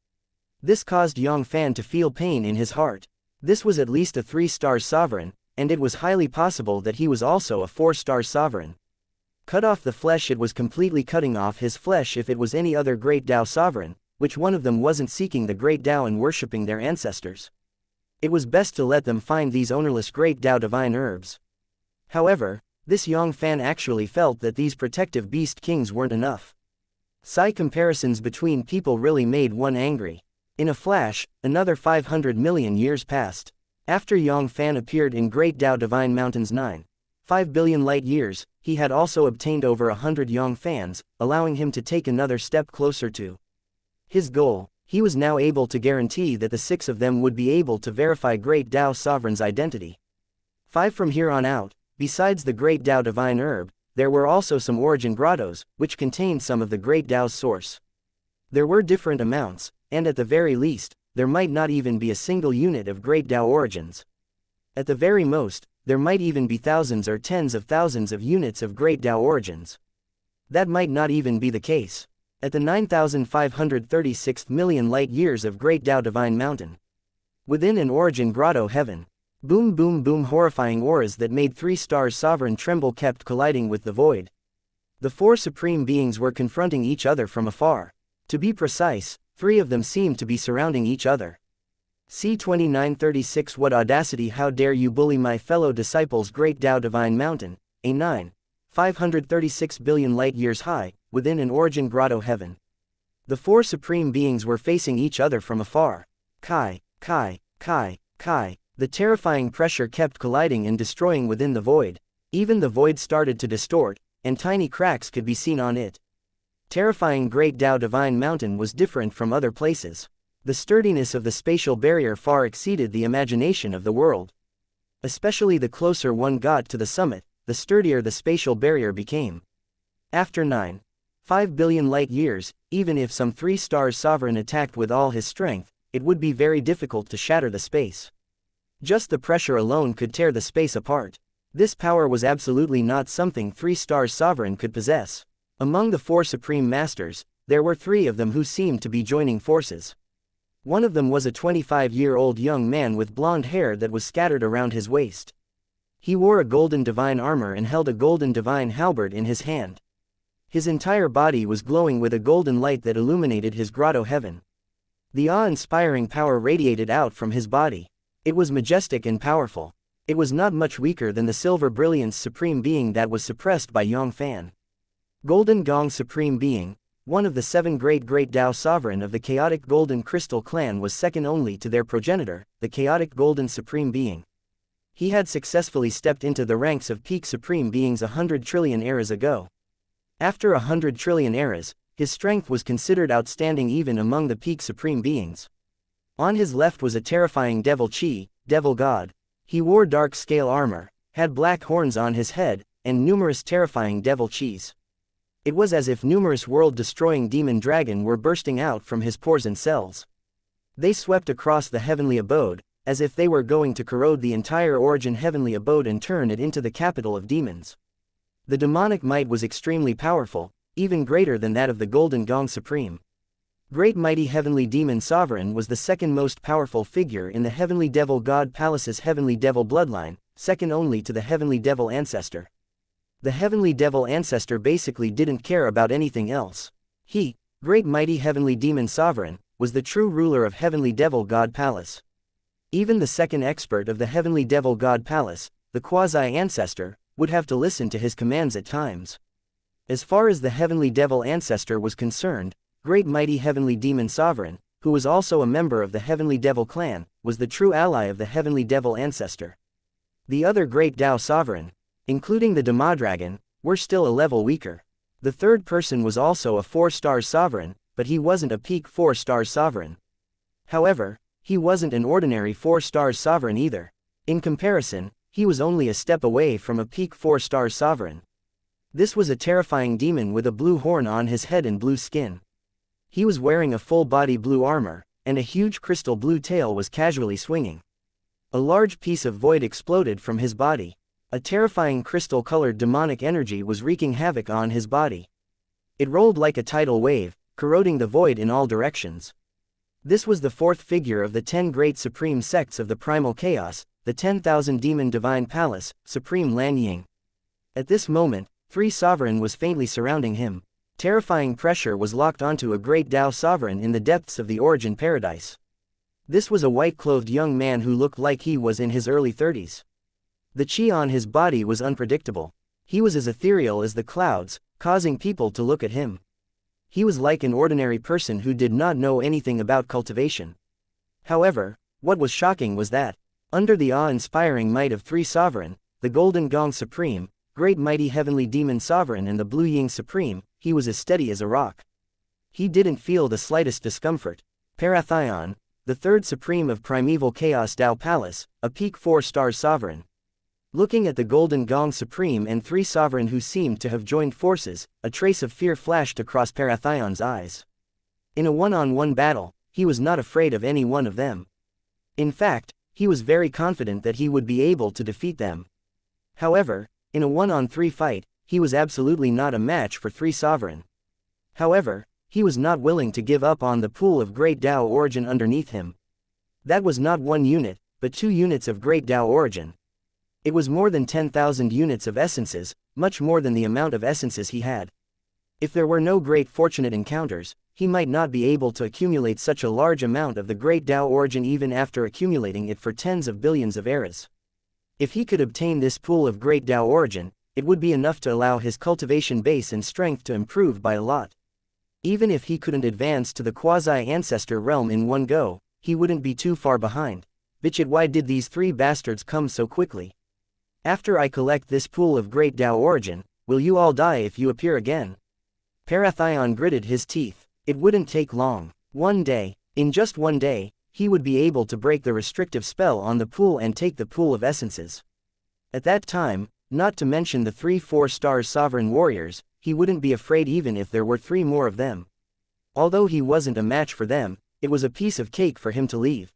This caused Yang Fann to feel pain in his heart. This was at least a 3-star sovereign, and it was highly possible that he was also a 4-star sovereign. Cut off the flesh, it was completely cutting off his flesh. If it was any other great Tao sovereign, which one of them wasn't seeking the great Tao and worshipping their ancestors? It was best to let them find these ownerless great Tao divine herbs. However, this Yang Fann actually felt that these protective beast kings weren't enough. Comparisons between people really made one angry. In a flash, another 500 million years passed. After Yang Fann appeared in Great Tao Divine Mountains 9.5 billion light years, he had also obtained over 100 Yang Fanns, allowing him to take another step closer to his goal. He was now able to guarantee that the 6 of them would be able to verify Great Tao Sovereign's identity. 5 From here on out, besides the Great Tao Divine Herb, there were also some origin grottos, which contained some of the Great Tao's source. There were different amounts, and at the very least, there might not even be a single unit of Great Tao origins. At the very most, there might even be thousands or tens of thousands of units of Great Tao origins. That might not even be the case. At the 9,536th million light years of Great Tao Divine Mountain, within an origin grotto heaven, boom boom boom, horrifying auras that made 3 stars sovereign tremble kept colliding with the void. The 4 supreme beings were confronting each other from afar. To be precise, 3 of them seemed to be surrounding each other. C2936 What audacity! How dare you bully my fellow disciples! Great Tao Divine Mountain, a 9,536 billion light years high, within an origin grotto heaven. The 4 supreme beings were facing each other from afar. Kai. The terrifying pressure kept colliding and destroying within the void. Even the void started to distort, and tiny cracks could be seen on it. Terrifying Great Tao Divine Mountain was different from other places. The sturdiness of the spatial barrier far exceeded the imagination of the world. Especially the closer one got to the summit, the sturdier the spatial barrier became. After 9.5 billion light years, even if some 3 stars sovereign attacked with all his strength, it would be very difficult to shatter the space. Just the pressure alone could tear the space apart. This power was absolutely not something 3 stars sovereign could possess. Among the 4 supreme masters, there were 3 of them who seemed to be joining forces. One of them was a 25-year-old young man with blonde hair that was scattered around his waist. He wore a golden divine armor and held a golden divine halberd in his hand. His entire body was glowing with a golden light that illuminated his grotto heaven. The awe-inspiring power radiated out from his body. It was majestic and powerful. It was not much weaker than the silver brilliance supreme being that was suppressed by Yang Fann. Golden Gong Supreme Being, one of the 7 Great Tao Sovereign of the Chaotic Golden Crystal Clan, was second only to their progenitor, the Chaotic Golden Supreme Being. He had successfully stepped into the ranks of peak Supreme Beings 100 trillion eras ago. After 100 trillion eras, his strength was considered outstanding even among the peak Supreme Beings. On his left was a terrifying Devil Chi, Devil God. He wore dark scale armor, had black horns on his head, and numerous terrifying Devil Chis. It was as if numerous world-destroying demon dragon were bursting out from his pores and cells. They swept across the heavenly abode, as if they were going to corrode the entire origin heavenly abode and turn it into the capital of demons. The demonic might was extremely powerful, even greater than that of the Golden Gong Supreme. Great Mighty Heavenly Demon Sovereign was the second most powerful figure in the Heavenly Devil God Palace's Heavenly Devil bloodline, second only to the Heavenly Devil Ancestor. The Heavenly Devil Ancestor basically didn't care about anything else. He, Great Mighty Heavenly Demon Sovereign, was the true ruler of Heavenly Devil God Palace. Even the second expert of the Heavenly Devil God Palace, the Quasi-Ancestor, would have to listen to his commands at times. As far as the Heavenly Devil Ancestor was concerned, Great Mighty Heavenly Demon Sovereign, who was also a member of the Heavenly Devil Clan, was the true ally of the Heavenly Devil Ancestor. The other Great Tao Sovereign, including the Demadragon, were still a level weaker. The third person was also a 4-star sovereign, but he wasn't a peak 4-star sovereign. However, he wasn't an ordinary 4-star sovereign either. In comparison, he was only a step away from a peak 4-star sovereign. This was a terrifying demon with a blue horn on his head and blue skin. He was wearing a full-body blue armor, and a huge crystal blue tail was casually swinging. A large piece of void exploded from his body. A terrifying crystal-colored demonic energy was wreaking havoc on his body. It rolled like a tidal wave, corroding the void in all directions. This was the 4th figure of the 10 great supreme sects of the primal chaos, the 10,000 demon divine palace, Supreme Lan Ying. At this moment, 3 sovereign was faintly surrounding him. Terrifying pressure was locked onto a great Tao sovereign in the depths of the Origin Paradise. This was a white-clothed young man who looked like he was in his early 30s. The chi on his body was unpredictable. He was as ethereal as the clouds, causing people to look at him. He was like an ordinary person who did not know anything about cultivation. However, what was shocking was that, under the awe-inspiring might of three sovereign, the Golden Gong Supreme, Great Mighty Heavenly Demon Sovereign and the Blue Ying Supreme, he was as steady as a rock. He didn't feel the slightest discomfort. Parathion, the third Supreme of Primeval Chaos Tao Palace, a peak 4-star sovereign. Looking at the Golden Gong Supreme and three sovereign who seemed to have joined forces, a trace of fear flashed across Parathion's eyes. In a one-on-one battle, he was not afraid of any one of them. In fact, he was very confident that he would be able to defeat them. However, in a 1-on-3 fight, he was absolutely not a match for three sovereign. However, he was not willing to give up on the pool of Great Tao Origin underneath him. That was not 1 unit, but 2 units of Great Tao Origin. It was more than 10,000 units of essences, much more than the amount of essences he had. If there were no great fortunate encounters, he might not be able to accumulate such a large amount of the Great Tao Origin even after accumulating it for tens of billions of eras. If he could obtain this pool of Great Tao Origin, it would be enough to allow his cultivation base and strength to improve by a lot. Even if he couldn't advance to the quasi-ancestor realm in one go, he wouldn't be too far behind. Bitch, why did these three bastards come so quickly? After I collect this pool of Great Tao Origin, will you all die if you appear again? Parathion gritted his teeth. It wouldn't take long. One day, in just one day, he would be able to break the restrictive spell on the pool and take the pool of essences. At that time, not to mention the 3 4-star sovereign warriors, he wouldn't be afraid even if there were 3 more of them. Although he wasn't a match for them, it was a piece of cake for him to leave.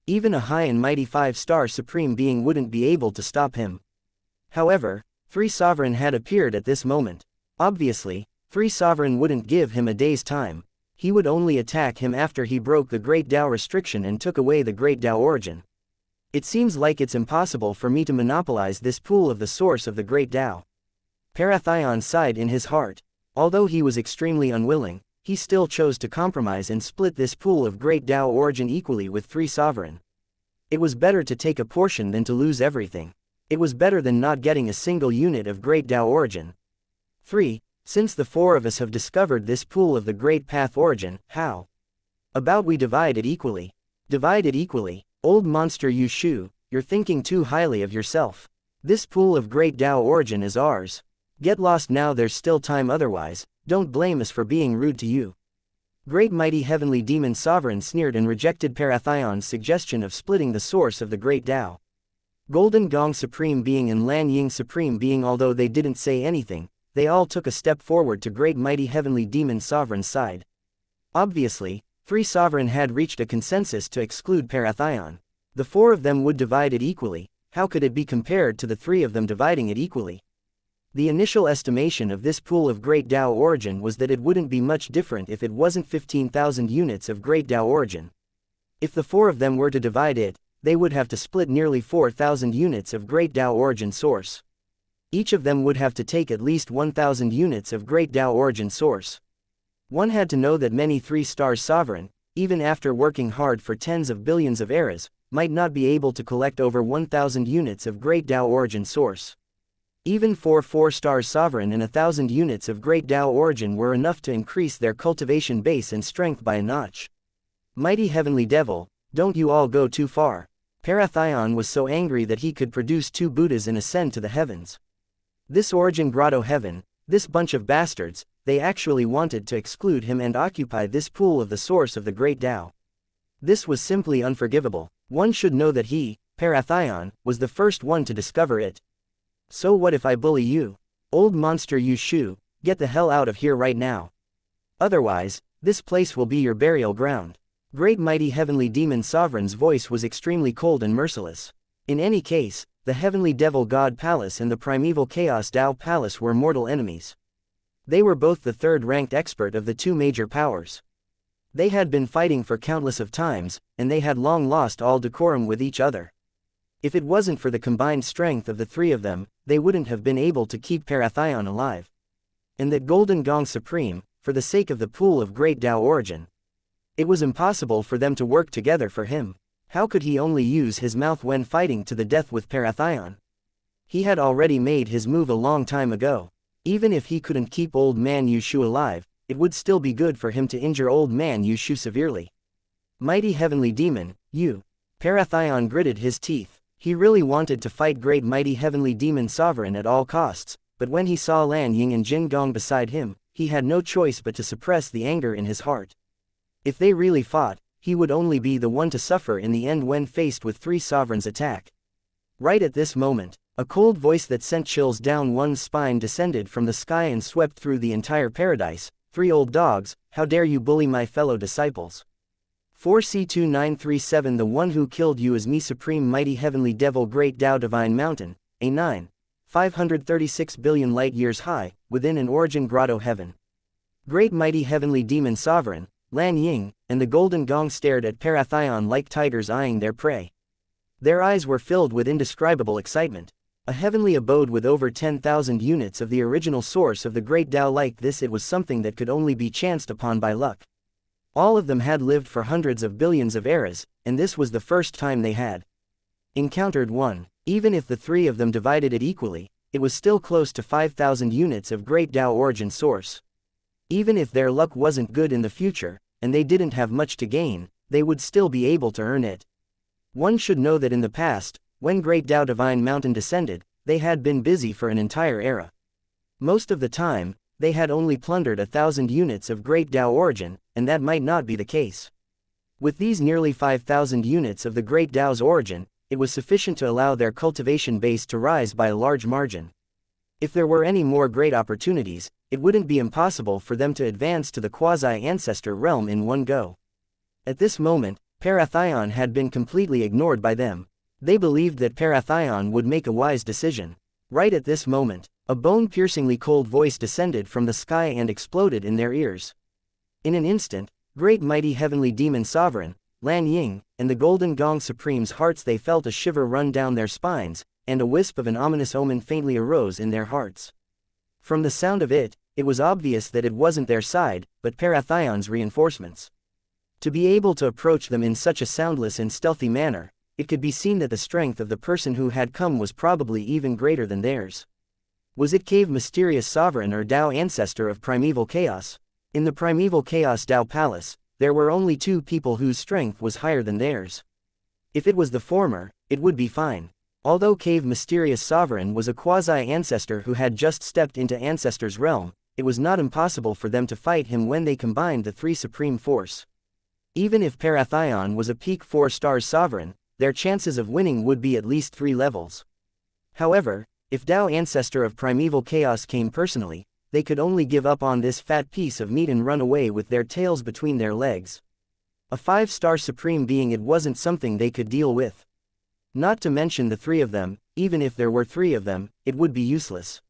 Even a high and mighty 5-star supreme being wouldn't be able to stop him. However, 3 sovereign had appeared at this moment. Obviously, 3 sovereign wouldn't give him a day's time. He would only attack him after he broke the Great Tao restriction and took away the Great Tao Origin. It seems like it's impossible for me to monopolize this pool of the source of the Great Tao. Parathion sighed in his heart. Although he was extremely unwilling, he still chose to compromise and split this pool of Great Tao Origin equally with 3 sovereign. It was better to take a portion than to lose everything. It was better than not getting a single unit of Great Tao Origin. 3. Since the 4 of us have discovered this pool of the Great Path Origin, how about we divide it equally? Divide it equally. Old monster Yu Shu, you're thinking too highly of yourself. This pool of Great Tao Origin is ours. Get lost now, there's still time, otherwise, don't blame us for being rude to you. Great Mighty Heavenly Demon Sovereign sneered and rejected Parathion's suggestion of splitting the source of the Great Tao. Golden Gong Supreme Being and Lan Ying Supreme Being, although they didn't say anything, they all took a step forward to Great Mighty Heavenly Demon Sovereign's side. Obviously, 3 sovereign had reached a consensus to exclude Parathion. The 4 of them would divide it equally. How could it be compared to the 3 of them dividing it equally? The initial estimation of this pool of Great Tao Origin was that it wouldn't be much different if it wasn't 15,000 units of Great Tao Origin. If the 4 of them were to divide it, they would have to split nearly 4,000 units of Great Tao Origin source. Each of them would have to take at least 1,000 units of Great Tao Origin source. One had to know that many 3-star sovereign, even after working hard for tens of billions of eras, might not be able to collect over 1,000 units of Great Tao Origin source. Even 4 4-star sovereign and 1,000 units of Great Tao Origin were enough to increase their cultivation base and strength by a notch. Mighty Heavenly Devil, don't you all go too far. Parathion was so angry that he could produce 2 Buddhas and ascend to the heavens. This Origin Grotto Heaven, this bunch of bastards, they actually wanted to exclude him and occupy this pool of the source of the Great Tao. This was simply unforgivable. One should know that he, Parathion, was the first one to discover it. So what if I bully you? Old monster Yu Shu, get the hell out of here right now. Otherwise, this place will be your burial ground. Great Mighty Heavenly Demon Sovereign's voice was extremely cold and merciless. In any case, the Heavenly Devil God Palace and the Primeval Chaos Tao Palace were mortal enemies. They were both the 3rd-ranked expert of the 2 major powers. They had been fighting for countless of times, and they had long lost all decorum with each other. If it wasn't for the combined strength of the 3 of them, they wouldn't have been able to keep Parathion alive. and that Golden Gong Supreme, for the sake of the pool of great Tao origin. It was impossible for them to work together for him. How could he only use his mouth when fighting to the death with Parathion? He had already made his move a long time ago. Even if he couldn't keep Old Man Yushu alive, it would still be good for him to injure Old Man Yushu severely. Mighty Heavenly Demon, you. Parathion gritted his teeth. He really wanted to fight Great Mighty Heavenly Demon Sovereign at all costs, but when he saw Lan Ying and Jin Gong beside him, he had no choice but to suppress the anger in his heart. If they really fought, he would only be the one to suffer in the end when faced with three sovereigns' attack. Right at this moment, a cold voice that sent chills down one's spine descended from the sky and swept through the entire paradise. 3 old dogs, how dare you bully my fellow disciples? 4C2937 The one who killed you is me, Supreme Mighty Heavenly Devil, Great Tao Divine Mountain, A9. 536 billion light years high, within an origin grotto heaven. Great Mighty Heavenly Demon Sovereign, Lan Ying, and the Golden Gong stared at Parathion like tigers eyeing their prey. Their eyes were filled with indescribable excitement. A heavenly abode with over 10,000 units of the original source of the Great Tao, like this, it was something that could only be chanced upon by luck. All of them had lived for hundreds of billions of eras, and this was the first time they had encountered one. Even if the three of them divided it equally, it was still close to 5,000 units of Great Tao origin source. Even if their luck wasn't good in the future, and they didn't have much to gain, they would still be able to earn it. One should know that in the past, when Great Tao Divine Mountain descended, they had been busy for an entire era. Most of the time, they had only plundered 1,000 units of Great Tao origin, and that might not be the case. With these nearly 5,000 units of the Great Tao's origin, it was sufficient to allow their cultivation base to rise by a large margin. If there were any more great opportunities, it wouldn't be impossible for them to advance to the quasi-ancestor realm in one go. At this moment, Parathion had been completely ignored by them. They believed that Parathion would make a wise decision. Right at this moment, a bone-piercingly cold voice descended from the sky and exploded in their ears. In an instant, Great Mighty Heavenly Demon Sovereign, Lan Ying, and the Golden Gong Supreme's hearts, they felt a shiver run down their spines, and a wisp of an ominous omen faintly arose in their hearts. From the sound of it, it was obvious that it wasn't their side, but Parathion's reinforcements. To be able to approach them in such a soundless and stealthy manner, it could be seen that the strength of the person who had come was probably even greater than theirs. Was it Cave Mysterious Sovereign or Tao Ancestor of Primeval Chaos? In the Primeval Chaos Tao Palace, there were only 2 people whose strength was higher than theirs. If it was the former, it would be fine. Although Cave Mysterious Sovereign was a quasi-ancestor who had just stepped into Ancestor's realm, it was not impossible for them to fight him when they combined the 3 supreme force. Even if Parathion was a peak 4 stars sovereign, their chances of winning would be at least 3 levels. However, if Tao Ancestor of Primeval Chaos came personally, they could only give up on this fat piece of meat and run away with their tails between their legs. A 5-star supreme being, it wasn't something they could deal with. Not to mention the 3 of them, even if there were 3 of them, it would be useless.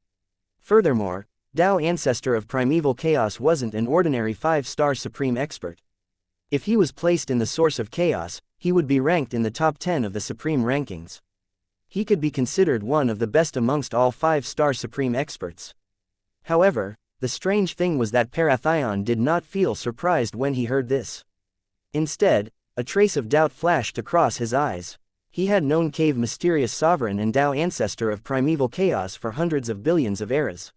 Furthermore, Tao Ancestor of Primeval Chaos wasn't an ordinary 5-star supreme expert. If he was placed in the source of chaos, he would be ranked in the top 10 of the supreme rankings. He could be considered one of the best amongst all 5-star supreme experts. However, the strange thing was that Parathion did not feel surprised when he heard this. Instead, a trace of doubt flashed across his eyes. He had known Cave Mysterious Sovereign and Tao Ancestor of Primeval Chaos for hundreds of billions of eras.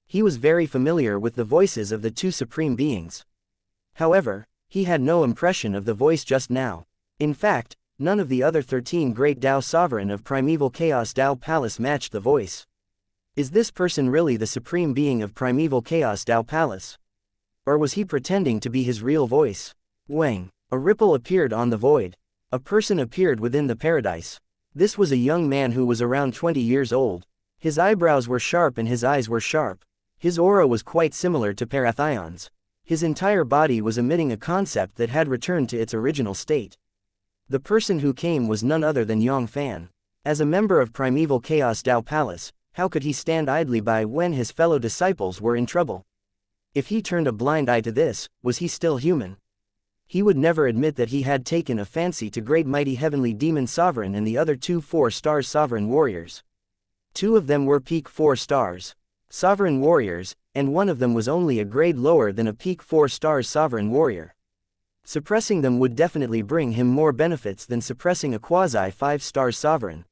He was very familiar with the voices of the 2 supreme beings. However, he had no impression of the voice just now. In fact, none of the other 13 Great Tao Sovereign of Primeval Chaos Tao Palace matched the voice. Is this person really the supreme being of Primeval Chaos Tao Palace? Or was he pretending to be his real voice? Wang. A ripple appeared on the void. A person appeared within the paradise. This was a young man who was around 20 years old. His eyebrows were sharp and his eyes were sharp. His aura was quite similar to Parathion's. His entire body was emitting a concept that had returned to its original state. The person who came was none other than Yang Fann. As a member of Primeval Chaos Tao Palace, how could he stand idly by when his fellow disciples were in trouble? If he turned a blind eye to this, was he still human? He would never admit that he had taken a fancy to Great Mighty Heavenly Demon Sovereign and the other 2 4-star Sovereign Warriors. 2 of them were peak 4 stars. Sovereign Warriors, and one of them was only a grade lower than a peak 4 stars sovereign warrior. Suppressing them would definitely bring him more benefits than suppressing a quasi 5 stars sovereign.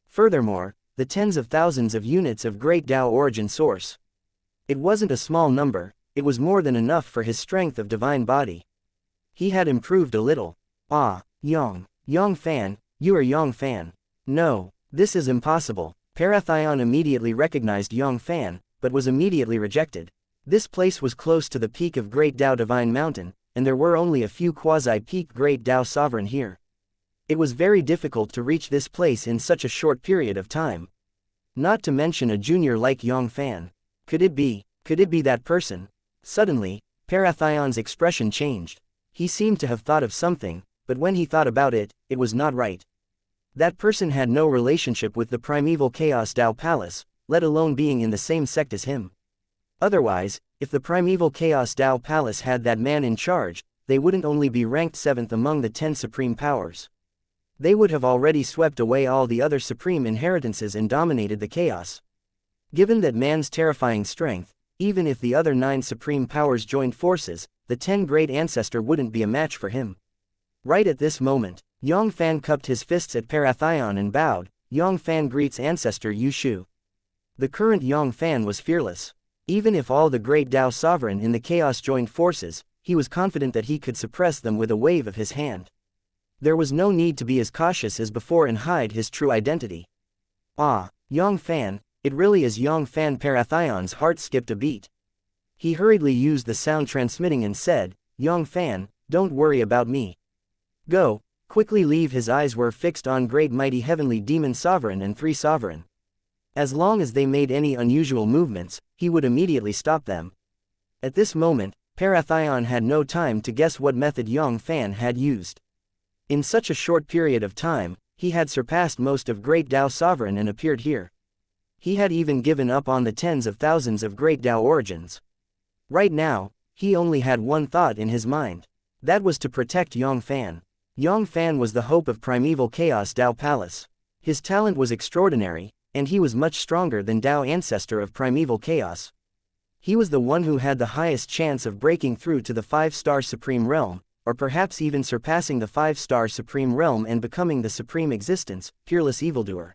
Furthermore, the tens of thousands of units of Great Tao origin source. It wasn't a small number, it was more than enough for his strength of divine body. He had improved a little. Ah, Yang Fann, you are Yang Fann. No, this is impossible. Parathion immediately recognized Yang Fann, but was immediately rejected. This place was close to the peak of Great Tao Divine Mountain, and there were only a few quasi-peak Great Tao Sovereign here. It was very difficult to reach this place in such a short period of time. Not to mention a junior like Yang Fann. Could it be that person? Suddenly, Parathion's expression changed. He seemed to have thought of something, but when he thought about it, it was not right. That person had no relationship with the primeval Chaos Tao Palace, let alone being in the same sect as him. Otherwise, if the primeval Chaos Tao Palace had that man in charge, they wouldn't only be ranked 7th among the 10 supreme powers. They would have already swept away all the other supreme inheritances and dominated the chaos. Given that man's terrifying strength, even if the other 9 supreme powers joined forces, the 10 great ancestor wouldn't be a match for him. Right at this moment, Yang Fann cupped his fists at Parathion and bowed. Yang Fann greets ancestor Yu Shu. The current Yang Fann was fearless. Even if all the great Tao sovereign in the chaos joined forces, he was confident that he could suppress them with a wave of his hand. There was no need to be as cautious as before and hide his true identity. Ah, Yang Fann, it really is Yang Fann. Parathion's heart skipped a beat. He hurriedly used the sound transmitting and said, Yang Fann, don't worry about me. Go, quickly leave. His eyes were fixed on great mighty heavenly demon sovereign and 3 sovereign. As long as they made any unusual movements, he would immediately stop them. At this moment, Parathion had no time to guess what method Yang Fann had used. In such a short period of time, he had surpassed most of Great Tao sovereign and appeared here. He had even given up on the tens of thousands of Great Tao origins. Right now, he only had one thought in his mind. That was to protect Yang Fann. Yang Fann was the hope of primeval Chaos Tao Palace. His talent was extraordinary, and he was much stronger than Tao ancestor of primeval chaos. He was the one who had the highest chance of breaking through to the 5-star supreme realm, or perhaps even surpassing the 5-star supreme realm and becoming the supreme existence, peerless evildoer.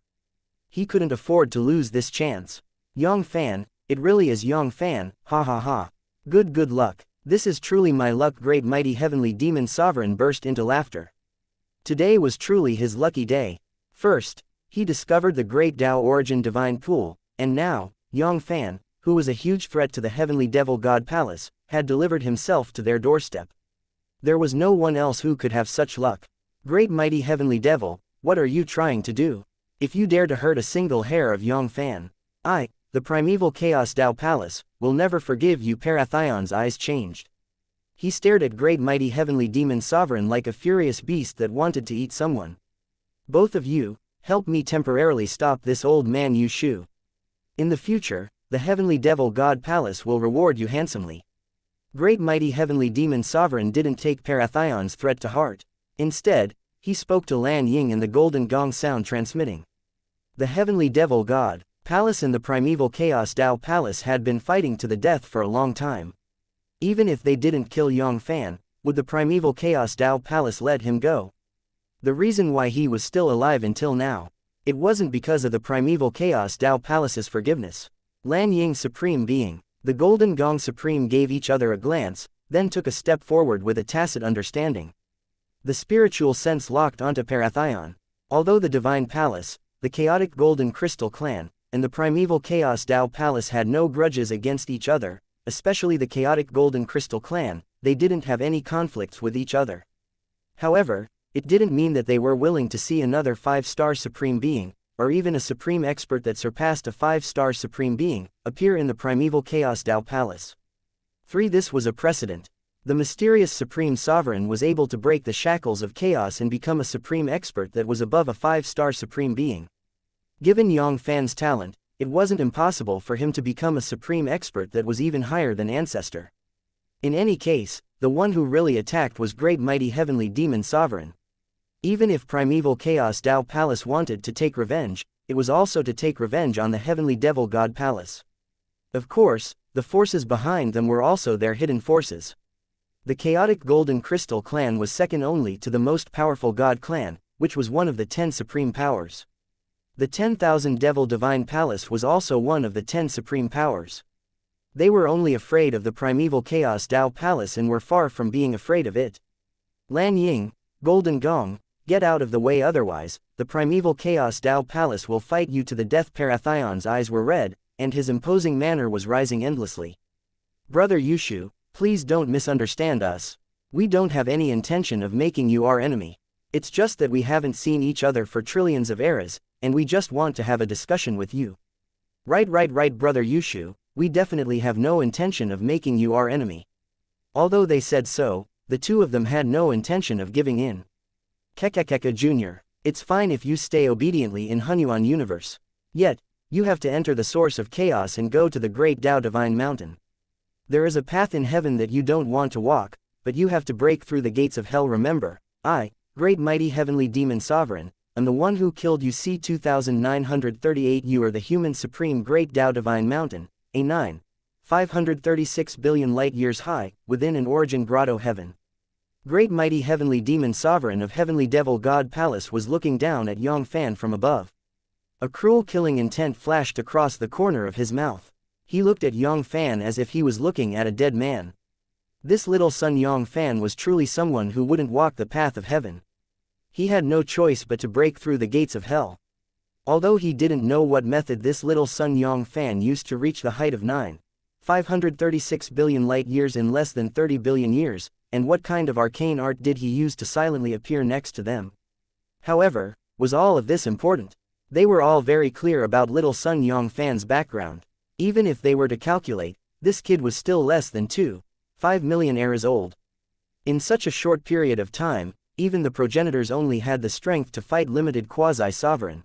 He couldn't afford to lose this chance. Yang Fann, it really is Yang Fann, ha ha ha. Good luck. This is truly my luck. Great mighty heavenly demon sovereign burst into laughter. Today was truly his lucky day. First, he discovered the Great Tao origin divine pool, and now, Yang Fann, who was a huge threat to the heavenly devil god palace, had delivered himself to their doorstep. There was no one else who could have such luck. Great mighty heavenly devil, what are you trying to do? If you dare to hurt a single hair of Yang Fann, I, the primeval Chaos Tao Palace, will never forgive you. Parathion's eyes changed. He stared at great mighty heavenly demon sovereign like a furious beast that wanted to eat someone. Both of you, help me temporarily stop this old man Yu Shu. In the future, the heavenly devil god palace will reward you handsomely. Great mighty heavenly demon sovereign didn't take Parathion's threat to heart. Instead, he spoke to Lan Ying and the golden gong sound transmitting. The heavenly devil god palace and the primeval Chaos Tao Palace had been fighting to the death for a long time. Even if they didn't kill Yang Fann, would the primeval Chaos Tao Palace let him go? The reason why he was still alive until now, it wasn't because of the primeval Chaos Tao Palace's forgiveness. Lan Ying's supreme being, the golden gong supreme gave each other a glance, then took a step forward with a tacit understanding. The spiritual sense locked onto Parathion. Although the divine palace, the chaotic golden crystal clan, and the primeval Chaos Tao Palace had no grudges against each other, especially the chaotic golden crystal clan, they didn't have any conflicts with each other. However, it didn't mean that they were willing to see another 5-star supreme being, or even a supreme expert that surpassed a 5-star supreme being, appear in the primeval Chaos Tao Palace. 3. This was a precedent. The mysterious supreme sovereign was able to break the shackles of chaos and become a supreme expert that was above a 5-star supreme being. Given Yang Fann's talent, it wasn't impossible for him to become a supreme expert that was even higher than Ancestor. In any case, the one who really attacked was great mighty heavenly demon sovereign. Even if primeval Chaos Tao Palace wanted to take revenge, it was also to take revenge on the heavenly devil god palace. Of course, the forces behind them were also their hidden forces. The chaotic Golden Crystal clan was second only to the most powerful God clan, which was one of the 10 supreme powers. The 10,000 Devil Divine Palace was also one of the 10 supreme powers. They were only afraid of the primeval Chaos Tao Palace and were far from being afraid of it. Lan Ying, Golden Gong, get out of the way, otherwise, the primeval Chaos Tao Palace will fight you to the death. Parathion's eyes were red, and his imposing manner was rising endlessly. Brother Yushu, please don't misunderstand us. We don't have any intention of making you our enemy. It's just that we haven't seen each other for trillions of eras, and we just want to have a discussion with you. Right, Brother Yushu, we definitely have no intention of making you our enemy. Although they said so, the two of them had no intention of giving in. Kekekeka Jr., it's fine if you stay obediently in Hunyuan universe. Yet, you have to enter the source of chaos and go to the great Tao Divine Mountain. There is a path in heaven that you don't want to walk, but you have to break through the gates of hell. Remember, I, great mighty heavenly demon sovereign, am the one who killed you. C 2938. You are the human supreme great Tao Divine Mountain, a 536 billion light years high, within an origin grotto heaven. Great mighty heavenly demon sovereign of heavenly devil god palace was looking down at Yang Fann from above. A cruel killing intent flashed across the corner of his mouth. He looked at Yang Fann as if he was looking at a dead man. This little son Yang Fann was truly someone who wouldn't walk the path of heaven. He had no choice but to break through the gates of hell. Although he didn't know what method this little son Yang Fann used to reach the height of 536 billion light years in less than 30 billion years, and what kind of arcane art did he use to silently appear next to them. However, was all of this important? They were all very clear about little son Yang Fann's background. Even if they were to calculate, this kid was still less than 2.5 million eras old. In such a short period of time, even the progenitors only had the strength to fight limited quasi-sovereign.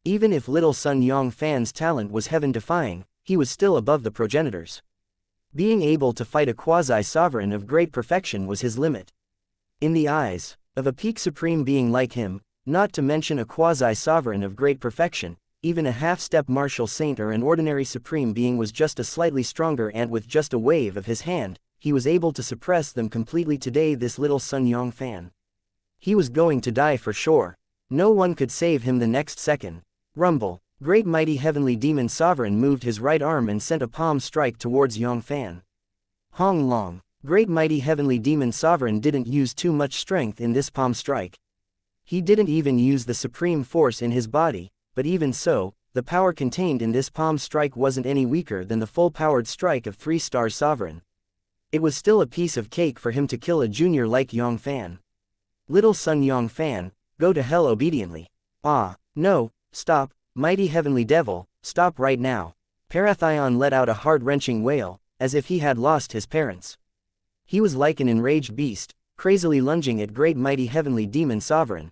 Even if little son Yang Fann's talent was heaven-defying, he was still above the progenitors. Being able to fight a quasi-sovereign of great perfection was his limit. In the eyes of a peak supreme being like him, not to mention a quasi-sovereign of great perfection, even a half-step martial saint or an ordinary supreme being was just a slightly stronger, and with just a wave of his hand, he was able to suppress them completely. Today this little son Yang Fann, he was going to die for sure. No one could save him the next second. Rumble. Great mighty heavenly demon sovereign moved his right arm and sent a palm strike towards Yang Fann. Hong Long. Great mighty heavenly demon sovereign didn't use too much strength in this palm strike. He didn't even use the supreme force in his body, but even so, the power contained in this palm strike wasn't any weaker than the full-powered strike of 3 Stars Sovereign. It was still a piece of cake for him to kill a junior like Yang Fann. Little son Yang Fann, go to hell obediently. Ah, no, stop, mighty heavenly devil, stop right now. Parathion let out a heart-wrenching wail, as if he had lost his parents. He was like an enraged beast, crazily lunging at great mighty heavenly demon sovereign.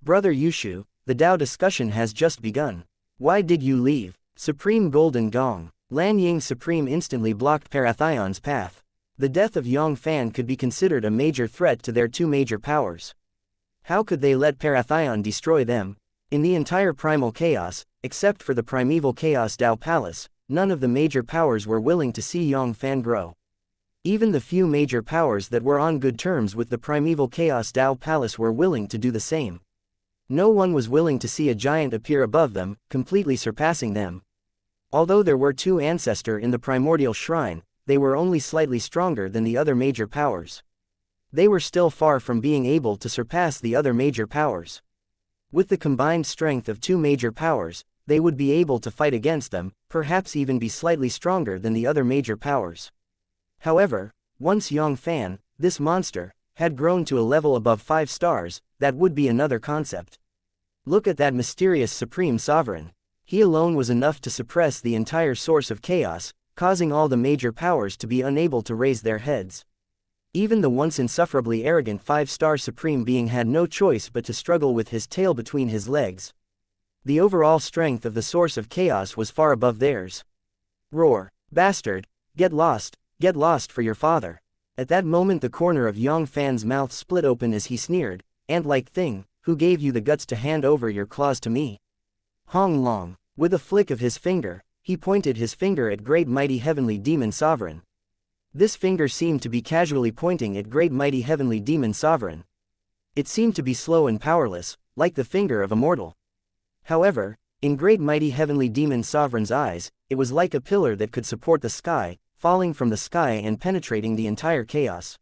Brother Yushu, the Tao discussion has just begun. Why did you leave? Supreme Golden Gong. Lan Ying Supreme instantly blocked Parathion's path. The death of Yang Fann could be considered a major threat to their two major powers. How could they let Parathion destroy them? In the entire primal chaos, except for the primeval Chaos Tao Palace, none of the major powers were willing to see Yang Fann grow. Even the few major powers that were on good terms with the primeval Chaos Tao Palace were willing to do the same. No one was willing to see a giant appear above them, completely surpassing them. Although there were two ancestors in the primordial shrine, they were only slightly stronger than the other major powers. They were still far from being able to surpass the other major powers. With the combined strength of two major powers, they would be able to fight against them, perhaps even be slightly stronger than the other major powers. However, once Yang Fann, this monster, had grown to a level above 5 stars, that would be another concept. Look at that mysterious supreme sovereign. He alone was enough to suppress the entire source of chaos, causing all the major powers to be unable to raise their heads. Even the once insufferably arrogant 5-star supreme being had no choice but to struggle with his tail between his legs. The overall strength of the source of chaos was far above theirs. Roar. Bastard, get lost for your father. At that moment the corner of Yang Fann's mouth split open as he sneered, ant-like thing, who gave you the guts to hand over your claws to me? Hong Long. With a flick of his finger, He pointed his finger at great mighty heavenly demon sovereign. This finger seemed to be casually pointing at great mighty heavenly demon sovereign. It seemed to be slow and powerless, like the finger of a mortal. However, in great mighty heavenly demon sovereign's eyes, it was like a pillar that could support the sky, falling from the sky and penetrating the entire chaos.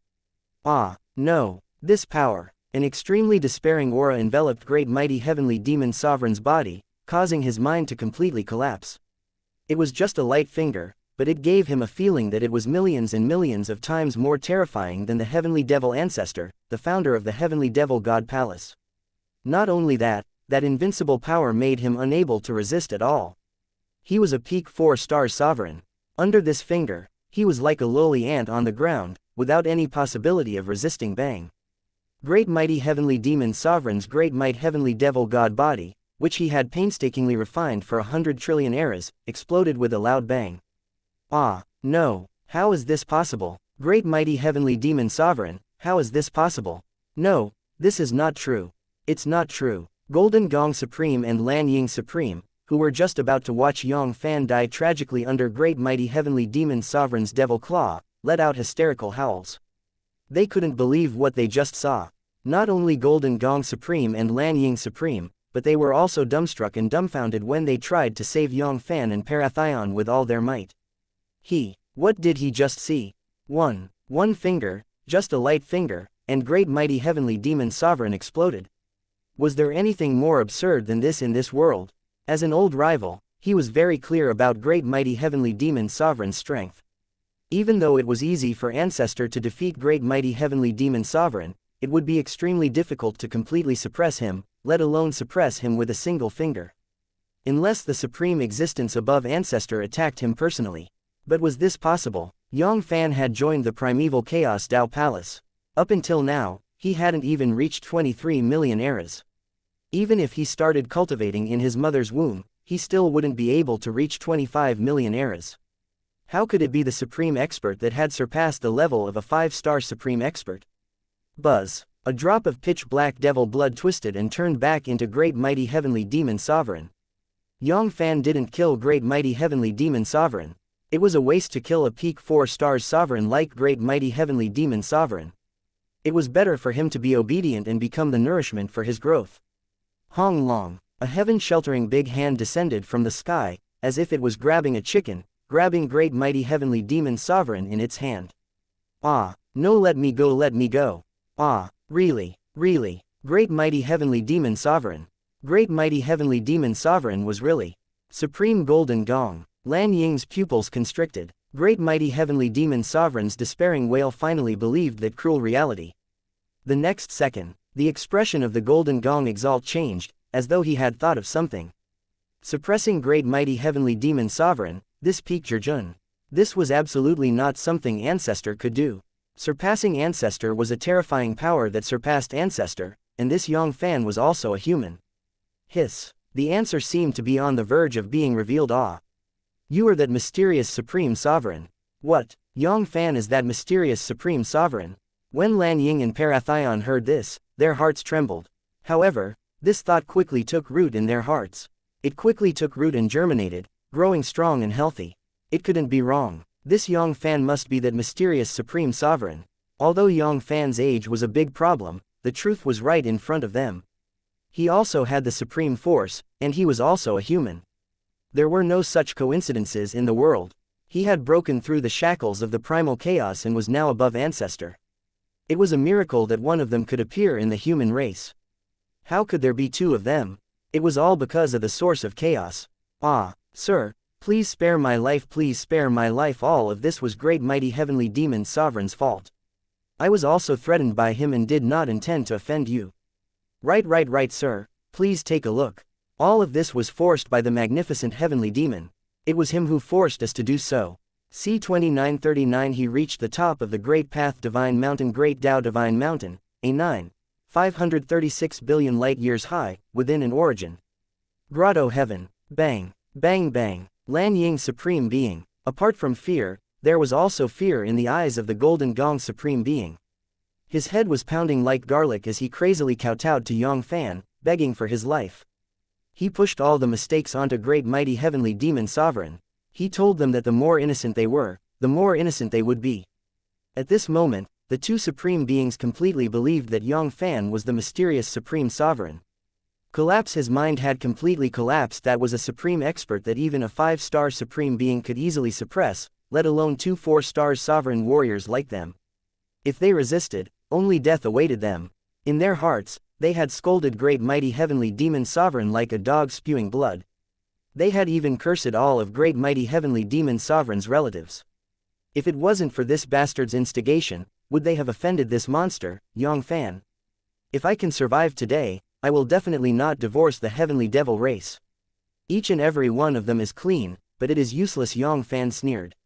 Ah, no, this power. An extremely despairing aura enveloped great mighty heavenly demon sovereign's body, causing his mind to completely collapse. It was just a light finger, but it gave him a feeling that it was millions and millions of times more terrifying than the heavenly devil ancestor, the founder of the heavenly devil god palace. Not only that, that invincible power made him unable to resist at all. He was a peak 4-star sovereign. Under this finger, he was like a lowly ant on the ground, without any possibility of resisting bang. Great mighty heavenly demon sovereign's great might heavenly devil god body, which he had painstakingly refined for 100 trillion eras, exploded with a loud bang. Ah, no, how is this possible? Great mighty heavenly demon sovereign, how is this possible? No, this is not true. It's not true. Golden Gong Supreme and Lan Ying Supreme, who were just about to watch Yang Fann die tragically under great mighty heavenly demon sovereign's devil claw, let out hysterical howls. They couldn't believe what they just saw. Not only Golden Gong Supreme and Lan Ying Supreme, but they were also dumbstruck and dumbfounded when they tried to save Yang Fann and Parathion with all their might. What did he just see? One finger, just a light finger, and great mighty heavenly demon sovereign exploded. Was there anything more absurd than this in this world? As an old rival, he was very clear about great mighty heavenly demon sovereign's strength. Even though it was easy for Ancestor to defeat great mighty heavenly demon sovereign, it would be extremely difficult to completely suppress him, let alone suppress him with a single finger. Unless the supreme existence above Ancestor attacked him personally. But was this possible? Yang Fann had joined the primeval Chaos Dao Palace. Up until now, he hadn't even reached 23 million eras. Even if he started cultivating in his mother's womb, he still wouldn't be able to reach 25 million eras. How could it be the supreme expert that had surpassed the level of a 5-star supreme expert? Buzz. A drop of pitch-black devil blood twisted and turned back into great mighty heavenly demon sovereign. Yang Fann didn't kill great mighty heavenly demon sovereign. It was a waste to kill a peak 4-star sovereign like great mighty heavenly demon sovereign. It was better for him to be obedient and become the nourishment for his growth. Hong Long. A heaven-sheltering big hand descended from the sky, as if it was grabbing a chicken, grabbing great mighty heavenly demon sovereign in its hand. Ah, no, let me go, let me go. Ah, really, really. Great mighty heavenly demon sovereign. Great mighty heavenly demon sovereign was really. Supreme Golden Gong. Lan Ying's pupils constricted. Great mighty heavenly demon sovereign's despairing wail finally believed that cruel reality. The next second, the expression of the Golden Gong exalt changed, as though he had thought of something. Suppressing great mighty heavenly demon sovereign, this peaked Zhejun. This was absolutely not something Ancestor could do. Surpassing Ancestor was a terrifying power that surpassed Ancestor, and this Yang Fann was also a human. Hiss. The answer seemed to be on the verge of being revealed. Ah. You are that mysterious supreme sovereign. What? Yang Fann is that mysterious supreme sovereign. When Lan Ying and Parathion heard this, their hearts trembled. However, this thought quickly took root in their hearts. It quickly took root and germinated, growing strong and healthy. It couldn't be wrong. This Yang Fann must be that mysterious supreme sovereign. Although Yang Fann's age was a big problem, the truth was right in front of them. He also had the supreme force, and he was also a human. There were no such coincidences in the world. He had broken through the shackles of the primal chaos and was now above Ancestor. It was a miracle that one of them could appear in the human race. How could there be two of them? It was all because of the source of chaos. Ah, sir, please spare my life, please spare my life. All of this was great mighty heavenly demon sovereign's fault. I was also threatened by him and did not intend to offend you. Right, sir, please take a look. All of this was forced by the magnificent heavenly demon. It was him who forced us to do so. C2939. He reached the top of the Great Path Divine Mountain, Great Tao Divine Mountain, A9. 536 billion light years high, within an origin. Grotto Heaven. Bang, bang, bang. Lan Ying Supreme Being. Apart from fear, there was also fear in the eyes of the Golden Gong Supreme Being. His head was pounding like garlic as he crazily kowtowed to Yang Fann, begging for his life. He pushed all the mistakes onto great mighty heavenly demon sovereign. He told them that the more innocent they were, the more innocent they would be. At this moment, the two supreme beings completely believed that Yang Fann was the mysterious supreme sovereign. Collapse. His mind had completely collapsed. That was a supreme expert that even a 5-star supreme being could easily suppress, let alone two 4-star sovereign warriors like them. If they resisted, only death awaited them. In their hearts, they had scolded great mighty heavenly demon sovereign like a dog spewing blood. They had even cursed all of great mighty heavenly demon sovereign's relatives. If it wasn't for this bastard's instigation, would they have offended this monster, Yang Fann? If I can survive today, I will definitely not divorce the heavenly devil race. Each and every one of them is clean, but it is useless. Yang Fann sneered.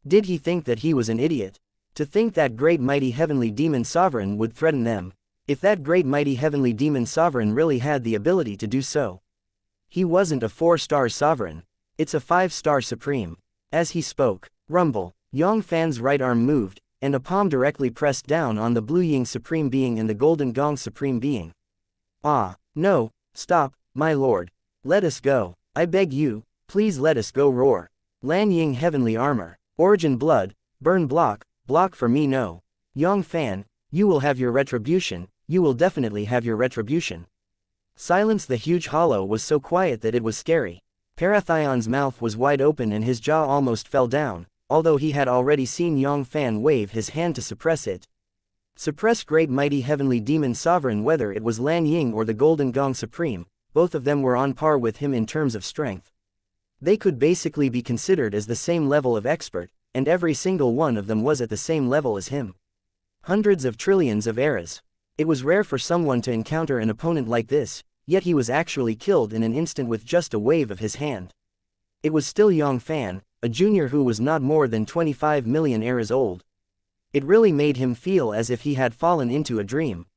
Did he think that he was an idiot? To think that great mighty heavenly demon sovereign would threaten them. If that great mighty heavenly demon sovereign really had the ability to do so. He wasn't a 4-star sovereign. It's a 5-star supreme. As he spoke, rumble, Yang Fann's right arm moved, and a palm directly pressed down on the Blue Ying Supreme Being and the Golden Gong Supreme Being. Ah, no, stop, my lord. Let us go. I beg you, please let us go. Roar. Lan Ying Heavenly Armor. Origin Blood, burn block for me. No. Yang Fann, you will have your retribution, you will definitely have your retribution. Silence. The huge hollow was so quiet that it was scary. Parathion's mouth was wide open and his jaw almost fell down, although he had already seen Yang Fann wave his hand to suppress it. Suppress great mighty heavenly demon sovereign. Whether it was Lan Ying or the Golden Gong Supreme, both of them were on par with him in terms of strength. They could basically be considered as the same level of expert, and every single one of them was at the same level as him. Hundreds of trillions of eras. It was rare for someone to encounter an opponent like this, yet he was actually killed in an instant with just a wave of his hand. It was still Yang Fann, a junior who was not more than 25 million eras old. It really made him feel as if he had fallen into a dream.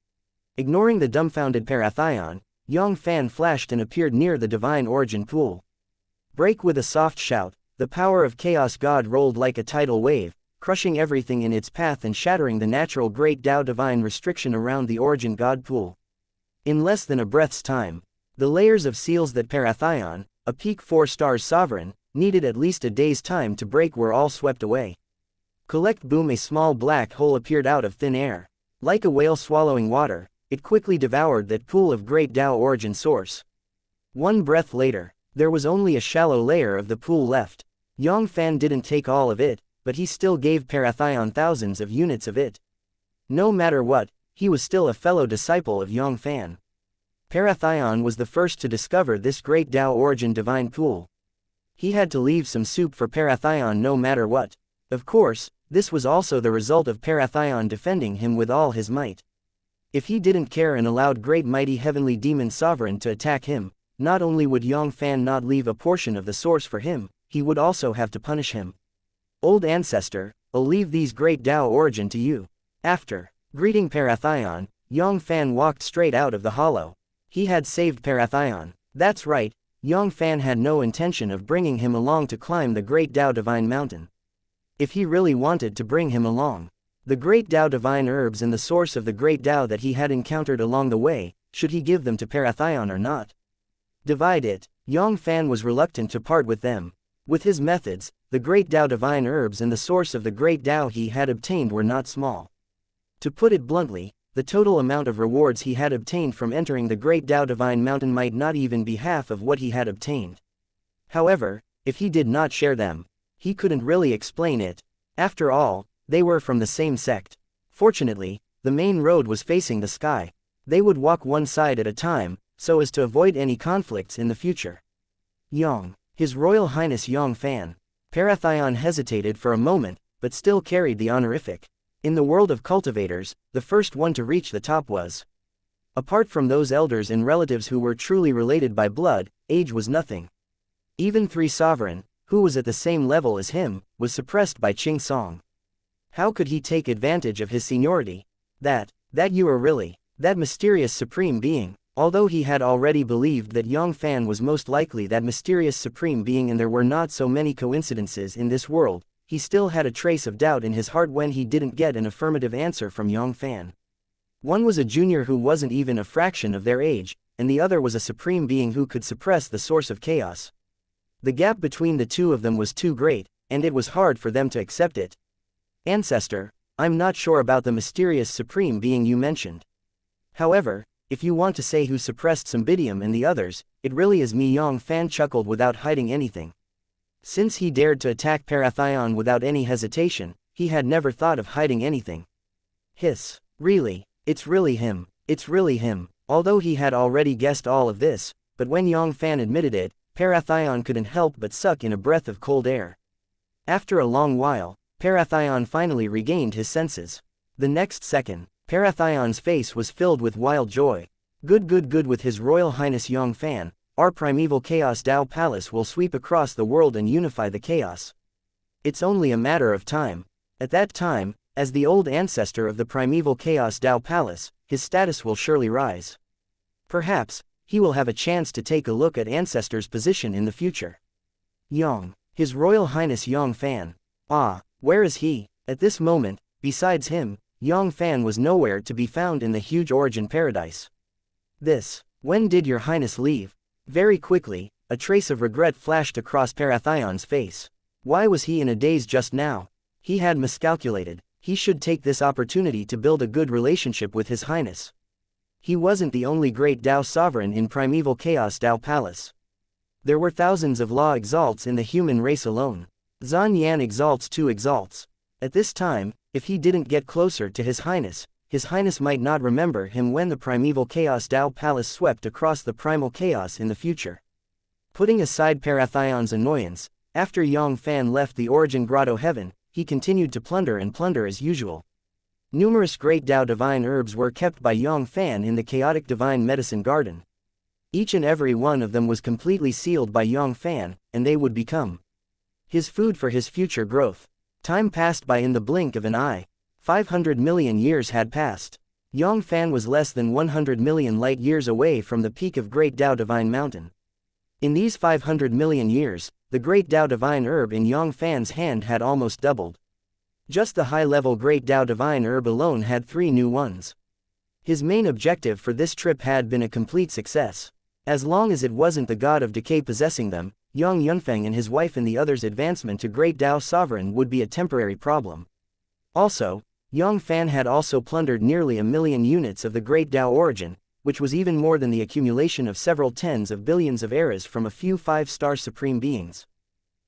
Ignoring the dumbfounded Parathion, Yang Fann flashed and appeared near the divine origin pool. Break. With a soft shout, the power of Chaos God rolled like a tidal wave, crushing everything in its path and shattering the natural great Tao divine restriction around the origin God pool. In less than a breath's time, the layers of seals that Parathion, a peak 4-star sovereign, needed at least a day's time to break were all swept away. Collect. Boom. A small black hole appeared out of thin air. Like a whale swallowing water, it quickly devoured that pool of great Tao origin source. One breath later, there was only a shallow layer of the pool left. Yang Fann didn't take all of it, but he still gave Parathion thousands of units of it. No matter what, he was still a fellow disciple of Yang Fann. Parathion was the first to discover this great Tao origin divine pool. He had to leave some soup for Parathion no matter what. Of course, this was also the result of Parathion defending him with all his might. If he didn't care and allowed great mighty heavenly demon sovereign to attack him, not only would Yang Fann not leave a portion of the source for him, he would also have to punish him. Old ancestor, I'll leave these great Tao origin to you. After greeting Parathion, Yang Fann walked straight out of the hollow. He had saved Parathion. That's right, Yang Fann had no intention of bringing him along to climb the great Tao divine mountain. If he really wanted to bring him along, the great Tao divine herbs and the source of the great Tao that he had encountered along the way, should he give them to Parathion or not? Divide it. Yang Fann was reluctant to part with them. With his methods, the great Tao divine herbs and the source of the great Tao he had obtained were not small. To put it bluntly, the total amount of rewards he had obtained from entering the great Tao divine mountain might not even be half of what he had obtained. However, if he did not share them, he couldn't really explain it. After all, they were from the same sect. Fortunately, the main road was facing the sky. They would walk one side at a time, so as to avoid any conflicts in the future. His Royal Highness Yang Fann. Parathion hesitated for a moment, but still carried the honorific. In the world of cultivators, the first one to reach the top was. Apart from those elders and relatives who were truly related by blood, age was nothing. Even 3 Sovereign, who was at the same level as him, was suppressed by Ching Song. How could he take advantage of his seniority? That you are really, that mysterious supreme being. Although he had already believed that Yang Fann was most likely that mysterious supreme being and there were not so many coincidences in this world, he still had a trace of doubt in his heart when he didn't get an affirmative answer from Yang Fann. One was a junior who wasn't even a fraction of their age, and the other was a supreme being who could suppress the source of chaos. The gap between the two of them was too great, and it was hard for them to accept it. Ancestor, I'm not sure about the mysterious supreme being you mentioned. However, if you want to say who suppressed Cymbidium and the others, it really is me. Yang Fann chuckled without hiding anything. Since he dared to attack Parathion without any hesitation, he had never thought of hiding anything. Hiss. Really, it's really him. It's really him. Although he had already guessed all of this, but when Yang Fann admitted it, Parathion couldn't help but suck in a breath of cold air. After a long while, Parathion finally regained his senses. The next second, Parathion's face was filled with wild joy. Good with His Royal Highness Yang Fann, our primeval Chaos Dao Palace will sweep across the world and unify the chaos. It's only a matter of time. At that time, as the old ancestor of the primeval Chaos Dao Palace, his status will surely rise. Perhaps, he will have a chance to take a look at Ancestor's position in the future. His Royal Highness Yang Fann. Ah, where is he? At this moment, besides him, Yang Fann was nowhere to be found in the huge origin paradise. When did your highness leave? Very quickly, a trace of regret flashed across Parathion's face. Why was he in a daze just now? He had miscalculated. He should take this opportunity to build a good relationship with his highness. He wasn't the only great Dao sovereign in primeval Chaos Dao Palace. There were thousands of law exalts in the human race alone. Zan Yan exalts too exalts. At this time, if he didn't get closer to his highness might not remember him when the primeval Chaos Dao Palace swept across the primal chaos in the future. Putting aside Parathion's annoyance, after Yang Fann left the Origin Grotto Heaven, he continued to plunder as usual. Numerous great Dao divine herbs were kept by Yang Fann in the chaotic divine medicine garden. Each and every one of them was completely sealed by Yang Fann, and they would become his food for his future growth. Time passed by in the blink of an eye. 500 million years had passed. Yang Fann was less than 100 million light years away from the peak of Great Dao Divine Mountain. In these 500 million years, the Great Dao Divine Herb in Yang Fann's hand had almost doubled. Just the high-level Great Dao Divine Herb alone had 3 new ones. His main objective for this trip had been a complete success. As long as it wasn't the god of decay possessing them, Yang Yunfeng and his wife and the others' advancement to Great Dao Sovereign would be a temporary problem. Also, Yang Fann had also plundered nearly 1 million units of the Great Dao Origin, which was even more than the accumulation of several tens of billions of eras from a few 5-star supreme beings.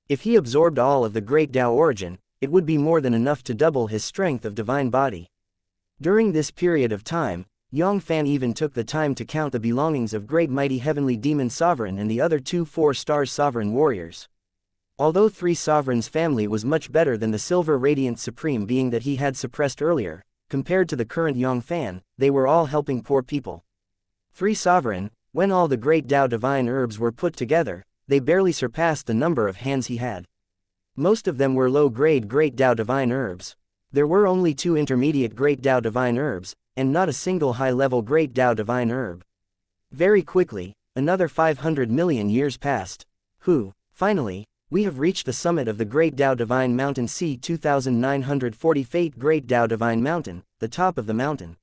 If he absorbed all of the Great Dao Origin, it would be more than enough to double his strength of divine body. During this period of time, Yang Fann even took the time to count the belongings of Great Mighty Heavenly Demon Sovereign and the other 2 4-star Sovereign warriors. Although 3 Sovereign's family was much better than the Silver Radiant Supreme being that he had suppressed earlier, compared to the current Yang Fann, they were all helping poor people. 3 Sovereign, when all the Great Dao Divine Herbs were put together, they barely surpassed the number of hands he had. Most of them were low-grade Great Dao Divine Herbs. There were only 2 intermediate Great Dao Divine Herbs, and not a single high-level Great Dao Divine Herb. Very quickly, another 500 million years passed. Finally, we have reached the summit of the Great Dao Divine Mountain C 2940 Fate Great Dao Divine Mountain, the top of the mountain.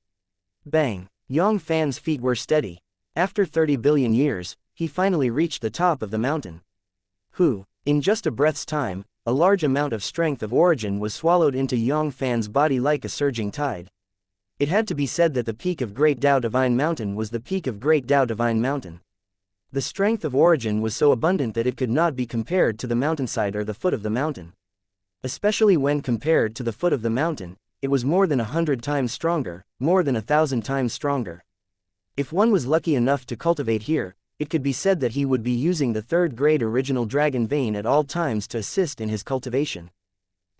Bang! Yang Fann's feet were steady. After 30 billion years, he finally reached the top of the mountain. In just a breath's time, a large amount of strength of origin was swallowed into Yang Fann's body like a surging tide. It had to be said that the peak of Great Dao Divine Mountain was the peak of Great Dao Divine Mountain. The strength of origin was so abundant that it could not be compared to the mountainside or the foot of the mountain. Especially when compared to the foot of the mountain, it was more than 100 times stronger, more than 1,000 times stronger. If one was lucky enough to cultivate here, it could be said that he would be using the 3rd grade original dragon vein at all times to assist in his cultivation.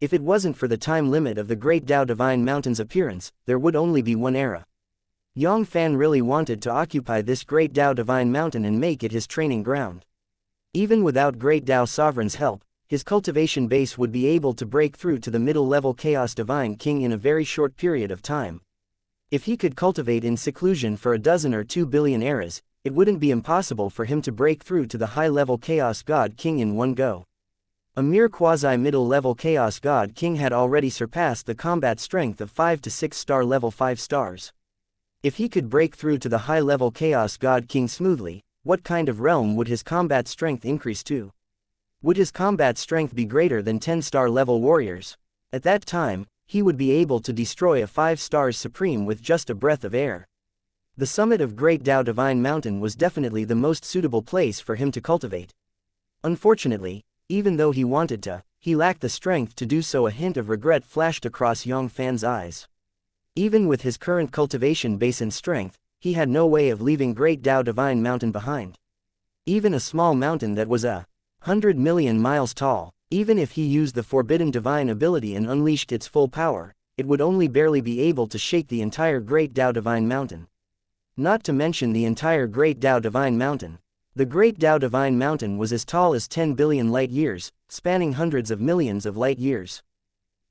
If it wasn't for the time limit of the Great Dao Divine Mountain's appearance, there would only be one era. Yang Fann really wanted to occupy this Great Dao Divine Mountain and make it his training ground. Even without Great Dao Sovereign's help, his cultivation base would be able to break through to the middle-level Chaos Divine King in a very short period of time. If he could cultivate in seclusion for a dozen or 2 billion eras, it wouldn't be impossible for him to break through to the high-level Chaos God King in one go. A mere quasi-middle-level Chaos God King had already surpassed the combat strength of 5 to 6-star level 5 stars. If he could break through to the high-level Chaos God King smoothly, what kind of realm would his combat strength increase to? Would his combat strength be greater than 10-star level warriors? At that time, he would be able to destroy a 5 stars supreme with just a breath of air. The summit of Great Tao Divine Mountain was definitely the most suitable place for him to cultivate. Unfortunately, even though he wanted to, he lacked the strength to do so. A hint of regret flashed across Yang Fann's eyes. Even with his current cultivation base and strength, he had no way of leaving Great Tao Divine Mountain behind. Even a small mountain that was 100 million miles tall, even if he used the forbidden divine ability and unleashed its full power, it would only barely be able to shake the entire Great Tao Divine Mountain. Not to mention the entire Great Tao Divine Mountain. The Great Tao Divine Mountain was as tall as 10 billion light years, spanning hundreds of millions of light years.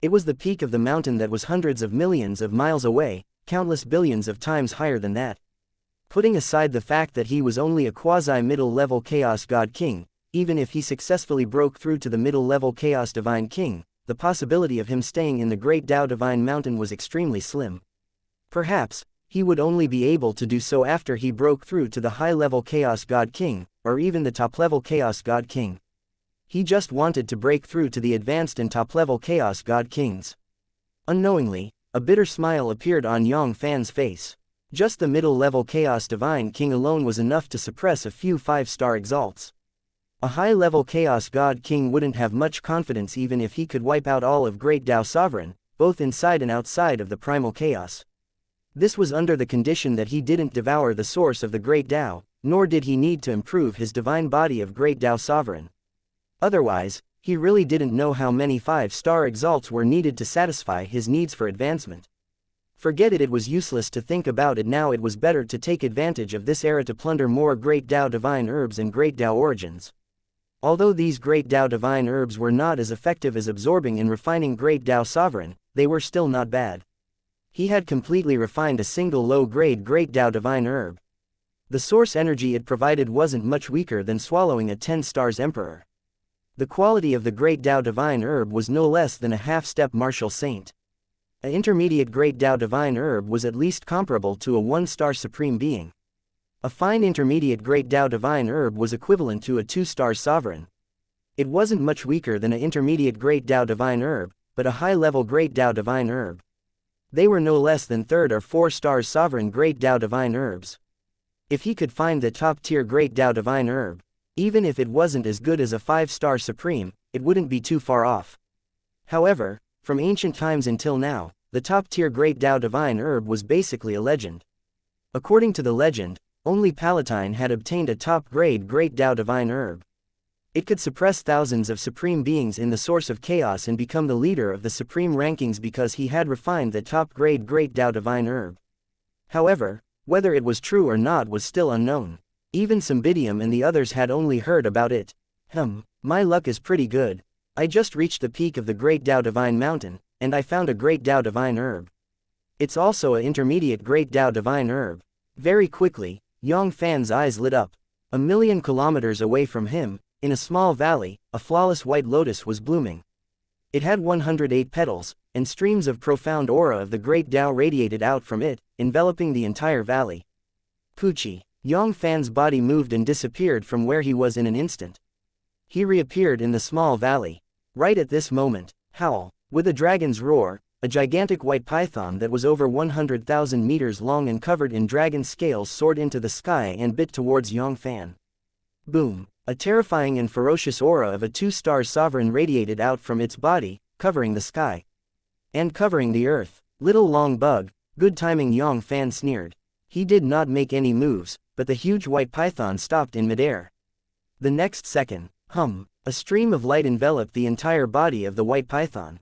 It was the peak of the mountain that was hundreds of millions of miles away, countless billions of times higher than that. Putting aside the fact that he was only a quasi-middle-level Chaos God King, even if he successfully broke through to the middle-level Chaos Divine King, the possibility of him staying in the Great Tao Divine Mountain was extremely slim. Perhaps, he would only be able to do so after he broke through to the high-level Chaos God King, or even the top-level Chaos God King. He just wanted to break through to the advanced and top-level Chaos God Kings. Unknowingly, a bitter smile appeared on Yang Fann's face. Just the middle-level Chaos Divine King alone was enough to suppress a few 5-star exalts. A high-level Chaos God King wouldn't have much confidence even if he could wipe out all of Great Tao Sovereign, both inside and outside of the primal chaos. This was under the condition that he didn't devour the source of the Great Tao, nor did he need to improve his divine body of Great Tao Sovereign. Otherwise, he really didn't know how many 5-star exalts were needed to satisfy his needs for advancement. Forget it, it was useless to think about it now. It was better to take advantage of this era to plunder more Great Tao Divine Herbs and Great Tao Origins. Although these Great Tao Divine Herbs were not as effective as absorbing and refining Great Tao Sovereign, they were still not bad. He had completely refined a single low-grade Great Tao Divine Herb. The source energy it provided wasn't much weaker than swallowing a 10 stars Emperor. The quality of the Great Tao Divine Herb was no less than a half-step martial saint. An intermediate Great Tao Divine Herb was at least comparable to a 1-star Supreme Being. A fine intermediate Great Tao Divine Herb was equivalent to a 2-star Sovereign. It wasn't much weaker than an intermediate Great Tao Divine Herb, but a high-level Great Tao Divine Herb. They were no less than 3rd or 4-star Sovereign Great Tao Divine Herbs. If he could find the top-tier Great Tao Divine Herb, even if it wasn't as good as a 5-star Supreme, it wouldn't be too far off. However, from ancient times until now, the top-tier Great Tao Divine Herb was basically a legend. According to the legend, only Palatine had obtained a top-grade Great Tao Divine Herb. It could suppress thousands of supreme beings in the source of chaos and become the leader of the supreme rankings because he had refined the top-grade Great Tao Divine Herb. However, whether it was true or not was still unknown. Even Cymbidium and the others had only heard about it. My luck is pretty good. I just reached the peak of the Great Tao Divine Mountain, and I found a Great Tao Divine Herb. It's also an intermediate Great Tao Divine Herb. Very quickly, Yang Fann's eyes lit up. 1,000,000 kilometers away from him, in a small valley, a flawless white lotus was blooming. It had 108 petals, and streams of profound aura of the Great Tao radiated out from it, enveloping the entire valley. Poochie. Yang Fann's body moved and disappeared from where he was in an instant. He reappeared in the small valley. Right at this moment, howl. With a dragon's roar, a gigantic white python that was over 100,000 meters long and covered in dragon scales soared into the sky and bit towards Yang Fann. Boom. A terrifying and ferocious aura of a 2-star sovereign radiated out from its body, covering the sky. And covering the earth. Little long bug, good timing, Yang Fann sneered. He did not make any moves, but the huge white python stopped in midair. The next second, a stream of light enveloped the entire body of the white python.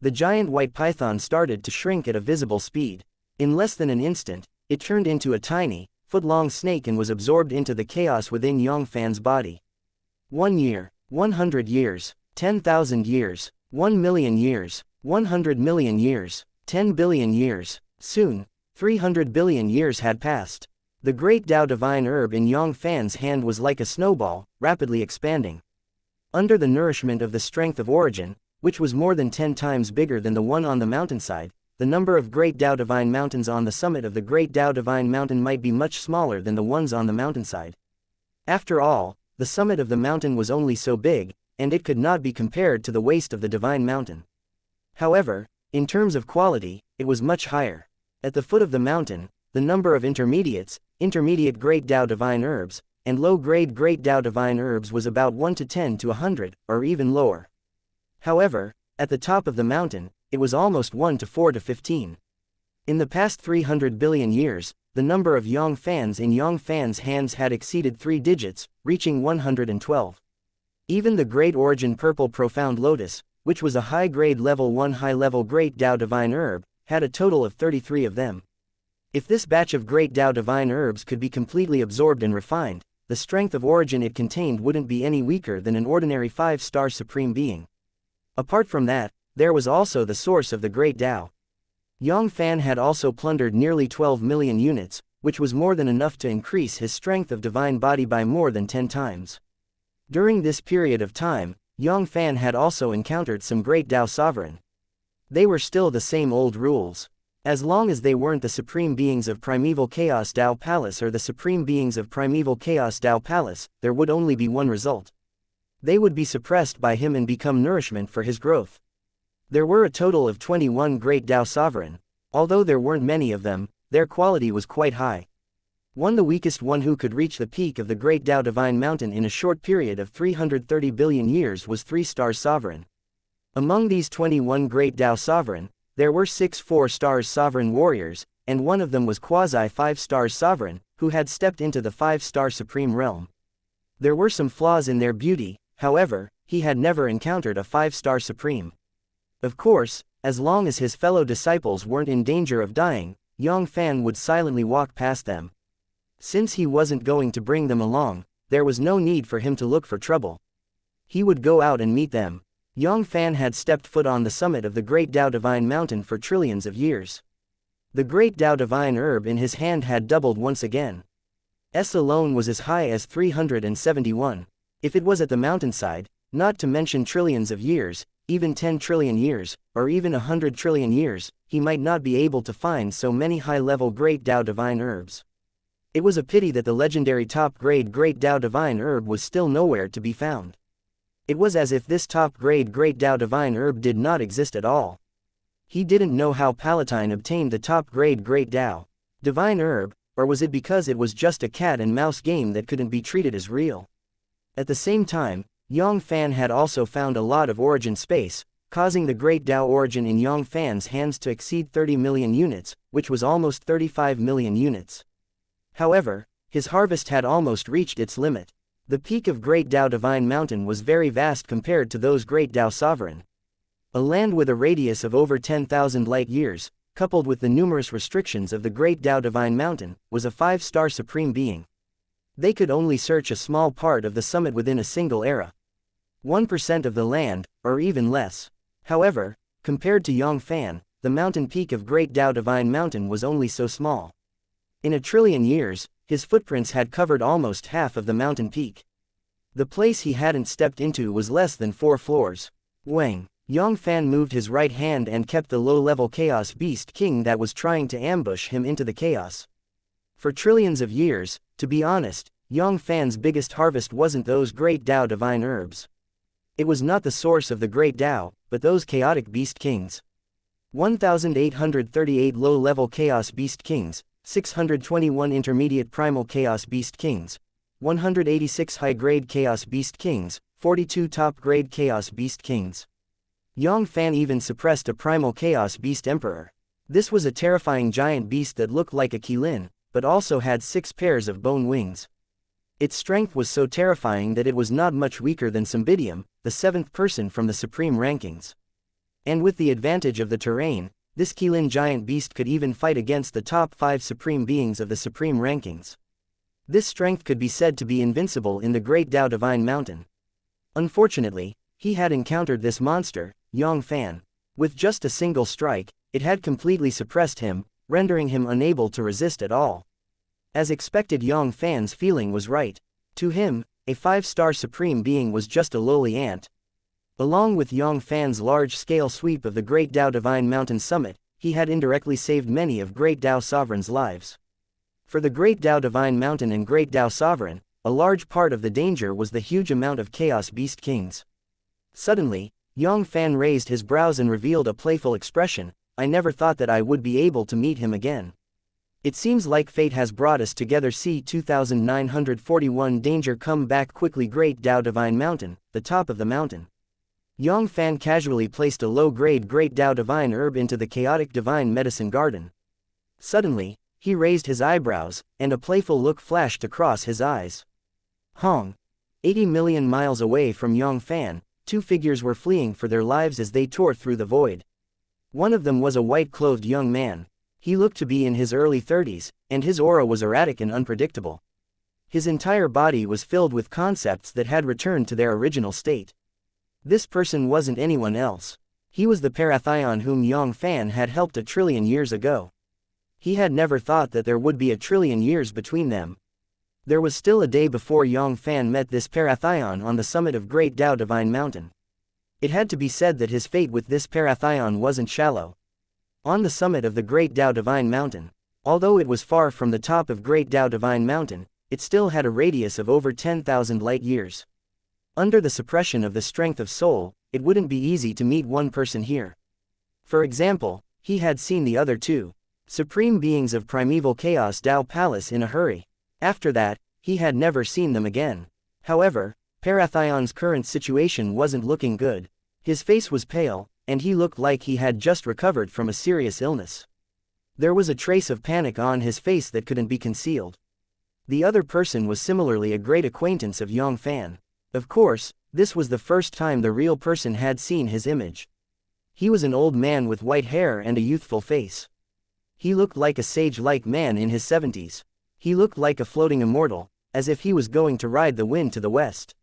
The giant white python started to shrink at a visible speed. In less than an instant, it turned into a tiny, foot-long snake and was absorbed into the chaos within Yang Fann's body. 1 year, 100 years, 10,000 years, 1,000,000 years, 100 million years, 10 billion years. Soon, 300 billion years had passed. The Great Tao Divine Herb in Yang Fann's hand was like a snowball, rapidly expanding. Under the nourishment of the strength of origin, which was more than 10 times bigger than the one on the mountainside, the number of Great Tao Divine Mountains on the summit of the Great Tao Divine Mountain might be much smaller than the ones on the mountainside. After all, the summit of the mountain was only so big, and it could not be compared to the waste of the Divine Mountain. However, in terms of quality, it was much higher. At the foot of the mountain, the number of intermediate Great Tao Divine Herbs, and low-grade Great Tao Divine Herbs was about 1 to 10 to 100, or even lower. However, at the top of the mountain, it was almost 1 to 4 to 15. In the past 300 billion years, the number of Yang Fanns in Yang Fann's hands had exceeded 3 digits, reaching 112. Even the Great Origin Purple Profound Lotus, which was a high-grade level 1 high-level Great Tao Divine Herb, had a total of 33 of them. If this batch of Great Tao Divine Herbs could be completely absorbed and refined, the strength of origin it contained wouldn't be any weaker than an ordinary 5-star Supreme Being. Apart from that, there was also the source of the Great Tao. Yang Fann had also plundered nearly 12 million units, which was more than enough to increase his strength of divine body by more than 10 times. During this period of time, Yang Fann had also encountered some Great Tao Sovereign. They were still the same old rules. As long as they weren't the Supreme Beings of Primeval Chaos Tao Palace or the Supreme Beings of Primeval Chaos Tao Palace, there would only be one result. They would be suppressed by him and become nourishment for his growth. There were a total of 21 Great Tao Sovereign. Although there weren't many of them, their quality was quite high. The weakest one who could reach the peak of the Great Tao Divine Mountain in a short period of 330 billion years was 3-star Sovereign. Among these 21 Great Tao Sovereign, there were 6 4-star Sovereign warriors, and one of them was quasi-5-star Sovereign, who had stepped into the 5-star Supreme Realm. There were some flaws in their beauty, however, he had never encountered a 5-star Supreme. Of course, as long as his fellow disciples weren't in danger of dying, Yang Fann would silently walk past them. Since he wasn't going to bring them along, there was no need for him to look for trouble. He would go out and meet them. Yang Fann had stepped foot on the summit of the Great Tao Divine Mountain for trillions of years. The Great Tao Divine Herb in his hand had doubled once again. S alone was as high as 371. If it was at the mountainside, not to mention trillions of years, even 10 trillion years, or even 100 trillion years, he might not be able to find so many high-level Great Tao Divine Herbs. It was a pity that the legendary top-grade Great Tao Divine Herb was still nowhere to be found. It was as if this top-grade Great Tao Divine Herb did not exist at all. He didn't know how Palatine obtained the top-grade Great Tao Divine Herb, or was it because it was just a cat-and-mouse game that couldn't be treated as real? At the same time, Yang Fann had also found a lot of origin space, causing the Great Tao origin in Yang Fann's hands to exceed 30 million units, which was almost 35 million units. However, his harvest had almost reached its limit. The peak of Great Tao Divine Mountain was very vast compared to those Great Tao Sovereign. A land with a radius of over 10,000 light years, coupled with the numerous restrictions of the Great Tao Divine Mountain, was a 5-star Supreme Being. They could only search a small part of the summit within a single era. 1% of the land, or even less. However, compared to Yang Fann, the mountain peak of Great Tao Divine Mountain was only so small. In a trillion years, his footprints had covered almost half of the mountain peak. The place he hadn't stepped into was less than 4 floors. Wang. Yang Fann moved his right hand and kept the low-level Chaos Beast King that was trying to ambush him into the chaos. For trillions of years, to be honest, Yang Fann's biggest harvest wasn't those Great Tao Divine Herbs. It was not the source of the Great Tao, but those Chaotic Beast Kings. 1,838 low-level Chaos Beast Kings, 621 intermediate Primal Chaos Beast Kings, 186 high-grade Chaos Beast Kings, 42 top-grade Chaos Beast Kings. Yang Fann even suppressed a Primal Chaos Beast Emperor. This was a terrifying giant beast that looked like a Qilin, but also had 6 pairs of bone wings. Its strength was so terrifying that it was not much weaker than Cymbidium, the 7th person from the Supreme Rankings. And with the advantage of the terrain, this Qilin giant beast could even fight against the top 5 Supreme Beings of the Supreme Rankings. This strength could be said to be invincible in the Great Tao Divine Mountain. Unfortunately, he had encountered this monster, Yang Fann. With just a single strike, it had completely suppressed him, rendering him unable to resist at all. As expected, Yang Fann's feeling was right. To him, a 5-star Supreme Being was just a lowly ant. Along with Yang Fann's large-scale sweep of the Great Tao Divine Mountain summit, he had indirectly saved many of Great Tao Sovereign's lives. For the Great Tao Divine Mountain and Great Tao Sovereign, a large part of the danger was the huge amount of Chaos Beast Kings. Suddenly, Yang Fann raised his brows and revealed a playful expression. I never thought that I would be able to meet him again. It seems like fate has brought us together. C. 2941 Danger come back quickly. Great Dao Divine Mountain, the top of the mountain. Yang Fann casually placed a low-grade Great Dao Divine Herb into the chaotic Divine Medicine Garden. Suddenly, he raised his eyebrows, and a playful look flashed across his eyes. 80 million miles away from Yang Fann, two figures were fleeing for their lives as they tore through the void. One of them was a white-clothed young man. He looked to be in his early 30s, and his aura was erratic and unpredictable. His entire body was filled with concepts that had returned to their original state. This person wasn't anyone else. He was the Parathion whom Yang Fann had helped 1 trillion years ago. He had never thought that there would be 1 trillion years between them. There was still a day before Yang Fann met this Parathion on the summit of Great Dao Divine Mountain. It had to be said that his fate with this Parathion wasn't shallow. On the summit of the Great Dao Divine Mountain, although it was far from the top of Great Dao Divine Mountain, it still had a radius of over 10,000 light years. Under the suppression of the strength of soul, it wouldn't be easy to meet one person here. For example, he had seen the other two supreme beings of primeval chaos Dao Palace in a hurry. After that, he had never seen them again. However, Parathion's current situation wasn't looking good. His face was pale, and he looked like he had just recovered from a serious illness. There was a trace of panic on his face that couldn't be concealed. The other person was similarly a great acquaintance of Yang Fann. Of course, this was the first time the real person had seen his image. He was an old man with white hair and a youthful face. He looked like a sage-like man in his 70s. He looked like a floating immortal, as if he was going to ride the wind to the west.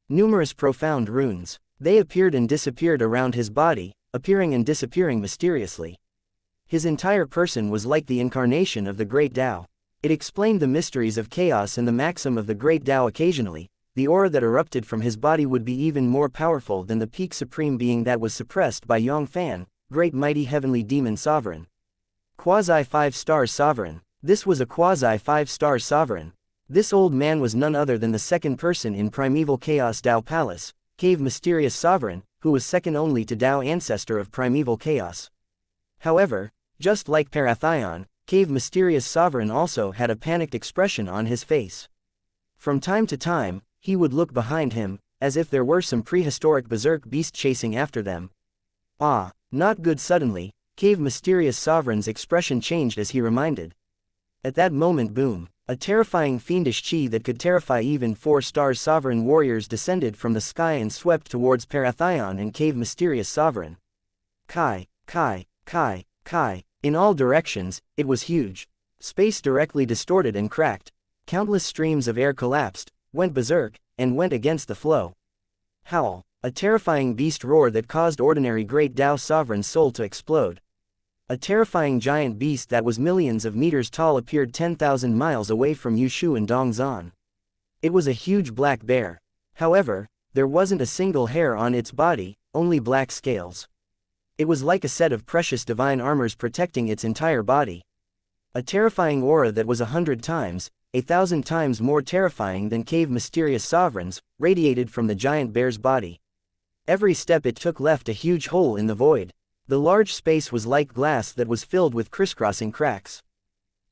Numerous profound runes. They appeared and disappeared around his body, appearing and disappearing mysteriously. His entire person was like the incarnation of the Great Tao. It explained the mysteries of chaos and the maxim of the Great Tao. Occasionally, the aura that erupted from his body would be even more powerful than the peak supreme being that was suppressed by Yang Fann, great mighty heavenly demon sovereign. Quasi 5-star sovereign. This was a quasi 5-star sovereign. This old man was none other than the second person in primeval chaos Dao Palace, Cave Mysterious Sovereign, who was second only to Dao Ancestor of primeval chaos. However, just like Parathion, Cave Mysterious Sovereign also had a panicked expression on his face. From time to time, he would look behind him, as if there were some prehistoric berserk beast chasing after them. Ah, not good. Suddenly, Cave Mysterious Sovereign's expression changed as he reminded. At that moment, boom, a terrifying fiendish chi that could terrify even 4-star sovereign warriors descended from the sky and swept towards Parathion and Cave Mysterious Sovereign. Kai, Kai, Kai, Kai. In all directions, it was huge. Space directly distorted and cracked. Countless streams of air collapsed, went berserk, and went against the flow. Howl, a terrifying beast roar that caused ordinary Great Tao Sovereign's soul to explode. A terrifying giant beast that was millions of meters tall appeared 10,000 miles away from Yushu and Dongzan. It was a huge black bear. However, there wasn't a single hair on its body, only black scales. It was like a set of precious divine armors protecting its entire body. A terrifying aura that was 100 times, 1,000 times more terrifying than Cave Mysterious Sovereign's, radiated from the giant bear's body. Every step it took left a huge hole in the void. The large space was like glass that was filled with crisscrossing cracks.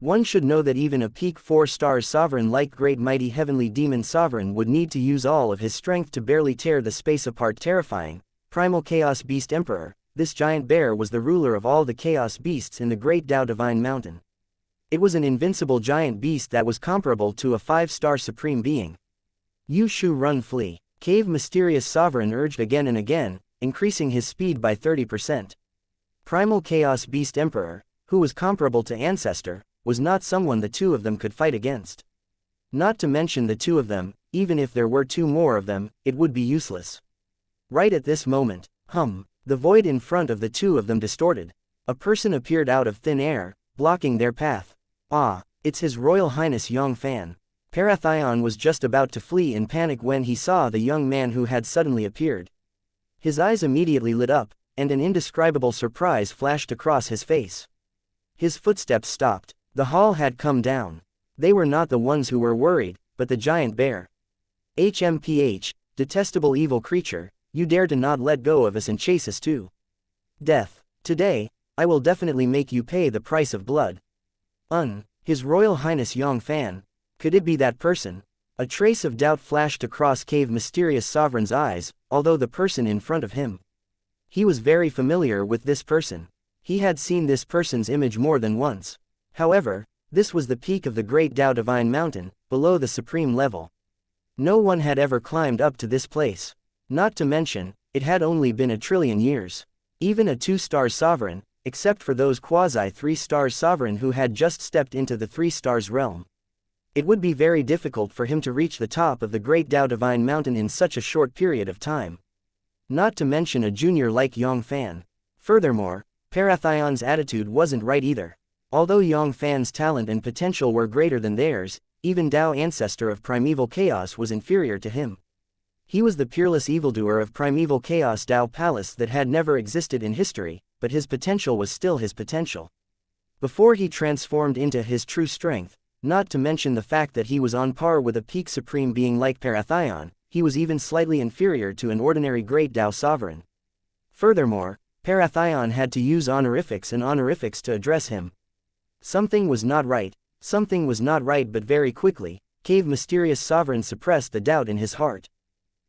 One should know that even a peak 4-star sovereign like Great Mighty Heavenly Demon Sovereign would need to use all of his strength to barely tear the space apart. Terrifying, Primal Chaos Beast Emperor. This giant bear was the ruler of all the chaos beasts in the Great Dao Divine Mountain. It was an invincible giant beast that was comparable to a 5-star supreme being. Yushu run flee. Cave Mysterious Sovereign urged again and again, increasing his speed by 30%. Primal Chaos Beast Emperor, who was comparable to Ancestor, was not someone the two of them could fight against. Not to mention the two of them, even if there were two more of them, it would be useless. Right at this moment, the void in front of the two of them distorted. A person appeared out of thin air, blocking their path. Ah, it's His Royal Highness Yang Fann. Parathion was just about to flee in panic when he saw the young man who had suddenly appeared. His eyes immediately lit up, and an indescribable surprise flashed across his face. His footsteps stopped. The hall had come down. They were not the ones who were worried, but the giant bear. HMPH, detestable evil creature, You dare to not let go of us and chase us to death. Today, I will definitely make you pay the price of blood. His Royal Highness Yang Fann. Could it be that person? A trace of doubt flashed across Cave Mysterious Sovereign's eyes, although the person in front of him. He was very familiar with this person. He had seen this person's image more than once. However, this was the peak of the Great Tao Divine Mountain, below the supreme level. No one had ever climbed up to this place. Not to mention, it had only been 1,000,000,000,000 years. Even a 2-star sovereign, except for those quasi-3-star sovereign who had just stepped into the 3 stars realm. It would be very difficult for him to reach the top of the Great Tao Divine Mountain in such a short period of time. Not to mention a junior like Yang Fann. Furthermore, Parathion's attitude wasn't right either. Although Yang Fann's talent and potential were greater than theirs, even Tao Ancestor of Primeval Chaos was inferior to him. He was the peerless evildoer of Primeval Chaos Tao Palace that had never existed in history, but his potential was still his potential. Before he transformed into his true strength, not to mention the fact that he was on par with a peak supreme being like Parathion, he was even slightly inferior to an ordinary Great Tao Sovereign. Furthermore, Parathion had to use honorifics and honorifics to address him. Something was not right, but very quickly, Cave Mysterious Sovereign suppressed the doubt in his heart.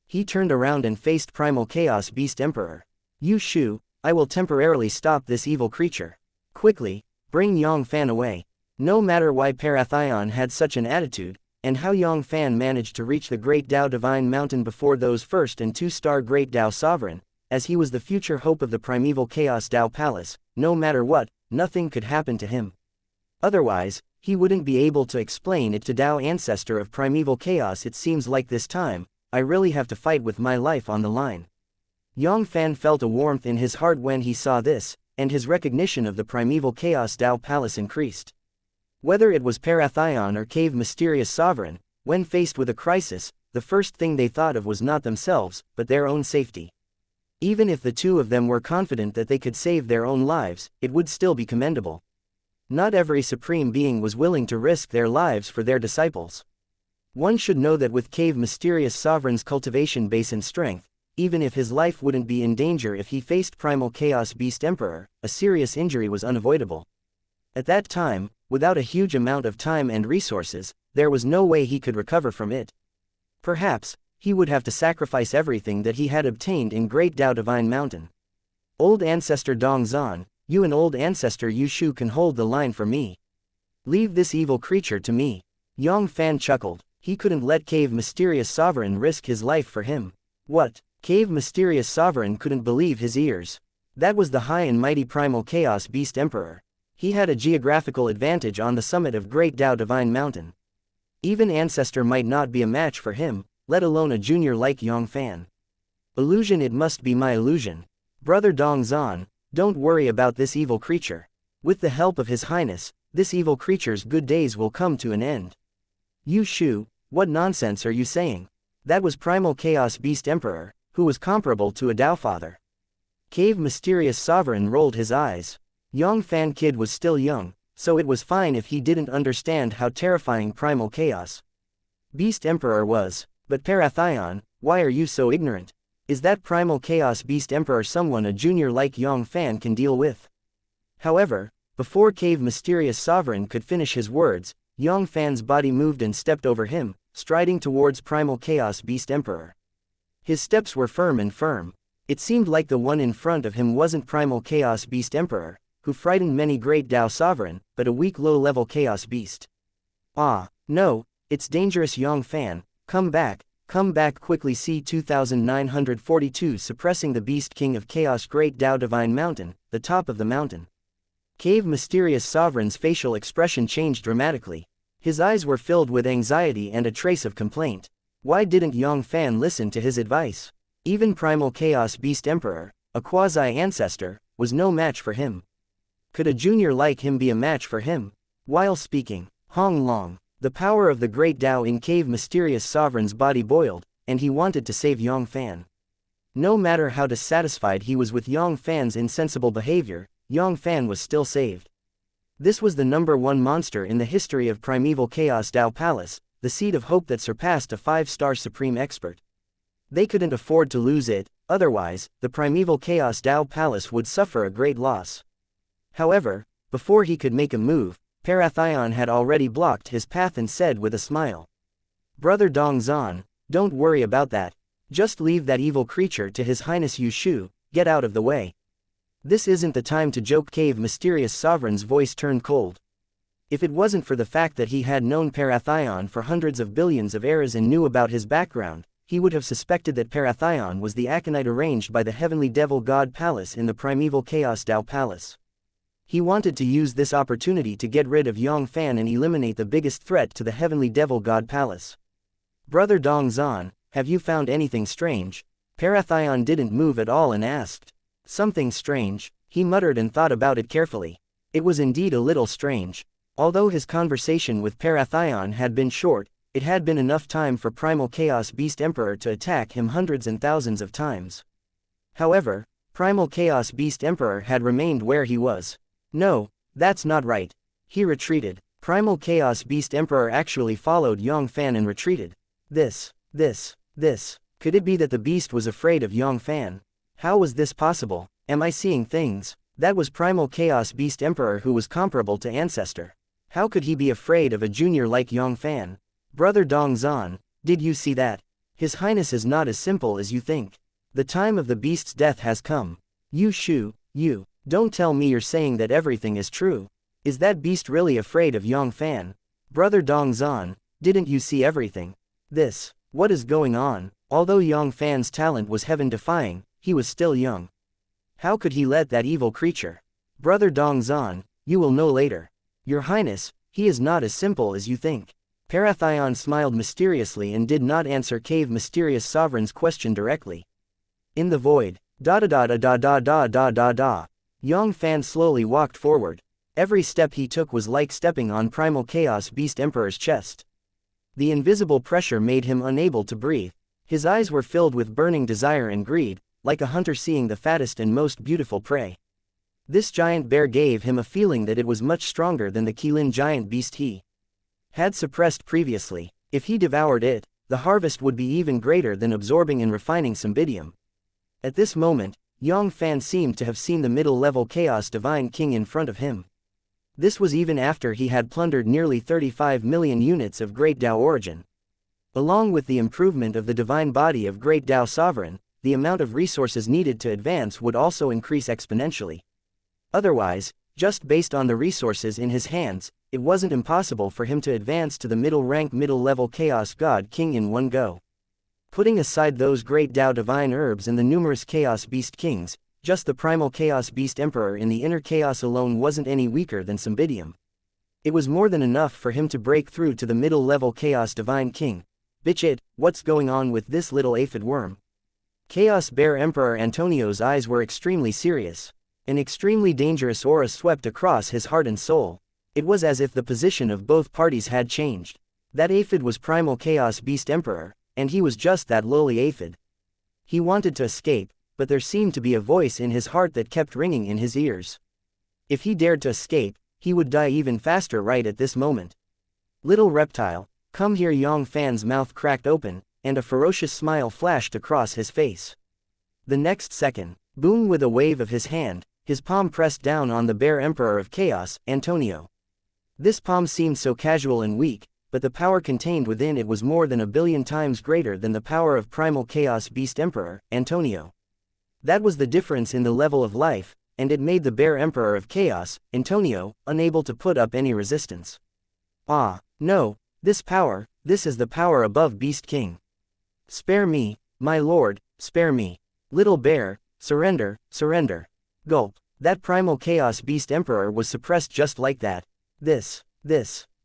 He turned around and faced Primal Chaos Beast Emperor. You Shu, I will temporarily stop this evil creature. Quickly, bring Yang Fann away. No matter why Parathion had such an attitude, and how Yang Fann managed to reach the Great Tao Divine Mountain before those 1st and 2-star Great Tao Sovereign, as he was the future hope of the Primeval Chaos Tao Palace, no matter what, nothing could happen to him. Otherwise, he wouldn't be able to explain it to Tao Ancestor of Primeval Chaos. It seems like this time, I really have to fight with my life on the line. Yang Fann felt a warmth in his heart when he saw this, and his recognition of the Primeval Chaos Tao Palace increased. Whether it was Parathion or Cave Mysterious Sovereign, when faced with a crisis, the first thing they thought of was not themselves, but their own safety. Even if the two of them were confident that they could save their own lives, it would still be commendable. Not every supreme being was willing to risk their lives for their disciples. One should know that with Cave Mysterious Sovereign's cultivation base and strength, even if his life wouldn't be in danger if he faced Primal Chaos Beast Emperor, a serious injury was unavoidable. At that time, without a huge amount of time and resources, there was no way he could recover from it. Perhaps, he would have to sacrifice everything that he had obtained in Great Tao Divine Mountain. Old Ancestor Dongzhan, you and Old Ancestor Yu Shu can hold the line for me. Leave this evil creature to me. Yang Fann chuckled. He couldn't let Cave Mysterious Sovereign risk his life for him. What? Cave Mysterious Sovereign couldn't believe his ears. That was the high and mighty Primal Chaos Beast Emperor. He had a geographical advantage on the summit of Great Tao Divine Mountain. Even Ancestor might not be a match for him, let alone a junior like Yang Fann. Illusion, it must be my illusion. Brother Dongzhan, don't worry about this evil creature. With the help of His Highness, this evil creature's good days will come to an end. Yu Shu, what nonsense are you saying? That was Primal Chaos Beast Emperor, who was comparable to a Tao Father. Cave Mysterious Sovereign rolled his eyes. Yang Fann kid was still young, so it was fine if he didn't understand how terrifying Primal Chaos Beast Emperor was. But Parathion, why are you so ignorant? Is that Primal Chaos Beast Emperor someone a junior like Yang Fann can deal with? However, before Cave Mysterious Sovereign could finish his words, Yang Fann's body moved and stepped over him, striding towards Primal Chaos Beast Emperor. His steps were firm and firm. It seemed like the one in front of him wasn't Primal Chaos Beast Emperor, who frightened many Great Tao Sovereign, but a weak low-level Chaos Beast. Ah, no, it's dangerous. Yang Fann, come back quickly. C 2942 Suppressing the Beast King of Chaos. Great Tao Divine Mountain, the top of the mountain. Cave Mysterious Sovereign's facial expression changed dramatically. His eyes were filled with anxiety and a trace of complaint. Why didn't Yang Fann listen to his advice? Even Primal Chaos Beast Emperor, a quasi-ancestor, was no match for him. Could a junior like him be a match for him? While speaking, Hong Long, the power of the Great Tao in Cave Mysterious Sovereign's body boiled, and he wanted to save Yang Fann. No matter how dissatisfied he was with Yang Fann's insensible behavior, Yang Fann was still saved. This was the #1 monster in the history of Primeval Chaos Tao Palace, the seed of hope that surpassed a 5-star supreme expert. They couldn't afford to lose it, Otherwise, the primeval Chaos Dao Palace would suffer a great loss. However, before he could make a move, Parathion had already blocked his path and said with a smile. Brother Dongzhan, don't worry about that. Just leave that evil creature to His Highness Yushu, get out of the way. This isn't the time to joke. Cave Mysterious Sovereign's voice turned cold. If it wasn't for the fact that he had known Parathion for hundreds of billions of eras and knew about his background, he would have suspected that Parathion was the aconite arranged by the Heavenly Devil God Palace in the primeval Chaos Dao Palace. He wanted to use this opportunity to get rid of Yang Fann and eliminate the biggest threat to the Heavenly Devil God Palace. Brother Dongzhan, have you found anything strange? Parathion didn't move at all and asked. Something strange, he muttered and thought about it carefully. It was indeed a little strange. Although his conversation with Parathion had been short, it had been enough time for Primal Chaos Beast Emperor to attack him hundreds and thousands of times. However, Primal Chaos Beast Emperor had remained where he was. No, that's not right. He retreated. Primal Chaos Beast Emperor actually followed Yang Fann and retreated. This. Could it be that the beast was afraid of Yang Fann? How was this possible? Am I seeing things? That was Primal Chaos Beast Emperor who was comparable to Ancestor. How could he be afraid of a junior like Yang Fann? Brother Dongzhan, did you see that? His Highness is not as simple as you think. The time of the beast's death has come. Yushu, you. Don't tell me you're saying that everything is true. Is that beast really afraid of Yang Fann? Brother Dongzhan, didn't you see everything? What is going on? Although Yang Fann's talent was heaven-defying, he was still young. How could he let that evil creature? Brother Dongzhan, you will know later. Your Highness, he is not as simple as you think. Parathion smiled mysteriously and did not answer Cave Mysterious Sovereign's question directly. In the void. Yang Fann slowly walked forward. Every step he took was like stepping on Primal Chaos Beast Emperor's chest. The invisible pressure made him unable to breathe. His eyes were filled with burning desire and greed, like a hunter seeing the fattest and most beautiful prey. This giant bear gave him a feeling that it was much stronger than the Qilin giant beast he had suppressed previously. If he devoured it, the harvest would be even greater than absorbing and refining Cymbidium. At this moment, Yang Fann seemed to have seen the middle-level Chaos Divine King in front of him. This was even after he had plundered nearly 35 million units of Great Dao origin. Along with the improvement of the divine body of Great Dao Sovereign, the amount of resources needed to advance would also increase exponentially. Otherwise, just based on the resources in his hands, it wasn't impossible for him to advance to the middle-rank middle-level Chaos God King in one go. Putting aside those Great Dao Divine Herbs and the numerous Chaos Beast Kings, just the Primal Chaos Beast Emperor in the inner chaos alone wasn't any weaker than Cymbidium. It was more than enough for him to break through to the middle-level Chaos Divine King. Bitch, what's going on with this little aphid worm? Chaos Bear Emperor Antonio's eyes were extremely serious. An extremely dangerous aura swept across his heart and soul. It was as if the position of both parties had changed. That aphid was Primal Chaos Beast Emperor, and he was just that lowly aphid. He wanted to escape, but there seemed to be a voice in his heart that kept ringing in his ears. If he dared to escape, he would die even faster right at this moment. Little reptile, come here. Yang Fann's mouth cracked open, and a ferocious smile flashed across his face. The next second, boom, with a wave of his hand, his palm pressed down on the Bear Emperor of Chaos, Antonio. This palm seemed so casual and weak, but the power contained within it was more than 1,000,000,000 times greater than the power of Primal Chaos Beast Emperor, Antonio. That was the difference in the level of life, and it made the Bear Emperor of Chaos, Antonio, unable to put up any resistance. Ah, no, this is the power above Beast King. Spare me, my lord, spare me. Little bear, surrender, surrender. Gulp. That Primal Chaos Beast Emperor was suppressed just like that. This.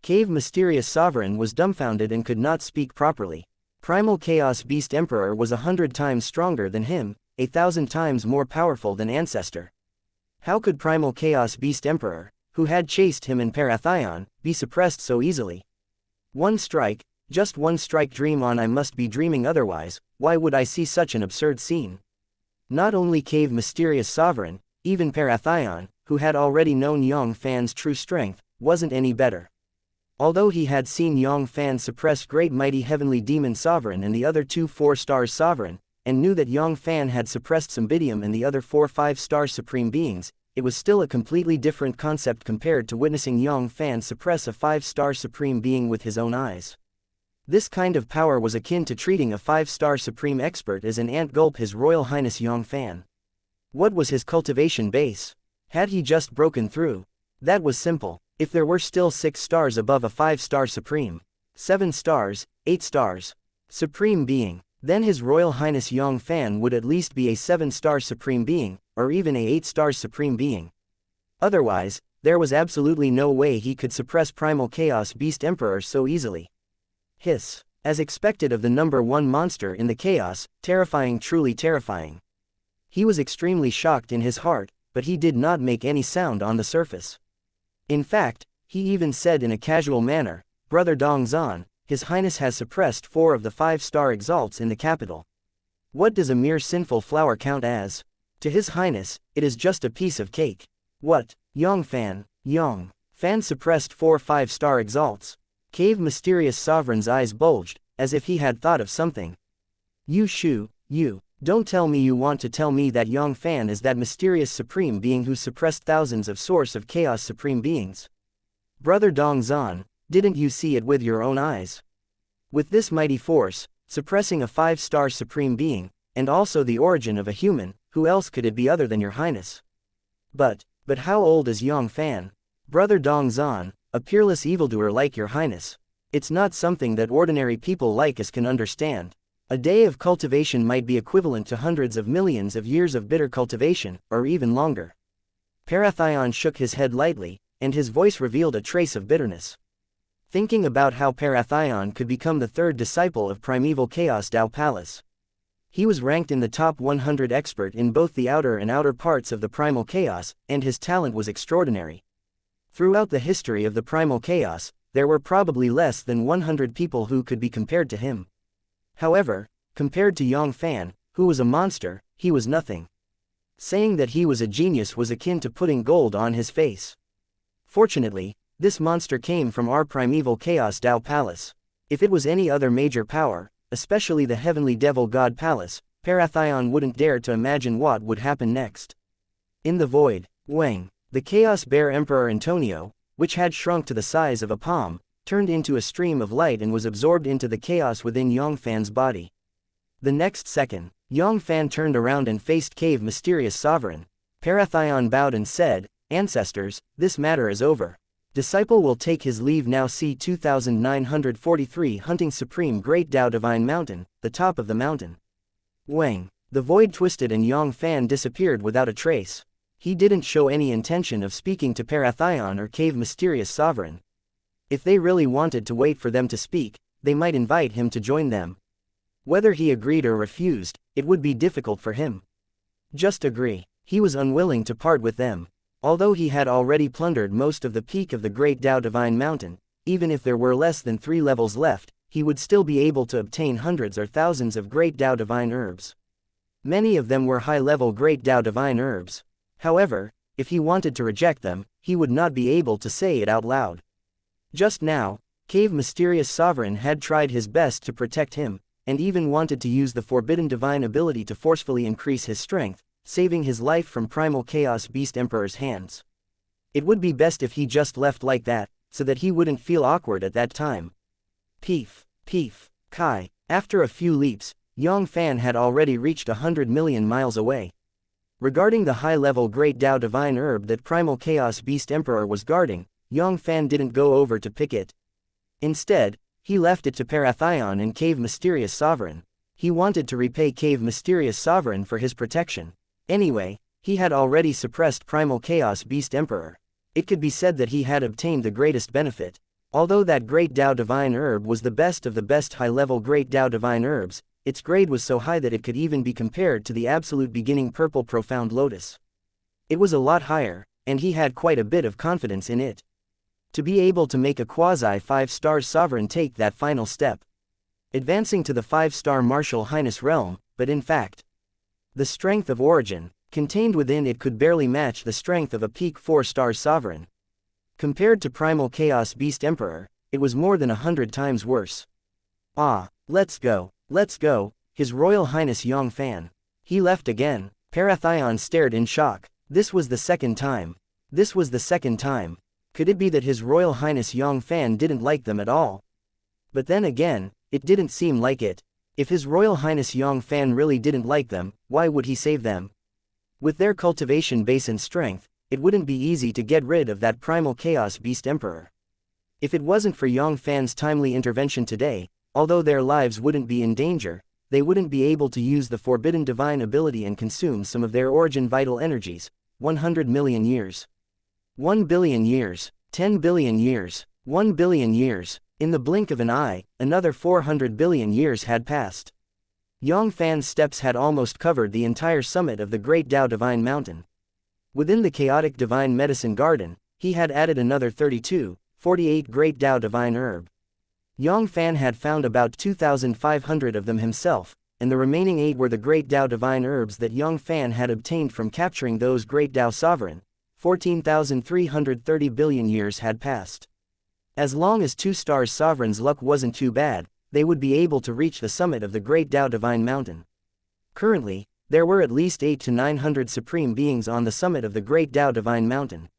Cave Mysterious Sovereign was dumbfounded and could not speak properly. Primal Chaos Beast Emperor was 100 times stronger than him, 1,000 times more powerful than Ancestor. How could Primal Chaos Beast Emperor, who had chased him and Parathion, be suppressed so easily? One strike, just one strike. Dream on. I must be dreaming, otherwise, why would I see such an absurd scene? Not only Cave Mysterious Sovereign, even Parathion, who had already known Yang Fann's true strength, wasn't any better. Although he had seen Yang Fann suppress Great Mighty Heavenly Demon Sovereign and the other two 4 Stars Sovereign, and knew that Yang Fann had suppressed Cymbidium and the other 4 5-star Supreme Beings, it was still a completely different concept compared to witnessing Yang Fann suppress a 5-star Supreme Being with his own eyes. This kind of power was akin to treating a 5-star Supreme Expert as an ant gulp His Royal Highness Yang Fann. What was his cultivation base? Had he just broken through? That was simple. If there were still 6 stars above a 5-star Supreme, 7 stars, 8 stars, Supreme Being, then His Royal Highness Yang Fann would at least be a 7-star Supreme Being, or even a 8-star Supreme Being. Otherwise, there was absolutely no way he could suppress Primal Chaos Beast Emperor so easily. Hiss. As expected of the number 1 monster in the chaos, terrifying, truly terrifying. He was extremely shocked in his heart, but he did not make any sound on the surface. In fact, he even said in a casual manner, "Brother Dongzhan, His Highness has suppressed 4 of the 5-star exalts in the capital. What does a mere sinful flower count as? To His Highness, it is just a piece of cake." What? Yang Fann suppressed 4 5-star exalts. Cave Mysterious Sovereign's eyes bulged, as if he had thought of something. "You Shu, you. Don't tell me you want to tell me that Yang Fann is that mysterious Supreme Being who suppressed thousands of Source of Chaos Supreme Beings. Brother Dongzhan, didn't you see it with your own eyes? With this mighty force, suppressing a 5-star Supreme Being, and also the origin of a human, who else could it be other than your Highness? But how old is Yang Fann? Brother Dongzhan, a peerless evildoer like your Highness. It's not something that ordinary people like us can understand. A day of cultivation might be equivalent to hundreds of millions of years of bitter cultivation, or even longer." Parathion shook his head lightly, and his voice revealed a trace of bitterness. Thinking about how Parathion could become the 3rd disciple of Primeval Chaos Tao Palace. He was ranked in the top 100 expert in both the outer and outer parts of the Primal Chaos, and his talent was extraordinary. Throughout the history of the Primal Chaos, there were probably less than 100 people who could be compared to him. However, compared to Yang Fann, who was a monster, he was nothing. Saying that he was a genius was akin to putting gold on his face. Fortunately, this monster came from our Primeval Chaos Tao Palace. If it was any other major power, especially the Heavenly Devil God Palace, Parathion wouldn't dare to imagine what would happen next. In the void, Wang, the Chaos Bear Emperor Antonio, which had shrunk to the size of a palm, turned into a stream of light and was absorbed into the chaos within Yang Fann's body. The next second, Yang Fann turned around and faced Cave Mysterious Sovereign. Parathion bowed and said, "Ancestors, this matter is over. Disciple will take his leave now. See 2943 Hunting Supreme Great Tao Divine Mountain, the top of the mountain." Wang. The void twisted and Yang Fann disappeared without a trace. He didn't show any intention of speaking to Parathion or Cave Mysterious Sovereign. If they really wanted to wait for them to speak, they might invite him to join them. Whether he agreed or refused, it would be difficult for him. Just agree. He was unwilling to part with them. Although he had already plundered most of the peak of the Great Tao Divine Mountain, even if there were less than 3 levels left, he would still be able to obtain hundreds or thousands of Great Tao Divine Herbs. Many of them were high-level Great Tao Divine Herbs. However, if he wanted to reject them, he would not be able to say it out loud. Just now, Cave Mysterious Sovereign had tried his best to protect him, and even wanted to use the forbidden divine ability to forcefully increase his strength, saving his life from Primal Chaos Beast Emperor's hands. It would be best if he just left like that, so that he wouldn't feel awkward at that time. Peef, Kai. After a few leaps, Yang Fann had already reached 100 million miles away. Regarding the high-level Great Tao Divine Herb that Primal Chaos Beast Emperor was guarding, Yang Fann didn't go over to pick it. Instead, he left it to Parathion and Cave Mysterious Sovereign. He wanted to repay Cave Mysterious Sovereign for his protection. Anyway, he had already suppressed Primal Chaos Beast Emperor. It could be said that he had obtained the greatest benefit. Although that Great Tao Divine Herb was the best of the best high-level Great Tao Divine Herbs, its grade was so high that it could even be compared to the absolute beginning Purple Profound Lotus. It was a lot higher, and he had quite a bit of confidence in it. To be able to make a quasi-5-star sovereign take that final step. Advancing to the 5-star Martial Highness realm, but in fact, the strength of origin, contained within it could barely match the strength of a peak 4-star sovereign. Compared to Primal Chaos Beast Emperor, it was more than 100 times worse. "Ah, let's go, His Royal Highness Yang Fann. He left again. Parathion stared in shock. This was the second time. This was the second time. Could it be that His Royal Highness Yang Fann didn't like them at all? But then again, it didn't seem like it. If His Royal Highness Yang Fann really didn't like them, why would he save them? With their cultivation base and strength, it wouldn't be easy to get rid of that primal chaos beast emperor. If it wasn't for Yang Fann's timely intervention today, although their lives wouldn't be in danger, they wouldn't be able to use the forbidden divine ability and consume some of their origin vital energies. 100 million years. 1 billion years. 10 billion years. 1 billion years. In the blink of an eye, another 400 billion years had passed. Yang Fann's steps had almost covered the entire summit of the Great Tao Divine Mountain. Within the chaotic divine medicine garden, he had added another 48 Great Tao Divine Herb. Yang Fann had found about 2,500 of them himself, and the remaining 8 were the Great Tao Divine Herbs that Yang Fann had obtained from capturing those Great Tao Sovereign. 14,330 billion years had passed. As long as 2 Stars Sovereign's luck wasn't too bad, they would be able to reach the summit of the Great Tao Divine Mountain. Currently, there were at least 800 to 900 supreme beings on the summit of the Great Tao Divine Mountain.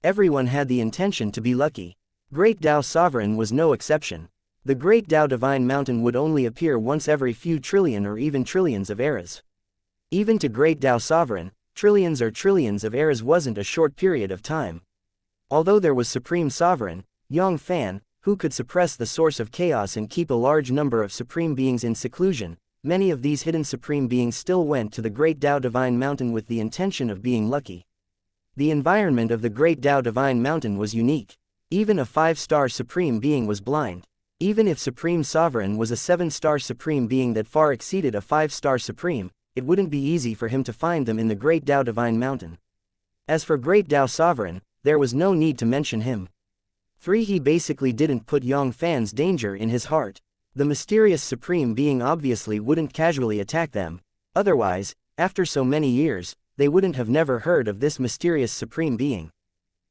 Everyone had the intention to be lucky. Great Tao Sovereign was no exception. The Great Tao Divine Mountain would only appear once every few trillion or even trillions of eras. Even to Great Tao Sovereign, trillions or trillions of eras wasn't a short period of time. Although there was Supreme Sovereign, Yang Fann, who could suppress the source of chaos and keep a large number of supreme beings in seclusion, many of these hidden supreme beings still went to the Great Tao Divine Mountain with the intention of being lucky. The environment of the Great Tao Divine Mountain was unique. Even a 5-star supreme being was blind. Even if Supreme Sovereign was a 7-star supreme being that far exceeded a 5-star supreme, it wouldn't be easy for him to find them in the Great Tao Divine Mountain. As for Great Tao Sovereign, there was no need to mention him. 3. He basically didn't put Yang Fann's danger in his heart. The mysterious supreme being obviously wouldn't casually attack them. Otherwise, after so many years, they wouldn't have never heard of this mysterious supreme being.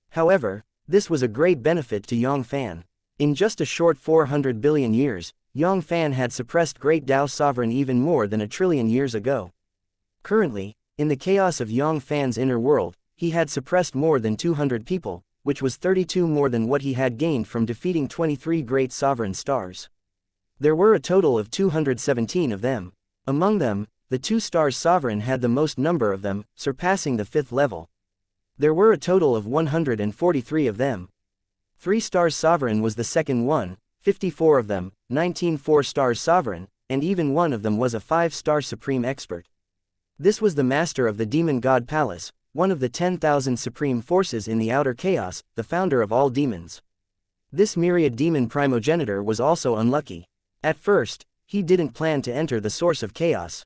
However, this was a great benefit to Yang Fann. In just a short 400 billion years, Yang Fann had suppressed Great Tao Sovereign even more than a trillion years ago. Currently, in the chaos of Yang Fann's inner world, he had suppressed more than 200 people, which was 32 more than what he had gained from defeating 23 Great Sovereign Stars. There were a total of 217 of them. Among them, the 2 Stars Sovereign had the most number of them, surpassing the 5th level. There were a total of 143 of them. 3 Stars Sovereign was the second one, 54 of them, 19 4 Stars Sovereign, and even one of them was a 5-star Supreme Expert. This was the Master of the Demon God Palace, one of the 10,000 supreme forces in the outer chaos, the founder of all demons. This myriad demon primogenitor was also unlucky. At first, he didn't plan to enter the source of chaos.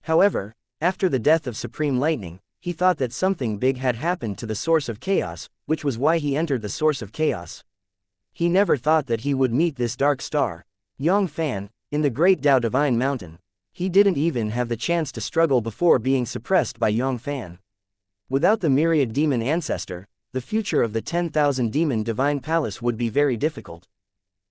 However, after the death of Supreme Lightning, he thought that something big had happened to the source of chaos, which was why he entered the source of chaos. He never thought that he would meet this dark star, Yang Fann, in the Great Tao Divine Mountain. He didn't even have the chance to struggle before being suppressed by Yang Fann. Without the myriad demon ancestor, the future of the 10,000 demon divine palace would be very difficult.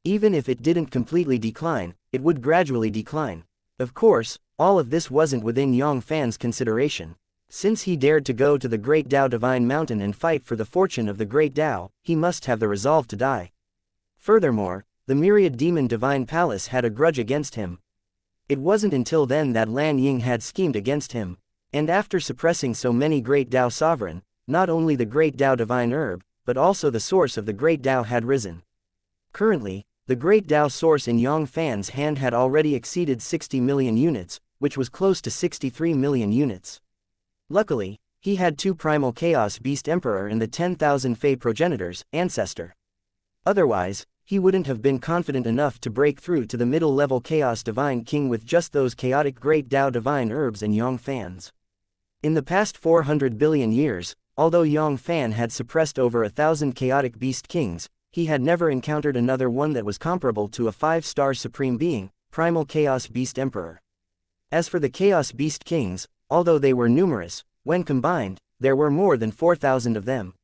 Even if it didn't completely decline, it would gradually decline. Of course, all of this wasn't within Yang Fann's consideration. Since he dared to go to the Great Tao Divine Mountain and fight for the fortune of the Great Tao, he must have the resolve to die. Furthermore, the myriad demon divine palace had a grudge against him. It wasn't until then that Lan Ying had schemed against him. And after suppressing so many Great Tao Sovereign, not only the Great Tao Divine Herb, but also the source of the Great Tao had risen. Currently, the Great Tao source in Yang Fann's hand had already exceeded 60 million units, which was close to 63 million units. Luckily, he had 2 Primal Chaos Beast Emperor and the 10,000 Fey Progenitors, Ancestor. Otherwise, he wouldn't have been confident enough to break through to the middle-level Chaos Divine King with just those chaotic Great Tao Divine Herbs and Yang Fann's. In the past 400 billion years, although Yang Fann had suppressed over 1,000 chaotic beast kings, he had never encountered another one that was comparable to a 5-star supreme being, Primal Chaos Beast Emperor. As for the Chaos Beast Kings, although they were numerous, when combined, there were more than 4,000 of them.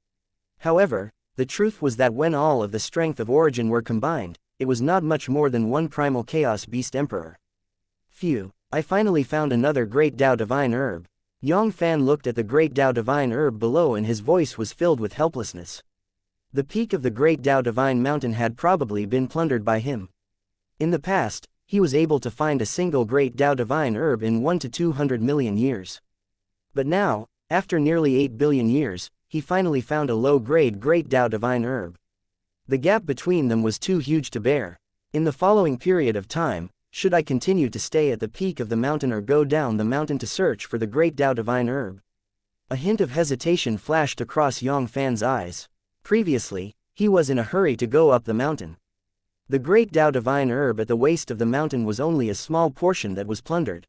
However, the truth was that when all of the strength of origin were combined, it was not much more than one Primal Chaos Beast Emperor. Phew, I finally found another great Dao divine herb. Yang Fann looked at the great Dao divine herb below and his voice was filled with helplessness. The peak of the great Dao divine mountain had probably been plundered by him. In the past, he was able to find a single great Dao divine herb in 1 to 200 million years. But now, after nearly 8 billion years, he finally found a low-grade great Dao divine herb. The gap between them was too huge to bear. In the following period of time, should I continue to stay at the peak of the mountain or go down the mountain to search for the great Dao divine herb? A hint of hesitation flashed across Yang Fann's eyes. Previously, he was in a hurry to go up the mountain. The great Dao divine herb at the waist of the mountain was only a small portion that was plundered.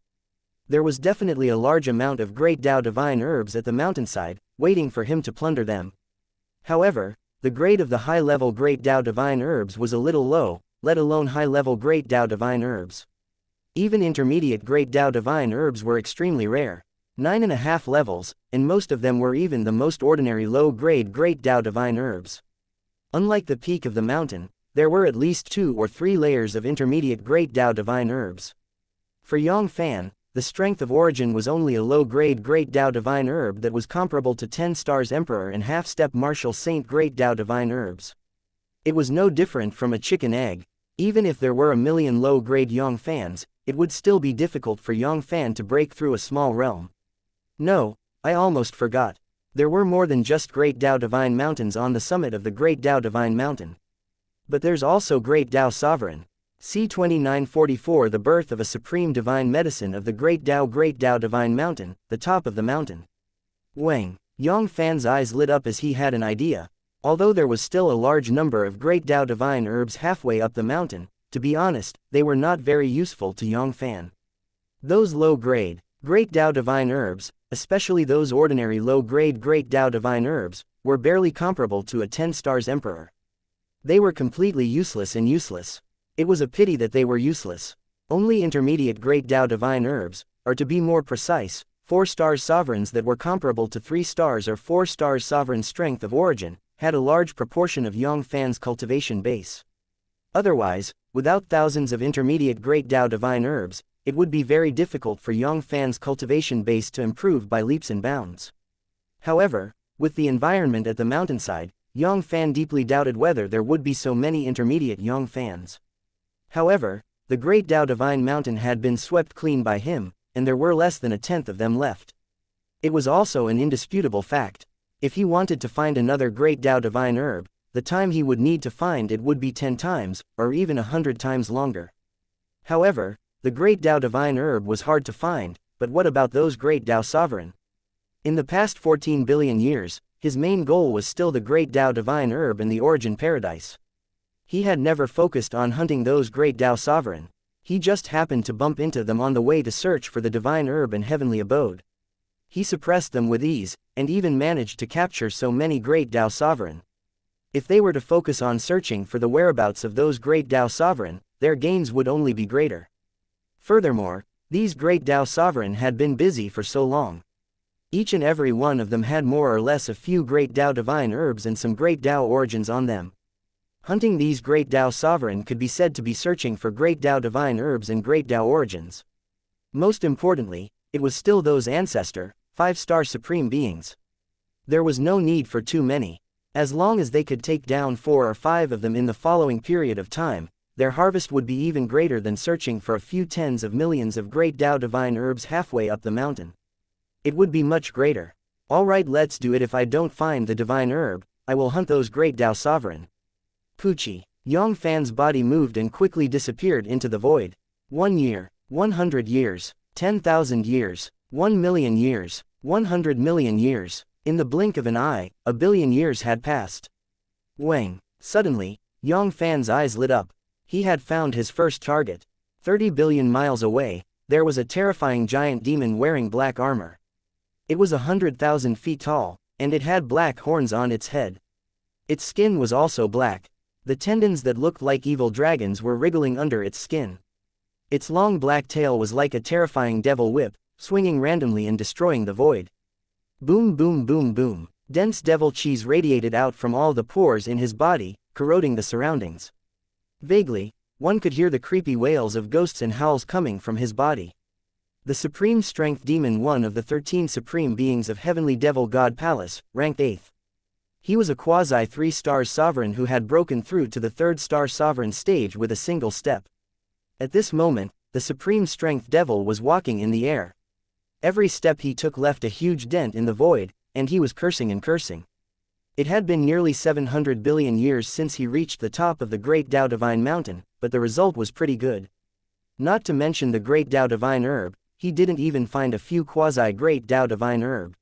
There was definitely a large amount of great Dao divine herbs at the mountainside, waiting for him to plunder them. However, the grade of the high-level great Dao divine herbs was a little low, let alone high-level great Dao divine herbs. Even intermediate great Dao divine herbs were extremely rare. 9.5 levels, and most of them were even the most ordinary low-grade great Dao divine herbs. Unlike the peak of the mountain, there were at least 2 or 3 layers of intermediate great Dao divine herbs. For Yang Fann, the strength of origin was only a low-grade great Dao divine herb that was comparable to 10 stars emperor and half-step martial saint great Dao divine herbs. It was no different from a chicken egg. Even if there were a million low-grade Yang Fanns, it would still be difficult for Yang Fann to break through a small realm. No, I almost forgot. There were more than just great Dao divine mountains on the summit of the great Dao divine mountain. But there's also great Dao sovereign. C2944 The birth of a supreme divine medicine of the great Dao divine mountain, the top of the mountain. Wang. Yang Fann's eyes lit up as he had an idea. Although there was still a large number of great Dao divine herbs halfway up the mountain, to be honest, they were not very useful to Yang Fann. Those low-grade, great Dao divine herbs, especially those ordinary low-grade great Dao divine herbs, were barely comparable to a 10 stars emperor. They were completely useless and useless. It was a pity that they were useless. Only intermediate great Dao divine herbs, or to be more precise, 4 stars sovereigns that were comparable to 3 stars or 4 stars sovereign strength of origin, had a large proportion of Yang Fann's cultivation base. Otherwise, without thousands of intermediate great Dao divine herbs, it would be very difficult for Yang Fann's cultivation base to improve by leaps and bounds. However, with the environment at the mountainside, Yang Fann deeply doubted whether there would be so many intermediate Yang Fanns. However, the great Dao divine mountain had been swept clean by him, and there were less than a tenth of them left. It was also an indisputable fact. If he wanted to find another great Dao divine herb, the time he would need to find it would be 10 times, or even 100 times longer. However, the great Dao divine herb was hard to find, but what about those great Dao sovereign? In the past 14 billion years, his main goal was still the great Dao divine herb and the origin paradise. He had never focused on hunting those great Dao sovereign. He just happened to bump into them on the way to search for the divine herb and heavenly abode. He suppressed them with ease, and even managed to capture so many great Dao sovereign. If they were to focus on searching for the whereabouts of those great Dao sovereign, their gains would only be greater. Furthermore, these great Dao sovereign had been busy for so long. Each and every one of them had more or less a few great Dao divine herbs and some great Dao origins on them. Hunting these great Dao sovereign could be said to be searching for great Dao divine herbs and great Dao origins. Most importantly, it was still those ancestor, 5-star supreme beings. There was no need for too many. As long as they could take down 4 or 5 of them in the following period of time, their harvest would be even greater than searching for a few tens of millions of great Dao divine herbs halfway up the mountain. It would be much greater. Alright, let's do it. If I don't find the divine herb, I will hunt those great Dao sovereign. Poochie. Yang Fann's body moved and quickly disappeared into the void. 1 year, 100 years, 10,000 years, 1 million years, 100 million years. In the blink of an eye, 1 billion years had passed. Wang. Suddenly, Yang Fann's eyes lit up. He had found his first target. 30 billion miles away, there was a terrifying giant demon wearing black armor. It was 100,000 feet tall, and it had black horns on its head. Its skin was also black. The tendons that looked like evil dragons were wriggling under its skin. Its long black tail was like a terrifying devil whip, swinging randomly and destroying the void. Boom boom boom boom. Dense devil cheese radiated out from all the pores in his body, corroding the surroundings. Vaguely, one could hear the creepy wails of ghosts and howls coming from his body. The Supreme Strength Demon, one of the 13 Supreme Beings of Heavenly Devil God Palace, ranked 8th. He was a quasi-3 stars sovereign who had broken through to the 3rd star sovereign stage with a single step. At this moment, the Supreme Strength Devil was walking in the air. Every step he took left a huge dent in the void, and he was cursing and cursing. It had been nearly 700 billion years since he reached the top of the Great Tao Divine Mountain, but the result was pretty good. Not to mention the Great Tao Divine Herb, he didn't even find a few quasi-Great Tao Divine Herb.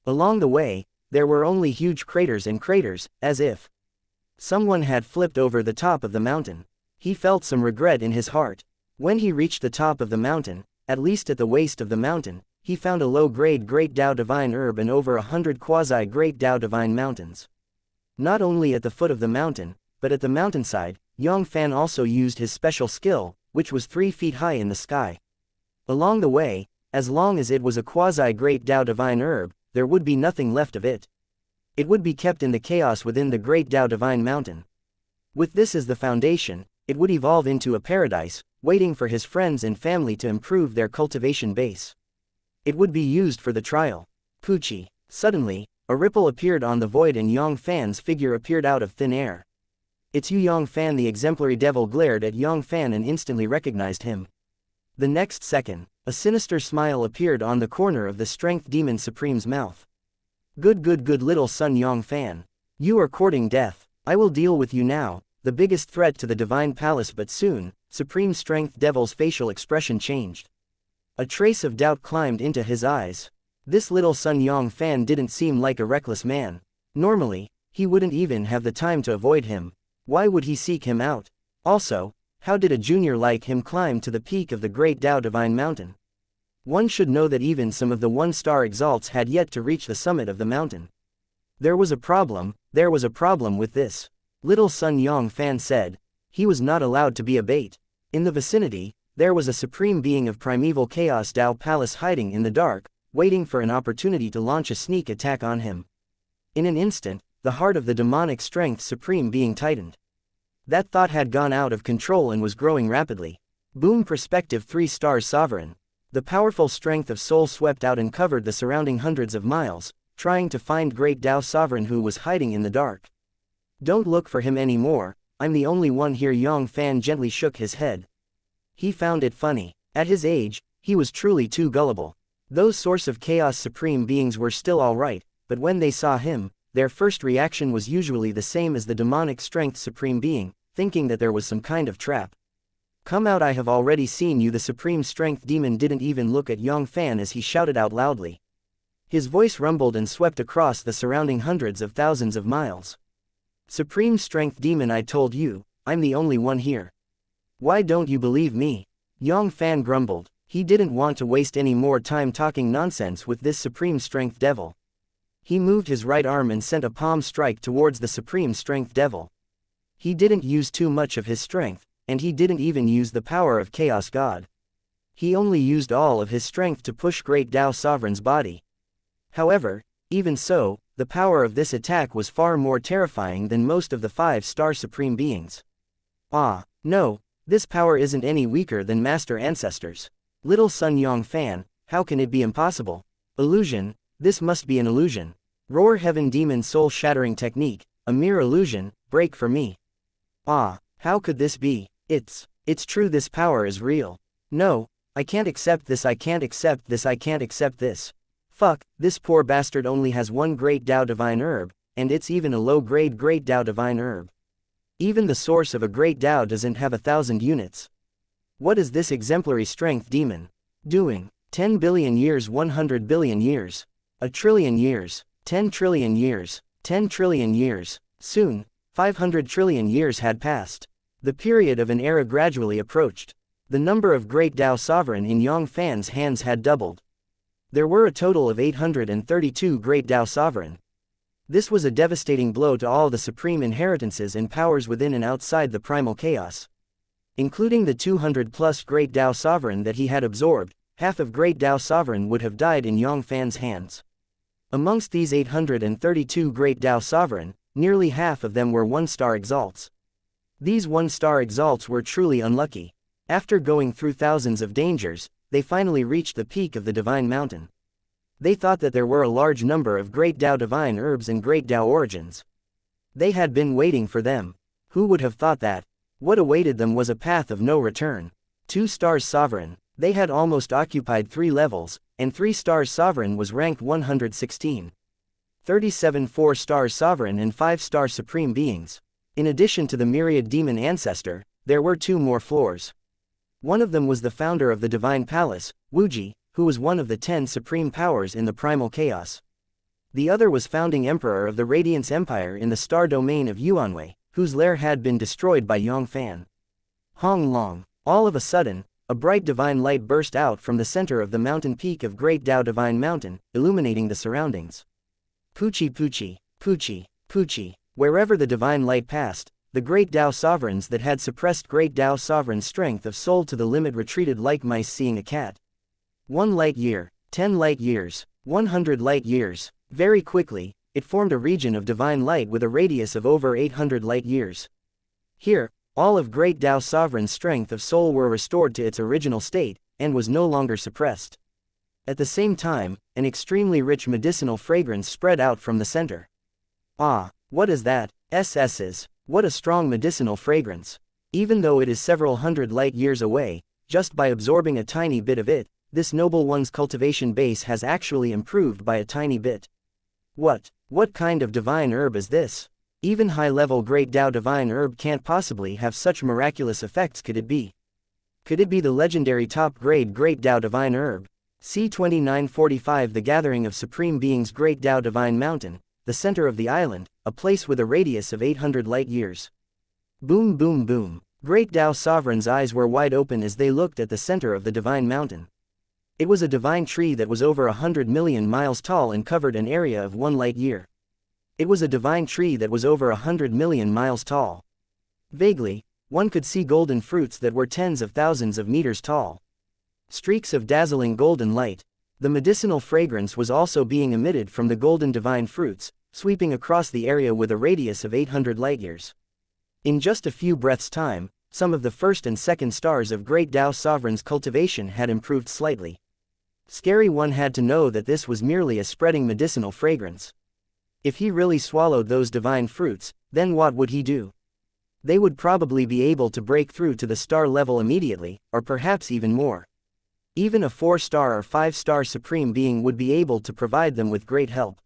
Along the way, there were only huge craters and craters, as if someone had flipped over the top of the mountain. He felt some regret in his heart. When he reached the top of the mountain, at least at the waist of the mountain, he found a low-grade Great Tao Divine Herb and over 100 quasi-Great Tao Divine Mountains. Not only at the foot of the mountain, but at the mountainside, Yang Fann also used his special skill, which was 3 feet high in the sky. Along the way, as long as it was a quasi-Great Tao Divine Herb, there would be nothing left of it. It would be kept in the chaos within the Great Tao Divine Mountain. With this as the foundation, it would evolve into a paradise, waiting for his friends and family to improve their cultivation base. It would be used for the trial. Poochie. Suddenly, a ripple appeared on the void and Yang Fann's figure appeared out of thin air. "It's you, Yang Fann." The exemplary devil glared at Yang Fann and instantly recognized him. The next second, a sinister smile appeared on the corner of the Strength Demon Supreme's mouth. Good little son Yang Fann. You are courting death. I will deal with you now, the biggest threat to the Divine Palace. But soon, Supreme Strength Devil's facial expression changed. A trace of doubt climbed into his eyes. This little son Yang Fann didn't seem like a reckless man. Normally, he wouldn't even have the time to avoid him. Why would he seek him out? Also, how did a junior like him climb to the peak of the Great Tao Divine Mountain? One should know that even some of the one-star exalts had yet to reach the summit of the mountain. There was a problem with this. Little son Yang Fann said. He was not allowed to be a bait. In the vicinity, there was a supreme being of primeval chaos Tao Palace hiding in the dark, waiting for an opportunity to launch a sneak attack on him. In an instant, the heart of the demonic strength supreme being tightened. That thought had gone out of control and was growing rapidly. Boom! Perspective 3 stars sovereign. The powerful strength of soul swept out and covered the surrounding hundreds of miles, trying to find Great Tao sovereign who was hiding in the dark. Don't look for him anymore, I'm the only one here. Yang Fann gently shook his head. He found it funny. At his age, he was truly too gullible. Those source of chaos supreme beings were still alright, but when they saw him, their first reaction was usually the same as the demonic strength supreme being, thinking that there was some kind of trap. Come out, I have already seen you. The supreme strength demon didn't even look at Yang Fann as he shouted out loudly. His voice rumbled and swept across the surrounding hundreds of thousands of miles. Supreme strength demon, I told you, I'm the only one here. Why don't you believe me? Yang Fann grumbled. He didn't want to waste any more time talking nonsense with this supreme strength devil. He moved his right arm and sent a palm strike towards the supreme strength devil. He didn't use too much of his strength, and he didn't even use the power of Chaos God. He only used all of his strength to push Great Tao Sovereign's body. However, even so, the power of this attack was far more terrifying than most of the 5-star supreme beings. Ah, no, this power isn't any weaker than Master Ancestors. Little son Yang Fann, how can it be impossible? Illusion, this must be an illusion. Roar Heaven Demon Soul Shattering Technique, a mere illusion, break for me. Ah, how could this be? It's true, this power is real. No, I can't accept this, I can't accept this, I can't accept this. Fuck, this poor bastard only has one Great Tao Divine Herb, and it's even a low-grade Great Tao Divine Herb. Even the source of a Great Tao doesn't have 1,000 units. What is this exemplary strength demon doing? 10 billion years, 100 billion years, a trillion years, 10 trillion years, 10 trillion years. Soon, 500 trillion years had passed. The period of an era gradually approached. The number of Great Tao Sovereign in Yang Fann's hands had doubled. There were a total of 832 Great Tao Sovereign. This was a devastating blow to all the supreme inheritances and powers within and outside the primal chaos. Including the 200-plus Great Tao Sovereign that he had absorbed, half of Great Tao Sovereign would have died in Yang Fann's hands. Amongst these 832 Great Tao Sovereign, nearly half of them were one-star exalts. These one-star exalts were truly unlucky. After going through thousands of dangers, they finally reached the peak of the divine mountain. They thought that there were a large number of great Tao divine herbs and great Tao origins. They had been waiting for them. Who would have thought that? What awaited them was a path of no return. 2 stars sovereign. They had almost occupied 3 levels, and 3 stars sovereign was ranked 116. 37 4 stars sovereign and 5 star supreme beings. In addition to the myriad demon ancestor, there were 2 more floors. One of them was the founder of the divine palace, Wuxia, who was one of the 10 supreme powers in the primal chaos. The other was founding emperor of the Radiance Empire in the star domain of Yuanwei, whose lair had been destroyed by Yang Fann. Hong Long. All of a sudden, a bright divine light burst out from the center of the mountain peak of Great Tao Divine Mountain, illuminating the surroundings. Puchi Puchi, Puchi, Puchi. Wherever the divine light passed, the great Tao sovereigns that had suppressed great Tao sovereign strength of soul to the limit retreated like mice seeing a cat. 1 light year, 10 light years, 100 light years. Very quickly, it formed a region of divine light with a radius of over 800 light years. Here, all of great Tao sovereign strength of soul were restored to its original state, and was no longer suppressed. At the same time, an extremely rich medicinal fragrance spread out from the center. Ah, what is that? SS's, what a strong medicinal fragrance. Even though it is several hundred light years away, just by absorbing a tiny bit of it, this noble one's cultivation base has actually improved by a tiny bit. What kind of divine herb is this? Even high-level great Tao divine herb can't possibly have such miraculous effects. Could it be? Could it be the legendary top-grade great Tao divine herb? C2945 The Gathering of Supreme Beings Great Tao Divine Mountain, the center of the island, a place with a radius of 800 light years. Boom boom boom. Great Tao sovereign's eyes were wide open as they looked at the center of the divine mountain. It was a divine tree that was over 100 million miles tall and covered an area of 1 light year. It was a divine tree that was over 100 million miles tall. Vaguely, one could see golden fruits that were tens of thousands of meters tall. Streaks of dazzling golden light. The medicinal fragrance was also being emitted from the golden divine fruits, sweeping across the area with a radius of 800 light years. In just a few breaths' time, some of the first and second stars of Great Tao Sovereign's cultivation had improved slightly. Scary One had to know that this was merely a spreading medicinal fragrance. If he really swallowed those divine fruits, then what would he do? They would probably be able to break through to the star level immediately, or perhaps even more. Even a 4-star or 5-star supreme being would be able to provide them with great help.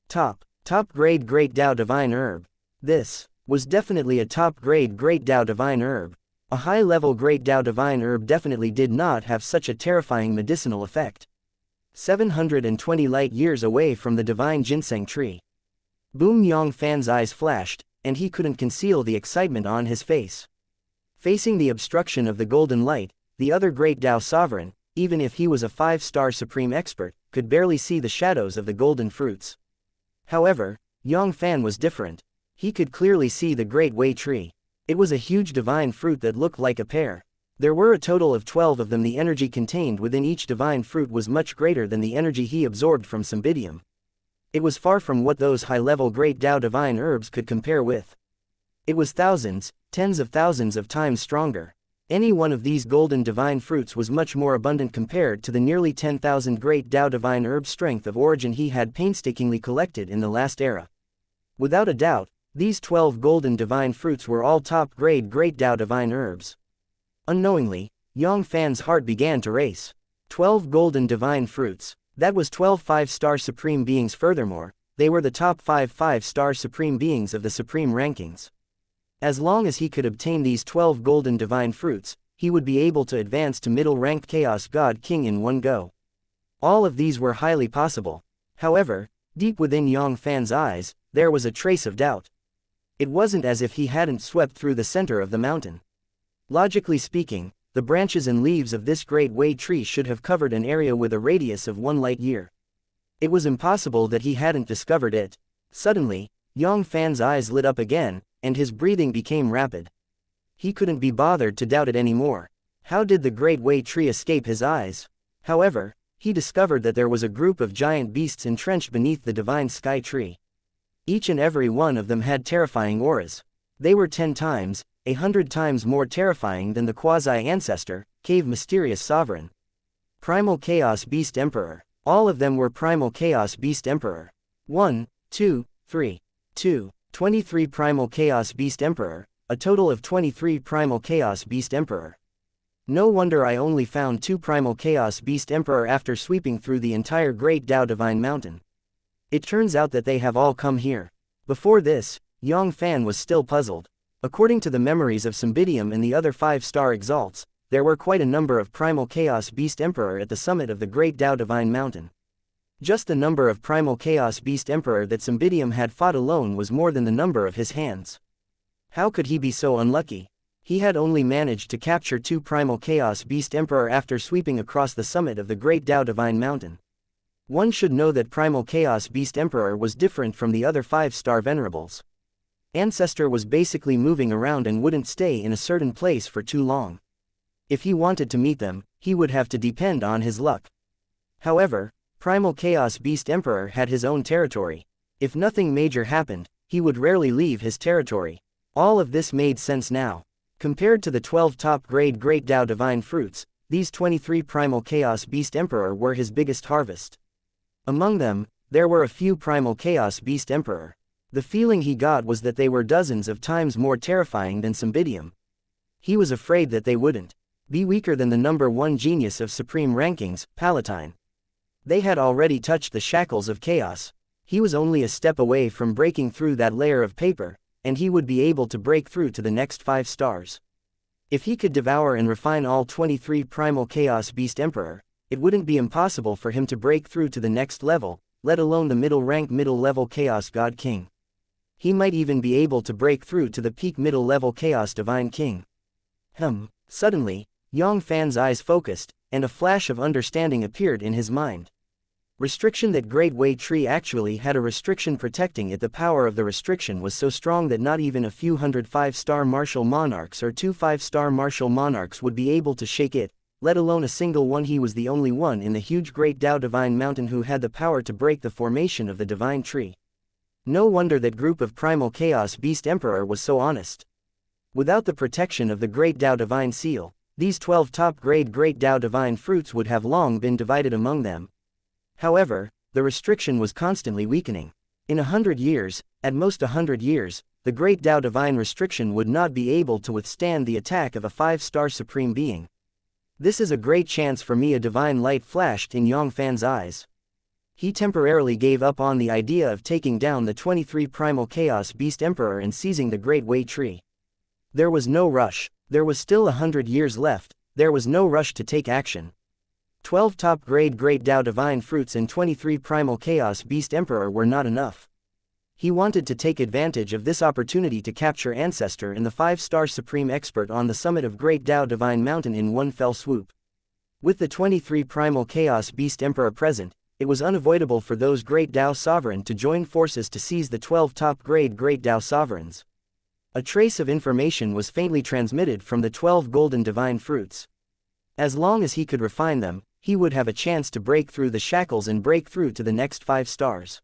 Top-grade Great Tao Divine Herb. This was definitely a top-grade Great Tao Divine Herb. A high-level Great Tao Divine Herb definitely did not have such a terrifying medicinal effect. 720 light years away from the divine ginseng tree. Boom Yang Fann's eyes flashed, and he couldn't conceal the excitement on his face. Facing the obstruction of the golden light, the other Great Tao Sovereign, even if he was a 5-star supreme expert, could barely see the shadows of the golden fruits. However, Yang Fann was different. He could clearly see the Great Wei tree. It was a huge divine fruit that looked like a pear. There were a total of 12 of them. The energy contained within each divine fruit was much greater than the energy he absorbed from Symbidium. It was far from what those high-level Great Tao divine herbs could compare with. It was thousands, tens of thousands of times stronger. Any one of these golden divine fruits was much more abundant compared to the nearly 10,000 Great Tao divine herb strength of origin he had painstakingly collected in the last era. Without a doubt, these 12 golden divine fruits were all top-grade Great Tao divine herbs. Unknowingly, Yang Fann's heart began to race. 12 golden divine fruits. That was 12 5-star supreme beings. Furthermore, they were the top 5 5-star supreme beings of the supreme rankings. As long as he could obtain these 12 golden divine fruits, he would be able to advance to middle-ranked Chaos God King in one go. All of these were highly possible. However, deep within Yang Fann's eyes, there was a trace of doubt. It wasn't as if he hadn't swept through the center of the mountain. Logically speaking, the branches and leaves of this Great Wei tree should have covered an area with a radius of 1 light year. It was impossible that he hadn't discovered it. Suddenly, Yang Fann's eyes lit up again, and his breathing became rapid. He couldn't be bothered to doubt it anymore. How did the Great Wei tree escape his eyes? However, he discovered that there was a group of giant beasts entrenched beneath the divine sky tree. Each and every one of them had terrifying auras. They were 10 times, 100 times more terrifying than the quasi-ancestor, cave mysterious sovereign. Primal Chaos Beast Emperor. All of them were Primal Chaos Beast Emperor. 1, 2, 3. 2. 23 Primal Chaos Beast Emperor, a total of 23 Primal Chaos Beast Emperor. No wonder I only found 2 Primal Chaos Beast Emperor after sweeping through the entire Great Dao Divine Mountain. It turns out that they have all come here. Before this, Yang Fann was still puzzled. According to the memories of Cymbidium and the other 5-star exalts, there were quite a number of Primal Chaos Beast Emperor at the summit of the Great Dao Divine Mountain. Just the number of Primal Chaos Beast Emperor that Cymbidium had fought alone was more than the number of his hands. How could he be so unlucky? He had only managed to capture 2 Primal Chaos Beast Emperor after sweeping across the summit of the Great Dao Divine Mountain. One should know that Primal Chaos Beast Emperor was different from the other 5-star venerables. Ancestor was basically moving around and wouldn't stay in a certain place for too long. If he wanted to meet them, he would have to depend on his luck. However, Primal Chaos Beast Emperor had his own territory. If nothing major happened, he would rarely leave his territory. All of this made sense now. Compared to the 12 top-grade Great Dao Divine Fruits, these 23 Primal Chaos Beast Emperor were his biggest harvest. Among them, there were a few Primal Chaos Beast Emperor. The feeling he got was that they were dozens of times more terrifying than Cymbidium. He was afraid that they wouldn't be weaker than the number 1 genius of supreme rankings, Palatine. They had already touched the shackles of chaos. He was only a step away from breaking through that layer of paper, and he would be able to break through to the next 5 stars. If he could devour and refine all 23 Primal Chaos Beast Emperor, it wouldn't be impossible for him to break through to the next level, let alone the middle-rank middle-level Chaos God King. He might even be able to break through to the peak middle-level Chaos Divine King. Suddenly, Yang Fann's eyes focused, and a flash of understanding appeared in his mind. Restriction. That Great Way Tree actually had a restriction protecting it. The power of the restriction was so strong that not even a few hundred 5-star martial monarchs or 2 5-star martial monarchs would be able to shake it, let alone a single one. He was the only one in the huge Great Dao Divine Mountain who had the power to break the formation of the Divine Tree. No wonder that group of Primal Chaos Beast Emperor was so honest. Without the protection of the Great Dao Divine Seal, these 12 top-grade Great Dao Divine Fruits would have long been divided among them. However, the restriction was constantly weakening. In 100 years, at most 100 years, the Great Dao Divine Restriction would not be able to withstand the attack of a 5-star Supreme Being. This is a great chance for me. A divine light flashed in Yang Fann's eyes. He temporarily gave up on the idea of taking down the 23 Primal Chaos Beast Emperor and seizing the Great Way Tree. There was no rush. There was still 100 years left. There was no rush to take action. 12 top-grade Great Dao Divine Fruits and 23 Primal Chaos Beast Emperor were not enough. He wanted to take advantage of this opportunity to capture Ancestor and the 5-star Supreme Expert on the summit of Great Dao Divine Mountain in one fell swoop. With the 23 Primal Chaos Beast Emperor present, it was unavoidable for those Great Dao Sovereign to join forces to seize the 12 top-grade Great Dao Sovereigns. A trace of information was faintly transmitted from the 12 golden divine fruits. As long as he could refine them, he would have a chance to break through the shackles and break through to the next 5 stars.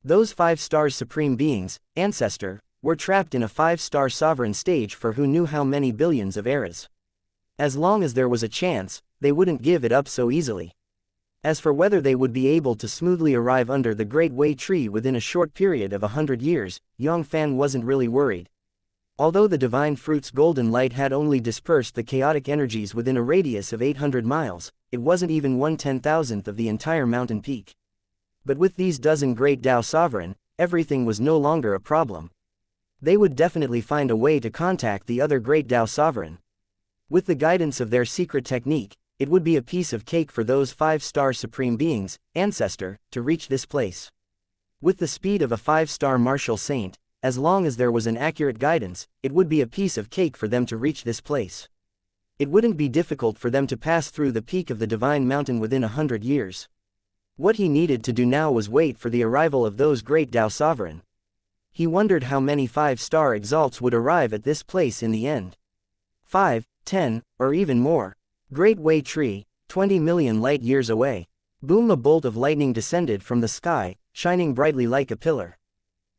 Those 5 stars supreme beings, Ancestor, were trapped in a 5-star sovereign stage for who knew how many billions of eras. As long as there was a chance, they wouldn't give it up so easily. As for whether they would be able to smoothly arrive under the Great Way Tree within a short period of 100 years, Yang Fann wasn't really worried. Although the divine fruit's golden light had only dispersed the chaotic energies within a radius of 800 miles, it wasn't even 1/10,000th of the entire mountain peak. But with these dozen Great Dao Sovereign, everything was no longer a problem. They would definitely find a way to contact the other Great Dao Sovereign. With the guidance of their secret technique, it would be a piece of cake for those 5-star supreme beings, Ancestor, to reach this place. With the speed of a 5-star martial saint, as long as there was an accurate guidance, it would be a piece of cake for them to reach this place. It wouldn't be difficult for them to pass through the peak of the Divine Mountain within 100 years. What he needed to do now was wait for the arrival of those Great Dao Sovereign. He wondered how many 5-star exalts would arrive at this place in the end. 5, 10, or even more. Great Way Tree, 20 million light-years away. Boom! A bolt of lightning descended from the sky, shining brightly like a pillar.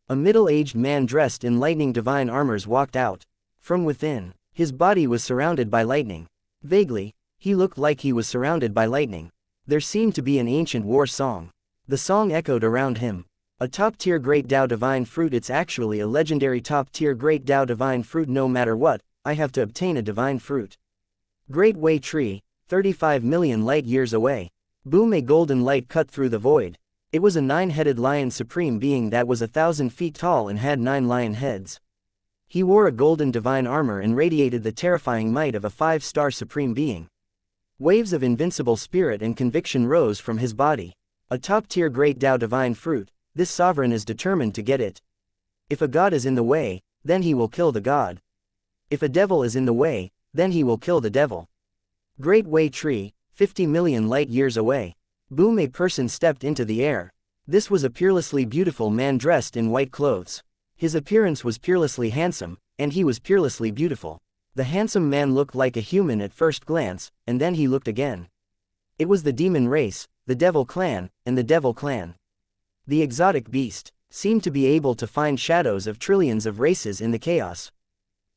A middle-aged man dressed in lightning divine armors walked out. From within, his body was surrounded by lightning. Vaguely, He looked like he was surrounded by lightning. There seemed to be an ancient war song. The song echoed around him. A top-tier Great Dao Divine Fruit. It's actually a legendary top-tier Great Dao Divine Fruit. No matter what, I have to obtain a divine fruit. Great Way Tree, 35 million light-years away. Boom! A golden light cut through the void. It was a 9-headed lion supreme being that was 1,000 feet tall and had 9 lion heads. He wore a golden divine armor and radiated the terrifying might of a 5-star supreme being. Waves of invincible spirit and conviction rose from his body. A top-tier Great Dao Divine Fruit, this sovereign is determined to get it. If a god is in the way, then he will kill the god. If a devil is in the way, then he will kill the devil. Great Way Tree, 50 million light-years away. Boom! A person stepped into the air. This was a peerlessly beautiful man dressed in white clothes. His appearance was peerlessly handsome, and he was peerlessly beautiful. The handsome man looked like a human at first glance, and then he looked again. It was the demon race, the devil clan, and the devil clan. The exotic beast seemed to be able to find shadows of trillions of races in the chaos.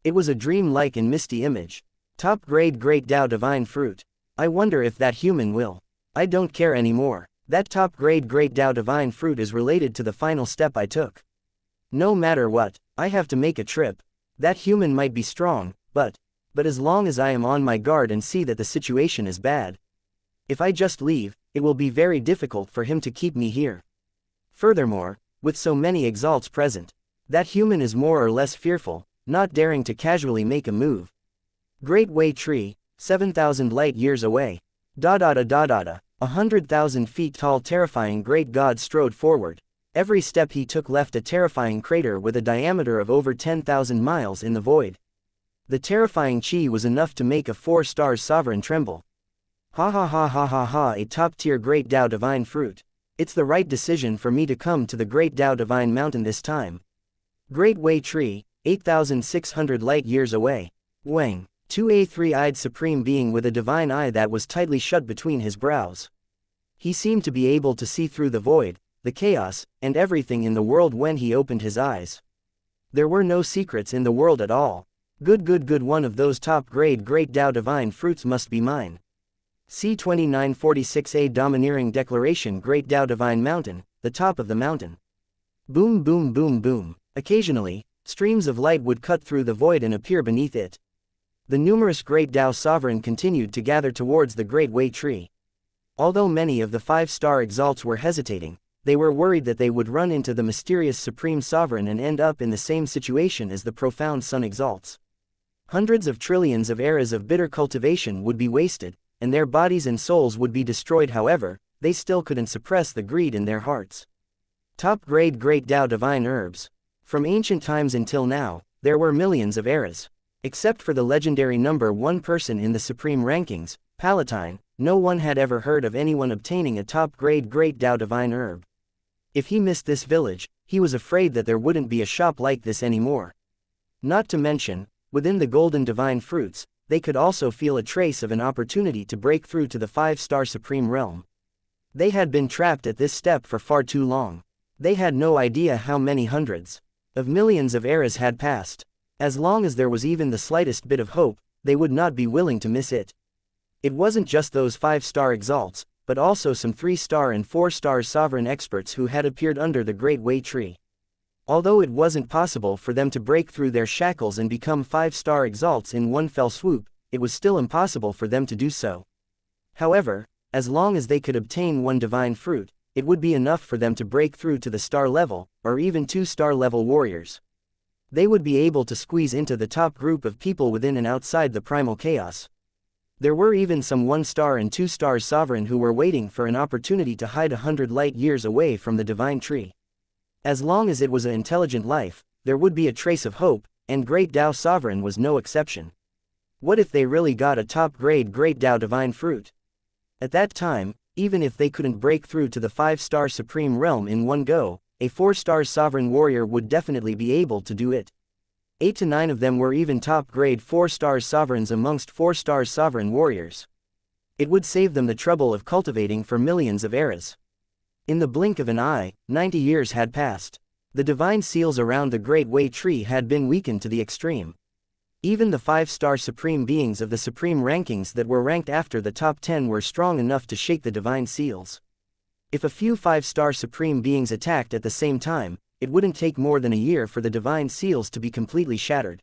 It was a dream-like and misty image. Top-grade Great Dao Divine Fruit. I wonder if that human will. I don't care anymore. That top-grade Great Dao Divine Fruit is related to the final step I took. No matter what, I have to make a trip. That human might be strong, but as long as I am on my guard and see that the situation is bad. If I just leave, it will be very difficult for him to keep me here. Furthermore, with so many exalts present, that human is more or less fearful, not daring to casually make a move. Great Way Tree, 7,000 light-years away. 100,000 feet tall terrifying great god strode forward. Every step he took left a terrifying crater with a diameter of over 10,000 miles in the void. The terrifying chi was enough to make a 4-star sovereign tremble. Ha ha ha ha ha ha! A top-tier Great Dao Divine Fruit. It's the right decision for me to come to the Great Dao Divine Mountain this time. Great Way Tree, 8,600 light-years away. Wang. A 3-eyed supreme being with a divine eye that was tightly shut between his brows. He seemed to be able to see through the void, the chaos, and everything in the world when he opened his eyes. There were no secrets in the world at all. Good, one of those top-grade Great Dao Divine Fruits must be mine. C2946A Domineering Declaration Great Dao Divine Mountain, the top of the mountain. Boom boom boom boom. Occasionally, streams of light would cut through the void and appear beneath it. The numerous Great Dao Sovereign continued to gather towards the Great Way Tree. Although many of the 5-star exalts were hesitating, they were worried that they would run into the mysterious Supreme Sovereign and end up in the same situation as the profound Sun exalts. Hundreds of trillions of eras of bitter cultivation would be wasted, and their bodies and souls would be destroyed. However, they still couldn't suppress the greed in their hearts. Top-grade Great Dao Divine Herbs. From ancient times until now, there were millions of eras. Except for the legendary number 1 person in the supreme rankings, Palatine, no one had ever heard of anyone obtaining a top-grade Great Dao Divine Herb. If he missed this village, he was afraid that there wouldn't be a shop like this anymore. Not to mention, within the golden divine fruits, they could also feel a trace of an opportunity to break through to the 5-star supreme realm. They had been trapped at this step for far too long. They had no idea how many hundreds of millions of eras had passed. As long as there was even the slightest bit of hope, they would not be willing to miss it. It wasn't just those 5-star exalts, but also some 3-star and 4-star sovereign experts who had appeared under the Great Way Tree. Although it wasn't possible for them to break through their shackles and become 5-star exalts in one fell swoop, it was still impossible for them to do so. However, as long as they could obtain one divine fruit, it would be enough for them to break through to the star level, or even 2-star level warriors. They would be able to squeeze into the top group of people within and outside the primal chaos. There were even some 1-star and 2-star sovereign who were waiting for an opportunity to hide 100 light years away from the divine tree. As long as it was an intelligent life, there would be a trace of hope, and Great Dao Sovereign was no exception. What if they really got a top-grade Great Dao Divine Fruit? At that time, even if they couldn't break through to the 5-star Supreme Realm in one go, a 4-star Sovereign Warrior would definitely be able to do it. 8 to 9 of them were even top-grade 4-star Sovereigns amongst 4-star Sovereign Warriors. It would save them the trouble of cultivating for millions of eras. In the blink of an eye, 90 years had passed. The divine seals around the Great Way Tree had been weakened to the extreme. Even the 5-star supreme beings of the supreme rankings that were ranked after the top 10 were strong enough to shake the divine seals. If a few 5-star supreme beings attacked at the same time, it wouldn't take more than a year for the divine seals to be completely shattered.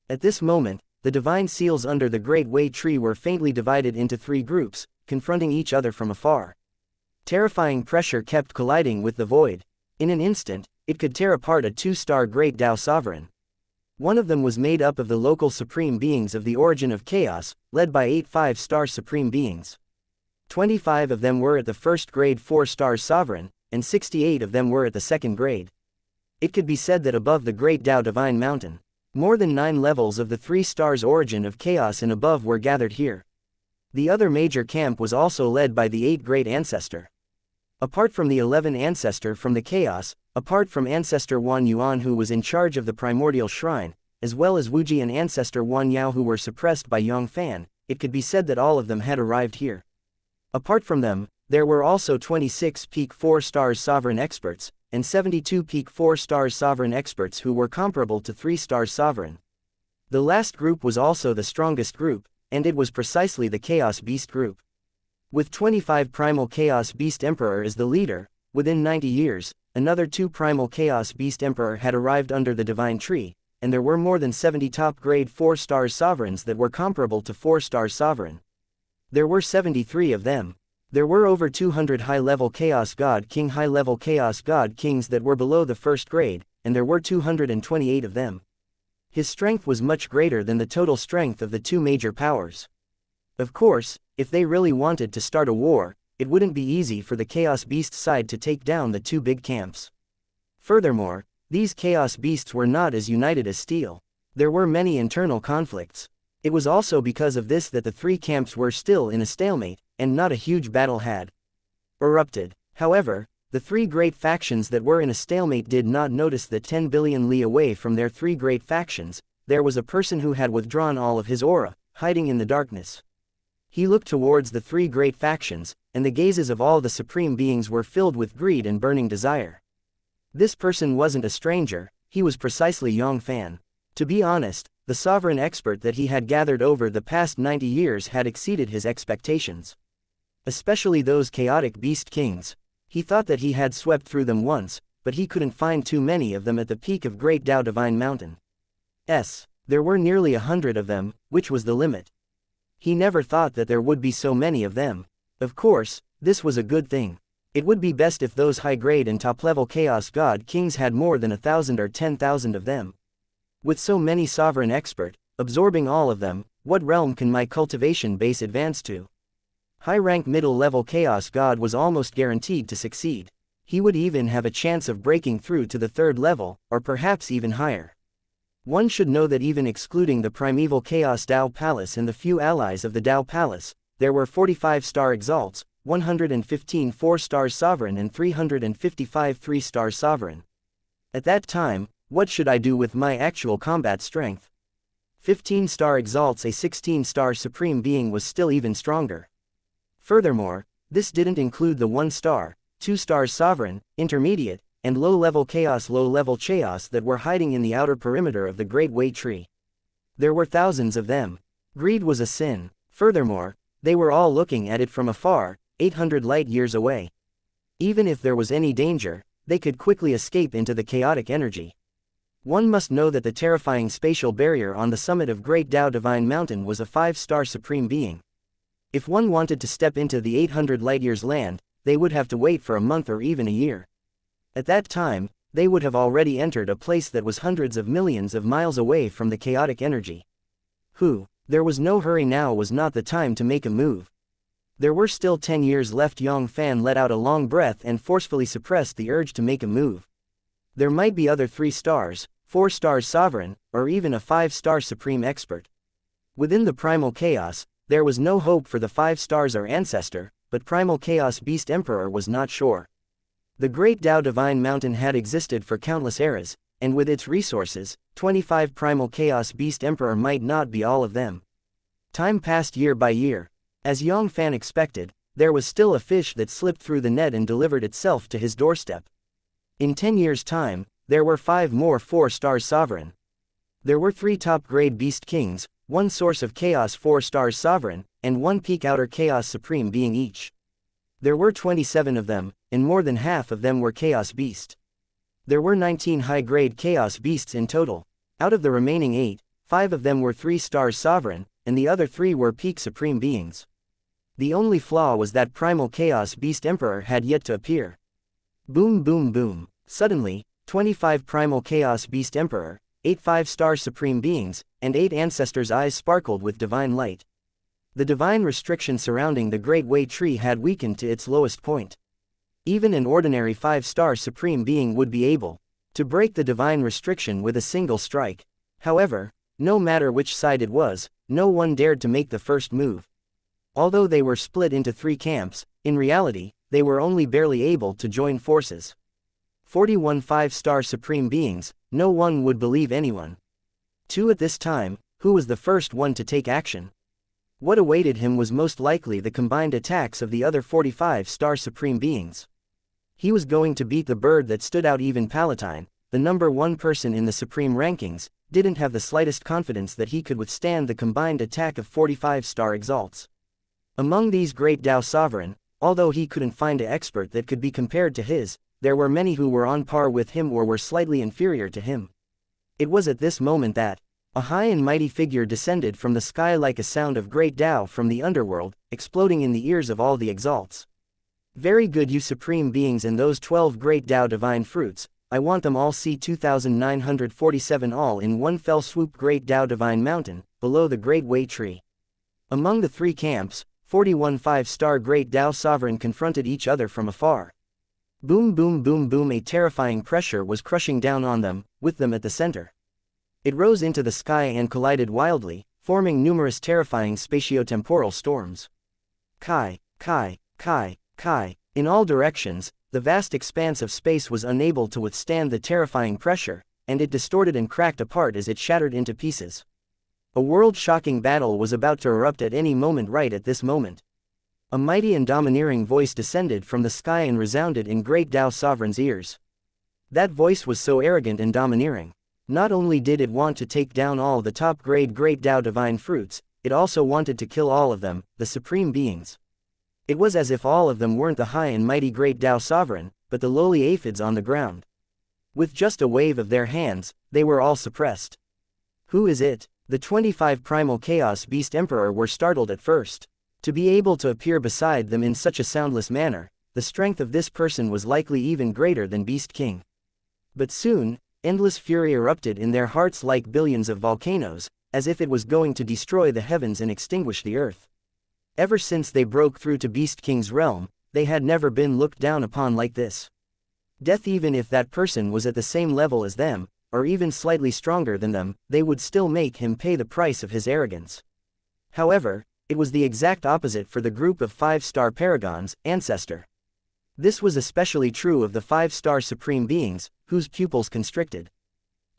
At this moment, the divine seals under the Great Way Tree were faintly divided into 3 groups, confronting each other from afar. Terrifying pressure kept colliding with the void. In an instant, it could tear apart a 2-star Great Tao Sovereign. One of them was made up of the local supreme beings of the origin of chaos, led by 8 5-star supreme beings. 25 of them were at the first grade 4-star sovereign, and 68 of them were at the second grade. It could be said that above the Great Tao Divine Mountain, more than 9 levels of the 3 stars origin of chaos and above were gathered here. The other major camp was also led by the 8 Great Ancestor. Apart from the 11 Ancestor from the chaos, apart from Ancestor Wan Yuan who was in charge of the primordial shrine, as well as Wuji and Ancestor Wan Yao who were suppressed by Yang Fann, it could be said that all of them had arrived here. Apart from them, there were also 26 peak 4 stars sovereign experts, and 72 peak 4 stars sovereign experts who were comparable to 3 stars sovereign. The last group was also the strongest group, and it was precisely the Chaos Beast group. With 25 Primal Chaos Beast Emperor as the leader, within 90 years, another 2 Primal Chaos Beast Emperor had arrived under the Divine Tree, and there were more than 70 top grade 4 stars sovereigns that were comparable to 4 stars sovereign. There were 73 of them. There were over 200 high-level Chaos God King high-level Chaos God Kings that were below the first grade, and there were 228 of them. His strength was much greater than the total strength of the 2 major powers. Of course, if they really wanted to start a war, it wouldn't be easy for the Chaos Beast side to take down the 2 big camps. Furthermore, these Chaos Beasts were not as united as steel. There were many internal conflicts. It was also because of this that the 3 camps were still in a stalemate, and not a huge battle had erupted. However, the 3 great factions that were in a stalemate did not notice that 10 billion li away from their 3 great factions, there was a person who had withdrawn all of his aura, hiding in the darkness. He looked towards the 3 great factions, and the gazes of all the supreme beings were filled with greed and burning desire. This person wasn't a stranger, he was precisely Yang Fann. To be honest, the sovereign expert that he had gathered over the past 90 years had exceeded his expectations. Especially those chaotic beast kings. He thought that he had swept through them once, but he couldn't find too many of them at the peak of Great Tao Divine Mountain. There were nearly 100 of them, which was the limit. He never thought that there would be so many of them. Of course, this was a good thing. It would be best if those high-grade and top-level Chaos God Kings had more than 1,000 or 10,000 of them. With so many sovereign expert, absorbing all of them, what realm can my cultivation base advance to? High-rank middle-level Chaos God was almost guaranteed to succeed. He would even have a chance of breaking through to the 3rd level, or perhaps even higher. One should know that even excluding the primeval Chaos Tao Palace and the few allies of the Tao Palace, there were 45 star exalts, 115 4-star sovereign and 355 3-star sovereign. At that time, what should I do with my actual combat strength? 15-star exalts a 16-star supreme being was still even stronger. Furthermore, this didn't include the 1-star, 2-star sovereign, intermediate, and low-level chaos that were hiding in the outer perimeter of the Great Way Tree. There were thousands of them. Greed was a sin. Furthermore, they were all looking at it from afar, 800 light-years away. Even if there was any danger, they could quickly escape into the chaotic energy. One must know that the terrifying spatial barrier on the summit of Great Tao Divine Mountain was a 5-star supreme being. If one wanted to step into the 800 light-years land, they would have to wait for a month or even a year. At that time, they would have already entered a place that was hundreds of millions of miles away from the chaotic energy. There was no hurry. Now was not the time to make a move. There were still 10 years left. Yang Fann let out a long breath and forcefully suppressed the urge to make a move. There might be other 3 stars, 4 stars sovereign, or even a 5-star supreme expert. Within the primal chaos, there was no hope for the 5 stars or ancestor, but primal chaos beast emperor was not sure. The Great Tao Divine Mountain had existed for countless eras, and with its resources, 25 primal chaos beast emperor might not be all of them. Time passed year by year. As Yang Fann expected, there was still a fish that slipped through the net and delivered itself to his doorstep. In 10 years' time, there were 5 more 4-star sovereign. There were 3 top-grade Beast Kings, 1 Source of Chaos 4 Stars Sovereign, and 1 Peak Outer Chaos Supreme being each. There were 27 of them, and more than half of them were Chaos Beast. There were 19 high-grade Chaos Beasts in total. Out of the remaining 8, 5 of them were 3 Stars Sovereign, and the other 3 were Peak Supreme beings. The only flaw was that Primal Chaos Beast Emperor had yet to appear. Boom boom boom. Suddenly, 25 Primal Chaos Beast Emperor, 8 5-star Supreme beings, and 8 ancestors' eyes sparkled with divine light. The divine restriction surrounding the Great Way Tree had weakened to its lowest point. Even an ordinary 5-star Supreme being would be able to break the divine restriction with a single strike. However, no matter which side it was, no one dared to make the first move. Although they were split into 3 camps, in reality, they were only barely able to join forces. 41 5-star Supreme beings, no one would believe anyone. 2 at this time, who was the first one to take action? What awaited him was most likely the combined attacks of the other 45-star Supreme beings. He was going to beat the bird that stood out. Even Palatine, the number 1 person in the Supreme rankings, didn't have the slightest confidence that he could withstand the combined attack of 45-star Exalts. Among these great Tao Sovereign, although he couldn't find an expert that could be compared to his, there were many who were on par with him or were slightly inferior to him. It was at this moment that a high and mighty figure descended from the sky like a sound of great Tao from the underworld, exploding in the ears of all the Exalts. Very good, you Supreme beings, and those 12 great Tao divine fruits, I want them all. See 2947 all in one fell swoop. Great Tao divine mountain, below the Great Way Tree. Among the 3 camps, 41 5-star great Tao Sovereign confronted each other from afar. Boom boom boom boom. A terrifying pressure was crushing down on them, with them at the center. It rose into the sky and collided wildly, forming numerous terrifying spatiotemporal storms. Kai, Kai, Kai, Kai. In all directions, the vast expanse of space was unable to withstand the terrifying pressure, and it distorted and cracked apart as it shattered into pieces. A world-shocking battle was about to erupt at any moment. Right at this moment, a mighty and domineering voice descended from the sky and resounded in Great Tao Sovereign's ears. That voice was so arrogant and domineering. Not only did it want to take down all the top-grade Great Tao divine fruits, it also wanted to kill all of them, the Supreme beings. It was as if all of them weren't the high and mighty Great Tao Sovereign, but the lowly aphids on the ground. With just a wave of their hands, they were all suppressed. Who is it? The 25 Primal Chaos Beast Emperor were startled at first. To be able to appear beside them in such a soundless manner, the strength of this person was likely even greater than Beast King. But soon, endless fury erupted in their hearts like billions of volcanoes, as if it was going to destroy the heavens and extinguish the earth. Ever since they broke through to Beast King's realm, they had never been looked down upon like this. Death, even if that person was at the same level as them, or even slightly stronger than them, they would still make him pay the price of his arrogance. However, it was the exact opposite for the group of 5-star Paragons, Ancestor. This was especially true of the 5-star Supreme beings, whose pupils constricted.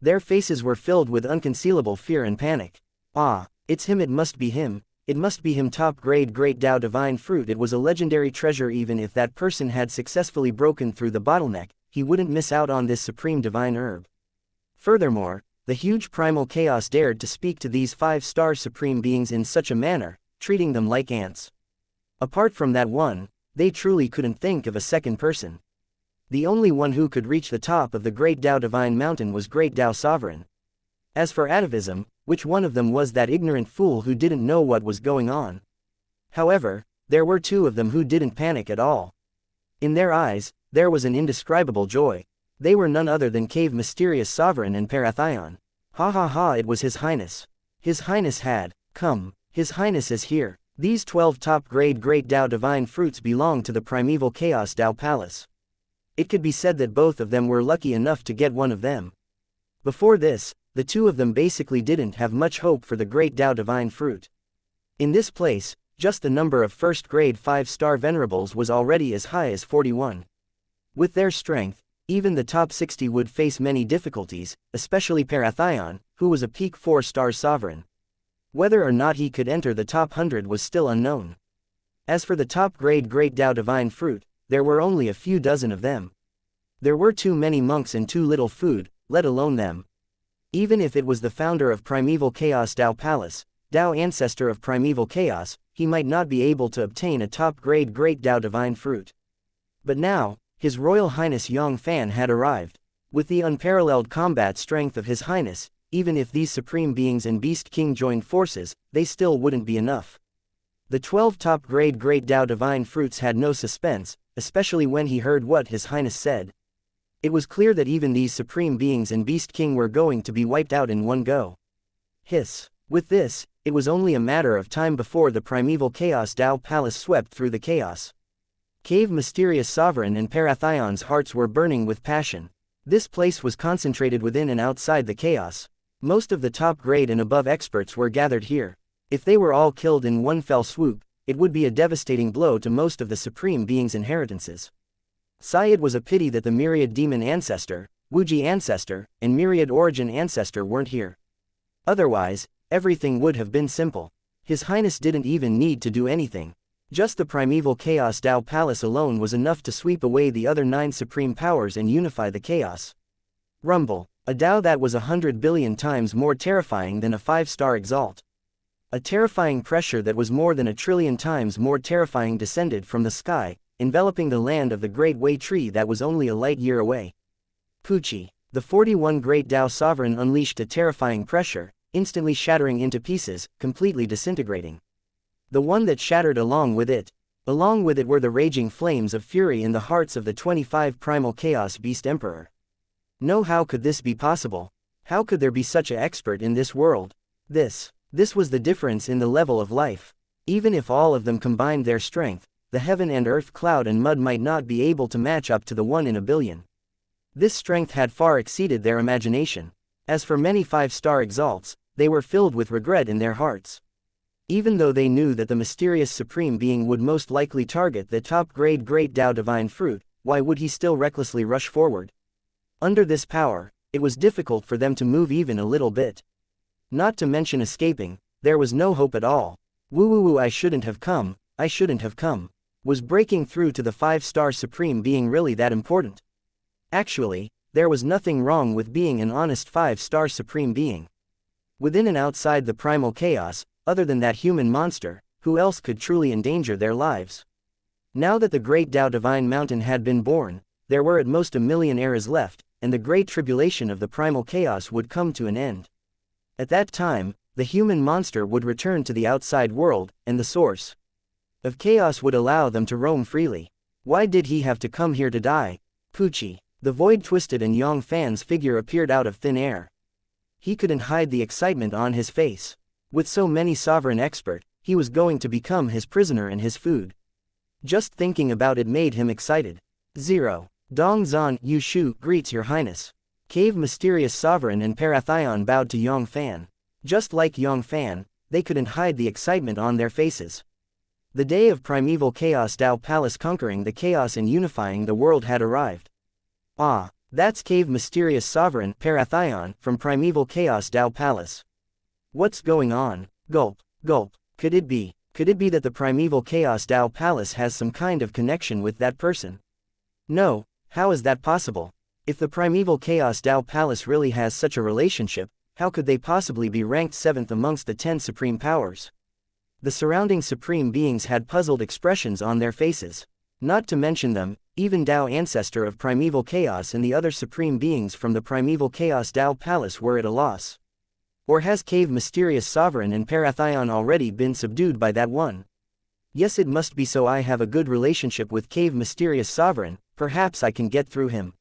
Their faces were filled with unconcealable fear and panic. Ah, it's him, it must be him, it must be him, top-grade Great Tao divine fruit. It was a legendary treasure. Even if that person had successfully broken through the bottleneck, he wouldn't miss out on this supreme divine herb. Furthermore, the huge primal chaos dared to speak to these 5-star Supreme beings in such a manner, treating them like ants. Apart from that one, they truly couldn't think of a second person. The only one who could reach the top of the Great Tao Divine Mountain was Great Tao Sovereign. As for atavism, which one of them was that ignorant fool who didn't know what was going on? However, there were 2 of them who didn't panic at all. In their eyes, there was an indescribable joy. They were none other than Cave Mysterious Sovereign and Parathion. Ha ha ha, it was His Highness. His Highness had come. His Highness is here. These 12 top-grade Great Tao Divine Fruits belong to the primeval Chaos Tao Palace. It could be said that both of them were lucky enough to get one of them. Before this, the 2 of them basically didn't have much hope for the Great Tao Divine Fruit. In this place, just the number of first-grade 5-star Venerables was already as high as 41. With their strength, even the top 60 would face many difficulties, especially Parathion, who was a peak 4-star Sovereign. Whether or not he could enter the top 100 was still unknown. As for the top-grade Great Tao Divine Fruit, there were only a few dozen of them. There were too many monks and too little food, let alone them. Even if it was the founder of Primeval Chaos Dao Palace, Dao ancestor of Primeval Chaos, he might not be able to obtain a top-grade Great Dao Divine Fruit. But now, His Royal Highness Yang Fann had arrived. With the unparalleled combat strength of His Highness, even if these Supreme Beings and Beast King joined forces, they still wouldn't be enough. The 12 top-grade Great Dao Divine Fruits had no suspense, especially when he heard what His Highness said. It was clear that even these Supreme Beings and Beast King were going to be wiped out in one go. Hiss. With this, it was only a matter of time before the Primeval Chaos Dao Palace swept through the chaos. Cave Mysterious Sovereign and Parathion's hearts were burning with passion. This place was concentrated within and outside the chaos. Most of the top-grade and above experts were gathered here. If they were all killed in one fell swoop, it would be a devastating blow to most of the Supreme Beings' inheritances. It was a pity that the Myriad Demon Ancestor, wuxia Ancestor, and Myriad Origin Ancestor weren't here. Otherwise, everything would have been simple. His Highness didn't even need to do anything. Just the Primeval Chaos Dao Palace alone was enough to sweep away the other 9 supreme powers and unify the chaos. Rumble. A Dao that was 100 billion times more terrifying than a 5-star Exalt. A terrifying pressure that was more than 1 trillion times more terrifying descended from the sky, enveloping the land of the Great Way Tree that was only a light year away. Pucci. The 41 Great Dao Sovereign unleashed a terrifying pressure, instantly shattering into pieces, completely disintegrating. The one that shattered along with it were the raging flames of fury in the hearts of the 25 Primal Chaos Beast Emperor. No, how could this be possible? How could there be such an expert in this world? This was the difference in the level of life. Even if all of them combined their strength, the heaven and earth, cloud and mud might not be able to match up to the 1 in a billion. This strength had far exceeded their imagination. As for many 5-star Exalts, they were filled with regret in their hearts. Even though they knew that the mysterious Supreme Being would most likely target the top-grade Great Dao Divine Fruit, why would he still recklessly rush forward? Under this power, it was difficult for them to move even a little bit. Not to mention escaping, there was no hope at all. Woo, I shouldn't have come. Was breaking through to the 5-star Supreme Being really that important? Actually, there was nothing wrong with being an honest 5-star Supreme Being. Within and outside the Primal Chaos, other than that human monster, who else could truly endanger their lives? Now that the Great Dao Divine Mountain had been born, there were at most 1 million eras left, and the great tribulation of the Primal Chaos would come to an end. At that time, the human monster would return to the outside world, and the source of chaos would allow them to roam freely. Why did he have to come here to die? Pucci. The void twisted and Yang Fann's figure appeared out of thin air. He couldn't hide the excitement on his face. With so many sovereign expert, he was going to become his prisoner and his food. Just thinking about it made him excited. 0. Dongzhan Yushu greets your highness. Cave Mysterious Sovereign and Parathion bowed to Yang Fann. Just like Yang Fann, they couldn't hide the excitement on their faces. The day of Primeval Chaos Dao Palace conquering the chaos and unifying the world had arrived. Ah, that's Cave Mysterious Sovereign Parathion from Primeval Chaos Dao Palace. What's going on? Gulp, gulp. Could it be that the Primeval Chaos Dao Palace has some kind of connection with that person? No, how is that possible? If the Primeval Chaos Dao Palace really has such a relationship, how could they possibly be ranked 7th amongst the 10 supreme powers? The surrounding supreme beings had puzzled expressions on their faces. Not to mention them, even Dao Ancestor of Primeval Chaos and the other supreme beings from the Primeval Chaos Dao Palace were at a loss. Or has Cave Mysterious Sovereign and Parathion already been subdued by that one? Yes, it must be so. I have a good relationship with Cave Mysterious Sovereign, perhaps I can get through him.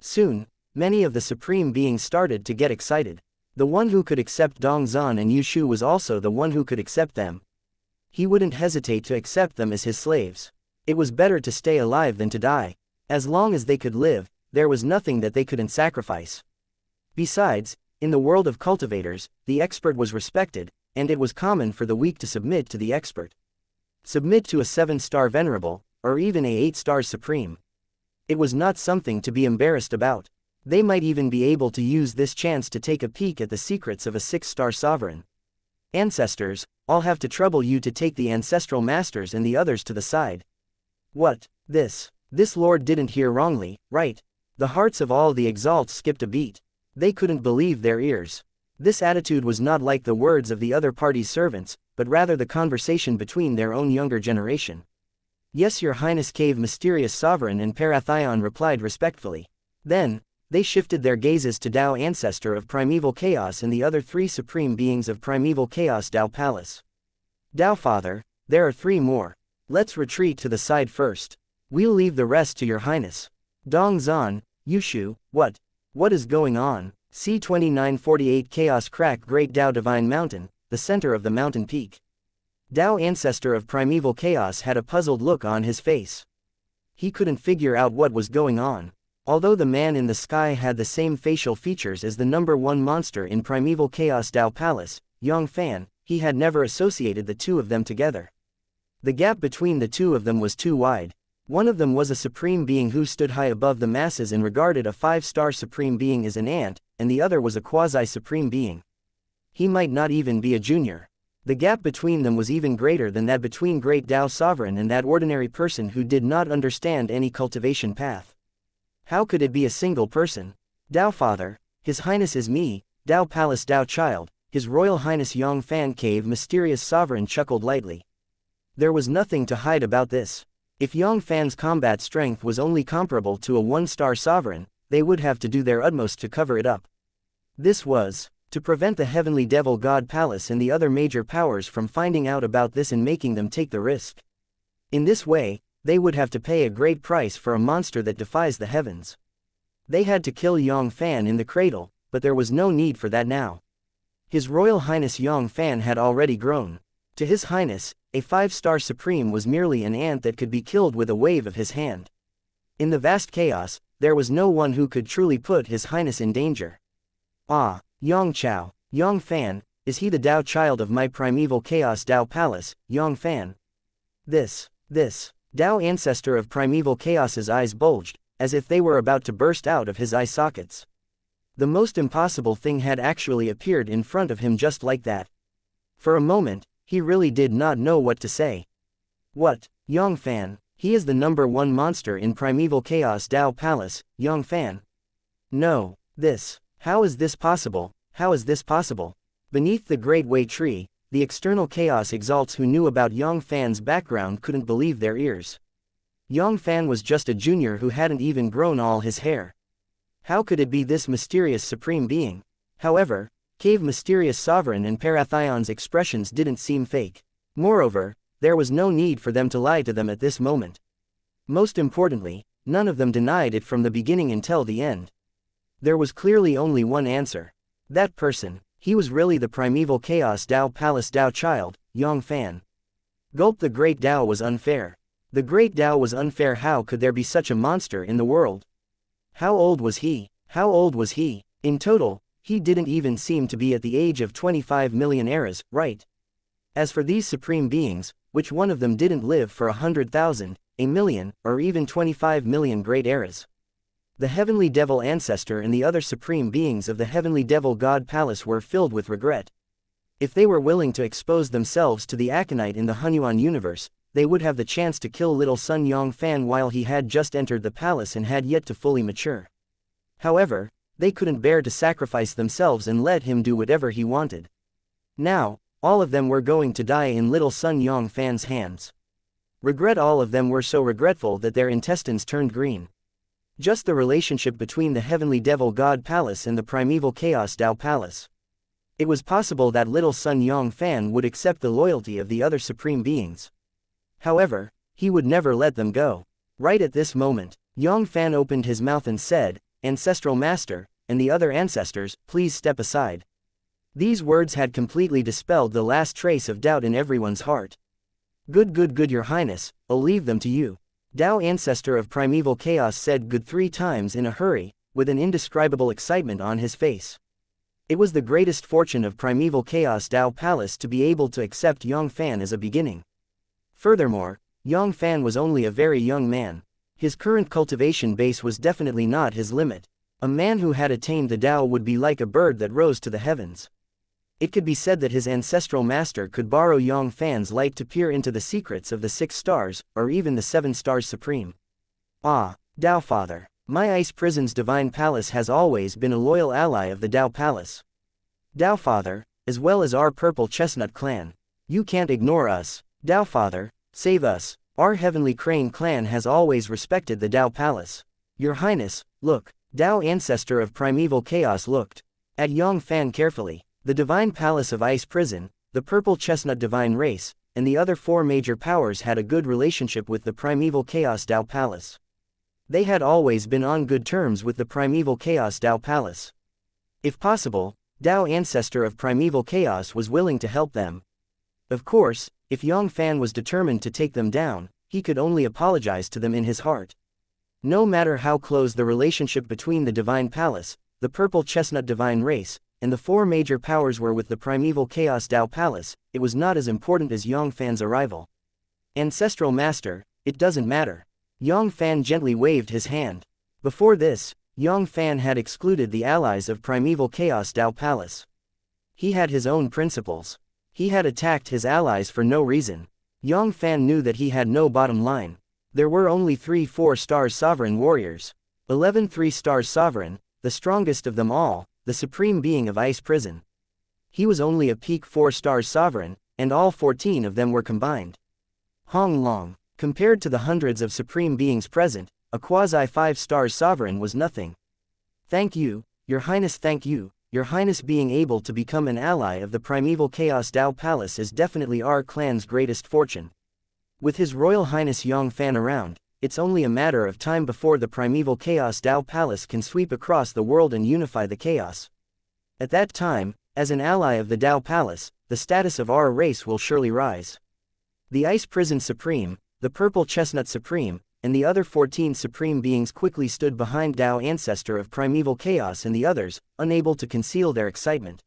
Soon, many of the supreme beings started to get excited. The one who could accept Dongzhan and Yushu was also the one who could accept them. He wouldn't hesitate to accept them as his slaves. It was better to stay alive than to die. As long as they could live, there was nothing that they couldn't sacrifice. Besides, in the world of cultivators, the expert was respected, and it was common for the weak to submit to the expert. Submit to a 7-star venerable, or even a 8-star supreme. It was not something to be embarrassed about. They might even be able to use this chance to take a peek at the secrets of a 6-star sovereign. Ancestors, I'll have to trouble you to take the ancestral masters and the others to the side. What? This lord didn't hear wrongly, right? The hearts of all the exalts skipped a beat. They couldn't believe their ears. This attitude was not like the words of the other party's servants, but rather the conversation between their own younger generation. Yes, Your Highness, Cave Mysterious Sovereign and Parathion replied respectfully. Then, they shifted their gazes to Tao Ancestor of Primeval Chaos and the other three supreme beings of Primeval Chaos Tao Palace. Tao Father, there are three more. Let's retreat to the side first. We'll leave the rest to Your Highness. Dong Zan, Yushu, what is going on? C2948 Chaos Crack Great Tao Divine Mountain, the center of the mountain peak. Tao Ancestor of Primeval Chaos had a puzzled look on his face. He couldn't figure out what was going on. Although the man in the sky had the same facial features as the number one monster in Primeval Chaos Tao Palace, Yang Fann, he had never associated the two of them together. The gap between the two of them was too wide. One of them was a supreme being who stood high above the masses and regarded a 5-star supreme being as an ant, and the other was a quasi-supreme being. He might not even be a junior. The gap between them was even greater than that between Great Tao Sovereign and that ordinary person who did not understand any cultivation path. How could it be a single person? Tao Father, His Highness is me, Tao Palace Tao Child, His Royal Highness Yang Fann Cave Mysterious Sovereign chuckled lightly. There was nothing to hide about this. If Yang Fann's combat strength was only comparable to a 1-star sovereign, they would have to do their utmost to cover it up. This was to prevent the Heavenly Devil God Palace and the other major powers from finding out about this and making them take the risk. In this way, they would have to pay a great price for a monster that defies the heavens. They had to kill Yang Fann in the cradle, but there was no need for that now. His Royal Highness Yang Fann had already grown. To His Highness, a 5-star supreme was merely an ant that could be killed with a wave of his hand. In the vast chaos, there was no one who could truly put His Highness in danger. Ah, Yang Chao, Yang Fann, is he the Tao child of my Primeval Chaos Tao Palace, Yang Fann? This. Tao Ancestor of Primeval Chaos's eyes bulged, as if they were about to burst out of his eye sockets. The most impossible thing had actually appeared in front of him just like that. For a moment, he really did not know what to say. What? Yang Fann, he is the number one monster in Primeval Chaos Tao Palace, Yang Fann. No, how is this possible? How is this possible? Beneath the Great Way Tree, the external chaos exalts who knew about Yang Fann's background couldn't believe their ears. Yang Fann was just a junior who hadn't even grown all his hair. How could it be this mysterious supreme being? However, Cave Mysterious Sovereign and Parathion's expressions didn't seem fake. Moreover, there was no need for them to lie to them at this moment. Most importantly, none of them denied it from the beginning until the end. There was clearly only one answer. That person, he was really the Primeval Chaos Tao Palace Tao Child, Yang Fann. Gulp. The Great Tao was unfair. The Great Tao was unfair. How could there be such a monster in the world? How old was he? How old was he? In total, he didn't even seem to be at the age of 25 million eras, right? As for these supreme beings, which one of them didn't live for 100,000, a million, or even 25 million great eras? The Heavenly Devil Ancestor and the other supreme beings of the Heavenly Devil God Palace were filled with regret. If they were willing to expose themselves to the Aconite in the Hunyuan universe, they would have the chance to kill little son Yang Fann while he had just entered the palace and had yet to fully mature. However, they couldn't bear to sacrifice themselves and let him do whatever he wanted. Now, all of them were going to die in little son Yang Fann's hands. Regret. All of them were so regretful that their intestines turned green. Just the relationship between the Heavenly Devil God Palace and the Primeval Chaos Tao Palace. It was possible that little son Yang Fann would accept the loyalty of the other supreme beings. However, he would never let them go. Right at this moment, Yang Fann opened his mouth and said, "Ancestral Master, and the other ancestors, please step aside." These words had completely dispelled the last trace of doubt in everyone's heart. Good, Your Highness, I'll leave them to you. Tao Ancestor of Primeval Chaos said good 3 times in a hurry, with an indescribable excitement on his face. It was the greatest fortune of Primeval Chaos Tao Palace to be able to accept Yang Fann as a beginning. Furthermore, Yang Fann was only a very young man. His current cultivation base was definitely not his limit. A man who had attained the Tao would be like a bird that rose to the heavens. It could be said that his ancestral master could borrow Yang Fann's light to peer into the secrets of the 6 stars, or even the 7 stars supreme. Ah, Tao Father, My ice prison's divine palace has always been a loyal ally of the Dao Palace. Dao Father, as well as our purple chestnut clan. You can't ignore us. Dao Father, save us. Our heavenly crane clan has always respected the Dao Palace. Your Highness, look. Dao ancestor of primeval chaos looked at Yang Fann carefully. The divine palace of ice prison, the purple chestnut divine race, and the other four major powers had a good relationship with the primeval chaos Dao Palace. They had always been on good terms with the primeval chaos Dao Palace. If possible, Dao ancestor of primeval chaos was willing to help them. Of course, if Yang Fann was determined to take them down, he could only apologize to them in his heart. No matter how close the relationship between the divine palace, the purple chestnut divine race, and the four major powers were with the primeval chaos Dao Palace, it was not as important as Yang Fann's arrival. Ancestral Master, it doesn't matter. Yang Fann gently waved his hand. Before this, Yang Fann had excluded the allies of primeval chaos Dao Palace. He had his own principles. He had attacked his allies for no reason. Yang Fann knew that he had no bottom line. There were only 3 4-star sovereign warriors. 11 3-star sovereign, the strongest of them all, the supreme being of ice prison. He was only a peak 4-star sovereign, and all 14 of them were combined. Hong Long, compared to the hundreds of supreme beings present, a quasi-5-star sovereign was nothing. Thank you, Your Highness, thank you. Your Highness, being able to become an ally of the primeval chaos Dao Palace is definitely our clan's greatest fortune. With His Royal Highness Yang Fann around, it's only a matter of time before the primeval chaos Dao Palace can sweep across the world and unify the chaos. At that time, as an ally of the Dao Palace, the status of our race will surely rise. The Ice Prison Supreme, the Purple Chestnut Supreme, and the other 14 supreme beings quickly stood behind Dao ancestor of primeval chaos and the others, unable to conceal their excitement.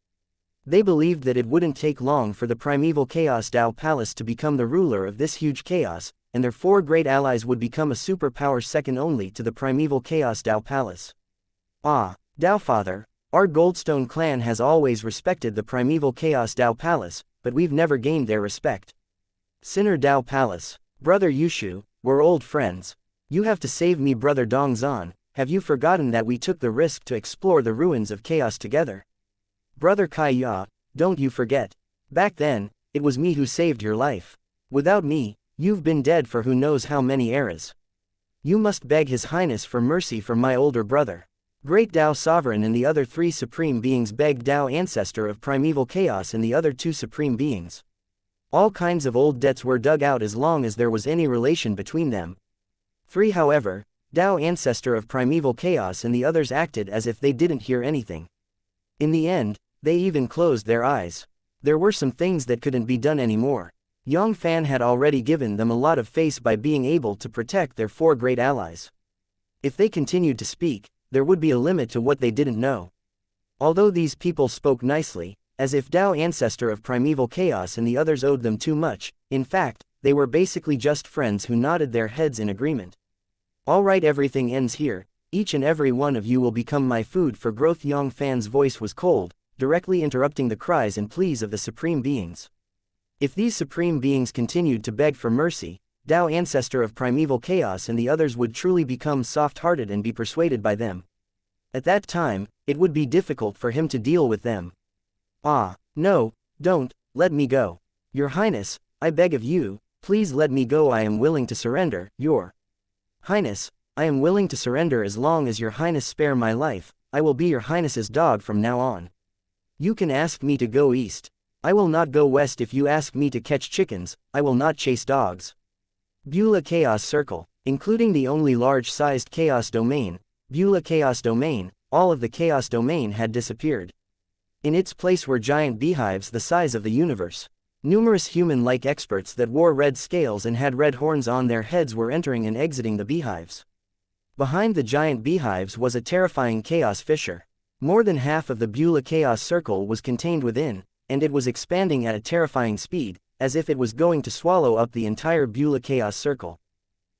They believed that it wouldn't take long for the primeval chaos Dao Palace to become the ruler of this huge chaos, and their 4 great allies would become a superpower second only to the primeval chaos Dao Palace. Ah, Dao Father, our Goldstone clan has always respected the primeval chaos Dao Palace, but we've never gained their respect. Sinner Dao Palace, Brother Yushu, we're old friends. You have to save me, Brother Dongzhan. Have you forgotten that we took the risk to explore the ruins of chaos together? Brother Kai Ya, don't you forget. Back then, it was me who saved your life. Without me, you've been dead for who knows how many eras. You must beg His Highness for mercy for my older brother. Great Dao Sovereign and the other 3 supreme beings begged Dao ancestor of primeval chaos and the other 2 supreme beings. All kinds of old debts were dug out as long as there was any relation between them. 3 However, Dao ancestor of primeval chaos and the others acted as if they didn't hear anything. In the end, they even closed their eyes. There were some things that couldn't be done anymore. Yang Fann had already given them a lot of face by being able to protect their 4 great allies. If they continued to speak, there would be a limit to what they didn't know. Although these people spoke nicely, as if Dao ancestor of primeval chaos and the others owed them too much, in fact, they were basically just friends who nodded their heads in agreement. Alright, everything ends here. Each and every one of you will become my food for growth. Yang Fann's voice was cold, directly interrupting the cries and pleas of the supreme beings. If these supreme beings continued to beg for mercy, Dao ancestor of primeval chaos and the others would truly become soft-hearted and be persuaded by them. At that time, it would be difficult for him to deal with them. Ah, no, don't, let me go. Your Highness, I beg of you, please let me go. I am willing to surrender. Your Highness, I am willing to surrender as long as Your Highness spare my life. I will be Your Highness's dog from now on. You can ask me to go east. I will not go west. If you ask me to catch chickens, I will not chase dogs. Beulah Chaos Circle, including the only large-sized Chaos Domain, Beulah Chaos Domain, all of the Chaos Domain had disappeared. In its place were giant beehives the size of the universe. Numerous human-like experts that wore red scales and had red horns on their heads were entering and exiting the beehives. Behind the giant beehives was a terrifying chaos fissure. More than half of the Beulah Chaos Circle was contained within, and it was expanding at a terrifying speed, as if it was going to swallow up the entire Beulah Chaos Circle.